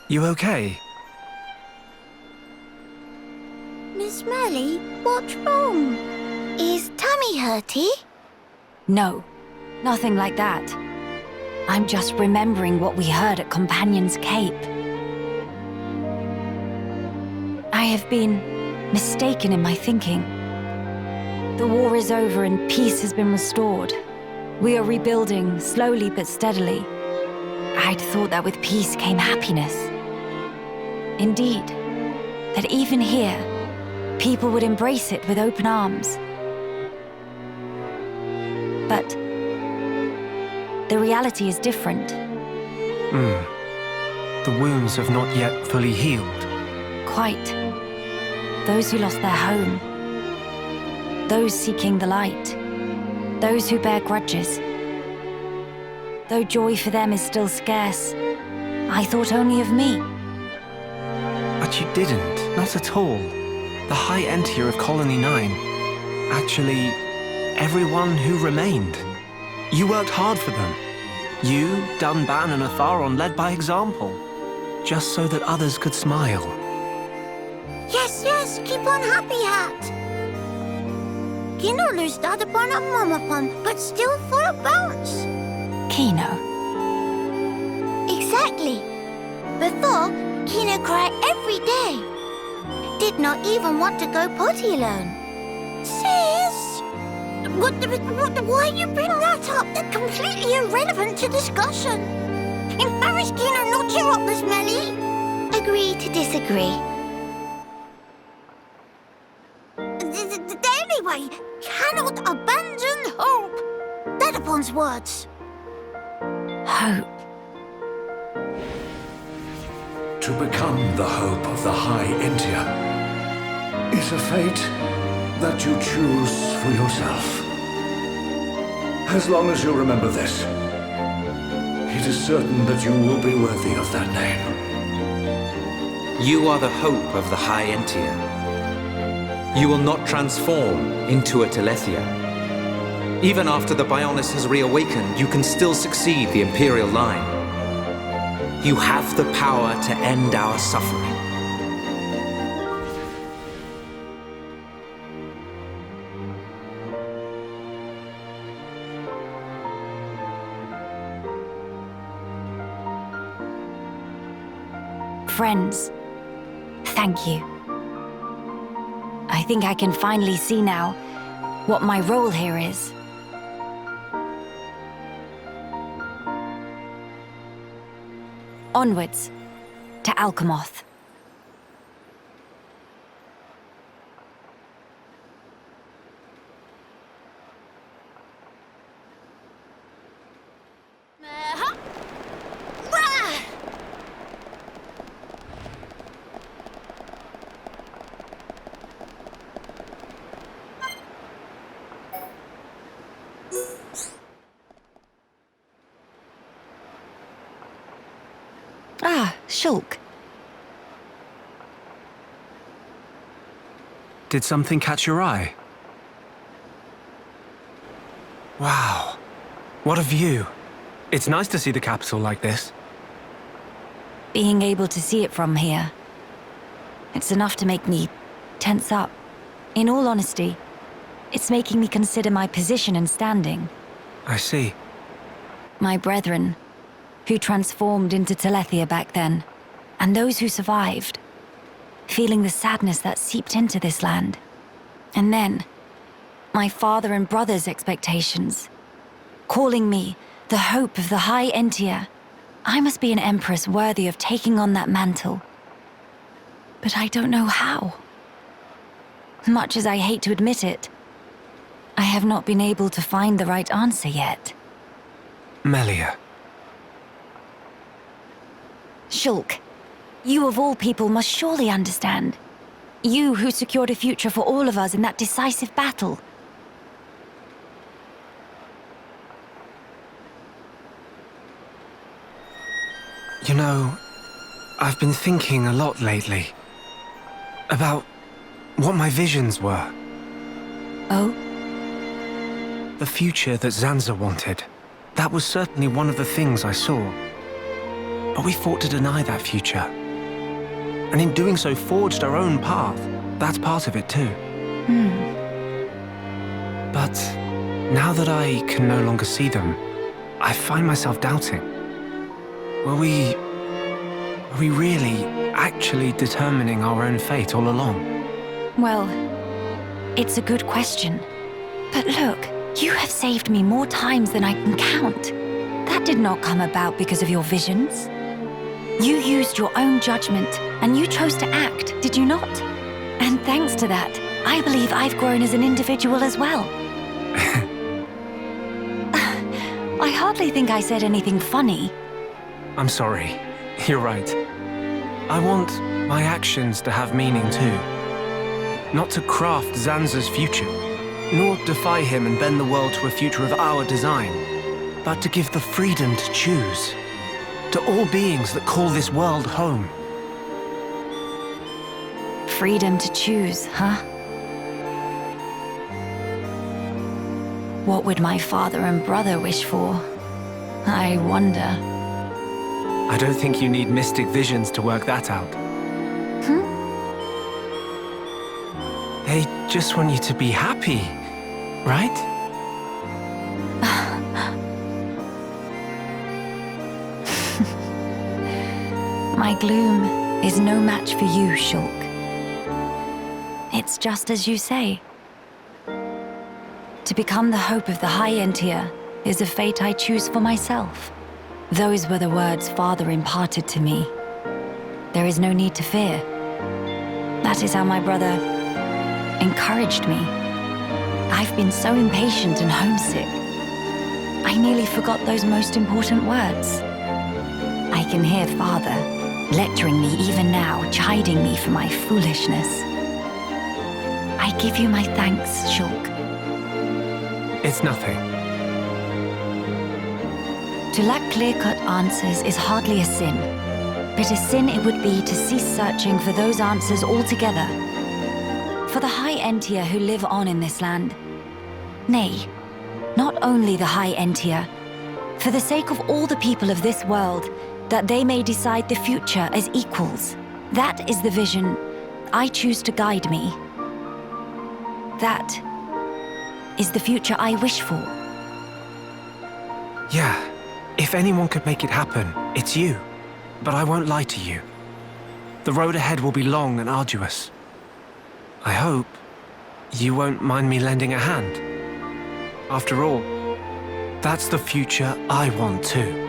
You okay? Miss Melly, what's wrong? Is tummy hurty? No, nothing like that. I'm just remembering what we heard at Companion's Cape. I have been mistaken in my thinking. The war is over and peace has been restored. We are rebuilding, slowly but steadily. I'd thought that with peace came happiness. Indeed, that even here, people would embrace it with open arms. But the reality is different. The wounds have not yet fully healed. Quite. Those who lost their home. Those seeking the light. Those who bear grudges. Though joy for them is still scarce, I thought only of me. But you didn't, not at all. The High Entier of Colony 9. Actually, everyone who remained. You worked hard for them. You, Dunban and Otharon led by example. Just so that others could smile. Yes, yes, keep on happy, Hat. Kino started upon a momopon, but still full of bounce. Kino? Exactly. Before, Kino cried every day. Did not even want to go potty alone. Sis! Why you bring that up? That's completely irrelevant to discussion. Embarrass Kino not cheer up, Miss Melly. Agree to disagree. Anyway, cannot abandon hope. Dedapon's words. Hope. To become the hope of the High Entier is a fate that you choose for yourself. As long as you remember this, it is certain that you will be worthy of that name. You are the hope of the High Entier. You will not transform into a Telethia. Even after the Bionis has reawakened, you can still succeed the Imperial line. You have the power to end our suffering. Friends, thank you. I think I can finally see now what my role here is. Onwards to Alcamoth. Ah, Shulk. Did something catch your eye? Wow. What a view. It's nice to see the capital like this. Being able to see it from here, it's enough to make me tense up. In all honesty, it's making me consider my position and standing. I see. My brethren, who transformed into Telethia back then, and those who survived, feeling the sadness that seeped into this land. And then, my father and brother's expectations, calling me the hope of the High Entia. I must be an empress worthy of taking on that mantle. But I don't know how. Much as I hate to admit it, I have not been able to find the right answer yet. Melia. Shulk, you of all people must surely understand. You who secured a future for all of us in that decisive battle. You know, I've been thinking a lot lately about what my visions were. Oh? The future that Zanza wanted. That was certainly one of the things I saw. But we fought to deny that future. And in doing so, forged our own path. That's part of it too. But now that I can no longer see them, I find myself doubting. Were we really, actually determining our own fate all along? Well, it's a good question. But look, you have saved me more times than I can count. That did not come about because of your visions. You used your own judgment, and you chose to act, did you not? And thanks to that, I believe I've grown as an individual as well. I hardly think I said anything funny. I'm sorry. You're right. I want my actions to have meaning too. Not to craft Zanza's future, nor defy him and bend the world to a future of our design, but to give the freedom to choose. To all beings that call this world home. Freedom to choose, huh? What would my father and brother wish for? I wonder. I don't think you need mystic visions to work that out. They just want you to be happy, right? My gloom is no match for you, Shulk. It's just as you say. To become the hope of the High Entia is a fate I choose for myself. Those were the words Father imparted to me. There is no need to fear. That is how my brother encouraged me. I've been so impatient and homesick. I nearly forgot those most important words. I can hear Father lecturing me even now, chiding me for my foolishness. I give you my thanks, Shulk. It's nothing. To lack clear-cut answers is hardly a sin, but a sin it would be to cease searching for those answers altogether. For the High Entia who live on in this land. Nay, not only the High Entia. For the sake of all the people of this world, That they may decide the future as equals. That is the vision I choose to guide me. That is the future I wish for. Yeah, if anyone could make it happen, it's you. But I won't lie to you. The road ahead will be long and arduous. I hope you won't mind me lending a hand. After all, that's the future I want too.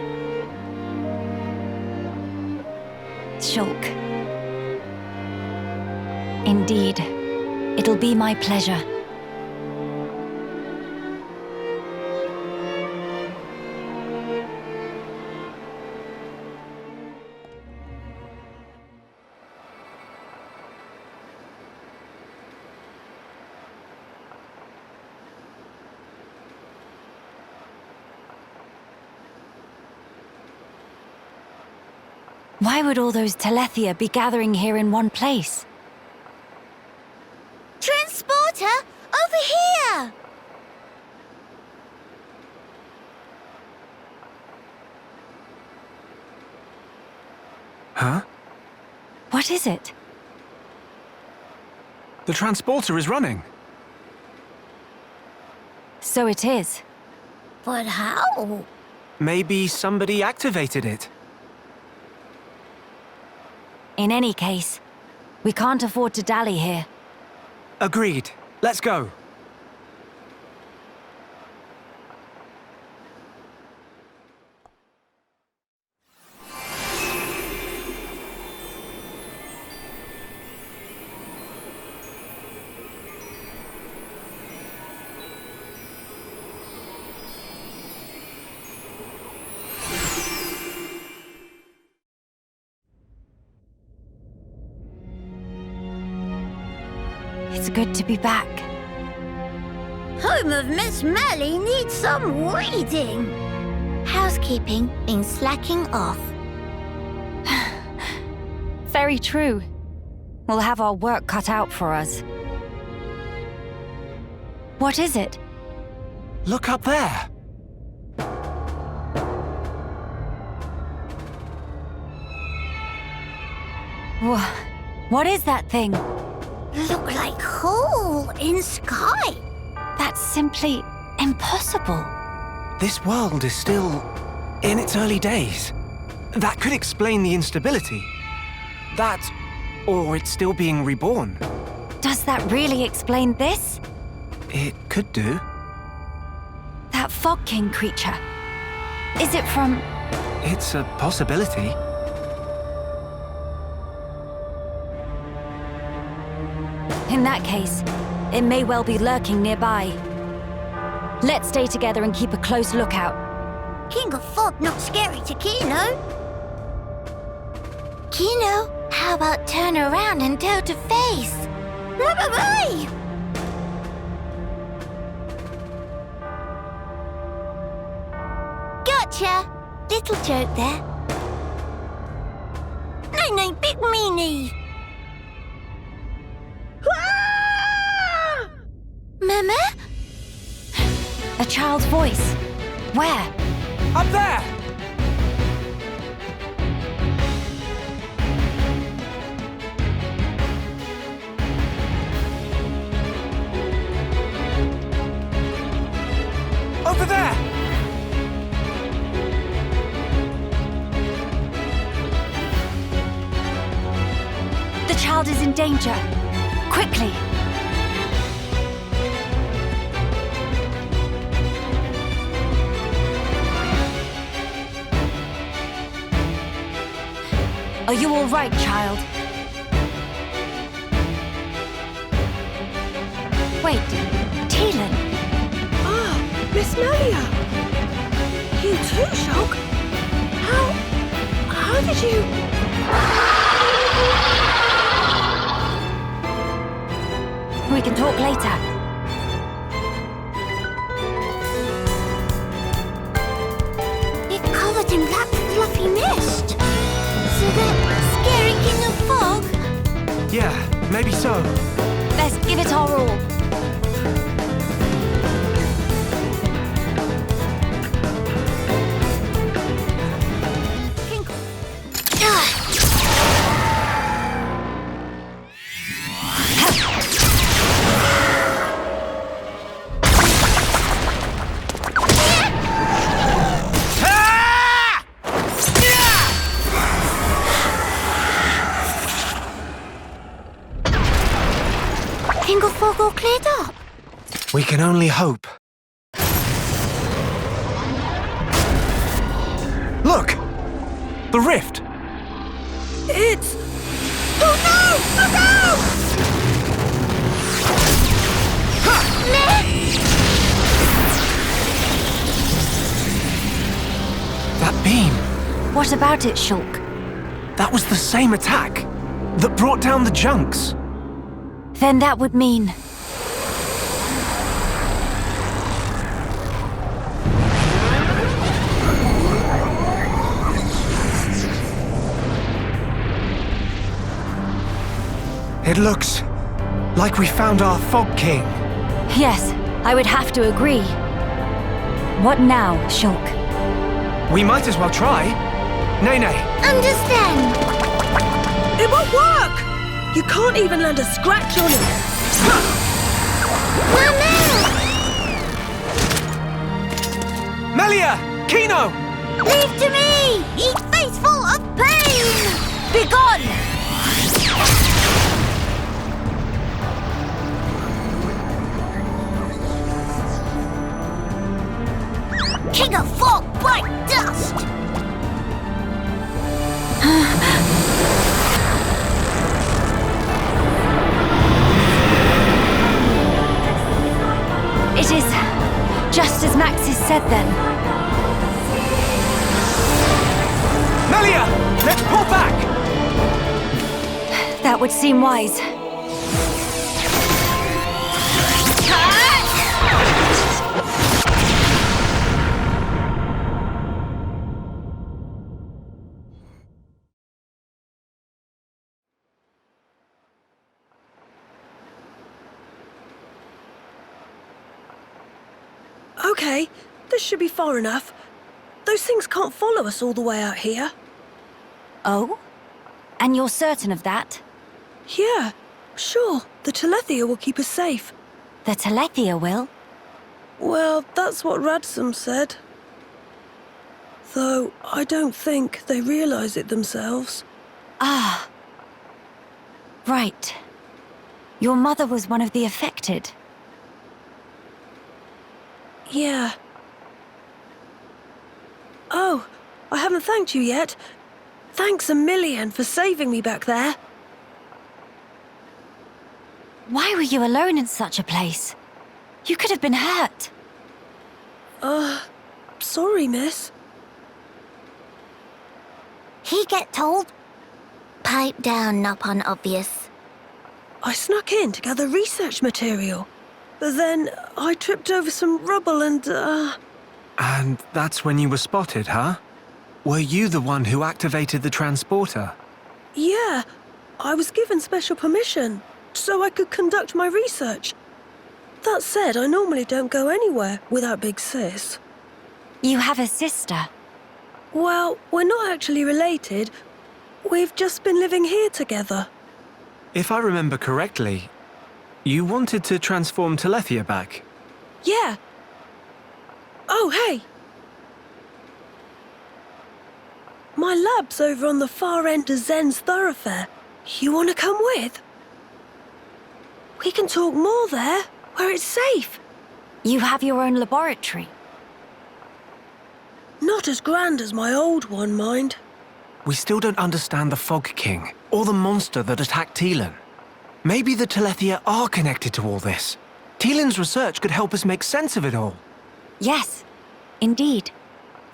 Shulk. Indeed, it'll be my pleasure. Why would all those Telethia be gathering here in one place? Transporter, over here! Huh? What is it? The transporter is running. So it is. But how? Maybe somebody activated it. In any case, we can't afford to dally here. Agreed. Let's go. It's good to be back. Home of Miss Melly needs some weeding. Housekeeping been slacking off. Very true. We'll have our work cut out for us. What is it? Look up there. What is that thing? Look like hole in sky. That's simply impossible. This world is still in its early days. That could explain the instability. That, or it's still being reborn. Does that really explain this? It could do. That Fog King creature. Is it from... It's a possibility. In that case, it may well be lurking nearby. Let's stay together and keep a close lookout. King of Fog not scary to Kino. Kino, how about turn around and toe to face? Bye-bye! Gotcha! Little joke there. No, big meanie. Mama? A child's voice. Where? Up there! Over there! The child is in danger. Quickly! Are you all right, child? Wait, Teelan. Ah, Miss Melia! You too, Shulk? How did you... We can talk later. It covered in black fluffy mist. So that scary King of Fog? Yeah, maybe so. Let's give it our all. fog all cleared up? We can only hope. Look! The rift! It's... Oh no! Look out! That beam! What about it, Shulk? That was the same attack that brought down the junks. Then that would mean... It looks like we found our Fog King. Yes, I would have to agree. What now, Shulk? We might as well try. Nay. Understand. It won't work! You can't even land a scratch on it. Melia! Kino! Leave to me! Ye faithful of pain! Begone! King of fog, bright dust! It is just as Maxis said then. Melia! Let's pull back! That would seem wise. Okay, this should be far enough. Those things can't follow us all the way out here. Oh? And you're certain of that? Yeah, sure. The Telethia will keep us safe. The Telethia will? Well, that's what Radsum said. Though, I don't think they realise it themselves. Ah. Right. Your mother was one of the affected. Yeah. Oh, I haven't thanked you yet. Thanks a million for saving me back there. Why were you alone in such a place? You could have been hurt. Sorry, miss. He get told? Pipe down, not obvious. I snuck in to gather research material. But then I tripped over some rubble and, And that's when you were spotted, huh? Were you the one who activated the transporter? Yeah, I was given special permission, so I could conduct my research. That said, I normally don't go anywhere without Big Sis. You have a sister? Well, we're not actually related. We've just been living here together. If I remember correctly, you wanted to transform Telethia back. Yeah. Oh, hey! My lab's over on the far end of Zen's thoroughfare. You want to come with? We can talk more there, where it's safe. You have your own laboratory? Not as grand as my old one, mind. We still don't understand the Fog King, or the monster that attacked Teelan. Maybe the Telethia are connected to all this. Teelan's research could help us make sense of it all. Yes, indeed.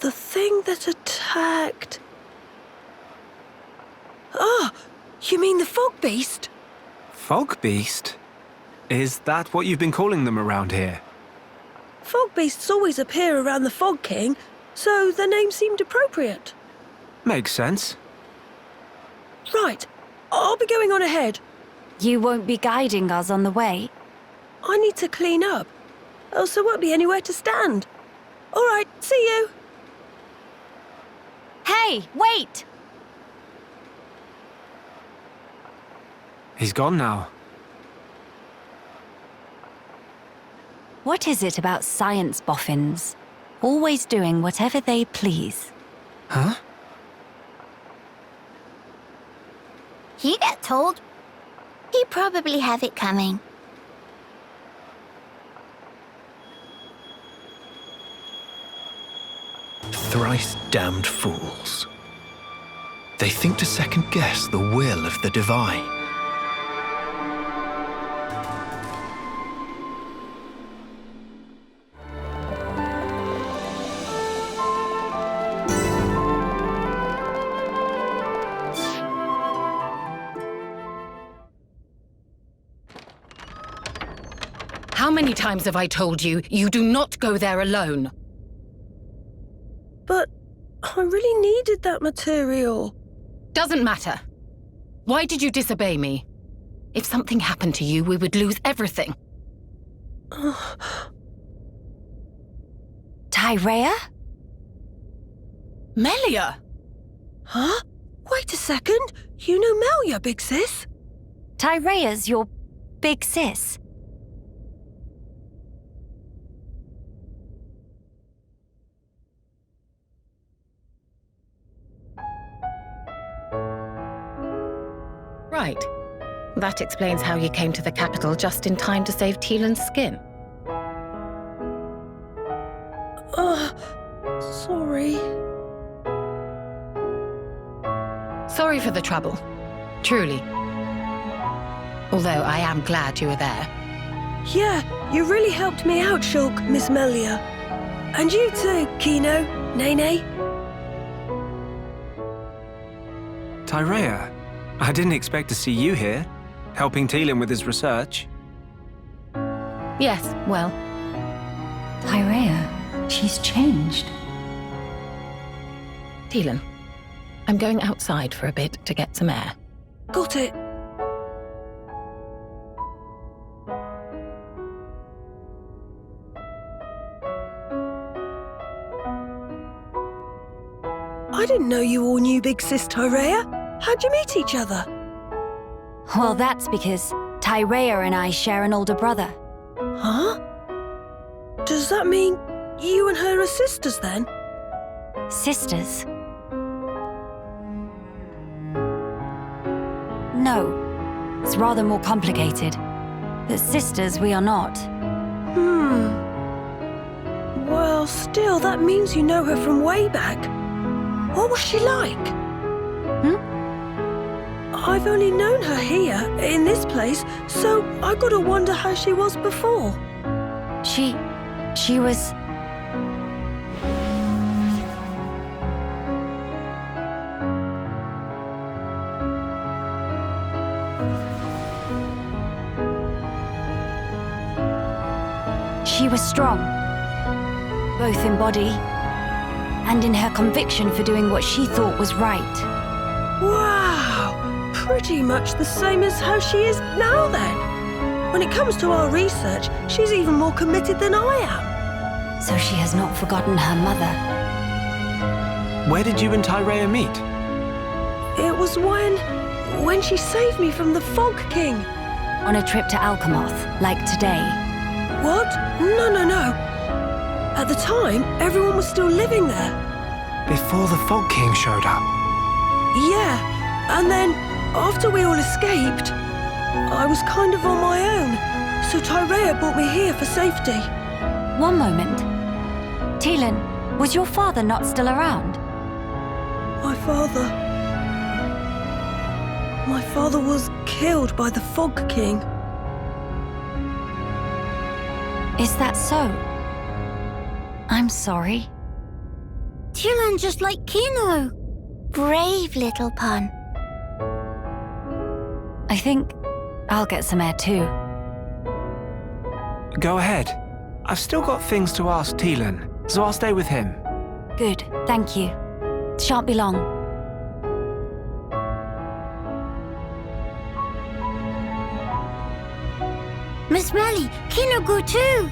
The thing that attacked... Oh, you mean the Fog Beast? Fog Beast? Is that what you've been calling them around here? Fog Beasts always appear around the Fog King, so the name seemed appropriate. Makes sense. Right, I'll be going on ahead. You won't be guiding us on the way? I need to clean up, else there won't be anywhere to stand. All right, see you. Hey, wait! He's gone now. What is it about science boffins? Always doing whatever they please. Huh? He get told. He probably have it coming. thrice-damned fools. They think to second-guess the will of the divine. How many times have I told you, you do not go there alone? But I really needed that material. Doesn't matter. Why did you disobey me? If something happened to you, we would lose everything. Tyrea? Melia? Huh? Wait a second. You know Melia, big sis? Tyrea's your big sis? Right. That explains how you came to the capital just in time to save Tielen's skin. Sorry. Sorry for the trouble. Truly. Although I am glad you were there. Yeah, you really helped me out, Shulk, Miss Melia. And you too, Kino, Nene. Tyrea, I didn't expect to see you here, helping Tielen with his research. Yes, well. Tyrea, she's changed. Tielen, I'm going outside for a bit to get some air. Got it. I didn't know you all knew Big Sis Tyrea. How'd you meet each other? Well, that's because Tyrea and I share an older brother. Huh? Does that mean you and her are sisters then? Sisters? No. It's rather more complicated. But sisters we are not. Well, still, that means you know her from way back. What was she like? I've only known her here, in this place, so I gotta wonder how she was before. She was... She was strong, both in body and in her conviction for doing what she thought was right. Wow! Pretty much the same as how she is now then. When it comes to our research, she's even more committed than I am. So she has not forgotten her mother. Where did you and Tyrea meet? It was when she saved me from the Fog King. On a trip to Alcamoth, like today. What? No. At the time, everyone was still living there. Before the Fog King showed up? Yeah, and then, after we all escaped, I was kind of on my own, so Tyrea brought me here for safety. One moment. Tielen, was your father not still around? My father was killed by the Fog King. Is that so? I'm sorry. Tielen just like Kino. Brave little pun. I think I'll get some air too. Go ahead. I've still got things to ask Tielen, so I'll stay with him. Good, thank you. Shan't be long. Miss Melly, Kino go too.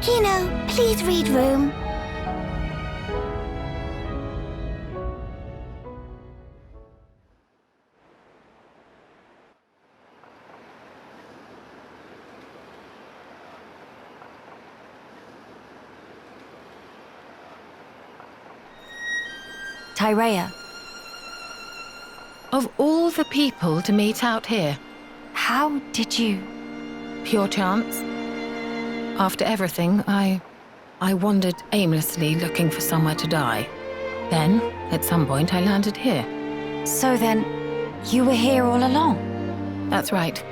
Kino, please read room. Tyrea. Of all the people to meet out here. How did you? Pure chance. After everything, I wandered aimlessly looking for somewhere to die. Then, at some point, I landed here. So then, you were here all along? That's right.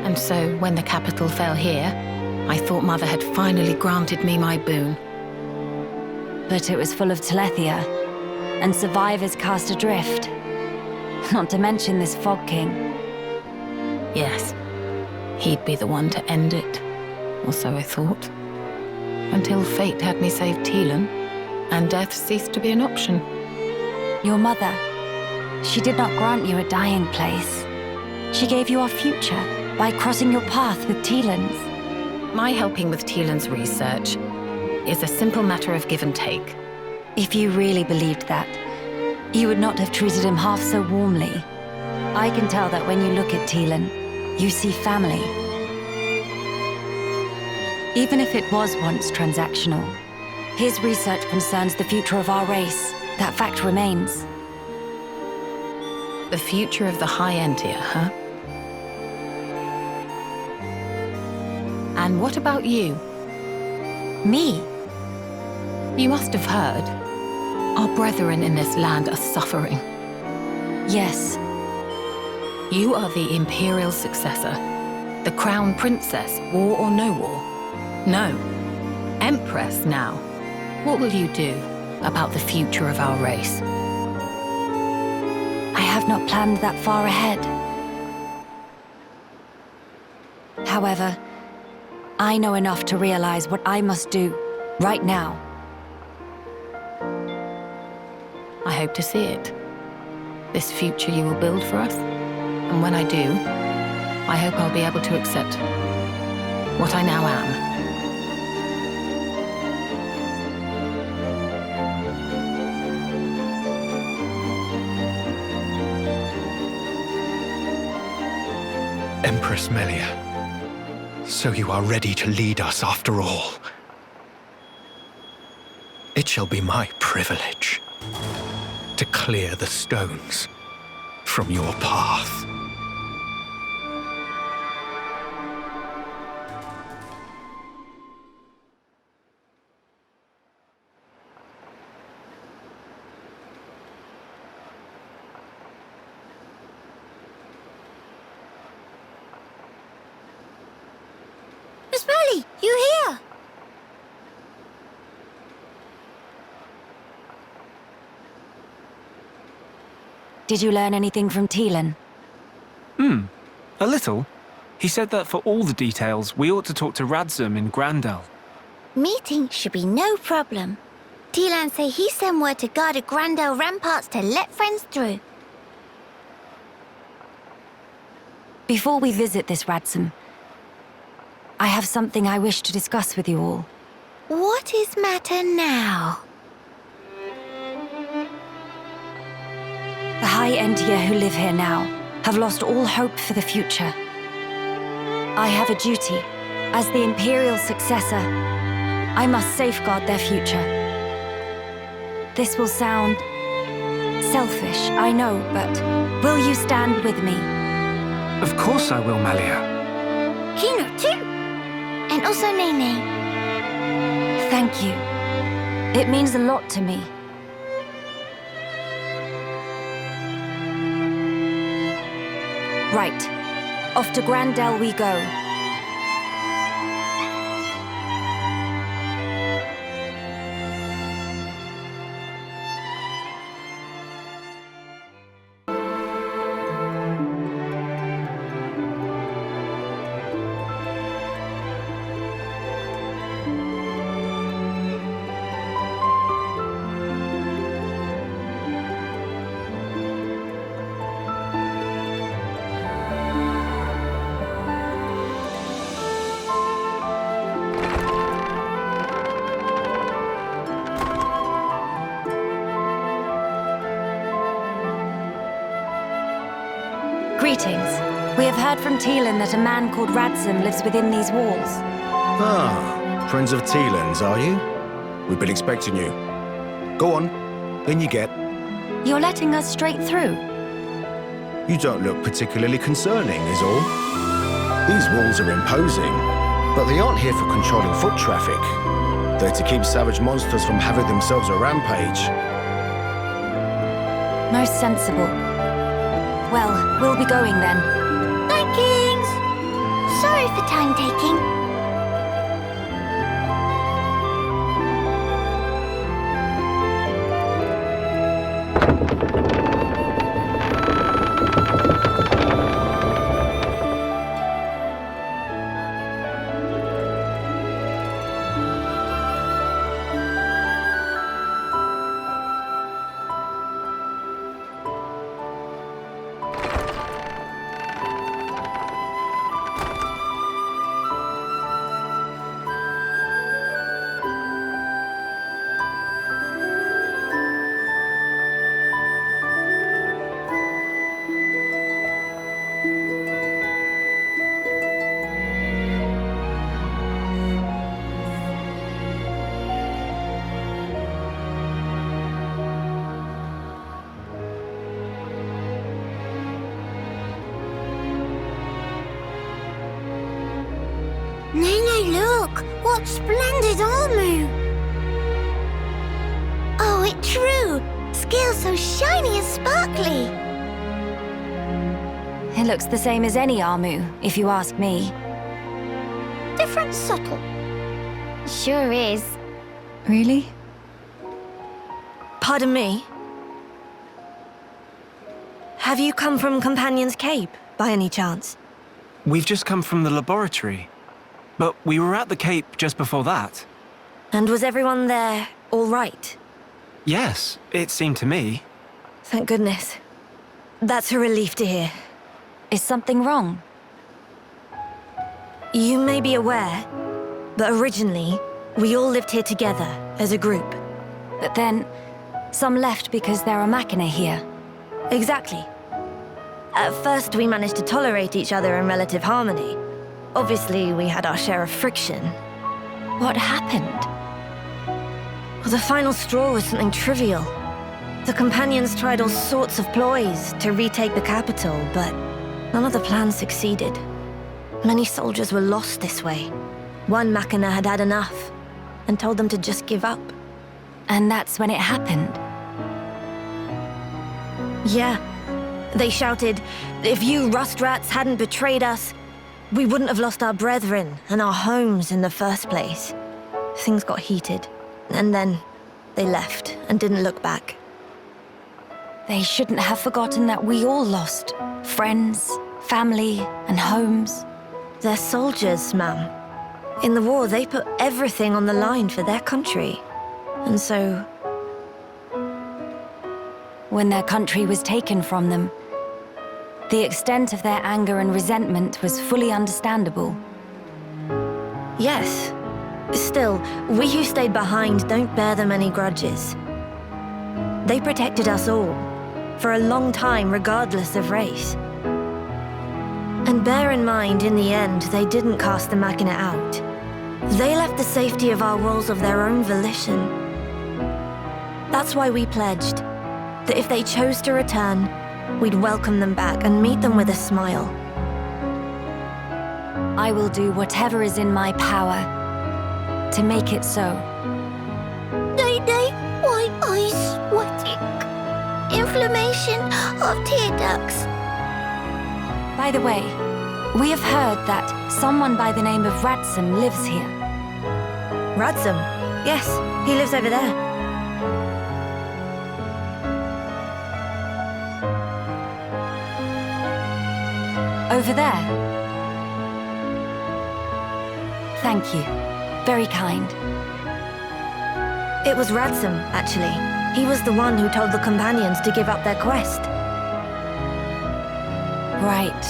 And so, when the capital fell here, I thought Mother had finally granted me my boon. But it was full of Telethia, and survivors cast adrift. Not to mention this Fog King. Yes, he'd be the one to end it, or so I thought. Until fate had me save Teelan, and death ceased to be an option. Your mother, she did not grant you a dying place. She gave you our future by crossing your path with Teelan's. My helping with Teelan's research is a simple matter of give and take. If you really believed that, you would not have treated him half so warmly. I can tell that when you look at Teelan, you see family. Even if it was once transactional, his research concerns the future of our race. That fact remains. The future of the High Entia, huh? And what about you? Me? You must have heard. Our brethren in this land are suffering. Yes. You are the Imperial successor. The Crown Princess, war or no war. No. Empress now. What will you do about the future of our race? I have not planned that far ahead. However, I know enough to realize what I must do right now. I hope to see it. This future you will build for us. And when I do, I hope I'll be able to accept what I now am. Empress Melia, so you are ready to lead us after all. It shall be my privilege to clear the stones from your path. Miss Melia, you here? Did you learn anything from Teelan? A little. He said that for all the details, we ought to talk to Radzum in Grandel. Meeting should be no problem. Teelan say he sent word to guard the Grandel ramparts to let friends through. Before we visit this Radzum, I have something I wish to discuss with you all. What is matter now? The High Entia who live here now have lost all hope for the future. I have a duty. As the Imperial successor, I must safeguard their future. This will sound selfish, I know, but will you stand with me? Of course I will, Melia. Kino too! And also Nene. Thank you. It means a lot to me. Right. Off to Grandel we go. Greetings. We have heard from Teelan that a man called Radzum lives within these walls. Ah, friends of Teelan's, are you? We've been expecting you. Go on, in you get. You're letting us straight through. You don't look particularly concerning, is all. These walls are imposing, but they aren't here for controlling foot traffic. They're to keep savage monsters from having themselves a rampage. Most sensible. Well, we'll be going then. Bye, Kings! Sorry for time-taking. Look! What splendid armor! Oh, it's true! Scales so shiny and sparkly! It looks the same as any Armu, if you ask me. Different subtle. Sure is. Really? Pardon me? Have you come from Companion's Cape, by any chance? We've just come from the laboratory. But we were at the Cape just before that. And was everyone there all right? Yes, it seemed to me. Thank goodness. That's a relief to hear. Is something wrong? You may be aware, but originally, we all lived here together as a group. But then, some left because there are Makna here. Exactly. At first, we managed to tolerate each other in relative harmony. Obviously, we had our share of friction. What happened? Well, the final straw was something trivial. The Companions tried all sorts of ploys to retake the capital, but none of the plans succeeded. Many soldiers were lost this way. One Makna had had enough and told them to just give up. And that's when it happened? Yeah. They shouted, if you rust rats hadn't betrayed us, we wouldn't have lost our brethren and our homes in the first place. Things got heated, and then they left and didn't look back. They shouldn't have forgotten that we all lost friends, family, and homes. They're soldiers, ma'am. In the war, they put everything on the line for their country. And so... when their country was taken from them, the extent of their anger and resentment was fully understandable. Yes. Still, we who stayed behind don't bear them any grudges. They protected us all, for a long time regardless of race. And bear in mind, in the end, they didn't cast the Makna out. They left the safety of our walls of their own volition. That's why we pledged that if they chose to return, we'd welcome them back and meet them with a smile. I will do whatever is in my power to make it so. Day, white eyes sweating. Inflammation of tear ducts. By the way, we have heard that someone by the name of Radsum lives here. Radsum? Yes, he lives over there. Over there? Thank you. Very kind. It was Radsum, actually. He was the one who told the Companions to give up their quest. Right.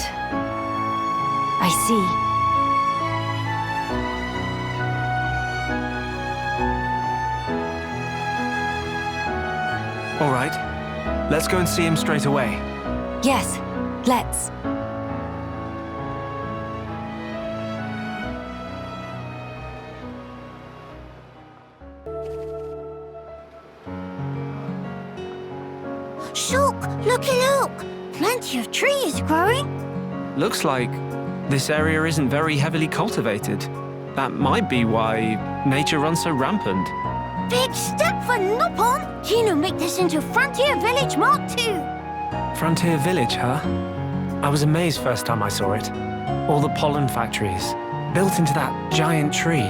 I see. All right. Let's go and see him straight away. Yes, let's. Shulk, looky look! Plenty of trees growing. Looks like this area isn't very heavily cultivated. That might be why nature runs so rampant. Big step for Nopon! Kino make this into Frontier Village Mark II! Frontier Village, huh? I was amazed first time I saw it. All the pollen factories, built into that giant tree.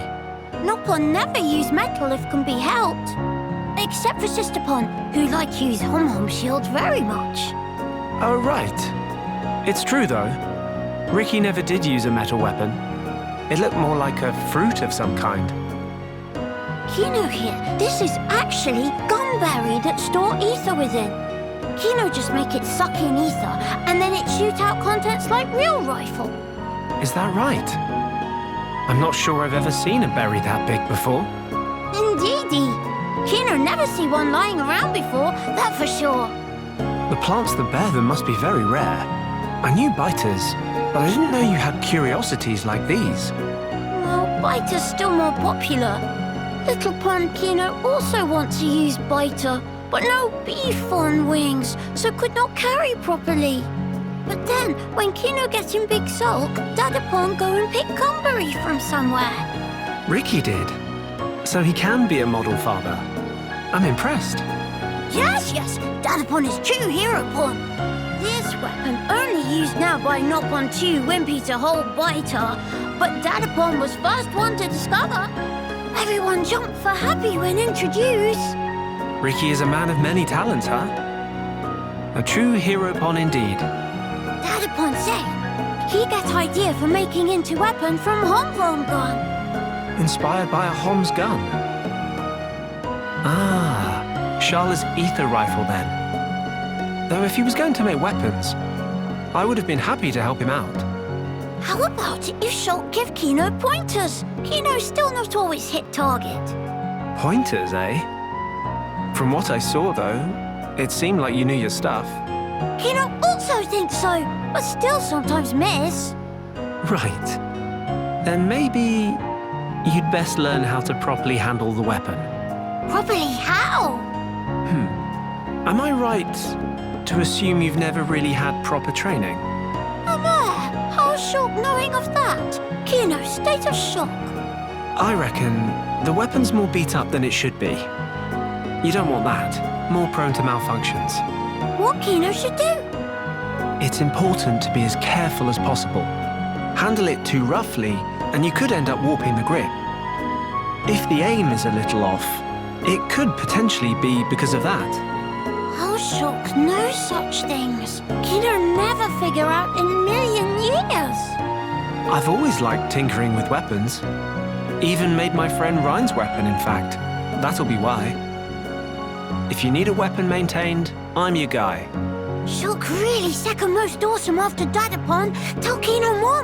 Nopon never use metal if can be helped. Except for Sisterpon, who like to use hom-hom shields very much. Oh, right. It's true, though. Ricky never did use a metal weapon. It looked more like a fruit of some kind. Kino here, this is actually gumberry that store ether within. Kino just make it suck in ether, and then it shoot out contents like real rifle. Is that right? I'm not sure I've ever seen a berry that big before. Indeedy. Kino never see one lying around before, that for sure. The plants that bear them must be very rare. I knew biters, but I didn't know you had curiosities like these. Well, biter's still more popular. Little Pond Kino also wants to use biter, but no beef on wings, so could not carry properly. But then, when Kino gets in big sulk, Dadapon go and pick gumberry from somewhere. Ricky did. So he can be a model father. I'm impressed. Yes, Dadapon is true hero pon. This weapon only used now by Nopon 2 Wimpy to hold biter, but Dadapon was first one to discover. Everyone jumped for happy when introduced. Ricky is a man of many talents, huh? A true hero pon indeed. Dadapon say he get idea for making into weapon from Hom-Rom gun. Inspired by a Hom's gun. Ah, Sharla's ether rifle then. Though if he was going to make weapons, I would have been happy to help him out. How about if Shulk give Kino pointers? Kino's still not always hit target. Pointers, eh? From what I saw, though, it seemed like you knew your stuff. Kino also thinks so, but still sometimes miss. Right. Then maybe you'd best learn how to properly handle the weapon. Properly how? Am I right to assume you've never really had proper training? How's Shulk knowing of that? Kino, state of shock. I reckon the weapon's more beat up than it should be. You don't want that. More prone to malfunctions. What Kino should do? It's important to be as careful as possible. Handle it too roughly, and you could end up warping the grip. If the aim is a little off, it could potentially be because of that. How Shulk knows such things? Kino never figure out in a million years. I've always liked tinkering with weapons. Even made my friend Ryan's weapon, in fact. That'll be why. If you need a weapon maintained, I'm your guy. Shulk really second most awesome after Dadapon. Tell Kino more.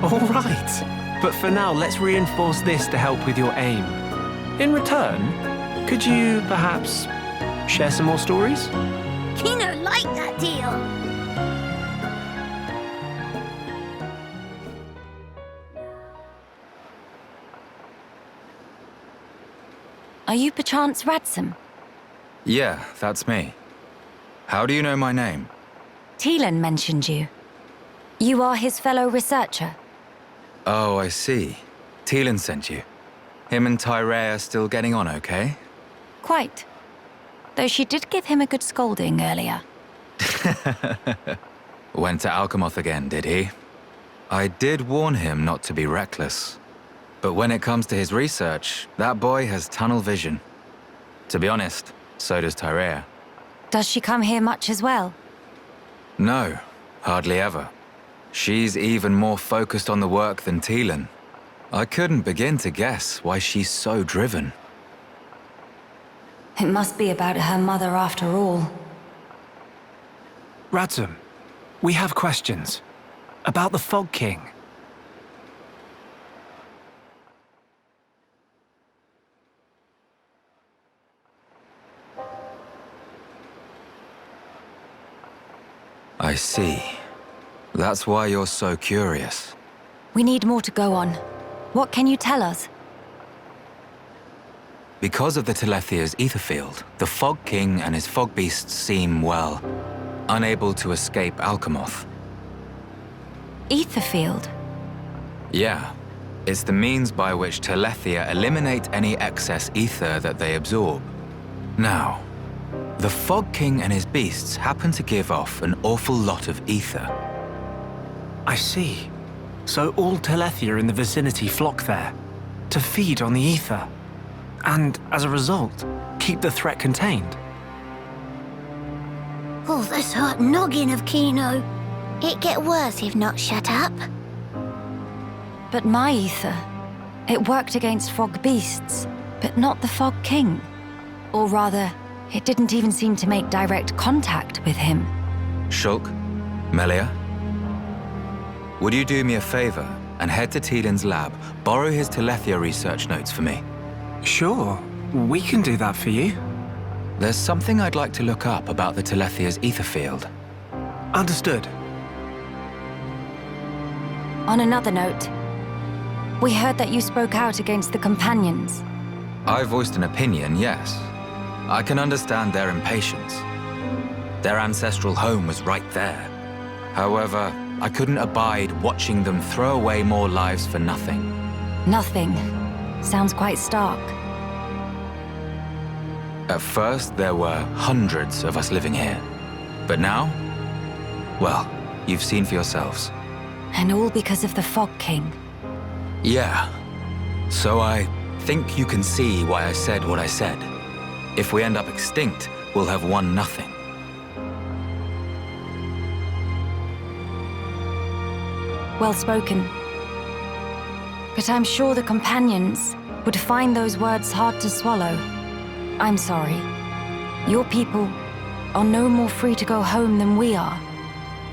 All right. But for now, let's reinforce this to help with your aim. In return, could you perhaps share some more stories? Kino like that deal. Are you perchance Radsum? Yeah, that's me. How do you know my name? Teelan mentioned you. You are his fellow researcher. Oh, I see. Teelan sent you. Him and Tyree are still getting on okay? Quite. Though she did give him a good scolding earlier. Went to Alcamoth again, did he? I did warn him not to be reckless. But when it comes to his research, that boy has tunnel vision. To be honest, so does Tyree. Does she come here much as well? No, hardly ever. She's even more focused on the work than Teelan. I couldn't begin to guess why she's so driven. It must be about her mother after all. Radsum, we have questions. About the Fog King. I see. That's why you're so curious. We need more to go on. What can you tell us? Because of the Telethia's ether field, the Fog King and his fog beasts seem, well, unable to escape Alcamoth. Ether field? Yeah. It's the means by which Telethia eliminate any excess ether that they absorb. Now, the Fog King and his beasts happen to give off an awful lot of ether. I see. So all Telethia in the vicinity flock there, to feed on the ether, and as a result, keep the threat contained. Oh, this hot noggin of Kino. It get worse if not shut up. But my ether, it worked against fog beasts, but not the Fog King. Or rather, it didn't even seem to make direct contact with him. Shulk, Melia, would you do me a favor and head to Tielin's lab, borrow his Telethia research notes for me? Sure, we can do that for you. There's something I'd like to look up about the Telethia's ether field. Understood. On another note, we heard that you spoke out against the companions. I voiced an opinion, yes. I can understand their impatience. Their ancestral home was right there. However, I couldn't abide watching them throw away more lives for nothing. Nothing. Sounds quite stark. At first, there were hundreds of us living here. But now, well, you've seen for yourselves. And all because of the Fog King. Yeah. So I think you can see why I said what I said. If we end up extinct, we'll have won nothing. Well spoken. But I'm sure the companions would find those words hard to swallow. I'm sorry. Your people are no more free to go home than we are.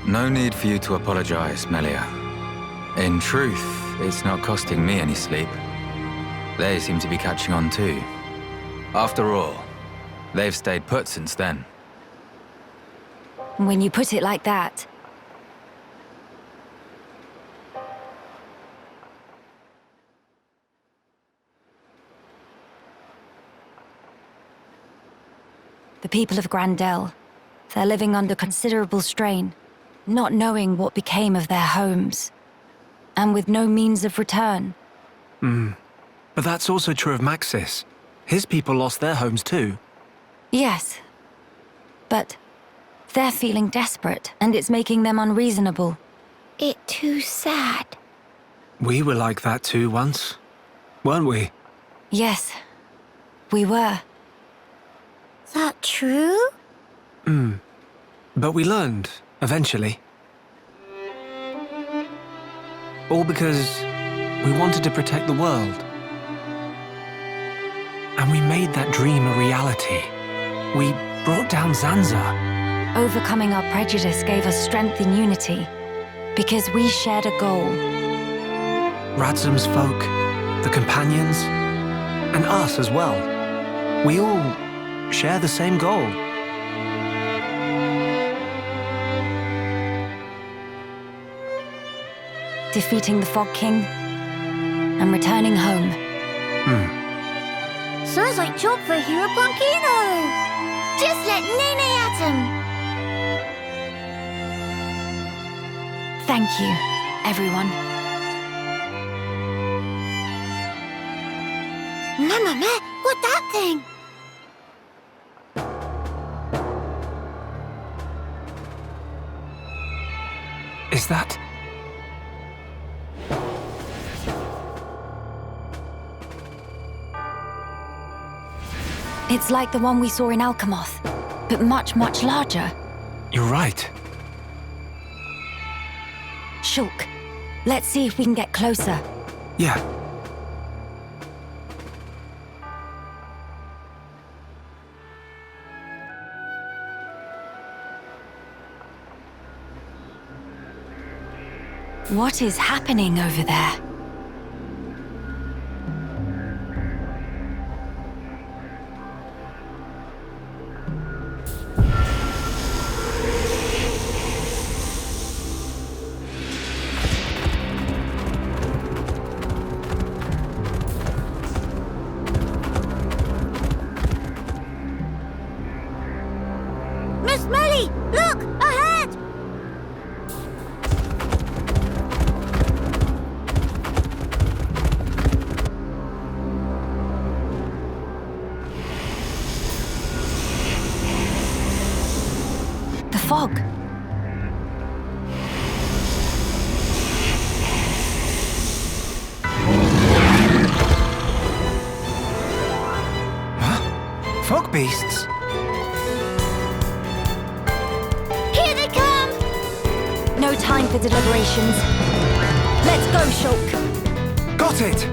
No need for you to apologize, Melia. In truth, it's not costing me any sleep. They seem to be catching on too. After all, they've stayed put since then. When you put it like that... The people of Grandel, they're living under considerable strain, not knowing what became of their homes, and with no means of return. But that's also true of Maxis. His people lost their homes too. Yes, but they're feeling desperate, and it's making them unreasonable. It too sad. We were like that too once, weren't we? Yes, we were. That true? But we learned, eventually. All because we wanted to protect the world. And we made that dream a reality. We brought down Zanza. Overcoming our prejudice gave us strength in unity, because we shared a goal. Radzum's folk, the companions, and us as well. We all share the same goal. Defeating the Fog King and returning home. Sounds like job for Hero Kino. Just let Nene at him. Thank you, everyone. Mama, what that thing? Is that... It's like the one we saw in Alcamoth, but much, much larger. You're right. Shulk, let's see if we can get closer. Yeah. What is happening over there? Miss Melly, look, ahead! fog. Fog beasts? Here they come! No time for deliberations. Let's go, Shulk. Got it!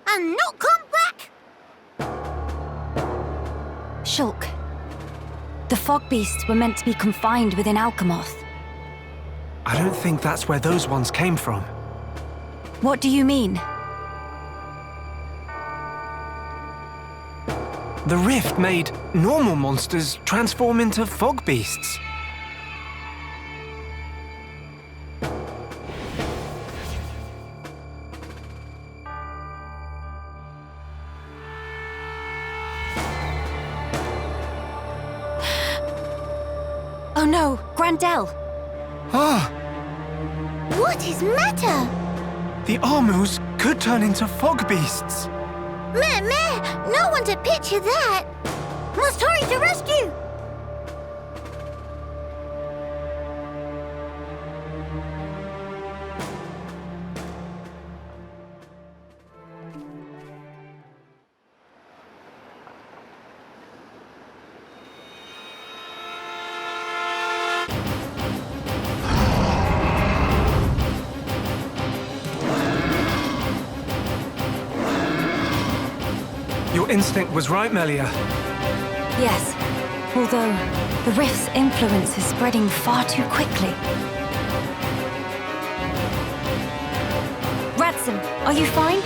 And not come back? Shulk. The fog beasts were meant to be confined within Alcamoth. I don't think that's where those ones came from. What do you mean? The rift made normal monsters transform into fog beasts. Oh no, Grandel! Ah! What is matter? The Armus could turn into fog beasts. Meh, no one to picture that. Must hurry to rescue. Your instinct was right, Melia. Yes, although the rift's influence is spreading far too quickly. Radson, are you fine?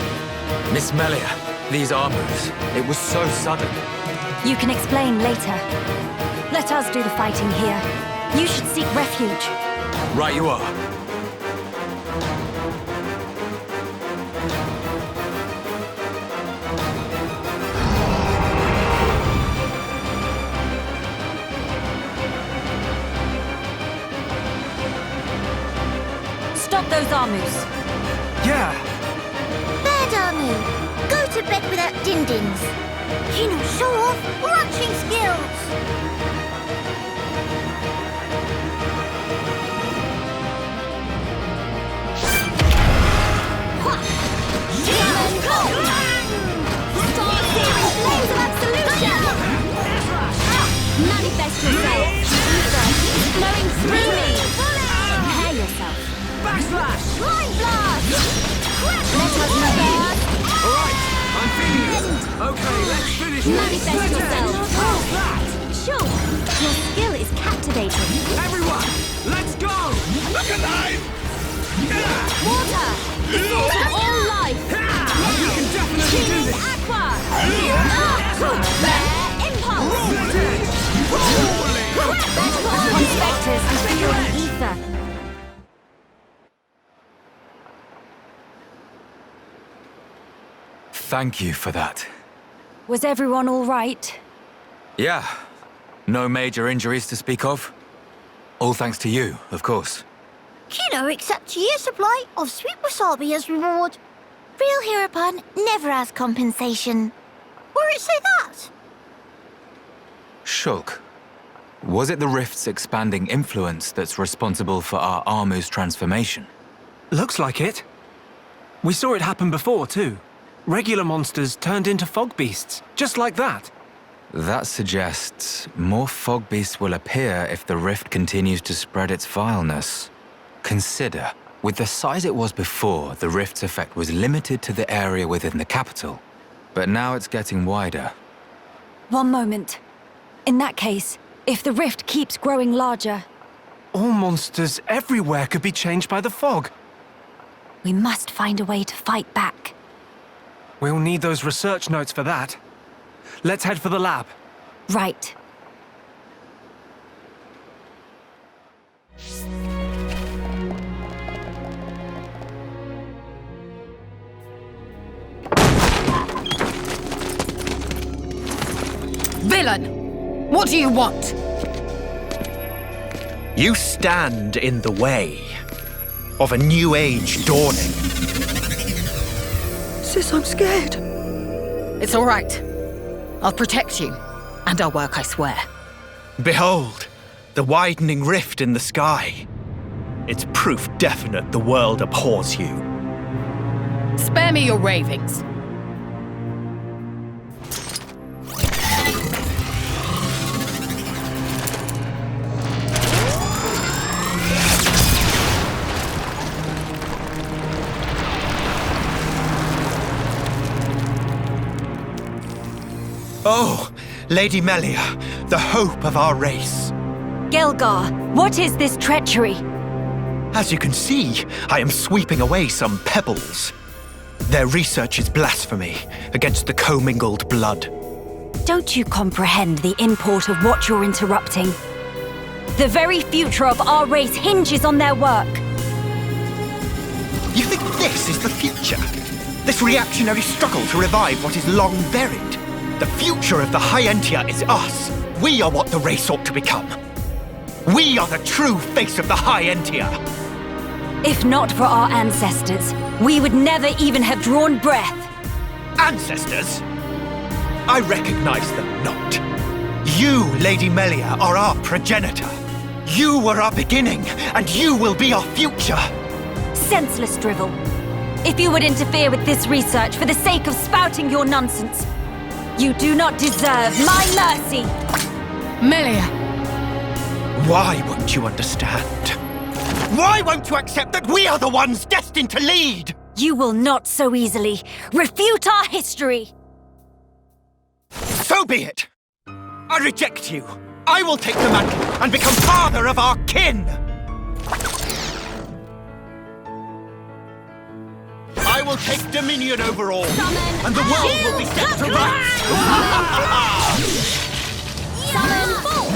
Miss Melia, these Armus, it was so sudden. You can explain later. Let us do the fighting here. You should seek refuge. Right you are. Stop those Armus. Yeah. Bad Armu. Go to bed without din-dins. Kino, show off launching skills. Flames of absolution! Manifest yourself! Ether is flowing through me! Prepare yourself! Backslash! Blind blast! Let us reverse! Alright, I'm feeling it. Okay, let's finish this. Manifest yourself! Shulk, your skill is captivating. Everyone, let's go! Look alive! Water! The source of all life! You can definitely do this! Aqua! Impulse! On spectres, I feel the ether. Thank you for that. Was everyone all right? Yeah. No major injuries to speak of. All thanks to you, of course. Kino accepts a year's supply of sweet wasabi as reward. Real hero pun never has compensation. Where it say that? Shulk, was it the rift's expanding influence that's responsible for our Armu's transformation? Looks like it. We saw it happen before, too. Regular monsters turned into fog beasts, just like that. That suggests more fog beasts will appear if the rift continues to spread its vileness. Consider, with the size it was before, the rift's effect was limited to the area within the capital. But now it's getting wider. One moment. In that case, if the rift keeps growing larger... All monsters everywhere could be changed by the fog. We must find a way to fight back. We'll need those research notes for that. Let's head for the lab. Right. Villain! What do you want? You stand in the way. of a new age dawning. Sis, I'm scared. It's all right. I'll protect you. And I'll work, I swear. Behold, the widening rift in the sky. It's proof definite the world abhors you. Spare me your ravings. Oh, Lady Melia, the hope of our race. Gelgar, what is this treachery? As you can see, I am sweeping away some pebbles. Their research is blasphemy against the commingled blood. Don't you comprehend the import of what you're interrupting? The very future of our race hinges on their work. You think this is the future? This reactionary struggle to revive what is long buried? The future of the High Entia is us. We are what the race ought to become. We are the true face of the High Entia. If not for our ancestors, we would never even have drawn breath. Ancestors? I recognize them not. You, Lady Melia, are our progenitor. You were our beginning, and you will be our future. Senseless drivel. If you would interfere with this research for the sake of spouting your nonsense, you do not deserve my mercy! Melia! Why won't you understand? Why won't you accept that we are the ones destined to lead? You will not so easily refute our history! So be it! I reject you! I will take the mantle and become father of our kin! I will take dominion over all, and the world will be set to rights!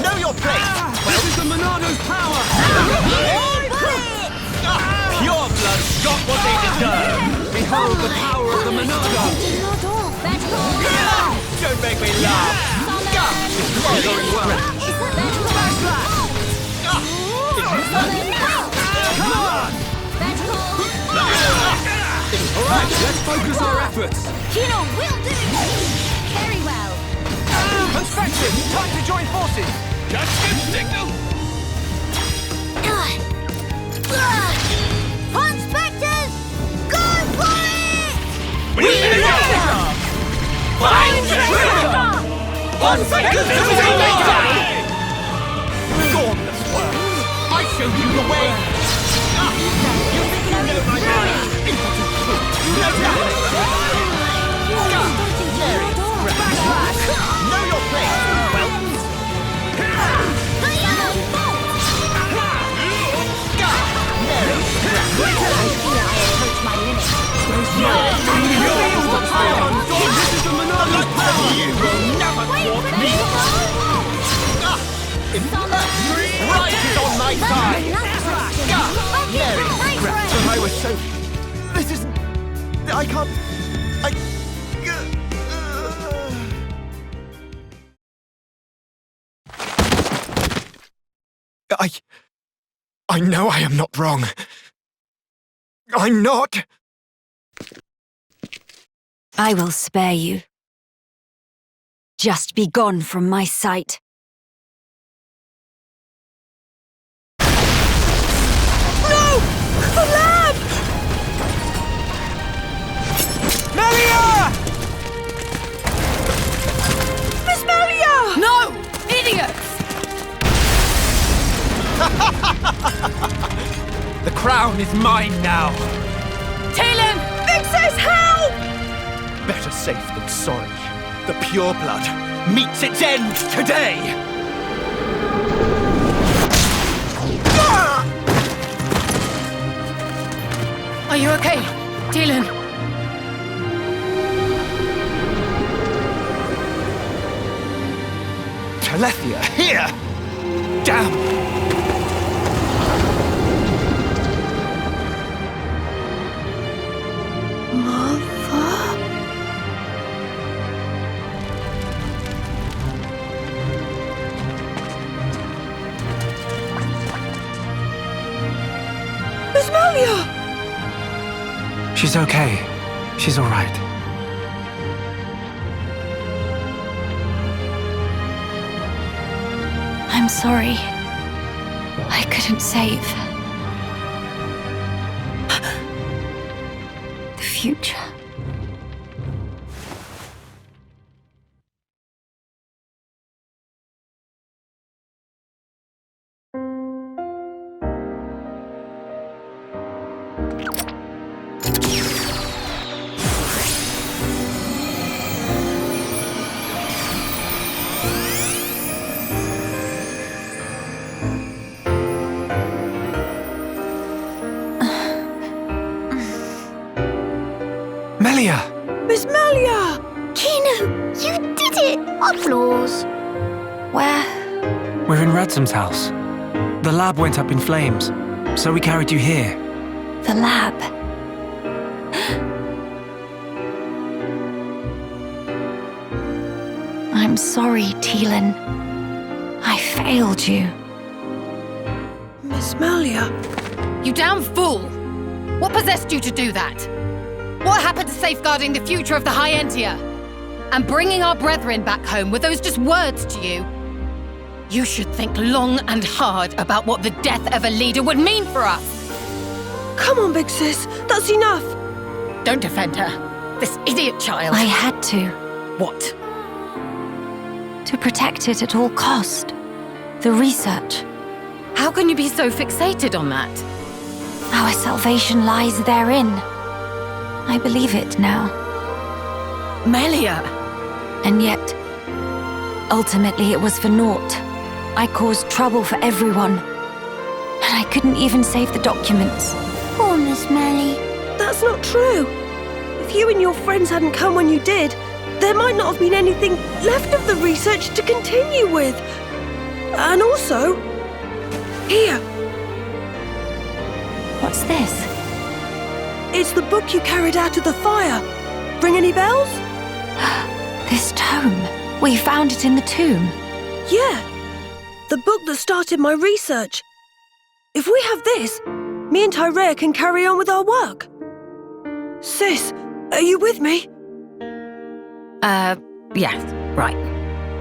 Know your place! This is the Monado's power! Pure blood got what they deserve! Behold the power of the Monado! Don't make me laugh! It's going well! Come on! Alright, let's focus our efforts! Kino will do! Very well. Perspective! Time to join forces! Just good signal! Conspectors! Go for it! We find Conspectors to the Gormless work! I showed you the way! You think you know my power? No doubt! Know your place, Wells! You will never thwart me! Right is on my side! But I was so... This isn't... I can't... I know I am not wrong. I'm not. I will spare you. Just be gone from my sight. No! The lab! Melia! Miss Melia! No! Idiots! The crown is mine now. Talon! Vic says help! Better safe than sorry. The pure blood meets its end today. Are you okay, Talon? Telethia, here! Damn! Miss Melia! She's okay. She's all right. I'm sorry. I couldn't save the future. Melia! Miss Melia! Kino, you did it! Applause. Where? We're in Ransom's house. The lab went up in flames, so we carried you here. The lab. I'm sorry, Teelan. I failed you. Miss Melia. You damn fool! What possessed you to do that? What happened to safeguarding the future of the High Entia? And bringing our brethren back home, were those just words to you? You should think long and hard about what the death of a leader would mean for us! Come on, big sis. That's enough. Don't defend her. This idiot child. I had to. What? To protect it at all cost. The research. How can you be so fixated on that? Our salvation lies therein. I believe it now. Melia! And yet, ultimately it was for naught. I caused trouble for everyone. And I couldn't even save the documents. Poor Miss Melly. That's not true. If you and your friends hadn't come when you did, there might not have been anything left of the research to continue with. And also, here. What's this? It's the book you carried out of the fire. Ring any bells? This tome. We found it in the tomb. Yeah. The book that started my research. If we have this, me and Tyrea can carry on with our work. Sis, are you with me? Yes, right.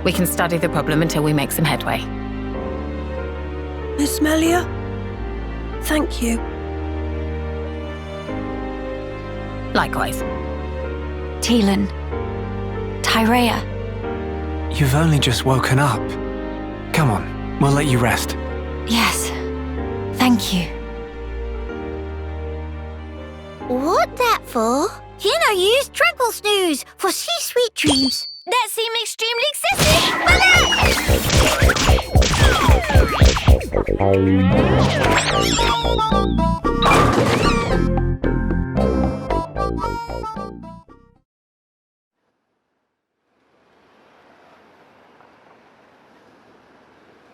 We can study the problem until we make some headway. Miss Melia, thank you. Likewise. Teelan. Tyrea. You've only just woken up. Come on, we'll let you rest. Yes. Thank you. What that for? Kino used tranquil snooze for sweet dreams. That seemed extremely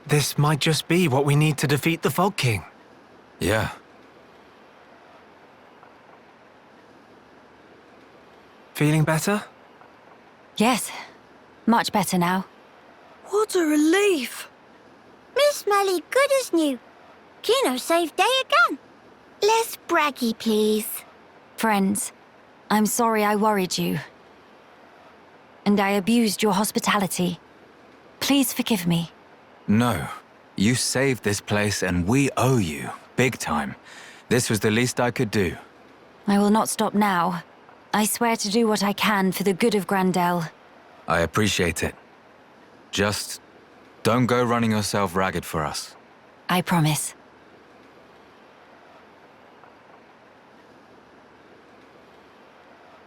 This might just be what we need to defeat the Fog King. Yeah. Feeling better? Yes. Much better now. What a relief. Miss Melly good as new. Kino saved day again. Less braggy, please. Friends, I'm sorry I worried you. And I abused your hospitality. Please forgive me. No. You saved this place and we owe you. Big time. This was the least I could do. I will not stop now. I swear to do what I can for the good of Grandel. I appreciate it. Just don't go running yourself ragged for us. I promise.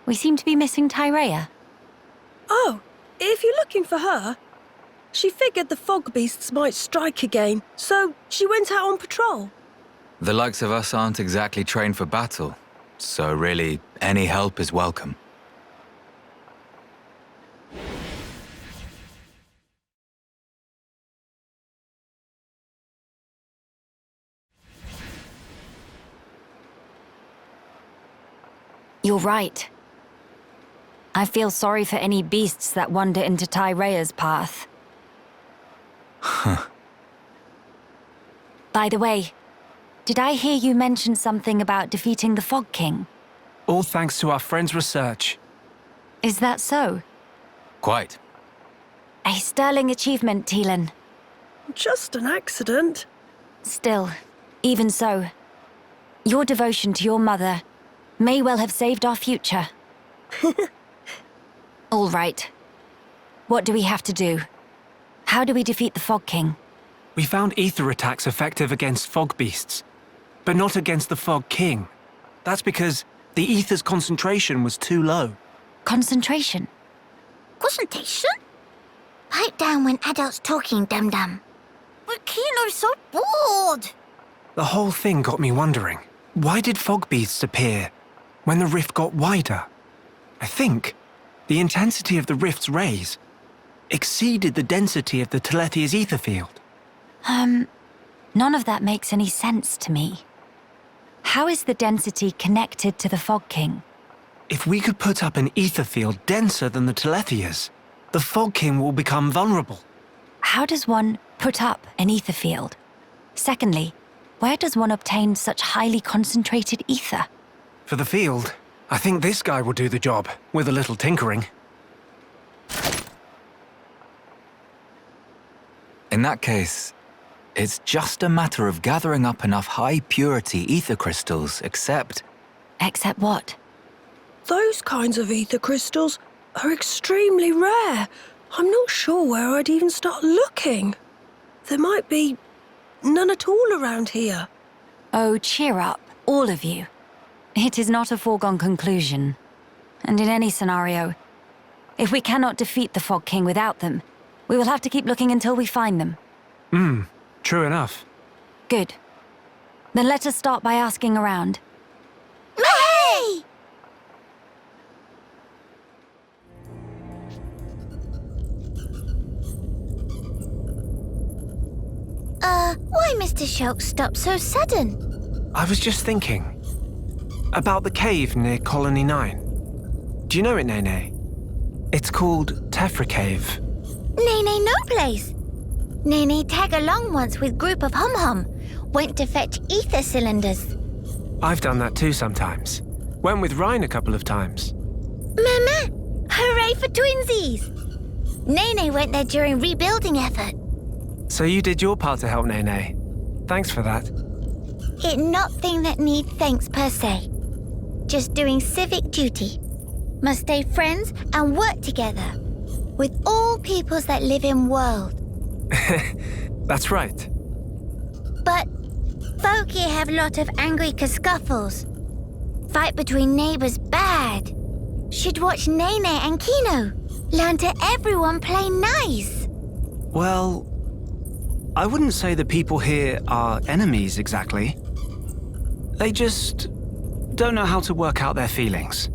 We seem to be missing Tyrea. Oh, if you're looking for her, she figured the fog beasts might strike again, so she went out on patrol. The likes of us aren't exactly trained for battle, so really, any help is welcome. You're right. I feel sorry for any beasts that wander into Tyrea's path. Huh. By the way, did I hear you mention something about defeating the Fog King? All thanks to our friend's research. Is that so? Quite. A sterling achievement, Teelan. Just an accident. Still, even so, your devotion to your mother may well have saved our future. All right. What do we have to do? How do we defeat the Fog King? We found ether attacks effective against fog beasts, but not against the Fog King. That's because the ether's concentration was too low. Concentration? Concentration? Pipe down when adults talking, dum-dum. But Kino's so bored. The whole thing got me wondering, why did fog beasts appear when the rift got wider? I think the intensity of the rift's rays exceeded the density of the Telethia's ether field. None of that makes any sense to me. How is the density connected to the Fog King? If we could put up an ether field denser than the Telethia's, the Fog King will become vulnerable. How does one put up an ether field? Secondly, where does one obtain such highly concentrated ether? For the field, I think this guy will do the job, with a little tinkering. In that case, it's just a matter of gathering up enough high-purity ether crystals, except... Except what? Those kinds of ether crystals are extremely rare. I'm not sure where I'd even start looking. There might be none at all around here. Oh, cheer up, all of you. It is not a foregone conclusion. And in any scenario, if we cannot defeat the Fog King without them, we will have to keep looking until we find them. True enough. Good. Then let us start by asking around. Hey! Why Mr. Shulk stopped so sudden? I was just thinking about the cave near Colony 9. Do you know it, Nene? It's called Tephra Cave. Nene no place. Nene tag along once with group of hum-hum. Went to fetch ether cylinders. I've done that too sometimes. Went with Ryan a couple of times. Mama! Hooray for twinsies! Nene went there during rebuilding effort. So you did your part to help Nene. Thanks for that. It not thing that need thanks per se. Just doing civic duty. Must stay friends and work together. With all peoples that live in world. That's right. But folk here have lot of angry scuffles. Fight between neighbors bad. Should watch Nene and Kino. Learn to everyone play nice. Well, I wouldn't say the people here are enemies exactly. They just don't know how to work out their feelings.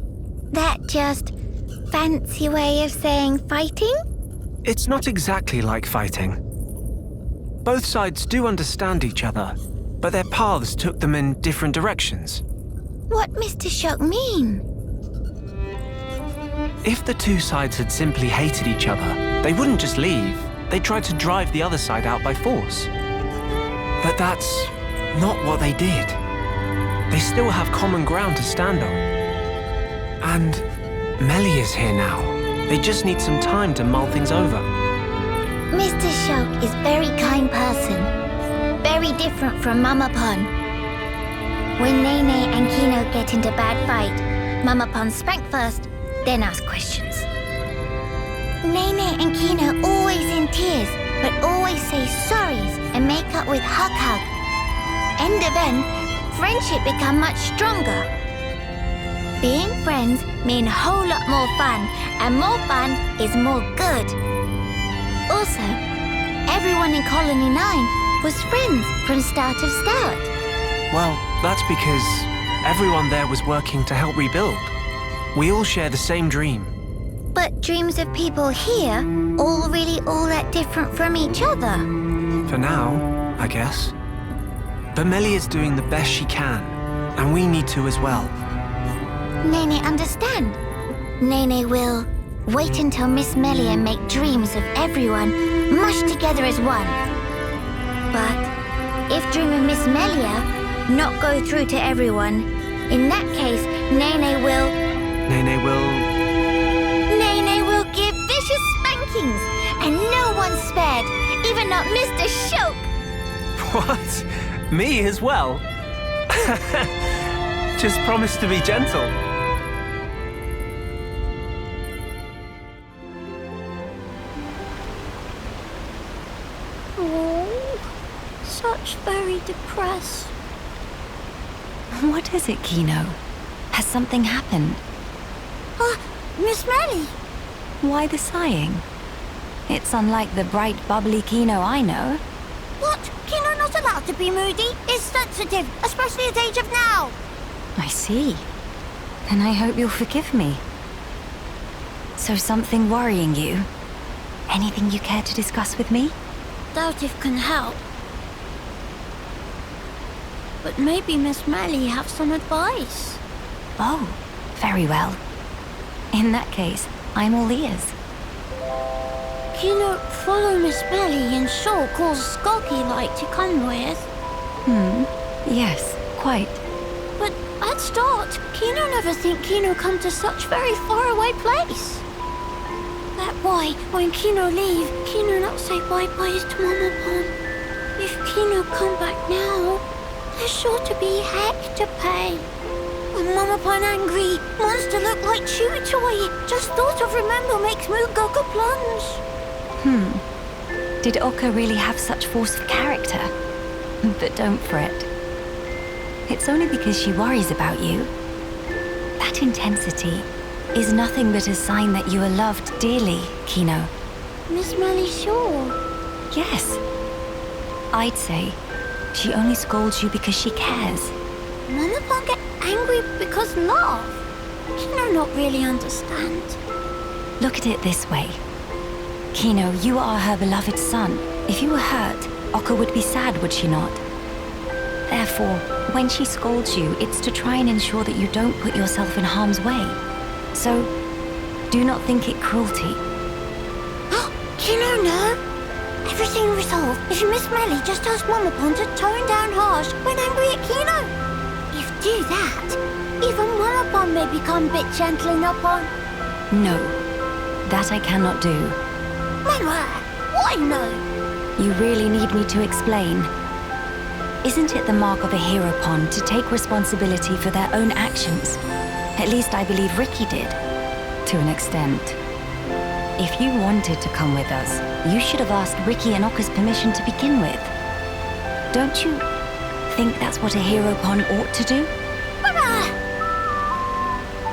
That just fancy way of saying fighting? It's not exactly like fighting. Both sides do understand each other, but their paths took them in different directions. What Mr. Shulk mean? If the two sides had simply hated each other, they wouldn't just leave. They tried to drive the other side out by force. But that's not what they did. They still have common ground to stand on. And Melia's here now. They just need some time to mull things over. Mr. Shulk is very kind person. Very different from Mama Pon. When Nene and Kino get into bad fight, Mama Pon spank first, then ask questions. Nene and Kino always in tears, but always say sorries and make up with hug. End of end, friendship become much stronger. Being friends mean a whole lot more fun, and more fun is more good. Also, everyone in Colony 9 was friends from start. Well, that's because everyone there was working to help rebuild. We all share the same dream. But dreams of people here all really all that different from each other. For now, I guess. But Melia's doing the best she can, and we need to as well. Nene understand. Nene will wait until Miss Melia make dreams of everyone mushed together as one. But if dream of Miss Melia not go through to everyone, in that case, Nene will... Nene will... Nene will give vicious spankings, and no one's spared, even not Mr. Shulk. What? Me as well? Just promise to be gentle. Oh, such very depressed. What is it, Kino? Has something happened? Miss Melia. Why the sighing? It's unlike the bright, bubbly Kino I know. What? Kino not allowed to be moody? Is sensitive, especially at age of now. I see. Then I hope you'll forgive me. So something worrying you? Anything you care to discuss with me? Doubt if can help. But maybe Miss Melia have some advice. Oh, very well. In that case, I'm all ears. Kino follow Miss Melia and Shulk calls Skulky-like to come with. Yes, quite. But at start, Kino never think Kino come to such very far away place. That why, when Kino leave, Kino not say bye-byes to Mama Pon. If Kino come back now, there's sure to be heck to pay. When Mama Pon angry, monster look like chew toy. Just thought of remember makes Moo Goka plunge. Did Oka really have such force of character? But don't fret. It's only because she worries about you. That intensity is nothing but a sign that you are loved dearly, Kino. Miss Melia sure? Yes. I'd say she only scolds you because she cares. Mama Pon get angry because love. Kino not really understand. Look at it this way. Kino, you are her beloved son. If you were hurt, Oka would be sad, would she not? Therefore, when she scolds you, it's to try and ensure that you don't put yourself in harm's way. So, do not think it cruelty. Kino, no. Everything resolved if Miss Melia just asked Mama Pon to tone down harsh when angry at Kino. If do that, even Mama Pon may become a bit gentle enough on. No, that I cannot do. Manuel, why no? You really need me to explain. Isn't it the mark of a hero pon to take responsibility for their own actions? At least I believe Ricky did, to an extent. If you wanted to come with us, you should have asked Ricky and Oka's permission to begin with. Don't you think that's what a hero pon ought to do?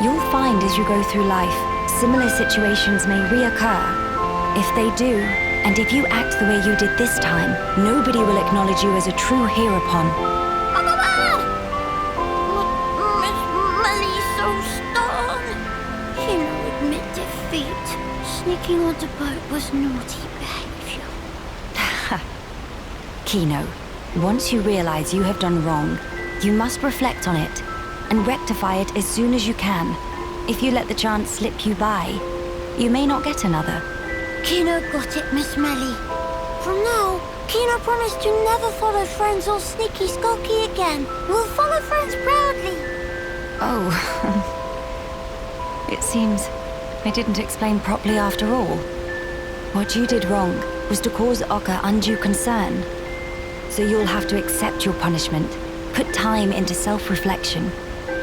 You'll find as you go through life, similar situations may reoccur. If they do, and if you act the way you did this time, nobody will acknowledge you as a true hero pon. Miss Melia's so stern. Kino admit defeat. Sneaking on the boat was naughty behavior. Kino, once you realize you have done wrong, you must reflect on it and rectify it as soon as you can. If you let the chance slip you by, you may not get another. Kino got it, Miss Melia. From now, Kino promised to never follow friends or sneaky skulky again. We'll follow friends proudly. Oh. It seems I didn't explain properly after all. What you did wrong was to cause Oka undue concern. So you'll have to accept your punishment, put time into self-reflection,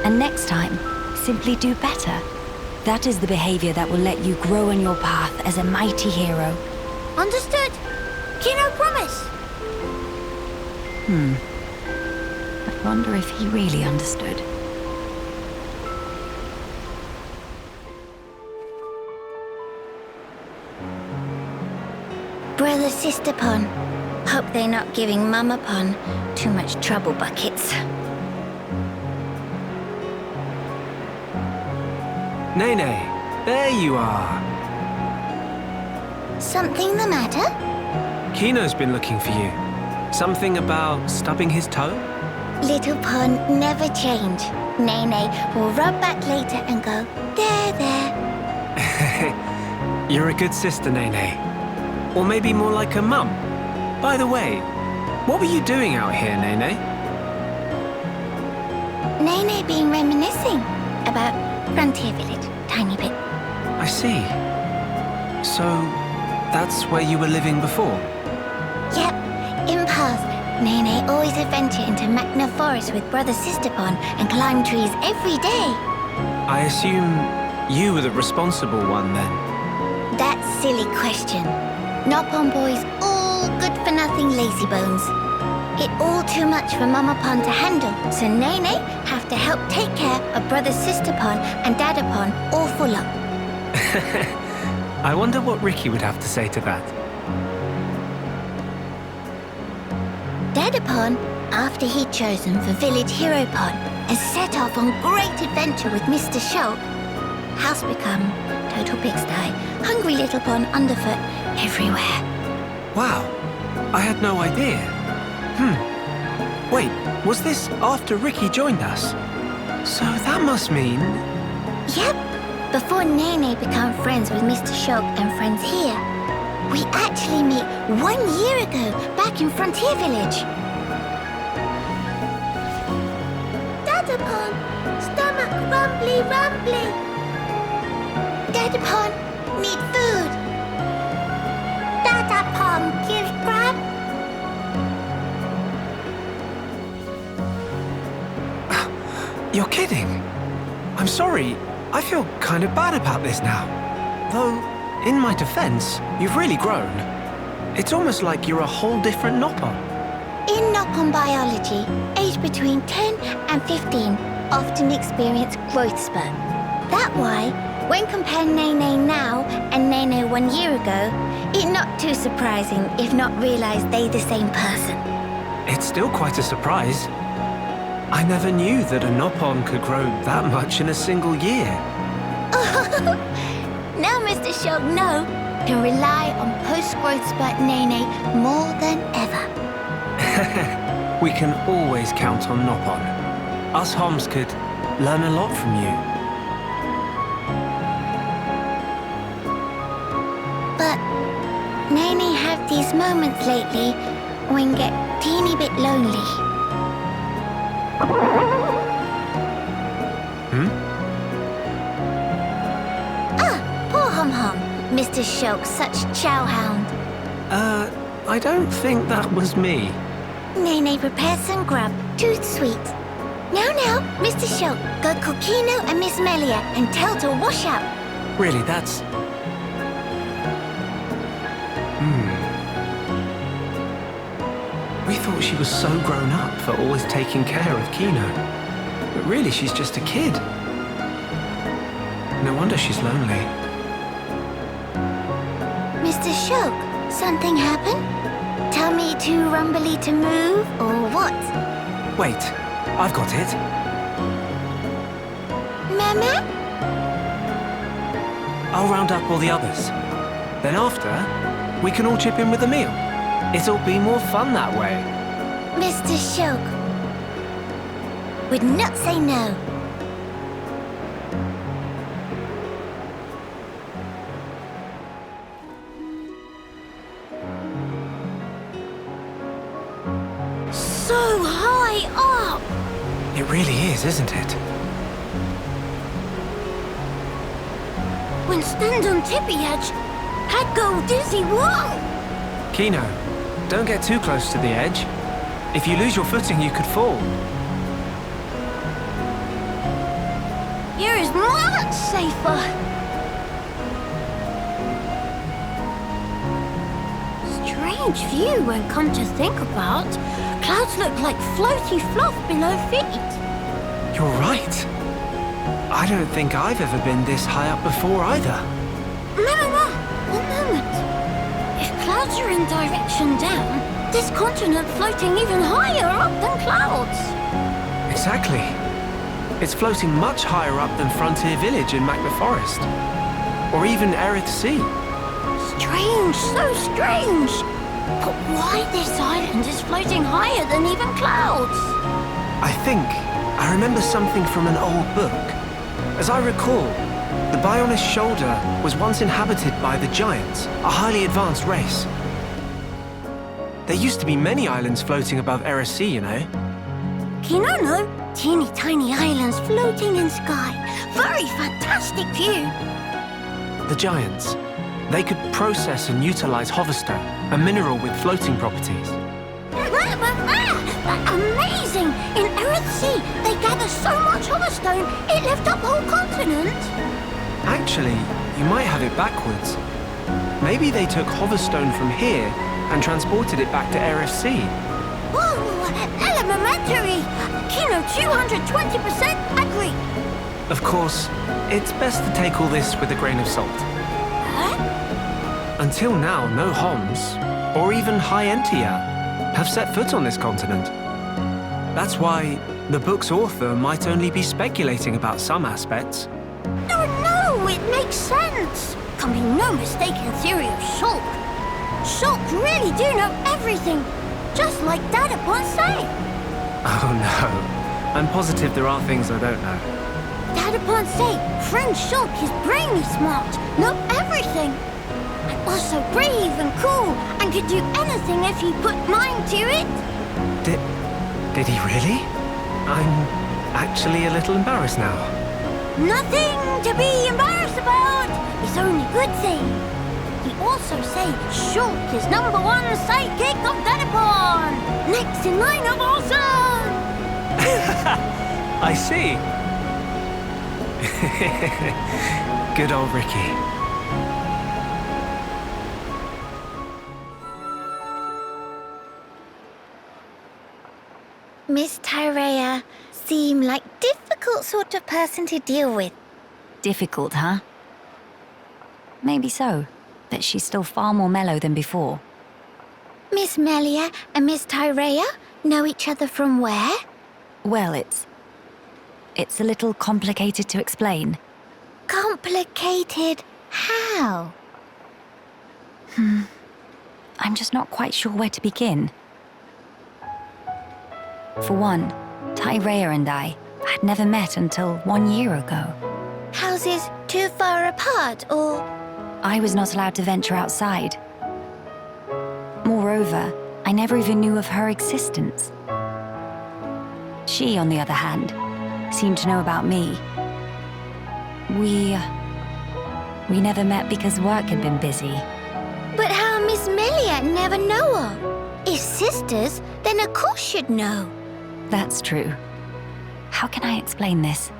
and next time, simply do better. That is the behavior that will let you grow on your path as a mighty hero. Understood. Kino promise. I wonder if he really understood. Brother, sister Pon. Hope they're not giving Mama Pon too much trouble buckets. Nene, there you are. Something the matter? Kino's been looking for you. Something about stubbing his toe? Little Pon never change. Nene will rub back later and go, there, there. You're a good sister, Nene. Or maybe more like a mum. By the way, what were you doing out here, Nene? Nene been reminiscing about Frontier Village, tiny bit. I see. So, that's where you were living before? Yep, in past, Nene always adventure into Makna Forest with Brother Sisterpon and climb trees every day. I assume you were the responsible one then? That silly question. Nopon boys all good-for-nothing lazybones. It all too much for Mama Pon to handle, so Nene have to help take care of Brother Sisterpon and Dadapon all full up. I wonder what Ricky would have to say to that. Dadapon, after he'd chosen for Village Hero Pon and set off on great adventure with Mr. Shulk, house become total pigsty, hungry little pon underfoot everywhere. Wow, I had no idea. Wait, was this after Ricky joined us? So that must mean... Yep, before Nene became friends with Mr. Shulk and friends here. We actually met 1 year ago, back in Frontier Village. Dadapon, stomach rumbly. Dadapon, need food. Dadapon, give grub. You're kidding? I'm sorry. I feel kind of bad about this now. Though, in my defense, you've really grown. It's almost like you're a whole different Nopon. In Nopon biology, aged between 10 and 15 often experience growth spurt. That why, when comparing Nene now and Nene 1 year ago, it's not too surprising if not realized they the same person. It's still quite a surprise. I never knew that a Nopon could grow that much in a single year. Now Mr. Shulk can rely on post-growth spurt Nene more than ever. We can always count on Nopon. Us Homs could learn a lot from you. But Nene have these moments lately when get teeny bit lonely. Poor Hum-Hum. Mr. Shulk, such chowhound. I don't think that was me. Nene prepared some grub, too sweet. Now, Mr. Shulk, go call Kino and Miss Melia and tell to wash up. Really, that's... We thought she was so grown up for always taking care of Kino. But really, she's just a kid. No wonder she's lonely. Mr. Shulk, something happened? Tell me too rumbly to move, or what? Wait, I've got it. Mama? I'll round up all the others. Then after, we can all chip in with a meal. It'll be more fun that way. Mr. Shulk would not say no. So high up! It really is, isn't it? When stand on tippy edge, I'd go dizzy. Whoa! Kino, don't get too close to the edge. If you lose your footing, you could fall. Here is much safer. Strange view when come to think about. Clouds look like floaty fluff below feet. You're right. I don't think I've ever been this high up before either. Mama, one moment. If clouds are in direction down, this continent floating even higher up than clouds. Exactly. It's floating much higher up than Frontier Village in Makna Forest. Or even Eryth Sea. Strange, so strange. But why this island is floating higher than even clouds? I think I remember something from an old book. As I recall, the Bionis Shoulder was once inhabited by the Giants, a highly advanced race. There used to be many islands floating above Eryth Sea, you know. Kino, teeny tiny islands floating in sky, very fantastic view. The giants. They could process and utilize hoverstone, a mineral with floating properties. Amazing! In Eryth Sea, they gather so much hoverstone, it left up whole continent. Actually, you might have it backwards. Maybe they took hoverstone from here and transported it back to Eryth Sea. Whoa! Elementary! Kino 220% agree. Of course, it's best to take all this with a grain of salt. Huh? Until now, no Homs, or even Hyentia, have set foot on this continent. That's why the book's author might only be speculating about some aspects. No, it makes sense. Can be no mistaken theory of Shulk. Shulk really do know everything, just like Dad upon say. Oh no, I'm positive there are things I don't know. Dad upon say, friend Shulk is brainy smart, know everything. And also brave and cool, and could do anything if he put mind to it. Did he really? I'm actually a little embarrassed now. Nothing to be embarrassed about. It's only good thing. He also say Shulk is #1 sidekick of Dadapon. Next in line of awesome. I see. Good old Ricky. Miss Tyrea seem like difficult sort of person to deal with. Difficult, huh? Maybe so, but she's still far more mellow than before. Miss Melia and Miss Tyrea know each other from where? Well, it's a little complicated to explain. Complicated how? I'm just not quite sure where to begin. For one, Tyrea and I had never met until 1 year ago. Houses too far apart, or...? I was not allowed to venture outside. Moreover, I never even knew of her existence. She, on the other hand, seemed to know about me. We never met because work had been busy. But how Miss Melia never know her? If sisters, then of course she'd know. That's true. How can I explain this?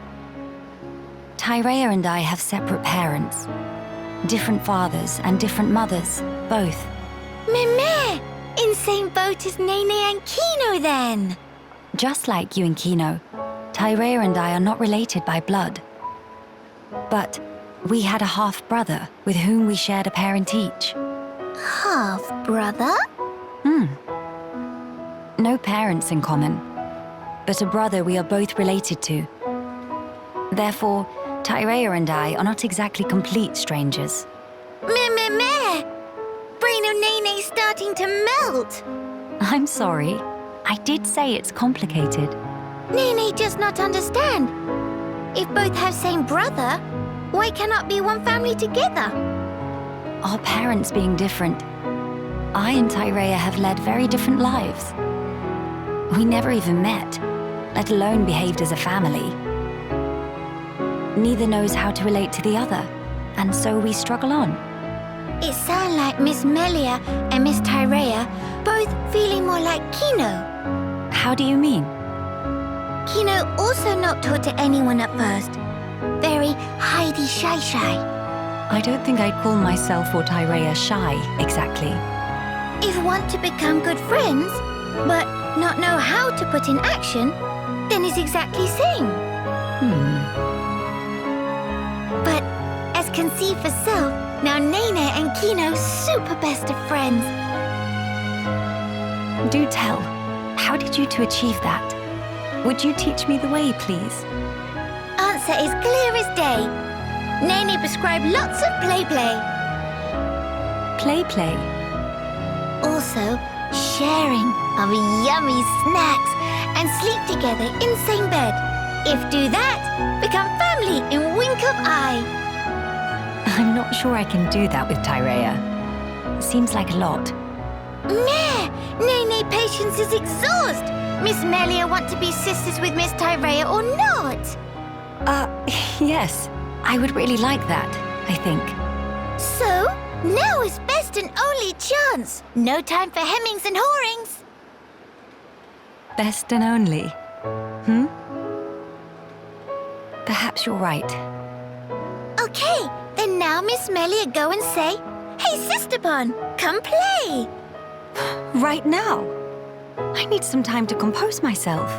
Tyrea and I have separate parents. Different fathers and different mothers, both. Meme! In same boat as Nene and Kino, then! Just like you and Kino, Tyrea and I are not related by blood. But we had a half-brother with whom we shared a parent each. Half-brother? No parents in common, but a brother we are both related to. Therefore, Tyrea and I are not exactly complete strangers. Meh! Brain of Nene's starting to melt! I'm sorry. I did say it's complicated. Nene does not understand. If both have same brother, why cannot be one family together? Our parents being different, I and Tyrea have led very different lives. We never even met, let alone behaved as a family. Neither knows how to relate to the other, and so we struggle on. It sounds like Miss Melia and Miss Tyrea both feeling more like Kino. How do you mean? Kino also not taught to anyone at first. Very hidey shy. I don't think I'd call myself or Tyrea shy, exactly. If want to become good friends, but not know how to put in action, then it's exactly same. But as can see for self, now Nene and Kino super best of friends. Do tell, how did you two achieve that? Would you teach me the way, please? Answer is clear as day. Nene prescribed lots of play. Play? Also, sharing of yummy snacks and sleep together in same bed. If do that, become family in wink of eye. I'm not sure I can do that with Tyrea. Seems like a lot. Meh! Nene patience is exhaust. Miss Melia want to be sisters with Miss Tyrea or not? Yes, I would really like that, I think. So, now is best and only chance. No time for hemmings and hawings. Best and only. Perhaps you're right. Okay, then now Miss Melia go and say, "Hey, Sisterbon, come play." Right now? I need some time to compose myself.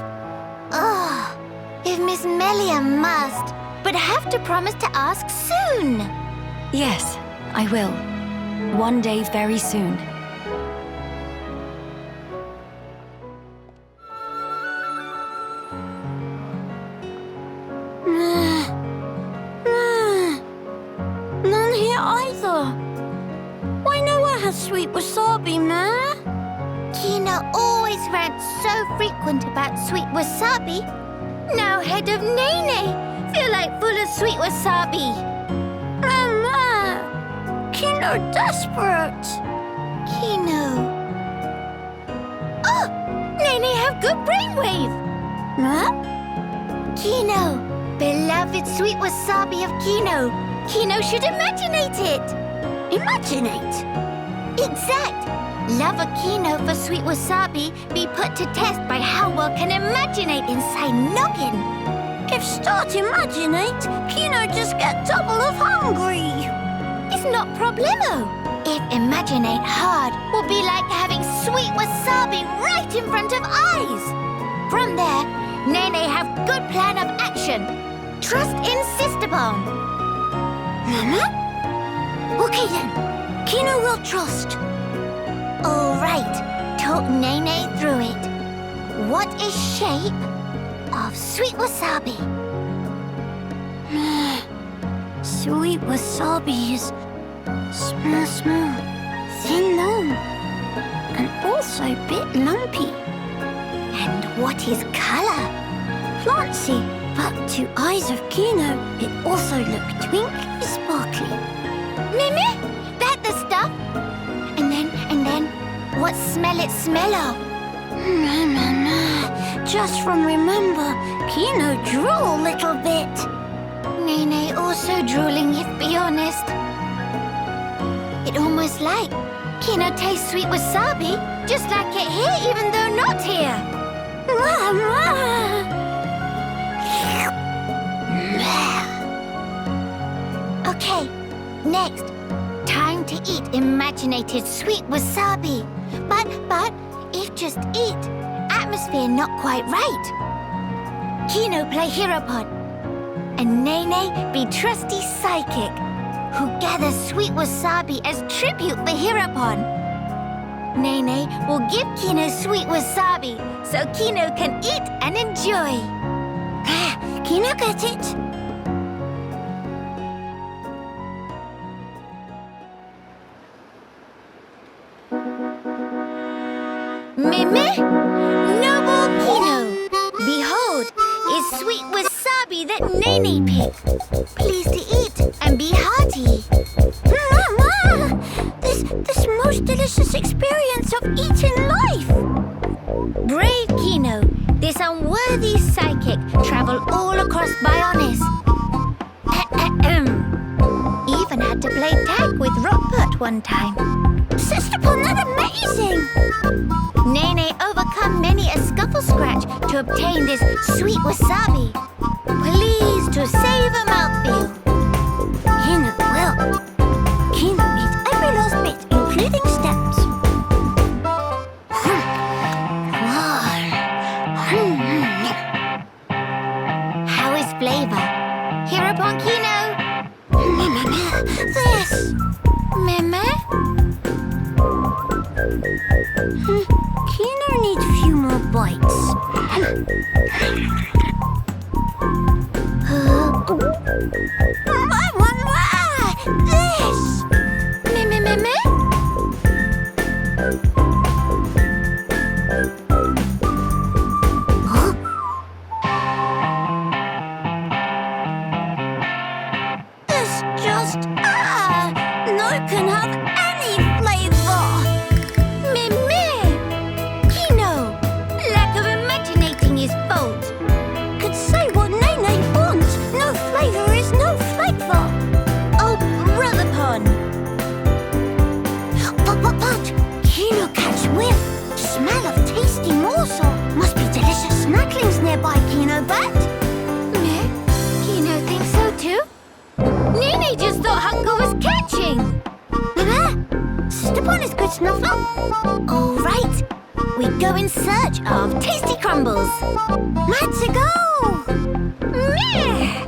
Oh, if Miss Melia must, but have to promise to ask soon. Yes, I will. One day very soon. None here either. Why nowhere has sweet wasabi, ma? Kino always rants so frequent about sweet wasabi. Now head of Nene feel like full of sweet wasabi. Mama! Kino desperate. Kino. Oh! Nene have good brainwave. Huh? Kino. Beloved sweet wasabi of Kino. Kino should imaginate it. Imaginate? Exact. Love of Kino for sweet wasabi be put to test by how well can imaginate inside noggin. If start imaginate, Kino just get double of hungry. It's not problemo. If imaginate hard will be like having sweet wasabi right in front of eyes. From there, Nene have good plan of action. Trust in Sisterbon. Mama? Okay then. Kino will trust. All right. Talk Nene through it. What is shape of sweet wasabi? Sweet wasabi is small, thin long, and also a bit lumpy. And what is color? Plancy, but to eyes of Kino, it also look twinkly, sparkly. Mimi, that the stuff? And then, what smell it smell of? Just from remember, Kino drool a little bit. Nene also drooling, if be honest. It almost like Kino tastes sweet wasabi, just like it here, even though not here. Okay, next. Time to eat imaginated sweet wasabi. But, if just eat, atmosphere not quite right. Kino play Heropod, and Nene be trusty psychic, who gathers sweet wasabi as tribute for Heropon. Nene will give Kino sweet wasabi, so Kino can eat and enjoy. Kino get it? Meme, noble Kino, behold, is sweet wasabi that Nene picked. Please to eat and be hearty. Mama, this most delicious experience of eating life. Brave Kino, this unworthy psychic travel all across Bionis. Even had to play tag with Rockpert one time. Sisterpon, that's amazing! Nene overcome many a scuffle scratch to obtain this sweet wasabi. Pleased to save a mouthfeel. Kino will. Kino eats every last bit, including stems. How is flavor? Heropon Kino? This! Meme? Kino needs a few more bites. This! Meme? This just, no can have any flavor. Meme! Kino! Lack of imaginating his fault. Could say what Nene wants. No flavor. I just thought hunger was catching. Step on is good enough. All right. We go in search of tasty crumbles. Mad to go. Meh.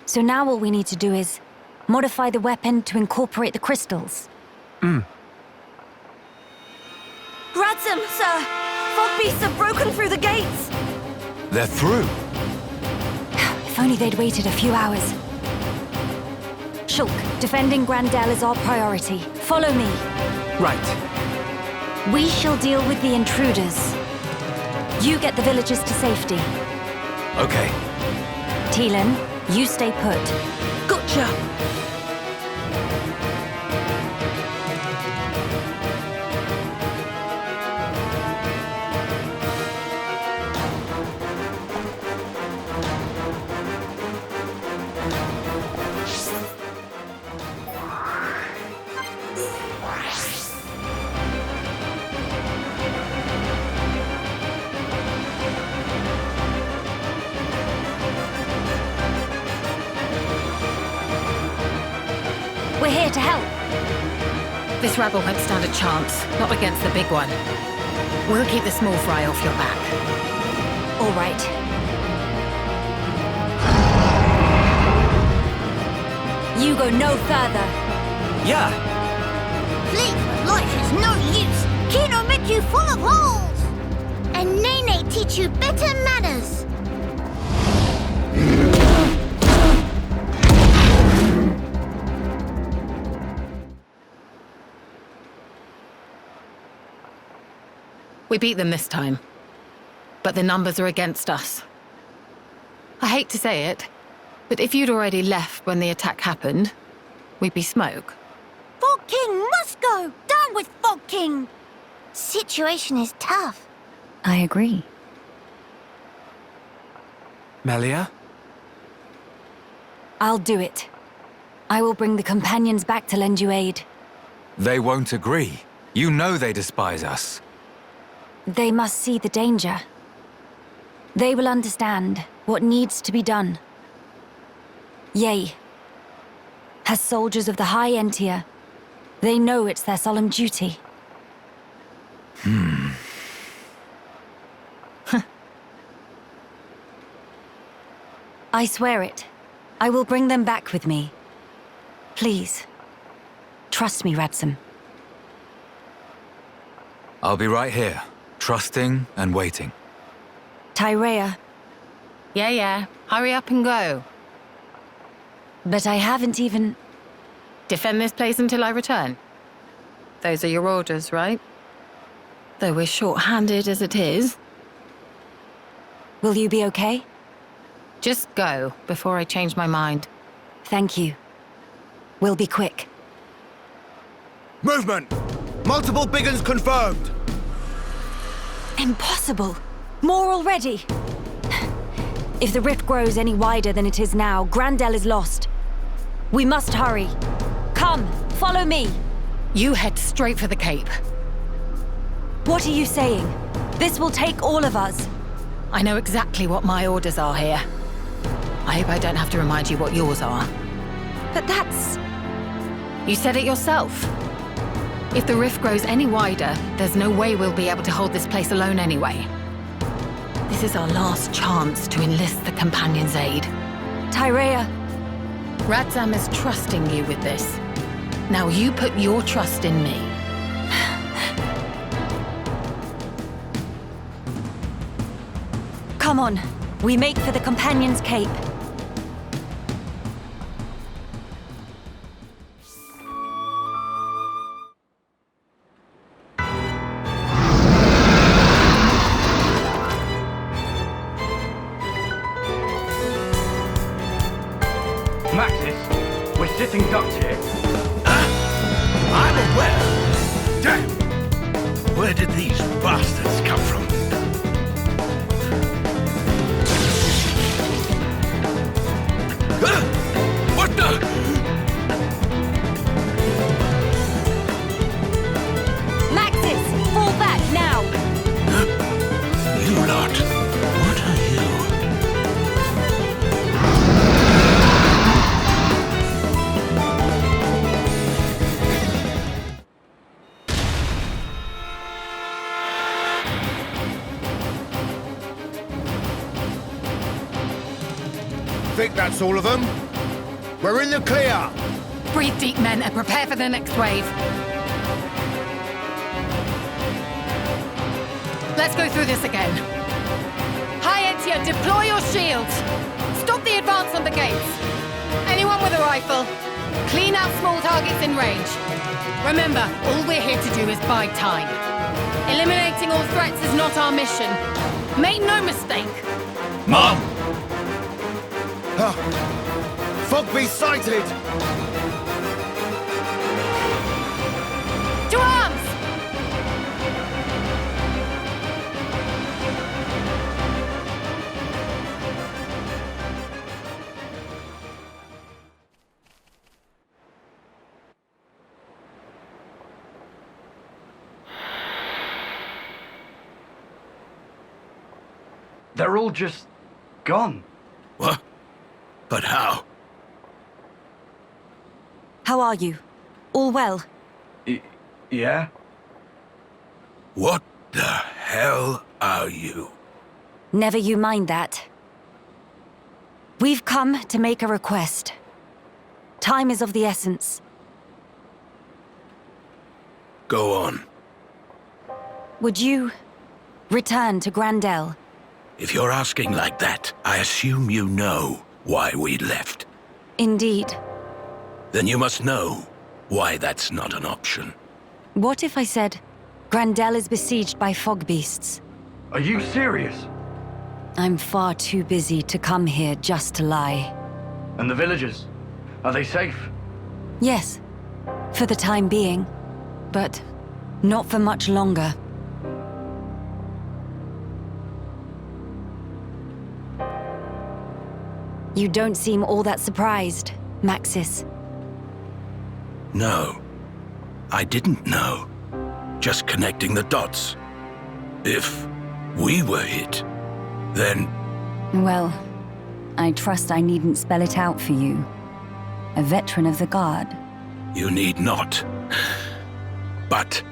So now all we need to do is modify the weapon to incorporate the crystals. Ransom, sir! Fog beasts have broken through the gates! They're through. If only they'd waited a few hours. Shulk, defending Grandel is our priority. Follow me. Right. We shall deal with the intruders. You get the villagers to safety. Okay. Teelan, you stay put. Gotcha! We're here to help. This rabble won't stand a chance, not against the big one. We'll keep the small fry off your back. All right. You go no further. Yeah. Fleet with life is no use. Kino make you full of holes. And Nene teach you better manners. We beat them this time, but the numbers are against us. I hate to say it, but if you'd already left when the attack happened, we'd be smoke. Fog King must go! Down with Fog King! Situation is tough. I agree. Melia? I'll do it. I will bring the companions back to lend you aid. They won't agree. You know they despise us. They must see the danger. They will understand what needs to be done. Yea. As soldiers of the High Entia, they know it's their solemn duty. I swear it. I will bring them back with me. Please. Trust me, Ransom. I'll be right here, trusting and waiting. Tyrea. Yeah. Hurry up and go. But I haven't even... Defend this place until I return. Those are your orders, right? Though we're short-handed as it is. Will you be okay? Just go, before I change my mind. Thank you. We'll be quick. Movement! Multiple big uns confirmed! Impossible! More already! If the rift grows any wider than it is now, Grandel is lost. We must hurry. Come, follow me! You head straight for the Cape. What are you saying? This will take all of us. I know exactly what my orders are here. I hope I don't have to remind you what yours are. But that's... You said it yourself. If the rift grows any wider, there's no way we'll be able to hold this place alone anyway. This is our last chance to enlist the Companion's aid. Tyrea. Radzam is trusting you with this. Now you put your trust in me. Come on. We make for the Companion's Cape. Maxis, we're sitting ducks here. I'm aware. Damn! Where did these bastards come from? What the? Maxis, fall back think that's all of them. We're in the clear. Breathe deep, men, and prepare for the next wave. Let's go through this again. High Entia, deploy your shields. Stop the advance on the gates. Anyone with a rifle, clean out small targets in range. Remember, all we're here to do is buy time. Eliminating all threats is not our mission. Make no mistake. Mom! Fogbeast sighted! To arms! They're all just gone. What? But how? How are you? All well? Yeah? What the hell are you? Never you mind that. We've come to make a request. Time is of the essence. Go on. Would you return to Grandel? If you're asking like that, I assume you know why we left. Indeed. Then you must know why that's not an option. What if I said Grandel is besieged by fog beasts? Are you serious? I'm far too busy to come here just to lie. And the villagers? Are they safe? Yes, for the time being. But not for much longer. You don't seem all that surprised, Maxis. No. I didn't know. Just connecting the dots. If we were hit, then... Well, I trust I needn't spell it out for you. A veteran of the Guard. You need not. But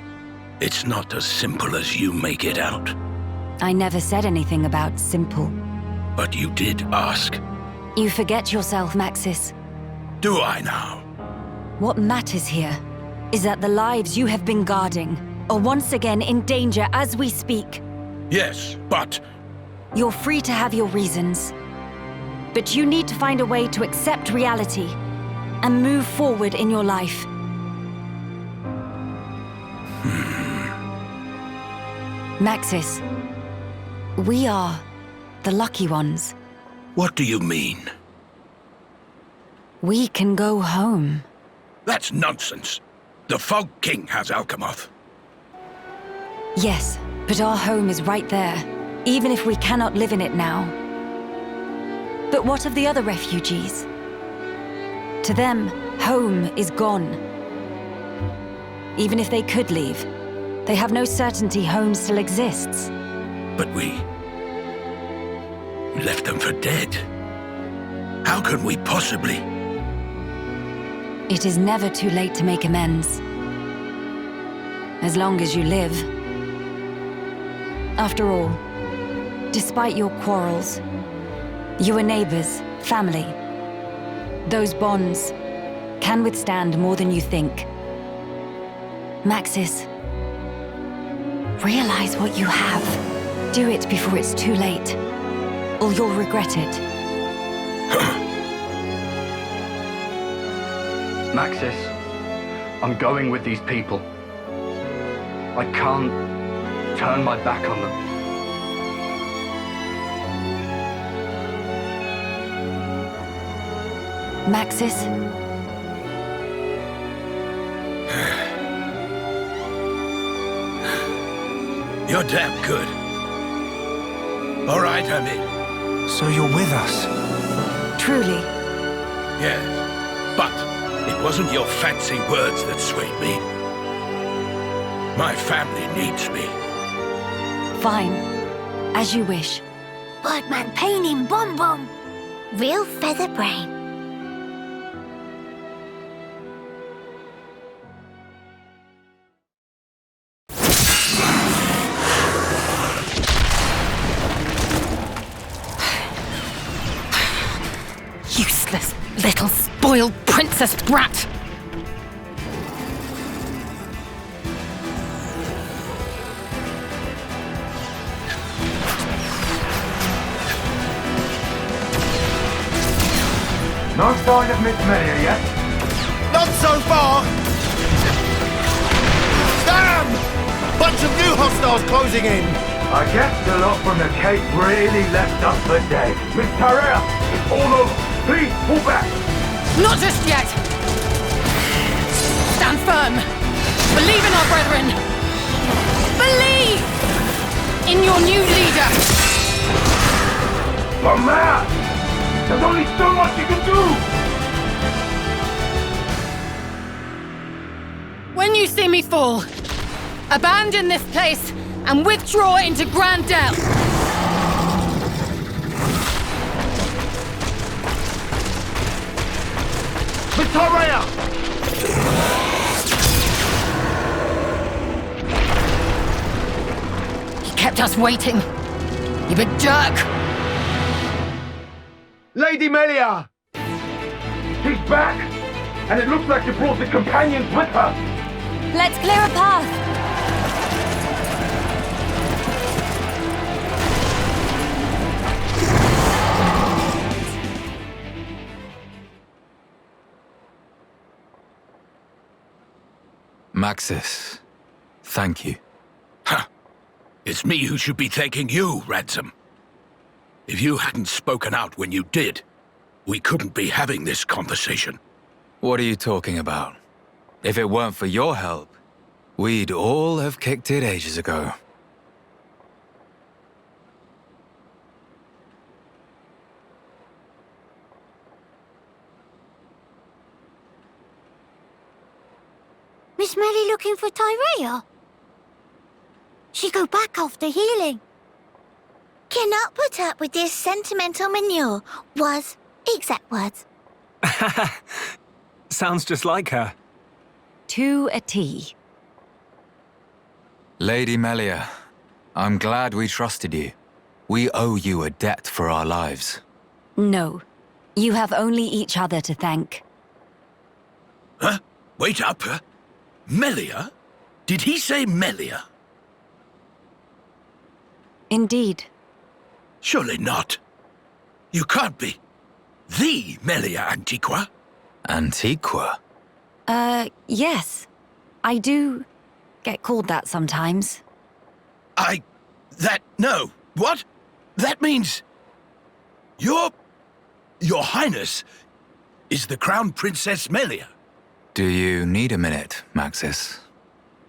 it's not as simple as you make it out. I never said anything about simple. But you did ask. You forget yourself, Maxis. Do I now? What matters here is that the lives you have been guarding are once again in danger as we speak. Yes, but... You're free to have your reasons. But you need to find a way to accept reality and move forward in your life. Maxis, we are the lucky ones. What do you mean? We can go home. That's nonsense. The Fog King has Alcamoth. Yes, but our home is right there, even if we cannot live in it now. But what of the other refugees? To them, home is gone. Even if they could leave, they have no certainty home still exists. But we left them for dead. How can we possibly? It is never too late to make amends. As long as you live. After all, despite your quarrels, you are neighbors, family. Those bonds can withstand more than you think. Maxis, realize what you have. Do it before it's too late, or you'll regret it. Maxis, I'm going with these people. I can't turn my back on them. Maxis? You're damn good. All right, I'm in. So you're with us? Truly. Yes, but it wasn't your fancy words that swayed me. My family needs me. Fine. As you wish. Birdman pain in Bom Bom. Real feather brain. Spoiled princess brat! No sign of Miss Melia yet? Not so far! Damn! Bunch of new hostiles closing in! I guess the lot from the Cape really left us for dead. Miss Tarrea, it's all over. Please, pull back! Not just yet! Stand firm! Believe in our brethren! Believe in your new leader! But man! There's only so much you can do! When you see me fall, abandon this place and withdraw into Grandel! Miss Tarrea! He kept us waiting. You big jerk! Lady Melia! She's back! And it looks like she brought the companions with her! Let's clear a path! Maxis, thank you. Huh. It's me who should be thanking you, Ransom. If you hadn't spoken out when you did, we couldn't be having this conversation. What are you talking about? If it weren't for your help, we'd all have kicked it ages ago. Miss Melia looking for Tyrea? She go back after healing. Cannot put up with this sentimental manure, was exact words. Sounds just like her. To a T. Lady Melia, I'm glad we trusted you. We owe you a debt for our lives. No. You have only each other to thank. Huh? Wait up. Melia? Did he say Melia? Indeed. Surely not. You can't be. The Melia Antiqua? Antiqua? Yes. I do get called that sometimes. No. What? That means... Your Highness is the Crown Princess Melia. Do you need a minute, Maxis?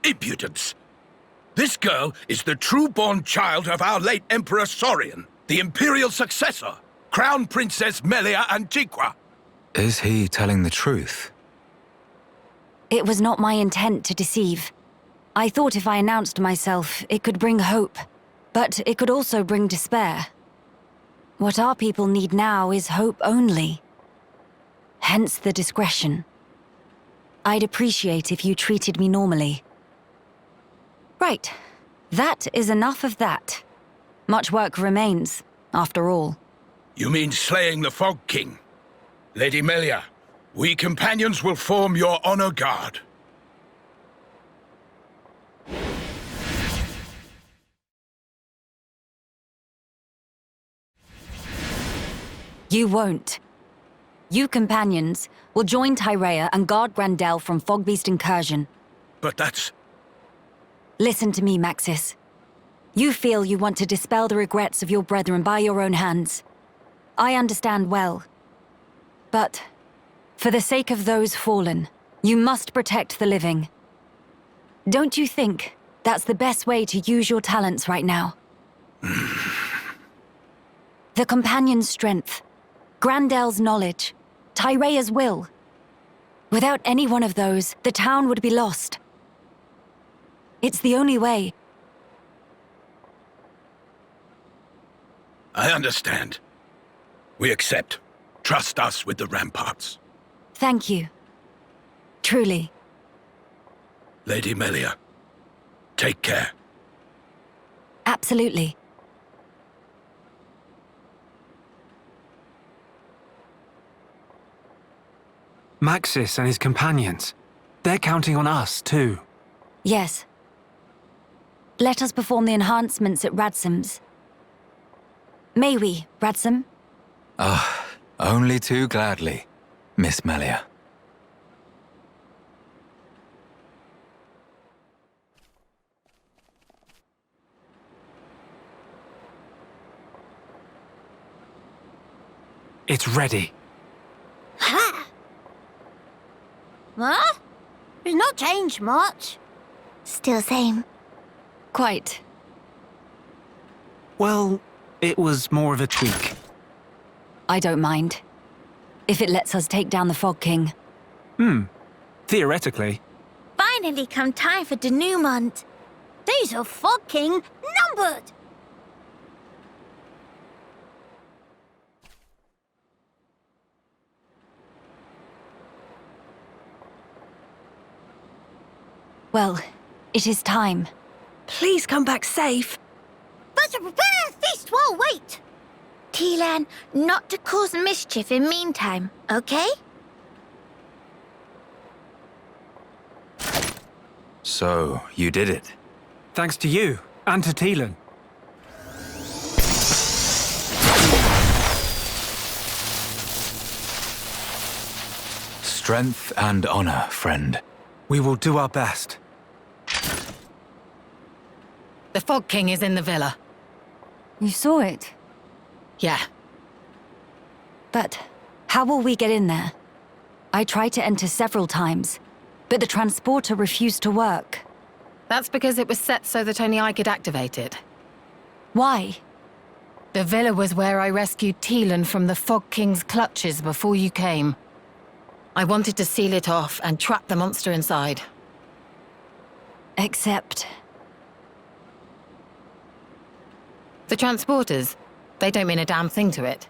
Impudence. This girl is the true-born child of our late Emperor Saurian, the Imperial successor, Crown Princess Melia Antiqua. Is he telling the truth? It was not my intent to deceive. I thought if I announced myself, it could bring hope. But it could also bring despair. What our people need now is hope only. Hence the discretion. I'd appreciate if you treated me normally. Right. That is enough of that. Much work remains, after all. You mean slaying the Fog King? Lady Melia, we companions will form your honor guard. You won't. You companions will join Tyrea and guard Grandel from Fogbeast incursion. But that's... Listen to me, Maxis. You feel you want to dispel the regrets of your brethren by your own hands. I understand well. But, for the sake of those fallen, you must protect the living. Don't you think that's the best way to use your talents right now? The Companion's strength, Grandel's knowledge, Tyrea's will. Without any one of those, the town would be lost. It's the only way. I understand. We accept. Trust us with the ramparts. Thank you. Truly. Lady Melia, take care. Absolutely. Maxis and his companions. They're counting on us, too. Yes. Let us perform the enhancements at Radsom's. May we, Radsom? Only too gladly, Miss Melia. It's ready. Ha! What? It's not changed much. Still same. Quite. Well, it was more of a tweak. I don't mind. If it lets us take down the Fog King. Theoretically. Finally come time for denouement. Days of Fog King numbered. Well, it is time. Please come back safe. Better prepare a feast while wait. Tilan, not to cause mischief in meantime, okay? So, you did it. Thanks to you, and to Tilan. Strength and honor, friend. We will do our best. The Fog King is in the villa. You saw it? Yeah. But how will we get in there? I tried to enter several times, but the transporter refused to work. That's because it was set so that only I could activate it. Why? The villa was where I rescued Tilan from the Fog King's clutches before you came. I wanted to seal it off and trap the monster inside. Except... The transporters, they don't mean a damn thing to it.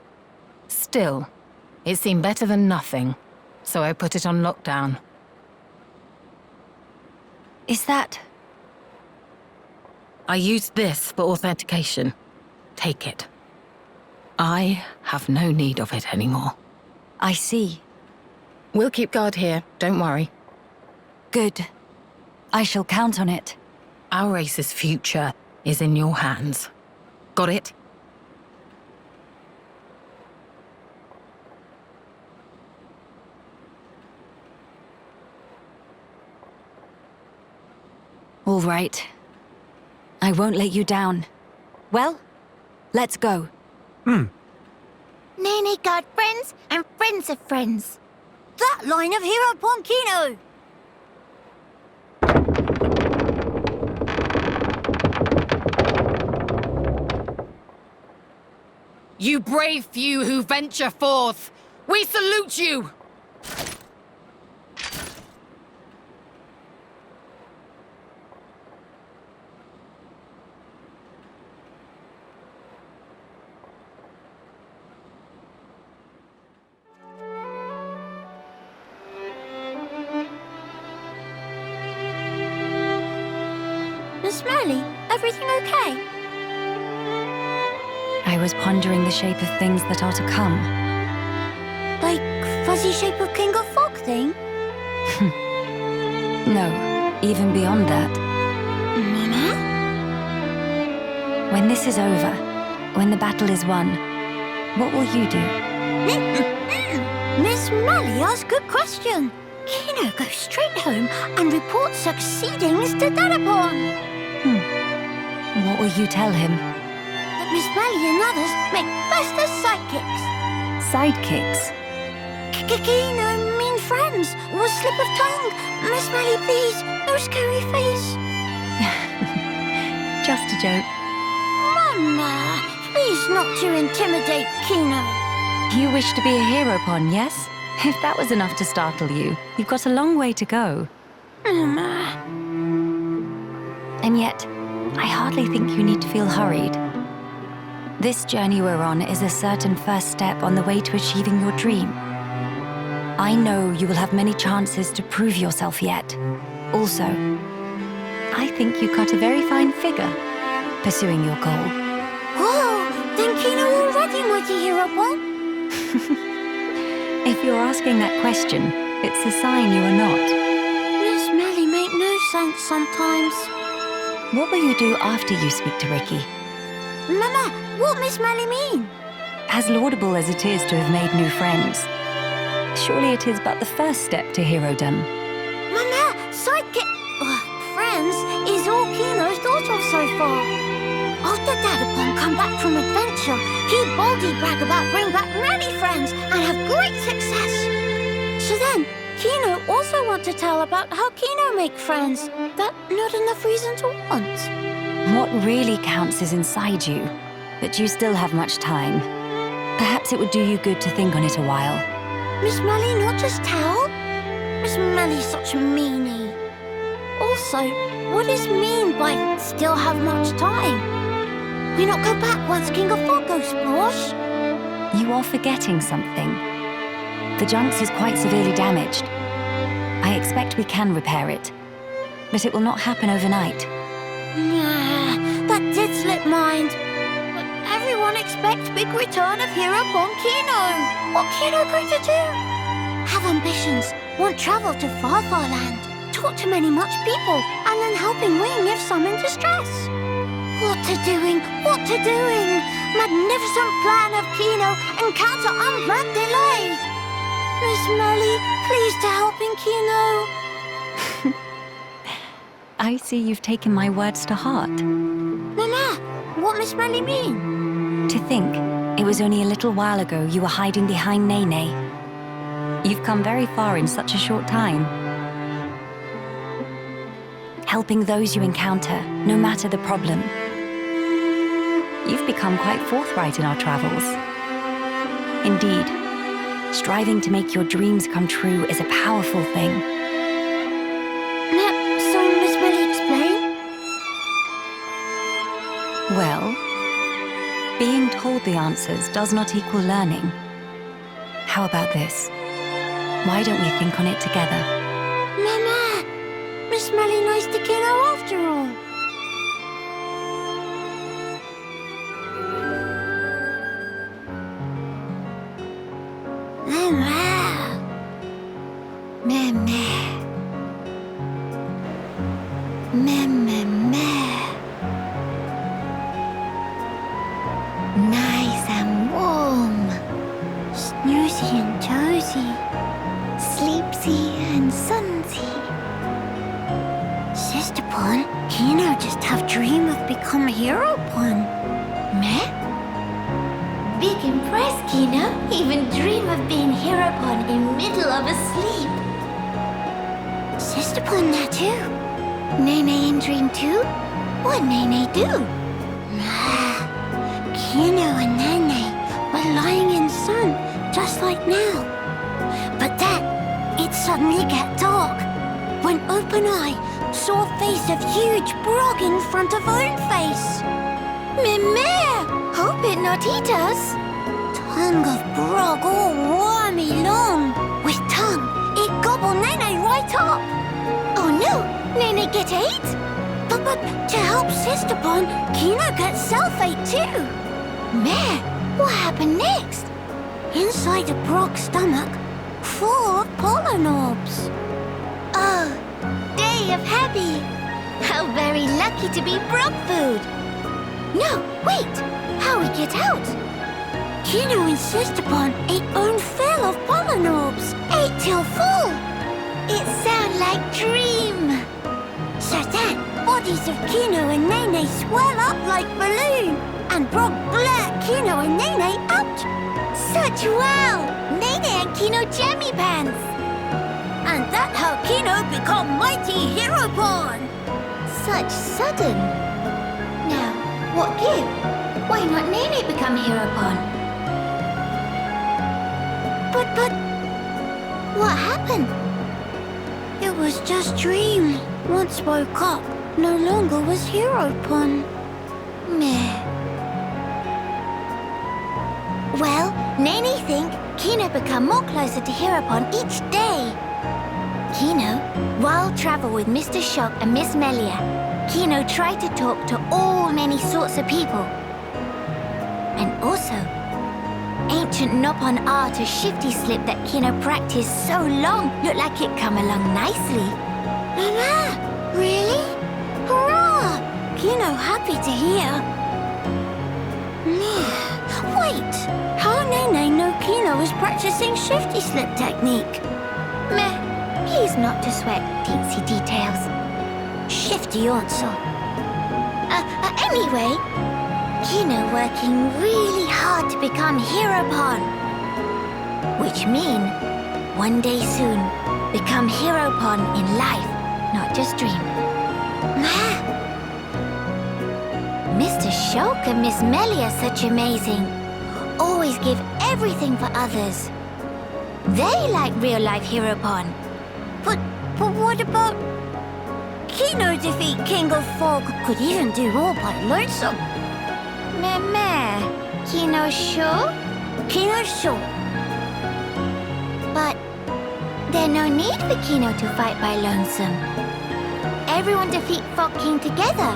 Still, it seemed better than nothing, so I put it on lockdown. Is that... I used this for authentication. Take it. I have no need of it anymore. I see. We'll keep guard here, don't worry. Good. I shall count on it. Our race's future is in your hands. Got it? All right. I won't let you down. Well, let's go. Nene got friends and friends of friends. That line of hero upon Kino. You brave few who venture forth, we salute you! Miss Melia, everything okay? I was pondering the shape of things that are to come. Like fuzzy shape of King of Fog thing? No, even beyond that. Mama? When this is over, when the battle is won, what will you do? Miss Melia asks good question. Kino goes straight home and reports succeedings to Dadapon. What will you tell him? That Miss Melia and others make best as sidekicks. Sidekicks? Kino mean friends. Was slip of tongue. Miss Melia, please, no scary face. Just a joke. Mama, please not to intimidate Kino. You wish to be a hero pawn, yes? If that was enough to startle you, you've got a long way to go. Mama. And yet, I hardly think you need to feel hurried. This journey we're on is a certain first step on the way to achieving your dream. I know you will have many chances to prove yourself yet. Also, I think you cut a very fine figure pursuing your goal. Whoa, then Kino already mighty hero pawn? If you're asking that question, It's a sign you are not. Miss Melly make no sense sometimes. What will you do after you speak to Ricky? Mama, what Miss Melly mean? As laudable as it is to have made new friends, surely it is but the first step to herodom. Mama, sidekick... friends is all Kino's thought of so far. After Dadapon come back from adventure, he boldly brag about bring back many friends and have great success. So then, Kino also want to tell about how Kino make friends that not enough reason to want. What really counts is inside you, but you still have much time. Perhaps it would do you good to think on it a while. Miss Melly not just tell? Miss Melly's such a meanie. Also, what is mean by still have much time? We not go back once King of Fog goes splosh? You are forgetting something. The Junks is quite severely damaged. I expect we can repair it, but it will not happen overnight. Nah, that did slip mind. But everyone expects big return of hero upon Kino. What Kino going to do? Have ambitions, want travel to far land, talk to many much people, and then helping Wing if some in distress. What to doing? Magnificent plan of Kino, encounter unplanned delay. Miss Melly, please to helping Kino. I see you've taken my words to heart. Mama, what Miss Melly mean? To think, it was only a little while ago you were hiding behind Nene. You've come very far in such a short time. Helping those you encounter, no matter the problem. You've become quite forthright in our travels. Indeed, striving to make your dreams come true is a powerful thing. So Miss Melly explain? Well, being told the answers does not equal learning. How about this? Why don't we think on it together? Mama! Miss Melly nice to Kino after all. Mama! Mama! Nice and warm. Snoozy and tozy. Sleepsy and sunsy. Sister Pon, Kino just have dream of become hero Pon. Meh? Big impressed, Kino. Even dream of being hero Pon in middle of a sleep. Sister Pon that too. Nene in dream too? What Nene do? Kino and Nene were lying in sun, just like now. But then, it suddenly get dark. When Open Eye saw a face of huge Brog in front of own face. Mimere! Hope it not eat us. Tongue of Brog all wormy long. With tongue, it gobble Nene right up. Oh no! Nene get ate? But to help Sister Pon, Kino gets self-ate too. Meh, what happened next? Inside the Brog's stomach, full of pollen orbs. Oh, day of happy. How very lucky to be Brog food. No, wait, how we get out? Kino and Sister Pon ate own fill of pollen orbs. Ate till full. It sound like dream. So then, bodies of Kino and Nene swell up like balloon, and Brog blurt Kino and Nene out. Such wow! Nene and Kino jammy pants. And that how Kino become mighty hero Pon. Such sudden. Now, what give? Why not Nene become hero Pon? But, what happened? It was just dream. Once woke up, no longer was hero Pon. Meh. Well, Nene think Kino become more closer to hero Pon each day. Kino, while travel with Mr. Shulk and Miss Melia, Kino tried to talk to all many sorts of people. And also, ancient Nopon art of shifty slip that Kino practiced so long looked like it come along nicely. Mama, really? Hurrah! Kino happy to hear. Wait, how Nene know Kino was practicing shifty slip technique? Meh, he's not to sweat teensy details. Shifty also. Anyway, Kino working really hard to become Hero-pon. Which mean, one day soon, become Hero-pon in life, not just dream. Mr. Shulk and Miss Melia such amazing. Always give everything for others. They like real-life Hero-pon. But what about... Kino defeat King of Fog could even do all by lonesome. Meh. Kino sure? Kino sure. But there's no need for Kino to fight by lonesome. Everyone defeat Fog King together.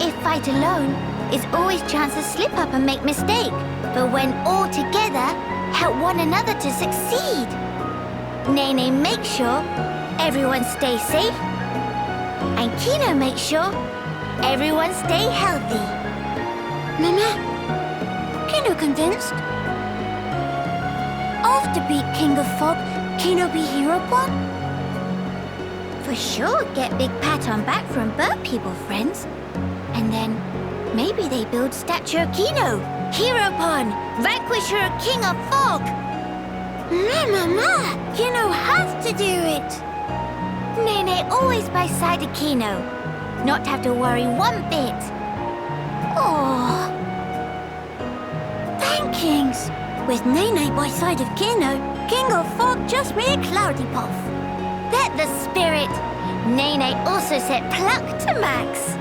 If fight alone, is always chance to slip up and make mistake. But when all together, help one another to succeed. Nene make sure everyone stay safe. And Kino make sure everyone stay healthy. Mama, Kino convinced? After beat King of Fog, Kino be Hero-pon? For sure get big pat on back from bird people friends. And then maybe they build statue of Kino, Hero-pon, vanquisher of King of Fog. Mama, Kino has to do it. Nene always by side of Kino, not have to worry one bit. Oh, thankings. With Nene by side of Kino, King of Fog just be a cloudy puff. That the spirit. Nene also set pluck to max.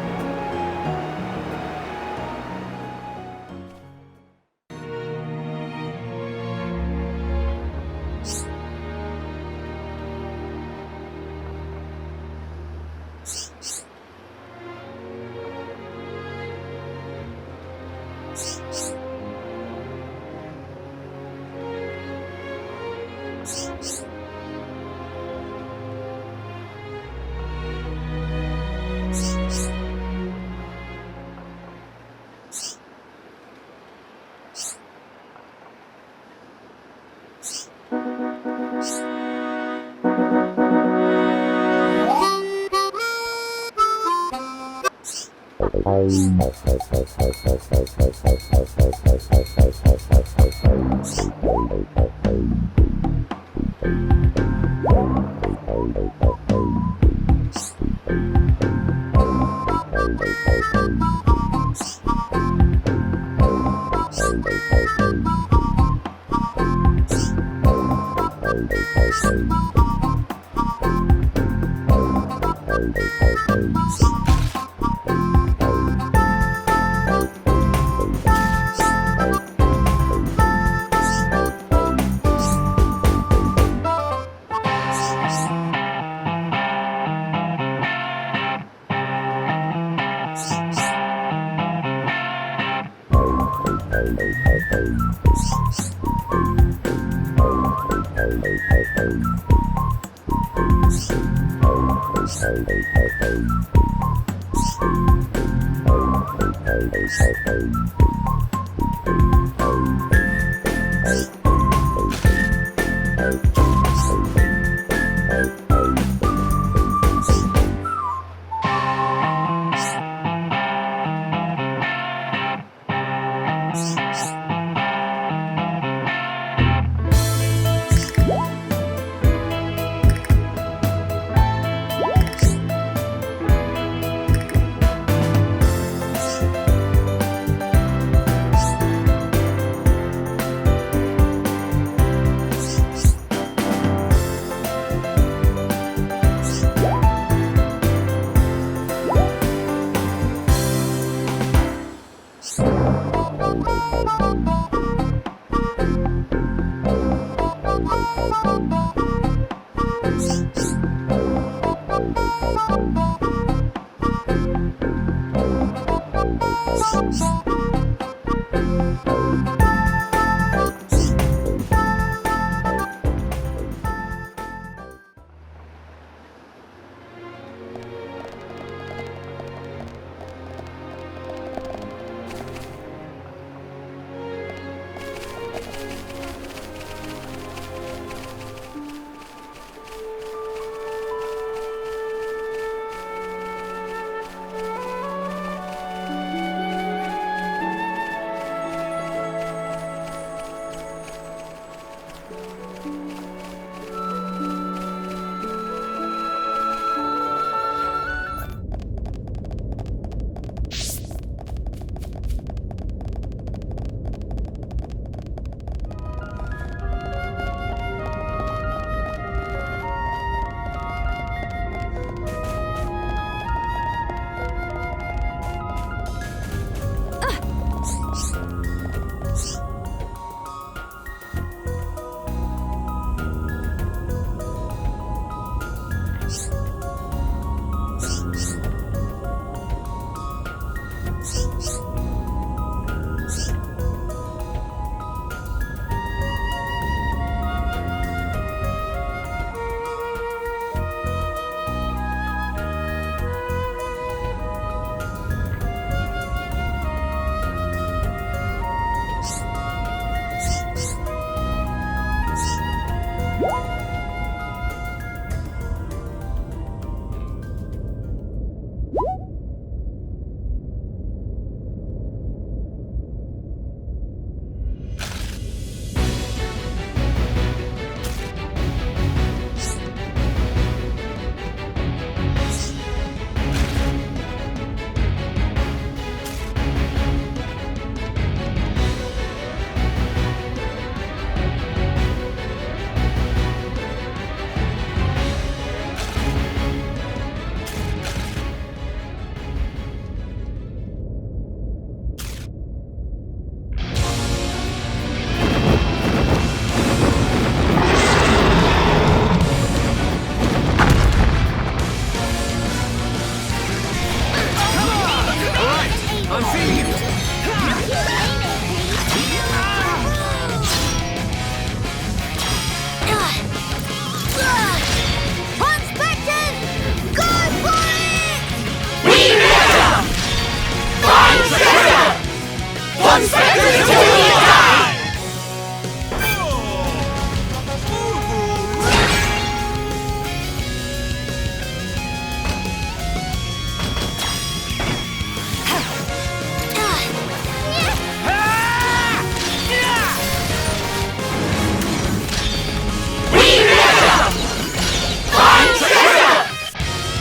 One spectre until we die!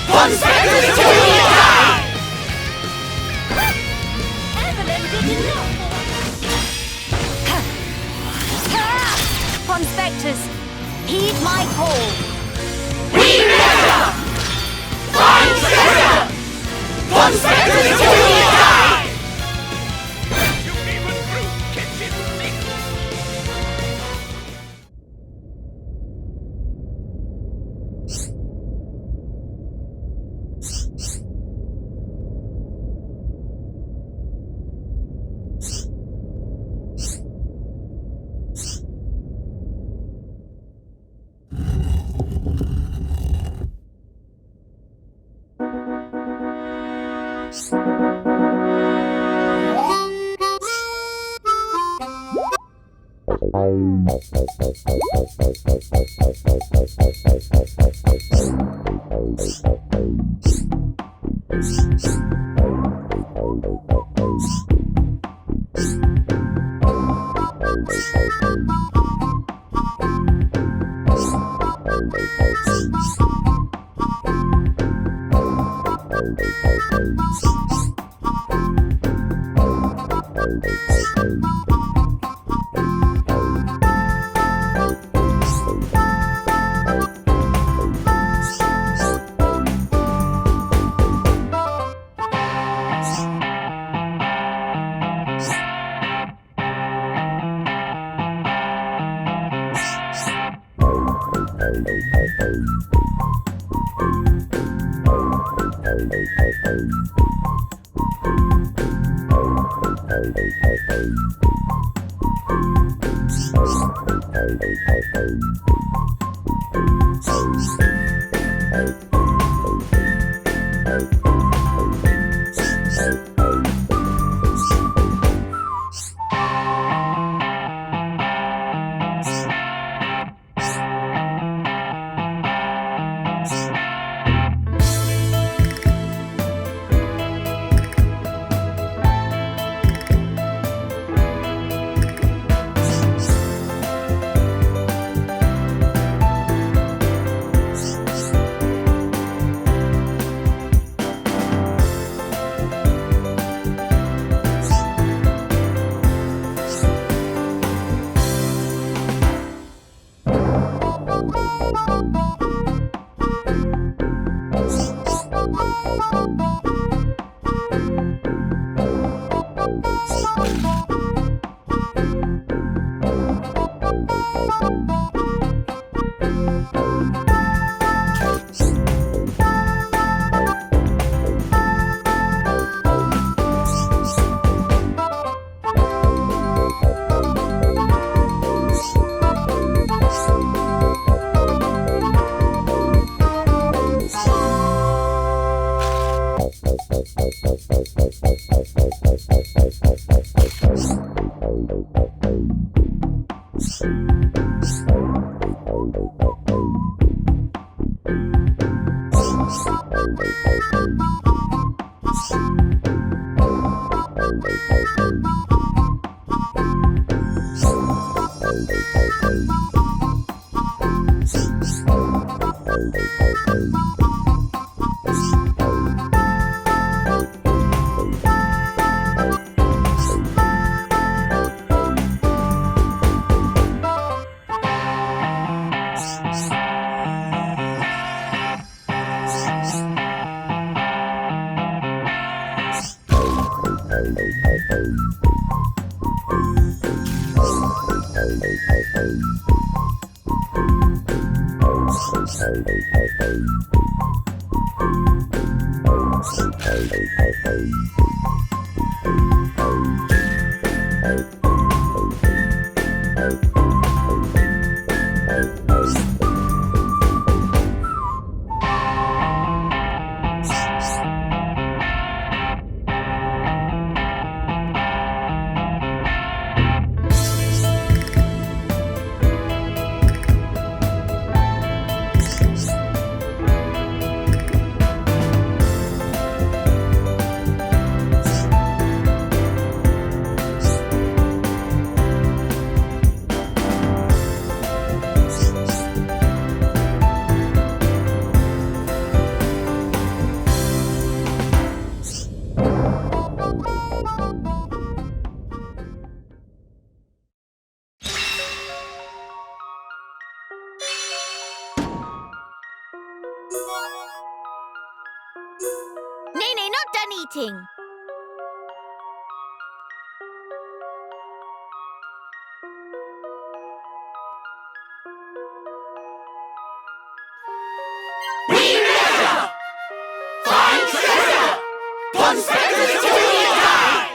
One spectre until we die! Upon spectres, heed my call. We never! Find treasure! One spectre until we die! You even through kitchen things! waiting. We never find treasure! Conspectors till we die!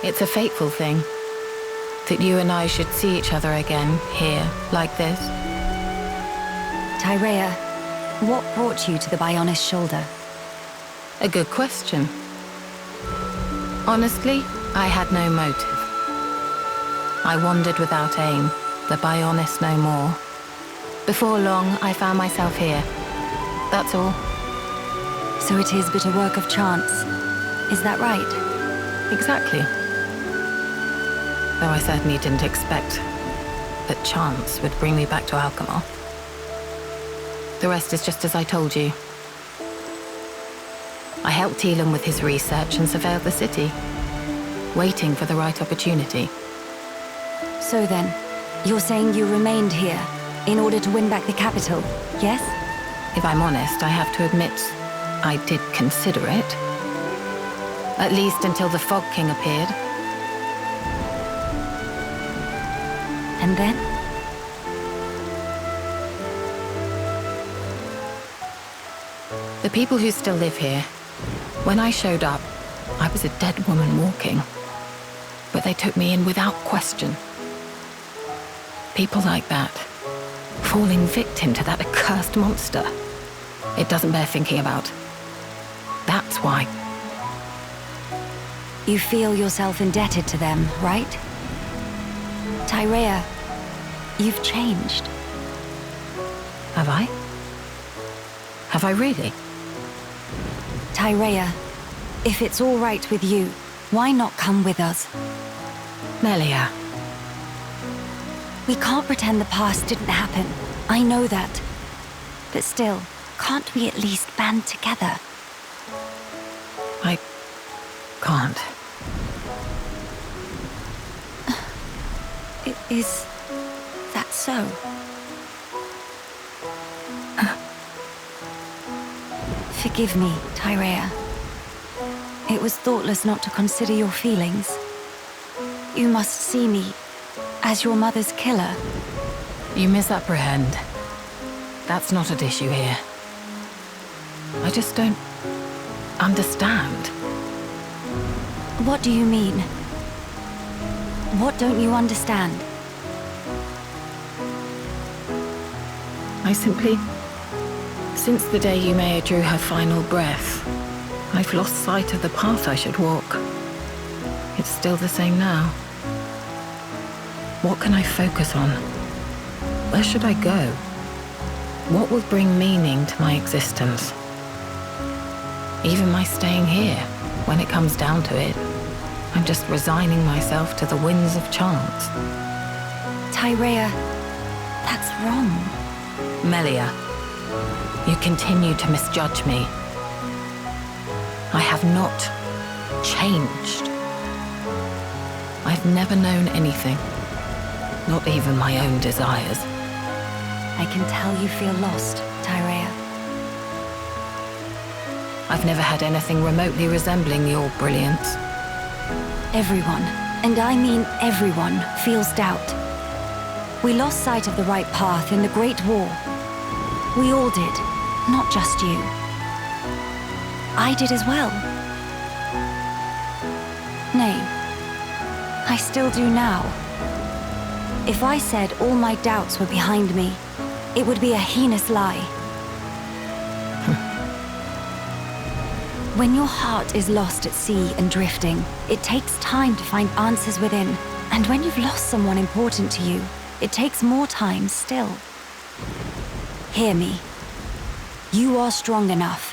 It's a fateful thing that you and I should see each other again here, like this. Tyrea, what brought you to the Bionis shoulder? A good question. Honestly, I had no motive. I wandered without aim, the Bionis no more. Before long, I found myself here. That's all. So it is but a work of chance. Is that right? Exactly. Though I certainly didn't expect that chance would bring me back to Alcamoth. The rest is just as I told you. I helped Elam with his research and surveilled the city, waiting for the right opportunity. So then, you're saying you remained here in order to win back the capital, yes? If I'm honest, I have to admit I did consider it. At least until the Fog King appeared. And then? The people who still live here, when I showed up, I was a dead woman walking. But they took me in without question. People like that, falling victim to that accursed monster. It doesn't bear thinking about. That's why. You feel yourself indebted to them, right? Tyrea, you've changed. Have I? Have I really? Tyrea, if it's all right with you, why not come with us? Melia. We can't pretend the past didn't happen. I know that. But still, can't we at least band together? I can't. Is that so? Forgive me, Tyrea. It was thoughtless not to consider your feelings. You must see me as your mother's killer. You misapprehend. That's not at issue here. I just don't understand. What do you mean? What don't you understand? I simply... Since the day Yumea drew her final breath, I've lost sight of the path I should walk. It's still the same now. What can I focus on? Where should I go? What will bring meaning to my existence? Even my staying here, when it comes down to it, I'm just resigning myself to the winds of chance. Tyrea, that's wrong. Melia, you continue to misjudge me. I have not changed. I've never known anything, not even my own desires. I can tell you feel lost, Tyrea. I've never had anything remotely resembling your brilliance. Everyone, and I mean everyone, feels doubt. We lost sight of the right path in the Great War. We all did, not just you. I did as well. Nay, I still do now. If I said all my doubts were behind me, it would be a heinous lie. When your heart is lost at sea and drifting, it takes time to find answers within. And when you've lost someone important to you, it takes more time still. Hear me. You are strong enough.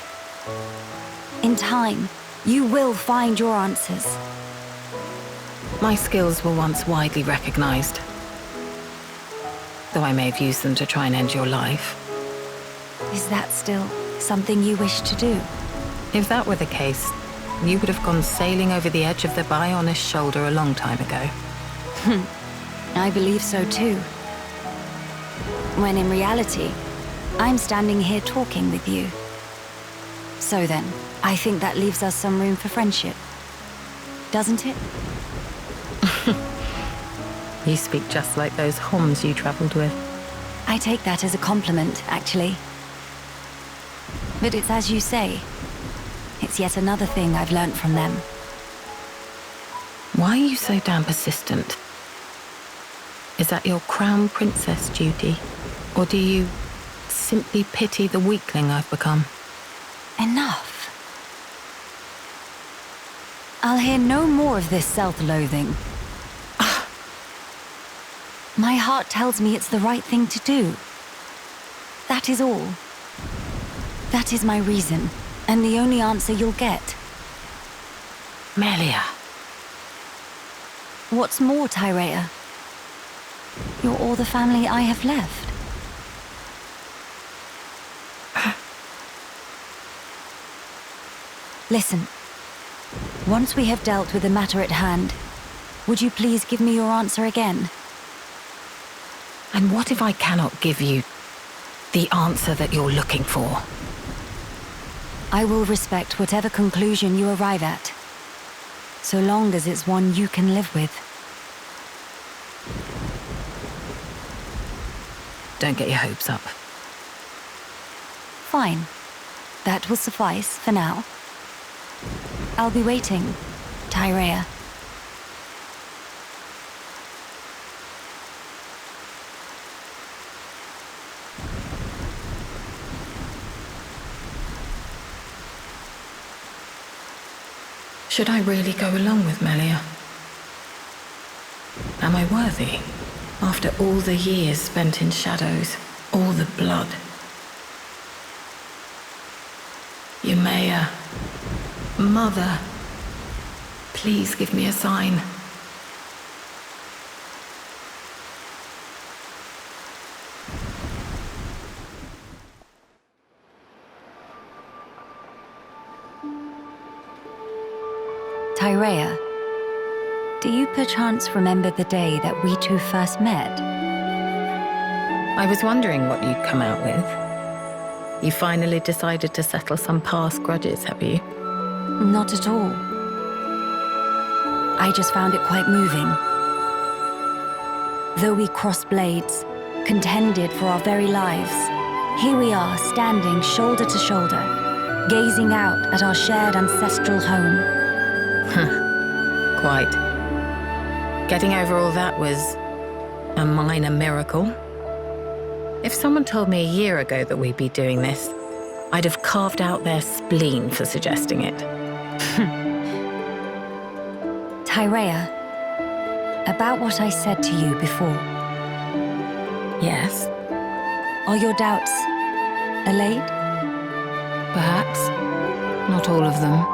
In time, you will find your answers. My skills were once widely recognized, though I may have used them to try and end your life. Is that still something you wish to do? If that were the case, you would have gone sailing over the edge of the Bionis shoulder a long time ago. I believe so too. When in reality, I'm standing here talking with you. So then, I think that leaves us some room for friendship. Doesn't it? You speak just like those Homs you traveled with. I take that as a compliment, actually. But it's as you say. It's yet another thing I've learnt from them. Why are you so damn persistent? Is that your crown princess duty? Or do you simply pity the weakling I've become? Enough. I'll hear no more of this self-loathing. My heart tells me it's the right thing to do. That is all. That is my reason, and the only answer you'll get. Melia. What's more, Tyrea? You're all the family I have left. Listen. Once we have dealt with the matter at hand, would you please give me your answer again? And what if I cannot give you the answer that you're looking for? I will respect whatever conclusion you arrive at, so long as it's one you can live with. Don't get your hopes up. Fine. That will suffice for now. I'll be waiting, Tyrea. Should I really go along with Melia? Am I worthy? After all the years spent in shadows, all the blood. Yumea, Mother, please give me a sign. Tyrea, do you perchance remember the day that we two first met? I was wondering what you'd come out with. You finally decided to settle some past grudges, have you? Not at all. I just found it quite moving. Though we crossed blades, contended for our very lives, here we are standing shoulder to shoulder, gazing out at our shared ancestral home. Quite. Getting over all that was a minor miracle. If someone told me a year ago that we'd be doing this, I'd have carved out their spleen for suggesting it. Tyrea, about what I said to you before. Yes? Are your doubts allayed? Perhaps. Not all of them.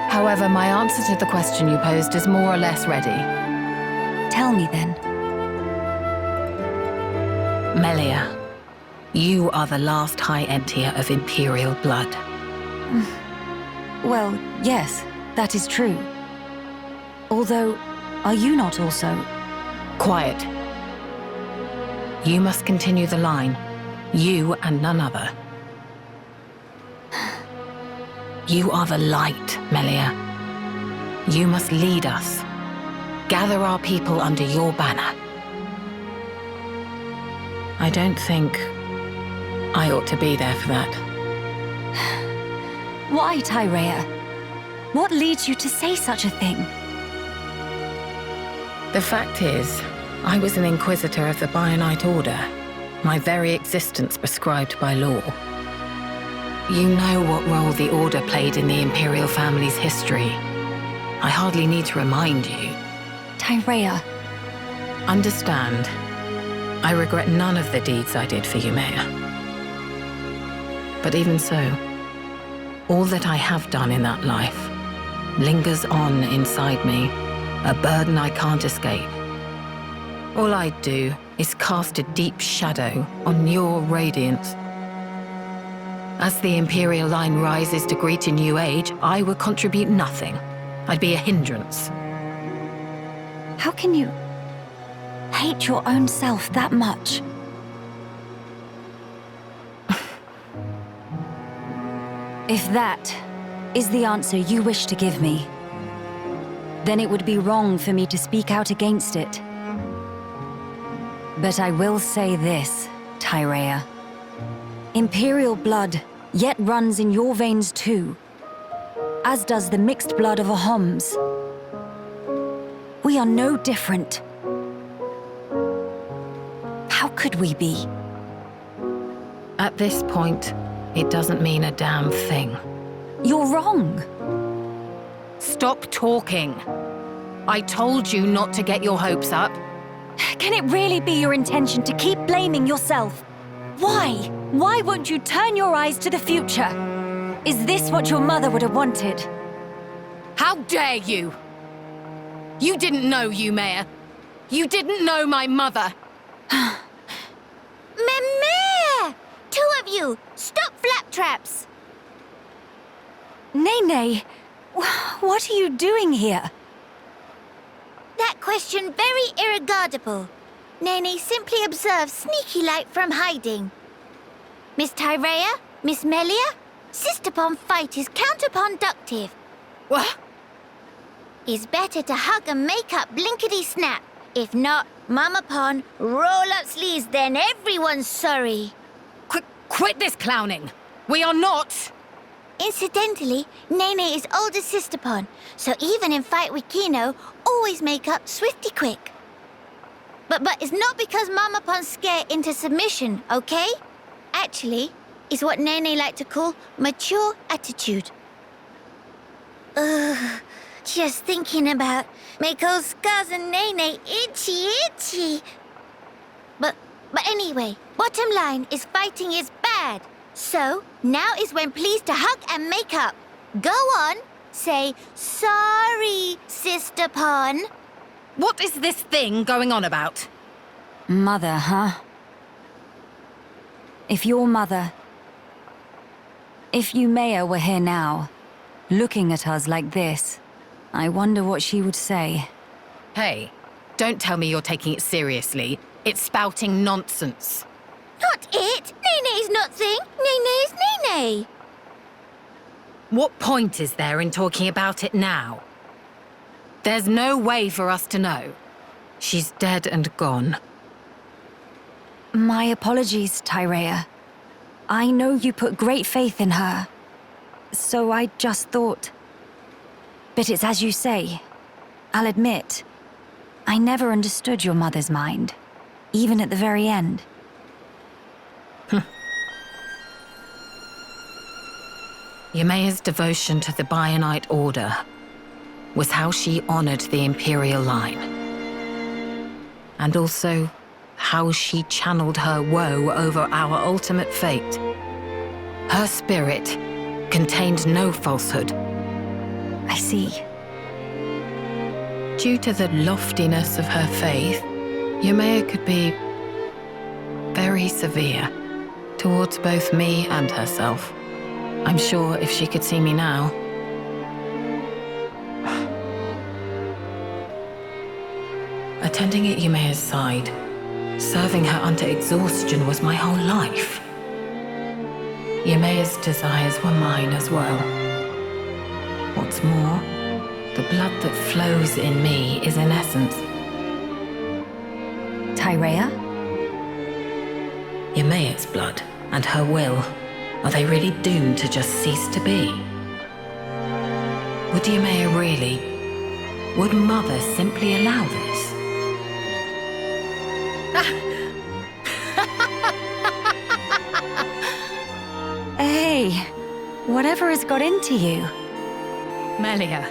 However, my answer to the question you posed is more or less ready. Tell me then. Melia, you are the last High Entier of Imperial blood. Well, yes, that is true. Although, are you not also? Quiet. You must continue the line. You and none other. You are the light, Melia. You must lead us. Gather our people under your banner. I don't think I ought to be there for that. Why, Tyrea? What leads you to say such a thing? The fact is, I was an Inquisitor of the Bionite Order, my very existence prescribed by law. You know what role the Order played in the Imperial family's history. I hardly need to remind you. Tyrea. Understand, I regret none of the deeds I did for Yumea. But even so, all that I have done in that life lingers on inside me, a burden I can't escape. All I do is cast a deep shadow on your radiance. As the Imperial line rises to greet a new age, I would contribute nothing. I'd be a hindrance. How can you hate your own self that much? If that is the answer you wish to give me, then it would be wrong for me to speak out against it. But I will say this, Tyrea. Imperial blood yet runs in your veins too, as does the mixed blood of Ahoms. We are no different. How could we be? At this point, it doesn't mean a damn thing. You're wrong. Stop talking. I told you not to get your hopes up. Can it really be your intention to keep blaming yourself? Why? Why won't you turn your eyes to the future? Is this what your mother would have wanted? How dare you? You didn't know, Yumea. You didn't know my mother. Meh! Two of you, stop flaptraps! Nene, what are you doing here? That question very irregardable. Nene simply observes sneaky-like from hiding. Miss Tyrea, Miss Melia, sister-pon fight is counterproductive. What? It's better to hug and make up blinkety-snap. If not, Mama-pon, roll up sleeves, then everyone's sorry. Quit this clowning. We are not... Incidentally, Nene is older sister-pon, so even in fight with Kino, always make up swifty-quick. But it's not because Mama-pon's scared into submission, okay? Actually, it's what Nene like to call mature attitude. Just thinking about make old scars and Nene itchy. But anyway, bottom line is fighting is bad. So, now is when pleased to hug and make up. Go on, say, sorry, sister-pon. What is this thing going on about? Mother, huh? If your mother... If Yumea were here now, looking at us like this, I wonder what she would say. Hey, don't tell me you're taking it seriously. It's spouting nonsense. Not it! Nene's nothing! Nene's Nene! What point is there in talking about it now? There's no way for us to know. She's dead and gone. My apologies, Tyrea. I know you put great faith in her. So I just thought... But it's as you say. I'll admit, I never understood your mother's mind. Even at the very end. Yumea's devotion to the Bionite Order was how she honored the Imperial line. And also, how she channeled her woe over our ultimate fate. Her spirit contained no falsehood. I see. Due to the loftiness of her faith, Yumea could be very severe towards both me and herself. I'm sure if she could see me now... Attending at Yumea's side, serving her unto exhaustion was my whole life. Yumea's desires were mine as well. What's more, the blood that flows in me is in essence... Tyrea? Yumea's blood and her will. Are they really doomed to just cease to be? Would Yumea really? Would Mother simply allow this? Hey, whatever has got into you? Melia,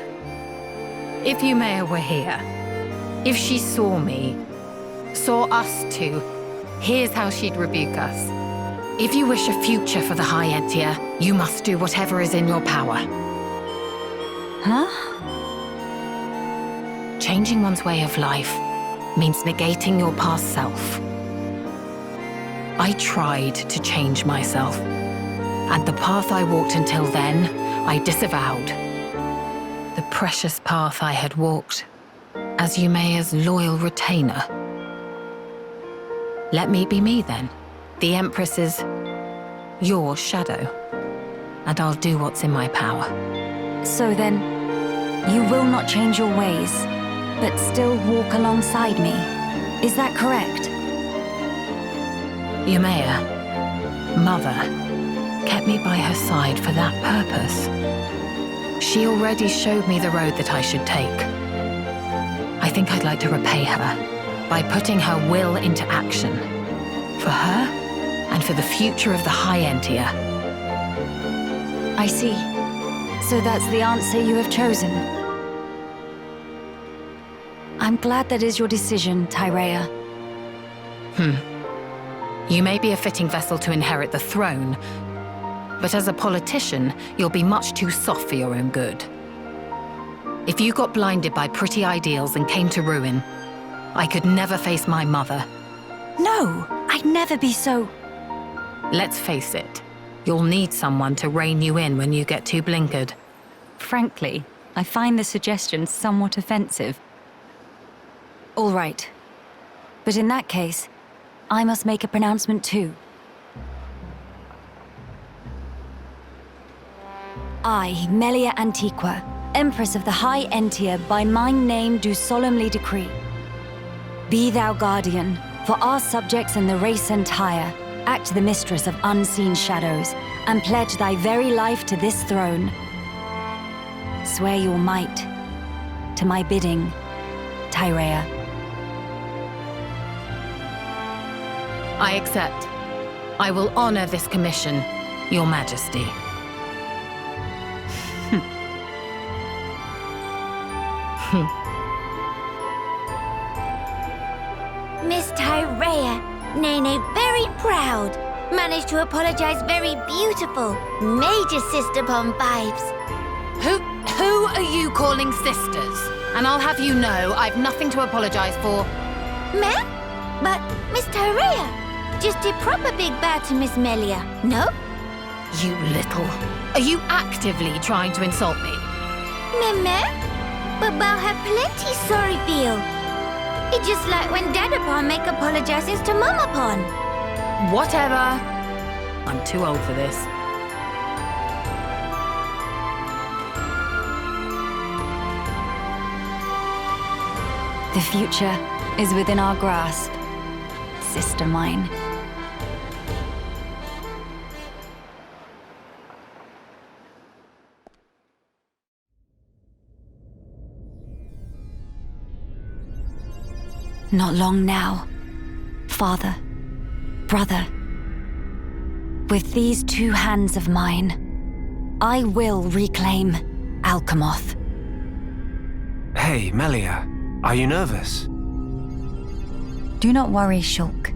if Yumea were here, if she saw me, saw us two, here's how she'd rebuke us. If you wish a future for the High Entia, you must do whatever is in your power. Huh? Changing one's way of life means negating your past self. I tried to change myself, and the path I walked until then, I disavowed. The precious path I had walked as Yumea's loyal retainer. Let me be me then. The Empress's... your shadow. and I'll do what's in my power. So then, you will not change your ways, but still walk alongside me. Is that correct? Yumea, Mother, kept me by her side for that purpose. She already showed me the road that I should take. I think I'd like to repay her by putting her will into action. For her, and for the future of the High Entia. I see. So that's the answer you have chosen. I'm glad that is your decision, Tyrea. You may be a fitting vessel to inherit the throne, but as a politician, you'll be much too soft for your own good. If you got blinded by pretty ideals and came to ruin, I could never face my mother. No, I'd never be so... Let's face it, you'll need someone to rein you in when you get too blinkered. Frankly, I find the suggestion somewhat offensive. All right. But in that case, I must make a pronouncement too. I, Melia Antiqua, Empress of the High Entia, by my name do solemnly decree. Be thou guardian, for our subjects and the race entire, act the mistress of unseen shadows, and pledge thy very life to this throne. Swear your might, to my bidding, Tyrea. I accept. I will honor this commission, Your Majesty. Miss Tyrea, Nene very proud. Managed to apologize very beautiful. Major sister bomb vibes. Who are you calling sisters? And I'll have you know, I've nothing to apologize for. Mell? But Miss Tyrea just did proper big bow to Miss Melia, no? You little... Are you actively trying to insult me? Meh? But Mell had plenty sorry feel. It's just like when Dadapon make apologizes to Mamapon. Whatever. I'm too old for this. The future is within our grasp, sister mine. Not long now, father, brother. With these two hands of mine, I will reclaim Alcamoth. Hey, Melia, are you nervous? Do not worry, Shulk.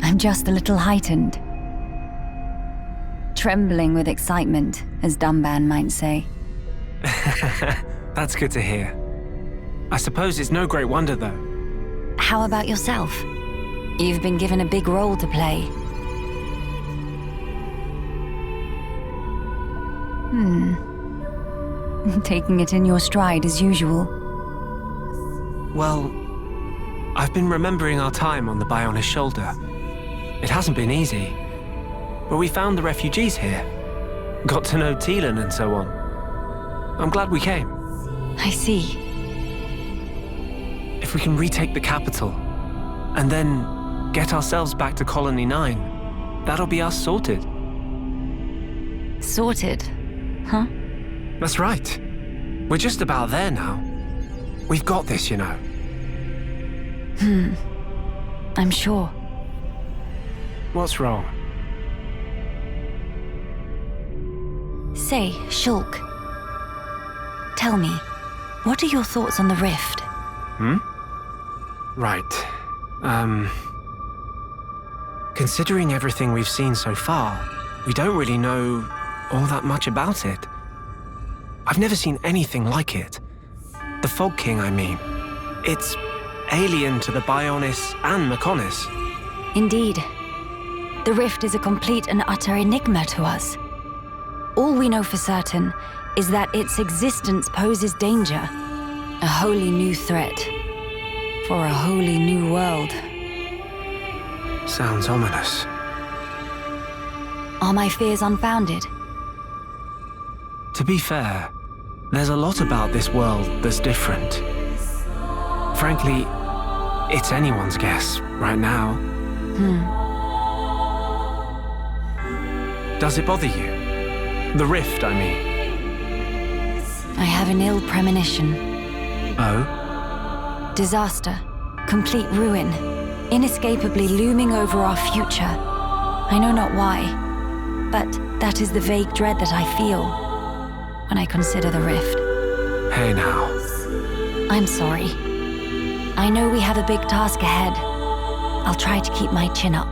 I'm just a little heightened. Trembling with excitement, as Dumban might say. That's good to hear. I suppose it's no great wonder, though. How about yourself? You've been given a big role to play. Taking it in your stride as usual. Well, I've been remembering our time on the Bionis shoulder. It hasn't been easy, but we found the refugees here. Got to know Teelan and so on. I'm glad we came. I see. If we can retake the capital, and then get ourselves back to Colony 9, that'll be us sorted. Sorted? Huh? That's right. We're just about there now. We've got this, you know. I'm sure. What's wrong? Say, Shulk. Tell me, what are your thoughts on the rift? Right. Considering everything we've seen so far, we don't really know all that much about it. I've never seen anything like it. The Fog King, I mean. It's alien to the Bionis and Mechonis. Indeed. The rift is a complete and utter enigma to us. All we know for certain is that its existence poses danger. A wholly new threat. For a wholly new world. Sounds ominous. Are my fears unfounded? To be fair, there's a lot about this world that's different. Frankly, it's anyone's guess right now. Does it bother you? The rift, I mean. I have an ill premonition. Oh? Disaster. Complete ruin. Inescapably looming over our future. I know not why, but that is the vague dread that I feel when I consider the rift. Hey now. I'm sorry. I know we have a big task ahead. I'll try to keep my chin up.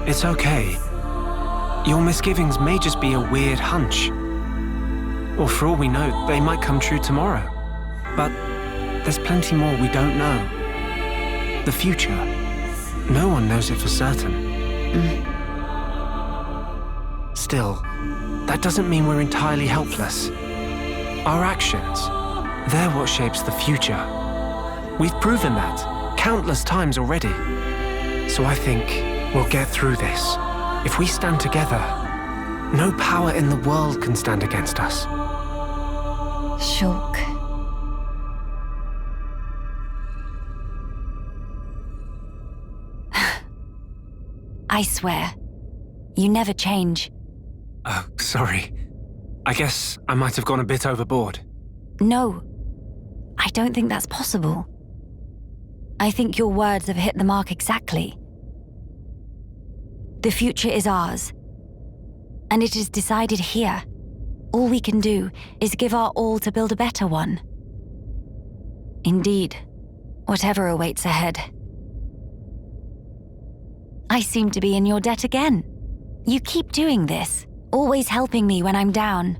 It's okay. Your misgivings may just be a weird hunch. Or for all we know, they might come true tomorrow. But there's plenty more we don't know. The future. No one knows it for certain. Still, that doesn't mean we're entirely helpless. Our actions, they're what shapes the future. We've proven that countless times already. So I think we'll get through this. If we stand together, no power in the world can stand against us. Shulk. I swear, you never change. Oh, sorry. I guess I might have gone a bit overboard. No, I don't think that's possible. I think your words have hit the mark exactly. The future is ours, and it is decided here. All we can do is give our all to build a better one. Indeed, whatever awaits ahead. I seem to be in your debt again. You keep doing this, always helping me when I'm down.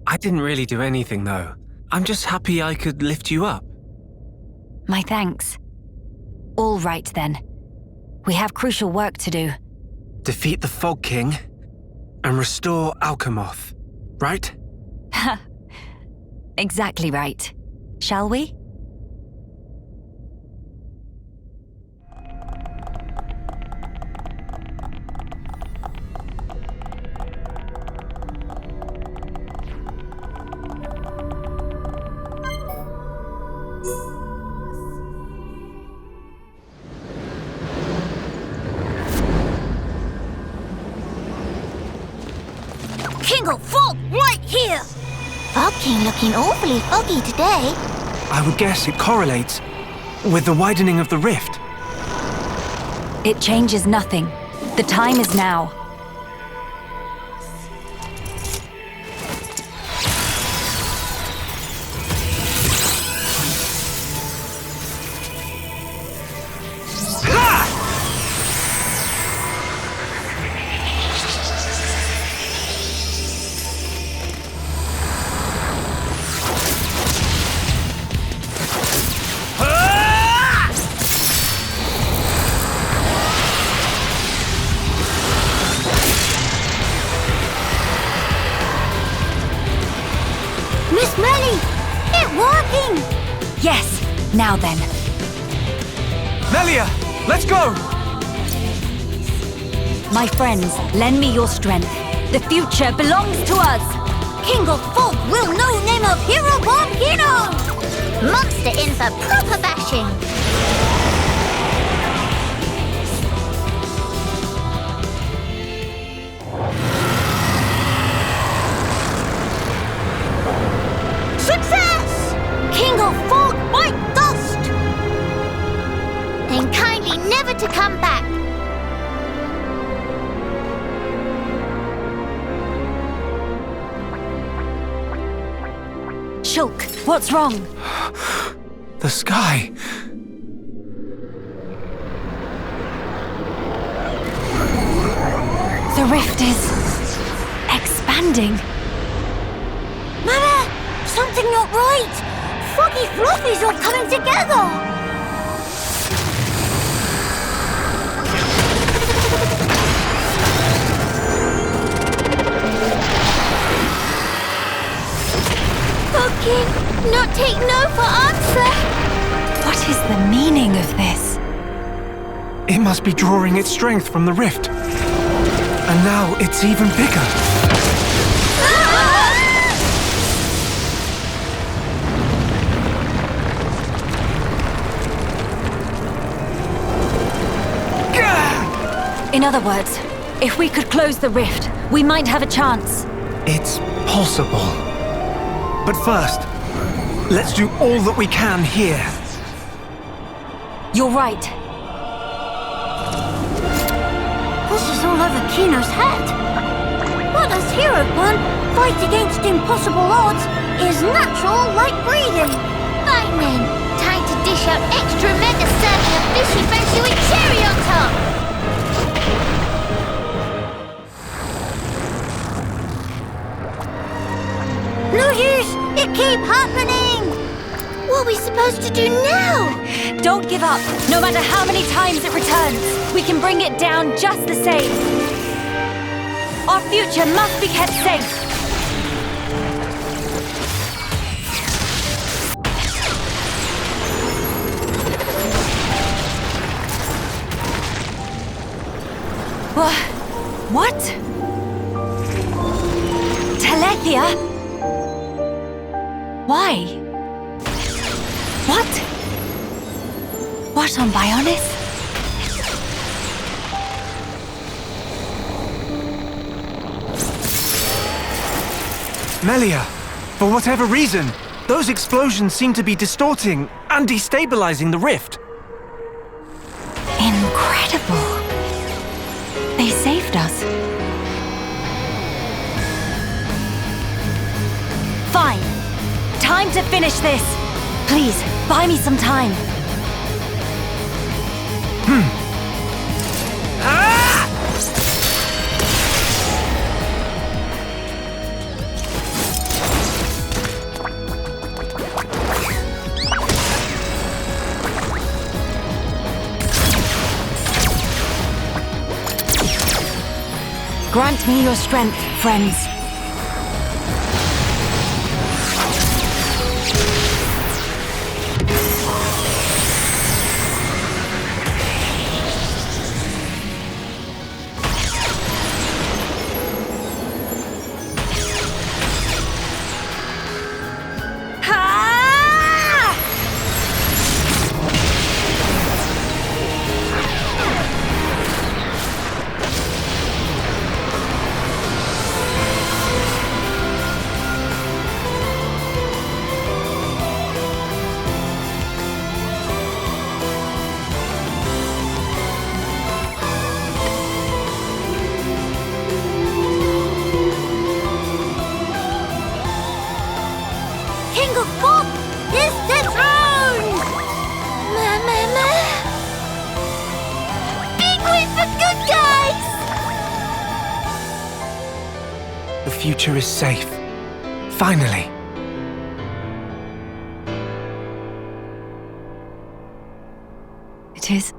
I didn't really do anything, though. I'm just happy I could lift you up. My thanks. All right, then. We have crucial work to do. Defeat the Fog King and restore Alcamoth, right? Exactly right. Shall we? Fog right here! Fog King looking awfully foggy today. I would guess it correlates with the widening of the rift. It changes nothing. The time is now. Now then. Melia, let's go! My friends, lend me your strength. The future belongs to us! King of Fog will know name of hero born Kino! Monster in for proper bashing! Success! King of Fog bite dust! And kindly never to come back. Shulk, what's wrong? The sky. The rift is expanding. Mama, something not right. Foggy fluffies all coming together. King, not take no for answer. What is the meaning of this? It must be drawing its strength from the rift. And now it's even bigger. In other words, if we could close the rift, we might have a chance. It's possible. But first, let's do all that we can here. You're right. This is all over Kino's head. What does Hero One fight against impossible odds is natural like breathing. Fine then, time to dish out extra mega serving of fishy fancy with cherry on top. No use! It keep happening! What are we supposed to do now? Don't give up, no matter how many times it returns. We can bring it down just the same. Our future must be kept safe. What? Telethia? Why? What? What on Bionis? Melia, for whatever reason, those explosions seem to be distorting and destabilizing the rift. Incredible. They saved us. Fine. Time to finish this. Please, buy me some time. Grant me your strength, friends. The future is safe. Finally. It is.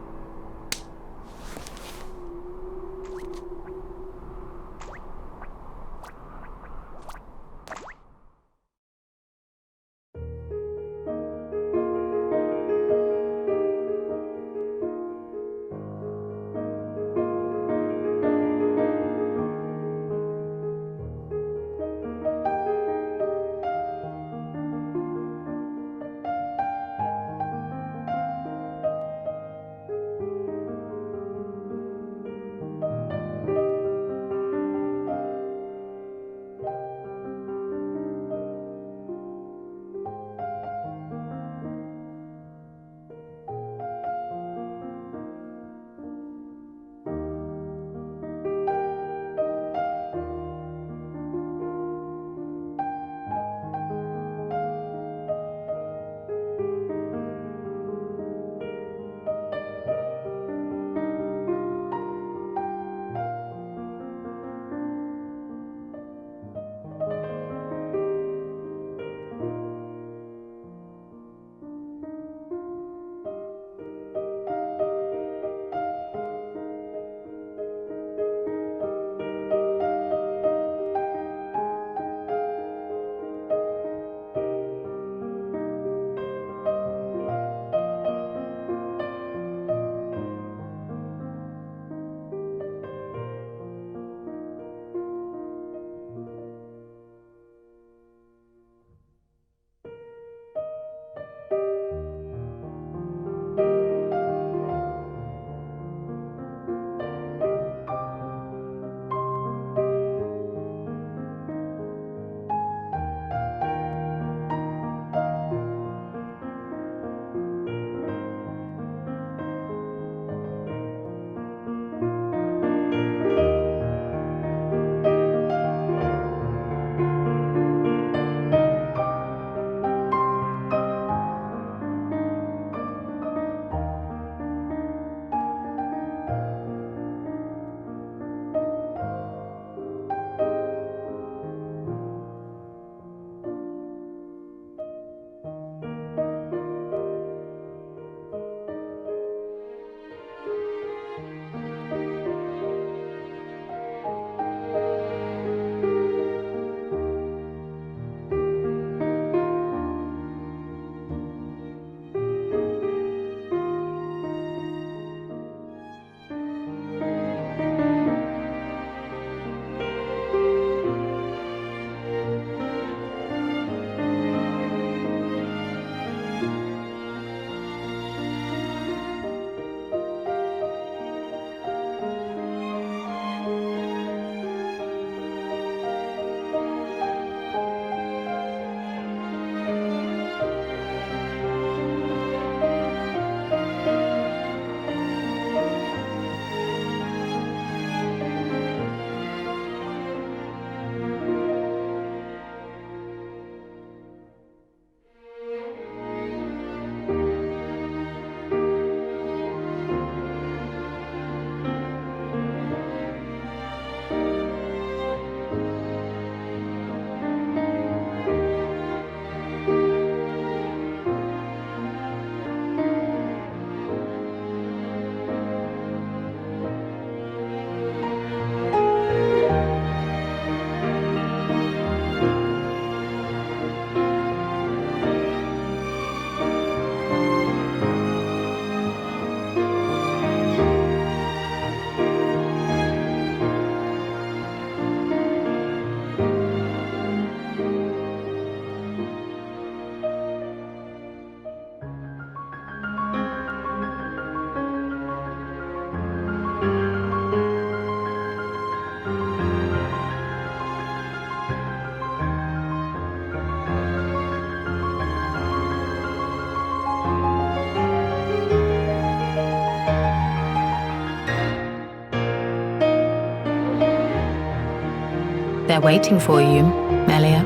They're waiting for you, Melia.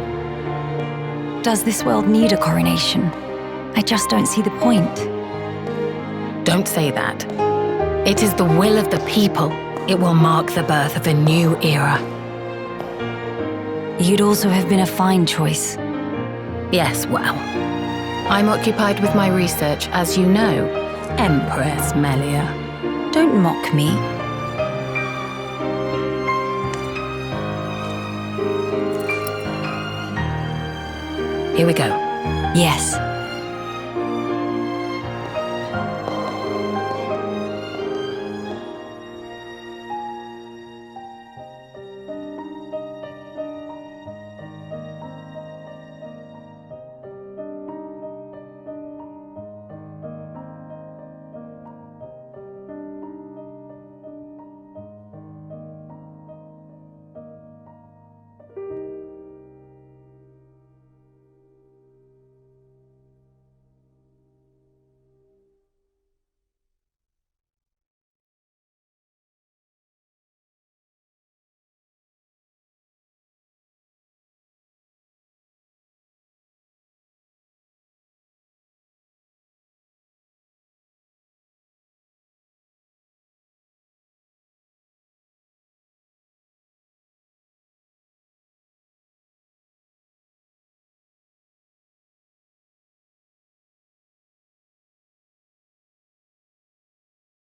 Does this world need a coronation? I just don't see the point. Don't say that. It is the will of the people. It will mark the birth of a new era. You'd also have been a fine choice. Yes, well, I'm occupied with my research, as you know, Empress Melia. Don't mock me. Here we go. Yes.